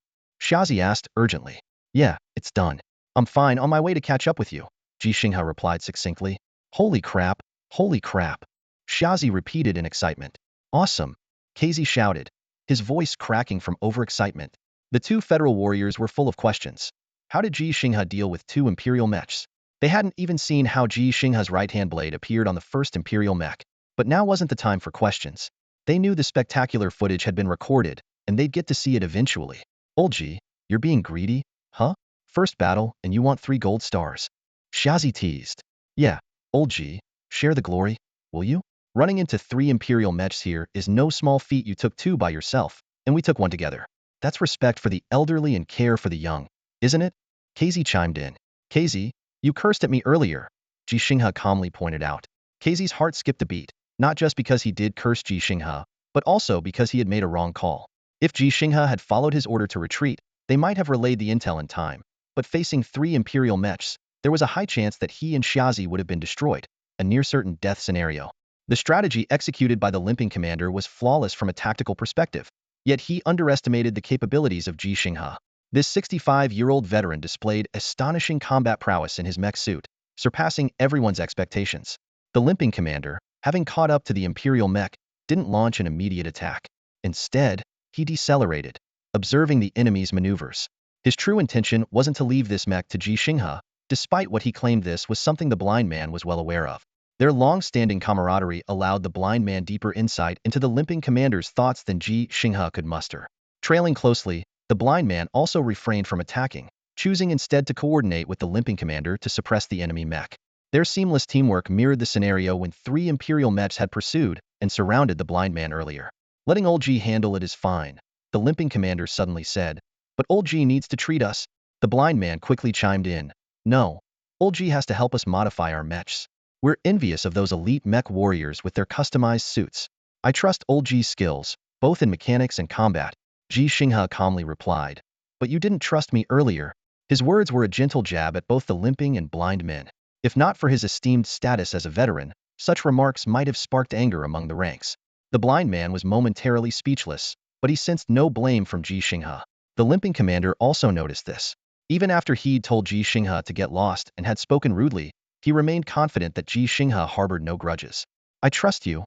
Xiazi asked urgently. Yeah, it's done. I'm fine, on my way to catch up with you, Ji Xinghe replied succinctly. Holy crap, holy crap. Xiazi repeated in excitement. Awesome, KZ shouted, his voice cracking from overexcitement. The 2 federal warriors were full of questions. How did Ji Xinghe deal with 2 Imperial mechs? They hadn't even seen how Ji Xinghe's right-hand blade appeared on the first Imperial mech, but now wasn't the time for questions. They knew the spectacular footage had been recorded, and they'd get to see it eventually. Old Ji, you're being greedy, huh? First battle, and you want 3 gold stars. Xiazi teased. Yeah, Old Ji, share the glory, will you? Running into 3 Imperial mechs here is no small feat. You took 2 by yourself, and we took 1 together. That's respect for the elderly and care for the young, isn't it? KZ chimed in. KZ, you cursed at me earlier, Ji Xinghe calmly pointed out. KZ's heart skipped a beat, not just because he did curse Ji Xinghe, but also because he had made a wrong call. If Ji Xinghe had followed his order to retreat, they might have relayed the intel in time, but facing 3 Imperial mechs, there was a high chance that he and Xiazi would have been destroyed, a near-certain death scenario. The strategy executed by the limping commander was flawless from a tactical perspective, yet he underestimated the capabilities of Ji Xinghe. This 65-year-old veteran displayed astonishing combat prowess in his mech suit, surpassing everyone's expectations. The limping commander, having caught up to the Imperial mech, didn't launch an immediate attack. Instead, he decelerated, observing the enemy's maneuvers. His true intention wasn't to leave this mech to Ji Xinghe, despite what he claimed this was something the blind man was well aware of. Their long-standing camaraderie allowed the blind man deeper insight into the limping commander's thoughts than Ji Xinghe could muster. Trailing closely, the blind man also refrained from attacking, choosing instead to coordinate with the limping commander to suppress the enemy mech. Their seamless teamwork mirrored the scenario when 3 Imperial mechs had pursued and surrounded the blind man earlier. Letting old Ji handle it is fine, the limping commander suddenly said, but old Ji needs to treat us. The blind man quickly chimed in. No, old Ji has to help us modify our mechs. We're envious of those elite mech warriors with their customized suits. I trust old Ji's skills, both in mechanics and combat, Ji Xinghe calmly replied. But you didn't trust me earlier. His words were a gentle jab at both the limping and blind men. If not for his esteemed status as a veteran, such remarks might have sparked anger among the ranks. The blind man was momentarily speechless, but he sensed no blame from Ji Xinghe. The limping commander also noticed this. Even after he'd told Ji Xinghe to get lost and had spoken rudely, he remained confident that Ji Xinghe harbored no grudges. I trust you,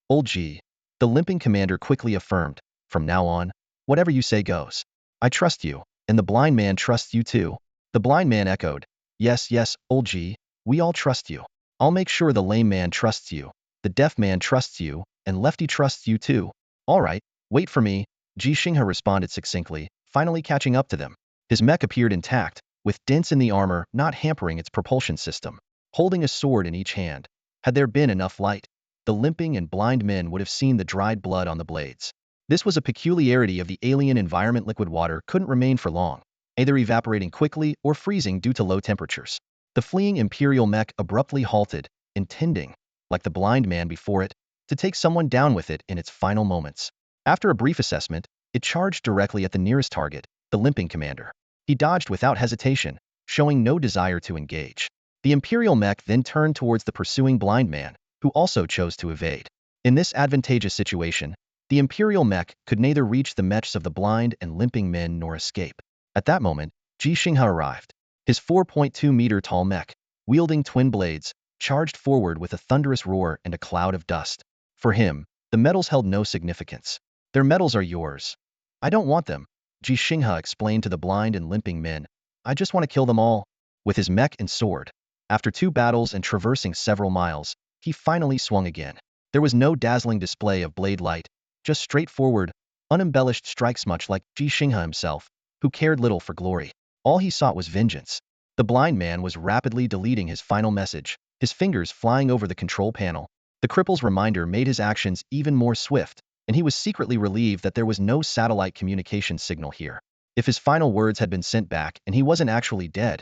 old Ji. The limping commander quickly affirmed. From now on, whatever you say goes. I trust you, and the blind man trusts you too. The blind man echoed. Yes, old Ji, we all trust you. I'll make sure the lame man trusts you, the deaf man trusts you, and Lefty trusts you too. All right, wait for me, Ji Xinghe responded succinctly, finally catching up to them. His mech appeared intact, with dents in the armor not hampering its propulsion system. Holding a sword in each hand, had there been enough light, the limping and blind men would have seen the dried blood on the blades. This was a peculiarity of the alien environment. Liquid water couldn't remain for long, either evaporating quickly or freezing due to low temperatures. The fleeing Imperial mech abruptly halted, intending, like the blind man before it, to take someone down with it in its final moments. After a brief assessment, it charged directly at the nearest target, the limping commander. He dodged without hesitation, showing no desire to engage. The Imperial mech then turned towards the pursuing blind man, who also chose to evade. In this advantageous situation, the Imperial mech could neither reach the mechs of the blind and limping men nor escape. At that moment, Ji Xinghe arrived. His 4.2-meter-tall mech, wielding twin blades, charged forward with a thunderous roar and a cloud of dust. For him, the medals held no significance. Their medals are yours. I don't want them, Ji Xinghe explained to the blind and limping men. I just want to kill them all. With his mech and sword. After 2 battles and traversing several miles, he finally swung again. There was no dazzling display of blade light, just straightforward, unembellished strikes, much like Ji Xinghe himself, who cared little for glory. All he sought was vengeance. The blind man was rapidly deleting his final message, his fingers flying over the control panel. The cripple's reminder made his actions even more swift, and he was secretly relieved that there was no satellite communication signal here. If his final words had been sent back and he wasn't actually dead,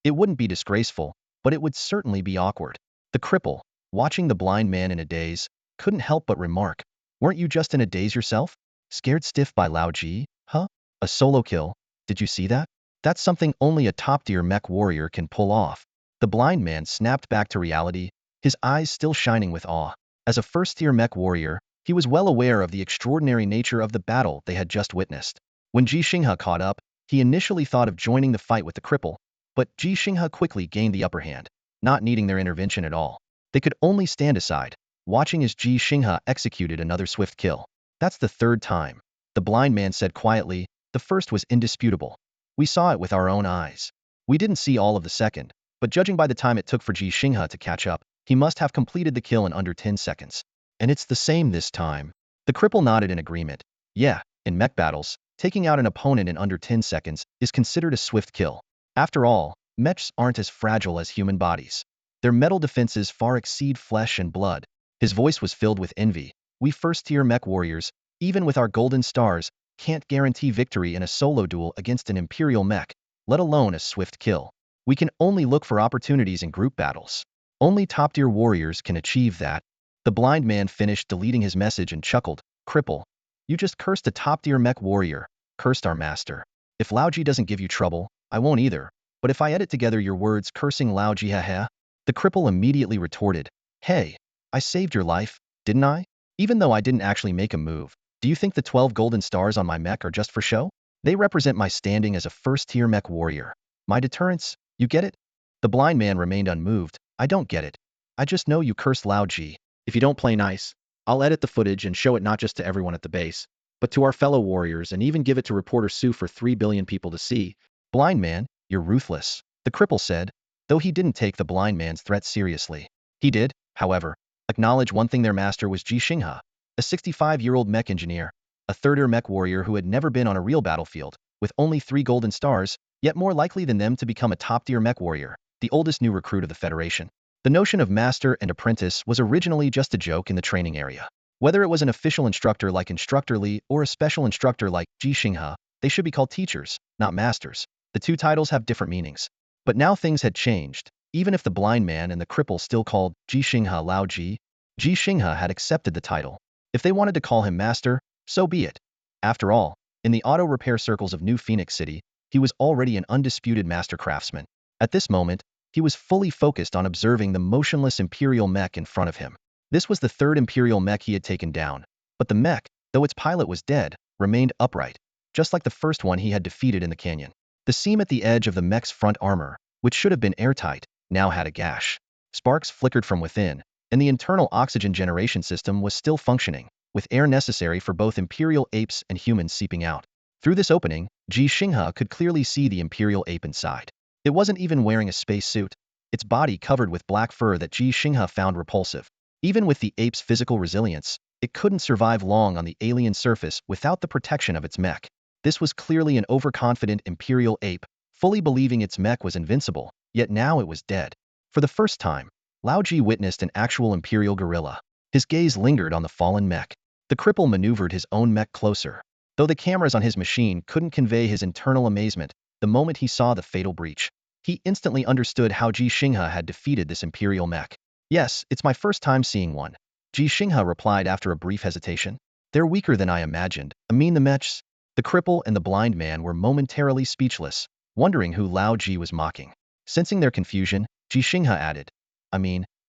it wouldn't be disgraceful, but it would certainly be awkward. The cripple, watching the blind man in a daze, couldn't help but remark, weren't you just in a daze yourself? Scared stiff by Lao Ji, huh? A solo kill, did you see that? That's something only a top-tier mech warrior can pull off. The blind man snapped back to reality, his eyes still shining with awe. As a first-tier mech warrior, he was well aware of the extraordinary nature of the battle they had just witnessed. When Ji Xinghe caught up, he initially thought of joining the fight with the cripple, but Ji Xinghe quickly gained the upper hand, not needing their intervention at all. They could only stand aside, watching as Ji Xinghe executed another swift kill. That's the 3rd time, the blind man said quietly. The first was indisputable. We saw it with our own eyes. We didn't see all of the second, but judging by the time it took for Ji Xinghe to catch up, he must have completed the kill in under 10 seconds. And it's the same this time. The cripple nodded in agreement. Yeah, in mech battles, taking out an opponent in under 10 seconds is considered a swift kill. After all, mechs aren't as fragile as human bodies. Their metal defenses far exceed flesh and blood. His voice was filled with envy. We first-tier mech warriors, even with our golden stars, can't guarantee victory in a solo duel against an Imperial mech, let alone a swift kill. We can only look for opportunities in group battles. Only top-tier warriors can achieve that. The blind man finished deleting his message and chuckled. Cripple, you just cursed a top-tier mech warrior, cursed our master. If Lao Ji doesn't give you trouble, I won't either. But if I edit together your words cursing Lao Ji, haha. The cripple immediately retorted. Hey, I saved your life, didn't I? Even though I didn't actually make a move. Do you think the 12 golden stars on my mech are just for show? They represent my standing as a first-tier mech warrior. My deterrence, you get it? The blind man remained unmoved. I don't get it. I just know you cursed Lao Ji. If you don't play nice, I'll edit the footage and show it not just to everyone at the base, but to our fellow warriors and even give it to reporter Sue for 3 billion people to see. Blind man, you're ruthless, the cripple said, though he didn't take the blind man's threat seriously. He did, however, acknowledge one thing: their master was Ji Xinghe, a 65-year-old mech engineer, a third-tier mech warrior who had never been on a real battlefield, with only 3 golden stars, yet more likely than them to become a top-tier mech warrior, the oldest new recruit of the Federation. The notion of master and apprentice was originally just a joke in the training area. Whether it was an official instructor like Instructor Li or a special instructor like Ji Xinghe, they should be called teachers, not masters. The two titles have different meanings. But now things had changed. Even if the blind man and the cripple still called Ji Xinghe Lao Ji, Ji Xinghe had accepted the title. If they wanted to call him master, so be it. After all, in the auto repair circles of New Phoenix City, he was already an undisputed master craftsman. At this moment, he was fully focused on observing the motionless Imperial mech in front of him. This was the third Imperial mech he had taken down, but the mech, though its pilot was dead, remained upright, just like the first one he had defeated in the canyon. The seam at the edge of the mech's front armor, which should have been airtight, now had a gash. Sparks flickered from within, and the internal oxygen generation system was still functioning, with air necessary for both Imperial apes and humans seeping out. Through this opening, Ji Xinghe could clearly see the Imperial ape inside. It wasn't even wearing a space suit, its body covered with black fur that Ji Xinghe found repulsive. Even with the ape's physical resilience, it couldn't survive long on the alien surface without the protection of its mech. This was clearly an overconfident Imperial ape, fully believing its mech was invincible, yet now it was dead. For the first time, Lao Ji witnessed an actual Imperial gorilla. His gaze lingered on the fallen mech. The cripple maneuvered his own mech closer. Though the cameras on his machine couldn't convey his internal amazement, the moment he saw the fatal breach, he instantly understood how Ji Xinghe had defeated this Imperial mech. Yes, it's my first time seeing one, Ji Xinghe replied after a brief hesitation. They're weaker than I imagined. The mechs. The cripple and the blind man were momentarily speechless, wondering who Lao Ji was mocking. Sensing their confusion, Ji Xinghe added,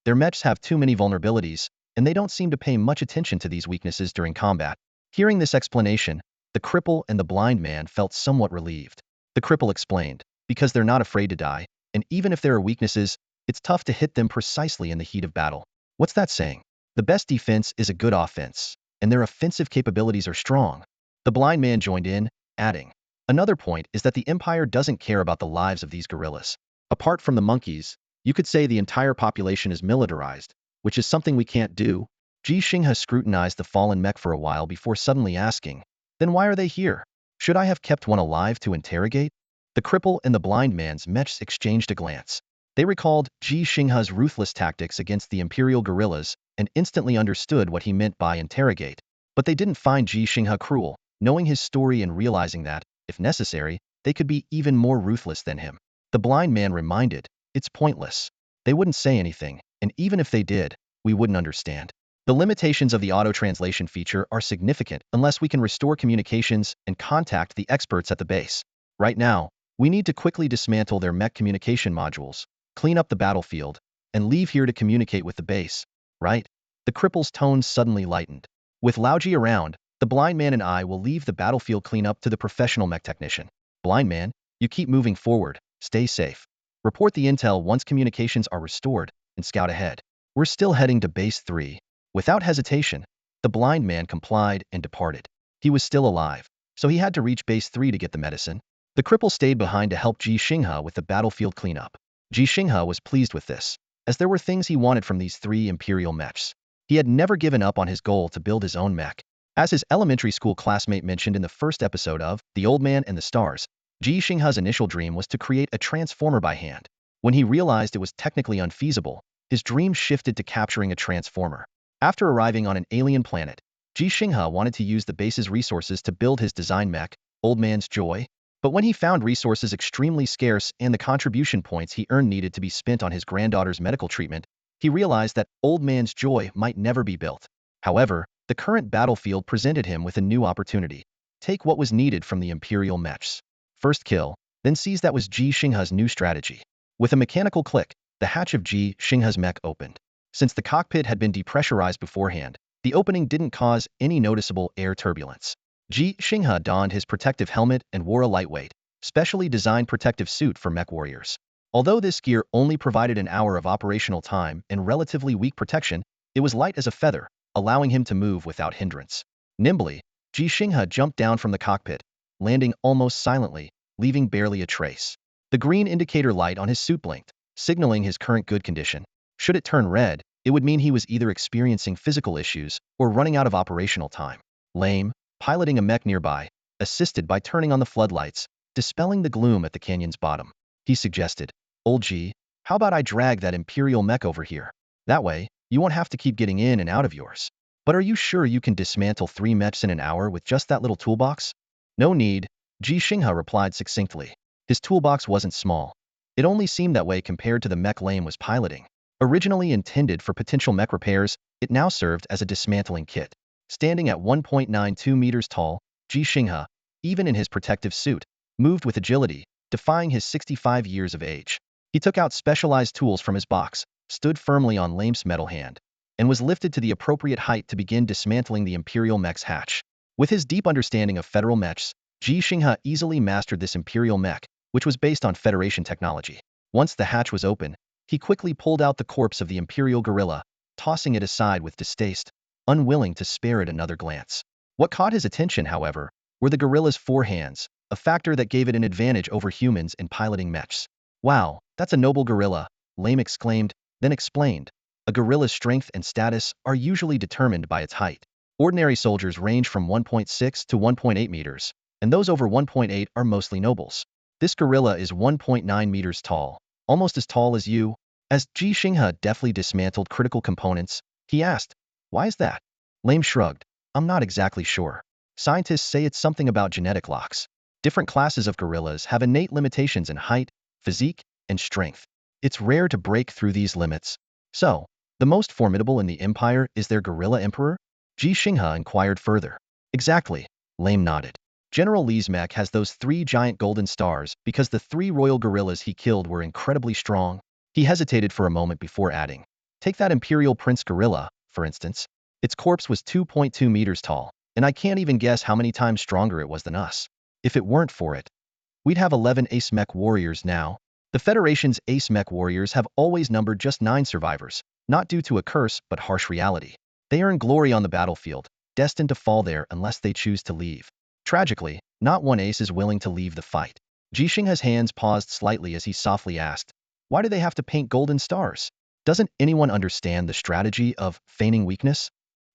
their mechs have too many vulnerabilities, and they don't seem to pay much attention to these weaknesses during combat. Hearing this explanation, the cripple and the blind man felt somewhat relieved. The cripple explained, because they're not afraid to die, and even if there are weaknesses, it's tough to hit them precisely in the heat of battle. What's that saying? The best defense is a good offense, and their offensive capabilities are strong. The blind man joined in, adding, another point is that the Empire doesn't care about the lives of these gorillas. Apart from the monkeys, you could say the entire population is militarized, which is something we can't do. Ji Xinghe scrutinized the fallen mech for a while before suddenly asking, then why are they here? Should I have kept one alive to interrogate? The cripple and the blind man's mechs exchanged a glance. They recalled Ji Xinghe's ruthless tactics against the Imperial guerrillas and instantly understood what he meant by interrogate. But they didn't find Ji Xinghe cruel, knowing his story and realizing that, if necessary, they could be even more ruthless than him. The blind man reminded, it's pointless. They wouldn't say anything, and even if they did, we wouldn't understand. The limitations of the auto-translation feature are significant unless we can restore communications and contact the experts at the base. Right now, we need to quickly dismantle their mech communication modules, clean up the battlefield, and leave here to communicate with the base, right? The cripple's tone suddenly lightened. With Lao Ji around, the blind man and I will leave the battlefield cleanup to the professional mech technician. Blind man, you keep moving forward, stay safe. Report the intel once communications are restored, and scout ahead. We're still heading to Base 3. Without hesitation, the blind man complied and departed. He was still alive, so he had to reach Base 3 to get the medicine. The cripple stayed behind to help Ji Xinghe with the battlefield cleanup. Ji Xinghe was pleased with this, as there were things he wanted from these 3 Imperial mechs. He had never given up on his goal to build his own mech. As his elementary school classmate mentioned in the first episode of The Old Man and the Stars, Ji Xinghe's initial dream was to create a transformer by hand. When he realized it was technically unfeasible, his dream shifted to capturing a transformer. After arriving on an alien planet, Ji Xinghe wanted to use the base's resources to build his design mech, Old Man's Joy. But when he found resources extremely scarce and the contribution points he earned needed to be spent on his granddaughter's medical treatment, he realized that Old Man's Joy might never be built. However, the current battlefield presented him with a new opportunity. Take what was needed from the Imperial mechs. First kill, then seize. That was Ji Xinghe's new strategy. With a mechanical click, the hatch of Ji Xinghe's mech opened. Since the cockpit had been depressurized beforehand, the opening didn't cause any noticeable air turbulence. Ji Xinghe donned his protective helmet and wore a lightweight, specially designed protective suit for mech warriors. Although this gear only provided an hour of operational time and relatively weak protection, it was light as a feather, allowing him to move without hindrance. Nimbly, Ji Xinghe jumped down from the cockpit, landing almost silently, leaving barely a trace. The green indicator light on his suit blinked, signaling his current good condition. Should it turn red, it would mean he was either experiencing physical issues or running out of operational time. Lame, piloting a mech nearby, assisted by turning on the floodlights, dispelling the gloom at the canyon's bottom. He suggested, "Old G, how about I drag that Imperial mech over here? That way, you won't have to keep getting in and out of yours." "But are you sure you can dismantle 3 mechs in an hour with just that little toolbox?" "No need," Ji Xinghe replied succinctly. His toolbox wasn't small. It only seemed that way compared to the mech Lame was piloting. Originally intended for potential mech repairs, it now served as a dismantling kit. Standing at 1.92 meters tall, Ji Xinghe, even in his protective suit, moved with agility, defying his 65 years of age. He took out specialized tools from his box, stood firmly on Lame's metal hand, and was lifted to the appropriate height to begin dismantling the Imperial mech's hatch. With his deep understanding of Federal mechs, Ji Xinghe easily mastered this Imperial mech, which was based on Federation technology. Once the hatch was open, he quickly pulled out the corpse of the Imperial gorilla, tossing it aside with distaste, unwilling to spare it another glance. What caught his attention, however, were the gorilla's 4 hands, a factor that gave it an advantage over humans in piloting mechs. "Wow, that's a noble gorilla," Lame exclaimed, then explained. A gorilla's strength and status are usually determined by its height. Ordinary soldiers range from 1.6 to 1.8 meters, and those over 1.8 are mostly nobles. This gorilla is 1.9 meters tall, almost as tall as you. As Ji Xinghe deftly dismantled critical components, he asked, "Why is that?" Lame shrugged. "I'm not exactly sure. Scientists say it's something about genetic locks. Different classes of gorillas have innate limitations in height, physique, and strength. It's rare to break through these limits. So, the most formidable in the Empire is their gorilla emperor?" Ji Xinghe inquired further. "Exactly," Lame nodded. "General Li's mech has those 3 giant golden stars because the 3 royal gorillas he killed were incredibly strong." He hesitated for a moment before adding, "Take that Imperial Prince gorilla, for instance. Its corpse was 2.2 meters tall, and I can't even guess how many times stronger it was than us. If it weren't for it, we'd have 11 ace mech warriors now." The Federation's ace mech warriors have always numbered just 9 survivors, not due to a curse but harsh reality. They earn glory on the battlefield, destined to fall there unless they choose to leave. Tragically, not one ace is willing to leave the fight. Ji Xinghe's hands paused slightly as he softly asked, "Why do they have to paint golden stars? Doesn't anyone understand the strategy of feigning weakness?"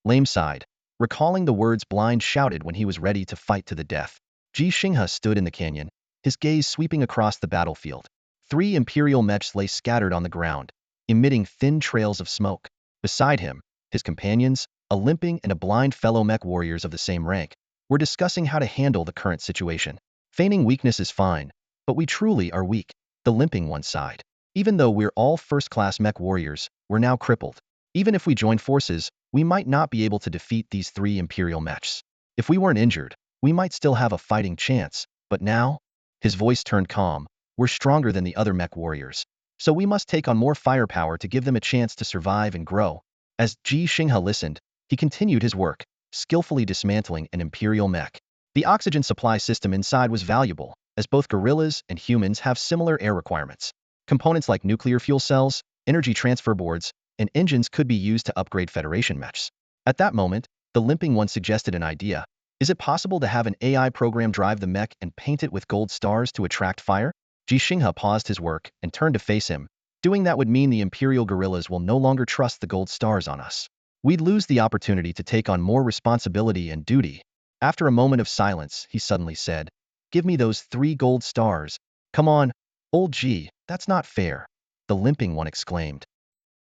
Lame sighed, recalling the words Blind shouted when he was ready to fight to the death. Ji Xinghe stood in the canyon, his gaze sweeping across the battlefield. 3 Imperial mechs lay scattered on the ground, emitting thin trails of smoke. Beside him, his companions, a limping and a blind fellow mech warriors of the same rank, were discussing how to handle the current situation. "Feigning weakness is fine, but we truly are weak," the limping one sighed. "Even though we're all first-class mech warriors, we're now crippled. Even if we join forces, we might not be able to defeat these 3 Imperial mechs. If we weren't injured, we might still have a fighting chance, but now," his voice turned calm, "we're stronger than the other mech warriors. So we must take on more firepower to give them a chance to survive and grow." As Ji Xinghe listened, he continued his work, skillfully dismantling an Imperial mech. The oxygen supply system inside was valuable, as both gorillas and humans have similar air requirements. Components like nuclear fuel cells, energy transfer boards, and engines could be used to upgrade Federation mechs. At that moment, the limping one suggested an idea. "Is it possible to have an AI program drive the mech and paint it with gold stars to attract fire?" Ji Xinghe paused his work and turned to face him. "Doing that would mean the Imperial gorillas will no longer trust the gold stars on us. We'd lose the opportunity to take on more responsibility and duty." After a moment of silence, he suddenly said, "Give me those 3 gold stars." "Come on, old G, that's not fair," the limping one exclaimed.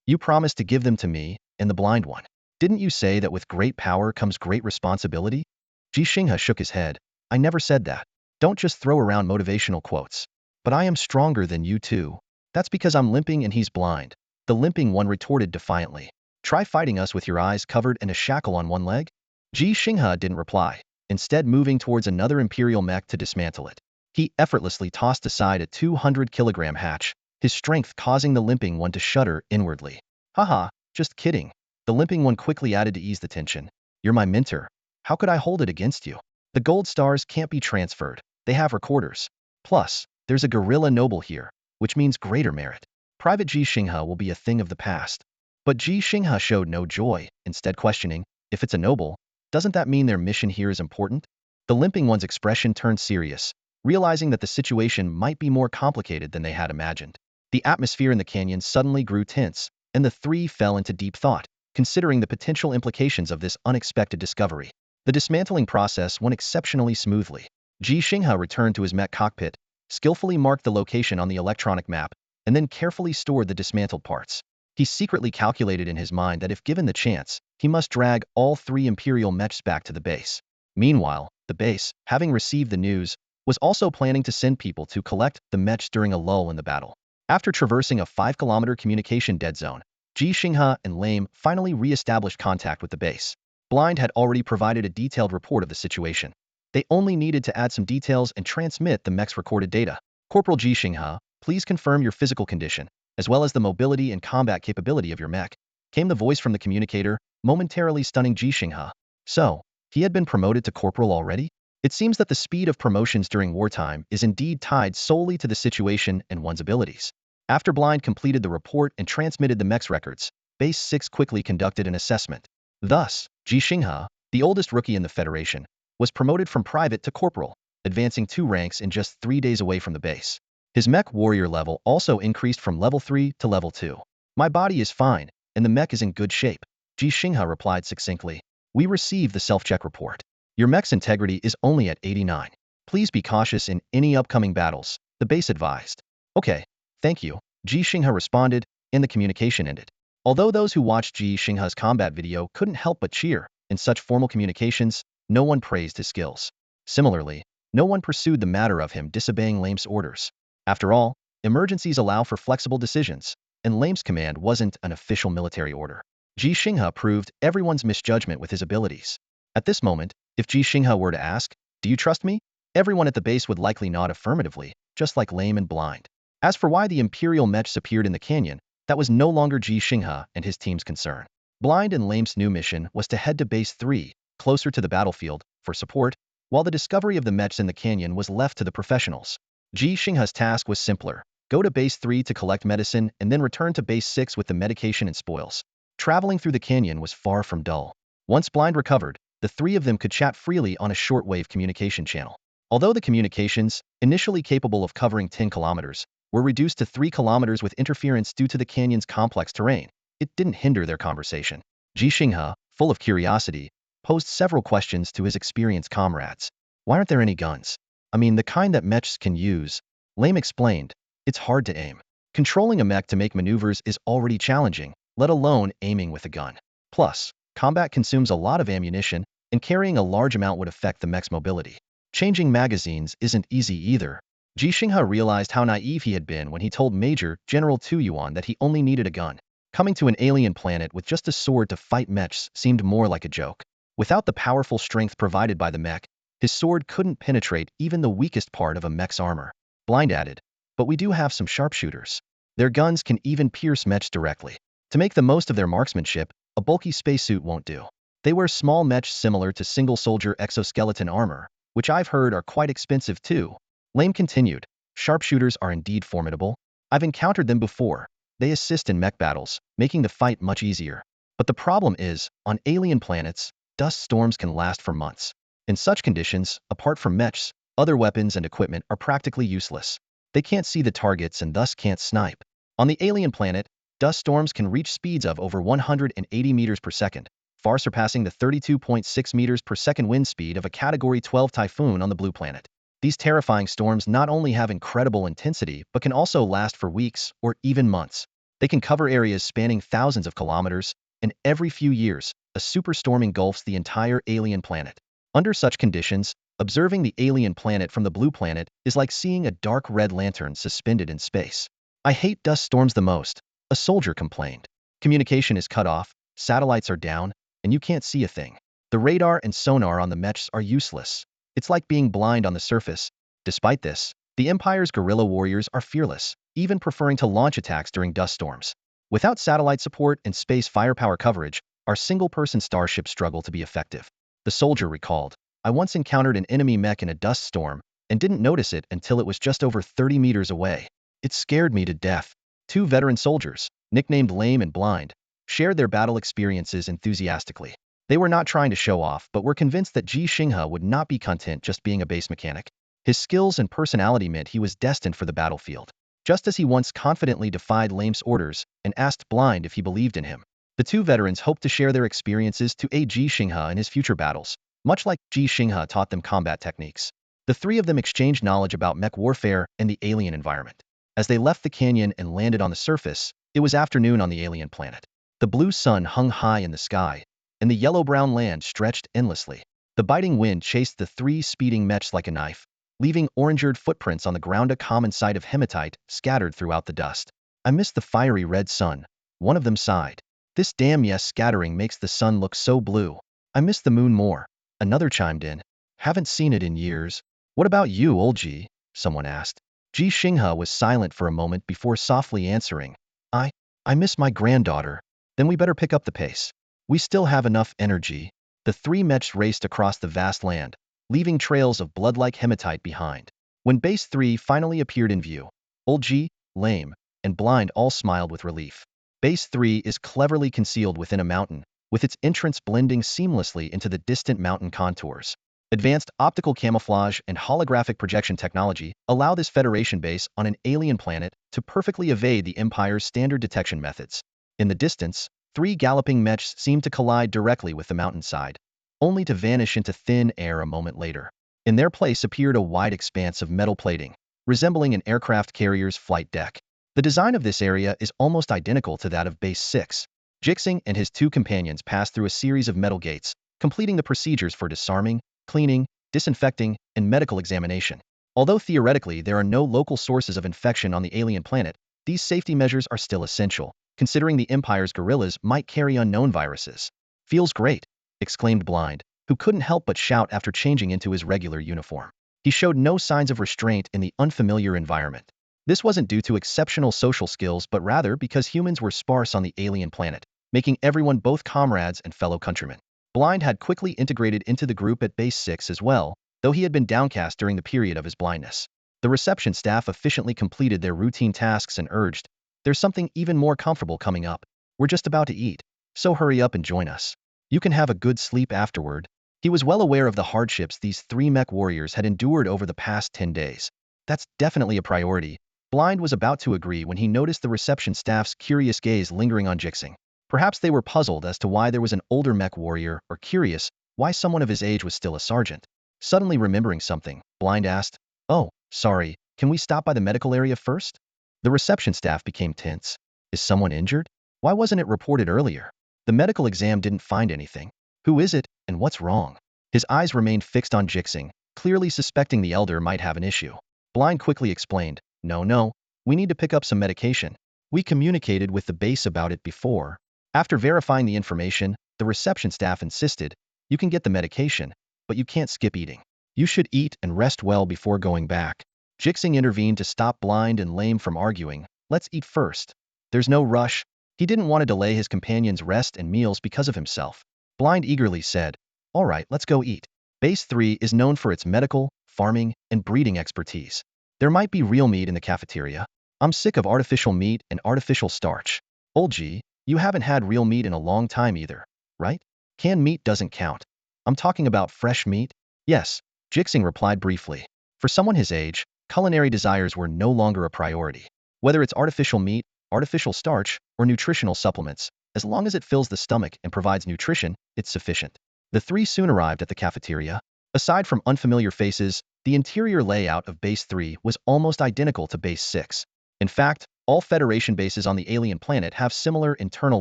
"You promised to give them to me," and the blind one. "Didn't you say that with great power comes great responsibility?" Ji Xinghe shook his head. "I never said that. Don't just throw around motivational quotes. But I am stronger than you too." "That's because I'm limping and he's blind," the limping one retorted defiantly. "Try fighting us with your eyes covered and a shackle on one leg." Ji Xinghe didn't reply, instead moving towards another Imperial mech to dismantle it. He effortlessly tossed aside a 200-kilogram hatch, his strength causing the limping one to shudder inwardly. "Haha, just kidding," the limping one quickly added to ease the tension. "You're my mentor. How could I hold it against you? The gold stars can't be transferred. They have recorders. Plus, there's a gorilla noble here. which means greater merit. Private Ji Xinghe will be a thing of the past. But Ji Xinghe showed no joy, instead questioning, if it's a noble, doesn't that mean their mission here is important? The limping one's expression turned serious, realizing that the situation might be more complicated than they had imagined. The atmosphere in the canyon suddenly grew tense, and the three fell into deep thought, considering the potential implications of this unexpected discovery. The dismantling process went exceptionally smoothly. Ji Xinghe returned to his mech cockpit, skillfully marked the location on the electronic map, and then carefully stored the dismantled parts. He secretly calculated in his mind that if given the chance, he must drag all three Imperial mechs back to the base. Meanwhile, the base, having received the news, was also planning to send people to collect the mechs during a lull in the battle. After traversing a 5-kilometer communication dead zone, Ji Xinghe and Lame finally re-established contact with the base. Blind had already provided a detailed report of the situation. They only needed to add some details and transmit the mech's recorded data. Corporal Ji Xinghe, please confirm your physical condition, as well as the mobility and combat capability of your mech, came the voice from the communicator, momentarily stunning Ji Xinghe. So, he had been promoted to corporal already? It seems that the speed of promotions during wartime is indeed tied solely to the situation and one's abilities. After Blind completed the report and transmitted the mech's records, Base 6 quickly conducted an assessment. Thus, Ji Xinghe, the oldest rookie in the Federation, was promoted from private to corporal, advancing 2 ranks in just 3 days away from the base. His mech warrior level also increased from level 3 to level 2. My body is fine, and the mech is in good shape, Ji Xinghe replied succinctly. We received the self-check report. Your mech's integrity is only at 89. Please be cautious in any upcoming battles, the base advised. Okay, thank you, Ji Xinghe responded, and the communication ended. Although those who watched Ji Xinghe's combat video couldn't help but cheer, in such formal communications, no one praised his skills. Similarly, no one pursued the matter of him disobeying Lame's orders. After all, emergencies allow for flexible decisions, and Lame's command wasn't an official military order. Ji Xinghe proved everyone's misjudgment with his abilities. At this moment, if Ji Xinghe were to ask, "Do you trust me?" everyone at the base would likely nod affirmatively, just like Lame and Blind. As for why the Imperial mechs appeared in the canyon, that was no longer Ji Xinghe and his team's concern. Blind and Lame's new mission was to head to Base 3, closer to the battlefield, for support, while the discovery of the mechs in the canyon was left to the professionals. Ji Xinghe's task was simpler: go to Base 3 to collect medicine and then return to Base 6 with the medication and spoils. Traveling through the canyon was far from dull. Once Blind recovered, the three of them could chat freely on a shortwave communication channel. Although the communications, initially capable of covering 10 kilometers, were reduced to 3 kilometers with interference due to the canyon's complex terrain, it didn't hinder their conversation. Ji Xinghe, full of curiosity, posed several questions to his experienced comrades. Why aren't there any guns? I mean, the kind that mechs can use. Lame explained. It's hard to aim. Controlling a mech to make maneuvers is already challenging, let alone aiming with a gun. Plus, combat consumes a lot of ammunition, and carrying a large amount would affect the mech's mobility. Changing magazines isn't easy either. Ji Xinghe realized how naive he had been when he told Major General Tu Yuan that he only needed a gun. Coming to an alien planet with just a sword to fight mechs seemed more like a joke. Without the powerful strength provided by the mech, his sword couldn't penetrate even the weakest part of a mech's armor. Blind added, but we do have some sharpshooters. Their guns can even pierce mechs directly. To make the most of their marksmanship, a bulky spacesuit won't do. They wear small mechs similar to single-soldier exoskeleton armor, which I've heard are quite expensive too. Lame continued, sharpshooters are indeed formidable. I've encountered them before. They assist in mech battles, making the fight much easier. But the problem is, on alien planets, dust storms can last for months. In such conditions, apart from mechs, other weapons and equipment are practically useless. They can't see the targets and thus can't snipe. On the alien planet, dust storms can reach speeds of over 180 meters per second, far surpassing the 32.6 meters per second wind speed of a Category 12 typhoon on the blue planet. These terrifying storms not only have incredible intensity but can also last for weeks or even months. They can cover areas spanning thousands of kilometers, and every few years, a superstorm engulfs the entire alien planet. Under such conditions, observing the alien planet from the blue planet is like seeing a dark red lantern suspended in space. I hate dust storms the most, a soldier complained. Communication is cut off, satellites are down, and you can't see a thing. The radar and sonar on the mechs are useless. It's like being blind on the surface. Despite this, the Empire's guerrilla warriors are fearless, even preferring to launch attacks during dust storms. Without satellite support and space firepower coverage, our single-person starships struggle to be effective. The soldier recalled, I once encountered an enemy mech in a dust storm and didn't notice it until it was just over 30 meters away. It scared me to death. Two veteran soldiers, nicknamed Lame and Blind, shared their battle experiences enthusiastically. They were not trying to show off, but were convinced that Ji Xinghe would not be content just being a base mechanic. His skills and personality meant he was destined for the battlefield. Just as he once confidently defied Lame's orders and asked Blind if he believed in him. The two veterans hoped to share their experiences to aid Ji Xinghe in his future battles, much like Ji Xinghe taught them combat techniques. The three of them exchanged knowledge about mech warfare and the alien environment. As they left the canyon and landed on the surface, it was afternoon on the alien planet. The blue sun hung high in the sky, and the yellow-brown land stretched endlessly. The biting wind chased the three speeding mechs like a knife, leaving orange-eared footprints on the ground, a common sight of hematite scattered throughout the dust. I miss the fiery red sun, one of them sighed. This damn scattering makes the sun look so blue. I miss the moon more, another chimed in. Haven't seen it in years. What about you, old Ji? Someone asked. Ji Xinghe was silent for a moment before softly answering. I miss my granddaughter. Then we better pick up the pace. We still have enough energy. The three mechs raced across the vast land, leaving trails of blood-like hematite behind. When Base 3 finally appeared in view, Old Ji, Lame, and Blind all smiled with relief. Base 3 is cleverly concealed within a mountain, with its entrance blending seamlessly into the distant mountain contours. Advanced optical camouflage and holographic projection technology allow this Federation base on an alien planet to perfectly evade the Empire's standard detection methods. In the distance, three galloping mechs seem to collide directly with the mountainside, only to vanish into thin air a moment later. In their place appeared a wide expanse of metal plating, resembling an aircraft carrier's flight deck. The design of this area is almost identical to that of Base 6. Ji Xinghe and his two companions passed through a series of metal gates, completing the procedures for disarming, cleaning, disinfecting, and medical examination. Although theoretically there are no local sources of infection on the alien planet, these safety measures are still essential, considering the Empire's guerrillas might carry unknown viruses. Feels great, exclaimed Blind, who couldn't help but shout after changing into his regular uniform. He showed no signs of restraint in the unfamiliar environment. This wasn't due to exceptional social skills, but rather because humans were sparse on the alien planet, making everyone both comrades and fellow countrymen. Blind had quickly integrated into the group at Base 6 as well, though he had been downcast during the period of his blindness. The reception staff efficiently completed their routine tasks and urged, "There's something even more comfortable coming up. We're just about to eat, so hurry up and join us. You can have a good sleep afterward." He was well aware of the hardships these three mech warriors had endured over the past 10 days. That's definitely a priority. Blind was about to agree when he noticed the reception staff's curious gaze lingering on Ji Xinghe. Perhaps they were puzzled as to why there was an older mech warrior, or curious why someone of his age was still a sergeant. Suddenly remembering something, Blind asked, "Oh, sorry, can we stop by the medical area first?" The reception staff became tense. Is someone injured? Why wasn't it reported earlier? The medical exam didn't find anything. Who is it, and what's wrong? His eyes remained fixed on Ji Xinghe, clearly suspecting the elder might have an issue. Blind quickly explained, No, we need to pick up some medication. We communicated with the base about it before." After verifying the information, the reception staff insisted, "You can get the medication, but you can't skip eating. You should eat and rest well before going back." Ji Xinghe intervened to stop Blind and Lame from arguing. "Let's eat first. There's no rush." He didn't want to delay his companions' rest and meals because of himself. Blind eagerly said, "All right, let's go eat." Base 3 is known for its medical, farming, and breeding expertise. There might be real meat in the cafeteria. I'm sick of artificial meat and artificial starch. Old Ji, you haven't had real meat in a long time either, right? Canned meat doesn't count. I'm talking about fresh meat. Yes, Ji Xinghe replied briefly. For someone his age, culinary desires were no longer a priority. Whether it's artificial meat, artificial starch, or nutritional supplements, as long as it fills the stomach and provides nutrition, it's sufficient. The three soon arrived at the cafeteria. Aside from unfamiliar faces, the interior layout of Base 3 was almost identical to Base 6. In fact, all Federation bases on the alien planet have similar internal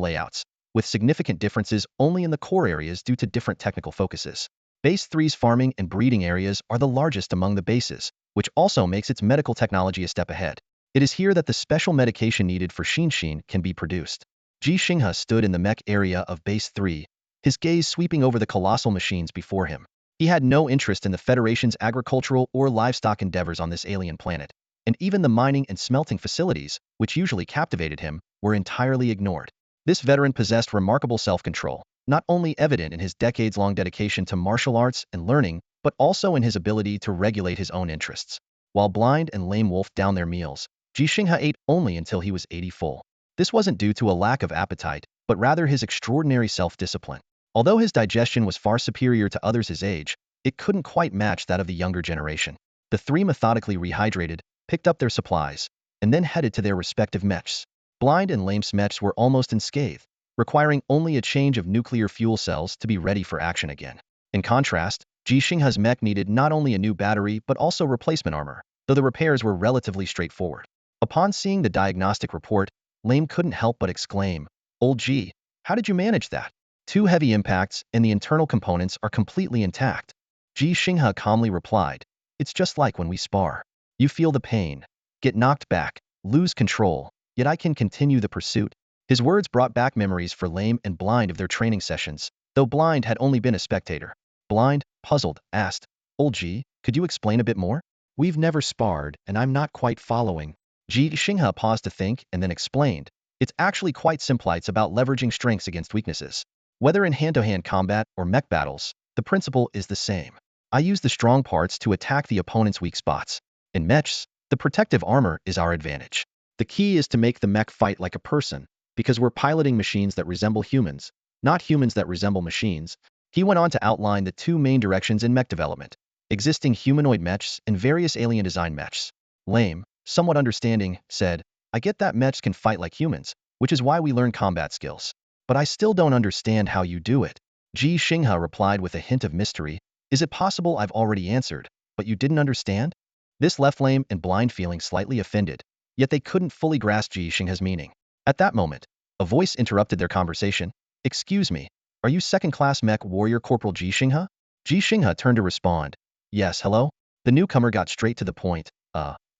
layouts, with significant differences only in the core areas due to different technical focuses. Base 3's farming and breeding areas are the largest among the bases, which also makes its medical technology a step ahead. It is here that the special medication needed for Xinghe can be produced. Ji Xinghe stood in the mech area of Base 3, his gaze sweeping over the colossal machines before him. He had no interest in the Federation's agricultural or livestock endeavors on this alien planet, and even the mining and smelting facilities, which usually captivated him, were entirely ignored. This veteran possessed remarkable self-control, not only evident in his decades-long dedication to martial arts and learning, but also in his ability to regulate his own interests. While Blind and Lame wolfed down their meals, Ji Xinghe ate only until he was 80 full. This wasn't due to a lack of appetite, but rather his extraordinary self-discipline. Although his digestion was far superior to others his age, it couldn't quite match that of the younger generation. The three methodically rehydrated, picked up their supplies, and then headed to their respective mechs. Blind and Lame's mechs were almost unscathed, requiring only a change of nuclear fuel cells to be ready for action again. In contrast, Ji Xinghe's mech needed not only a new battery but also replacement armor, though the repairs were relatively straightforward. Upon seeing the diagnostic report, Lame couldn't help but exclaim, "Old Ji, how did you manage that? Two heavy impacts and the internal components are completely intact." Ji Xinghe calmly replied, "It's just like when we spar. You feel the pain, get knocked back, lose control, yet I can continue the pursuit." His words brought back memories for Lame and Blind of their training sessions, though Blind had only been a spectator. Blind, puzzled, asked, "Old Ji, could you explain a bit more? We've never sparred, and I'm not quite following." Ji Xinghe paused to think and then explained, "It's actually quite simple. It's about leveraging strengths against weaknesses. Whether in hand-to-hand combat or mech battles, the principle is the same. I use the strong parts to attack the opponent's weak spots. In mechs, the protective armor is our advantage. The key is to make the mech fight like a person, because we're piloting machines that resemble humans, not humans that resemble machines." He went on to outline the two main directions in mech development: existing humanoid mechs and various alien design mechs. Lame, somewhat understanding, said, "I get that mechs can fight like humans, which is why we learn combat skills. But I still don't understand how you do it." Ji Xinghe replied with a hint of mystery, "Is it possible I've already answered, but you didn't understand?" This left Lame and Blind feeling slightly offended, yet they couldn't fully grasp Ji Xinghe's meaning. At that moment, a voice interrupted their conversation. "Excuse me, are you second-class mech warrior Corporal Ji Xinghe?" Ji Xinghe turned to respond, "Yes, hello?" The newcomer got straight to the point.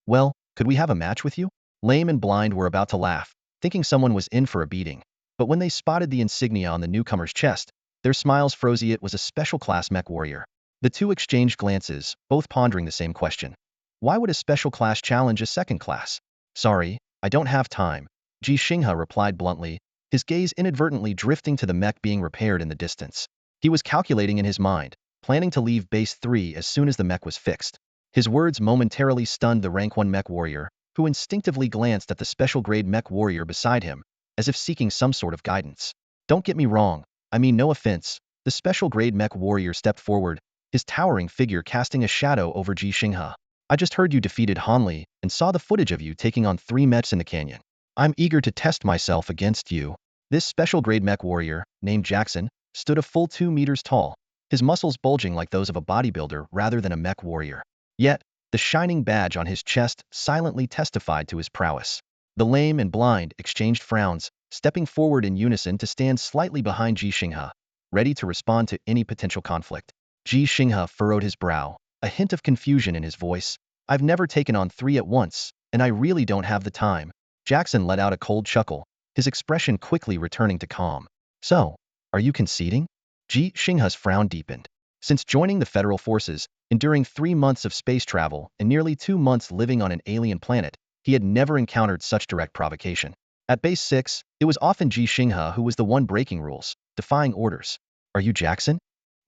Well, could we have a match with you?" Lame and Blind were about to laugh, thinking someone was in for a beating. But when they spotted the insignia on the newcomer's chest, their smiles froze. It was a special-class mech warrior. The two exchanged glances, both pondering the same question. Why would a special class challenge a second class? "Sorry, I don't have time," Ji Xinghe replied bluntly, his gaze inadvertently drifting to the mech being repaired in the distance. He was calculating in his mind, planning to leave Base 3 as soon as the mech was fixed. His words momentarily stunned the Rank 1 mech warrior, who instinctively glanced at the special-grade mech warrior beside him, as if seeking some sort of guidance. "Don't get me wrong, I mean no offense." The special-grade mech warrior stepped forward, his towering figure casting a shadow over Ji Xinghe. "I just heard you defeated Hanli and saw the footage of you taking on 3 mechs in the canyon. I'm eager to test myself against you." This special-grade mech warrior, named Jackson, stood a full 2 meters tall, his muscles bulging like those of a bodybuilder rather than a mech warrior. Yet, the shining badge on his chest silently testified to his prowess. The Lame and Blind exchanged frowns, stepping forward in unison to stand slightly behind Ji Xinghe, ready to respond to any potential conflict. Ji Xinghe furrowed his brow, a hint of confusion in his voice. "I've never taken on 3 at once, and I really don't have the time." Jackson let out a cold chuckle, his expression quickly returning to calm. "So, are you conceding?" Ji Xinghe's frown deepened. Since joining the federal forces, enduring 3 months of space travel and nearly 2 months living on an alien planet, he had never encountered such direct provocation. At Base 6, it was often Ji Xinghe who was the one breaking rules, defying orders. "Are you Jackson?"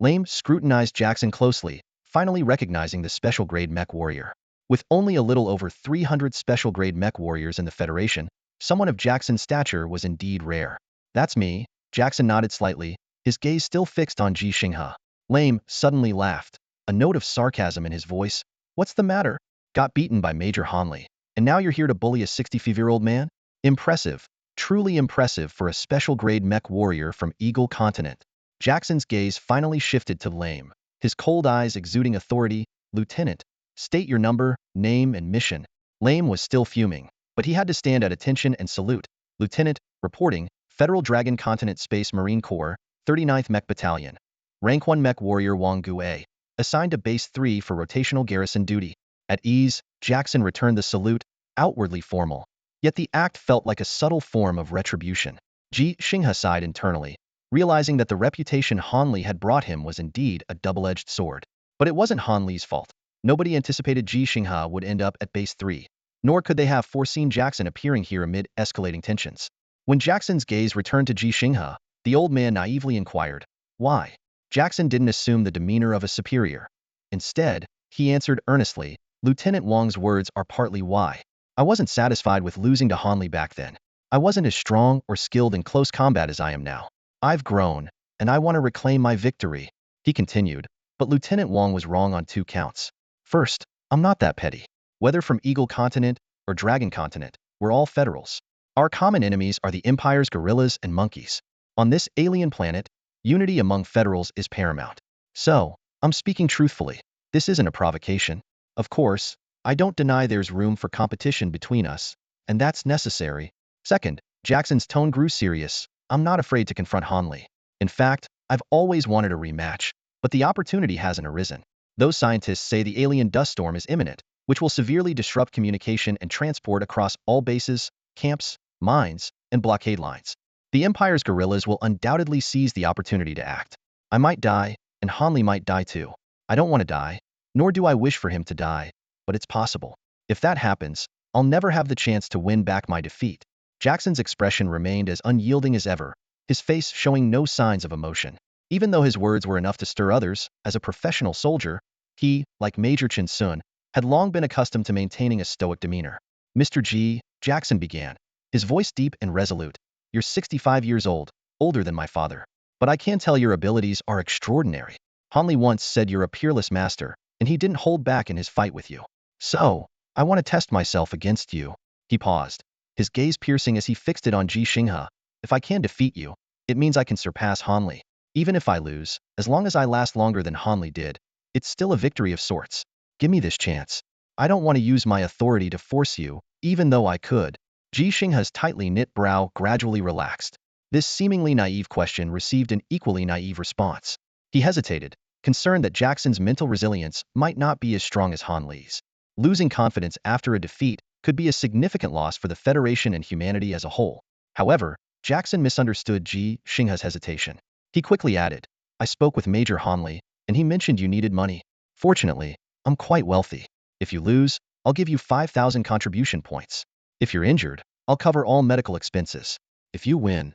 Lame scrutinized Jackson closely, finally recognizing the special-grade mech warrior. With only a little over 300 special-grade mech warriors in the Federation, someone of Jackson's stature was indeed rare. "That's me." Jackson nodded slightly, his gaze still fixed on Ji Xinghe. Lame suddenly laughed, a note of sarcasm in his voice. "What's the matter? Got beaten by Major Hanli, and now you're here to bully a 65-year-old man? Impressive, truly impressive for a special-grade mech warrior from Eagle Continent." Jackson's gaze finally shifted to Lame, his cold eyes exuding authority. "Lieutenant, state your number, name, and mission." Lame was still fuming, but he had to stand at attention and salute. "Lieutenant, reporting, Federal Dragon Continent Space Marine Corps, 39th Mech Battalion. Rank 1 Mech Warrior Wang Gue. Assigned to Base 3 for rotational garrison duty." At ease, Jackson returned the salute, outwardly formal. Yet the act felt like a subtle form of retribution. Ji Xinghe sighed internally, realizing that the reputation Hanli had brought him was indeed a double-edged sword. But it wasn't Hanli's fault. Nobody anticipated Ji Xinghe would end up at Base 3, nor could they have foreseen Jackson appearing here amid escalating tensions. When Jackson's gaze returned to Ji Xinghe, the old man naively inquired, "Why?" Jackson didn't assume the demeanor of a superior. Instead, he answered earnestly, "Lieutenant Wang's words are partly why. I wasn't satisfied with losing to Hanli back then. I wasn't as strong or skilled in close combat as I am now. I've grown, and I want to reclaim my victory, he continued, but Lieutenant Wang was wrong on 2 counts. First, I'm not that petty. Whether from Eagle Continent or Dragon Continent, we're all federals. Our common enemies are the Empire's gorillas and monkeys. On this alien planet, unity among federals is paramount. So, I'm speaking truthfully. This isn't a provocation. Of course, I don't deny there's room for competition between us, and that's necessary. Second, Jackson's tone grew serious. I'm not afraid to confront Hanli. In fact, I've always wanted a rematch, but the opportunity hasn't arisen. Those scientists say the alien dust storm is imminent, which will severely disrupt communication and transport across all bases, camps, mines, and blockade lines. The Empire's guerrillas will undoubtedly seize the opportunity to act. I might die, and Hanli might die too. I don't want to die, nor do I wish for him to die, but it's possible. If that happens, I'll never have the chance to win back my defeat. Jackson's expression remained as unyielding as ever, his face showing no signs of emotion. Even though his words were enough to stir others, as a professional soldier, he, like Major Chin Sun, had long been accustomed to maintaining a stoic demeanor. Mr. Ji, Jackson began, his voice deep and resolute. You're 65 years old, older than my father. But I can tell your abilities are extraordinary. Hanli once said you're a peerless master, and he didn't hold back in his fight with you. So, I want to test myself against you. He paused, his gaze piercing as he fixed it on Ji Xinghe. If I can defeat you, it means I can surpass Hanli. Even if I lose, as long as I last longer than Hanli did, it's still a victory of sorts. Give me this chance. I don't want to use my authority to force you, even though I could. Ji Xinghe's tightly knit brow gradually relaxed. This seemingly naive question received an equally naive response. He hesitated, concerned that Jackson's mental resilience might not be as strong as Hanli's. Losing confidence after a defeat could be a significant loss for the Federation and humanity as a whole. However, Jackson misunderstood Ji Xinghe's hesitation. He quickly added, I spoke with Major Hanli, and he mentioned you needed money. Fortunately, I'm quite wealthy. If you lose, I'll give you 5,000 contribution points. If you're injured, I'll cover all medical expenses. If you win.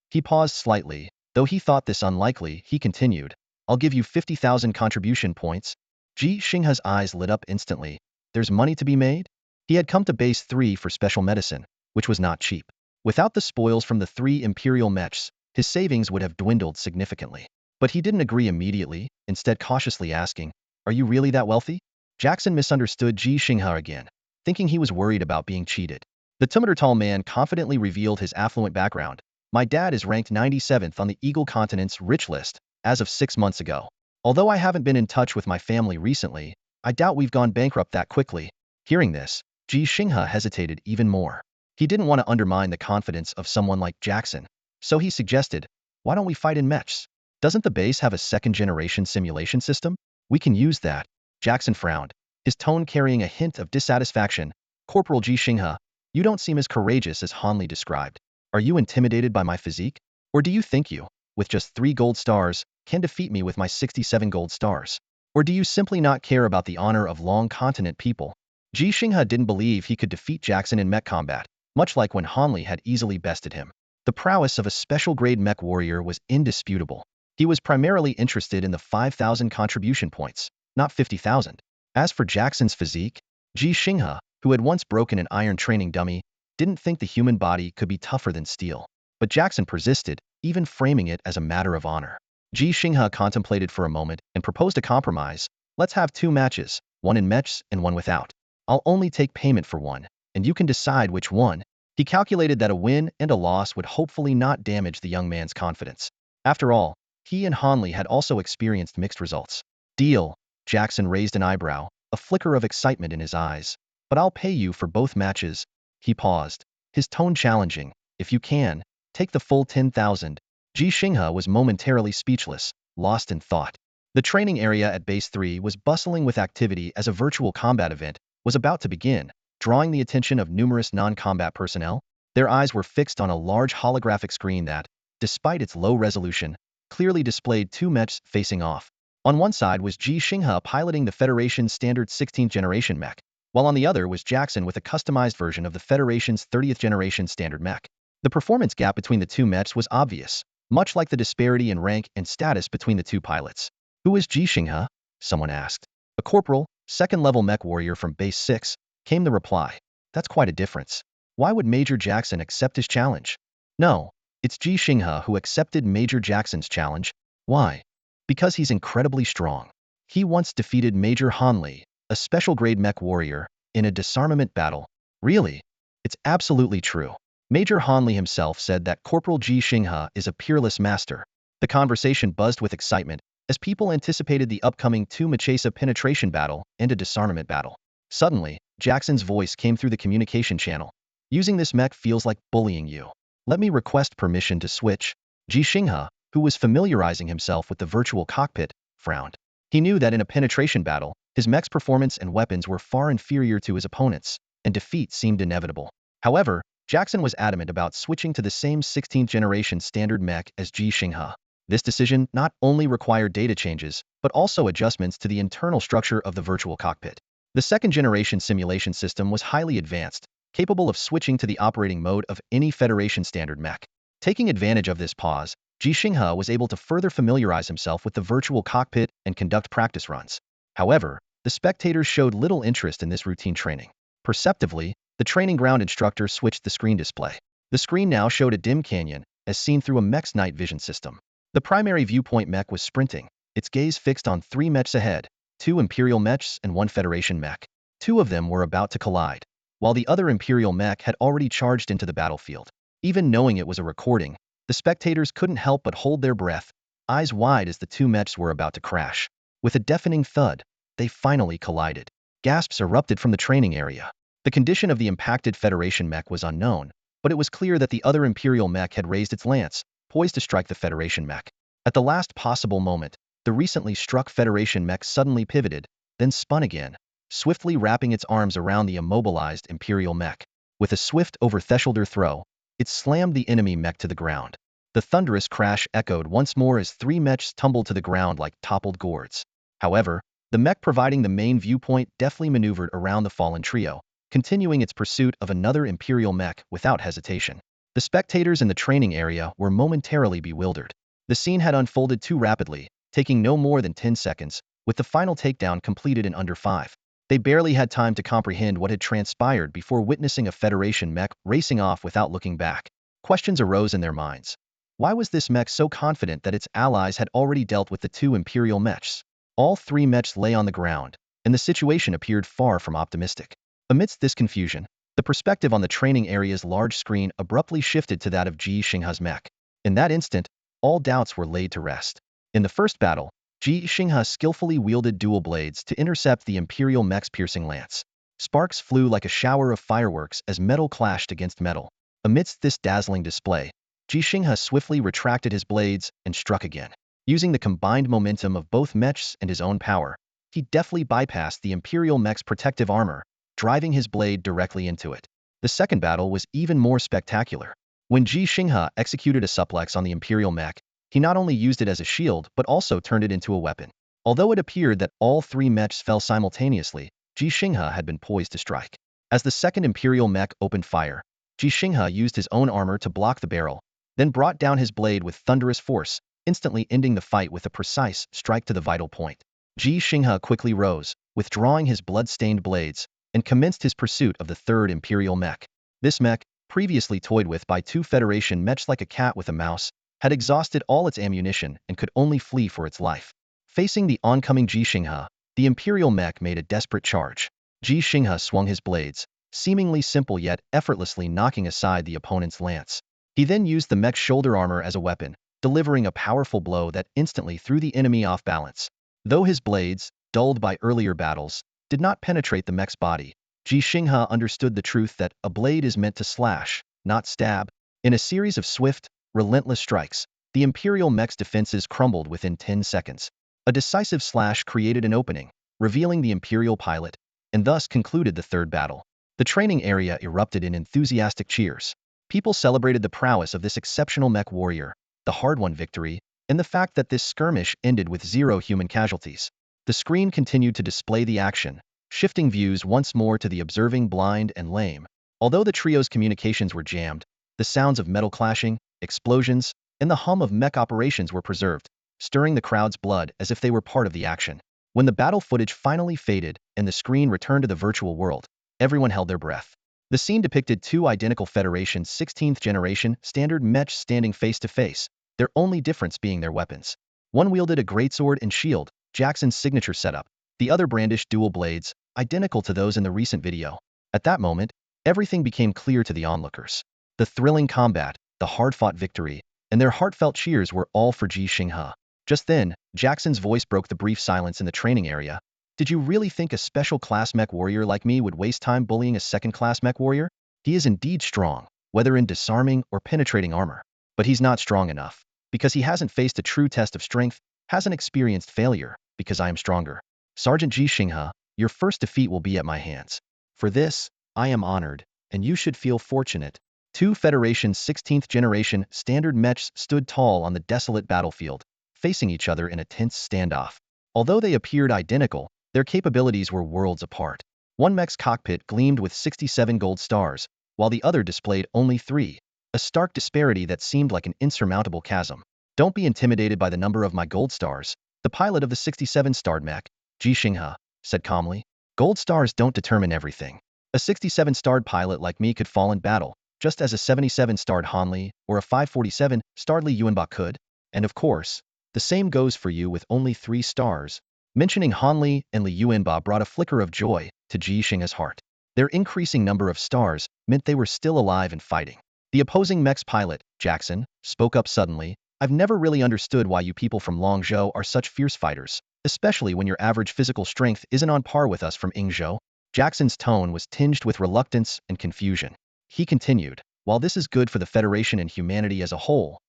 He paused slightly, though he thought this unlikely, he continued, I'll give you 50,000 contribution points. Ji Xinghe's eyes lit up instantly. There's money to be made? He had come to Base 3 for special medicine, which was not cheap. Without the spoils from the 3 Imperial mechs, his savings would have dwindled significantly. But he didn't agree immediately, instead cautiously asking, Are you really that wealthy? Jackson misunderstood Ji Xinghe again, thinking he was worried about being cheated. The 2-meter-tall man confidently revealed his affluent background. My dad is ranked 97th on the Eagle Continent's rich list, as of 6 months ago. Although I haven't been in touch with my family recently, I doubt we've gone bankrupt that quickly. Hearing this, Ji Xinghe hesitated even more. He didn't want to undermine the confidence of someone like Jackson, so he suggested, why don't we fight in mechs? Doesn't the base have a second-generation simulation system? We can use that. Jackson frowned, his tone carrying a hint of dissatisfaction. Corporal Ji Xinghe, you don't seem as courageous as Hanli described. Are you intimidated by my physique? Or do you think you, with just 3 gold stars, can defeat me with my 67 gold stars? Or do you simply not care about the honor of Long Continent people? Ji Xinghe didn't believe he could defeat Jackson in mech combat, much like when Hanli had easily bested him. The prowess of a special-grade mech warrior was indisputable. He was primarily interested in the 5,000 contribution points, not 50,000. As for Jackson's physique, Ji Xinghe, who had once broken an iron training dummy, didn't think the human body could be tougher than steel. But Jackson persisted, even framing it as a matter of honor. Ji Xinghe contemplated for a moment and proposed a compromise. Let's have 2 matches, one in mechs and one without. I'll only take payment for one, and you can decide which one. He calculated that a win and a loss would hopefully not damage the young man's confidence. After all, he and Hanli had also experienced mixed results. Deal. Jackson raised an eyebrow, a flicker of excitement in his eyes. But I'll pay you for both matches. He paused, his tone challenging. If you can, take the full 10,000. Ji Xinghe was momentarily speechless, lost in thought. The training area at Base 3 was bustling with activity as a virtual combat event was about to begin, drawing the attention of numerous non-combat personnel. Their eyes were fixed on a large holographic screen that, despite its low resolution, clearly displayed 2 mechs facing off. On one side was Ji Xinghe piloting the Federation's standard 16th generation mech, while on the other was Jackson with a customized version of the Federation's 30th generation standard mech. The performance gap between the 2 mechs was obvious, much like the disparity in rank and status between the 2 pilots. Who is Ji Xinghe? Someone asked. A corporal, 2nd-level mech warrior from Base 6, came the reply. That's quite a difference. Why would Major Jackson accept his challenge? No, it's Ji Xinghe who accepted Major Jackson's challenge. Why? Because he's incredibly strong. He once defeated Major Hanli, a special grade mech warrior, in a disarmament battle. Really? It's absolutely true. Major Hanli himself said that Corporal Ji Xinghe is a peerless master. The conversation buzzed with excitement as people anticipated the upcoming two-mechesa penetration battle and a disarmament battle. Suddenly, Jackson's voice came through the communication channel. Using this mech feels like bullying you. Let me request permission to switch. Ji Xinghe, who was familiarizing himself with the virtual cockpit, frowned. He knew that in a penetration battle, his mech's performance and weapons were far inferior to his opponents, and defeat seemed inevitable. However, Jackson was adamant about switching to the same 16th generation standard mech as Ji Xinghe. This decision not only required data changes, but also adjustments to the internal structure of the virtual cockpit. The second-generation simulation system was highly advanced, capable of switching to the operating mode of any Federation standard mech. Taking advantage of this pause, Ji Xinghe was able to further familiarize himself with the virtual cockpit and conduct practice runs. However, the spectators showed little interest in this routine training. Perceptively, the training ground instructor switched the screen display. The screen now showed a dim canyon, as seen through a mech's night vision system. The primary viewpoint mech was sprinting, its gaze fixed on 3 mechs ahead, 2 Imperial mechs and 1 Federation mech. 2 of them were about to collide, while the other Imperial mech had already charged into the battlefield. Even knowing it was a recording, the spectators couldn't help but hold their breath, eyes wide as the 2 mechs were about to crash. With a deafening thud, they finally collided. Gasps erupted from the training area. The condition of the impacted Federation mech was unknown, but it was clear that the other Imperial mech had raised its lance, poised to strike the Federation mech. At the last possible moment, the recently struck Federation mech suddenly pivoted, then spun again, swiftly wrapping its arms around the immobilized Imperial mech. With a swift over-the-shoulder throw, it slammed the enemy mech to the ground. The thunderous crash echoed once more as 3 mechs tumbled to the ground like toppled gourds. However, the mech providing the main viewpoint deftly maneuvered around the fallen trio, continuing its pursuit of another Imperial mech without hesitation. The spectators in the training area were momentarily bewildered. The scene had unfolded too rapidly, taking no more than 10 seconds, with the final takedown completed in under 5. They barely had time to comprehend what had transpired before witnessing a Federation mech racing off without looking back. Questions arose in their minds. Why was this mech so confident that its allies had already dealt with the 2 Imperial mechs? All 3 mechs lay on the ground, and the situation appeared far from optimistic. Amidst this confusion, the perspective on the training area's large screen abruptly shifted to that of Ji Xinghe's mech. In that instant, all doubts were laid to rest. In the first battle, Ji Xinghe skillfully wielded dual blades to intercept the Imperial mech's piercing lance. Sparks flew like a shower of fireworks as metal clashed against metal. Amidst this dazzling display, Ji Xinghe swiftly retracted his blades and struck again. Using the combined momentum of both mechs and his own power, he deftly bypassed the Imperial mech's protective armor, driving his blade directly into it. The second battle was even more spectacular. When Ji Xinghe executed a suplex on the Imperial mech, he not only used it as a shield but also turned it into a weapon. Although it appeared that all 3 mechs fell simultaneously, Ji Xinghe had been poised to strike. As the second Imperial mech opened fire, Ji Xinghe used his own armor to block the barrel, then brought down his blade with thunderous force, instantly ending the fight with a precise strike to the vital point. Ji Xinghe quickly rose, withdrawing his blood-stained blades, and commenced his pursuit of the third Imperial mech. This mech, previously toyed with by 2 Federation mechs like a cat with a mouse, had exhausted all its ammunition and could only flee for its life. Facing the oncoming Ji Xinghe, the Imperial mech made a desperate charge. Ji Xinghe swung his blades, seemingly simple yet effortlessly knocking aside the opponent's lance. He then used the mech's shoulder armor as a weapon, delivering a powerful blow that instantly threw the enemy off balance. Though his blades, dulled by earlier battles, did not penetrate the mech's body, Ji Xinghe understood the truth that a blade is meant to slash, not stab. In a series of swift, relentless strikes, the Imperial mech's defenses crumbled within 10 seconds. A decisive slash created an opening, revealing the Imperial pilot, and thus concluded the third battle. The training area erupted in enthusiastic cheers. People celebrated the prowess of this exceptional mech warrior, the hard-won victory, and the fact that this skirmish ended with 0 human casualties. The screen continued to display the action, shifting views once more to the observing blind and lame. Although the trio's communications were jammed, the sounds of metal clashing, explosions, and the hum of mech operations were preserved, stirring the crowd's blood as if they were part of the action. When the battle footage finally faded and the screen returned to the virtual world, everyone held their breath. The scene depicted two identical Federation 16th generation standard mechs standing face to face, their only difference being their weapons. One wielded a greatsword and shield, Jackson's signature setup. The other brandished dual blades, identical to those in the recent video. At that moment, everything became clear to the onlookers. The thrilling combat, the hard-fought victory, and their heartfelt cheers were all for Ji Xinghe. Just then, Jackson's voice broke the brief silence in the training area. Did you really think a special class mech warrior like me would waste time bullying a second-class mech warrior? He is indeed strong, whether in disarming or penetrating armor. But he's not strong enough, because he hasn't faced a true test of strength, hasn't experienced failure, because I am stronger. Sergeant Ji Xinghe, your first defeat will be at my hands. For this, I am honored, and you should feel fortunate. Two Federation 16th generation standard mechs stood tall on the desolate battlefield, facing each other in a tense standoff. Although they appeared identical, their capabilities were worlds apart. One mech's cockpit gleamed with 67 gold stars, while the other displayed only 3, a stark disparity that seemed like an insurmountable chasm. Don't be intimidated by the number of my gold stars, the pilot of the 67-starred mech, Ji Xinghe, said calmly. Gold stars don't determine everything. A 67-starred pilot like me could fall in battle, just as a 77-starred Hanli or a 547-starred Li Yuanba could. And of course, the same goes for you with only 3 stars. Mentioning Hanli and Li Yuanba brought a flicker of joy to Ji Xinghe's heart. Their increasing number of stars meant they were still alive and fighting. The opposing mech's pilot, Jackson, spoke up suddenly. I've never really understood why you people from Longzhou are such fierce fighters, especially when your average physical strength isn't on par with us from Yingzhou. Jackson's tone was tinged with reluctance and confusion. He continued, while this is good for the Federation and humanity as a whole,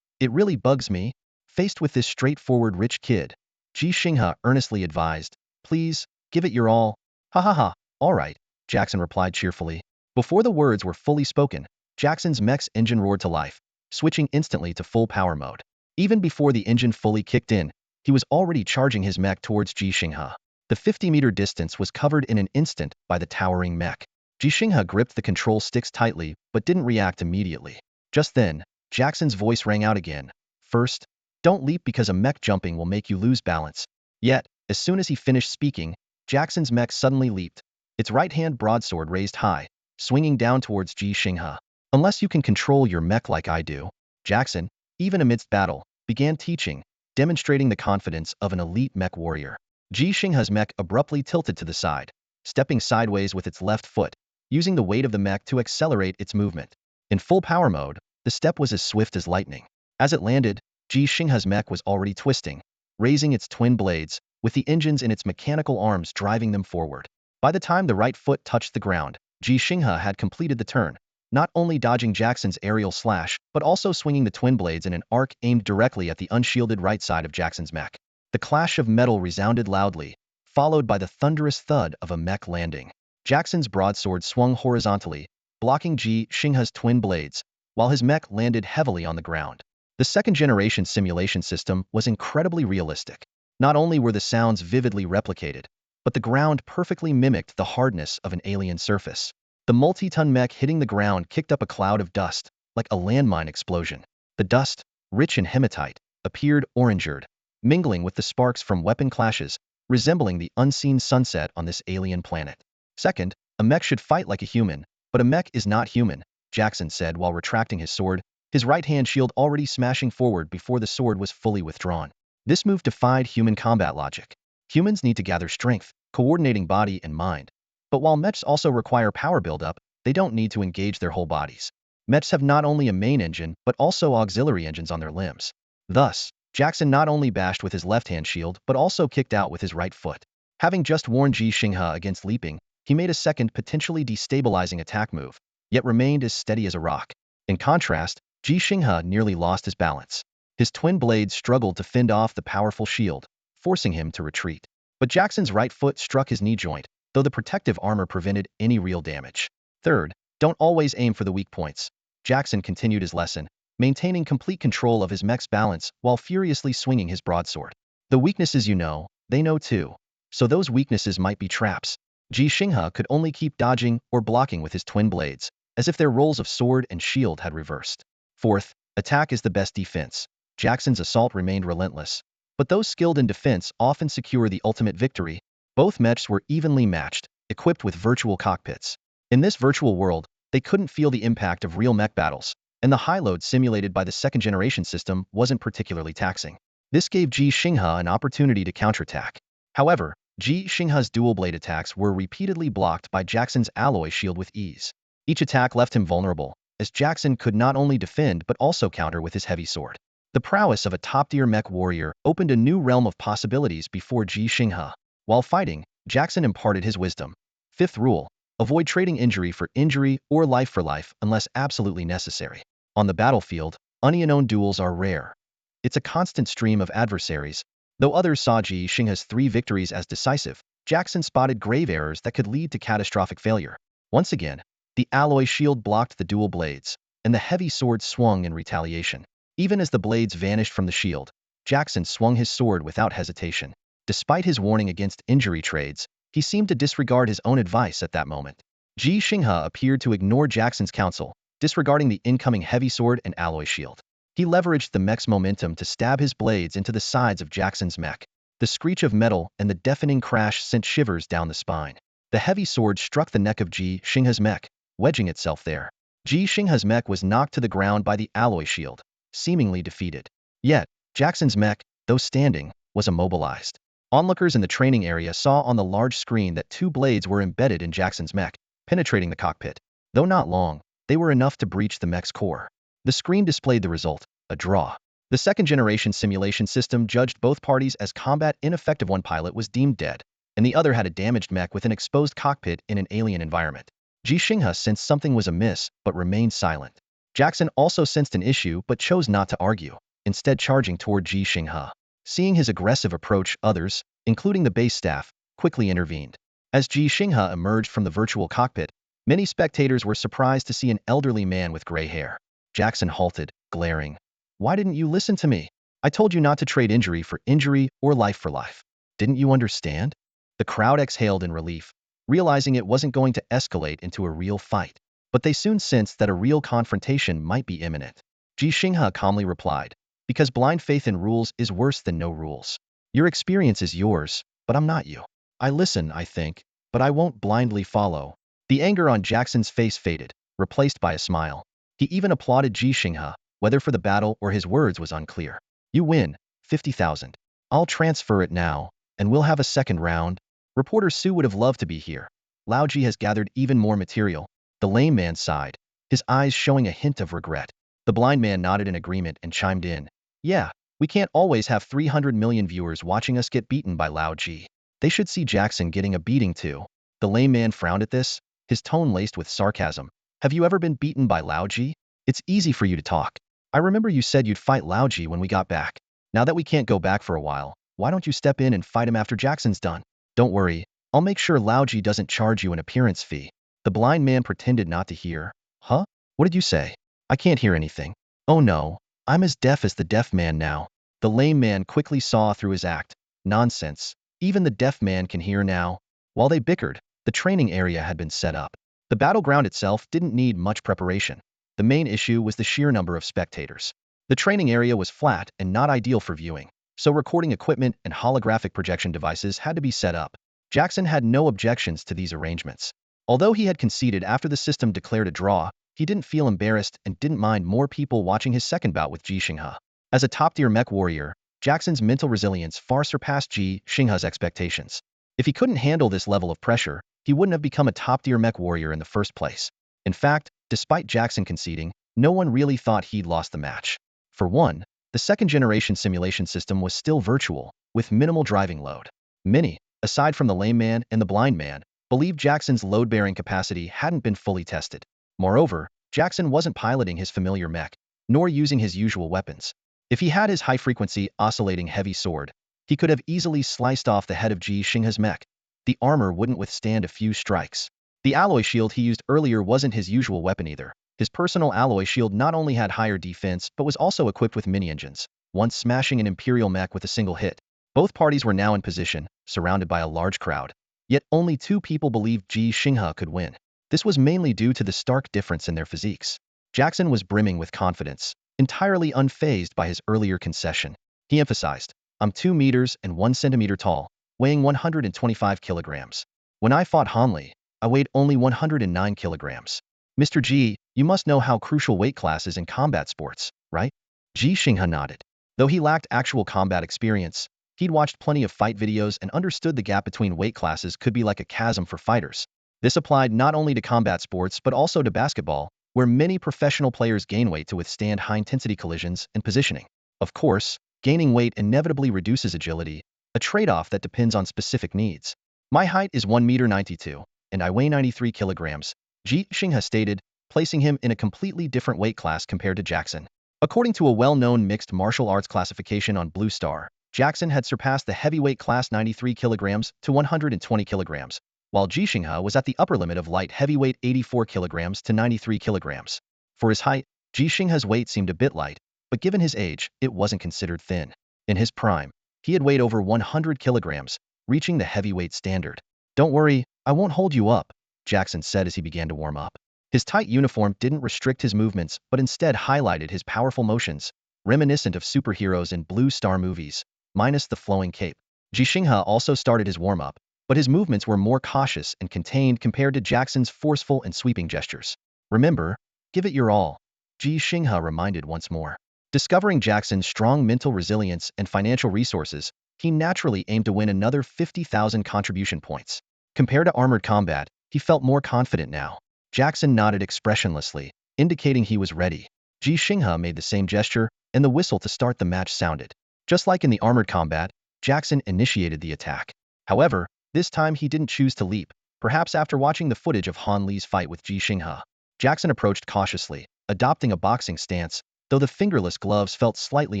it really bugs me. Faced with this straightforward rich kid, Ji Xinghe earnestly advised, please, give it your all. Ha ha ha, all right, Jackson replied cheerfully. Before the words were fully spoken, Jackson's mech's engine roared to life, switching instantly to full power mode. Even before the engine fully kicked in, he was already charging his mech towards Ji Xinghe. The 50-meter distance was covered in an instant by the towering mech. Ji Xinghe gripped the control sticks tightly but didn't react immediately. Just then, Jackson's voice rang out again. First, don't leap because a mech jumping will make you lose balance. Yet, as soon as he finished speaking, Jackson's mech suddenly leaped, its right-hand broadsword raised high, swinging down towards Ji Xinghe. Unless you can control your mech like I do, Jackson, even amidst battle, began teaching, demonstrating the confidence of an elite mech warrior. Ji Xinghe's mech abruptly tilted to the side, stepping sideways with its left foot, using the weight of the mech to accelerate its movement. In full power mode, the step was as swift as lightning. As it landed, Ji Xinghe's mech was already twisting, raising its twin blades, with the engines in its mechanical arms driving them forward. By the time the right foot touched the ground, Ji Xinghe had completed the turn, not only dodging Jackson's aerial slash, but also swinging the twin blades in an arc aimed directly at the unshielded right side of Jackson's mech. The clash of metal resounded loudly, followed by the thunderous thud of a mech landing. Jackson's broadsword swung horizontally, blocking Ji Xinghe's twin blades, while his mech landed heavily on the ground. The second-generation simulation system was incredibly realistic. Not only were the sounds vividly replicated, but the ground perfectly mimicked the hardness of an alien surface. The multi-ton mech hitting the ground kicked up a cloud of dust, like a landmine explosion. The dust, rich in hematite, appeared orange-red, mingling with the sparks from weapon clashes, resembling the unseen sunset on this alien planet. Second, a mech should fight like a human, but a mech is not human, Jackson said while retracting his sword, his right-hand shield already smashing forward before the sword was fully withdrawn. This move defied human combat logic. Humans need to gather strength, coordinating body and mind. But while mechs also require power buildup, they don't need to engage their whole bodies. Mechs have not only a main engine, but also auxiliary engines on their limbs. Thus, Jackson not only bashed with his left-hand shield, but also kicked out with his right foot. Having just warned Ji Xinghe against leaping, he made a second potentially destabilizing attack move, yet remained as steady as a rock. In contrast, Ji Xinghe nearly lost his balance. His twin blades struggled to fend off the powerful shield, forcing him to retreat. But Jackson's right foot struck his knee joint, though the protective armor prevented any real damage. Third, don't always aim for the weak points. Jackson continued his lesson, maintaining complete control of his mech's balance while furiously swinging his broadsword. The weaknesses you know, they know too. So those weaknesses might be traps. Ji Xinghe could only keep dodging or blocking with his twin blades, as if their roles of sword and shield had reversed. Fourth, attack is the best defense. Jackson's assault remained relentless. But those skilled in defense often secure the ultimate victory. Both mechs were evenly matched, equipped with virtual cockpits. In this virtual world, They couldn't feel the impact of real mech battles, and the high load simulated by the second-generation system wasn't particularly taxing. This gave Ji Xinghe an opportunity to counterattack. However, Ji Xinghe's dual blade attacks were repeatedly blocked by Jackson's alloy shield with ease. Each attack left him vulnerable, as Jackson could not only defend but also counter with his heavy sword. The prowess of a top-tier mech warrior opened a new realm of possibilities before Ji Xinghe. While fighting, Jackson imparted his wisdom. Fifth rule: avoid trading injury for injury or life for life unless absolutely necessary. On the battlefield, unknown duels are rare. It's a constant stream of adversaries. Though others saw Ji Xinghe's 3 victories as decisive, Jackson spotted grave errors that could lead to catastrophic failure. Once again, the alloy shield blocked the dual blades, and the heavy sword swung in retaliation. Even as the blades vanished from the shield, Jackson swung his sword without hesitation. Despite his warning against injury trades, he seemed to disregard his own advice at that moment. Ji Xinghe appeared to ignore Jackson's counsel, disregarding the incoming heavy sword and alloy shield. He leveraged the mech's momentum to stab his blades into the sides of Jackson's mech. The screech of metal and the deafening crash sent shivers down the spine. The heavy sword struck the neck of Ji Xinghe's mech, wedging itself there. Ji Xinghe's mech was knocked to the ground by the alloy shield, seemingly defeated. Yet, Jackson's mech, though standing, was immobilized. Onlookers in the training area saw on the large screen that 2 blades were embedded in Jackson's mech, penetrating the cockpit. Though not long, they were enough to breach the mech's core. The screen displayed the result: a draw. The second-generation simulation system judged both parties as combat ineffective. One pilot was deemed dead, and the other had a damaged mech with an exposed cockpit in an alien environment. Ji Xinghe sensed something was amiss, but remained silent. Jackson also sensed an issue but chose not to argue, instead charging toward Ji Xinghe. Seeing his aggressive approach, others, including the base staff, quickly intervened. As Ji Xinghe emerged from the virtual cockpit, many spectators were surprised to see an elderly man with gray hair. Jackson halted, glaring. "Why didn't you listen to me? I told you not to trade injury for injury or life for life. Didn't you understand?" The crowd exhaled in relief, realizing it wasn't going to escalate into a real fight. But they soon sensed that a real confrontation might be imminent. Ji Xinghe calmly replied, "Because blind faith in rules is worse than no rules. Your experience is yours, but I'm not you. I listen, I think, but I won't blindly follow." The anger on Jackson's face faded, replaced by a smile. He even applauded Ji Xinghe, whether for the battle or his words was unclear. "You win, 50,000. I'll transfer it now, and we'll have a second round." Reporter Sue would have loved to be here. Lao Ji has gathered even more material. The lame man sighed, his eyes showing a hint of regret. The blind man nodded in agreement and chimed in. "Yeah, we can't always have 300 million viewers watching us get beaten by Lao Ji. They should see Jackson getting a beating too." The lame man frowned at this, his tone laced with sarcasm. "Have you ever been beaten by Lao Ji? It's easy for you to talk. I remember you said you'd fight Lao Ji when we got back. Now that we can't go back for a while, why don't you step in and fight him after Jackson's done? Don't worry, I'll make sure Lao Ji doesn't charge you an appearance fee." The blind man pretended not to hear. "Huh? What did you say? I can't hear anything." "Oh no, I'm as deaf as the deaf man now." The lame man quickly saw through his act. "Nonsense. Even the deaf man can hear now." While they bickered, the training area had been set up. The battleground itself didn't need much preparation. The main issue was the sheer number of spectators. The training area was flat and not ideal for viewing, so recording equipment and holographic projection devices had to be set up. Jackson had no objections to these arrangements. Although he had conceded after the system declared a draw, he didn't feel embarrassed and didn't mind more people watching his second bout with Ji Xinghe. As a top-tier mech warrior, Jackson's mental resilience far surpassed Ji Xinghe's expectations. If he couldn't handle this level of pressure, he wouldn't have become a top-tier mech warrior in the first place. In fact, despite Jackson conceding, no one really thought he'd lost the match. For one, the second-generation simulation system was still virtual, with minimal driving load. Many, aside from the lame man and the blind man, believed Jackson's load-bearing capacity hadn't been fully tested. Moreover, Jackson wasn't piloting his familiar mech, nor using his usual weapons. If he had his high-frequency, oscillating heavy sword, he could have easily sliced off the head of Ji Xinghe's mech. The armor wouldn't withstand a few strikes. The alloy shield he used earlier wasn't his usual weapon either. His personal alloy shield not only had higher defense but was also equipped with mini-engines, once smashing an Imperial mech with a single hit. Both parties were now in position, surrounded by a large crowd. Yet only 2 people believed Ji Xinghe could win. This was mainly due to the stark difference in their physiques. Jackson was brimming with confidence, entirely unfazed by his earlier concession. He emphasized, "I'm 2 meters and 1 centimeter tall, weighing 125 kilograms. When I fought Hanli, I weighed only 109 kilograms. Mr. Ji, you must know how crucial weight class is in combat sports, right? Ji Xinghe nodded. Though he lacked actual combat experience, he'd watched plenty of fight videos and understood the gap between weight classes could be like a chasm for fighters. This applied not only to combat sports but also to basketball, where many professional players gain weight to withstand high-intensity collisions and positioning. Of course, gaining weight inevitably reduces agility, a trade-off that depends on specific needs. My height is 1 meter 92, and I weigh 93 kilograms, Ji Xinghe stated, placing him in a completely different weight class compared to Jackson. According to a well-known mixed martial arts classification on Blue Star, Jackson had surpassed the heavyweight class 93 kilograms to 120 kilograms, while Ji Xinghe was at the upper limit of light heavyweight 84 kilograms to 93 kilograms. For his height, Ji Xinghe's weight seemed a bit light, but given his age, it wasn't considered thin. In his prime, he had weighed over 100 kilograms, reaching the heavyweight standard. Don't worry, I won't hold you up, Jackson said as he began to warm up. His tight uniform didn't restrict his movements, but instead highlighted his powerful motions, reminiscent of superheroes in Blue Star movies, minus the flowing cape. Ji Xinghe also started his warm-up, but his movements were more cautious and contained compared to Jackson's forceful and sweeping gestures. Remember, give it your all, Ji Xinghe reminded once more. Discovering Jackson's strong mental resilience and financial resources, he naturally aimed to win another 50,000 contribution points. Compared to armored combat, he felt more confident now. Jackson nodded expressionlessly, indicating he was ready. Ji Xinghe made the same gesture, and the whistle to start the match sounded. Just like in the armored combat, Jackson initiated the attack. However, this time he didn't choose to leap, perhaps after watching the footage of Han Li's fight with Ji Xinghe. Jackson approached cautiously, adopting a boxing stance, though the fingerless gloves felt slightly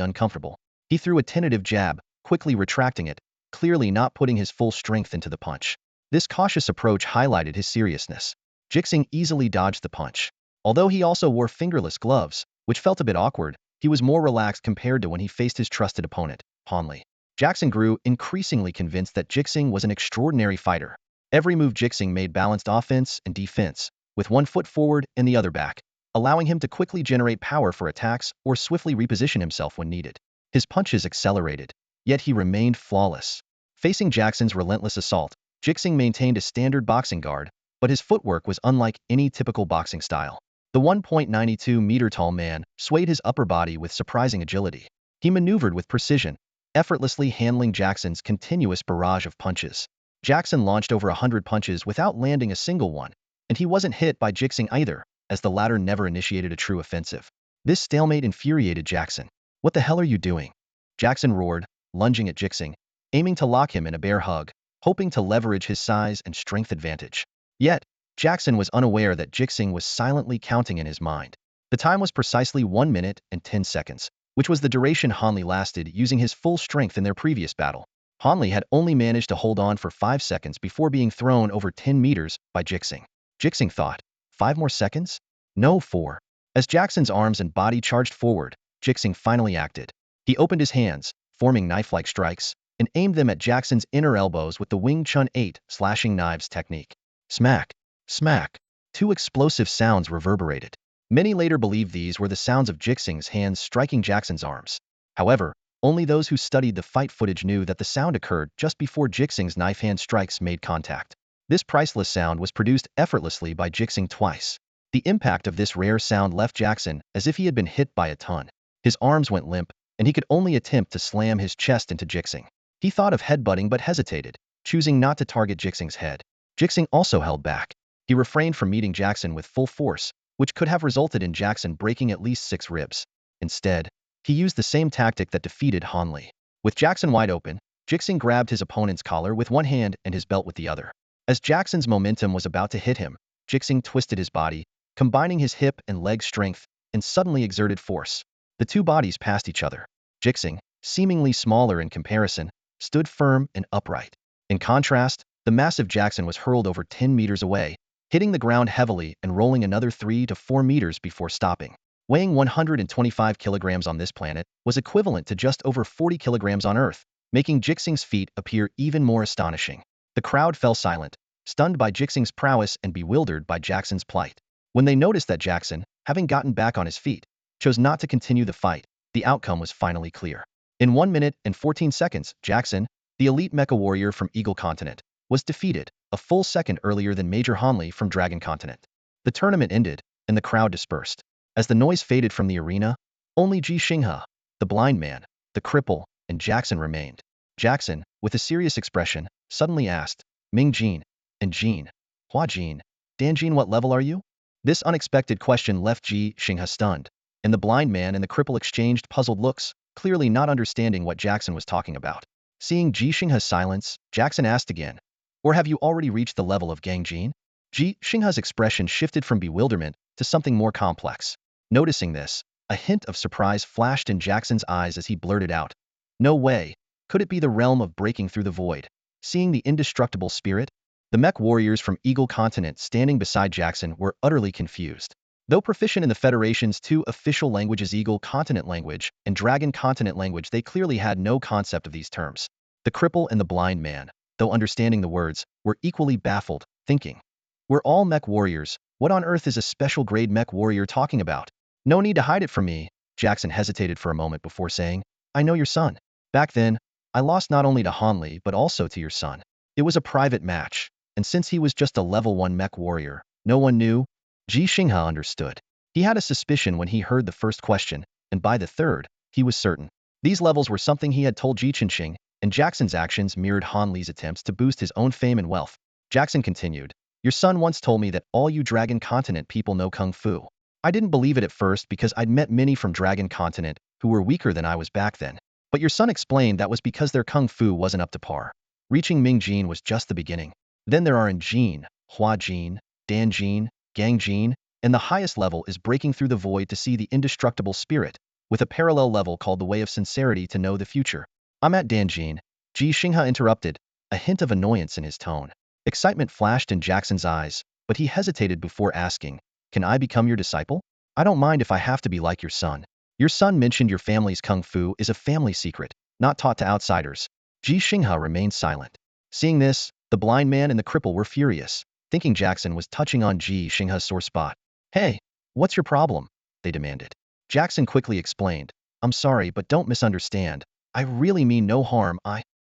uncomfortable. He threw a tentative jab, quickly retracting it, clearly not putting his full strength into the punch. This cautious approach highlighted his seriousness. Ji Xinghe easily dodged the punch. Although he also wore fingerless gloves, which felt a bit awkward, he was more relaxed compared to when he faced his trusted opponent, Han Li. Jackson grew increasingly convinced that Ji Xinghe was an extraordinary fighter. Every move Ji Xinghe made balanced offense and defense, with one foot forward and the other back, allowing him to quickly generate power for attacks or swiftly reposition himself when needed. His punches accelerated, yet he remained flawless. Facing Jackson's relentless assault, Ji Xinghe maintained a standard boxing guard, but his footwork was unlike any typical boxing style. The 1.92-meter tall man swayed his upper body with surprising agility. He maneuvered with precision, effortlessly handling Jackson's continuous barrage of punches. Jackson launched over 100 punches without landing a single one, and he wasn't hit by Ji Xinghe either, as the latter never initiated a true offensive. This stalemate infuriated Jackson. "What the hell are you doing?" Jackson roared, lunging at Ji Xinghe, aiming to lock him in a bear hug, hoping to leverage his size and strength advantage. Yet, Jackson was unaware that Ji Xinghe was silently counting in his mind. The time was precisely 1 minute and 10 seconds, which was the duration Han Li lasted using his full strength in their previous battle. Han Li had only managed to hold on for 5 seconds before being thrown over 10 meters by Ji Xinghe. Ji Xinghe thought, 5 more seconds? No, 4. As Jackson's arms and body charged forward, Ji Xinghe finally acted. He opened his hands, forming knife-like strikes, and aimed them at Jackson's inner elbows with the Wing Chun 8 slashing knives technique. Smack! Smack! 2 explosive sounds reverberated. Many later believed these were the sounds of Ji Xinghe's hands striking Jackson's arms. However, only those who studied the fight footage knew that the sound occurred just before Ji Xinghe's knife hand strikes made contact. This priceless sound was produced effortlessly by Ji Xinghe twice. The impact of this rare sound left Jackson as if he had been hit by a ton. His arms went limp, and he could only attempt to slam his chest into Ji Xinghe. He thought of headbutting but hesitated, choosing not to target Ji Xinghe's head. Ji Xinghe also held back. He refrained from meeting Jackson with full force, which could have resulted in Jackson breaking at least 6 ribs. Instead, he used the same tactic that defeated Han Li. With Jackson wide open, Ji Xinghe grabbed his opponent's collar with one hand and his belt with the other. As Jackson's momentum was about to hit him, Ji Xinghe twisted his body, combining his hip and leg strength, and suddenly exerted force. The two bodies passed each other. Ji Xinghe, seemingly smaller in comparison, stood firm and upright. In contrast, the massive Jackson was hurled over 10 meters away, hitting the ground heavily and rolling another 3 to 4 meters before stopping. Weighing 125 kilograms on this planet was equivalent to just over 40 kilograms on Earth, making Ji Xinghe's feat appear even more astonishing. The crowd fell silent, stunned by Ji Xinghe's prowess and bewildered by Jackson's plight. When they noticed that Jackson, having gotten back on his feet, chose not to continue the fight, the outcome was finally clear. In 1 minute and 14 seconds, Jackson, the elite mecha warrior from Eagle Continent, was defeated, a full second earlier than Major Han Li from Dragon Continent. The tournament ended, and the crowd dispersed. As the noise faded from the arena, only Ji Xinghe, the blind man, the cripple, and Jackson remained. Jackson, with a serious expression, suddenly asked, Ming Jean, and Jean, Hua Jean, Dan Jean, what level are you? This unexpected question left Ji Xinghe stunned, and the blind man and the cripple exchanged puzzled looks, clearly not understanding what Jackson was talking about. Seeing Ji Xinghe's silence, Jackson asked again, or have you already reached the level of Gang Jean? Ji Xinghe's expression shifted from bewilderment to something more complex. Noticing this, a hint of surprise flashed in Jackson's eyes as he blurted out, no way, could it be the realm of breaking through the void? Seeing the indestructible spirit? The mech warriors from Eagle Continent standing beside Jackson were utterly confused. Though proficient in the Federation's two official languages, Eagle Continent language and Dragon Continent language, they clearly had no concept of these terms. The cripple and the blind man, though understanding the words, were equally baffled, thinking, we're all mech warriors, what on earth is a special grade mech warrior talking about? No need to hide it from me. Jackson hesitated for a moment before saying, I know your son. Back then, I lost not only to Hanli but also to your son. It was a private match, and since he was just a level 1 mech warrior, no one knew. Ji Xinghe understood. He had a suspicion when he heard the first question, and by the third, he was certain. These levels were something he had told Ji Xinghe, and Jackson's actions mirrored Han Li's attempts to boost his own fame and wealth. Jackson continued, your son once told me that all you Dragon Continent people know Kung Fu. I didn't believe it at first because I'd met many from Dragon Continent who were weaker than I was back then. But your son explained that was because their Kung Fu wasn't up to par. Reaching Ming Jean was just the beginning. Then there are in Jean, Hua Jean, Dan Jean, Gang Jean, and the highest level is breaking through the void to see the indestructible spirit, with a parallel level called the Way of Sincerity to know the future. I'm at Dan Jean. Ji Xinghe interrupted, a hint of annoyance in his tone. Excitement flashed in Jackson's eyes, but he hesitated before asking, can I become your disciple? I don't mind if I have to be like your son. Your son mentioned your family's Kung Fu is a family secret, not taught to outsiders. Ji Xinghe remained silent. Seeing this, the blind man and the cripple were furious, thinking Jackson was touching on Ji Xinghe's sore spot. Hey, what's your problem? They demanded. Jackson quickly explained, I'm sorry, but don't misunderstand. I really mean no harm.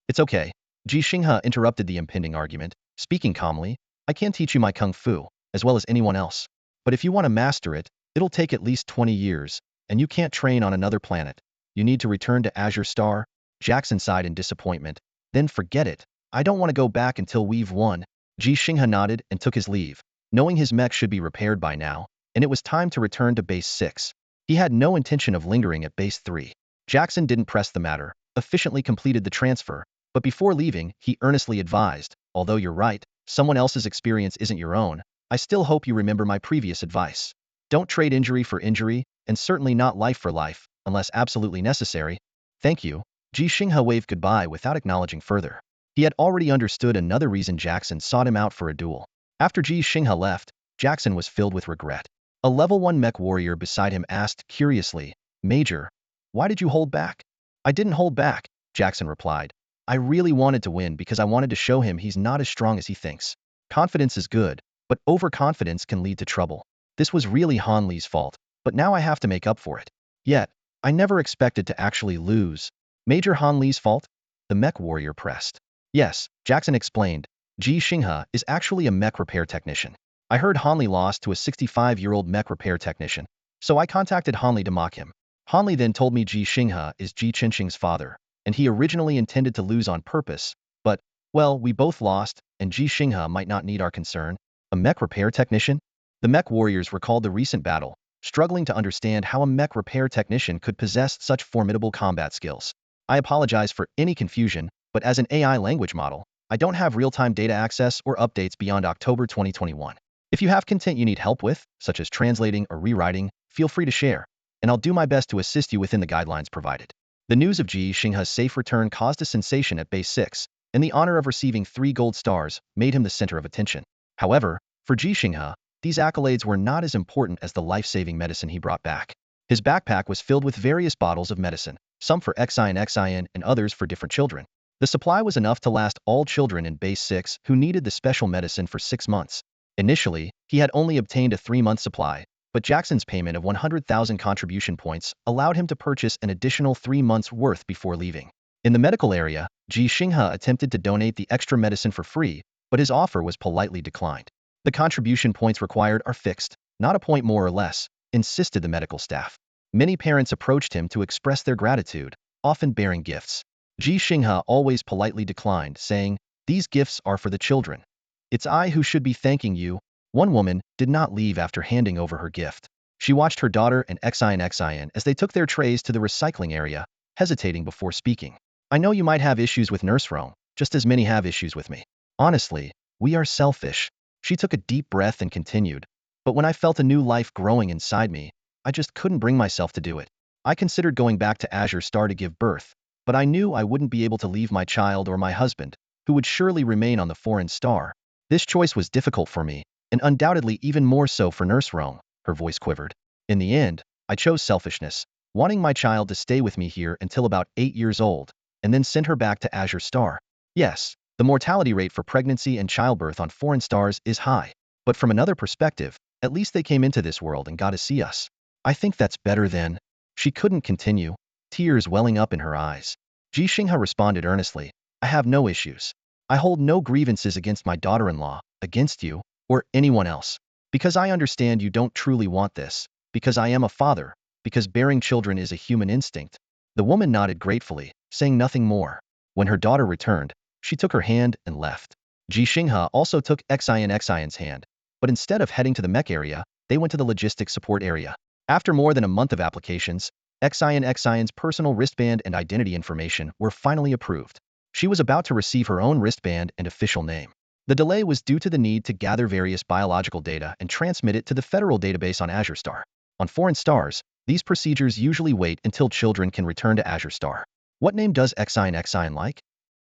It's okay. Ji Xinghe interrupted the impending argument, speaking calmly, I can teach you my Kung Fu, as well as anyone else. But if you want to master it, it'll take at least 20 years, and you can't train on another planet. You need to return to Azure Star. Jackson sighed in disappointment. Then forget it. I don't want to go back until we've won. Ji Xinghe nodded and took his leave, knowing his mech should be repaired by now, and it was time to return to Base 6. He had no intention of lingering at Base 3. Jackson didn't press the matter, efficiently completed the transfer, but before leaving, he earnestly advised, although you're right, someone else's experience isn't your own, I still hope you remember my previous advice. Don't trade injury for injury, and certainly not life for life, unless absolutely necessary. Thank you. Ji Xinghe waved goodbye without acknowledging further. He had already understood another reason Jackson sought him out for a duel. After Ji Xinghe left, Jackson was filled with regret. A level 1 mech warrior beside him asked curiously, Major, why did you hold back? I didn't hold back, Jackson replied. I really wanted to win because I wanted to show him he's not as strong as he thinks. Confidence is good, but overconfidence can lead to trouble. This was really Han Li's fault, but now I have to make up for it. Yet, I never expected to actually lose. Major Han Li's fault? The mech warrior pressed. Yes, Jackson explained. Ji Xinghe is actually a mech repair technician. I heard Han Li lost to a 65-year-old mech repair technician, so I contacted Han Li to mock him. Han Li then told me Ji Xinghe is Ji Xinghe's father, and he originally intended to lose on purpose, but, well, we both lost, and Ji Xinghe might not need our concern. A mech repair technician? The mech warriors recalled the recent battle, struggling to understand how a mech repair technician could possess such formidable combat skills. I apologize for any confusion, but as an AI language model, I don't have real-time data access or updates beyond October 2021. If you have content you need help with, such as translating or rewriting, feel free to share, and I'll do my best to assist you within the guidelines provided. The news of Ji Xinghe's safe return caused a sensation at Base 6, and the honor of receiving 3 gold stars made him the center of attention. However, for Ji Xinghe, these accolades were not as important as the life-saving medicine he brought back. His backpack was filled with various bottles of medicine, some for XIN and others for different children. The supply was enough to last all children in Base 6 who needed the special medicine for 6 months. Initially, he had only obtained a 3-month supply, but Jackson's payment of 100,000 contribution points allowed him to purchase an additional 3 months' worth before leaving. In the medical area, Ji Xinghe attempted to donate the extra medicine for free, but his offer was politely declined. The contribution points required are fixed, not a point more or less, insisted the medical staff. Many parents approached him to express their gratitude, often bearing gifts. Ji Xinghe always politely declined, saying, "These gifts are for the children. It's I who should be thanking you." One woman did not leave after handing over her gift. She watched her daughter and Xin as they took their trays to the recycling area, hesitating before speaking. "I know you might have issues with Nurse Rong, just as many have issues with me. Honestly, we are selfish." She took a deep breath and continued, "But when I felt a new life growing inside me, I just couldn't bring myself to do it. I considered going back to Azure Star to give birth, but I knew I wouldn't be able to leave my child or my husband, who would surely remain on the foreign star. This choice was difficult for me, and undoubtedly even more so for Nurse Rong." Her voice quivered. "In the end, I chose selfishness, wanting my child to stay with me here until about 8 years old, and then send her back to Azure Star. Yes, the mortality rate for pregnancy and childbirth on foreign stars is high, but from another perspective, at least they came into this world and got to see us. I think that's better than—" She couldn't continue, tears welling up in her eyes. Ji Xinghe responded earnestly, "I have no issues. I hold no grievances against my daughter-in-law, against you, or anyone else. Because I understand you don't truly want this. Because I am a father. Because bearing children is a human instinct." The woman nodded gratefully, saying nothing more. When her daughter returned, she took her hand and left. Ji Xinghe also took Xian's hand, but instead of heading to the mech area, they went to the logistics support area. After more than a month of applications, Xian's personal wristband and identity information were finally approved. She was about to receive her own wristband and official name. The delay was due to the need to gather various biological data and transmit it to the federal database on Azure Star. On foreign stars, these procedures usually wait until children can return to Azure Star. "What name does Xian like?"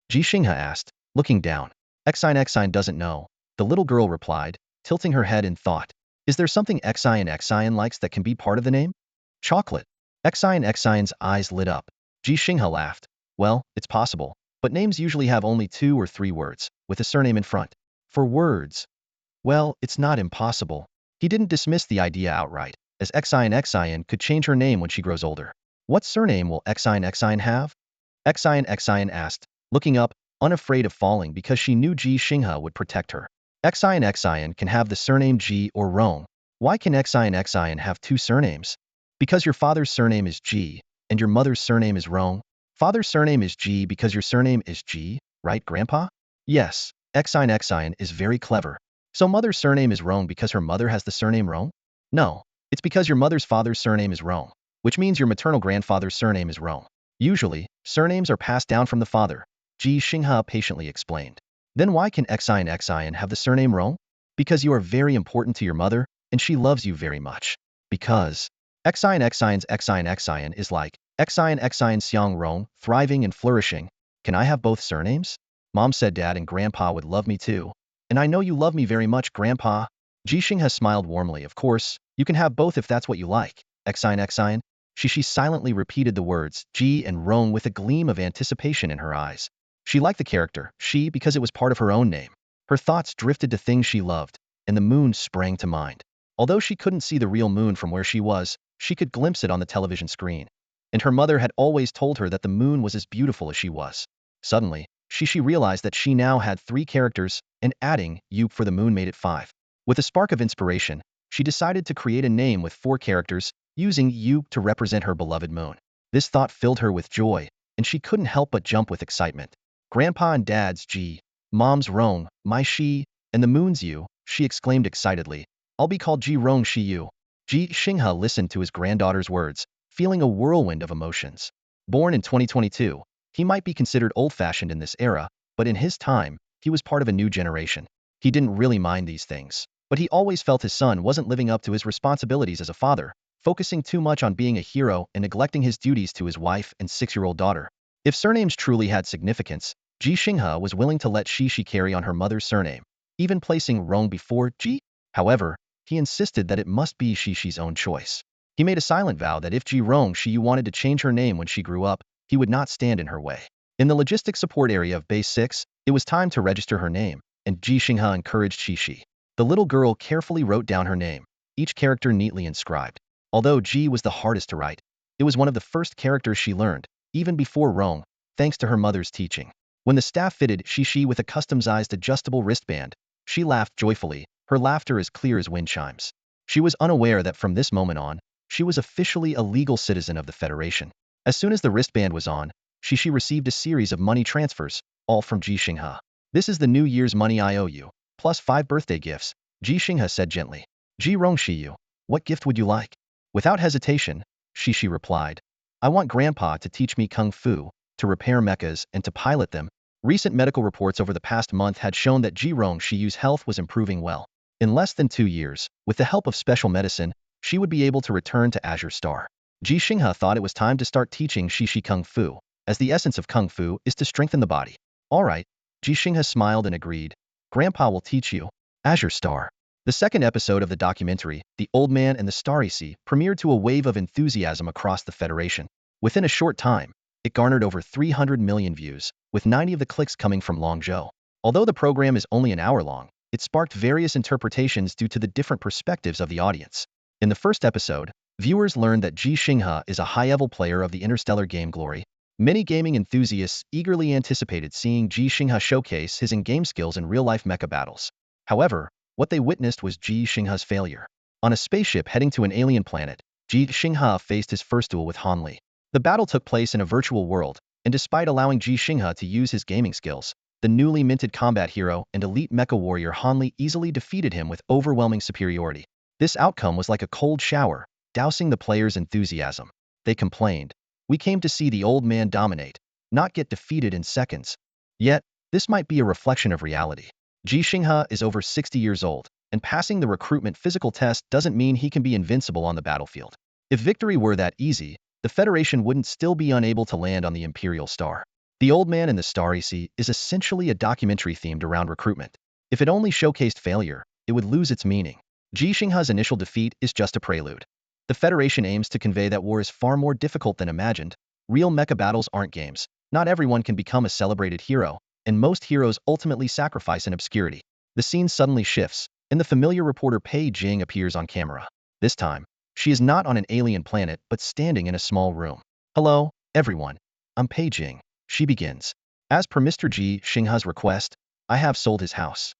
Ji Xinghe asked, looking down. Xian doesn't know," the little girl replied, tilting her head in thought. "Is there something Xian likes that can be part of the name?" "Chocolate." Xian's eyes lit up. Ji Xinghe laughed. "Well, it's possible, but names usually have only 2 or 3 words, with a surname in front." "For words." "Well, it's not impossible." He didn't dismiss the idea outright, as Xian could change her name when she grows older. "What surname will Xian have?" Xian asked, looking up, unafraid of falling because she knew Ji Xinghe would protect her. Xian can have the surname Ji or Rong. "Why can Xian have 2 surnames?" "Because your father's surname is Ji, and your mother's surname is Rong." "Father's surname is Ji because your surname is Ji, right, Grandpa?" "Yes." Xian is very clever. "So mother's surname is Rong because her mother has the surname Rong?" "No. It's because your mother's father's surname is Rong, which means your maternal grandfather's surname is Rong. Usually, surnames are passed down from the father," Ji Xinghe patiently explained. "Then why can Xian have the surname Rong?" "Because you are very important to your mother, and she loves you very much." "Because—" Xian is like Xian Xiang Rong, thriving and flourishing. "Can I have both surnames?" "Mom said Dad and Grandpa would love me too. And I know you love me very much, Grandpa." Ji Xinghe smiled warmly. "Of course, you can have both if that's what you like, Xian." She silently repeated the words Ji and Rong with a gleam of anticipation in her eyes. She liked the character, she, because it was part of her own name. Her thoughts drifted to things she loved, and the moon sprang to mind. Although she couldn't see the real moon from where she was, she could glimpse it on the television screen. And her mother had always told her that the moon was as beautiful as she was. Suddenly, she realized that she now had 3 characters, and adding "you" for the moon made it 5. With a spark of inspiration, she decided to create a name with 4 characters, using "you" to represent her beloved moon. This thought filled her with joy, and she couldn't help but jump with excitement. "Grandpa and Dad's Ji, Mom's Rong, my Shi, and the moon's you," she exclaimed excitedly. "I'll be called Ji Rong Shi Yu." Ji Xinghe listened to his granddaughter's words, feeling a whirlwind of emotions. Born in 2022, he might be considered old-fashioned in this era, but in his time, he was part of a new generation. He didn't really mind these things, but he always felt his son wasn't living up to his responsibilities as a father, focusing too much on being a hero and neglecting his duties to his wife and 6-year-old daughter. If surnames truly had significance, Ji Xinghe was willing to let Shi carry on her mother's surname, even placing Rong before Ji. However, he insisted that it must be Shi's own choice. He made a silent vow that if Ji Rong Shi wanted to change her name when she grew up, he would not stand in her way. In the logistics support area of Base 6, it was time to register her name, and Ji Xinghe encouraged Shi. The little girl carefully wrote down her name, each character neatly inscribed. Although Ji was the hardest to write, it was one of the first characters she learned, even before Rong, thanks to her mother's teaching. When the staff fitted Shi with a customized adjustable wristband, she laughed joyfully, her laughter as clear as wind chimes. She was unaware that from this moment on, she was officially a legal citizen of the Federation. As soon as the wristband was on, she received a series of money transfers, all from Ji Xinghe. This is the New Year's money I owe you, plus 5 birthday gifts, Ji Xinghe said gently. Ji Rongxiyu, what gift would you like? Without hesitation, she replied. I want Grandpa to teach me Kung Fu, to repair mechas, and to pilot them. Recent medical reports over the past month had shown that Ji Rongxiyu's health was improving well. In less than 2 years, with the help of special medicine, she would be able to return to Azure Star. Ji Xinghe thought it was time to start teaching Shi Kung Fu, as the essence of Kung Fu is to strengthen the body. All right, Ji Xinghe smiled and agreed. Grandpa will teach you. Azure Star. The second episode of the documentary, The Old Man and the Starry Sea, premiered to a wave of enthusiasm across the Federation. Within a short time, it garnered over 300 million views, with 90 of the clicks coming from Longzhou. Although the program is only an hour long, it sparked various interpretations due to the different perspectives of the audience. In the first episode, viewers learned that Ji Xinghe is a high-level player of the interstellar game Glory. Many gaming enthusiasts eagerly anticipated seeing Ji Xinghe showcase his in-game skills in real-life mecha battles. However, what they witnessed was Ji Xinghe's failure. On a spaceship heading to an alien planet, Ji Xinghe faced his first duel with Han Li. The battle took place in a virtual world, and despite allowing Ji Xinghe to use his gaming skills, the newly minted combat hero and elite mecha warrior Han Li easily defeated him with overwhelming superiority. This outcome was like a cold shower, dousing the players' enthusiasm. They complained, "We came to see the old man dominate, not get defeated in seconds." Yet, this might be a reflection of reality. Ji Xinghe is over 60 years old, and passing the recruitment physical test doesn't mean he can be invincible on the battlefield. If victory were that easy, the Federation wouldn't still be unable to land on the Imperial Star. The Old Man and the Starry Sea is essentially a documentary themed around recruitment. If it only showcased failure, it would lose its meaning. Ji Xinghe's initial defeat is just a prelude. The Federation aims to convey that war is far more difficult than imagined. Real mecha battles aren't games. Not everyone can become a celebrated hero, and most heroes ultimately sacrifice in obscurity. The scene suddenly shifts, and the familiar reporter Pei Jing appears on camera. This time, she is not on an alien planet but standing in a small room. Hello, everyone. I'm Pei Jing. She begins. As per Mr. Ji Xinghe's request, I have sold his house.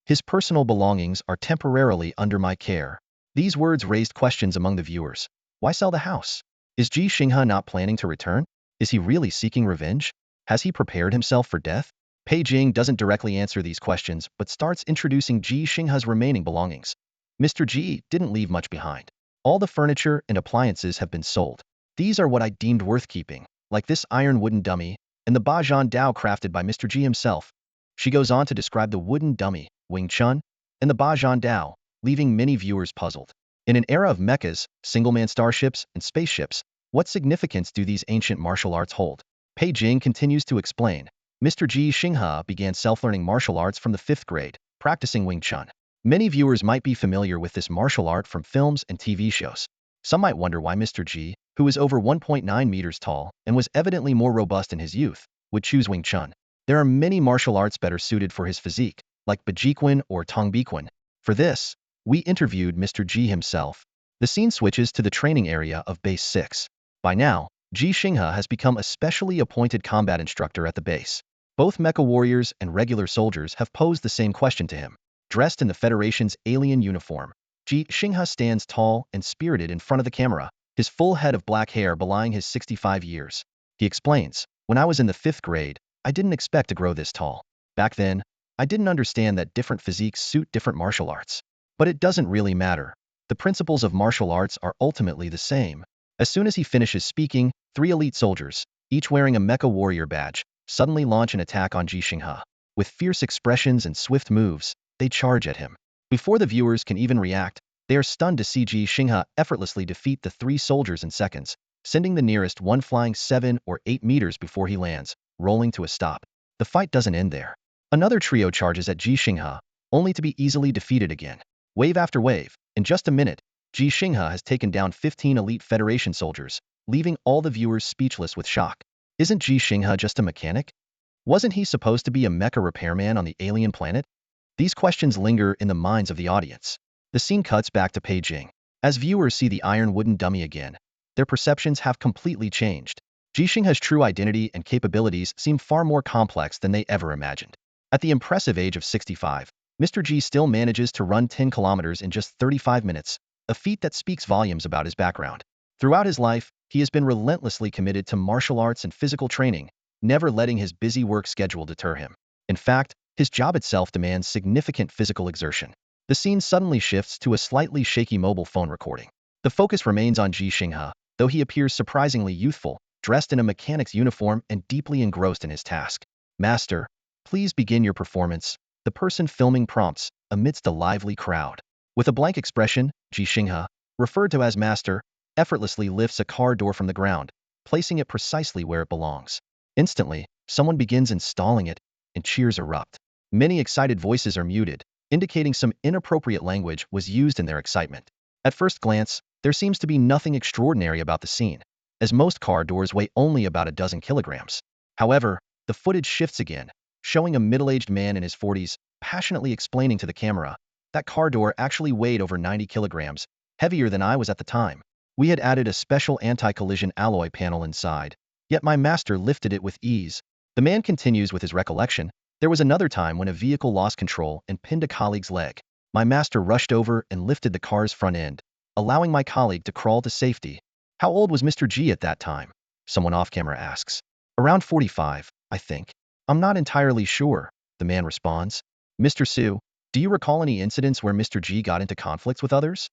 His personal belongings are temporarily under my care. These words raised questions among the viewers. Why sell the house? Is Ji Xinghe not planning to return? Is he really seeking revenge? Has he prepared himself for death? Pei Jing doesn't directly answer these questions but starts introducing Ji Xinghe's remaining belongings. Mr. Ji didn't leave much behind. All the furniture and appliances have been sold. These are what I deemed worth keeping, like this iron wooden dummy, and the Bajan Dao crafted by Mr. Ji himself. She goes on to describe the wooden dummy, Wing Chun, and the Bajan Dao, leaving many viewers puzzled. In an era of mechas, single-man starships, and spaceships, what significance do these ancient martial arts hold? Pei Jing continues to explain. Mr. Ji Xinghe began self-learning martial arts from the 5th grade, practicing Wing Chun. Many viewers might be familiar with this martial art from films and TV shows. Some might wonder why Mr. Ji, who is over 1.9 meters tall and was evidently more robust in his youth, would choose Wing Chun. There are many martial arts better suited for his physique, like Bajiquan or Tongbiquan. For this, we interviewed Mr. Ji himself. The scene switches to the training area of Base 6. By now, Ji Xinghe has become a specially appointed combat instructor at the base. Both mecha warriors and regular soldiers have posed the same question to him. Dressed in the Federation's alien uniform, Ji Xinghe stands tall and spirited in front of the camera, his full head of black hair belying his 65 years. He explains, "When I was in the 5th grade, I didn't expect to grow this tall. Back then, I didn't understand that different physiques suit different martial arts. But it doesn't really matter. The principles of martial arts are ultimately the same." As soon as he finishes speaking, 3 elite soldiers, each wearing a mecha warrior badge, suddenly launch an attack on Ji Xinghe. With fierce expressions and swift moves, they charge at him. Before the viewers can even react, they are stunned to see Ji Xinghe effortlessly defeat the 3 soldiers in seconds, sending the nearest one flying 7 or 8 meters before he lands, rolling to a stop. The fight doesn't end there. Another trio charges at Ji Xinghe, only to be easily defeated again. Wave after wave, in just a minute, Ji Xinghe has taken down 15 elite Federation soldiers, leaving all the viewers speechless with shock. Isn't Ji Xinghe just a mechanic? Wasn't he supposed to be a mecha repairman on the alien planet? These questions linger in the minds of the audience. The scene cuts back to Pei Jing. As viewers see the iron wooden dummy again, their perceptions have completely changed. Ji Xinghe's true identity and capabilities seem far more complex than they ever imagined. At the impressive age of 65, Mr. Ji still manages to run 10 kilometers in just 35 minutes, a feat that speaks volumes about his background. Throughout his life, he has been relentlessly committed to martial arts and physical training, never letting his busy work schedule deter him. In fact, his job itself demands significant physical exertion. The scene suddenly shifts to a slightly shaky mobile phone recording. The focus remains on Ji Xinghe, though he appears surprisingly youthful, dressed in a mechanic's uniform and deeply engrossed in his task. Master, please begin your performance, the person filming prompts, amidst a lively crowd. With a blank expression, Ji Xinghe, referred to as Master, effortlessly lifts a car door from the ground, placing it precisely where it belongs. Instantly, someone begins installing it, and cheers erupt. Many excited voices are muted, indicating some inappropriate language was used in their excitement. At first glance, there seems to be nothing extraordinary about the scene, as most car doors weigh only about a dozen kilograms. However, the footage shifts again, showing a middle-aged man in his 40s passionately explaining to the camera, "That car door actually weighed over 90 kilograms, heavier than I was at the time. We had added a special anti-collision alloy panel inside, yet my master lifted it with ease." The man continues with his recollection, "There was another time when a vehicle lost control and pinned a colleague's leg. My master rushed over and lifted the car's front end, allowing my colleague to crawl to safety." "How old was Mr. Ji at that time?" someone off-camera asks. "Around 45, I think. I'm not entirely sure," the man responds. "Mr. Su, do you recall any incidents where Mr. Ji got into conflicts with others?"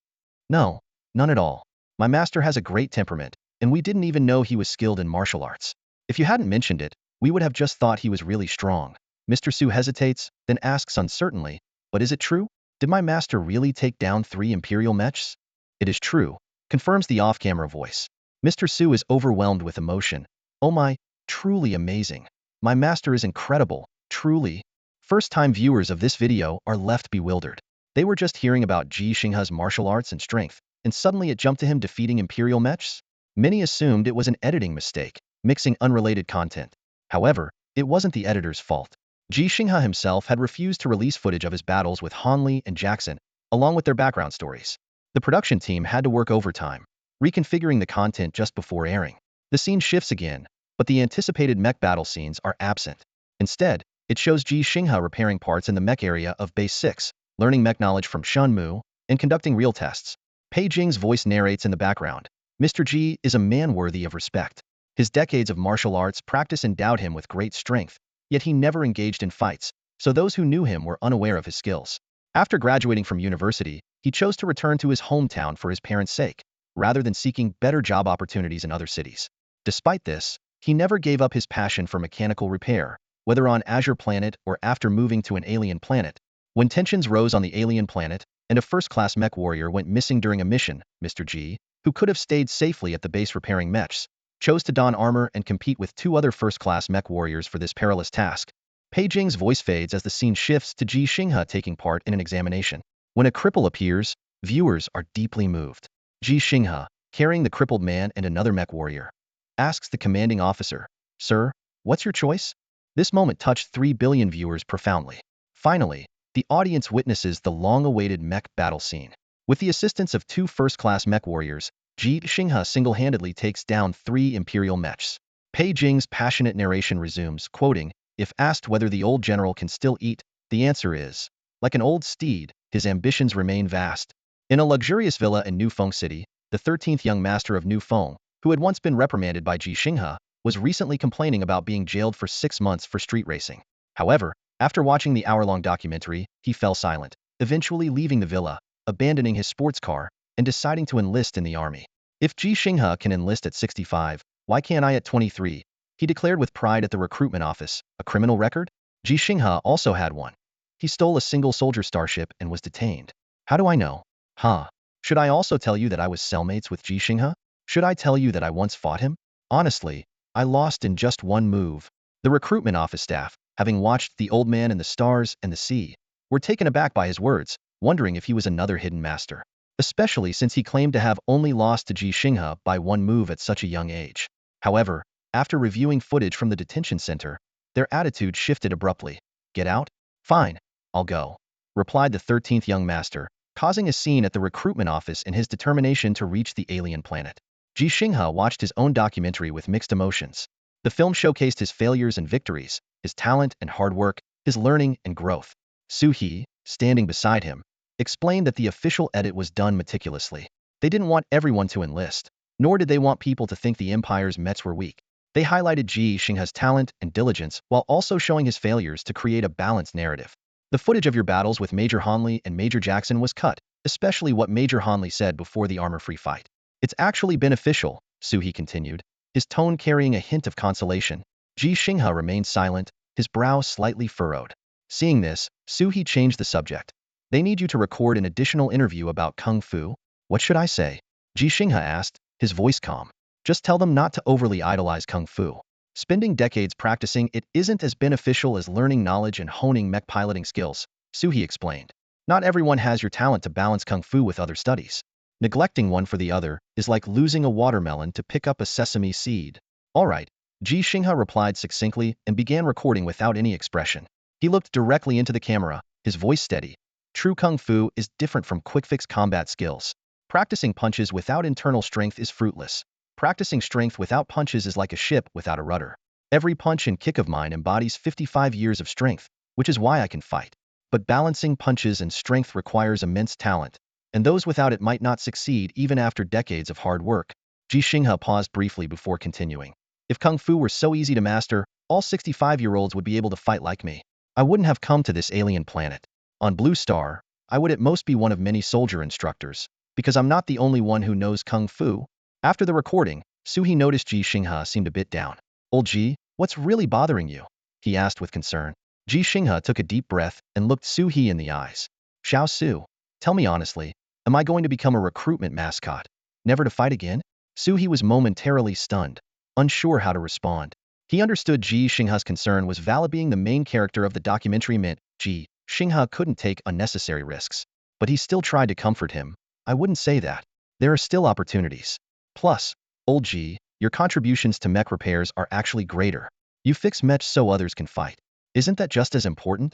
"No, none at all. My master has a great temperament, and we didn't even know he was skilled in martial arts. If you hadn't mentioned it, we would have just thought he was really strong." Mr. Su hesitates, then asks uncertainly, "But is it true? Did my master really take down 3 Imperial mechs?" "It is true," confirms the off-camera voice. Mr. Su is overwhelmed with emotion. "Oh my, truly amazing. My master is incredible, truly." First-time viewers of this video are left bewildered. They were just hearing about Ji Xinghe's martial arts and strength, and suddenly it jumped to him defeating Imperial mechs? Many assumed it was an editing mistake, mixing unrelated content. However, it wasn't the editor's fault. Ji Xinghe himself had refused to release footage of his battles with Han Li and Jackson, along with their background stories. The production team had to work overtime, reconfiguring the content just before airing. The scene shifts again, but the anticipated mech battle scenes are absent. Instead, it shows Ji Xinghe repairing parts in the mech area of Base 6, learning mech knowledge from Shen Mu, and conducting real tests. Pei Jing's voice narrates in the background. Mr. Ji is a man worthy of respect. His decades of martial arts practice endowed him with great strength, yet he never engaged in fights, so those who knew him were unaware of his skills. After graduating from university, he chose to return to his hometown for his parents' sake, rather than seeking better job opportunities in other cities. Despite this, he never gave up his passion for mechanical repair, whether on Azure Planet or after moving to an alien planet. When tensions rose on the alien planet, and a first-class mech warrior went missing during a mission, Mr. Ji, who could have stayed safely at the base repairing mechs, chose to don armor and compete with 2 other first-class mech warriors for this perilous task. Pei Jing's voice fades as the scene shifts to Ji Xinghe taking part in an examination. When a cripple appears, viewers are deeply moved. Ji Xinghe, carrying the crippled man and another mech warrior, asks the commanding officer, "Sir, what's your choice?" This moment touched 3 billion viewers profoundly. Finally, the audience witnesses the long-awaited mech battle scene. With the assistance of 2 first-class mech warriors, Ji Xinghe single-handedly takes down 3 Imperial mechs. Pei Jing's passionate narration resumes, quoting, "If asked whether the old general can still eat, the answer is, like an old steed, his ambitions remain vast." In a luxurious villa in New Feng City, the 13th young master of New Feng, who had once been reprimanded by Ji Xinghe, was recently complaining about being jailed for 6 months for street racing. However, after watching the hour-long documentary, he fell silent, eventually leaving the villa, abandoning his sports car, and deciding to enlist in the army. "If Ji Xinghe can enlist at 65, why can't I at 23? He declared with pride at the recruitment office. A criminal record? Ji Xinghe also had one. He stole a single soldier starship and was detained. How do I know? Huh. Should I also tell you that I was cellmates with Ji Xinghe? Should I tell you that I once fought him? Honestly, I lost in just 1 move." The recruitment office staff, having watched The Old Man and the Stars and the Sea, were taken aback by his words, wondering if he was another hidden master, especially since he claimed to have only lost to Ji Xinghe by 1 move at such a young age. However, after reviewing footage from the detention center, their attitude shifted abruptly. "Get out? Fine, I'll go," replied the 13th young master, causing a scene at the recruitment office in his determination to reach the alien planet. Ji Xinghe watched his own documentary with mixed emotions. The film showcased his failures and victories, his talent and hard work, his learning and growth. Su He, standing beside him, explained that the official edit was done meticulously. They didn't want everyone to enlist, nor did they want people to think the Empire's mechs were weak. They highlighted Ji Xinghe's talent and diligence while also showing his failures to create a balanced narrative. The footage of your battles with Major Hanley and Major Jackson was cut, especially what Major Hanley said before the armor-free fight. It's actually beneficial, Suhi continued, his tone carrying a hint of consolation. Ji Xinghe remained silent, his brow slightly furrowed. Seeing this, Suhi changed the subject. They need you to record an additional interview about Kung Fu. What should I say? Ji Xinghe asked, his voice calm. Just tell them not to overly idolize Kung Fu. Spending decades practicing it isn't as beneficial as learning knowledge and honing mech piloting skills, Suhi explained. Not everyone has your talent to balance Kung Fu with other studies. Neglecting one for the other is like losing a watermelon to pick up a sesame seed. All right, Ji Xinghe replied succinctly and began recording without any expression. He looked directly into the camera, his voice steady. True Kung Fu is different from quick-fix combat skills. Practicing punches without internal strength is fruitless. Practicing strength without punches is like a ship without a rudder. Every punch and kick of mine embodies 55 years of strength, which is why I can fight. But balancing punches and strength requires immense talent, and those without it might not succeed even after decades of hard work. Ji Xinghe paused briefly before continuing. If Kung Fu were so easy to master, all 65-year-olds would be able to fight like me. I wouldn't have come to this alien planet. On Blue Star, I would at most be one of many soldier instructors, because I'm not the only one who knows Kung Fu. After the recording, Suhi noticed Ji Xinghe seemed a bit down. Old Ji, what's really bothering you? He asked with concern. Ji Xinghe took a deep breath and looked Suhi in the eyes. Xiao Su, tell me honestly, am I going to become a recruitment mascot? Never to fight again? Suhi was momentarily stunned, unsure how to respond. He understood Ji Xinghe's concern was valid. Being the main character of the documentary meant Ji Xinghe couldn't take unnecessary risks. But he still tried to comfort him. I wouldn't say that. There are still opportunities. Plus, old Ji, your contributions to mech repairs are actually greater. You fix mechs so others can fight. Isn't that just as important?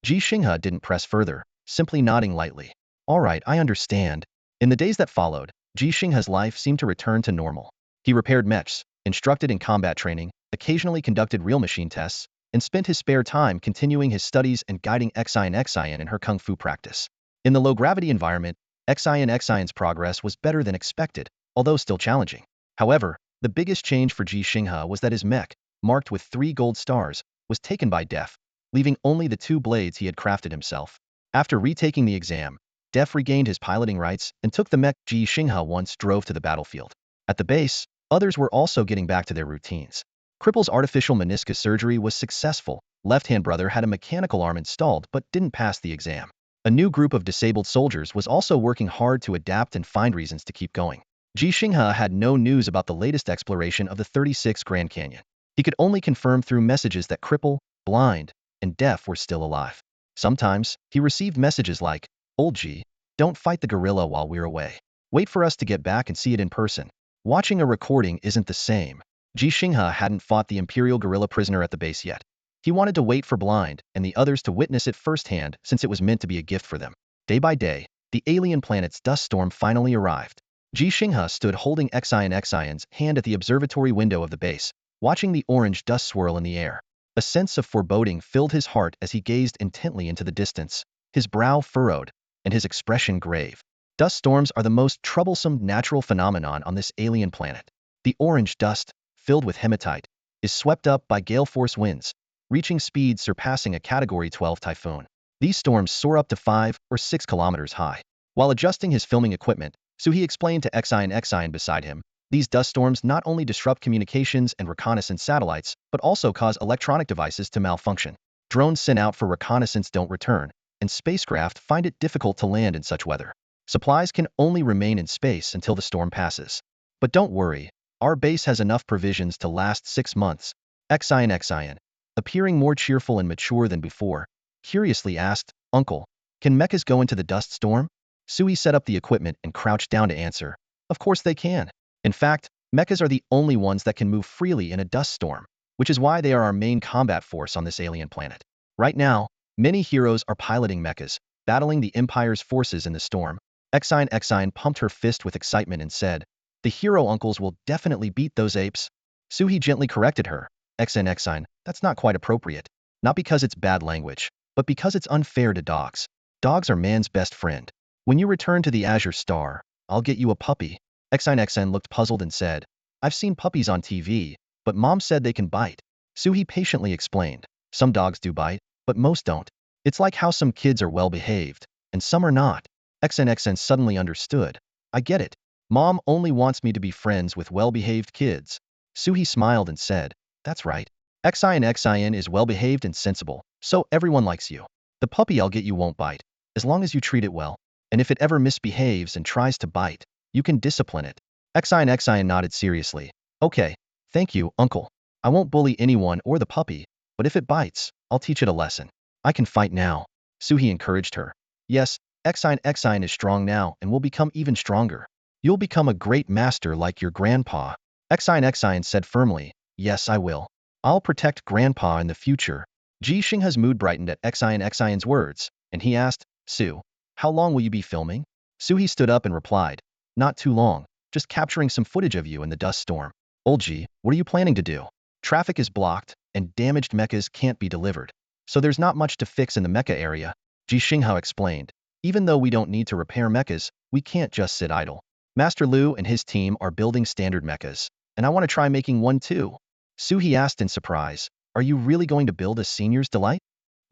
Ji Xinghe didn't press further, simply nodding lightly. All right, I understand. In the days that followed, Ji Xinghe's life seemed to return to normal. He repaired mechs, instructed in combat training, occasionally conducted real machine tests, and spent his spare time continuing his studies and guiding Xian in her Kung Fu practice. In the low-gravity environment, Xian's progress was better than expected, although still challenging. However, the biggest change for Ji Xinghe was that his mech, marked with 3 gold stars, was taken by Def, leaving only the 2 blades he had crafted himself. After retaking the exam, Def regained his piloting rights and took the mech Ji Xinghe once drove to the battlefield. At the base, others were also getting back to their routines. Cripple's artificial meniscus surgery was successful. Left-hand brother had a mechanical arm installed but didn't pass the exam. A new group of disabled soldiers was also working hard to adapt and find reasons to keep going. Ji Xinghe had no news about the latest exploration of the 36 Grand Canyon. He could only confirm through messages that Cripple, Blind, and Deaf were still alive. Sometimes, he received messages like, Old Ji, don't fight the gorilla while we're away. Wait for us to get back and see it in person. Watching a recording isn't the same. Ji Xinghe hadn't fought the Imperial gorilla prisoner at the base yet. He wanted to wait for Blind and the others to witness it firsthand since it was meant to be a gift for them. Day by day, the alien planet's dust storm finally arrived. Ji Xinghe stood holding Xian's hand at the observatory window of the base, watching the orange dust swirl in the air. A sense of foreboding filled his heart as he gazed intently into the distance, his brow furrowed, and his expression grave. Dust storms are the most troublesome natural phenomenon on this alien planet. The orange dust, filled with hematite, is swept up by gale-force winds, reaching speeds surpassing a Category 12 typhoon. These storms soar up to 5 or 6 kilometers high. While adjusting his filming equipment, Suhi explained to Xian beside him, these dust storms not only disrupt communications and reconnaissance satellites, but also cause electronic devices to malfunction. Drones sent out for reconnaissance don't return, and spacecraft find it difficult to land in such weather. Supplies can only remain in space until the storm passes. But don't worry, our base has enough provisions to last 6 months. Xian, appearing more cheerful and mature than before, curiously asked, Uncle, can mechas go into the dust storm? Suhi set up the equipment and crouched down to answer. Of course they can. In fact, mechas are the only ones that can move freely in a dust storm, which is why they are our main combat force on this alien planet. Right now, many heroes are piloting mechas, battling the Empire's forces in the storm. Xian pumped her fist with excitement and said, the hero uncles will definitely beat those apes. Suhi gently corrected her. Xian, that's not quite appropriate. Not because it's bad language, but because it's unfair to dogs. Dogs are man's best friend. When you return to the Azure Star, I'll get you a puppy. Xinxin looked puzzled and said, I've seen puppies on TV, but Mom said they can bite. Suhi patiently explained, some dogs do bite, but most don't. It's like how some kids are well-behaved, and some are not. Xinxin suddenly understood. I get it. Mom only wants me to be friends with well-behaved kids. Suhi smiled and said, that's right. Xin is well-behaved and sensible, so everyone likes you. The puppy I'll get you won't bite, as long as you treat it well. And if it ever misbehaves and tries to bite, you can discipline it. Xin nodded seriously. Okay, thank you, uncle. I won't bully anyone or the puppy, but if it bites, I'll teach it a lesson. I can fight now. Suhi encouraged her. Yes, Xin is strong now and will become even stronger. You'll become a great master like your grandpa. Xin said firmly. Yes, I will. I'll protect Grandpa in the future. Ji Xinghe's mood brightened at Xin's words, and he asked, Su, how long will you be filming? Suhi stood up and replied, not too long, just capturing some footage of you in the dust storm. Old Ji, what are you planning to do? Traffic is blocked, and damaged mechas can't be delivered. So there's not much to fix in the mecha area, Ji Xinghe explained. Even though we don't need to repair mechas, we can't just sit idle. Master Lu and his team are building standard mechas, and I want to try making one too. Suhi asked in surprise, are you really going to build a senior's delight?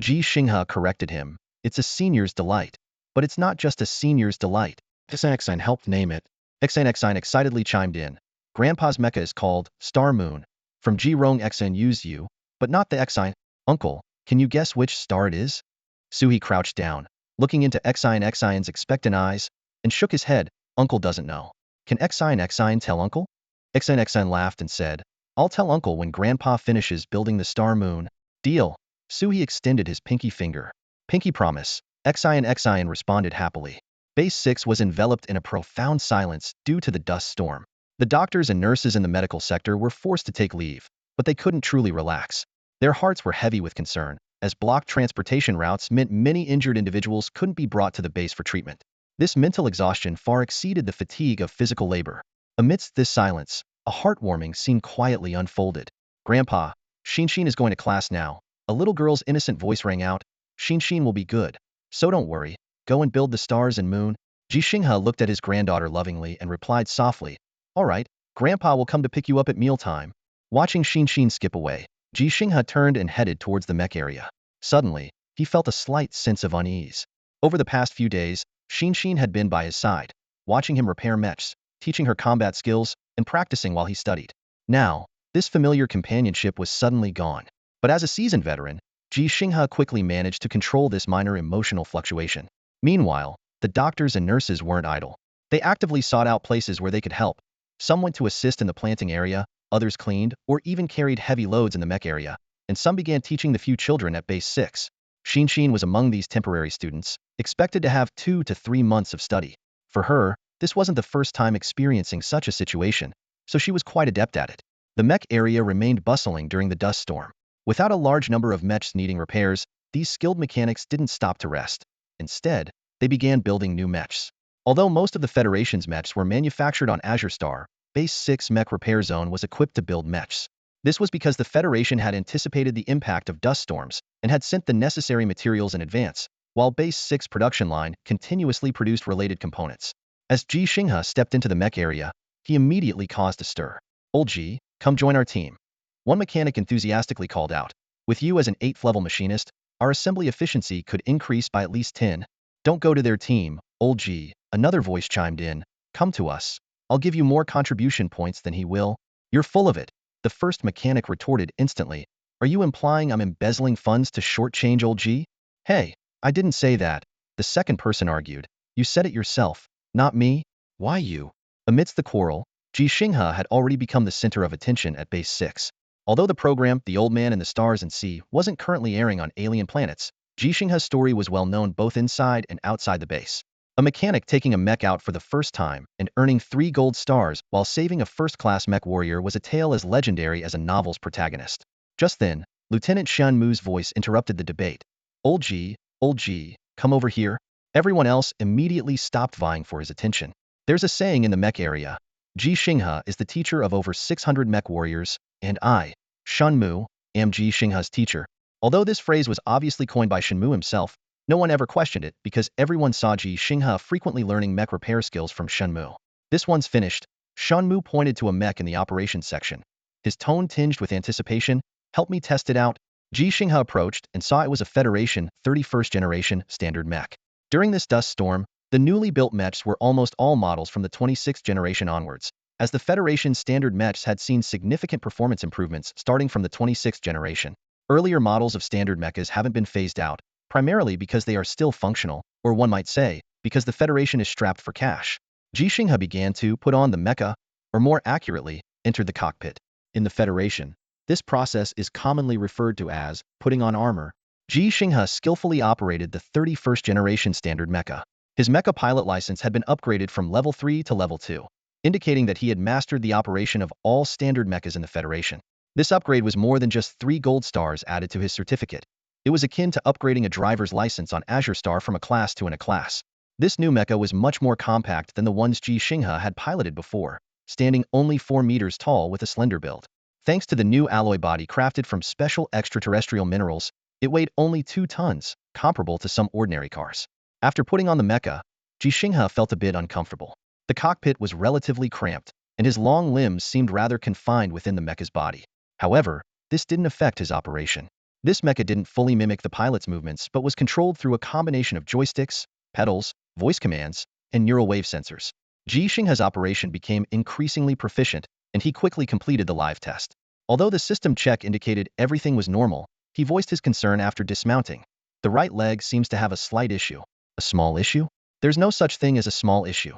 Ji Xinghe corrected him. It's a senior's delight. But it's not just a senior's delight. Xinxin helped name it. Xinxin excitedly chimed in. Grandpa's mecha is called Star Moon. From Ji Rong Xin use you, but not the Xin. Uncle, can you guess which star it is? Suhi crouched down, looking into Xin's expectant eyes, and shook his head. Uncle doesn't know. Can Xin tell Uncle? Xin laughed and said, I'll tell Uncle when Grandpa finishes building the Star Moon. Deal. Suhi extended his pinky finger. Pinky promise. Xin responded happily. Base 6 was enveloped in a profound silence due to the dust storm. The doctors and nurses in the medical sector were forced to take leave, but they couldn't truly relax. Their hearts were heavy with concern, as blocked transportation routes meant many injured individuals couldn't be brought to the base for treatment. This mental exhaustion far exceeded the fatigue of physical labor. Amidst this silence, a heartwarming scene quietly unfolded. Grandpa, Xinxin is going to class now. A little girl's innocent voice rang out. Xinxin will be good. So don't worry. Go and build the stars and moon. Ji Xinghe looked at his granddaughter lovingly and replied softly, all right, Grandpa will come to pick you up at mealtime. Watching Xinxin skip away, Ji Xinghe turned and headed towards the mech area. Suddenly, he felt a slight sense of unease. Over the past few days, Xinxin had been by his side, watching him repair mechs, teaching her combat skills, and practicing while he studied. Now, this familiar companionship was suddenly gone. But as a seasoned veteran, Ji Xinghe quickly managed to control this minor emotional fluctuation. Meanwhile, the doctors and nurses weren't idle. They actively sought out places where they could help. Some went to assist in the planting area, others cleaned, or even carried heavy loads in the mech area, and some began teaching the few children at Base 6. Xinxin was among these temporary students, expected to have 2 to 3 months of study. For her, this wasn't the first time experiencing such a situation, so she was quite adept at it. The mech area remained bustling during the dust storm. Without a large number of mechs needing repairs, these skilled mechanics didn't stop to rest. Instead, they began building new mechs. Although most of the Federation's mechs were manufactured on Azure Star, Base 6 Mech Repair Zone was equipped to build mechs. This was because the Federation had anticipated the impact of dust storms and had sent the necessary materials in advance, while Base 6 production line continuously produced related components. As Ji Xinghe stepped into the mech area, he immediately caused a stir. Old Ji, come join our team. One mechanic enthusiastically called out. With you as an 8th level machinist, our assembly efficiency could increase by at least 10. Don't go to their team, Old Ji, another voice chimed in. Come to us. I'll give you more contribution points than he will. You're full of it. The first mechanic retorted instantly. Are you implying I'm embezzling funds to shortchange Old Ji? Hey, I didn't say that. The second person argued. You said it yourself, not me. Why you? Amidst the quarrel, Ji Xinghe had already become the center of attention at Base 6. Although the program, The Old Man and the Stars and Sea, wasn't currently airing on alien planets, Ji Xinghe's story was well known both inside and outside the base. A mechanic taking a mech out for the first time and earning 3 gold stars while saving a first-class mech warrior was a tale as legendary as a novel's protagonist. Just then, Lieutenant Shen Mu's voice interrupted the debate. Old Ji, come over here. Everyone else immediately stopped vying for his attention. There's a saying in the mech area. Ji Xinghe is the teacher of over 600 mech warriors, and I, Shen Mu, am Ji Xinghe's teacher. Although this phrase was obviously coined by Shen Mu himself, No one ever questioned it because everyone saw Ji Xinghe frequently learning mech repair skills from Shenmue. This one's finished. Shenmue pointed to a mech in the operations section. His tone tinged with anticipation. Help me test it out. Ji Xinghe approached and saw it was a Federation 31st generation standard mech. During this dust storm, the newly built mechs were almost all models from the 26th generation onwards, as the Federation standard mechs had seen significant performance improvements starting from the 26th generation. Earlier models of standard mechas haven't been phased out, primarily because they are still functional, or one might say, because the Federation is strapped for cash. Ji Xinghe began to put on the mecha, or more accurately, entered the cockpit. In the Federation, this process is commonly referred to as putting on armor. Ji Xinghe skillfully operated the 31st generation standard mecha. His mecha pilot license had been upgraded from level 3 to level 2, indicating that he had mastered the operation of all standard mechas in the Federation. This upgrade was more than just 3 gold stars added to his certificate. It was akin to upgrading a driver's license on Azure Star from a class to a class. This new mecha was much more compact than the ones Ji Xinghe had piloted before, standing only 4 meters tall with a slender build. Thanks to the new alloy body crafted from special extraterrestrial minerals, it weighed only 2 tons, comparable to some ordinary cars. After putting on the mecha, Ji Xinghe felt a bit uncomfortable. The cockpit was relatively cramped, and his long limbs seemed rather confined within the mecha's body. However, this didn't affect his operation. This mecha didn't fully mimic the pilot's movements but was controlled through a combination of joysticks, pedals, voice commands, and neural wave sensors. Ji Xinghe's operation became increasingly proficient, and he quickly completed the live test. Although the system check indicated everything was normal, he voiced his concern after dismounting. The right leg seems to have a slight issue. A small issue? There's no such thing as a small issue.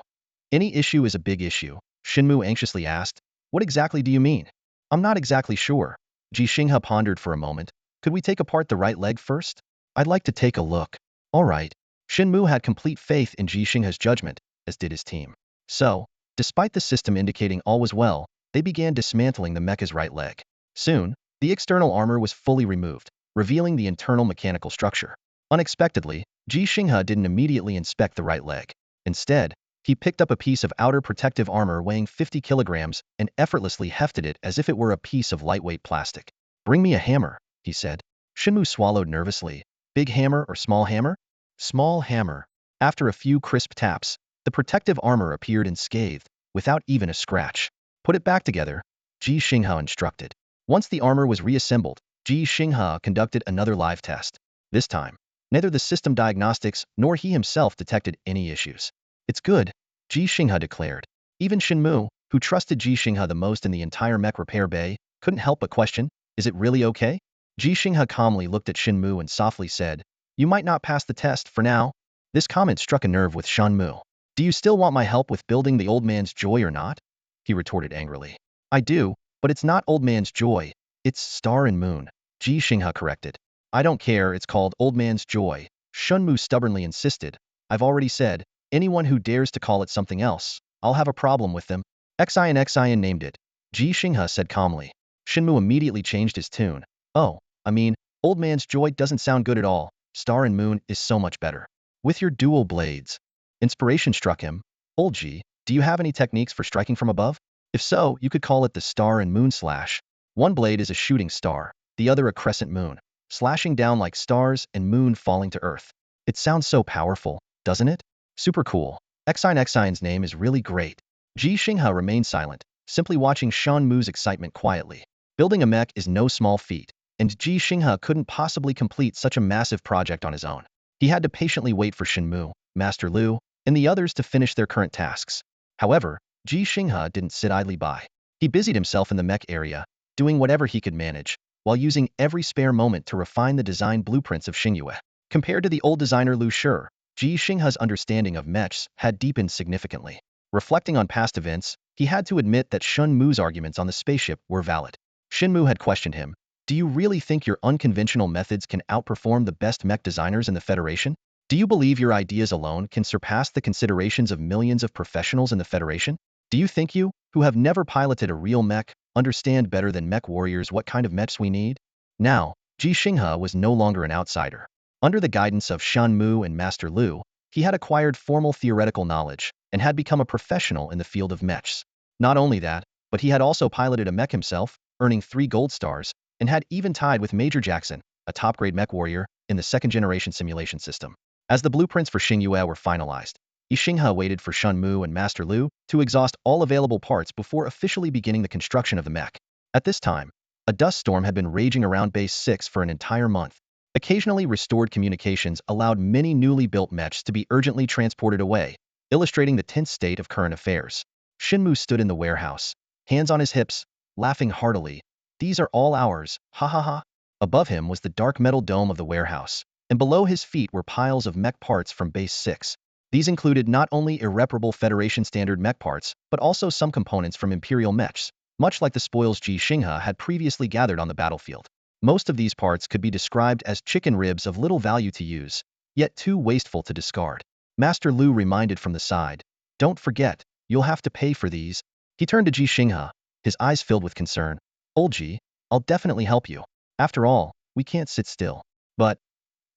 Any issue is a big issue, Shenmue anxiously asked. What exactly do you mean? I'm not exactly sure. Ji Xinghe pondered for a moment. Could we take apart the right leg first? I'd like to take a look. All right. Shenmue had complete faith in Ji Xinghe's judgment, as did his team. So, despite the system indicating all was well, they began dismantling the mecha's right leg. Soon, the external armor was fully removed, revealing the internal mechanical structure. Unexpectedly, Ji Xinghe didn't immediately inspect the right leg. Instead, he picked up a piece of outer protective armor weighing 50 kilograms and effortlessly hefted it as if it were a piece of lightweight plastic. Bring me a hammer, he said. Shenmue swallowed nervously. Big hammer or small hammer? Small hammer. After a few crisp taps, the protective armor appeared unscathed, without even a scratch. Put it back together, Ji Xinghe instructed. Once the armor was reassembled, Ji Xinghe conducted another live test. This time, neither the system diagnostics nor he himself detected any issues. It's good, Ji Xinghe declared. Even Shenmue, who trusted Ji Xinghe the most in the entire mech repair bay, couldn't help but question, is it really okay? Ji Xinghe calmly looked at Shenmue and softly said, you might not pass the test for now. This comment struck a nerve with Shenmue. Do you still want my help with building the old man's joy or not? He retorted angrily. I do, but it's not old man's joy. It's star and moon, Ji Xinghe corrected. I don't care, it's called old man's joy, Shenmue stubbornly insisted. I've already said, anyone who dares to call it something else, I'll have a problem with them. Xian named it, Ji Xinghe said calmly. Shenmue immediately changed his tune. Oh, I mean, old man's joy doesn't sound good at all. Star and moon is so much better. With your dual blades. Inspiration struck him. Old Ji, do you have any techniques for striking from above? If so, you could call it the star and moon slash. One blade is a shooting star, the other a crescent moon, slashing down like stars and moon falling to earth. It sounds so powerful, doesn't it? Super cool. Xian's name is really great. Ji Xinghe remained silent, simply watching Shenmue's excitement quietly. Building a mech is no small feat, and Ji Xinghe couldn't possibly complete such a massive project on his own. He had to patiently wait for Shenmue, Master Lu, and the others to finish their current tasks. However, Ji Xinghe didn't sit idly by. He busied himself in the mech area, doing whatever he could manage, while using every spare moment to refine the design blueprints of Xinghe. Compared to the old designer Lu Shi, Ji Xinghe's understanding of mechs had deepened significantly. Reflecting on past events, he had to admit that Shenmue's arguments on the spaceship were valid. Shenmue had questioned him. Do you really think your unconventional methods can outperform the best mech designers in the Federation? Do you believe your ideas alone can surpass the considerations of millions of professionals in the Federation? Do you think you, who have never piloted a real mech, understand better than mech warriors what kind of mechs we need? Now, Ji Xinghe was no longer an outsider. Under the guidance of Shenmue and Master Lu, he had acquired formal theoretical knowledge and had become a professional in the field of mechs. Not only that, but he had also piloted a mech himself, earning 3 gold stars, and had even tied with Major Jackson, a top-grade mech warrior, in the second-generation simulation system. As the blueprints for Xingyue were finalized, Ji Xinghe waited for Shen Mu and Master Lu to exhaust all available parts before officially beginning the construction of the mech. At this time, a dust storm had been raging around Base 6 for an entire month. Occasionally restored communications allowed many newly built mechs to be urgently transported away, illustrating the tense state of current affairs. Shenmu stood in the warehouse, hands on his hips, laughing heartily. These are all ours, ha ha ha. Above him was the dark metal dome of the warehouse, and below his feet were piles of mech parts from Base 6. These included not only irreparable Federation standard mech parts, but also some components from Imperial mechs, much like the spoils Ji Xinghe had previously gathered on the battlefield. Most of these parts could be described as chicken ribs of little value to use, yet too wasteful to discard. Master Lu reminded from the side, "Don't forget, you'll have to pay for these." He turned to Ji Xinghe, his eyes filled with concern. "Old Ji, I'll definitely help you. After all, we can't sit still. But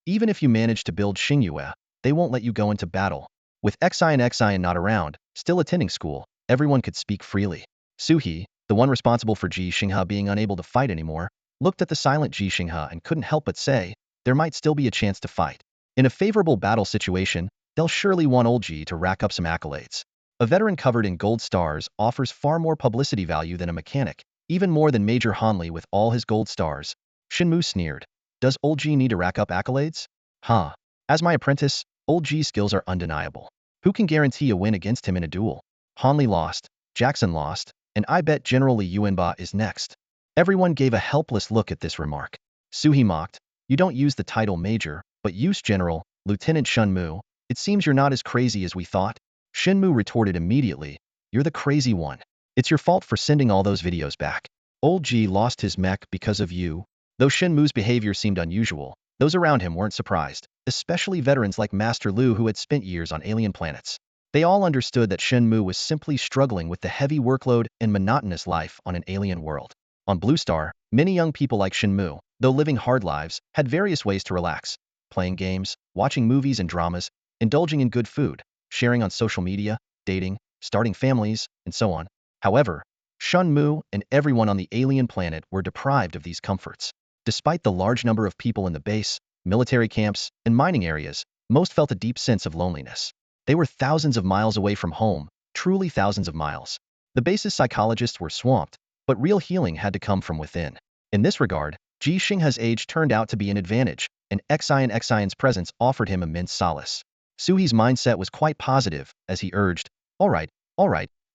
even if you manage to build Xingyue, they won't let you go into battle." With Xian not around, still attending school, everyone could speak freely. Suhi, the one responsible for Ji Xinghe being unable to fight anymore, looked at the silent Ji Xinghe and couldn't help but say, there might still be a chance to fight. In a favorable battle situation, they'll surely want old Ji to rack up some accolades. A veteran covered in gold stars offers far more publicity value than a mechanic, even more than Major Hanli with all his gold stars. Shinmu sneered. Does old Ji need to rack up accolades? Huh. As my apprentice, old Ji's skills are undeniable. Who can guarantee a win against him in a duel? Hanli lost, Jackson lost, and I bet General Li Yuanba is next. Everyone gave a helpless look at this remark. Suhi mocked, you don't use the title Major, but use General, Lieutenant Shenmu. It seems you're not as crazy as we thought. Shenmu retorted immediately, you're the crazy one. It's your fault for sending all those videos back. Old Ji lost his mech because of you. Though Shenmu's behavior seemed unusual, those around him weren't surprised, especially veterans like Master Lu who had spent years on alien planets. They all understood that Shenmu was simply struggling with the heavy workload and monotonous life on an alien world. On Blue Star, many young people like Shenmu, though living hard lives, had various ways to relax: playing games, watching movies and dramas, indulging in good food, sharing on social media, dating, starting families, and so on. However, Shenmu and everyone on the alien planet were deprived of these comforts. Despite the large number of people in the base, military camps, and mining areas, most felt a deep sense of loneliness. They were thousands of miles away from home, truly thousands of miles. The base's psychologists were swamped, but real healing had to come from within. In this regard, Ji Xinghe's age turned out to be an advantage, and Xian's presence offered him immense solace. Suhi's mindset was quite positive, as he urged, all right,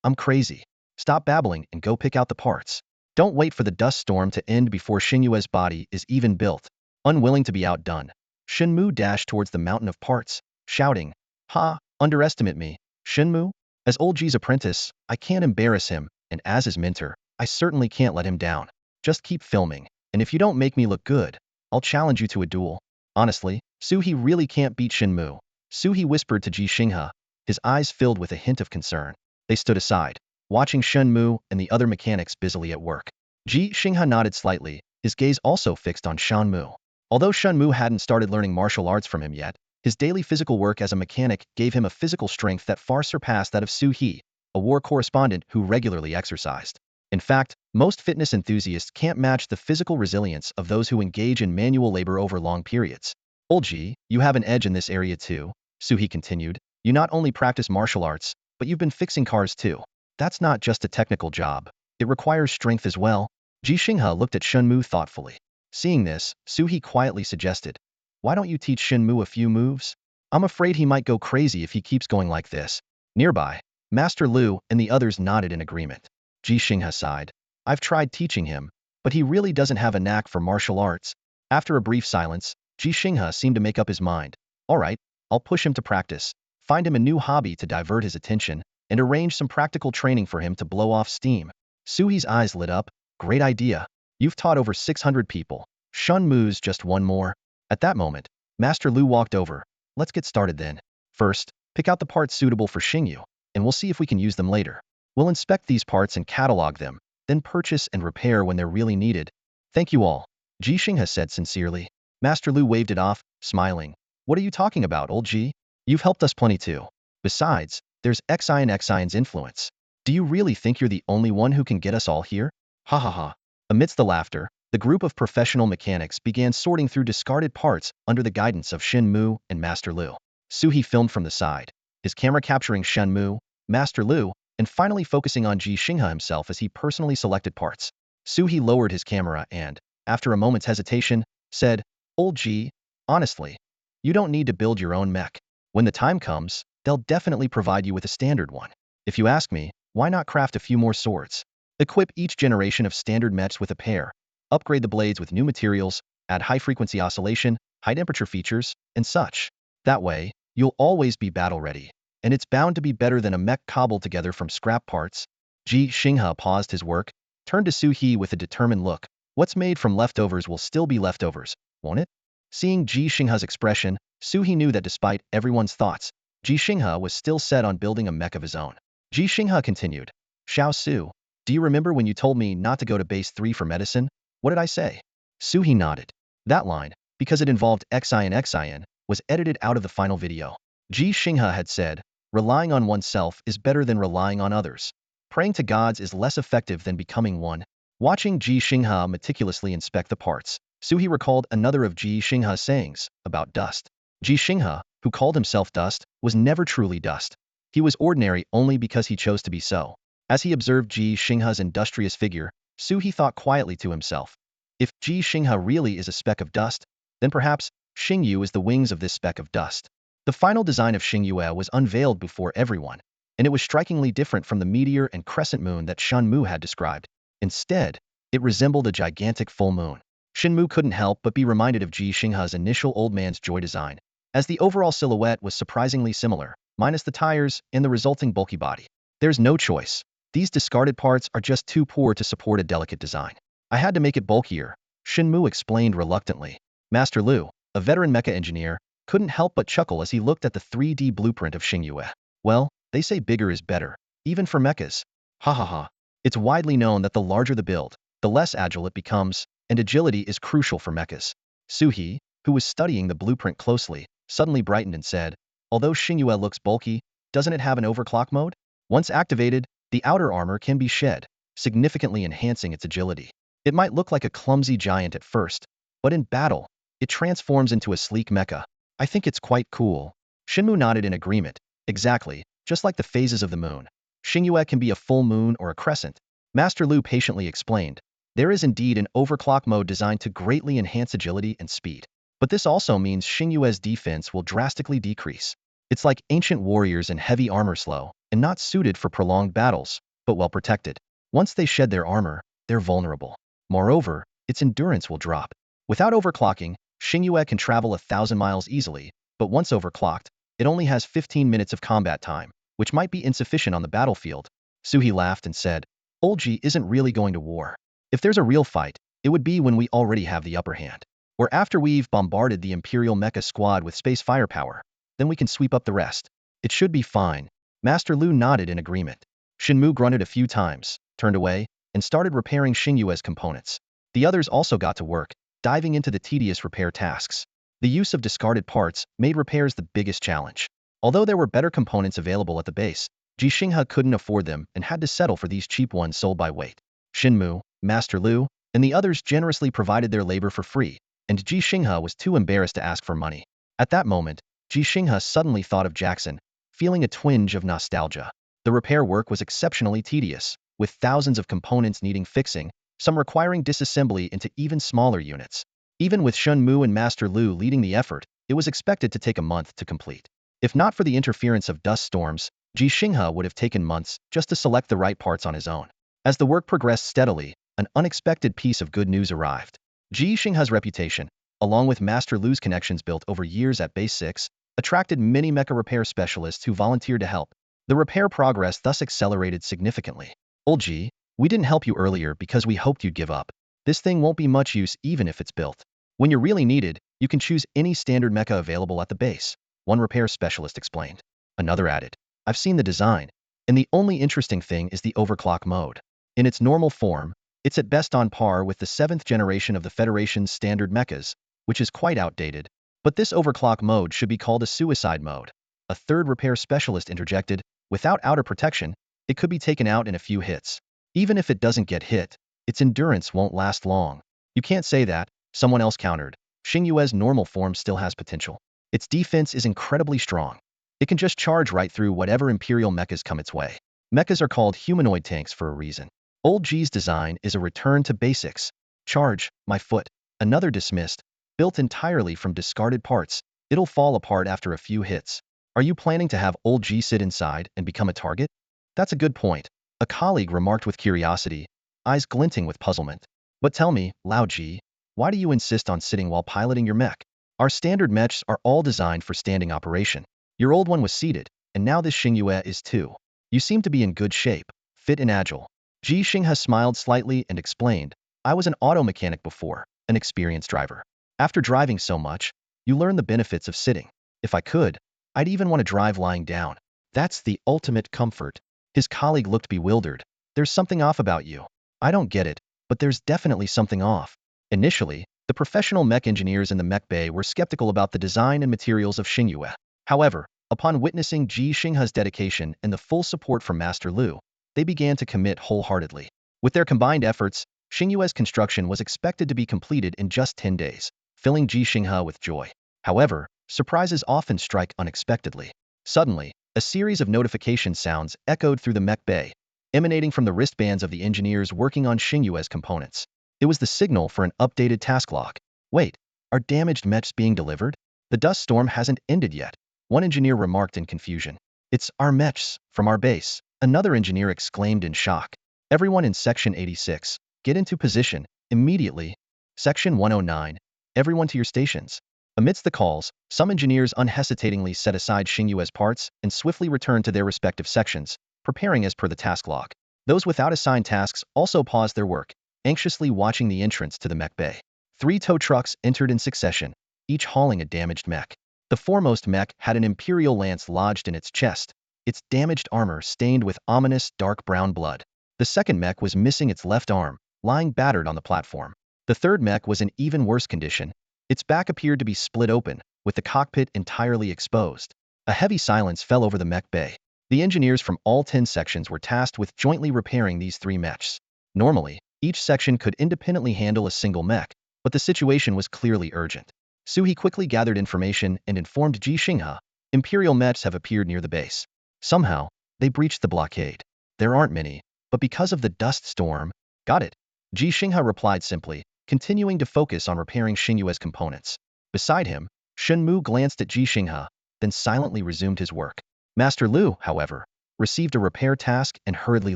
I'm crazy. Stop babbling and go pick out the parts. Don't wait for the dust storm to end before Xingyue's body is even built. Unwilling to be outdone, Shenmu dashed towards the mountain of parts, shouting, ha, underestimate me, Shenmu? As old Ji's apprentice, I can't embarrass him, and as his mentor, I certainly can't let him down. Just keep filming, and if you don't make me look good, I'll challenge you to a duel. Honestly, Suhi really can't beat Shenmu. Suhi whispered to Ji Xinghe, his eyes filled with a hint of concern. They stood aside, watching Shenmu and the other mechanics busily at work. Ji Xinghe nodded slightly, his gaze also fixed on Shenmu. Although Shenmu hadn't started learning martial arts from him yet, his daily physical work as a mechanic gave him a physical strength that far surpassed that of Suhi, a war correspondent who regularly exercised. In fact, most fitness enthusiasts can't match the physical resilience of those who engage in manual labor over long periods. Old Ji, you have an edge in this area too, Suhi continued. You not only practice martial arts, but you've been fixing cars too. That's not just a technical job. It requires strength as well. Ji Xinghe looked at Shenmu thoughtfully. Seeing this, Suhi quietly suggested, why don't you teach Shenmu a few moves? I'm afraid he might go crazy if he keeps going like this. Nearby, Master Lu and the others nodded in agreement. Ji Xinghe sighed. I've tried teaching him, but he really doesn't have a knack for martial arts. After a brief silence, Ji Xinghe seemed to make up his mind. All right, I'll push him to practice, find him a new hobby to divert his attention, and arrange some practical training for him to blow off steam. Suhi's eyes lit up. Great idea. You've taught over 600 people. Shenmu's just one more. At that moment, Master Lu walked over. Let's get started then. First, pick out the parts suitable for Xingyu, and we'll see if we can use them later. We'll inspect these parts and catalog them, then purchase and repair when they're really needed. Thank you all, Ji Xinghe said sincerely. Master Lu waved it off, smiling. What are you talking about, old Ji? You've helped us plenty too. Besides, there's Xian's influence. Do you really think you're the only one who can get us all here? Ha ha ha. Amidst the laughter, The group of professional mechanics began sorting through discarded parts under the guidance of Shen Mu and Master Lu. Suhi filmed from the side, his camera capturing Shen Mu, Master Lu, and finally focusing on Ji Xinghe himself as he personally selected parts. Suhi lowered his camera and, after a moment's hesitation, said, "Old Ji, honestly, you don't need to build your own mech. When the time comes, they'll definitely provide you with a standard one. If you ask me, why not craft a few more swords? Equip each generation of standard mechs with a pair, upgrade the blades with new materials, add high-frequency oscillation, high-temperature features, and such. That way, you'll always be battle-ready, and it's bound to be better than a mech cobbled together from scrap parts." Ji Xinghe paused his work, turned to Suhi with a determined look. "What's made from leftovers will still be leftovers, won't it?" Seeing Ji Xinghe's expression, Suhi knew that despite everyone's thoughts, Ji Xinghe was still set on building a mech of his own. Ji Xinghe continued, "Xiao Su, do you remember when you told me not to go to base 3 for medicine? What did I say?" Suhi nodded. That line, because it involved Xin, was edited out of the final video. Ji Xinghe had said, "Relying on oneself is better than relying on others. Praying to gods is less effective than becoming one." Watching Ji Xinghe meticulously inspect the parts, Suhi recalled another of Ji Xinghe's sayings about dust. Ji Xinghe, who called himself Dust, was never truly dust. He was ordinary only because he chose to be so. As he observed Ji Xinghe's industrious figure, Suhi thought quietly to himself, if Ji Xinghe really is a speck of dust, then perhaps Xingyu is the wings of this speck of dust. The final design of Xingyu was unveiled before everyone, and it was strikingly different from the meteor and crescent moon that Shen Mu had described. Instead, it resembled a gigantic full moon. Shen Mu couldn't help but be reminded of Ji Xinghe's initial Old Man's Joy design, as the overall silhouette was surprisingly similar, minus the tires and the resulting bulky body. There's no choice. These discarded parts are just too poor to support a delicate design. I had to make it bulkier, Shen Mu explained reluctantly. Master Lu, a veteran mecha engineer, couldn't help but chuckle as he looked at the 3D blueprint of Xingyu. Well, they say bigger is better, even for mechas. Ha ha ha. It's widely known that the larger the build, the less agile it becomes, and agility is crucial for mechas. Suhi, who was studying the blueprint closely, suddenly brightened and said, "Although Xingyu looks bulky, doesn't it have an overclock mode? Once activated, the outer armor can be shed, significantly enhancing its agility. It might look like a clumsy giant at first, but in battle, it transforms into a sleek mecha. I think it's quite cool." Shenmu nodded in agreement. Exactly, just like the phases of the moon. Xingyu can be a full moon or a crescent. Master Lu patiently explained. There is indeed an overclock mode designed to greatly enhance agility and speed. But this also means Xingyu's defense will drastically decrease. It's like ancient warriors in heavy armor, slow, and not suited for prolonged battles, but well protected. Once they shed their armor, they're vulnerable. Moreover, its endurance will drop. Without overclocking, Xingyu can travel 1,000 miles easily, but once overclocked, it only has 15 minutes of combat time, which might be insufficient on the battlefield. Suhi laughed and said, "Old Ji isn't really going to war. If there's a real fight, it would be when we already have the upper hand. Or after we've bombarded the Imperial Mecha squad with space firepower, then we can sweep up the rest. It should be fine." Master Lu nodded in agreement. Shenmu grunted a few times, turned away, and started repairing Xingyu's components. The others also got to work, diving into the tedious repair tasks. The use of discarded parts made repairs the biggest challenge. Although there were better components available at the base, Ji Xinghe couldn't afford them and had to settle for these cheap ones sold by weight. Shenmu, Master Lu, and the others generously provided their labor for free, and Ji Xinghe was too embarrassed to ask for money. At that moment, Ji Xinghe suddenly thought of Jackson, feeling a twinge of nostalgia. The repair work was exceptionally tedious, with thousands of components needing fixing, some requiring disassembly into even smaller units. Even with Shen Mu and Master Lu leading the effort, it was expected to take a month to complete. If not for the interference of dust storms, Ji Xinghe would have taken months just to select the right parts on his own. As the work progressed steadily, an unexpected piece of good news arrived. Ji Xinghe's reputation, along with Master Lu's connections built over years at Base 6, attracted many mecha repair specialists who volunteered to help. The repair progress thus accelerated significantly. "Old Ji, we didn't help you earlier because we hoped you'd give up. This thing won't be much use even if it's built. When you're really needed, you can choose any standard mecha available at the base," one repair specialist explained. Another added, "I've seen the design, and the only interesting thing is the overclock mode. In its normal form, it's at best on par with the 7th generation of the Federation's standard mechas, which is quite outdated. But this overclock mode should be called a suicide mode." A third repair specialist interjected, "Without outer protection, it could be taken out in a few hits. Even if it doesn't get hit, its endurance won't last long. You can't say that, someone else countered. Xinghue's normal form still has potential. Its defense is incredibly strong. It can just charge right through whatever Imperial mechas come its way. Mechas are called humanoid tanks for a reason. Old Ji's design is a return to basics. Charge, my foot. Another dismissed. Built entirely from discarded parts, it'll fall apart after a few hits. Are you planning to have old Ji sit inside and become a target? That's a good point, a colleague remarked with curiosity, eyes glinting with puzzlement. But tell me, Lao Ji, why do you insist on sitting while piloting your mech? Our standard mechs are all designed for standing operation. Your old one was seated, and now this Xinghue is too. You seem to be in good shape, fit and agile. Ji Xinghe smiled slightly and explained, I was an auto mechanic before, an experienced driver. After driving so much, you learn the benefits of sitting. If I could, I'd even want to drive lying down. That's the ultimate comfort. His colleague looked bewildered. There's something off about you. I don't get it, but there's definitely something off. Initially, the professional mech engineers in the mech bay were skeptical about the design and materials of Xinghue. However, upon witnessing Ji Xinghe's dedication and the full support from Master Lu, they began to commit wholeheartedly. With their combined efforts, Xinghue's construction was expected to be completed in just 10 days, filling Ji Xinghe with joy. However, surprises often strike unexpectedly. Suddenly, a series of notification sounds echoed through the mech bay, emanating from the wristbands of the engineers working on Xinghue's components. It was the signal for an updated task log. Wait, are damaged mechs being delivered? The dust storm hasn't ended yet, one engineer remarked in confusion. It's our mechs, from our base, another engineer exclaimed in shock. Everyone in Section 86, get into position, immediately. Section 109, everyone to your stations. Amidst the calls, some engineers unhesitatingly set aside Xinghue's parts and swiftly returned to their respective sections, preparing as per the task log. Those without assigned tasks also paused their work, anxiously watching the entrance to the mech bay. 3 tow trucks entered in succession, each hauling a damaged mech. The foremost mech had an Imperial lance lodged in its chest, its damaged armor stained with ominous dark brown blood. The second mech was missing its left arm, lying battered on the platform. The third mech was in even worse condition. Its back appeared to be split open, with the cockpit entirely exposed. A heavy silence fell over the mech bay. The engineers from all 10 sections were tasked with jointly repairing these 3 mechs. Normally, each section could independently handle a single mech, but the situation was clearly urgent. Suhi quickly gathered information and informed Ji Xinghe, Imperial mechs have appeared near the base. Somehow, they breached the blockade. There aren't many, but because of the dust storm, got it. Ji Xinghe replied simply, continuing to focus on repairing Xinghue's components. Beside him, Shenmu glanced at Ji Xinghe, then silently resumed his work. Master Lu, however, received a repair task and hurriedly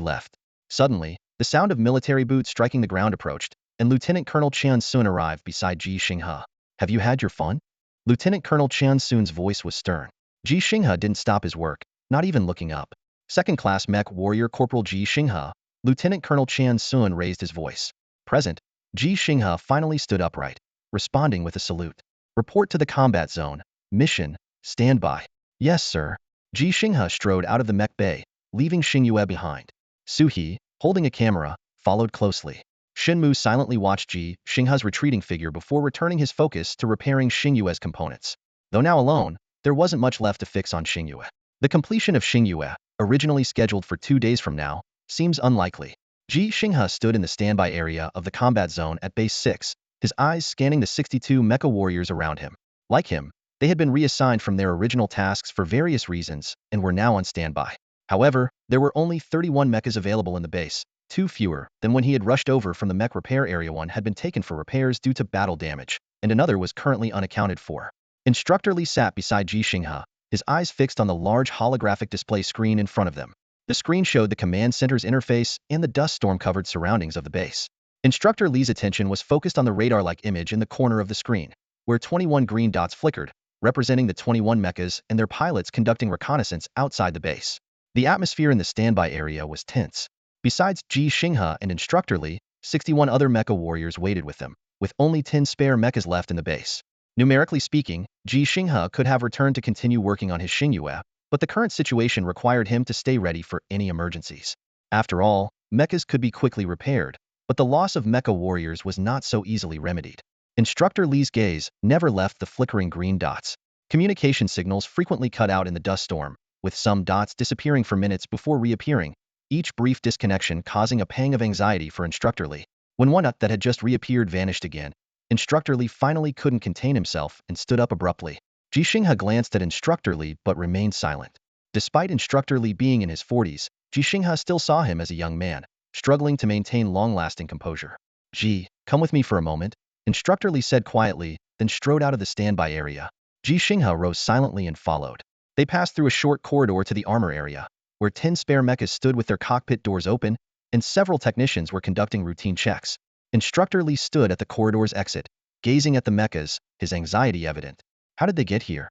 left. Suddenly, the sound of military boots striking the ground approached, and Lieutenant Colonel Qian Sun arrived beside Ji Xinghe. Have you had your fun? Lieutenant Colonel Qian Sun's voice was stern. Ji Xinghe didn't stop his work, not even looking up. Second-class mech warrior Corporal Ji Xinghe, Lieutenant Colonel Qian Sun raised his voice. Present, Ji Xinghe finally stood upright, responding with a salute. Report to the combat zone. Mission, stand by. Yes, sir. Ji Xinghe strode out of the mech bay, leaving Xinghue behind. Suhi, holding a camera, followed closely. Shenmu silently watched Ji Xinghe's retreating figure before returning his focus to repairing Xinghue's components. Though now alone, there wasn't much left to fix on Xinghue. The completion of Xinghue, originally scheduled for 2 days from now, seems unlikely. Ji Xinghe stood in the standby area of the combat zone at Base 6, his eyes scanning the 62 mecha warriors around him. Like him, they had been reassigned from their original tasks for various reasons and were now on standby. However, there were only 31 mechas available in the base, 2 fewer than when he had rushed over from the mech repair area. One had been taken for repairs due to battle damage, and another was currently unaccounted for. Instructor Li sat beside Ji Xinghe, his eyes fixed on the large holographic display screen in front of them. The screen showed the command center's interface and the dust storm-covered surroundings of the base. Instructor Li's attention was focused on the radar-like image in the corner of the screen, where 21 green dots flickered, representing the 21 mechas and their pilots conducting reconnaissance outside the base. The atmosphere in the standby area was tense. Besides Ji Xinghe and Instructor Li, 61 other mecha warriors waited with them, with only 10 spare mechas left in the base. Numerically speaking, Ji Xinghe could have returned to continue working on his Xinghue, but the current situation required him to stay ready for any emergencies. After all, mechas could be quickly repaired, but the loss of mecha warriors was not so easily remedied. Instructor Li's gaze never left the flickering green dots. Communication signals frequently cut out in the dust storm, with some dots disappearing for minutes before reappearing, each brief disconnection causing a pang of anxiety for Instructor Li. When one that had just reappeared vanished again, Instructor Li finally couldn't contain himself and stood up abruptly. Ji Xinghe glanced at Instructor Li but remained silent. Despite Instructor Li being in his 40s, Ji Xinghe still saw him as a young man, struggling to maintain long-lasting composure. Ji, come with me for a moment, Instructor Li said quietly, then strode out of the standby area. Ji Xinghe rose silently and followed. They passed through a short corridor to the armor area, where 10 spare mechs stood with their cockpit doors open, and several technicians were conducting routine checks. Instructor Li stood at the corridor's exit, gazing at the mechas, his anxiety evident. How did they get here?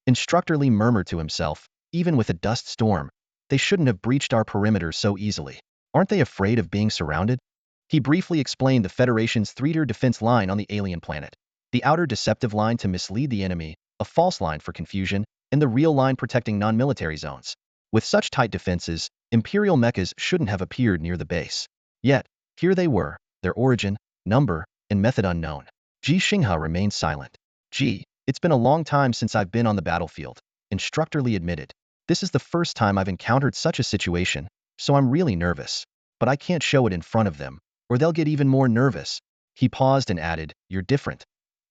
Instructor Li murmured to himself, even with a dust storm, they shouldn't have breached our perimeter so easily. Aren't they afraid of being surrounded? He briefly explained the Federation's three-tier defense line on the alien planet. The outer deceptive line to mislead the enemy, a false line for confusion, and the real line protecting non-military zones. With such tight defenses, Imperial mechas shouldn't have appeared near the base. Yet, here they were, their origin, number, and method unknown. Ji Xinghe remained silent. Ji, it's been a long time since I've been on the battlefield, Instructor Li admitted. This is the first time I've encountered such a situation, so I'm really nervous. But I can't show it in front of them, or they'll get even more nervous. He paused and added, you're different.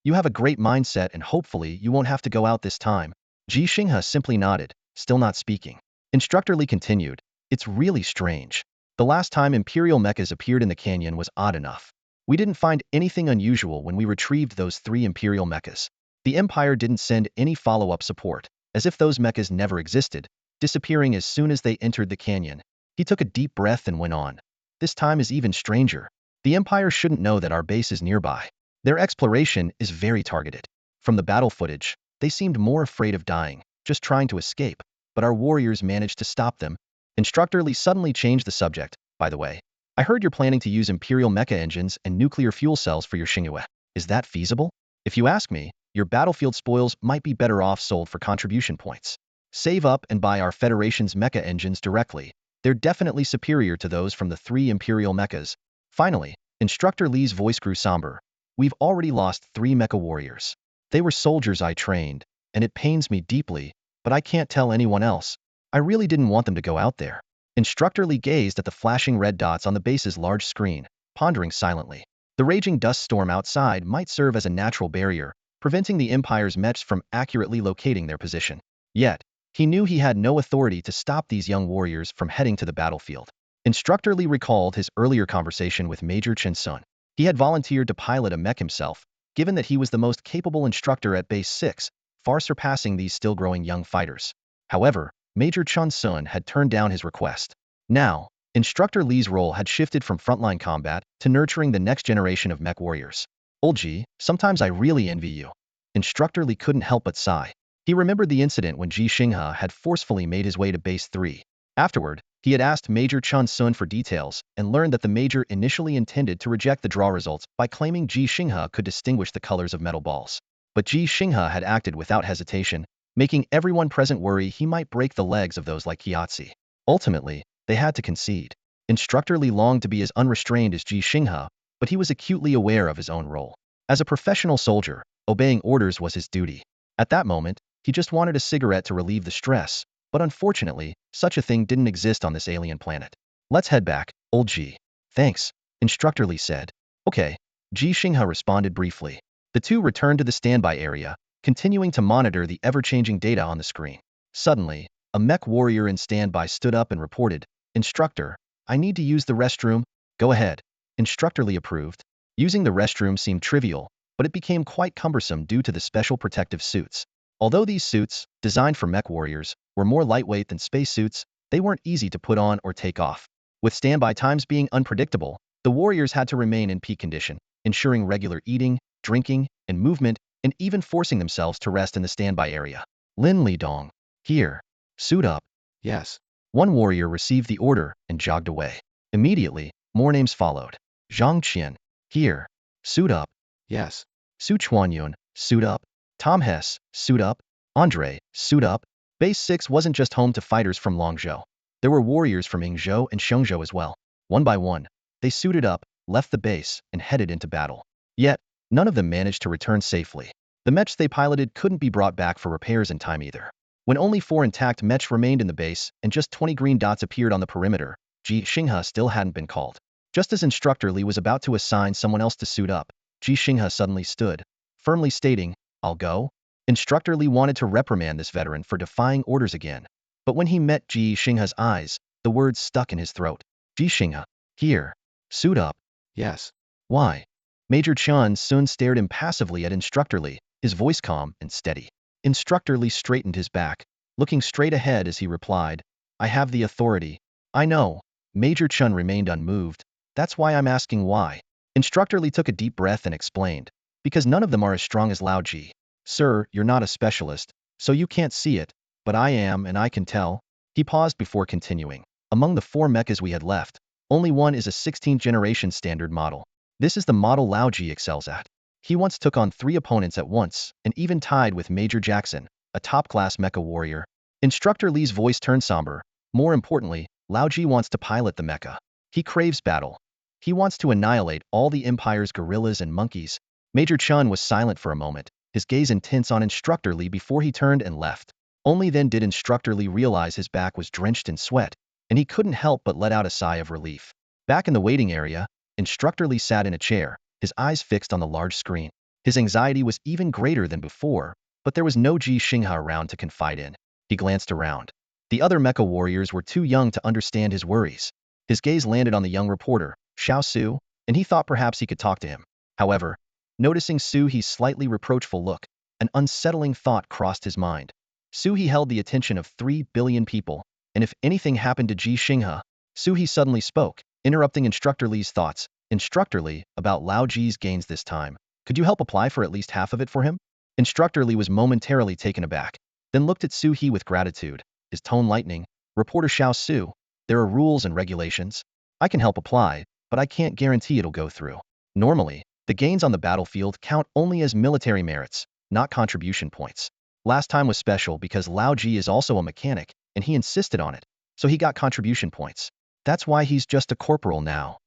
You have a great mindset and hopefully you won't have to go out this time. Ji Xinghe simply nodded, still not speaking. Instructor Li continued, it's really strange. The last time Imperial mechas appeared in the canyon was odd enough. We didn't find anything unusual when we retrieved those 3 Imperial mechas. The Empire didn't send any follow-up support, as if those mechas never existed, disappearing as soon as they entered the canyon. He took a deep breath and went on. This time is even stranger. The Empire shouldn't know that our base is nearby. Their exploration is very targeted. From the battle footage, they seemed more afraid of dying, just trying to escape, but our warriors managed to stop them. Instructor Li suddenly changed the subject. By the way, I heard you're planning to use Imperial mecha engines and nuclear fuel cells for your Xinghe. Is that feasible? If you ask me, your battlefield spoils might be better off sold for contribution points. Save up and buy our Federation's mecha engines directly. They're definitely superior to those from the 3 Imperial mechas. Finally, Instructor Li's voice grew somber. We've already lost 3 mecha warriors. They were soldiers I trained, and it pains me deeply, but I can't tell anyone else. I really didn't want them to go out there. Instructor Li gazed at the flashing red dots on the base's large screen, pondering silently. The raging dust storm outside might serve as a natural barrier, preventing the Empire's mechs from accurately locating their position. Yet, he knew he had no authority to stop these young warriors from heading to the battlefield. Instructor Li recalled his earlier conversation with Major Chen Sun. He had volunteered to pilot a mech himself, given that he was the most capable instructor at Base 6, far surpassing these still-growing young fighters. However, Major Chen Sun had turned down his request. Now, Instructor Li's role had shifted from frontline combat to nurturing the next generation of mech warriors. Old Ji, sometimes I really envy you. Instructor Li couldn't help but sigh. He remembered the incident when Ji Xinghe had forcefully made his way to Base 3. Afterward, he had asked Major Chen Sun for details and learned that the Major initially intended to reject the draw results by claiming Ji Xinghe could distinguish the colors of metal balls. But Ji Xinghe had acted without hesitation, making everyone present worry he might break the legs of those like Kiatsi. Ultimately, they had to concede. Instructor Li longed to be as unrestrained as Ji Xinghe, but he was acutely aware of his own role. As a professional soldier, obeying orders was his duty. At that moment, he just wanted a cigarette to relieve the stress, but unfortunately, such a thing didn't exist on this alien planet. Let's head back, old Ji. Thanks, Instructor Li said. Okay, Ji Xinghe responded briefly. The two returned to the standby area, continuing to monitor the ever-changing data on the screen. Suddenly, a mech warrior in standby stood up and reported, Instructor, I need to use the restroom. Go ahead. Instructor Li approved. Using the restroom seemed trivial, but it became quite cumbersome due to the special protective suits. Although these suits, designed for mech warriors, were more lightweight than spacesuits, they weren't easy to put on or take off. With standby times being unpredictable, the warriors had to remain in peak condition, ensuring regular eating, drinking, and movement, and even forcing themselves to rest in the standby area. Lin Lidong. Here. Suit up. Yes. One warrior received the order and jogged away. Immediately, more names followed. Zhang Qian. Here. Suit up. Yes. Su Chuanyun. Suit up. Tom Hess. Suit up. Andre. Suit up. Base 6 wasn't just home to fighters from Longzhou. There were warriors from Yingzhou and Shenzhou as well. One by one, they suited up, left the base, and headed into battle. Yet, none of them managed to return safely. The mechs they piloted couldn't be brought back for repairs in time either. When only 4 intact mechs remained in the base and just 20 green dots appeared on the perimeter, Ji Xinghe still hadn't been called. Just as Instructor Lee was about to assign someone else to suit up, Ji Xinghe suddenly stood, firmly stating, "I'll go." Instructor Lee wanted to reprimand this veteran for defying orders again. But when he met Ji Xinghe's eyes, the words stuck in his throat. "Ji Xinghe, here. Suit up." Yes. "Why?" Major Chun soon stared impassively at Instructor Lee, his voice calm and steady. Instructor Lee straightened his back, looking straight ahead as he replied, "I have the authority." "I know." Major Chun remained unmoved. "That's why I'm asking why." Instructor Lee took a deep breath and explained, "Because none of them are as strong as Lao Ji. Sir, you're not a specialist, so you can't see it, but I am and I can tell." He paused before continuing. "Among the 4 mechas we had left, only one is a 16th generation standard model. This is the model Lao Ji excels at. He once took on 3 opponents at once, and even tied with Major Jackson, a top-class mecha warrior." Instructor Lee's voice turned somber. "More importantly, Lao Ji wants to pilot the mecha. He craves battle. He wants to annihilate all the Empire's gorillas and monkeys." Major Chun was silent for a moment, his gaze intense on Instructor Lee before he turned and left. Only then did Instructor Lee realize his back was drenched in sweat, and he couldn't help but let out a sigh of relief. Back in the waiting area, Instructor Lee sat in a chair, his eyes fixed on the large screen. His anxiety was even greater than before, but there was no Ji Xinghe around to confide in. He glanced around. The other mecha warriors were too young to understand his worries. His gaze landed on the young reporter, Xiao Su, and he thought perhaps he could talk to him. However, noticing Su He's slightly reproachful look, an unsettling thought crossed his mind. Su He held the attention of 3 billion people, and if anything happened to Ji Xinghe, Su He suddenly spoke, interrupting Instructor Lee's thoughts. "Instructor Lee, about Lao Ji's gains this time. Could you help apply for at least half of it for him?" Instructor Lee was momentarily taken aback, then looked at Su He with gratitude, his tone lightening. "Reporter Xiao Su, there are rules and regulations. I can help apply, but I can't guarantee it'll go through. Normally, the gains on the battlefield count only as military merits, not contribution points. Last time was special because Lao Ji is also a mechanic, and he insisted on it, so he got contribution points. That's why he's just a corporal now.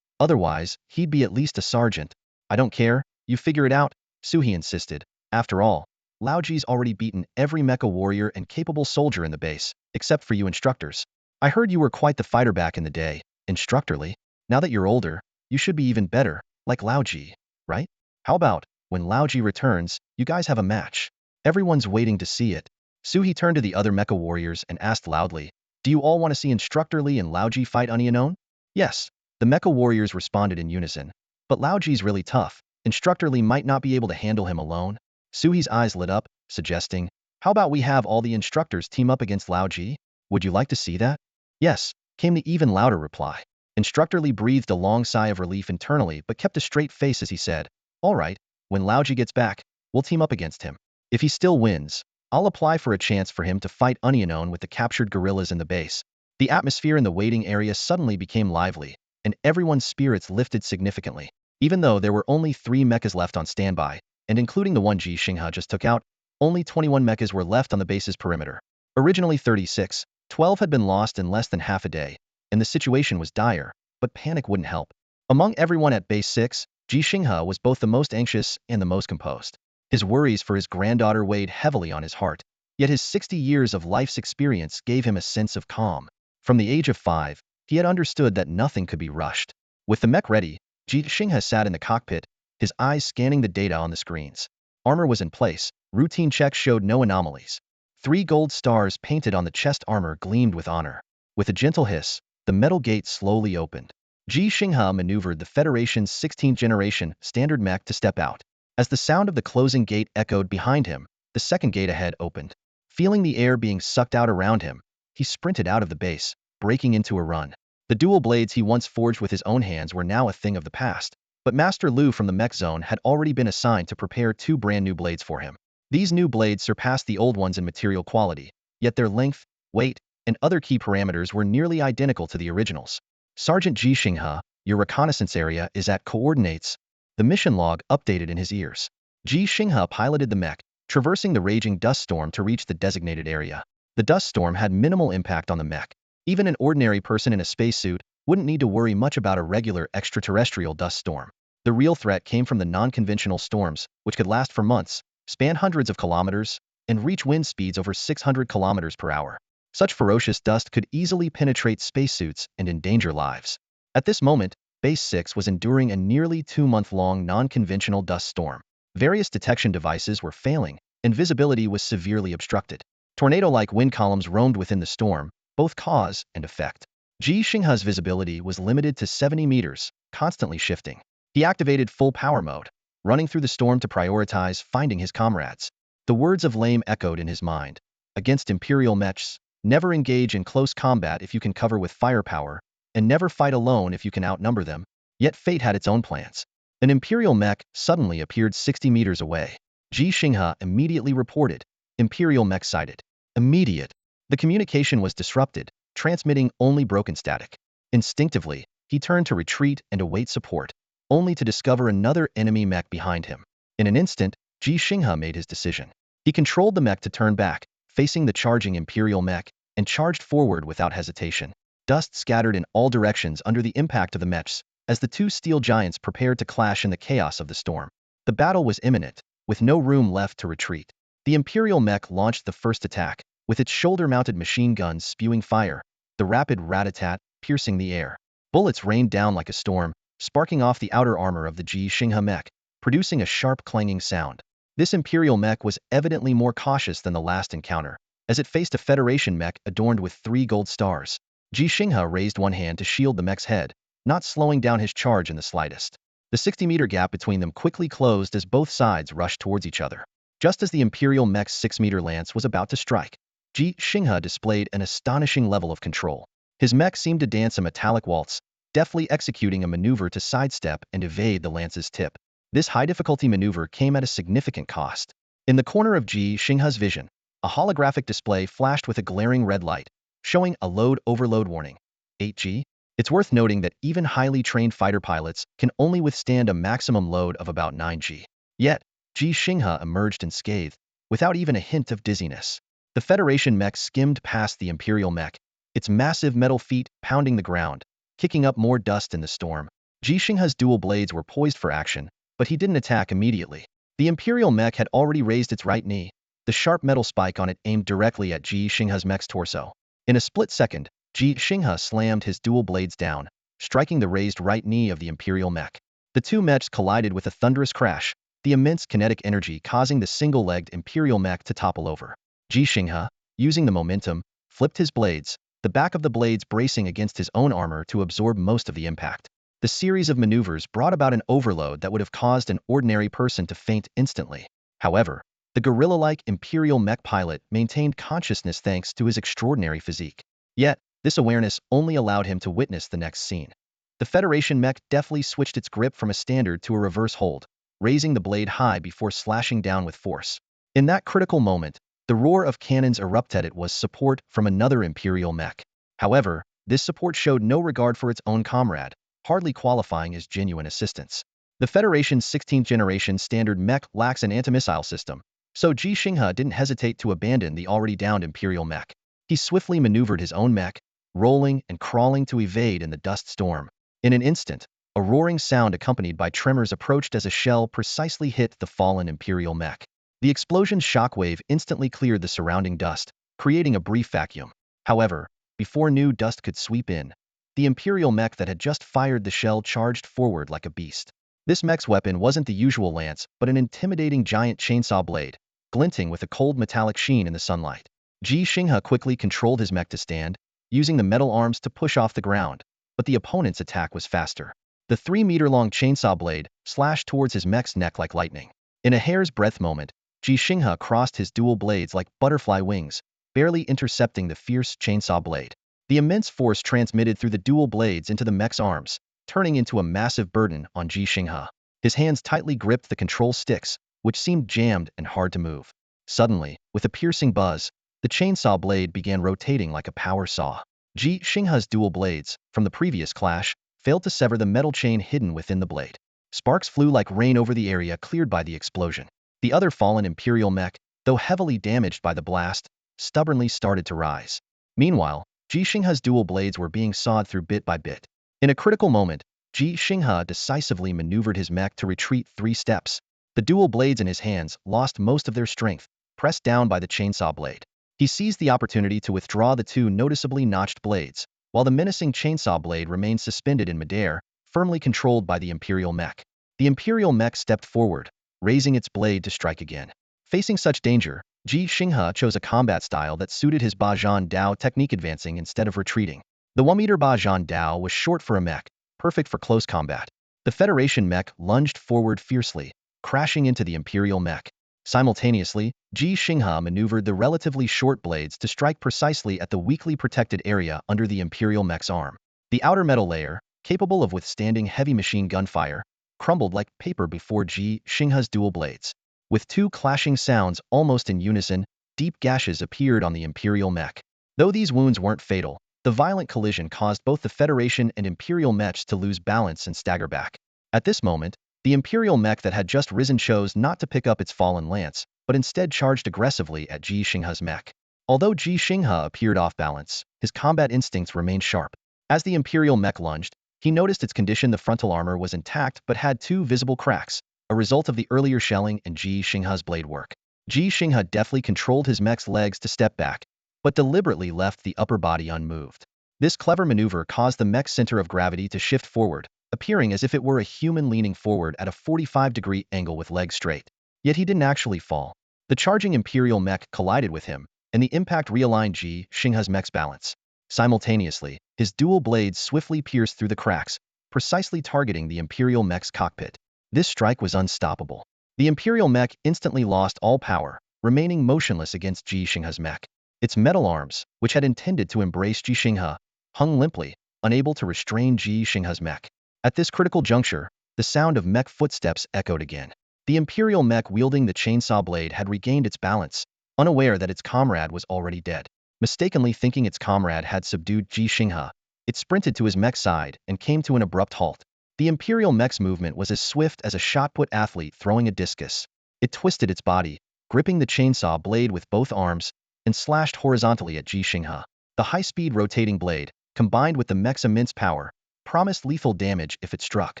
Otherwise, he'd be at least a sergeant." "I don't care, you figure it out," Su He insisted. "After all, Lao Ji's already beaten every mecha warrior and capable soldier in the base, except for you instructors. I heard you were quite the fighter back in the day, Instructor Lee. Now that you're older, you should be even better, like Lao Ji, right? How about, when Lao Ji returns, you guys have a match? Everyone's waiting to see it." Su He turned to the other mecha warriors and asked loudly, "Do you all want to see Instructor Lee and Lao Ji fight unknown?" "Yes." The mecha warriors responded in unison. "But Lao Ji's really tough. Instructor Lee might not be able to handle him alone." Su He's eyes lit up, suggesting, "How about we have all the instructors team up against Lao Ji? Would you like to see that?" "Yes," came the even louder reply. Instructor Lee breathed a long sigh of relief internally but kept a straight face as he said, "All right, when Lao Ji gets back, we'll team up against him. If he still wins, I'll apply for a chance for him to fight unknown with the captured gorillas in the base." The atmosphere in the waiting area suddenly became lively, and everyone's spirits lifted significantly. Even though there were only 3 mechas left on standby, and including the one Ji Xinghe just took out, only 21 mechas were left on the base's perimeter. Originally 36, 12 had been lost in less than half a day, and the situation was dire, but panic wouldn't help. Among everyone at base 6, Ji Xinghe was both the most anxious and the most composed. His worries for his granddaughter weighed heavily on his heart, yet his 60 years of life's experience gave him a sense of calm. From the age of 5, he had understood that nothing could be rushed. With the mech ready, Ji Xinghe sat in the cockpit, his eyes scanning the data on the screens. Armor was in place, routine checks showed no anomalies. 3 gold stars painted on the chest armor gleamed with honor. With a gentle hiss, the metal gate slowly opened. Ji Xinghe maneuvered the Federation's 16th generation standard mech to step out. As the sound of the closing gate echoed behind him, the second gate ahead opened. Feeling the air being sucked out around him, he sprinted out of the base, breaking into a run. The dual blades he once forged with his own hands were now a thing of the past, but Master Lu from the mech zone had already been assigned to prepare 2 brand new blades for him. These new blades surpassed the old ones in material quality, yet their length, weight, and other key parameters were nearly identical to the originals. "Sergeant Ji Xinghe, your reconnaissance area is at coordinates." The mission log updated in his ears. Ji Xinghe piloted the mech, traversing the raging dust storm to reach the designated area. The dust storm had minimal impact on the mech. Even an ordinary person in a spacesuit wouldn't need to worry much about a regular extraterrestrial dust storm. The real threat came from the non-conventional storms, which could last for months, span hundreds of kilometers, and reach wind speeds over 600 kilometers per hour. Such ferocious dust could easily penetrate spacesuits and endanger lives. At this moment, Base 6 was enduring a nearly 2-month-long non-conventional dust storm. Various detection devices were failing, and visibility was severely obstructed. Tornado-like wind columns roamed within the storm, both cause and effect. Ji Xinghe's visibility was limited to 70 meters, constantly shifting. He activated full power mode, running through the storm to prioritize finding his comrades. The words of Lame echoed in his mind. Against Imperial mechs, never engage in close combat if you can cover with firepower, and never fight alone if you can outnumber them. Yet fate had its own plans. An Imperial mech suddenly appeared 60 meters away. Ji Xinghe immediately reported, Imperial mech sighted. Immediate. The communication was disrupted, transmitting only broken static. Instinctively, he turned to retreat and await support, only to discover another enemy mech behind him. In an instant, Ji Xinghe made his decision. He controlled the mech to turn back, facing the charging Imperial mech, and charged forward without hesitation. Dust scattered in all directions under the impact of the mechs, as the two steel giants prepared to clash in the chaos of the storm. The battle was imminent, with no room left to retreat. The Imperial mech launched the first attack, with its shoulder-mounted machine guns spewing fire, the rapid rat-a-tat piercing the air. Bullets rained down like a storm, sparking off the outer armor of the Ji Xinghe mech, producing a sharp clanging sound. This Imperial mech was evidently more cautious than the last encounter, as it faced a Federation mech adorned with 3 gold stars. Ji Xinghe raised one hand to shield the mech's head, not slowing down his charge in the slightest. The 60-meter gap between them quickly closed as both sides rushed towards each other. Just as the Imperial mech's 6-meter lance was about to strike, Ji Xinghe displayed an astonishing level of control. His mech seemed to dance a metallic waltz, deftly executing a maneuver to sidestep and evade the lance's tip. This high-difficulty maneuver came at a significant cost. In the corner of Ji Xinghe's vision, a holographic display flashed with a glaring red light, showing a load overload warning. 8G? It's worth noting that even highly trained fighter pilots can only withstand a maximum load of about 9G. Yet, Ji Xinghe emerged unscathed, without even a hint of dizziness. The Federation mech skimmed past the Imperial mech, its massive metal feet pounding the ground, kicking up more dust in the storm. Ji Xinghe's dual blades were poised for action, but he didn't attack immediately. The Imperial mech had already raised its right knee, the sharp metal spike on it aimed directly at Ji Xinghe's mech's torso. In a split second, Ji Xinghe slammed his dual blades down, striking the raised right knee of the Imperial mech. The two mechs collided with a thunderous crash, the immense kinetic energy causing the single-legged Imperial mech to topple over. Ji Xinghe, using the momentum, flipped his blades, the back of the blades bracing against his own armor to absorb most of the impact. The series of maneuvers brought about an overload that would have caused an ordinary person to faint instantly. However, the gorilla-like Imperial mech pilot maintained consciousness thanks to his extraordinary physique. Yet, this awareness only allowed him to witness the next scene. The Federation mech deftly switched its grip from a standard to a reverse hold, raising the blade high before slashing down with force. In that critical moment, the roar of cannons erupted. It was support from another Imperial mech. However, this support showed no regard for its own comrade, hardly qualifying as genuine assistance. The Federation's 16th generation standard mech lacks an anti-missile system, so Ji Xinghe didn't hesitate to abandon the already downed Imperial mech. He swiftly maneuvered his own mech, rolling and crawling to evade in the dust storm. In an instant, a roaring sound accompanied by tremors approached as a shell precisely hit the fallen Imperial mech. The explosion's shockwave instantly cleared the surrounding dust, creating a brief vacuum. However, before new dust could sweep in, the Imperial mech that had just fired the shell charged forward like a beast. This mech's weapon wasn't the usual lance, but an intimidating giant chainsaw blade, glinting with a cold metallic sheen in the sunlight. Ji Xinghe quickly controlled his mech to stand, using the metal arms to push off the ground, but the opponent's attack was faster. The 3-meter-long chainsaw blade slashed towards his mech's neck like lightning. In a hair's breadth moment, Ji Xinghe crossed his dual blades like butterfly wings, barely intercepting the fierce chainsaw blade. The immense force transmitted through the dual blades into the mech's arms, turning into a massive burden on Ji Xinghe. His hands tightly gripped the control sticks, which seemed jammed and hard to move. Suddenly, with a piercing buzz, the chainsaw blade began rotating like a power saw. Ji Xinghe's dual blades, from the previous clash, failed to sever the metal chain hidden within the blade. Sparks flew like rain over the area cleared by the explosion. The other fallen Imperial mech, though heavily damaged by the blast, stubbornly started to rise. Meanwhile, Ji Xinghe's dual blades were being sawed through bit by bit. In a critical moment, Ji Xinghe decisively maneuvered his mech to retreat 3 steps. The dual blades in his hands lost most of their strength, pressed down by the chainsaw blade. He seized the opportunity to withdraw the 2 noticeably notched blades, while the menacing chainsaw blade remained suspended in midair, firmly controlled by the Imperial mech. The Imperial mech stepped forward, raising its blade to strike again. Facing such danger, Ji Xinghe chose a combat style that suited his Bajan Dao technique, advancing instead of retreating. The 1-meter Bajan Dao was short for a mech, perfect for close combat. The Federation mech lunged forward fiercely, crashing into the Imperial mech. Simultaneously, Ji Xinghe maneuvered the relatively short blades to strike precisely at the weakly protected area under the Imperial mech's arm. The outer metal layer, capable of withstanding heavy machine gun fire, crumbled like paper before Ji Xinghe's dual blades. With two clashing sounds almost in unison, deep gashes appeared on the Imperial mech. Though these wounds weren't fatal, the violent collision caused both the Federation and Imperial mechs to lose balance and stagger back. At this moment, the Imperial mech that had just risen chose not to pick up its fallen lance, but instead charged aggressively at Ji Xinghe's mech. Although Ji Xinghe appeared off balance, his combat instincts remained sharp. As the Imperial mech lunged, he noticed its condition. The frontal armor was intact but had two visible cracks, a result of the earlier shelling and Ji Xinghe's blade work. Ji Xinghe deftly controlled his mech's legs to step back, but deliberately left the upper body unmoved. This clever maneuver caused the mech's center of gravity to shift forward, appearing as if it were a human leaning forward at a 45-degree angle with legs straight. Yet he didn't actually fall. The charging Imperial mech collided with him, and the impact realigned Ji Xinghe's mech's balance. Simultaneously, his dual blades swiftly pierced through the cracks, precisely targeting the Imperial mech's cockpit. This strike was unstoppable. The Imperial mech instantly lost all power, remaining motionless against Ji Xinghe's mech. Its metal arms, which had intended to embrace Ji Xinghe, hung limply, unable to restrain Ji Xinghe's mech. At this critical juncture, the sound of mech footsteps echoed again. The Imperial mech wielding the chainsaw blade had regained its balance, unaware that its comrade was already dead. Mistakenly thinking its comrade had subdued Ji Xinghe, it sprinted to his mech's side and came to an abrupt halt. The Imperial mech's movement was as swift as a shot-put athlete throwing a discus. It twisted its body, gripping the chainsaw blade with both arms, and slashed horizontally at Ji Xinghe. The high-speed rotating blade, combined with the mech's immense power, promised lethal damage if it struck.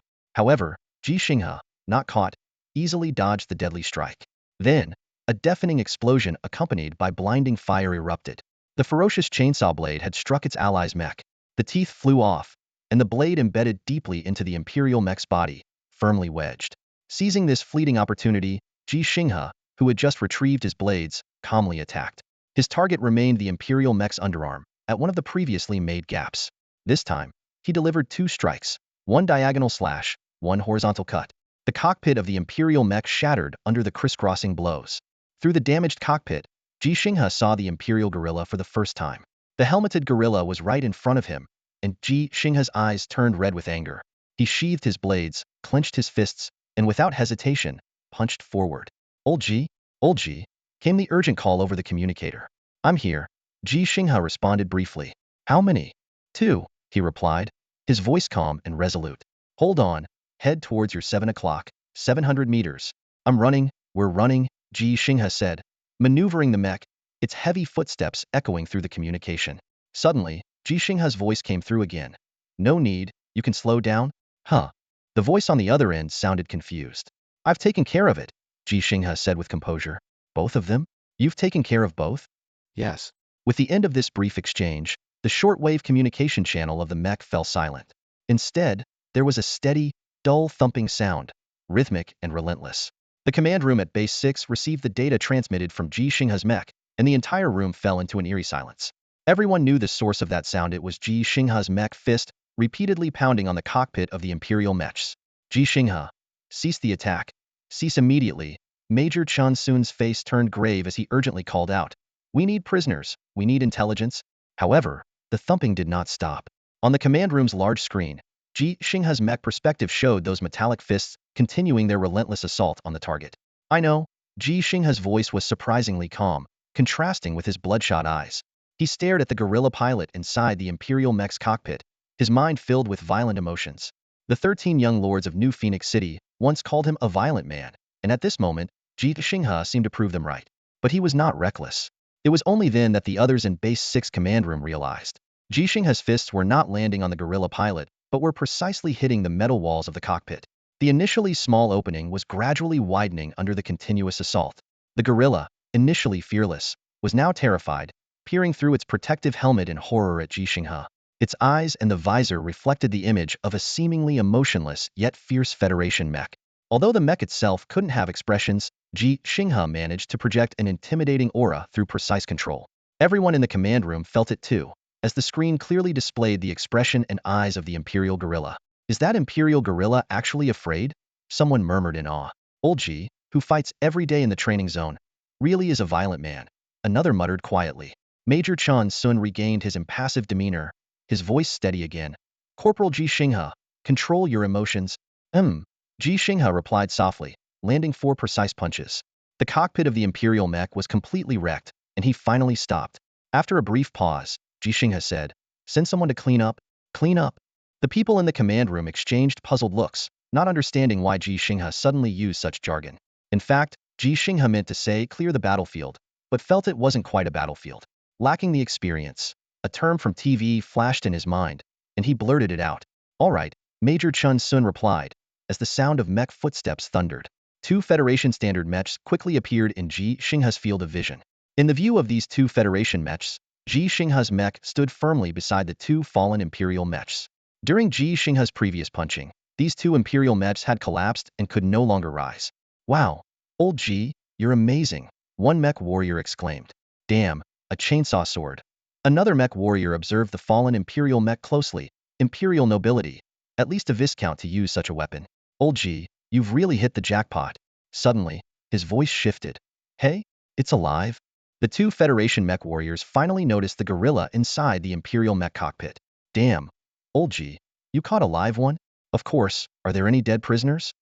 However, Ji Xinghe, not caught, easily dodged the deadly strike. Then, a deafening explosion accompanied by blinding fire erupted. The ferocious chainsaw blade had struck its ally's mech. The teeth flew off, and the blade embedded deeply into the Imperial mech's body, firmly wedged. Seizing this fleeting opportunity, Ji Xinghe, who had just retrieved his blades, calmly attacked. His target remained the Imperial mech's underarm, at one of the previously made gaps. This time, he delivered two strikes, one diagonal slash, one horizontal cut. The cockpit of the Imperial mech shattered under the crisscrossing blows. Through the damaged cockpit, Ji Xinghe saw the Imperial gorilla for the first time. The helmeted gorilla was right in front of him, and Ji Xinghe's eyes turned red with anger. He sheathed his blades, clenched his fists, and without hesitation, punched forward. Old Ji, came the urgent call over the communicator. I'm here, Ji Xinghe responded briefly. How many? 2, he replied, his voice calm and resolute. Hold on, head towards your 7 o'clock, 700 meters. I'm running, we're running, Ji Xinghe said, maneuvering the mech, its heavy footsteps echoing through the communication. Suddenly, Ji Xinghe's voice came through again. No need, you can slow down? Huh. The voice on the other end sounded confused. I've taken care of it, Ji Xinghe said with composure. Both of them? You've taken care of both? Yes. With the end of this brief exchange, the shortwave communication channel of the mech fell silent. Instead, there was a steady, dull thumping sound, rhythmic and relentless. The command room at Base 6 received the data transmitted from Ji Xinghe's mech, and the entire room fell into an eerie silence. Everyone knew the source of that sound. It was Ji Xinghe's mech fist, repeatedly pounding on the cockpit of the Imperial mechs. Ji Xinghe, cease the attack. Cease immediately. Major Chun Sun's face turned grave as he urgently called out. We need prisoners. We need intelligence. However, the thumping did not stop. On the command room's large screen, Ji Xinghe's mech perspective showed those metallic fists continuing their relentless assault on the target. I know. Ji Xinghe's voice was surprisingly calm, contrasting with his bloodshot eyes. He stared at the gorilla pilot inside the Imperial mech's cockpit, his mind filled with violent emotions. The 13 young lords of New Phoenix City once called him a violent man, and at this moment, Ji Xinghe seemed to prove them right. But he was not reckless. It was only then that the others in Base 6 command room realized. Ji Xinghe's fists were not landing on the gorilla pilot, but were precisely hitting the metal walls of the cockpit. The initially small opening was gradually widening under the continuous assault. The gorilla, initially fearless, was now terrified, peering through its protective helmet in horror at Ji Xinghe. Its eyes and the visor reflected the image of a seemingly emotionless yet fierce Federation mech. Although the mech itself couldn't have expressions, Ji Xinghe managed to project an intimidating aura through precise control. Everyone in the command room felt it too, as the screen clearly displayed the expression and eyes of the Imperial Gorilla. Is that Imperial Gorilla actually afraid? Someone murmured in awe. Old Ji, who fights every day in the training zone, really is a violent man. Another muttered quietly. Major Chun Sun regained his impassive demeanor, his voice steady again. Corporal Ji Xinghe, control your emotions. Ji Xinghe replied softly, landing 4 precise punches. The cockpit of the Imperial mech was completely wrecked, and he finally stopped. After a brief pause, Ji Xinghe said, "Send someone to clean up." Clean up? The people in the command room exchanged puzzled looks, not understanding why Ji Xinghe suddenly used such jargon. In fact, Ji Xinghe meant to say clear the battlefield, but felt it wasn't quite a battlefield. Lacking the experience, a term from TV flashed in his mind, and he blurted it out. "All right," Major Chun Sun replied, as the sound of mech footsteps thundered. 2 Federation standard mechs quickly appeared in Ji Xinghe's field of vision. In the view of these 2 Federation mechs, Ji Xinghe's mech stood firmly beside the 2 fallen Imperial mechs. During Ji Xinghe's previous punching, these 2 Imperial mechs had collapsed and could no longer rise. "Wow, old Ji, you're amazing," one mech warrior exclaimed. "Damn, a chainsaw sword." Another mech warrior observed the fallen Imperial mech closely. Imperial nobility. At least a Viscount to use such a weapon. "Old Ji, you've really hit the jackpot." Suddenly, his voice shifted. "Hey, it's alive." The 2 Federation mech warriors finally noticed the gorilla inside the Imperial mech cockpit. "Damn, old Ji, you caught a live one? Of course, are there any dead prisoners?"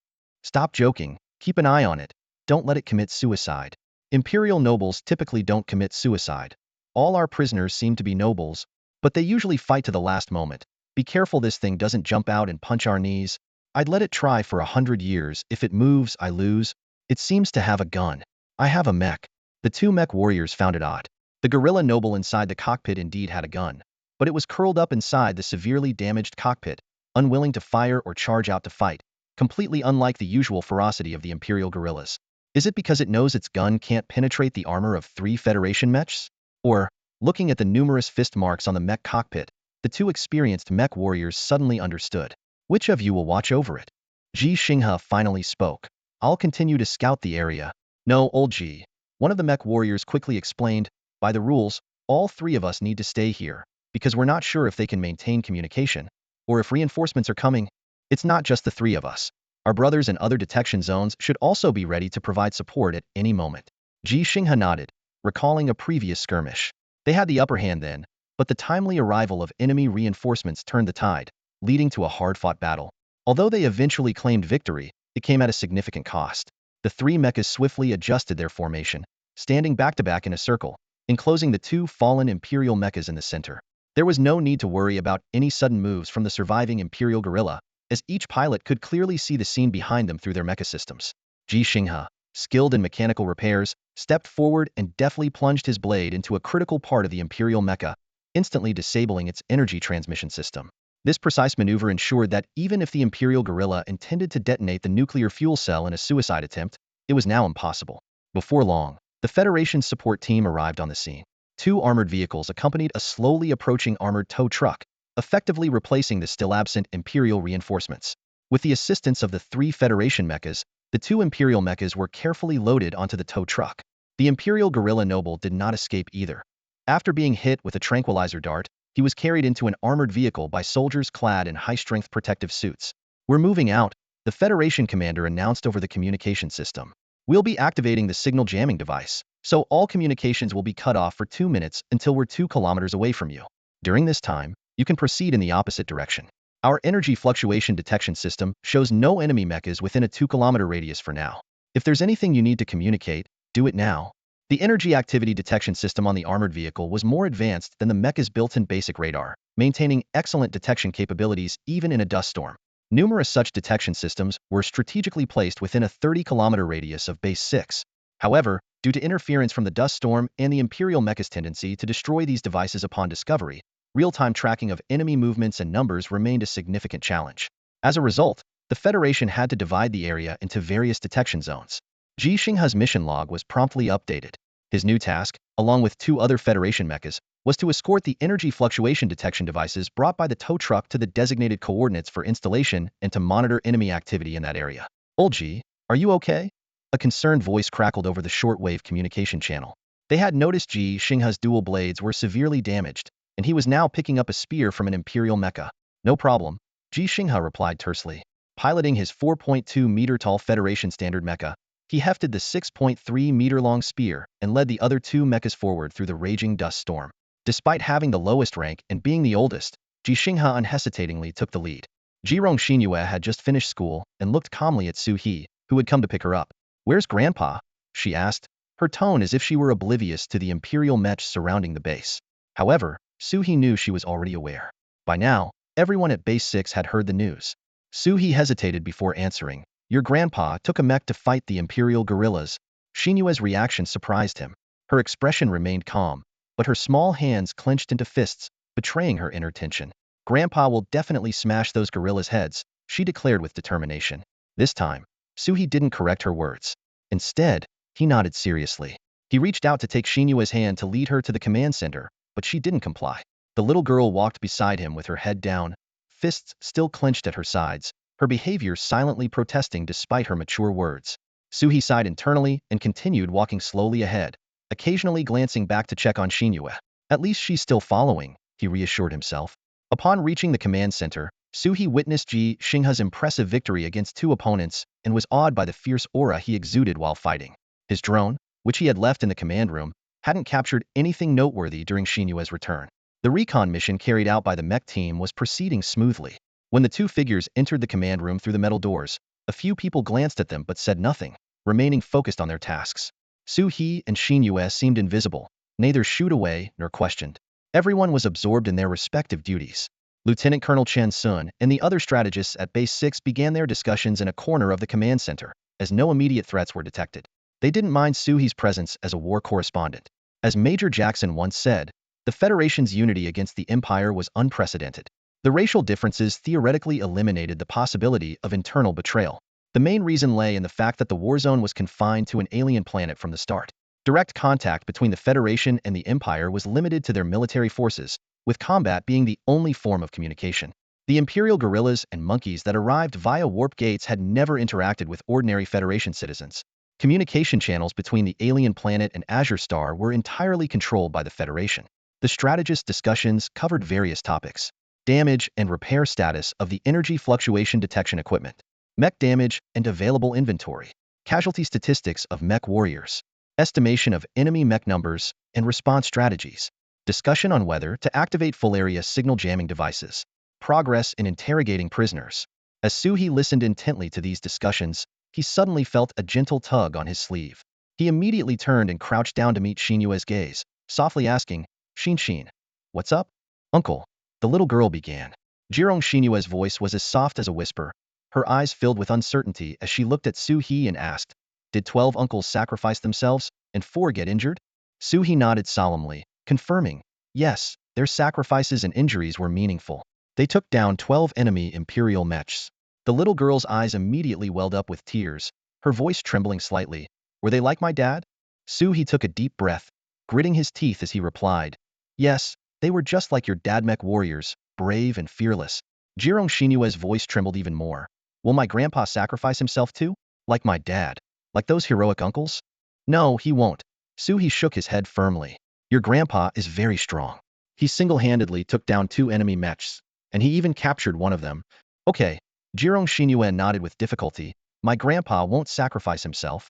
"Stop joking, keep an eye on it. Don't let it commit suicide." Imperial nobles typically don't commit suicide. All our prisoners seem to be nobles, but they usually fight to the last moment. Be careful this thing doesn't jump out and punch our knees. I'd let it try for 100 years. If it moves, I lose. It seems to have a gun. I have a mech. The 2 mech warriors found it odd. The gorilla noble inside the cockpit indeed had a gun, but it was curled up inside the severely damaged cockpit, unwilling to fire or charge out to fight, completely unlike the usual ferocity of the Imperial gorillas. Is it because it knows its gun can't penetrate the armor of 3 Federation mechs? Or, looking at the numerous fist marks on the mech cockpit, the 2 experienced mech warriors suddenly understood. "Which of you will watch over it?" Ji Xinghe finally spoke. "I'll continue to scout the area." "No, old Ji," one of the mech warriors quickly explained. "By the rules, all 3 of us need to stay here, because we're not sure if they can maintain communication, or if reinforcements are coming. It's not just the 3 of us. Our brothers in other detection zones should also be ready to provide support at any moment." Ji Xinghe nodded, recalling a previous skirmish. They had the upper hand then, but the timely arrival of enemy reinforcements turned the tide, leading to a hard-fought battle. Although they eventually claimed victory, it came at a significant cost. The 3 mechas swiftly adjusted their formation, standing back-to-back in a circle, enclosing the 2 fallen Imperial mechas in the center. There was no need to worry about any sudden moves from the surviving Imperial gorilla, as each pilot could clearly see the scene behind them through their mecha systems. Ji Xinghe, skilled in mechanical repairs, stepped forward and deftly plunged his blade into a critical part of the Imperial mecha, instantly disabling its energy transmission system. This precise maneuver ensured that even if the Imperial gorilla intended to detonate the nuclear fuel cell in a suicide attempt, it was now impossible. Before long, the Federation's support team arrived on the scene. 2 armored vehicles accompanied a slowly approaching armored tow truck, effectively replacing the still absent Imperial reinforcements. With the assistance of the 3 Federation mechas, the 2 Imperial mechas were carefully loaded onto the tow truck. The Imperial gorilla noble did not escape either. After being hit with a tranquilizer dart, he was carried into an armored vehicle by soldiers clad in high-strength protective suits. "We're moving out," the Federation commander announced over the communication system. "We'll be activating the signal jamming device, so all communications will be cut off for 2 minutes until we're 2 kilometers away from you. During this time, you can proceed in the opposite direction. Our energy fluctuation detection system shows no enemy mechas within a 2-kilometer radius for now. If there's anything you need to communicate, do it now." The energy activity detection system on the armored vehicle was more advanced than the mecha's built-in basic radar, maintaining excellent detection capabilities even in a dust storm. Numerous such detection systems were strategically placed within a 30-kilometer radius of Base 6. However, due to interference from the dust storm and the Imperial mecha's tendency to destroy these devices upon discovery, real-time tracking of enemy movements and numbers remained a significant challenge. As a result, the Federation had to divide the area into various detection zones. Ji Xinghe's mission log was promptly updated. His new task, along with 2 other Federation mechs, was to escort the energy fluctuation detection devices brought by the tow truck to the designated coordinates for installation and to monitor enemy activity in that area. Ji, are you okay? A concerned voice crackled over the shortwave communication channel. They had noticed Ji Xinghe's dual blades were severely damaged, and he was now picking up a spear from an Imperial mecha. No problem, Ji Xinghe replied tersely. Piloting his 4.2-meter-tall Federation standard mecha, he hefted the 6.3-meter-long spear and led the other 2 mechas forward through the raging dust storm. Despite having the lowest rank and being the oldest, Ji Xinghe unhesitatingly took the lead. Ji Xinghe had just finished school and looked calmly at Su He, who had come to pick her up. "Where's Grandpa?" she asked, her tone as if she were oblivious to the Imperial mechs surrounding the base. However, Su He knew she was already aware. By now, everyone at Base 6 had heard the news. Su He hesitated before answering. "Your grandpa took a mech to fight the Imperial guerrillas." Xinghue's reaction surprised him. Her expression remained calm, but her small hands clenched into fists, betraying her inner tension. "Grandpa will definitely smash those gorillas' heads," she declared with determination. This time, Su He didn't correct her words. Instead, he nodded seriously. He reached out to take Xinghue's hand to lead her to the command center, but she didn't comply. The little girl walked beside him with her head down, fists still clenched at her sides, her behavior silently protesting despite her mature words. Su He sighed internally and continued walking slowly ahead, occasionally glancing back to check on Xinghue. At least she's still following, he reassured himself. Upon reaching the command center, Su He witnessed Ji Xinghe's impressive victory against 2 opponents and was awed by the fierce aura he exuded while fighting. His drone, which he had left in the command room, hadn't captured anything noteworthy during Xinghue's return. The recon mission carried out by the mech team was proceeding smoothly. When the 2 figures entered the command room through the metal doors, a few people glanced at them but said nothing, remaining focused on their tasks. Su He and Xinghue seemed invisible, neither shooed away nor questioned. Everyone was absorbed in their respective duties. Lieutenant Colonel Chen Sun and the other strategists at Base 6 began their discussions in a corner of the command center, as no immediate threats were detected. They didn't mind Su He's presence as a war correspondent. As Major Jackson once said, the Federation's unity against the Empire was unprecedented. The racial differences theoretically eliminated the possibility of internal betrayal. The main reason lay in the fact that the war zone was confined to an alien planet from the start. Direct contact between the Federation and the Empire was limited to their military forces, with combat being the only form of communication. The Imperial guerrillas and monkeys that arrived via warp gates had never interacted with ordinary Federation citizens. Communication channels between the alien planet and Azure Star were entirely controlled by the Federation. The strategist discussions covered various topics: damage and repair status of the energy fluctuation detection equipment, mech damage and available inventory, casualty statistics of mech warriors, estimation of enemy mech numbers, and response strategies, discussion on whether to activate full area signal jamming devices, progress in interrogating prisoners. As Su He listened intently to these discussions, he suddenly felt a gentle tug on his sleeve. He immediately turned and crouched down to meet Xinghue's gaze, softly asking, "Xin, what's up?" "Uncle," the little girl began. Xinghue's voice was as soft as a whisper. Her eyes filled with uncertainty as she looked at Su He and asked, "Did 12 uncles sacrifice themselves and 4 get injured?" Su He nodded solemnly, confirming, yes, their sacrifices and injuries were meaningful. They took down 12 enemy Imperial mechs. The little girl's eyes immediately welled up with tears, her voice trembling slightly. "Were they like my dad?" Su He took a deep breath, gritting his teeth as he replied, "Yes, they were just like your dad, mech warriors, brave and fearless." Xinghue's voice trembled even more. "Will my grandpa sacrifice himself too? Like my dad? Like those heroic uncles?" "No, he won't." Su He shook his head firmly. "Your grandpa is very strong. He single-handedly took down 2 enemy mechs, and he even captured one of them." "Okay." Xinghue nodded with difficulty. "My grandpa won't sacrifice himself.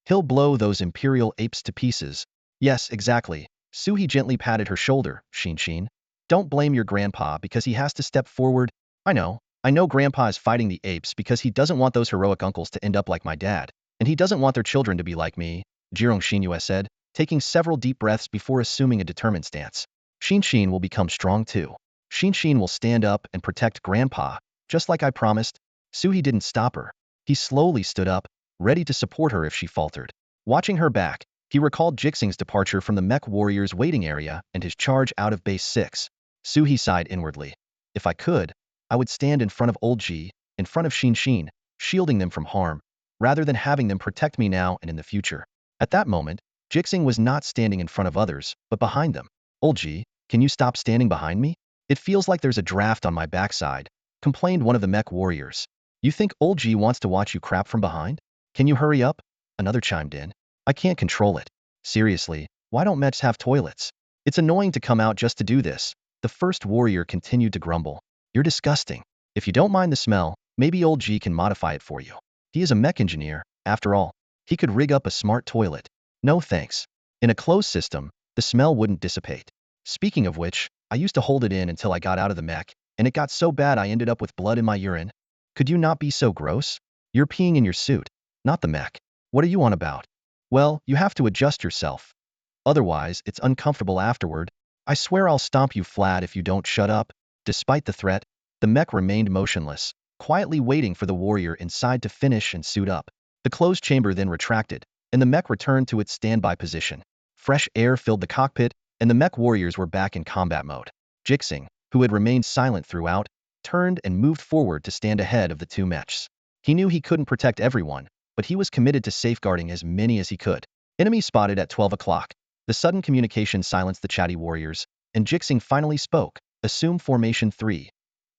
He'll blow those Imperial apes to pieces." "Yes, exactly." Su He gently patted her shoulder. Xin. "Don't blame your grandpa because he has to step forward. I know grandpa is fighting the apes because he doesn't want those heroic uncles to end up like my dad, and he doesn't want their children to be like me," Xinghue said, taking several deep breaths before assuming a determined stance. "Xin will become strong too. Xin will stand up and protect grandpa, just like I promised." Su He didn't stop her. He slowly stood up, ready to support her if she faltered. Watching her back, he recalled Ji Xinghe's departure from the mech warriors' waiting area and his charge out of Base 6. Su He sighed inwardly. "If I could, I would stand in front of old Ji, in front of Xin, shielding them from harm, rather than having them protect me now and in the future." At that moment, Ji Xinghe was not standing in front of others, but behind them. Old Ji, can you stop standing behind me? It feels like there's a draft on my backside, complained one of the mech warriors. You think old Ji wants to watch you crap from behind? Can you hurry up? Another chimed in. I can't control it. Seriously, why don't mechs have toilets? It's annoying to come out just to do this. The first warrior continued to grumble. You're disgusting. If you don't mind the smell, maybe old Ji can modify it for you. He is a mech engineer, after all. He could rig up a smart toilet. No thanks. In a closed system, the smell wouldn't dissipate. Speaking of which, I used to hold it in until I got out of the mech, and it got so bad I ended up with blood in my urine. Could you not be so gross? You're peeing in your suit, not the mech. What are you on about? Well, you have to adjust yourself. Otherwise, it's uncomfortable afterward. I swear I'll stomp you flat if you don't shut up. Despite the threat, the mech remained motionless, quietly waiting for the warrior inside to finish and suit up. The closed chamber then retracted, and the mech returned to its standby position. Fresh air filled the cockpit, and the mech warriors were back in combat mode. Ji Xinghe, who had remained silent throughout, turned and moved forward to stand ahead of the two mechs. He knew he couldn't protect everyone, but he was committed to safeguarding as many as he could. Enemy spotted at 12 o'clock. The sudden communication silenced the chatty warriors, and Ji Xinghe finally spoke. Assume formation 3.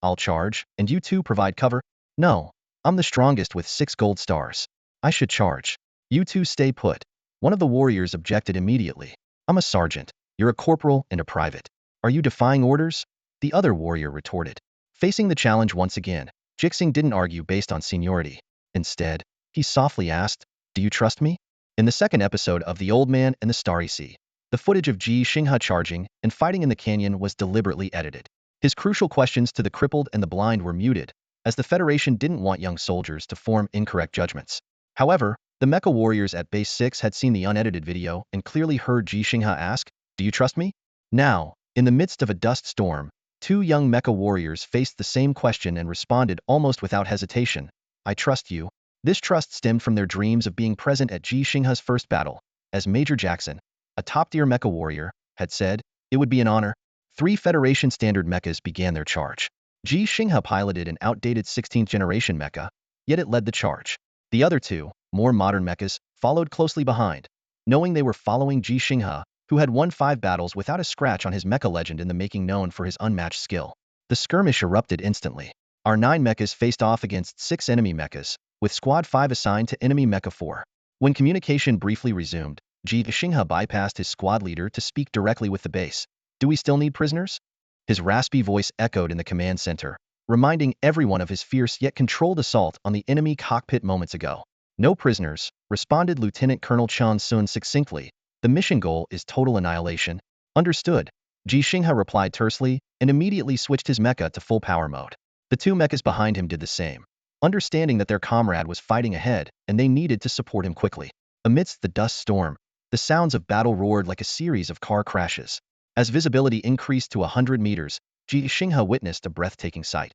I'll charge, and you two provide cover? No. I'm the strongest with 6 gold stars. I should charge. You two stay put. One of the warriors objected immediately. I'm a sergeant. You're a corporal and a private. Are you defying orders? The other warrior retorted. Facing the challenge once again, Ji Xinghe didn't argue based on seniority. Instead, he softly asked, Do you trust me? In the second episode of The Old Man and the Starry Sea, the footage of Ji Xinghe charging and fighting in the canyon was deliberately edited. His crucial questions to the crippled and the blind were muted, as the Federation didn't want young soldiers to form incorrect judgments. However, the mecha warriors at Base 6 had seen the unedited video and clearly heard Ji Xinghe ask, Do you trust me? Now, in the midst of a dust storm, 2 young mecha warriors faced the same question and responded almost without hesitation. I trust you. This trust stemmed from their dreams of being present at Ji Xinghe's first battle. As Major Jackson, a top-tier mecha warrior, had said, it would be an honor. 3 Federation standard mechas began their charge. Ji Xinghe piloted an outdated 16th generation mecha, yet it led the charge. The other 2, more modern mechas, followed closely behind. Knowing they were following Ji Xinghe, who had won 5 battles without a scratch on his mecha legend in the making known for his unmatched skill. The skirmish erupted instantly. Our 9 mechas faced off against 6 enemy mechas, with Squad 5 assigned to enemy mecha 4. When communication briefly resumed, Ji Xinghe bypassed his squad leader to speak directly with the base. Do we still need prisoners? His raspy voice echoed in the command center, reminding everyone of his fierce yet controlled assault on the enemy cockpit moments ago. No prisoners, responded Lieutenant Colonel Chan Sun succinctly. The mission goal is total annihilation. Understood. Ji Xinghe replied tersely, and immediately switched his mecha to full power mode. The 2 mechas behind him did the same, understanding that their comrade was fighting ahead and they needed to support him quickly. Amidst the dust storm, the sounds of battle roared like a series of car crashes. As visibility increased to 100 meters, Ji Xinghe witnessed a breathtaking sight.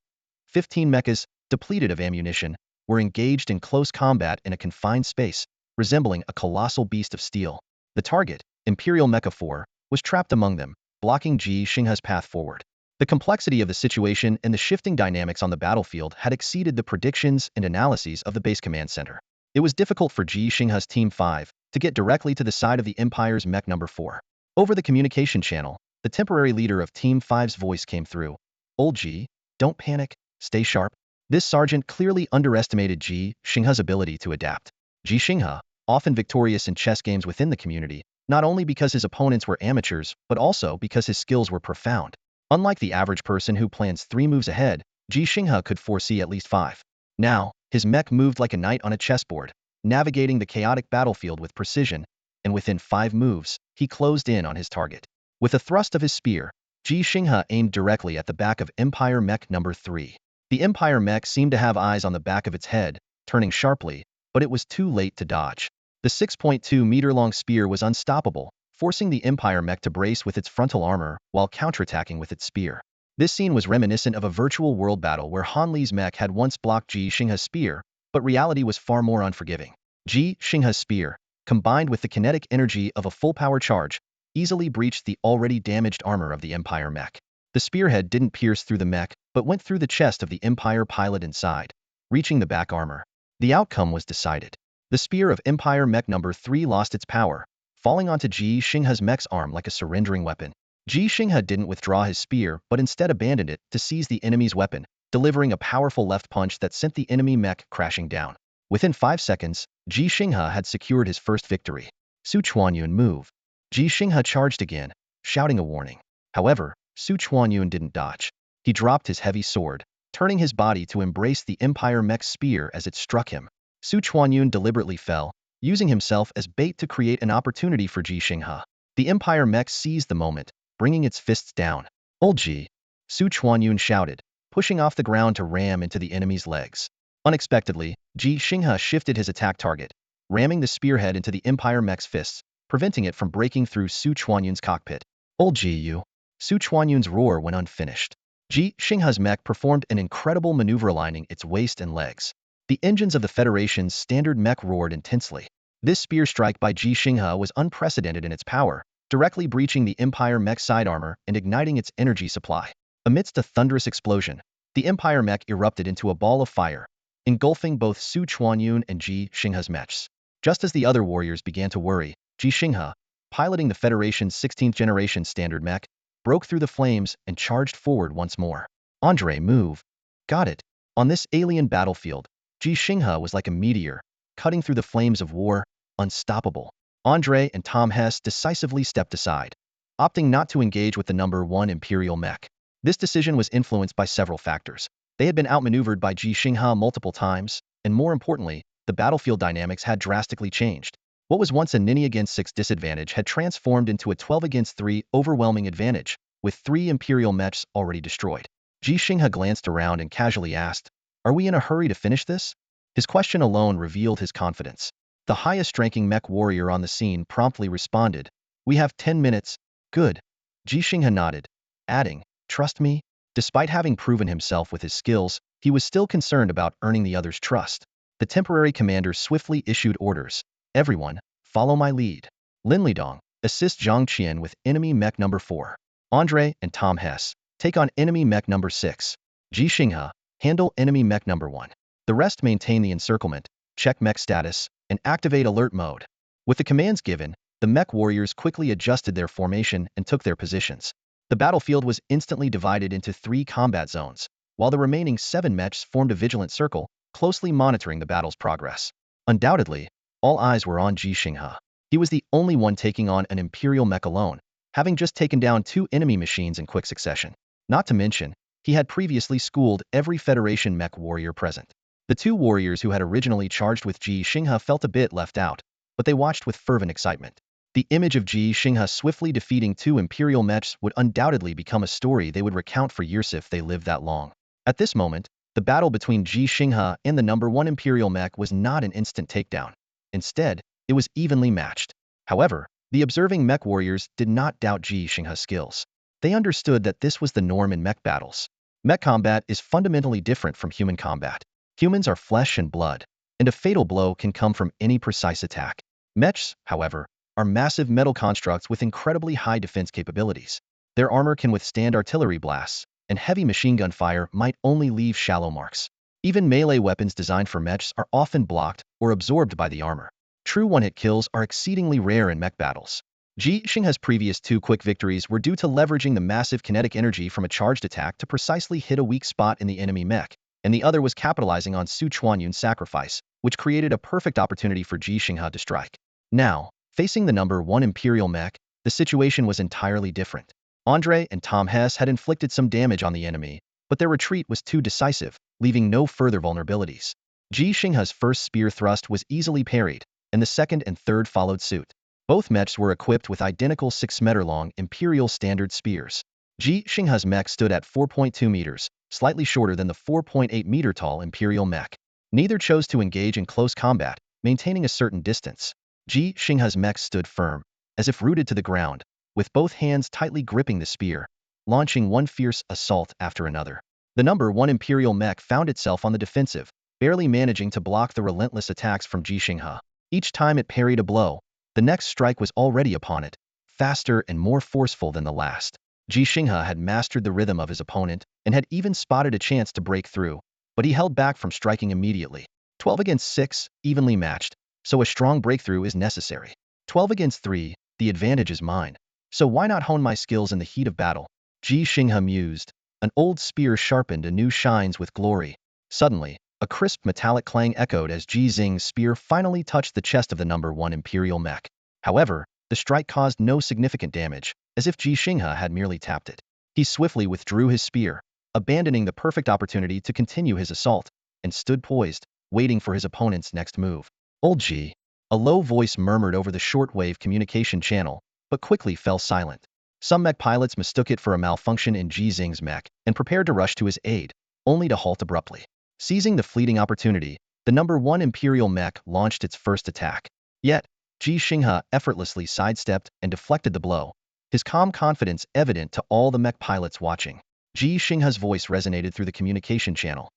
15 mechas, depleted of ammunition, were engaged in close combat in a confined space, resembling a colossal beast of steel. The target, Imperial Mecha 4, was trapped among them, blocking Ji Xinghe's path forward. The complexity of the situation and the shifting dynamics on the battlefield had exceeded the predictions and analyses of the base command center. It was difficult for Ji Xinghe's Team 5 to get directly to the side of the Empire's Mech number 4. Over the communication channel, the temporary leader of Team 5's voice came through. Old Ji, don't panic, stay sharp. This sergeant clearly underestimated Ji Xinghe's ability to adapt. Ji Xinghe, often victorious in chess games within the community, not only because his opponents were amateurs, but also because his skills were profound. Unlike the average person who plans 3 moves ahead, Ji Xinghe could foresee at least 5. Now, his mech moved like a knight on a chessboard, navigating the chaotic battlefield with precision, and within 5 moves, he closed in on his target. With a thrust of his spear, Ji Xinghe aimed directly at the back of Empire Mech number 3. The Empire Mech seemed to have eyes on the back of its head, turning sharply, but it was too late to dodge. The 6.2-meter-long spear was unstoppable, forcing the Empire Mech to brace with its frontal armor while counterattacking with its spear. This scene was reminiscent of a virtual world battle where Han Li's mech had once blocked Ji Xinghe's spear, but reality was far more unforgiving. Ji Xinghe's spear, combined with the kinetic energy of a full-power charge, easily breached the already damaged armor of the Empire Mech. The spearhead didn't pierce through the mech, but went through the chest of the Empire pilot inside, reaching the back armor. The outcome was decided. The spear of Empire Mech number 3 lost its power, falling onto Ji Xinghe's mech's arm like a surrendering weapon. Ji Xinghe didn't withdraw his spear but instead abandoned it to seize the enemy's weapon, delivering a powerful left punch that sent the enemy mech crashing down. Within 5 seconds, Ji Xinghe had secured his first victory. Su Chuanyun moved. Ji Xinghe charged again, shouting a warning. However, Su Chuanyun didn't dodge. He dropped his heavy sword, turning his body to embrace the Empire mech's spear as it struck him. Su Chuanyun deliberately fell, using himself as bait to create an opportunity for Ji Xinghe. The Empire mech seized the moment, bringing its fists down. "Old Ji!" Su Chuanyun shouted, pushing off the ground to ram into the enemy's legs. Unexpectedly, Ji Xinghe shifted his attack target, ramming the spearhead into the Empire mech's fists, preventing it from breaking through Su Chuanyun's cockpit. "Old Ji, you!" Su Chuanyun's roar went unfinished. Ji Xinghe's mech performed an incredible maneuver aligning its waist and legs. The engines of the Federation's standard mech roared intensely. This spear strike by Ji Xinghe was unprecedented in its power, directly breaching the Empire mech side armor and igniting its energy supply. Amidst a thunderous explosion, the Empire mech erupted into a ball of fire, engulfing both Su Chuanyun and Ji Xinghe's mechs. Just as the other warriors began to worry, Ji Xinghe, piloting the Federation's 16th generation standard mech, broke through the flames and charged forward once more. "Andre, move!" Got it. On this alien battlefield, Ji Xinghe was like a meteor, cutting through the flames of war, unstoppable. Andre and Tom Hess decisively stepped aside, opting not to engage with the number 1 Imperial mech. This decision was influenced by several factors. They had been outmaneuvered by Ji Xinghe multiple times, and more importantly, the battlefield dynamics had drastically changed. What was once a 9 against 6 disadvantage had transformed into a 12 against 3 overwhelming advantage, with 3 Imperial mechs already destroyed. Ji Xinghe glanced around and casually asked, "Are we in a hurry to finish this?" His question alone revealed his confidence. The highest-ranking mech warrior on the scene promptly responded, "We have 10 minutes. Good." Ji Xinghe nodded, adding, "Trust me?" Despite having proven himself with his skills, he was still concerned about earning the others' trust. The temporary commander swiftly issued orders. "Everyone, follow my lead. Lin Lidong, assist Zhang Qian with enemy mech number 4. Andre and Tom Hess, take on enemy mech number 6. Ji Xinghe, handle enemy mech number 1. The rest maintain the encirclement, check mech status, and activate alert mode." With the commands given, the mech warriors quickly adjusted their formation and took their positions. The battlefield was instantly divided into 3 combat zones, while the remaining 7 mechs formed a vigilant circle, closely monitoring the battle's progress. Undoubtedly, all eyes were on Ji Xinghe. He was the only one taking on an Imperial mech alone, having just taken down 2 enemy machines in quick succession. Not to mention, he had previously schooled every Federation mech warrior present. The 2 warriors who had originally charged with Ji Xinghe felt a bit left out, but they watched with fervent excitement. The image of Ji Xinghe swiftly defeating 2 Imperial mechs would undoubtedly become a story they would recount for years if they lived that long. At this moment, the battle between Ji Xinghe and the number 1 Imperial mech was not an instant takedown. Instead, it was evenly matched. However, the observing mech warriors did not doubt Ji Xinghe's skills. They understood that this was the norm in mech battles. Mech combat is fundamentally different from human combat. Humans are flesh and blood, and a fatal blow can come from any precise attack. Mechs, however, are massive metal constructs with incredibly high defense capabilities. Their armor can withstand artillery blasts, and heavy machine gun fire might only leave shallow marks. Even melee weapons designed for mechs are often blocked or absorbed by the armor. True one-hit kills are exceedingly rare in mech battles. Ji Xinghe's previous 2 quick victories were due to leveraging the massive kinetic energy from a charged attack to precisely hit a weak spot in the enemy mech, and the other was capitalizing on Su Chuanyun's sacrifice, which created a perfect opportunity for Ji Xinghe to strike. Now, facing the number 1 Imperial mech, the situation was entirely different. Andre and Tom Hess had inflicted some damage on the enemy, but their retreat was too decisive, leaving no further vulnerabilities. Ji Xinghe's first spear thrust was easily parried, and the second and third followed suit. Both mechs were equipped with identical 6-meter-long Imperial standard spears. Ji Xinghe's mech stood at 4.2 meters, slightly shorter than the 4.8-meter-tall Imperial mech. Neither chose to engage in close combat, maintaining a certain distance. Ji Xinghe's mech stood firm, as if rooted to the ground, with both hands tightly gripping the spear, launching one fierce assault after another. The number 1 Imperial mech found itself on the defensive, barely managing to block the relentless attacks from Ji Xinghe. Each time it parried a blow, the next strike was already upon it, faster and more forceful than the last. Ji Xinghe had mastered the rhythm of his opponent and had even spotted a chance to break through, but he held back from striking immediately. 12 against 6, evenly matched, so a strong breakthrough is necessary. 12 against 3, the advantage is mine. So why not hone my skills in the heat of battle? Ji Xinghe mused. An old spear sharpened anew shines with glory. Suddenly, a crisp metallic clang echoed as Ji Xinghe's spear finally touched the chest of the number 1 Imperial mech. However, the strike caused no significant damage, as if Ji Xinghe had merely tapped it. He swiftly withdrew his spear, abandoning the perfect opportunity to continue his assault, and stood poised, waiting for his opponent's next move. Old Ji. A low voice murmured over the shortwave communication channel, but quickly fell silent. Some mech pilots mistook it for a malfunction in Ji Xinghe's mech and prepared to rush to his aid, only to halt abruptly. Seizing the fleeting opportunity, the number 1 Imperial mech launched its first attack. Yet, Ji Xinghe effortlessly sidestepped and deflected the blow, his calm confidence evident to all the mech pilots watching. Ji Xinghe's voice resonated through the communication channel.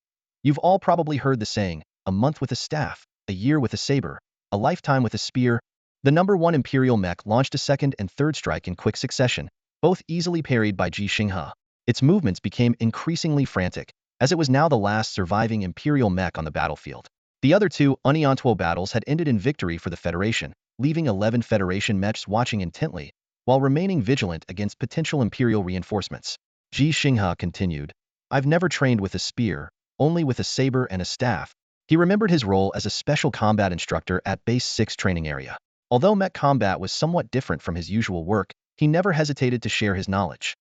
You've all probably heard the saying, a month with a staff, a year with a saber, a lifetime with a spear. The number 1 Imperial mech launched a second and third strike in quick succession, both easily parried by Ji Xinghe. Its movements became increasingly frantic, as it was now the last surviving Imperial mech on the battlefield. The other two unrivaled battles had ended in victory for the Federation, leaving 11 Federation mechs watching intently, while remaining vigilant against potential Imperial reinforcements. Ji Xinghe continued, I've never trained with a spear, only with a saber and a staff. He remembered his role as a special combat instructor at Base 6 training area. Although mech combat was somewhat different from his usual work, he never hesitated to share his knowledge.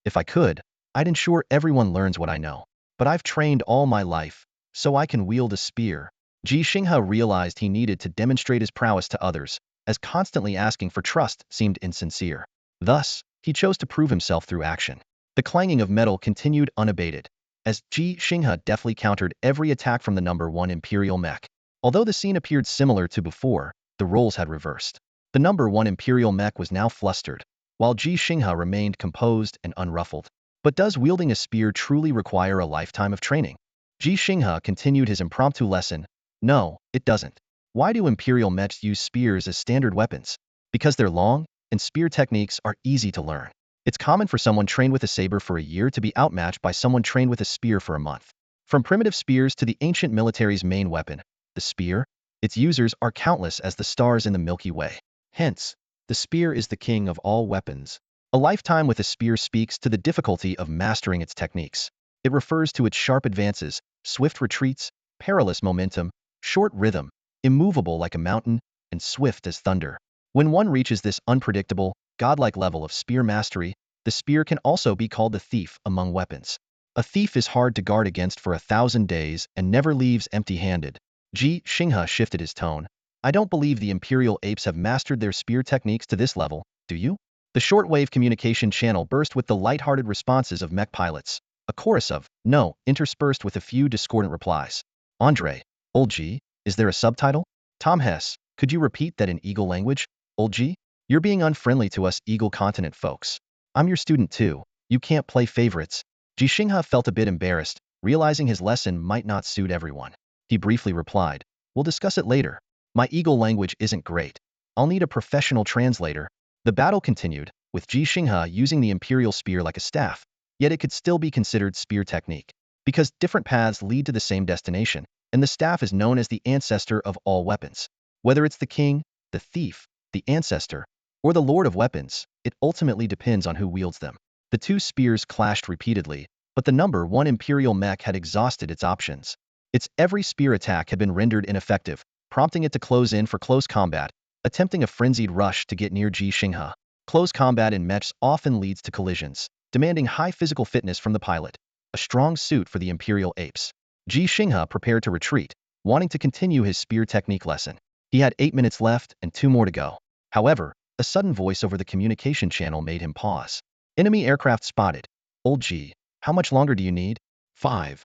If I could, I'd ensure everyone learns what I know. But I've trained all my life, so I can wield a spear. Ji Xinghe realized he needed to demonstrate his prowess to others, as constantly asking for trust seemed insincere. Thus, he chose to prove himself through action. The clanging of metal continued unabated, as Ji Xinghe deftly countered every attack from the number 1 Imperial mech. Although the scene appeared similar to before, the roles had reversed. The number 1 Imperial mech was now flustered, while Ji Xinghe remained composed and unruffled. But does wielding a spear truly require a lifetime of training? Ji Xinghe continued his impromptu lesson. No, it doesn't. Why do Imperial mechs use spears as standard weapons? Because they're long, and spear techniques are easy to learn. It's common for someone trained with a saber for a year to be outmatched by someone trained with a spear for a month. From primitive spears to the ancient military's main weapon, the spear, its users are countless as the stars in the Milky Way. Hence, the spear is the king of all weapons. A lifetime with a spear speaks to the difficulty of mastering its techniques. It refers to its sharp advances, swift retreats, perilous momentum, short rhythm, immovable like a mountain, and swift as thunder. When one reaches this unpredictable, godlike level of spear mastery, the spear can also be called the thief among weapons. A thief is hard to guard against for 1,000 days and never leaves empty-handed. Ji Xinghe shifted his tone. I don't believe the Imperial apes have mastered their spear techniques to this level, do you? The shortwave communication channel burst with the light-hearted responses of mech pilots, a chorus of no interspersed with a few discordant replies. Andre, Old Ji, is there a subtitle? Tom Hess, could you repeat that in Eagle language? Old Ji? You're being unfriendly to us Eagle continent folks. I'm your student too. You can't play favorites. Ji Xinghe felt a bit embarrassed, realizing his lesson might not suit everyone. He briefly replied, we'll discuss it later. My Eagle language isn't great. I'll need a professional translator. The battle continued, with Ji Xinghe using the Imperial spear like a staff, yet it could still be considered spear technique, because different paths lead to the same destination, and the staff is known as the ancestor of all weapons. Whether it's the king, the thief, the ancestor, or the lord of weapons, it ultimately depends on who wields them. The two spears clashed repeatedly, but the number 1 Imperial mech had exhausted its options. Its every spear attack had been rendered ineffective, prompting it to close in for close combat, attempting a frenzied rush to get near Ji Xinghe. Close combat in mechs often leads to collisions, demanding high physical fitness from the pilot, a strong suit for the Imperial apes. Ji Xinghe prepared to retreat, wanting to continue his spear technique lesson. He had 8 minutes left and 2 more to go. However, a sudden voice over the communication channel made him pause. Enemy aircraft spotted. Old Ji, how much longer do you need? 5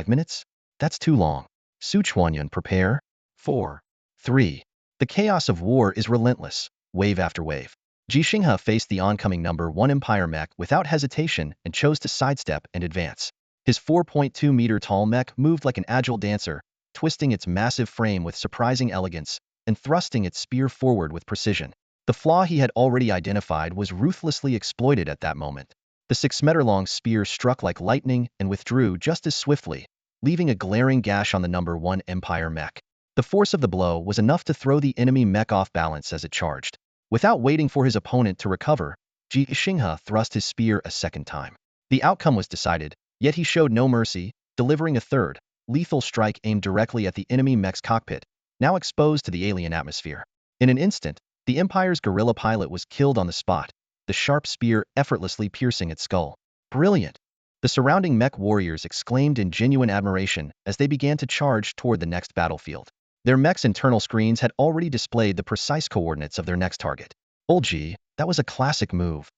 minutes? That's too long. Suchuanyan, prepare. 4, 3. The chaos of war is relentless, wave after wave. Ji Xinghe faced the oncoming number 1 Empire mech without hesitation and chose to sidestep and advance. His 4.2-meter tall mech moved like an agile dancer, twisting its massive frame with surprising elegance and thrusting its spear forward with precision. The flaw he had already identified was ruthlessly exploited at that moment. The 6-meter-long spear struck like lightning and withdrew just as swiftly, leaving a glaring gash on the number 1 Empire mech. The force of the blow was enough to throw the enemy mech off balance as it charged. Without waiting for his opponent to recover, Ji Xinghe thrust his spear a second time. The outcome was decided, yet he showed no mercy, delivering a third, lethal strike aimed directly at the enemy mech's cockpit, now exposed to the alien atmosphere. In an instant, the Empire's guerrilla pilot was killed on the spot, the sharp spear effortlessly piercing its skull. Brilliant! The surrounding mech warriors exclaimed in genuine admiration as they began to charge toward the next battlefield. Their mech's internal screens had already displayed the precise coordinates of their next target. "Old Ji, that was a classic move,"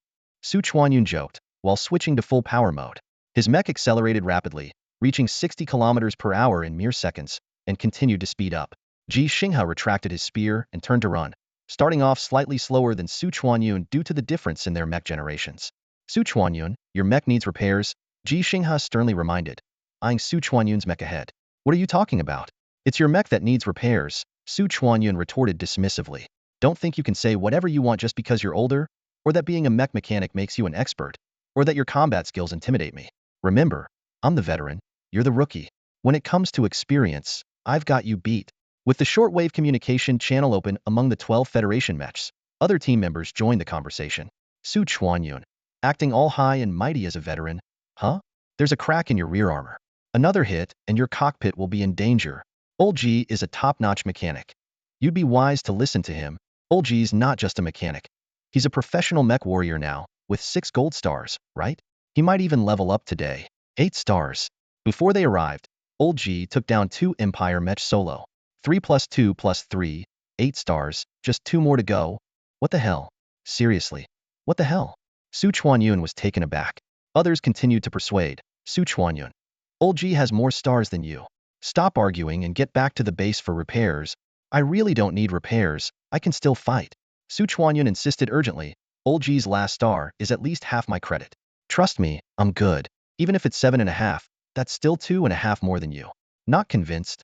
Su Chuanyun joked, while switching to full power mode. His mech accelerated rapidly, reaching 60 kilometers per hour in mere seconds, and continued to speed up. Ji Xinghe retracted his spear and turned to run, starting off slightly slower than Su Chuanyun due to the difference in their mech generations. "Su Chuanyun, your mech needs repairs," Ji Xinghe sternly reminded, eyeing Su Chuanyun's mech ahead. "What are you talking about? It's your mech that needs repairs," Su Chuanyun retorted dismissively. "Don't think you can say whatever you want just because you're older, or that being a mech mechanic makes you an expert, or that your combat skills intimidate me. Remember, I'm the veteran, you're the rookie. When it comes to experience, I've got you beat." With the shortwave communication channel open among the 12 Federation mechs, other team members joined the conversation. "Su Chuanyun, acting all high and mighty as a veteran, huh? There's a crack in your rear armor. Another hit, and your cockpit will be in danger. Old Ji is a top-notch mechanic. You'd be wise to listen to him. Old Ji's not just a mechanic. He's a professional mech warrior now, with 6 gold stars, right? He might even level up today. 8 stars." Before they arrived, Old Ji took down 2 Empire mech solo. 3 plus 2 plus 3, 8 stars, just 2 more to go. What the hell? Seriously, what the hell? Su Chuanyun was taken aback. Others continued to persuade. "Su Chuanyun, Old Ji has more stars than you. Stop arguing and get back to the base for repairs." "I really don't need repairs, I can still fight." Su Chuanyun insisted urgently. "Old Ji's last star is at least half my credit. Trust me, I'm good. Even if it's 7.5, that's still 2.5 more than you." "Not convinced."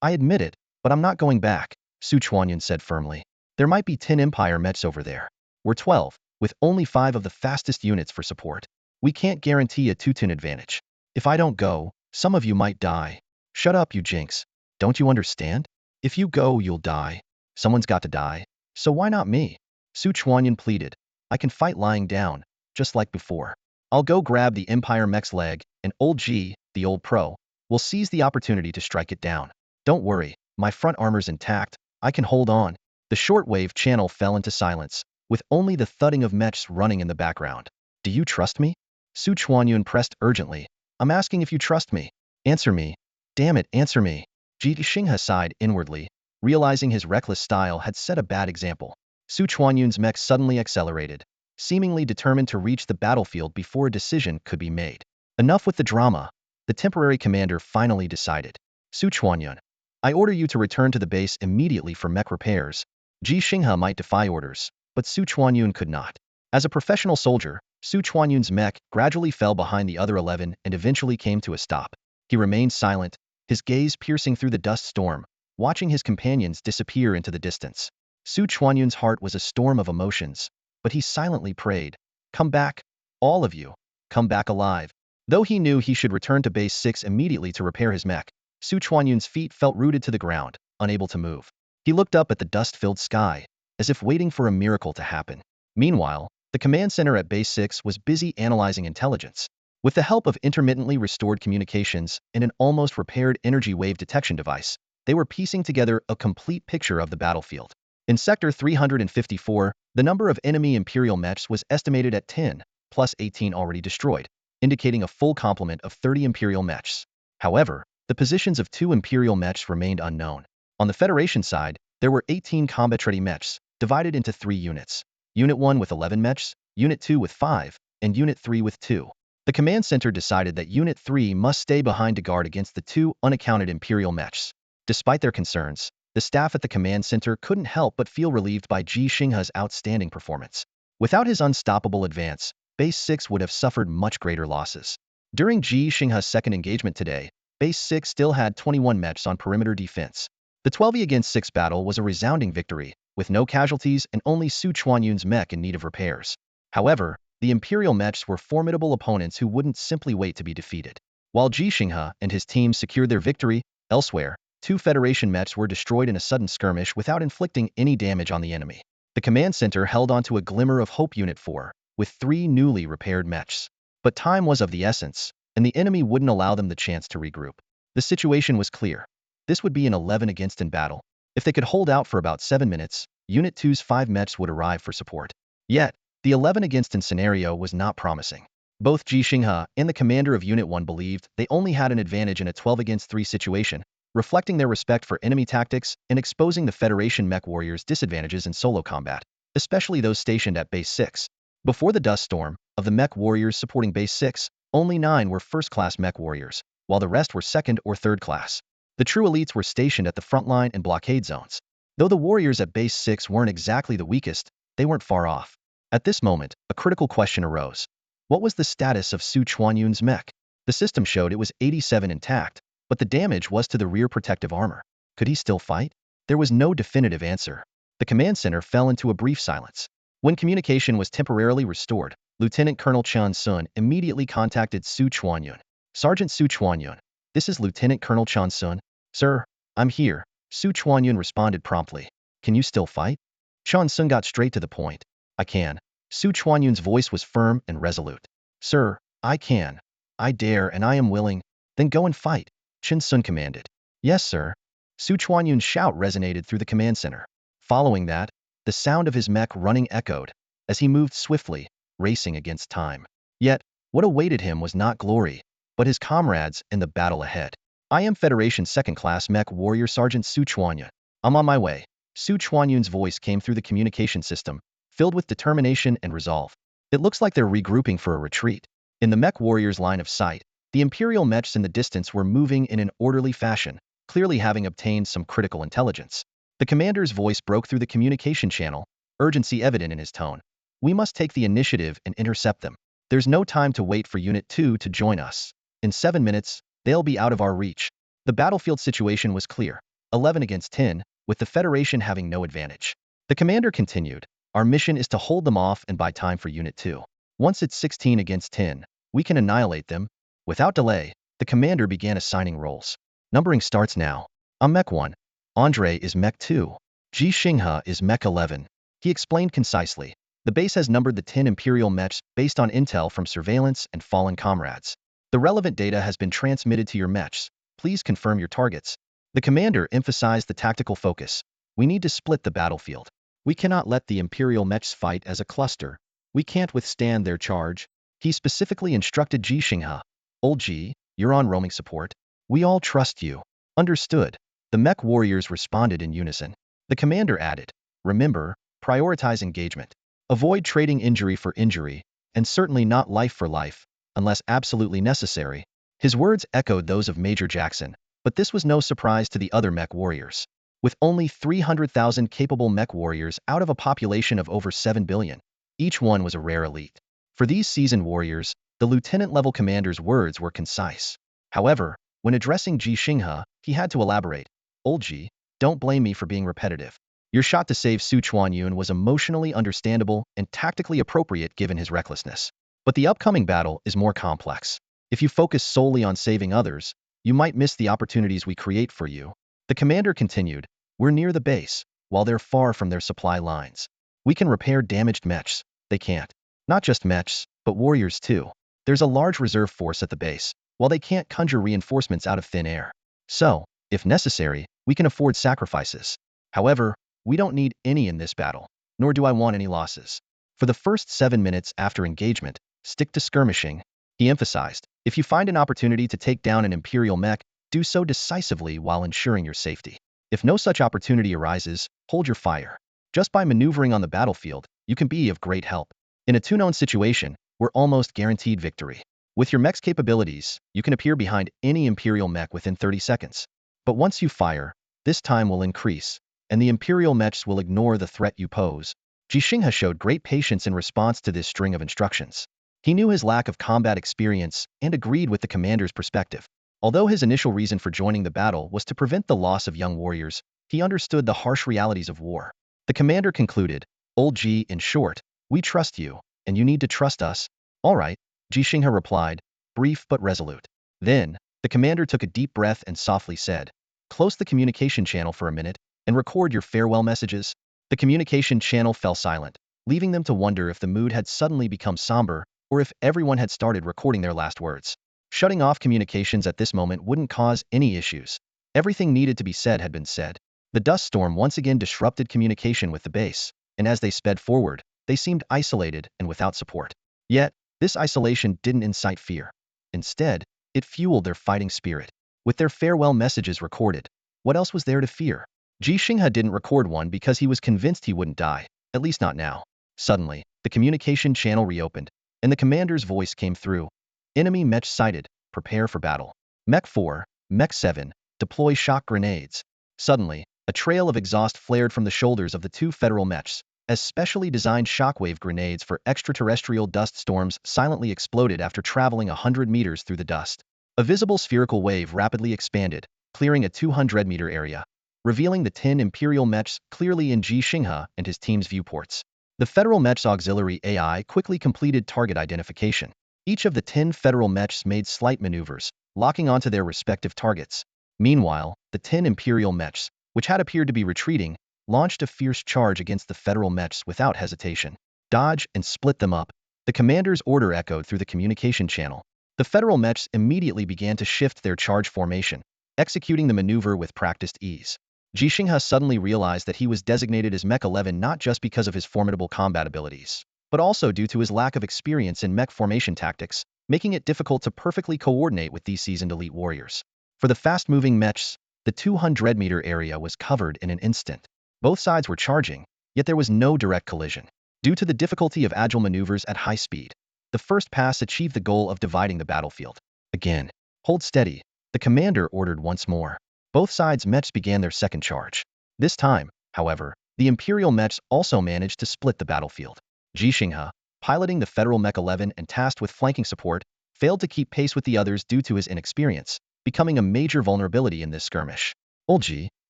"I admit it, but I'm not going back," Su Chuanyun said firmly. "There might be 10 Empire mechs over there. We're 12, with only 5 of the fastest units for support. We can't guarantee a 2-turn advantage. If I don't go, some of you might die." "Shut up, you jinx. Don't you understand? If you go, you'll die. Someone's got to die. So why not me?" Su Chuanyun pleaded. "I can fight lying down, just like before. I'll go grab the Empire mech's leg, and Old Ji, the old pro, will seize the opportunity to strike it down. Don't worry, my front armor's intact, I can hold on." The shortwave channel fell into silence, with only the thudding of mechs running in the background. "Do you trust me?" Su Chuanyun pressed urgently. "I'm asking if you trust me. Answer me. Damn it, answer me." Ji Xinghe sighed inwardly, realizing his reckless style had set a bad example. Su Chuanyun's mech suddenly accelerated, seemingly determined to reach the battlefield before a decision could be made. Enough with the drama. The temporary commander finally decided. "Su Chuanyun, I order you to return to the base immediately for mech repairs." Ji Xinghe might defy orders, but Su Chuanyun could not. As a professional soldier, Su Chuanyun's mech gradually fell behind the other 11 and eventually came to a stop. He remained silent, his gaze piercing through the dust storm, watching his companions disappear into the distance. Su Chuanyun's heart was a storm of emotions, but he silently prayed, "Come back, all of you, come back alive." Though he knew he should return to Base 6 immediately to repair his mech, Su Chuanyun's feet felt rooted to the ground, unable to move. He looked up at the dust-filled sky, as if waiting for a miracle to happen. Meanwhile, the command center at Base 6 was busy analyzing intelligence. With the help of intermittently restored communications and an almost repaired energy wave detection device, they were piecing together a complete picture of the battlefield. In Sector 354, the number of enemy Imperial mechs was estimated at 10, plus 18 already destroyed, indicating a full complement of 30 Imperial mechs. However, the positions of 2 Imperial mechs remained unknown. On the Federation side, there were 18 combat-ready mechs, divided into 3 units. Unit 1 with 11 mechs, Unit 2 with 5, and Unit 3 with 2. The command center decided that Unit 3 must stay behind to guard against the 2 unaccounted Imperial mechs. Despite their concerns, the staff at the command center couldn't help but feel relieved by Ji Xinghe's outstanding performance. Without his unstoppable advance, Base 6 would have suffered much greater losses. During Ji Xinghe's second engagement today, Base 6 still had 21 mechs on perimeter defense. The 12 against 6 battle was a resounding victory, with no casualties and only Su Chuanyun's mech in need of repairs. However, the Imperial mechs were formidable opponents who wouldn't simply wait to be defeated. While Ji Xinghe and his team secured their victory, elsewhere, 2 Federation mechs were destroyed in a sudden skirmish without inflicting any damage on the enemy. The command center held onto a glimmer of hope Unit 4, with 3 newly repaired mechs. But time was of the essence, and the enemy wouldn't allow them the chance to regroup. The situation was clear. This would be an 11 against in battle. If they could hold out for about 7 minutes, Unit 2's 5 mechs would arrive for support. Yet, the 11 against in scenario was not promising. Both Ji Xinghe and the commander of Unit 1 believed they only had an advantage in a 12 against 3 situation, reflecting their respect for enemy tactics and exposing the Federation mech warriors' disadvantages in solo combat, especially those stationed at Base 6. Before the dust storm, of the mech warriors supporting Base 6, only 9 were first-class mech warriors, while the rest were second or third class. The true elites were stationed at the front line and blockade zones. Though the warriors at Base 6 weren't exactly the weakest, they weren't far off. At this moment, a critical question arose. What was the status of Su Chuanyun's mech? The system showed it was 87 intact, but the damage was to the rear protective armor. Could he still fight? There was no definitive answer. The command center fell into a brief silence. When communication was temporarily restored, Lieutenant Colonel Chan Sun immediately contacted Su Chuanyun. Sergeant Su Chuanyun, this is Lieutenant Colonel Chan Sun. Sir, I'm here. Su Chuanyun responded promptly. Can you still fight? Chan Sun got straight to the point. I can. Su Chuanyun's voice was firm and resolute. Sir, I can. I dare and I am willing. Then go and fight, Chan Sun commanded. Yes, sir. Su Chuanyun's shout resonated through the command center. Following that, the sound of his mech running echoed, as he moved swiftly, racing against time. Yet, what awaited him was not glory, but his comrades in the battle ahead. I am Federation second-class mech warrior Sergeant Su Chuanyun. I'm on my way. Su Chuanyun's voice came through the communication system, filled with determination and resolve. It looks like they're regrouping for a retreat. In the mech warriors' line of sight, the Imperial mechs in the distance were moving in an orderly fashion, clearly having obtained some critical intelligence. The commander's voice broke through the communication channel, urgency evident in his tone. We must take the initiative and intercept them. There's no time to wait for Unit 2 to join us. In 7 minutes, they'll be out of our reach. The battlefield situation was clear, 11 against 10, with the Federation having no advantage. The commander continued, our mission is to hold them off and buy time for Unit 2. Once it's 16 against 10, we can annihilate them. Without delay, the commander began assigning roles. Numbering starts now. I'm Mech 1. Andre is Mech 2. Ji Xinghe is Mech 11. He explained concisely. The base has numbered the 10 Imperial mechs based on intel from surveillance and fallen comrades. The relevant data has been transmitted to your mechs. Please confirm your targets. The commander emphasized the tactical focus. We need to split the battlefield. We cannot let the Imperial mechs fight as a cluster. We can't withstand their charge. He specifically instructed Ji Xinghe. Old Ji, you're on roaming support. We all trust you. Understood. The mech warriors responded in unison. The commander added, remember, prioritize engagement. Avoid trading injury for injury, and certainly not life for life, unless absolutely necessary. His words echoed those of Major Jackson, but this was no surprise to the other mech warriors. With only 300,000 capable mech warriors out of a population of over 7 billion, each one was a rare elite. For these seasoned warriors, the lieutenant-level commander's words were concise. However, when addressing Ji Xinghe, he had to elaborate. Old Ji, don't blame me for being repetitive. Your shot to save Su Chuanyun was emotionally understandable and tactically appropriate given his recklessness. But the upcoming battle is more complex. If you focus solely on saving others, you might miss the opportunities we create for you. The commander continued, we're near the base, while they're far from their supply lines. We can repair damaged mechs. They can't. Not just mechs, but warriors too. There's a large reserve force at the base, while they can't conjure reinforcements out of thin air. So, if necessary, we can afford sacrifices. However, we don't need any in this battle, nor do I want any losses. For the first 7 minutes after engagement, stick to skirmishing. He emphasized, if you find an opportunity to take down an Imperial mech, do so decisively while ensuring your safety. If no such opportunity arises, hold your fire. Just by maneuvering on the battlefield, you can be of great help. In a 2-known situation, we're almost guaranteed victory. With your mech's capabilities, you can appear behind any Imperial mech within 30 seconds. But once you fire, this time will increase, and the Imperial mechs will ignore the threat you pose. Ji Xinghe showed great patience in response to this string of instructions. He knew his lack of combat experience and agreed with the commander's perspective. Although his initial reason for joining the battle was to prevent the loss of young warriors, he understood the harsh realities of war. The commander concluded, Old Ji, in short, we trust you, and you need to trust us. All right, Ji Xinghe replied, brief but resolute. Then, the commander took a deep breath and softly said, close the communication channel for a minute and record your farewell messages. The communication channel fell silent, leaving them to wonder if the mood had suddenly become somber or if everyone had started recording their last words. Shutting off communications at this moment wouldn't cause any issues. Everything needed to be said had been said. The dust storm once again disrupted communication with the base, and as they sped forward, they seemed isolated and without support. Yet, this isolation didn't incite fear. Instead, it fueled their fighting spirit. With their farewell messages recorded, what else was there to fear? Ji Xinghe didn't record one because he was convinced he wouldn't die, at least not now. Suddenly, the communication channel reopened, and the commander's voice came through. Enemy mech sighted, prepare for battle. Mech 4, Mech 7, deploy shock grenades. Suddenly, a trail of exhaust flared from the shoulders of the two federal mechs, as specially designed shockwave grenades for extraterrestrial dust storms silently exploded after traveling 100 meters through the dust. A visible spherical wave rapidly expanded, clearing a 200-meter area, revealing the 10 Imperial mechs clearly in Ji Xinghe and his team's viewports. The Federal Mech's auxiliary AI quickly completed target identification. Each of the 10 Federal mechs made slight maneuvers, locking onto their respective targets. Meanwhile, the 10 Imperial mechs, which had appeared to be retreating, launched a fierce charge against the Federal mechs without hesitation. Dodge and split them up. The commander's order echoed through the communication channel. The Federal mechs immediately began to shift their charge formation, executing the maneuver with practiced ease. Ji Xinghe suddenly realized that he was designated as Mech 11 not just because of his formidable combat abilities, but also due to his lack of experience in mech formation tactics, making it difficult to perfectly coordinate with these seasoned elite warriors. For the fast-moving mechs, the 200-meter area was covered in an instant. Both sides were charging, yet there was no direct collision. Due to the difficulty of agile maneuvers at high speed, the first pass achieved the goal of dividing the battlefield. Again, hold steady, the commander ordered once more. Both sides' mechs began their second charge. This time, however, the Imperial mechs also managed to split the battlefield. Ji Xinghe, piloting the Federal Mech 11 and tasked with flanking support, failed to keep pace with the others due to his inexperience, becoming a major vulnerability in this skirmish. Old Ji,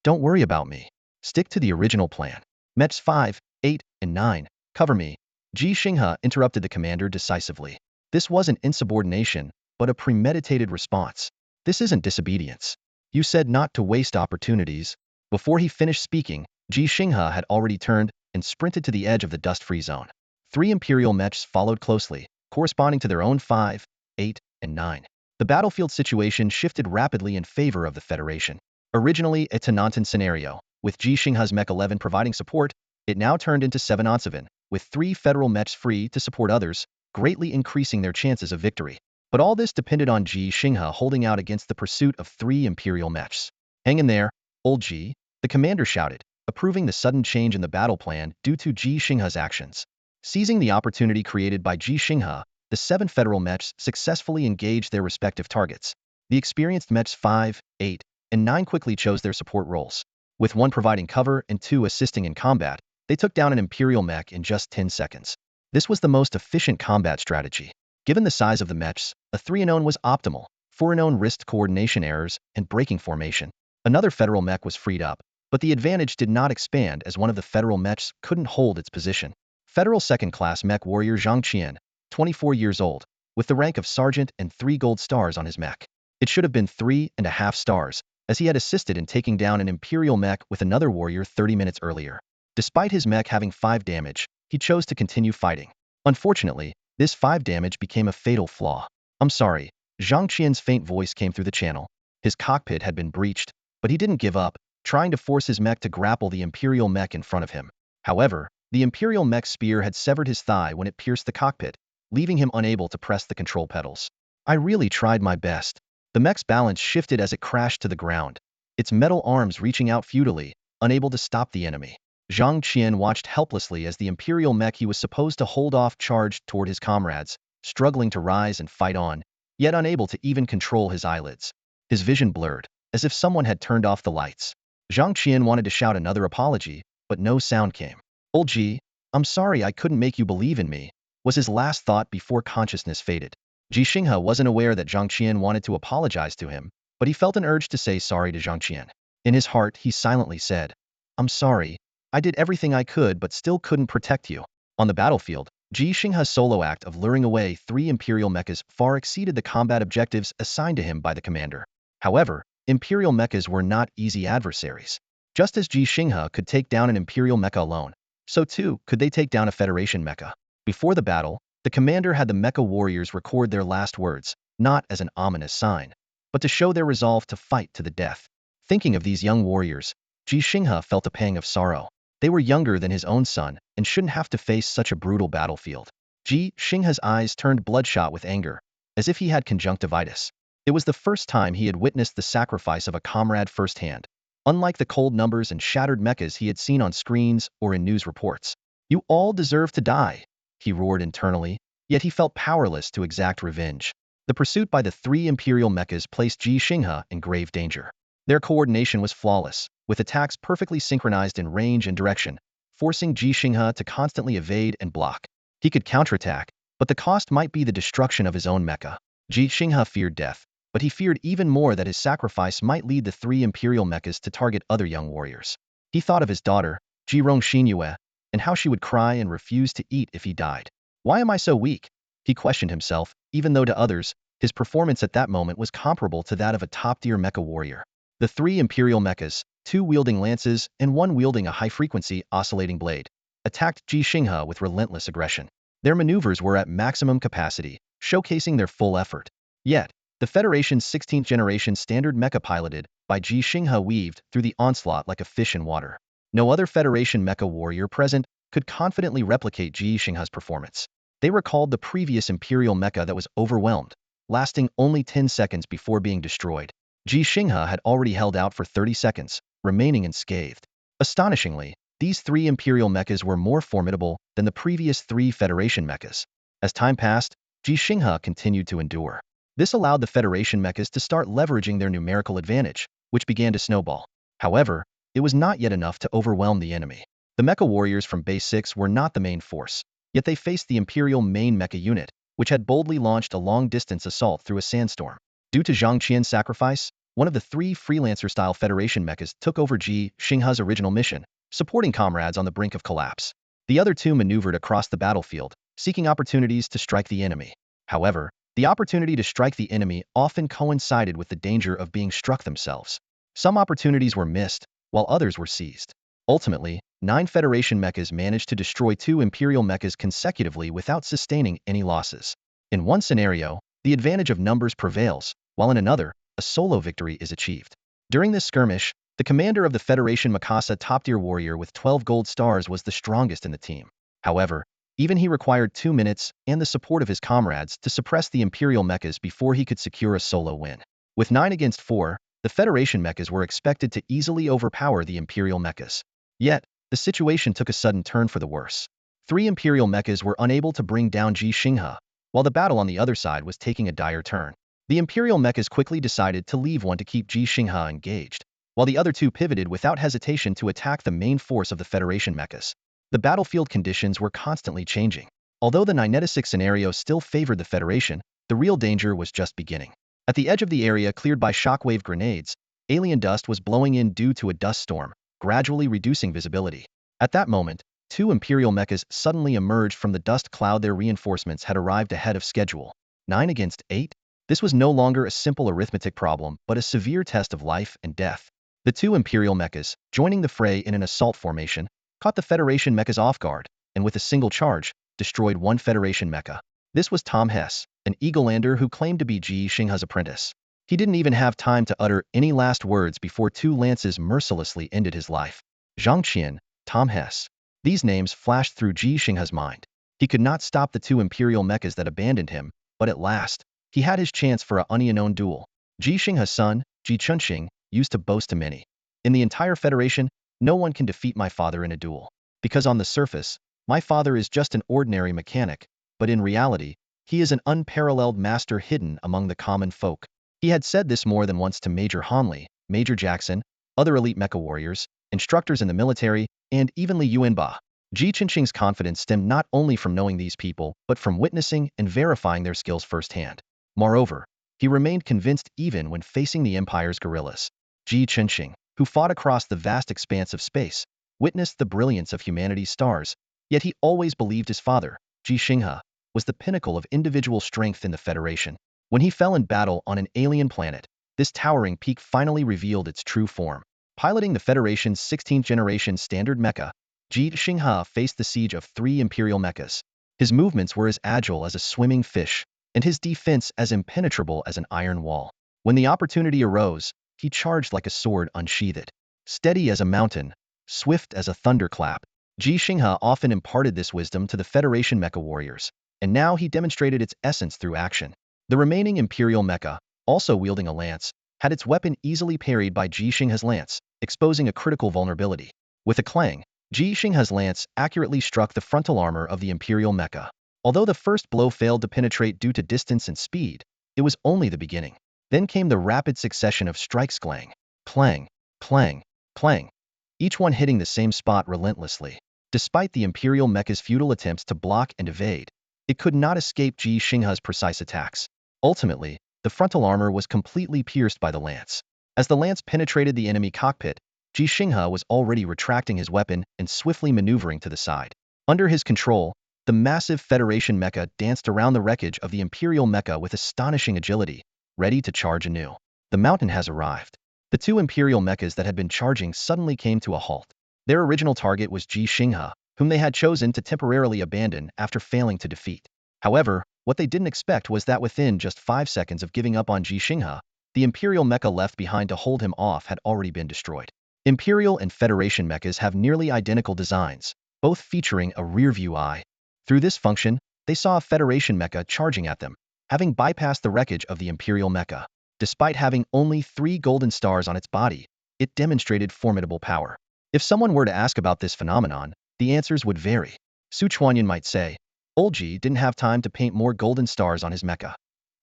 don't worry about me. Stick to the original plan. Mechs 5, 8, and 9, cover me. Ji Xinghe interrupted the commander decisively. This wasn't insubordination, but a premeditated response. This isn't disobedience. You said not to waste opportunities. Before he finished speaking, Ji Xinghe had already turned and sprinted to the edge of the dust-free zone. 3 Imperial mechs followed closely, corresponding to their own 5, 8, and 9. The battlefield situation shifted rapidly in favor of the Federation. Originally a Tenantan scenario, with Ji Xinghe's Mech 11 providing support, it now turned into 7-on-7, with 3 Federal mechs free to support others, greatly increasing their chances of victory. But all this depended on Ji Xinghe holding out against the pursuit of 3 Imperial mechs. Hang in there, old Ji, the commander shouted, approving the sudden change in the battle plan due to Ji Xinghe's actions. Seizing the opportunity created by Ji Xinghe, the 7 Federal mechs successfully engaged their respective targets. The experienced mechs 5, 8, and 9 quickly chose their support roles. With 1 providing cover and 2 assisting in combat, they took down an Imperial mech in just 10 seconds. This was the most efficient combat strategy. Given the size of the mechs, a 3-and-0 was optimal. 4-and-0 risked coordination errors and breaking formation. Another Federal mech was freed up, but the advantage did not expand as one of the Federal mechs couldn't hold its position. Federal second-class mech warrior Zhang Qian, 24 years old, with the rank of sergeant and 3 gold stars on his mech. It should have been 3.5 stars, as he had assisted in taking down an Imperial mech with another warrior 30 minutes earlier. Despite his mech having 5 damage, he chose to continue fighting. Unfortunately, this 5 damage became a fatal flaw. I'm sorry, Zhang Qian's faint voice came through the channel. His cockpit had been breached, but he didn't give up, trying to force his mech to grapple the Imperial mech in front of him. However, the Imperial mech's spear had severed his thigh when it pierced the cockpit, leaving him unable to press the control pedals. I really tried my best. The mech's balance shifted as it crashed to the ground, its metal arms reaching out futilely, unable to stop the enemy. Zhang Qian watched helplessly as the Imperial mech he was supposed to hold off charged toward his comrades, struggling to rise and fight on, yet unable to even control his eyelids. His vision blurred, as if someone had turned off the lights. Zhang Qian wanted to shout another apology, but no sound came. Old Ji, I'm sorry I couldn't make you believe in me, was his last thought before consciousness faded. Ji Xinghe wasn't aware that Zhang Qian wanted to apologize to him, but he felt an urge to say sorry to Zhang Qian. In his heart, he silently said, I'm sorry. I did everything I could but still couldn't protect you. On the battlefield, Ji Xinghe's solo act of luring away 3 Imperial mechas far exceeded the combat objectives assigned to him by the commander. However, Imperial mechas were not easy adversaries. Just as Ji Xinghe could take down an Imperial mecha alone, so too could they take down a Federation mecha. Before the battle, the commander had the mecha warriors record their last words, not as an ominous sign, but to show their resolve to fight to the death. Thinking of these young warriors, Ji Xinghe felt a pang of sorrow. They were younger than his own son and shouldn't have to face such a brutal battlefield. Ji Xinghe's eyes turned bloodshot with anger, as if he had conjunctivitis. It was the first time he had witnessed the sacrifice of a comrade firsthand, unlike the cold numbers and shattered mechas he had seen on screens or in news reports. "You all deserve to die," he roared internally, yet he felt powerless to exact revenge. The pursuit by the three Imperial mechas placed Ji Xinghe in grave danger. Their coordination was flawless, with attacks perfectly synchronized in range and direction, forcing Ji Xinghe to constantly evade and block. He could counterattack, but the cost might be the destruction of his own mecha. Ji Xinghe feared death, but he feared even more that his sacrifice might lead the three Imperial mechas to target other young warriors. He thought of his daughter, Ji Xinghe, and how she would cry and refuse to eat if he died. "Why am I so weak?" he questioned himself, even though to others, his performance at that moment was comparable to that of a top-tier mecha warrior. The three Imperial mechas, two wielding lances and one wielding a high-frequency oscillating blade, attacked Ji Xinghe with relentless aggression. Their maneuvers were at maximum capacity, showcasing their full effort. Yet, the Federation's 16th generation standard mecha piloted by Ji Xinghe weaved through the onslaught like a fish in water. No other Federation mecha warrior present could confidently replicate Ji Xinghe's performance. They recalled the previous Imperial mecha that was overwhelmed, lasting only 10 seconds before being destroyed. Ji Xinghe had already held out for 30 seconds, remaining unscathed. Astonishingly, these three Imperial mechas were more formidable than the previous three Federation mechas. As time passed, Ji Xinghe continued to endure. This allowed the Federation mechas to start leveraging their numerical advantage, which began to snowball. However, it was not yet enough to overwhelm the enemy. The mecha warriors from Base 6 were not the main force, yet they faced the Imperial main mecha unit, which had boldly launched a long-distance assault through a sandstorm. Due to Zhang Qian's sacrifice, one of the three Freelancer-style Federation mechas took over Ji Xinghe's original mission, supporting comrades on the brink of collapse. The other two maneuvered across the battlefield, seeking opportunities to strike the enemy. However, the opportunity to strike the enemy often coincided with the danger of being struck themselves. Some opportunities were missed, while others were seized. Ultimately, 9 Federation mechas managed to destroy 2 Imperial mechas consecutively without sustaining any losses. In one scenario, the advantage of numbers prevails, while in another, a solo victory is achieved. During this skirmish, the commander of the Federation Mikasa top-tier warrior with 12 gold stars was the strongest in the team. However, even he required 2 minutes and the support of his comrades to suppress the Imperial mechas before he could secure a solo win. With 9 against 4, the Federation mechas were expected to easily overpower the Imperial mechas. Yet, the situation took a sudden turn for the worse. 3 Imperial mechas were unable to bring down Ji Xinghe, while the battle on the other side was taking a dire turn. The Imperial mechas quickly decided to leave one to keep Ji Xinghe engaged, while the other two pivoted without hesitation to attack the main force of the Federation mechas. The battlefield conditions were constantly changing. Although the 9-6 scenario still favored the Federation, the real danger was just beginning. At the edge of the area cleared by shockwave grenades, alien dust was blowing in due to a dust storm, gradually reducing visibility. At that moment, 2 Imperial mechas suddenly emerged from the dust cloud. Their reinforcements had arrived ahead of schedule. 9 against 8? This was no longer a simple arithmetic problem, but a severe test of life and death. The 2 Imperial mechas, joining the fray in an assault formation, caught the Federation mechas off guard, and with a single charge, destroyed one Federation mecha. This was Tom Hess, an Eagle-lander who claimed to be Ji Xinghe's apprentice. He didn't even have time to utter any last words before 2 lances mercilessly ended his life. Zhang Qian, Tom Hess. These names flashed through Ji Xinghe's mind. He could not stop the 2 Imperial mechas that abandoned him, but at last, he had his chance for a unknown duel. Ji Xinghe's son, Ji Xinghe, used to boast to many. "In the entire Federation, no one can defeat my father in a duel. Because on the surface, my father is just an ordinary mechanic, but in reality, he is an unparalleled master hidden among the common folk." He had said this more than once to Major Hanley, Major Jackson, other elite mecha warriors, instructors in the military, and even Li Yuanba. Ji Xinghe's confidence stemmed not only from knowing these people, but from witnessing and verifying their skills firsthand. Moreover, he remained convinced even when facing the Empire's guerrillas. Ji Xinghe, who fought across the vast expanse of space, witnessed the brilliance of humanity's stars, yet he always believed his father, Ji Xinghe, was the pinnacle of individual strength in the Federation. When he fell in battle on an alien planet, this towering peak finally revealed its true form. Piloting the Federation's 16th-generation standard mecha, Ji Xinghe faced the siege of 3 Imperial mechas. His movements were as agile as a swimming fish, and his defense as impenetrable as an iron wall. When the opportunity arose, he charged like a sword unsheathed. Steady as a mountain, swift as a thunderclap, Ji Xinghe often imparted this wisdom to the Federation mecha warriors, and now he demonstrated its essence through action. The remaining Imperial mecha, also wielding a lance, had its weapon easily parried by Ji Xinghe's lance, exposing a critical vulnerability. With a clang, Ji Xinghe's lance accurately struck the frontal armor of the Imperial mecha. Although the first blow failed to penetrate due to distance and speed, it was only the beginning. Then came the rapid succession of strikes, clang, clang, clang, clang, each one hitting the same spot relentlessly. Despite the Imperial mecha's futile attempts to block and evade, it could not escape Ji Xinghe's precise attacks. Ultimately, the frontal armor was completely pierced by the lance. As the lance penetrated the enemy cockpit, Ji Xinghe was already retracting his weapon and swiftly maneuvering to the side. Under his control, the massive Federation mecha danced around the wreckage of the Imperial mecha with astonishing agility, ready to charge anew. The mountain has arrived. The 2 Imperial mechas that had been charging suddenly came to a halt. Their original target was Ji Xinghe, whom they had chosen to temporarily abandon after failing to defeat. However, what they didn't expect was that within just 5 seconds of giving up on Ji Xinghe, the Imperial mecha left behind to hold him off had already been destroyed. Imperial and Federation mechas have nearly identical designs, both featuring a rear-view eye. Through this function, they saw a Federation mecha charging at them, having bypassed the wreckage of the Imperial mecha. Despite having only 3 golden stars on its body, it demonstrated formidable power. If someone were to ask about this phenomenon, the answers would vary. Su Chuanyan might say, "Old Ji didn't have time to paint more golden stars on his mecha."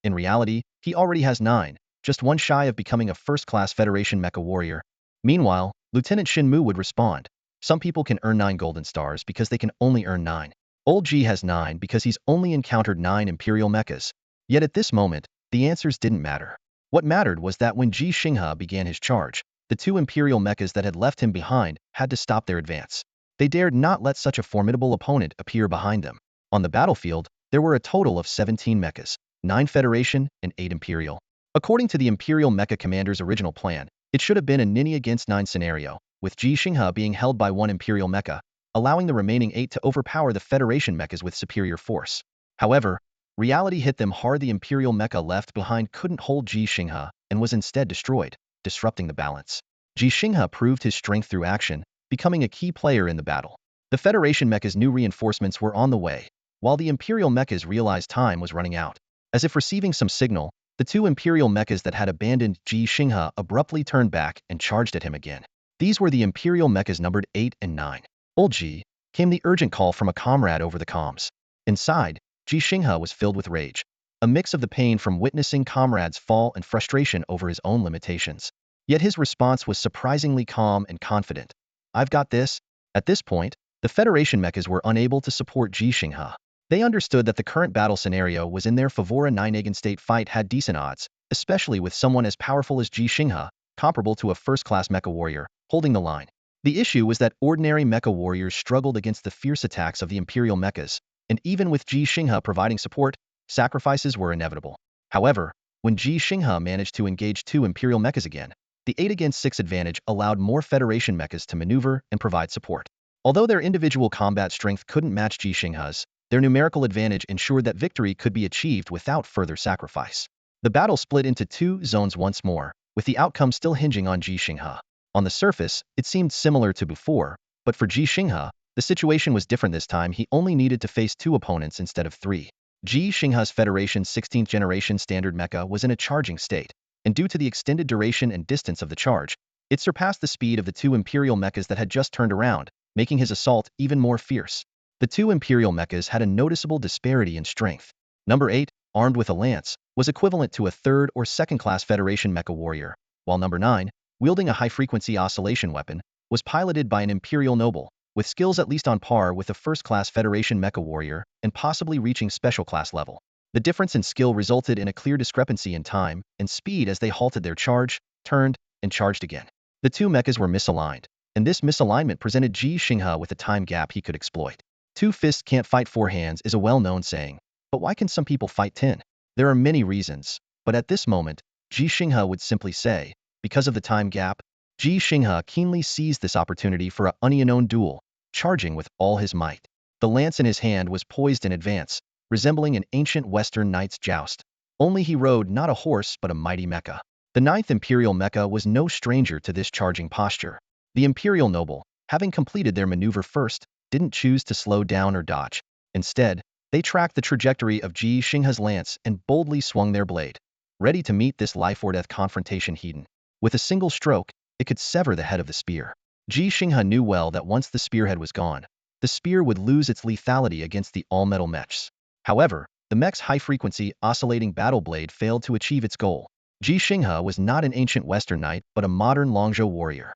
In reality, he already has 9, just one shy of becoming a first-class Federation mecha warrior. Meanwhile, Lieutenant Shinmu would respond, "Some people can earn 9 golden stars because they can only earn 9. Old Ji has 9 because he's only encountered 9 Imperial mechas." Yet at this moment, the answers didn't matter. What mattered was that when Ji Xinghe began his charge, the 2 Imperial mechas that had left him behind had to stop their advance. They dared not let such a formidable opponent appear behind them. On the battlefield, there were a total of 17 mechas, 9 Federation and 8 Imperial. According to the Imperial mecha commander's original plan, it should have been a 9 against 9 scenario, with Ji Xinghe being held by 1 Imperial mecha, allowing the remaining 8 to overpower the Federation mechas with superior force. However, reality hit them hard. The Imperial mecha left behind couldn't hold Ji Xinghe and was instead destroyed, disrupting the balance. Ji Xinghe proved his strength through action, becoming a key player in the battle. The Federation mecha's new reinforcements were on the way, while the Imperial mechas realized time was running out. As if receiving some signal, the 2 Imperial mechas that had abandoned Ji Xinghe abruptly turned back and charged at him again. These were the Imperial mechas numbered 8 and 9. "Old Ji," came the urgent call from a comrade over the comms. Inside, Ji Xinghe was filled with rage, a mix of the pain from witnessing comrades fall and frustration over his own limitations. Yet his response was surprisingly calm and confident. "I've got this." At this point, the Federation mechas were unable to support Ji Xinghe. They understood that the current battle scenario was in their favor. A 9 state fight had decent odds, especially with someone as powerful as Ji Xinghe, comparable to a first-class mecha warrior, holding the line. The issue was that ordinary mecha warriors struggled against the fierce attacks of the Imperial mechas, and even with Ji Xinghe providing support, sacrifices were inevitable. However, when Ji Xinghe managed to engage 2 Imperial mechas again, the 8 against 6 advantage allowed more Federation mechas to maneuver and provide support. Although their individual combat strength couldn't match Ji Xinghe's, their numerical advantage ensured that victory could be achieved without further sacrifice. The battle split into 2 zones once more, with the outcome still hinging on Ji Xinghe. On the surface, it seemed similar to before, but for Ji Xinghe, the situation was different this time. He only needed to face 2 opponents instead of 3. Ji Xinghe's Federation's 16th generation standard mecha was in a charging state, and due to the extended duration and distance of the charge, it surpassed the speed of the 2 Imperial mechas that had just turned around, making his assault even more fierce. The 2 Imperial mechas had a noticeable disparity in strength. Number 8, armed with a lance, was equivalent to a 3rd or 2nd class Federation mecha warrior, while number 9, wielding a high-frequency oscillation weapon, was piloted by an Imperial noble, with skills at least on par with a first-class Federation mecha warrior and possibly reaching special class level. The difference in skill resulted in a clear discrepancy in time and speed as they halted their charge, turned, and charged again. The 2 mechas were misaligned, and this misalignment presented Ji Xinghe with a time gap he could exploit. 2 fists can't fight 4 hands is a well-known saying, but why can some people fight 10? There are many reasons, but at this moment, Ji Xinghe would simply say. Because of the time gap, Ji Xinghe keenly seized this opportunity for a unknown duel, charging with all his might. The lance in his hand was poised in advance, resembling an ancient Western knight's joust. Only he rode not a horse but a mighty mecha. The ninth imperial mecha was no stranger to this charging posture. The imperial noble, having completed their maneuver first, didn't choose to slow down or dodge. Instead, they tracked the trajectory of Ji Xinghe's lance and boldly swung their blade, ready to meet this life-or-death confrontation head-on. With a single stroke, it could sever the head of the spear. Ji Xinghe knew well that once the spearhead was gone, the spear would lose its lethality against the all-metal mechs. However, the mech's high-frequency, oscillating battle blade failed to achieve its goal. Ji Xinghe was not an ancient Western knight but a modern Longzhou warrior.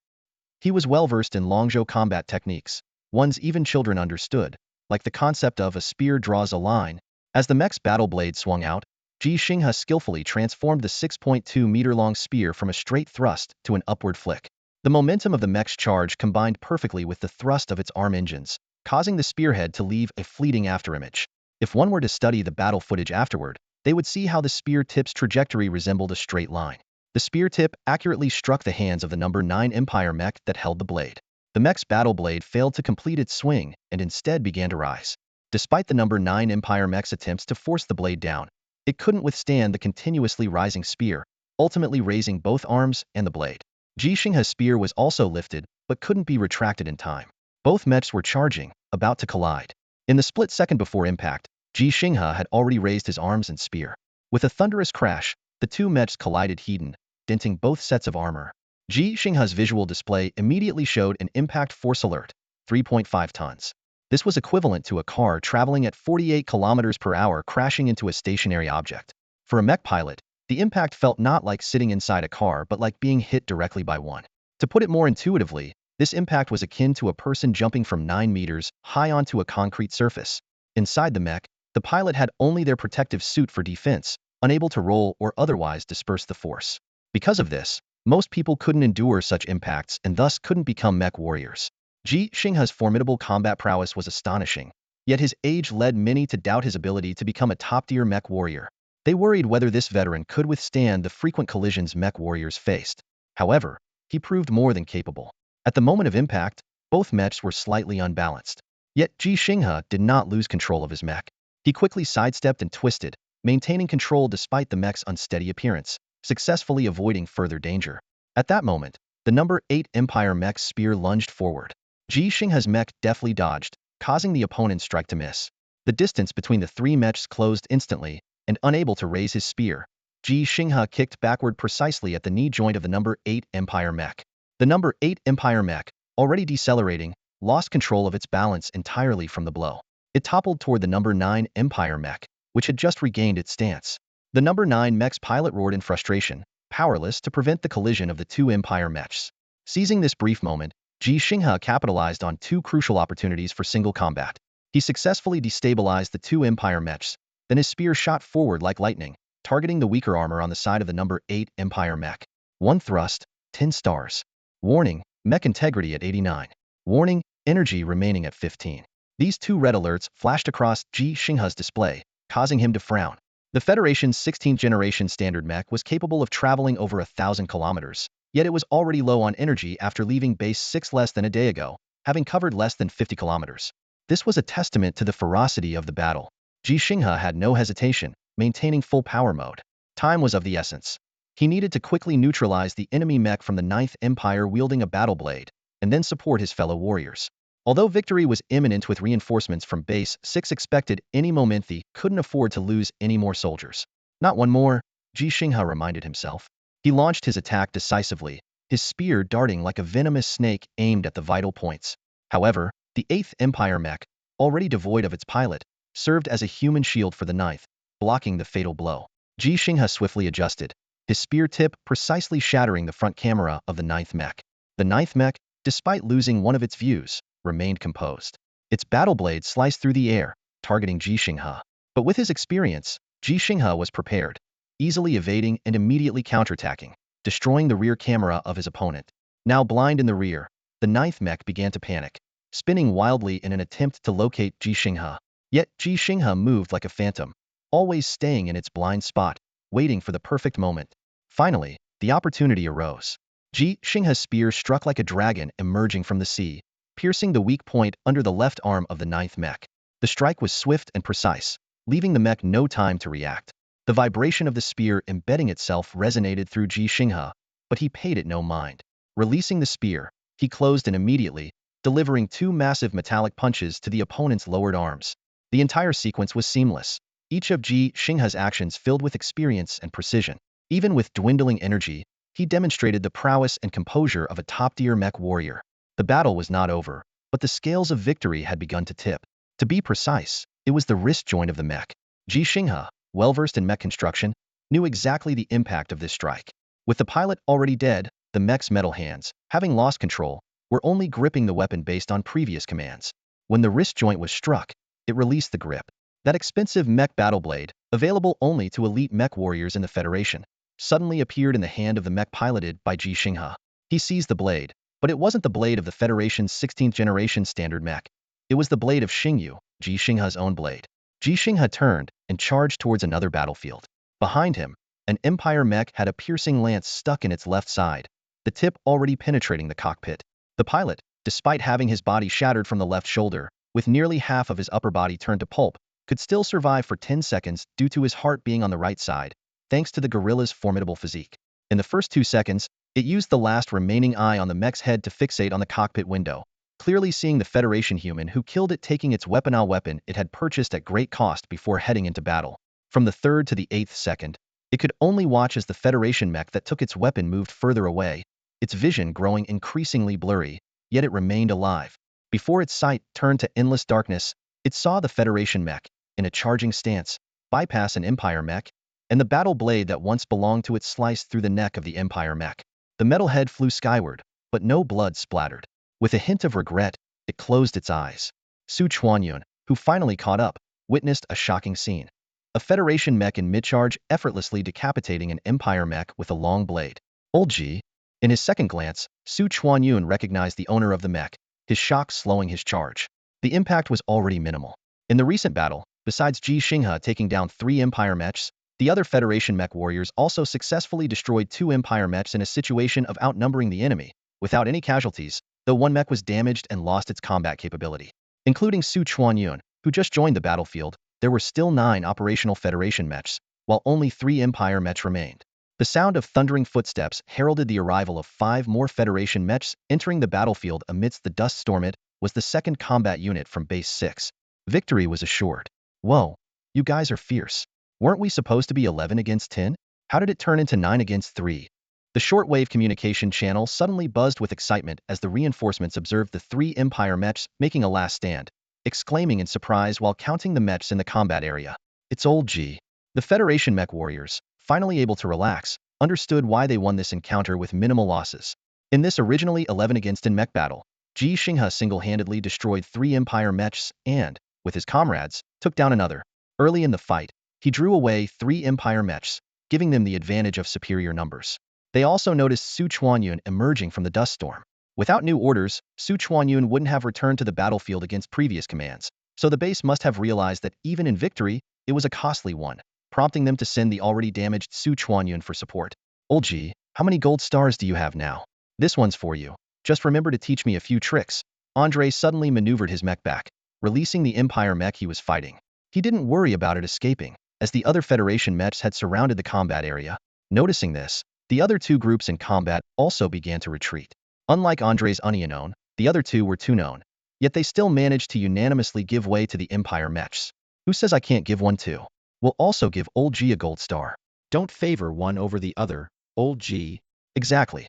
He was well-versed in Longzhou combat techniques, ones even children understood, like the concept of a spear draws a line. As the mech's battle blade swung out, Ji Xinghe skillfully transformed the 6.2-meter-long spear from a straight thrust to an upward flick. The momentum of the mech's charge combined perfectly with the thrust of its arm engines, causing the spearhead to leave a fleeting afterimage. If one were to study the battle footage afterward, they would see how the spear tip's trajectory resembled a straight line. The spear tip accurately struck the hands of the number 9 Empire mech that held the blade. The mech's battle blade failed to complete its swing and instead began to rise. Despite the number 9 Empire mech's attempts to force the blade down, it couldn't withstand the continuously rising spear, ultimately raising both arms and the blade. Ji Xinghe's spear was also lifted, but couldn't be retracted in time. Both mechs were charging, about to collide. In the split second before impact, Ji Xinghe had already raised his arms and spear. With a thunderous crash, the two mechs collided head-on, denting both sets of armor. Ji Xinghe's visual display immediately showed an impact force alert, 3.5 tons. This was equivalent to a car traveling at 48 kilometers per hour crashing into a stationary object. For a mech pilot, the impact felt not like sitting inside a car but like being hit directly by one. To put it more intuitively, this impact was akin to a person jumping from 9 meters high onto a concrete surface. Inside the mech, the pilot had only their protective suit for defense, unable to roll or otherwise disperse the force. Because of this, most people couldn't endure such impacts and thus couldn't become mech warriors. Ji Xinghe's formidable combat prowess was astonishing, yet his age led many to doubt his ability to become a top-tier mech warrior. They worried whether this veteran could withstand the frequent collisions mech warriors faced. However, he proved more than capable. At the moment of impact, both mechs were slightly unbalanced. Yet Ji Xinghe did not lose control of his mech. He quickly sidestepped and twisted, maintaining control despite the mech's unsteady appearance, successfully avoiding further danger. At that moment, the number 8 Empire mech's spear lunged forward. Ji Xinghe's mech deftly dodged, causing the opponent's strike to miss. The distance between the three mechs closed instantly, and unable to raise his spear, Ji Xinghe kicked backward precisely at the knee joint of the number 8 Empire mech. The number 8 Empire mech, already decelerating, lost control of its balance entirely from the blow. It toppled toward the number 9 Empire mech, which had just regained its stance. The number 9 mech's pilot roared in frustration, powerless to prevent the collision of the two Empire mechs. Seizing this brief moment, Ji Xinghe capitalized on two crucial opportunities for single combat. He successfully destabilized the two Empire mechs, then his spear shot forward like lightning, targeting the weaker armor on the side of the number 8 Empire mech. One thrust, 10 stars. Warning, mech integrity at 89. Warning, energy remaining at 15. These two red alerts flashed across Ji Xinghe's display, causing him to frown. The Federation's 16th generation standard mech was capable of traveling over 1,000 kilometers, yet it was already low on energy after leaving base 6 less than a day ago, having covered less than 50 kilometers. This was a testament to the ferocity of the battle. Ji Xinghe had no hesitation, maintaining full power mode. Time was of the essence. He needed to quickly neutralize the enemy mech from the 9th Empire wielding a battle blade, and then support his fellow warriors. Although victory was imminent with reinforcements from base 6 expected any moment, he couldn't afford to lose any more soldiers. Not one more, Ji Xinghe reminded himself. He launched his attack decisively, his spear darting like a venomous snake aimed at the vital points. However, the 8th Empire mech, already devoid of its pilot, served as a human shield for the 9th, blocking the fatal blow. Ji Xinghe swiftly adjusted, his spear tip precisely shattering the front camera of the 9th mech. The 9th mech, despite losing one of its views, remained composed. Its battle blade sliced through the air, targeting Ji Xinghe. But with his experience, Ji Xinghe was prepared, easily evading and immediately counterattacking, destroying the rear camera of his opponent. Now blind in the rear, the 9th mech began to panic, spinning wildly in an attempt to locate Ji Xinghe. Yet Ji Xinghe moved like a phantom, always staying in its blind spot, waiting for the perfect moment. Finally, the opportunity arose. Ji Xinghe's spear struck like a dragon emerging from the sea, piercing the weak point under the left arm of the ninth mech. The strike was swift and precise, leaving the mech no time to react. The vibration of the spear embedding itself resonated through Ji Xinghe, but he paid it no mind. Releasing the spear, he closed in immediately, delivering two massive metallic punches to the opponent's lowered arms. The entire sequence was seamless, each of Ji Xinghe's actions filled with experience and precision. Even with dwindling energy, he demonstrated the prowess and composure of a top-tier mech warrior. The battle was not over, but the scales of victory had begun to tip. To be precise, it was the wrist joint of the mech. Ji Xinghe, well-versed in mech construction, knew exactly the impact of this strike. With the pilot already dead, the mech's metal hands, having lost control, were only gripping the weapon based on previous commands. When the wrist joint was struck, it released the grip. That expensive mech battle blade, available only to elite mech warriors in the Federation, suddenly appeared in the hand of the mech piloted by Ji Xinghe. He seized the blade, but it wasn't the blade of the Federation's 16th generation standard mech. It was the blade of Xingyu, Ji Xinghe's own blade. Ji Xinghe turned and charged towards another battlefield. Behind him, an Empire mech had a piercing lance stuck in its left side, the tip already penetrating the cockpit. The pilot, despite having his body shattered from the left shoulder, with nearly half of his upper body turned to pulp, could still survive for 10 seconds due to his heart being on the right side, thanks to the gorilla's formidable physique. In the first 2 seconds, it used the last remaining eye on the mech's head to fixate on the cockpit window, clearly seeing the Federation human who killed it taking its weapon it had purchased at great cost before heading into battle. From the 3rd to the 8th second, it could only watch as the Federation mech that took its weapon moved further away, its vision growing increasingly blurry, yet it remained alive. Before its sight turned to endless darkness, it saw the Federation mech, in a charging stance, bypass an Empire mech, and the battle blade that once belonged to it sliced through the neck of the Empire mech. The metal head flew skyward, but no blood splattered. With a hint of regret, it closed its eyes. Su Chuanyun, who finally caught up, witnessed a shocking scene. A Federation mech in mid-charge effortlessly decapitating an Empire mech with a long blade. Old Ji. In his second glance, Su Chuanyun recognized the owner of the mech, his shock slowing his charge. The impact was already minimal. In the recent battle, besides Ji Xinghe taking down 3 Empire mechs, the other Federation mech warriors also successfully destroyed 2 Empire mechs in a situation of outnumbering the enemy, without any casualties, though one mech was damaged and lost its combat capability. Including Su Chuanyun, who just joined the battlefield, there were still 9 operational Federation mechs, while only 3 Empire mechs remained. The sound of thundering footsteps heralded the arrival of 5 more Federation mechs entering the battlefield amidst the dust storm. It was the second combat unit from Base 6. Victory was assured. Whoa, you guys are fierce. Weren't we supposed to be 11 against 10? How did it turn into 9 against 3? The shortwave communication channel suddenly buzzed with excitement as the reinforcements observed the 3 Empire mechs making a last stand, exclaiming in surprise while counting the mechs in the combat area. It's old G. The Federation mech warriors, finally able to relax, understood why they won this encounter with minimal losses. In this originally 11 against 10 mech battle, Ji Xinghe single-handedly destroyed 3 Empire mechs and, with his comrades, took down another. Early in the fight, he drew away 3 Empire mechs, giving them the advantage of superior numbers. They also noticed Su Chuanyun emerging from the dust storm. Without new orders, Su Chuanyun wouldn't have returned to the battlefield against previous commands, so the base must have realized that even in victory, it was a costly one, prompting them to send the already damaged Su Chuanyun for support. Old Ji, how many gold stars do you have now? This one's for you. Just remember to teach me a few tricks. Andre suddenly maneuvered his mech back, releasing the Empire mech he was fighting. He didn't worry about it escaping, as the other Federation mechs had surrounded the combat area. Noticing this, the other 2 groups in combat also began to retreat. Unlike Andre's unknown, the other 2 were too known, yet they still managed to unanimously give way to the Empire mechs. Who says I can't give one too? We'll also give Old G a gold star. Don't favor one over the other, Old G. Exactly.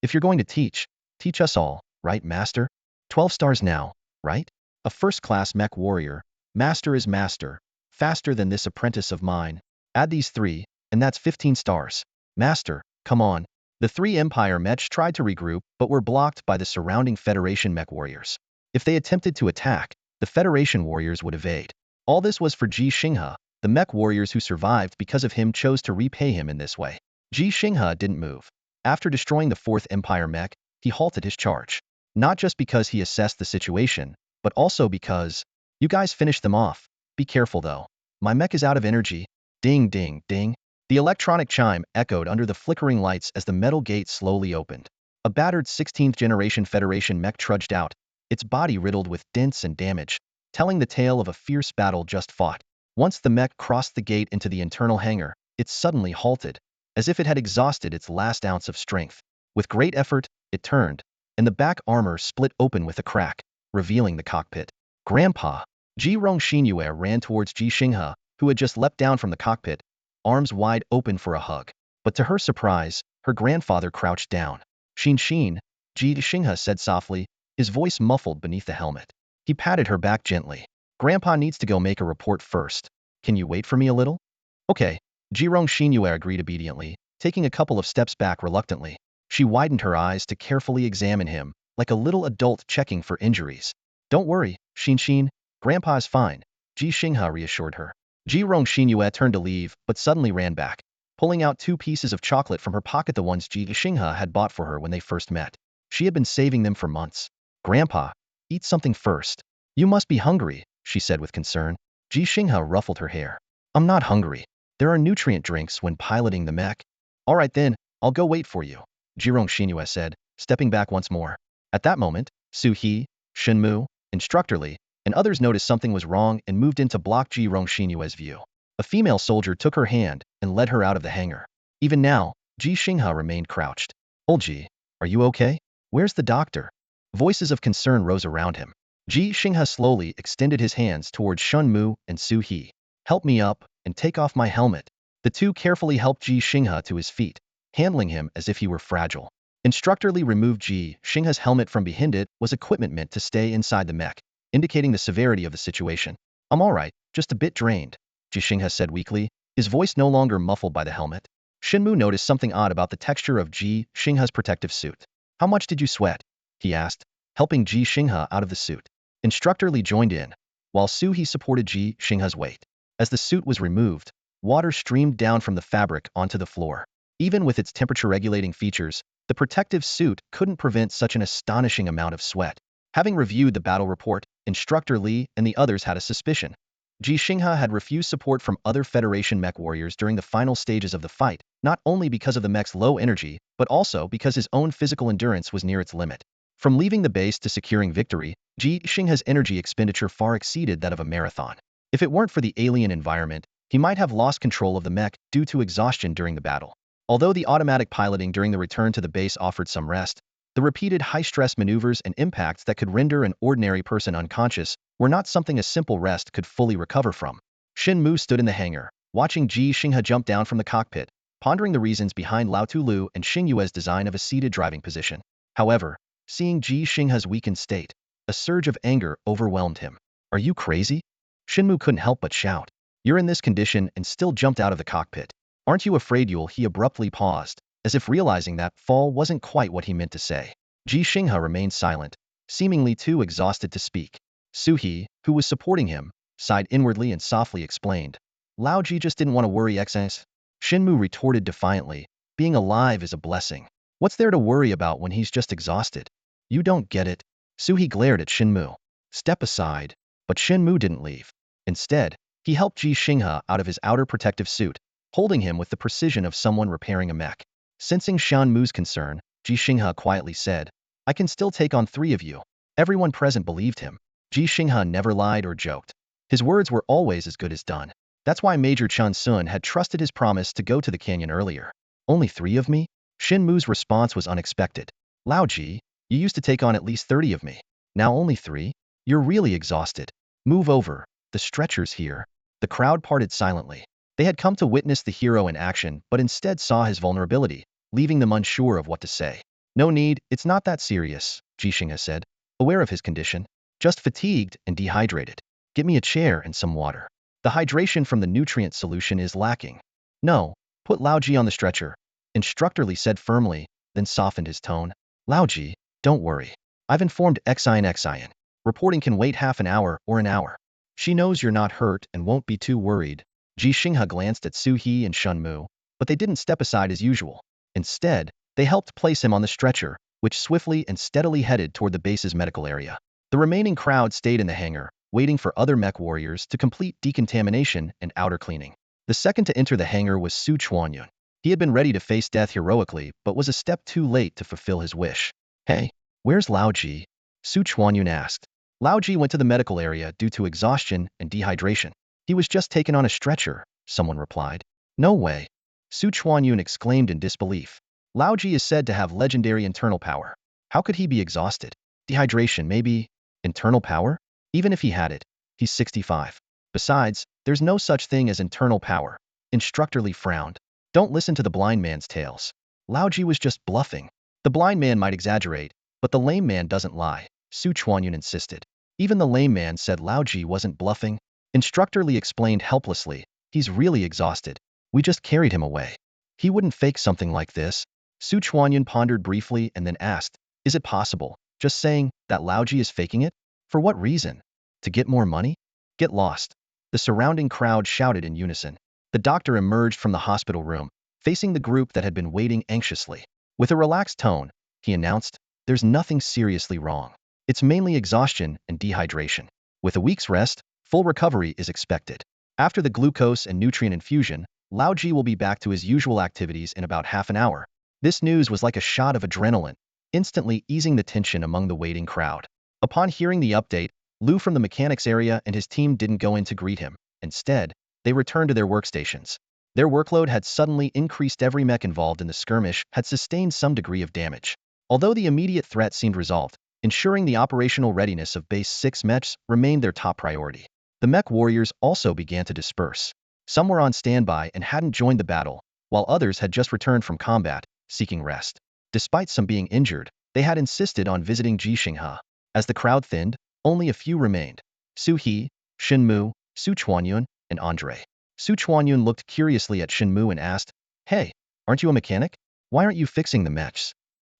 If you're going to teach us all, right, Master? 12 stars now, right? A first-class mech warrior. Master is master. Faster than this apprentice of mine. Add these 3, and that's 15 stars. Master, come on. The 3 Empire mechs tried to regroup but were blocked by the surrounding Federation mech warriors. If they attempted to attack, the Federation warriors would evade. All this was for Ji Xinghe. The mech warriors who survived because of him chose to repay him in this way. Ji Xinghe didn't move. After destroying the 4th Empire mech, he halted his charge. Not just because he assessed the situation, but also because, you guys finished them off. Be careful though. My mech is out of energy. Ding ding ding. The electronic chime echoed under the flickering lights as the metal gate slowly opened. A battered 16th-generation Federation mech trudged out, its body riddled with dents and damage, telling the tale of a fierce battle just fought. Once the mech crossed the gate into the internal hangar, it suddenly halted, as if it had exhausted its last ounce of strength. With great effort, it turned, and the back armor split open with a crack, revealing the cockpit. Grandpa! Ji Xinghe ran towards Ji Xinghe, who had just leapt down from the cockpit, arms wide open for a hug. But to her surprise, her grandfather crouched down. Xin, Ji Xinghe said softly, his voice muffled beneath the helmet. He patted her back gently. Grandpa needs to go make a report first. Can you wait for me a little? Okay. Ji Xinghe agreed obediently, taking a couple of steps back reluctantly. She widened her eyes to carefully examine him, like a little adult checking for injuries. Don't worry, Xin. Grandpa is fine, Ji Xinghe reassured her. Ji Xinghe turned to leave, but suddenly ran back, pulling out 2 pieces of chocolate from her pocket, the ones Ji Xinghe had bought for her when they first met. She had been saving them for months. Grandpa, eat something first. You must be hungry, she said with concern. Ji Xinghe ruffled her hair. I'm not hungry. There are nutrient drinks when piloting the mech. All right then, I'll go wait for you, Ji Xinghe said, stepping back once more. At that moment, Su-hee, Shenmue, Instructor Li, and others noticed something was wrong and moved in to block Ji Xinghe's view. A female soldier took her hand and led her out of the hangar. Even now, Ji Xinghe remained crouched. Old Ji, are you okay? Where's the doctor? Voices of concern rose around him. Ji Xinghe slowly extended his hands towards Shenmue and Su-hee. Help me up and take off my helmet. The two carefully helped Ji Xinghe to his feet, handling him as if he were fragile. Instructor Li removed Ji Xinghe's helmet from behind it was equipment meant to stay inside the mech, indicating the severity of the situation. I'm alright, just a bit drained, Ji Xinghe said weakly, his voice no longer muffled by the helmet. Shenmue noticed something odd about the texture of Ji Xinghe's protective suit. How much did you sweat? He asked, helping Ji Xinghe out of the suit. Instructor Li joined in, while Su-hee supported Ji Xinghe's weight. As the suit was removed, water streamed down from the fabric onto the floor. Even with its temperature-regulating features, the protective suit couldn't prevent such an astonishing amount of sweat. Having reviewed the battle report, Instructor Li and the others had a suspicion. Ji Xinghe had refused support from other Federation mech warriors during the final stages of the fight, not only because of the mech's low energy, but also because his own physical endurance was near its limit. From leaving the base to securing victory, Ji Xinghe's energy expenditure far exceeded that of a marathon. If it weren't for the alien environment, he might have lost control of the mech due to exhaustion during the battle. Although the automatic piloting during the return to the base offered some rest, the repeated high-stress maneuvers and impacts that could render an ordinary person unconscious were not something a simple rest could fully recover from. Shenmue stood in the hangar, watching Ji Xinghe jump down from the cockpit, pondering the reasons behind Lao Tulu and Xingyue's design of a seated driving position. However, seeing Ji Xinghe's weakened state, a surge of anger overwhelmed him. Are you crazy? Shenmue couldn't help but shout. You're in this condition and still jumped out of the cockpit. Aren't you afraid you'll? He abruptly paused, as if realizing that fall wasn't quite what he meant to say. Ji Xinghe remained silent, seemingly too exhausted to speak. Su-hee, who was supporting him, sighed inwardly and softly explained. Lao Ji just didn't want to worry excess. Shenmue retorted defiantly, being alive is a blessing. What's there to worry about when he's just exhausted? You don't get it. Su-hee glared at Shenmue. Step aside. But Shenmue didn't leave. Instead, he helped Ji Xinghe out of his outer protective suit, holding him with the precision of someone repairing a mech. Sensing Shenmue's concern, Ji Xinghe quietly said, I can still take on 3 of you. Everyone present believed him. Ji Xinghe never lied or joked. His words were always as good as done. That's why Major Chun Sun had trusted his promise to go to the canyon earlier. Only 3 of me? Shenmue's response was unexpected. Lao Ji, you used to take on at least 30 of me. Now only 3? You're really exhausted. Move over. The stretcher's here. The crowd parted silently. They had come to witness the hero in action, but instead saw his vulnerability, leaving them unsure of what to say. No need, it's not that serious, Ji Xinghe said, aware of his condition. Just fatigued and dehydrated. Get me a chair and some water. The hydration from the nutrient solution is lacking. No, put Lao Ji on the stretcher, Instructor Li said firmly, then softened his tone. Lao Ji, don't worry. I've informed Xian. Reporting can wait half an hour or an hour. She knows you're not hurt and won't be too worried. Ji Xinghe glanced at Su-hee and Shenmue, but they didn't step aside as usual. Instead, they helped place him on the stretcher, which swiftly and steadily headed toward the base's medical area. The remaining crowd stayed in the hangar, waiting for other mech warriors to complete decontamination and outer cleaning. The second to enter the hangar was Su Chuanyun. He had been ready to face death heroically, but was a step too late to fulfill his wish. Hey, where's Lao Ji? Su Chuanyun asked. Lao Ji went to the medical area due to exhaustion and dehydration. He was just taken on a stretcher, someone replied. No way. Su Chuanyun exclaimed in disbelief. Lao Ji is said to have legendary internal power. How could he be exhausted? Dehydration, maybe? Internal power? Even if he had it, he's 65. Besides, there's no such thing as internal power. Instructor Li frowned. Don't listen to the blind man's tales. Lao Ji was just bluffing. The blind man might exaggerate, but the lame man doesn't lie, Su Chuanyun insisted. Even the lame man said Lao Ji wasn't bluffing. Instructor Li explained helplessly. He's really exhausted. We just carried him away. He wouldn't fake something like this. Su Chuanyun pondered briefly and then asked, is it possible, just saying, that Lao Ji is faking it? For what reason? To get more money? Get lost. The surrounding crowd shouted in unison. The doctor emerged from the hospital room, facing the group that had been waiting anxiously. With a relaxed tone, he announced, there's nothing seriously wrong. It's mainly exhaustion and dehydration. With a week's rest, full recovery is expected. After the glucose and nutrient infusion, Lao Ji will be back to his usual activities in about half an hour. This news was like a shot of adrenaline, instantly easing the tension among the waiting crowd. Upon hearing the update, Lu from the mechanics area and his team didn't go in to greet him. Instead, they returned to their workstations. Their workload had suddenly increased. Every mech involved in the skirmish had sustained some degree of damage. Although the immediate threat seemed resolved, ensuring the operational readiness of Base 6 mechs remained their top priority. The mech warriors also began to disperse. Some were on standby and hadn't joined the battle, while others had just returned from combat, seeking rest. Despite some being injured, they had insisted on visiting Ji Xinghe. As the crowd thinned, only a few remained. Su He, Shinmu, Su Chuanyun, and Andre. Su Chuanyun looked curiously at Shinmu and asked, hey, aren't you a mechanic? Why aren't you fixing the mechs?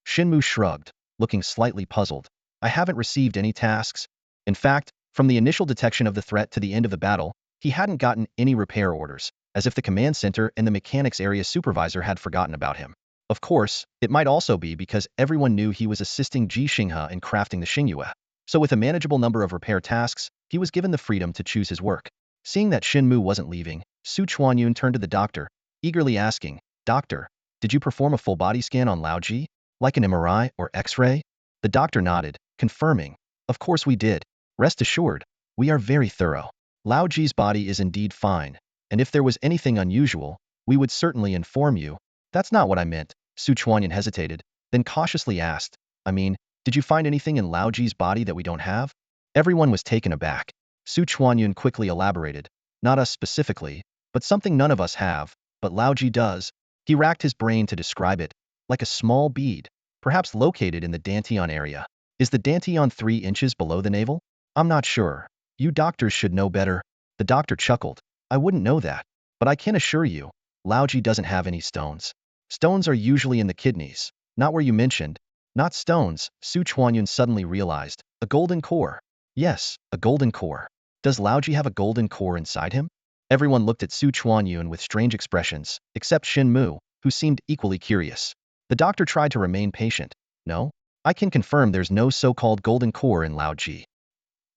Shinmu shrugged, looking slightly puzzled. I haven't received any tasks. In fact, from the initial detection of the threat to the end of the battle, he hadn't gotten any repair orders, as if the command center and the mechanics area supervisor had forgotten about him. Of course, it might also be because everyone knew he was assisting Ji Xinghe in crafting the Xingyue. So with a manageable number of repair tasks, he was given the freedom to choose his work. Seeing that Shinmu wasn't leaving, Su Chuanyun turned to the doctor, eagerly asking, Doctor, did you perform a full body scan on Lao Ji? Like an MRI or X-ray? The doctor nodded, confirming, of course we did. Rest assured, we are very thorough. Lao Ji's body is indeed fine, and if there was anything unusual, we would certainly inform you. That's not what I meant, Su Chuanyun hesitated, then cautiously asked, I mean, did you find anything in Lao Ji's body that we don't have? Everyone was taken aback. Su Chuanyun quickly elaborated, not us specifically, but something none of us have, but Lao Ji does. He racked his brain to describe it, like a small bead, perhaps located in the dantian area. Is the dantian 3 inches below the navel? I'm not sure. You doctors should know better. The doctor chuckled. I wouldn't know that, but I can assure you, Lao Ji doesn't have any stones. Stones are usually in the kidneys, not where you mentioned. Not stones, Su Chuanyun suddenly realized. A golden core. Yes, a golden core. Does Lao Ji have a golden core inside him? Everyone looked at Su Chuanyun with strange expressions, except Shin Mu, who seemed equally curious. The doctor tried to remain patient. No, I can confirm there's no so-called golden core in Lao Ji.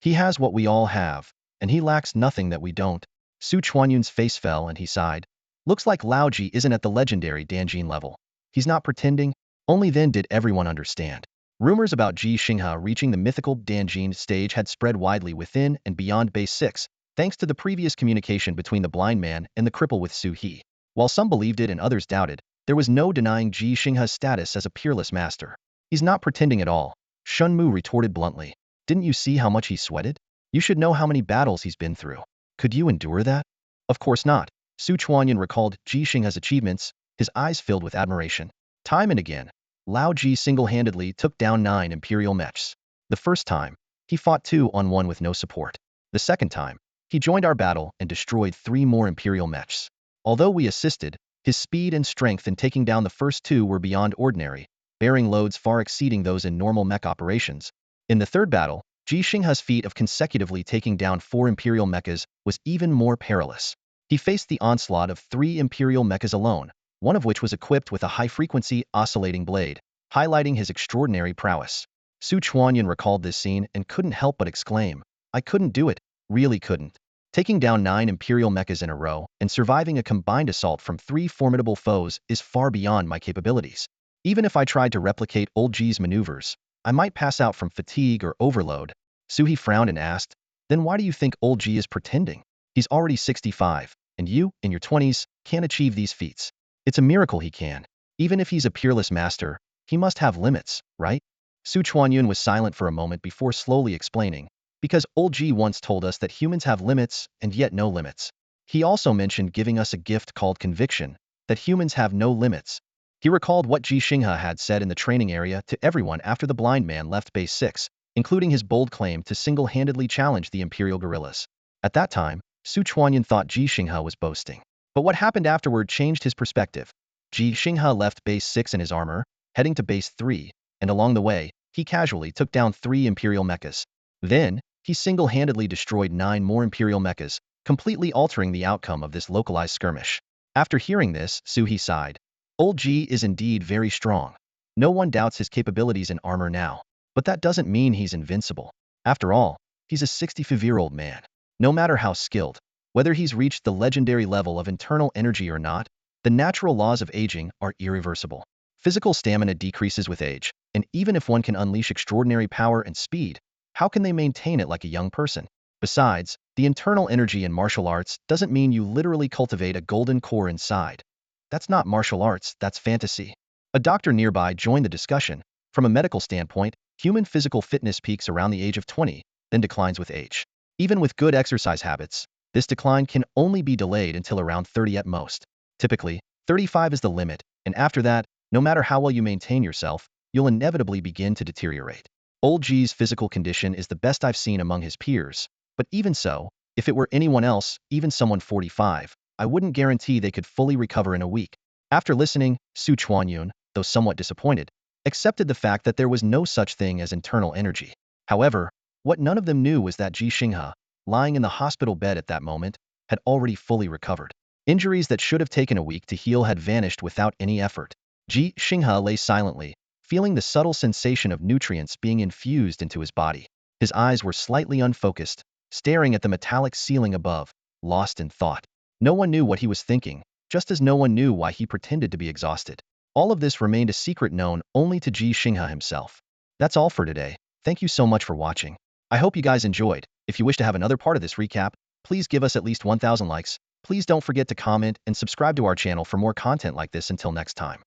He has what we all have, and he lacks nothing that we don't. Su Chuanyun's face fell and he sighed. Looks like Lao Ji isn't at the legendary Danjin level. He's not pretending. Only then did everyone understand. Rumors about Ji Xinghe reaching the mythical Danjin stage had spread widely within and beyond Base 6, thanks to the previous communication between the blind man and the cripple with Su He. While some believed it and others doubted, there was no denying Ji Xinghe's status as a peerless master. He's not pretending at all, Shunmu retorted bluntly. Didn't you see how much he sweated? You should know how many battles he's been through. Could you endure that? Of course not. Su Chuanyun recalled Ji Xinghe's achievements, his eyes filled with admiration. Time and again, Lao Ji single-handedly took down 9 imperial mechs. The first time, he fought 2-on-1 with no support. The second time, he joined our battle and destroyed 3 more imperial mechs. Although we assisted, his speed and strength in taking down the first 2 were beyond ordinary, bearing loads far exceeding those in normal mech operations. In the third battle, Ji Xinghe's feat of consecutively taking down 4 imperial mechas was even more perilous. He faced the onslaught of 3 imperial mechas alone, one of which was equipped with a high-frequency oscillating blade, highlighting his extraordinary prowess. Su Chuanyun recalled this scene and couldn't help but exclaim, I couldn't do it, really couldn't. Taking down 9 Imperial mechas in a row and surviving a combined assault from 3 formidable foes is far beyond my capabilities. Even if I tried to replicate old Ji's maneuvers, I might pass out from fatigue or overload. Suhi frowned and asked, then why do you think old Ji is pretending? He's already 65, and you, in your 20s, can't achieve these feats. It's a miracle he can. Even if he's a peerless master, he must have limits, right? Su Chuanyun was silent for a moment before slowly explaining, because old Ji once told us that humans have limits and yet no limits. He also mentioned giving us a gift called conviction, that humans have no limits. He recalled what Ji Xinghe had said in the training area to everyone after the blind man left Base 6, including his bold claim to single-handedly challenge the Imperial guerrillas. At that time, Su Chuanyun thought Ji Xinghe was boasting. But what happened afterward changed his perspective. Ji Xinghe left Base 6 in his armor, heading to Base 3, and along the way, he casually took down 3 Imperial mechas. Then, he single-handedly destroyed 9 more Imperial mechas, completely altering the outcome of this localized skirmish. After hearing this, Suhi sighed. Old Ji is indeed very strong. No one doubts his capabilities in armor now. But that doesn't mean he's invincible. After all, he's a 65-year-old man. No matter how skilled, whether he's reached the legendary level of internal energy or not, the natural laws of aging are irreversible. Physical stamina decreases with age, and even if one can unleash extraordinary power and speed, how can they maintain it like a young person? Besides, the internal energy in martial arts doesn't mean you literally cultivate a golden core inside. That's not martial arts, that's fantasy. A doctor nearby joined the discussion. From a medical standpoint, human physical fitness peaks around the age of 20, then declines with age. Even with good exercise habits, this decline can only be delayed until around 30 at most. Typically, 35 is the limit, and after that, no matter how well you maintain yourself, you'll inevitably begin to deteriorate. Old Ji's physical condition is the best I've seen among his peers, but even so, if it were anyone else, even someone 45, I wouldn't guarantee they could fully recover in a week. After listening, Su Chuanyun, though somewhat disappointed, accepted the fact that there was no such thing as internal energy. However, what none of them knew was that Ji Xinghe, lying in the hospital bed at that moment, had already fully recovered. Injuries that should have taken a week to heal had vanished without any effort. Ji Xinghe lay silently, feeling the subtle sensation of nutrients being infused into his body. His eyes were slightly unfocused, staring at the metallic ceiling above, lost in thought. No one knew what he was thinking, just as no one knew why he pretended to be exhausted. All of this remained a secret known only to Ji Xinghe himself. That's all for today. Thank you so much for watching. I hope you guys enjoyed. If you wish to have another part of this recap, please give us at least 1,000 likes. Please don't forget to comment and subscribe to our channel for more content like this until next time.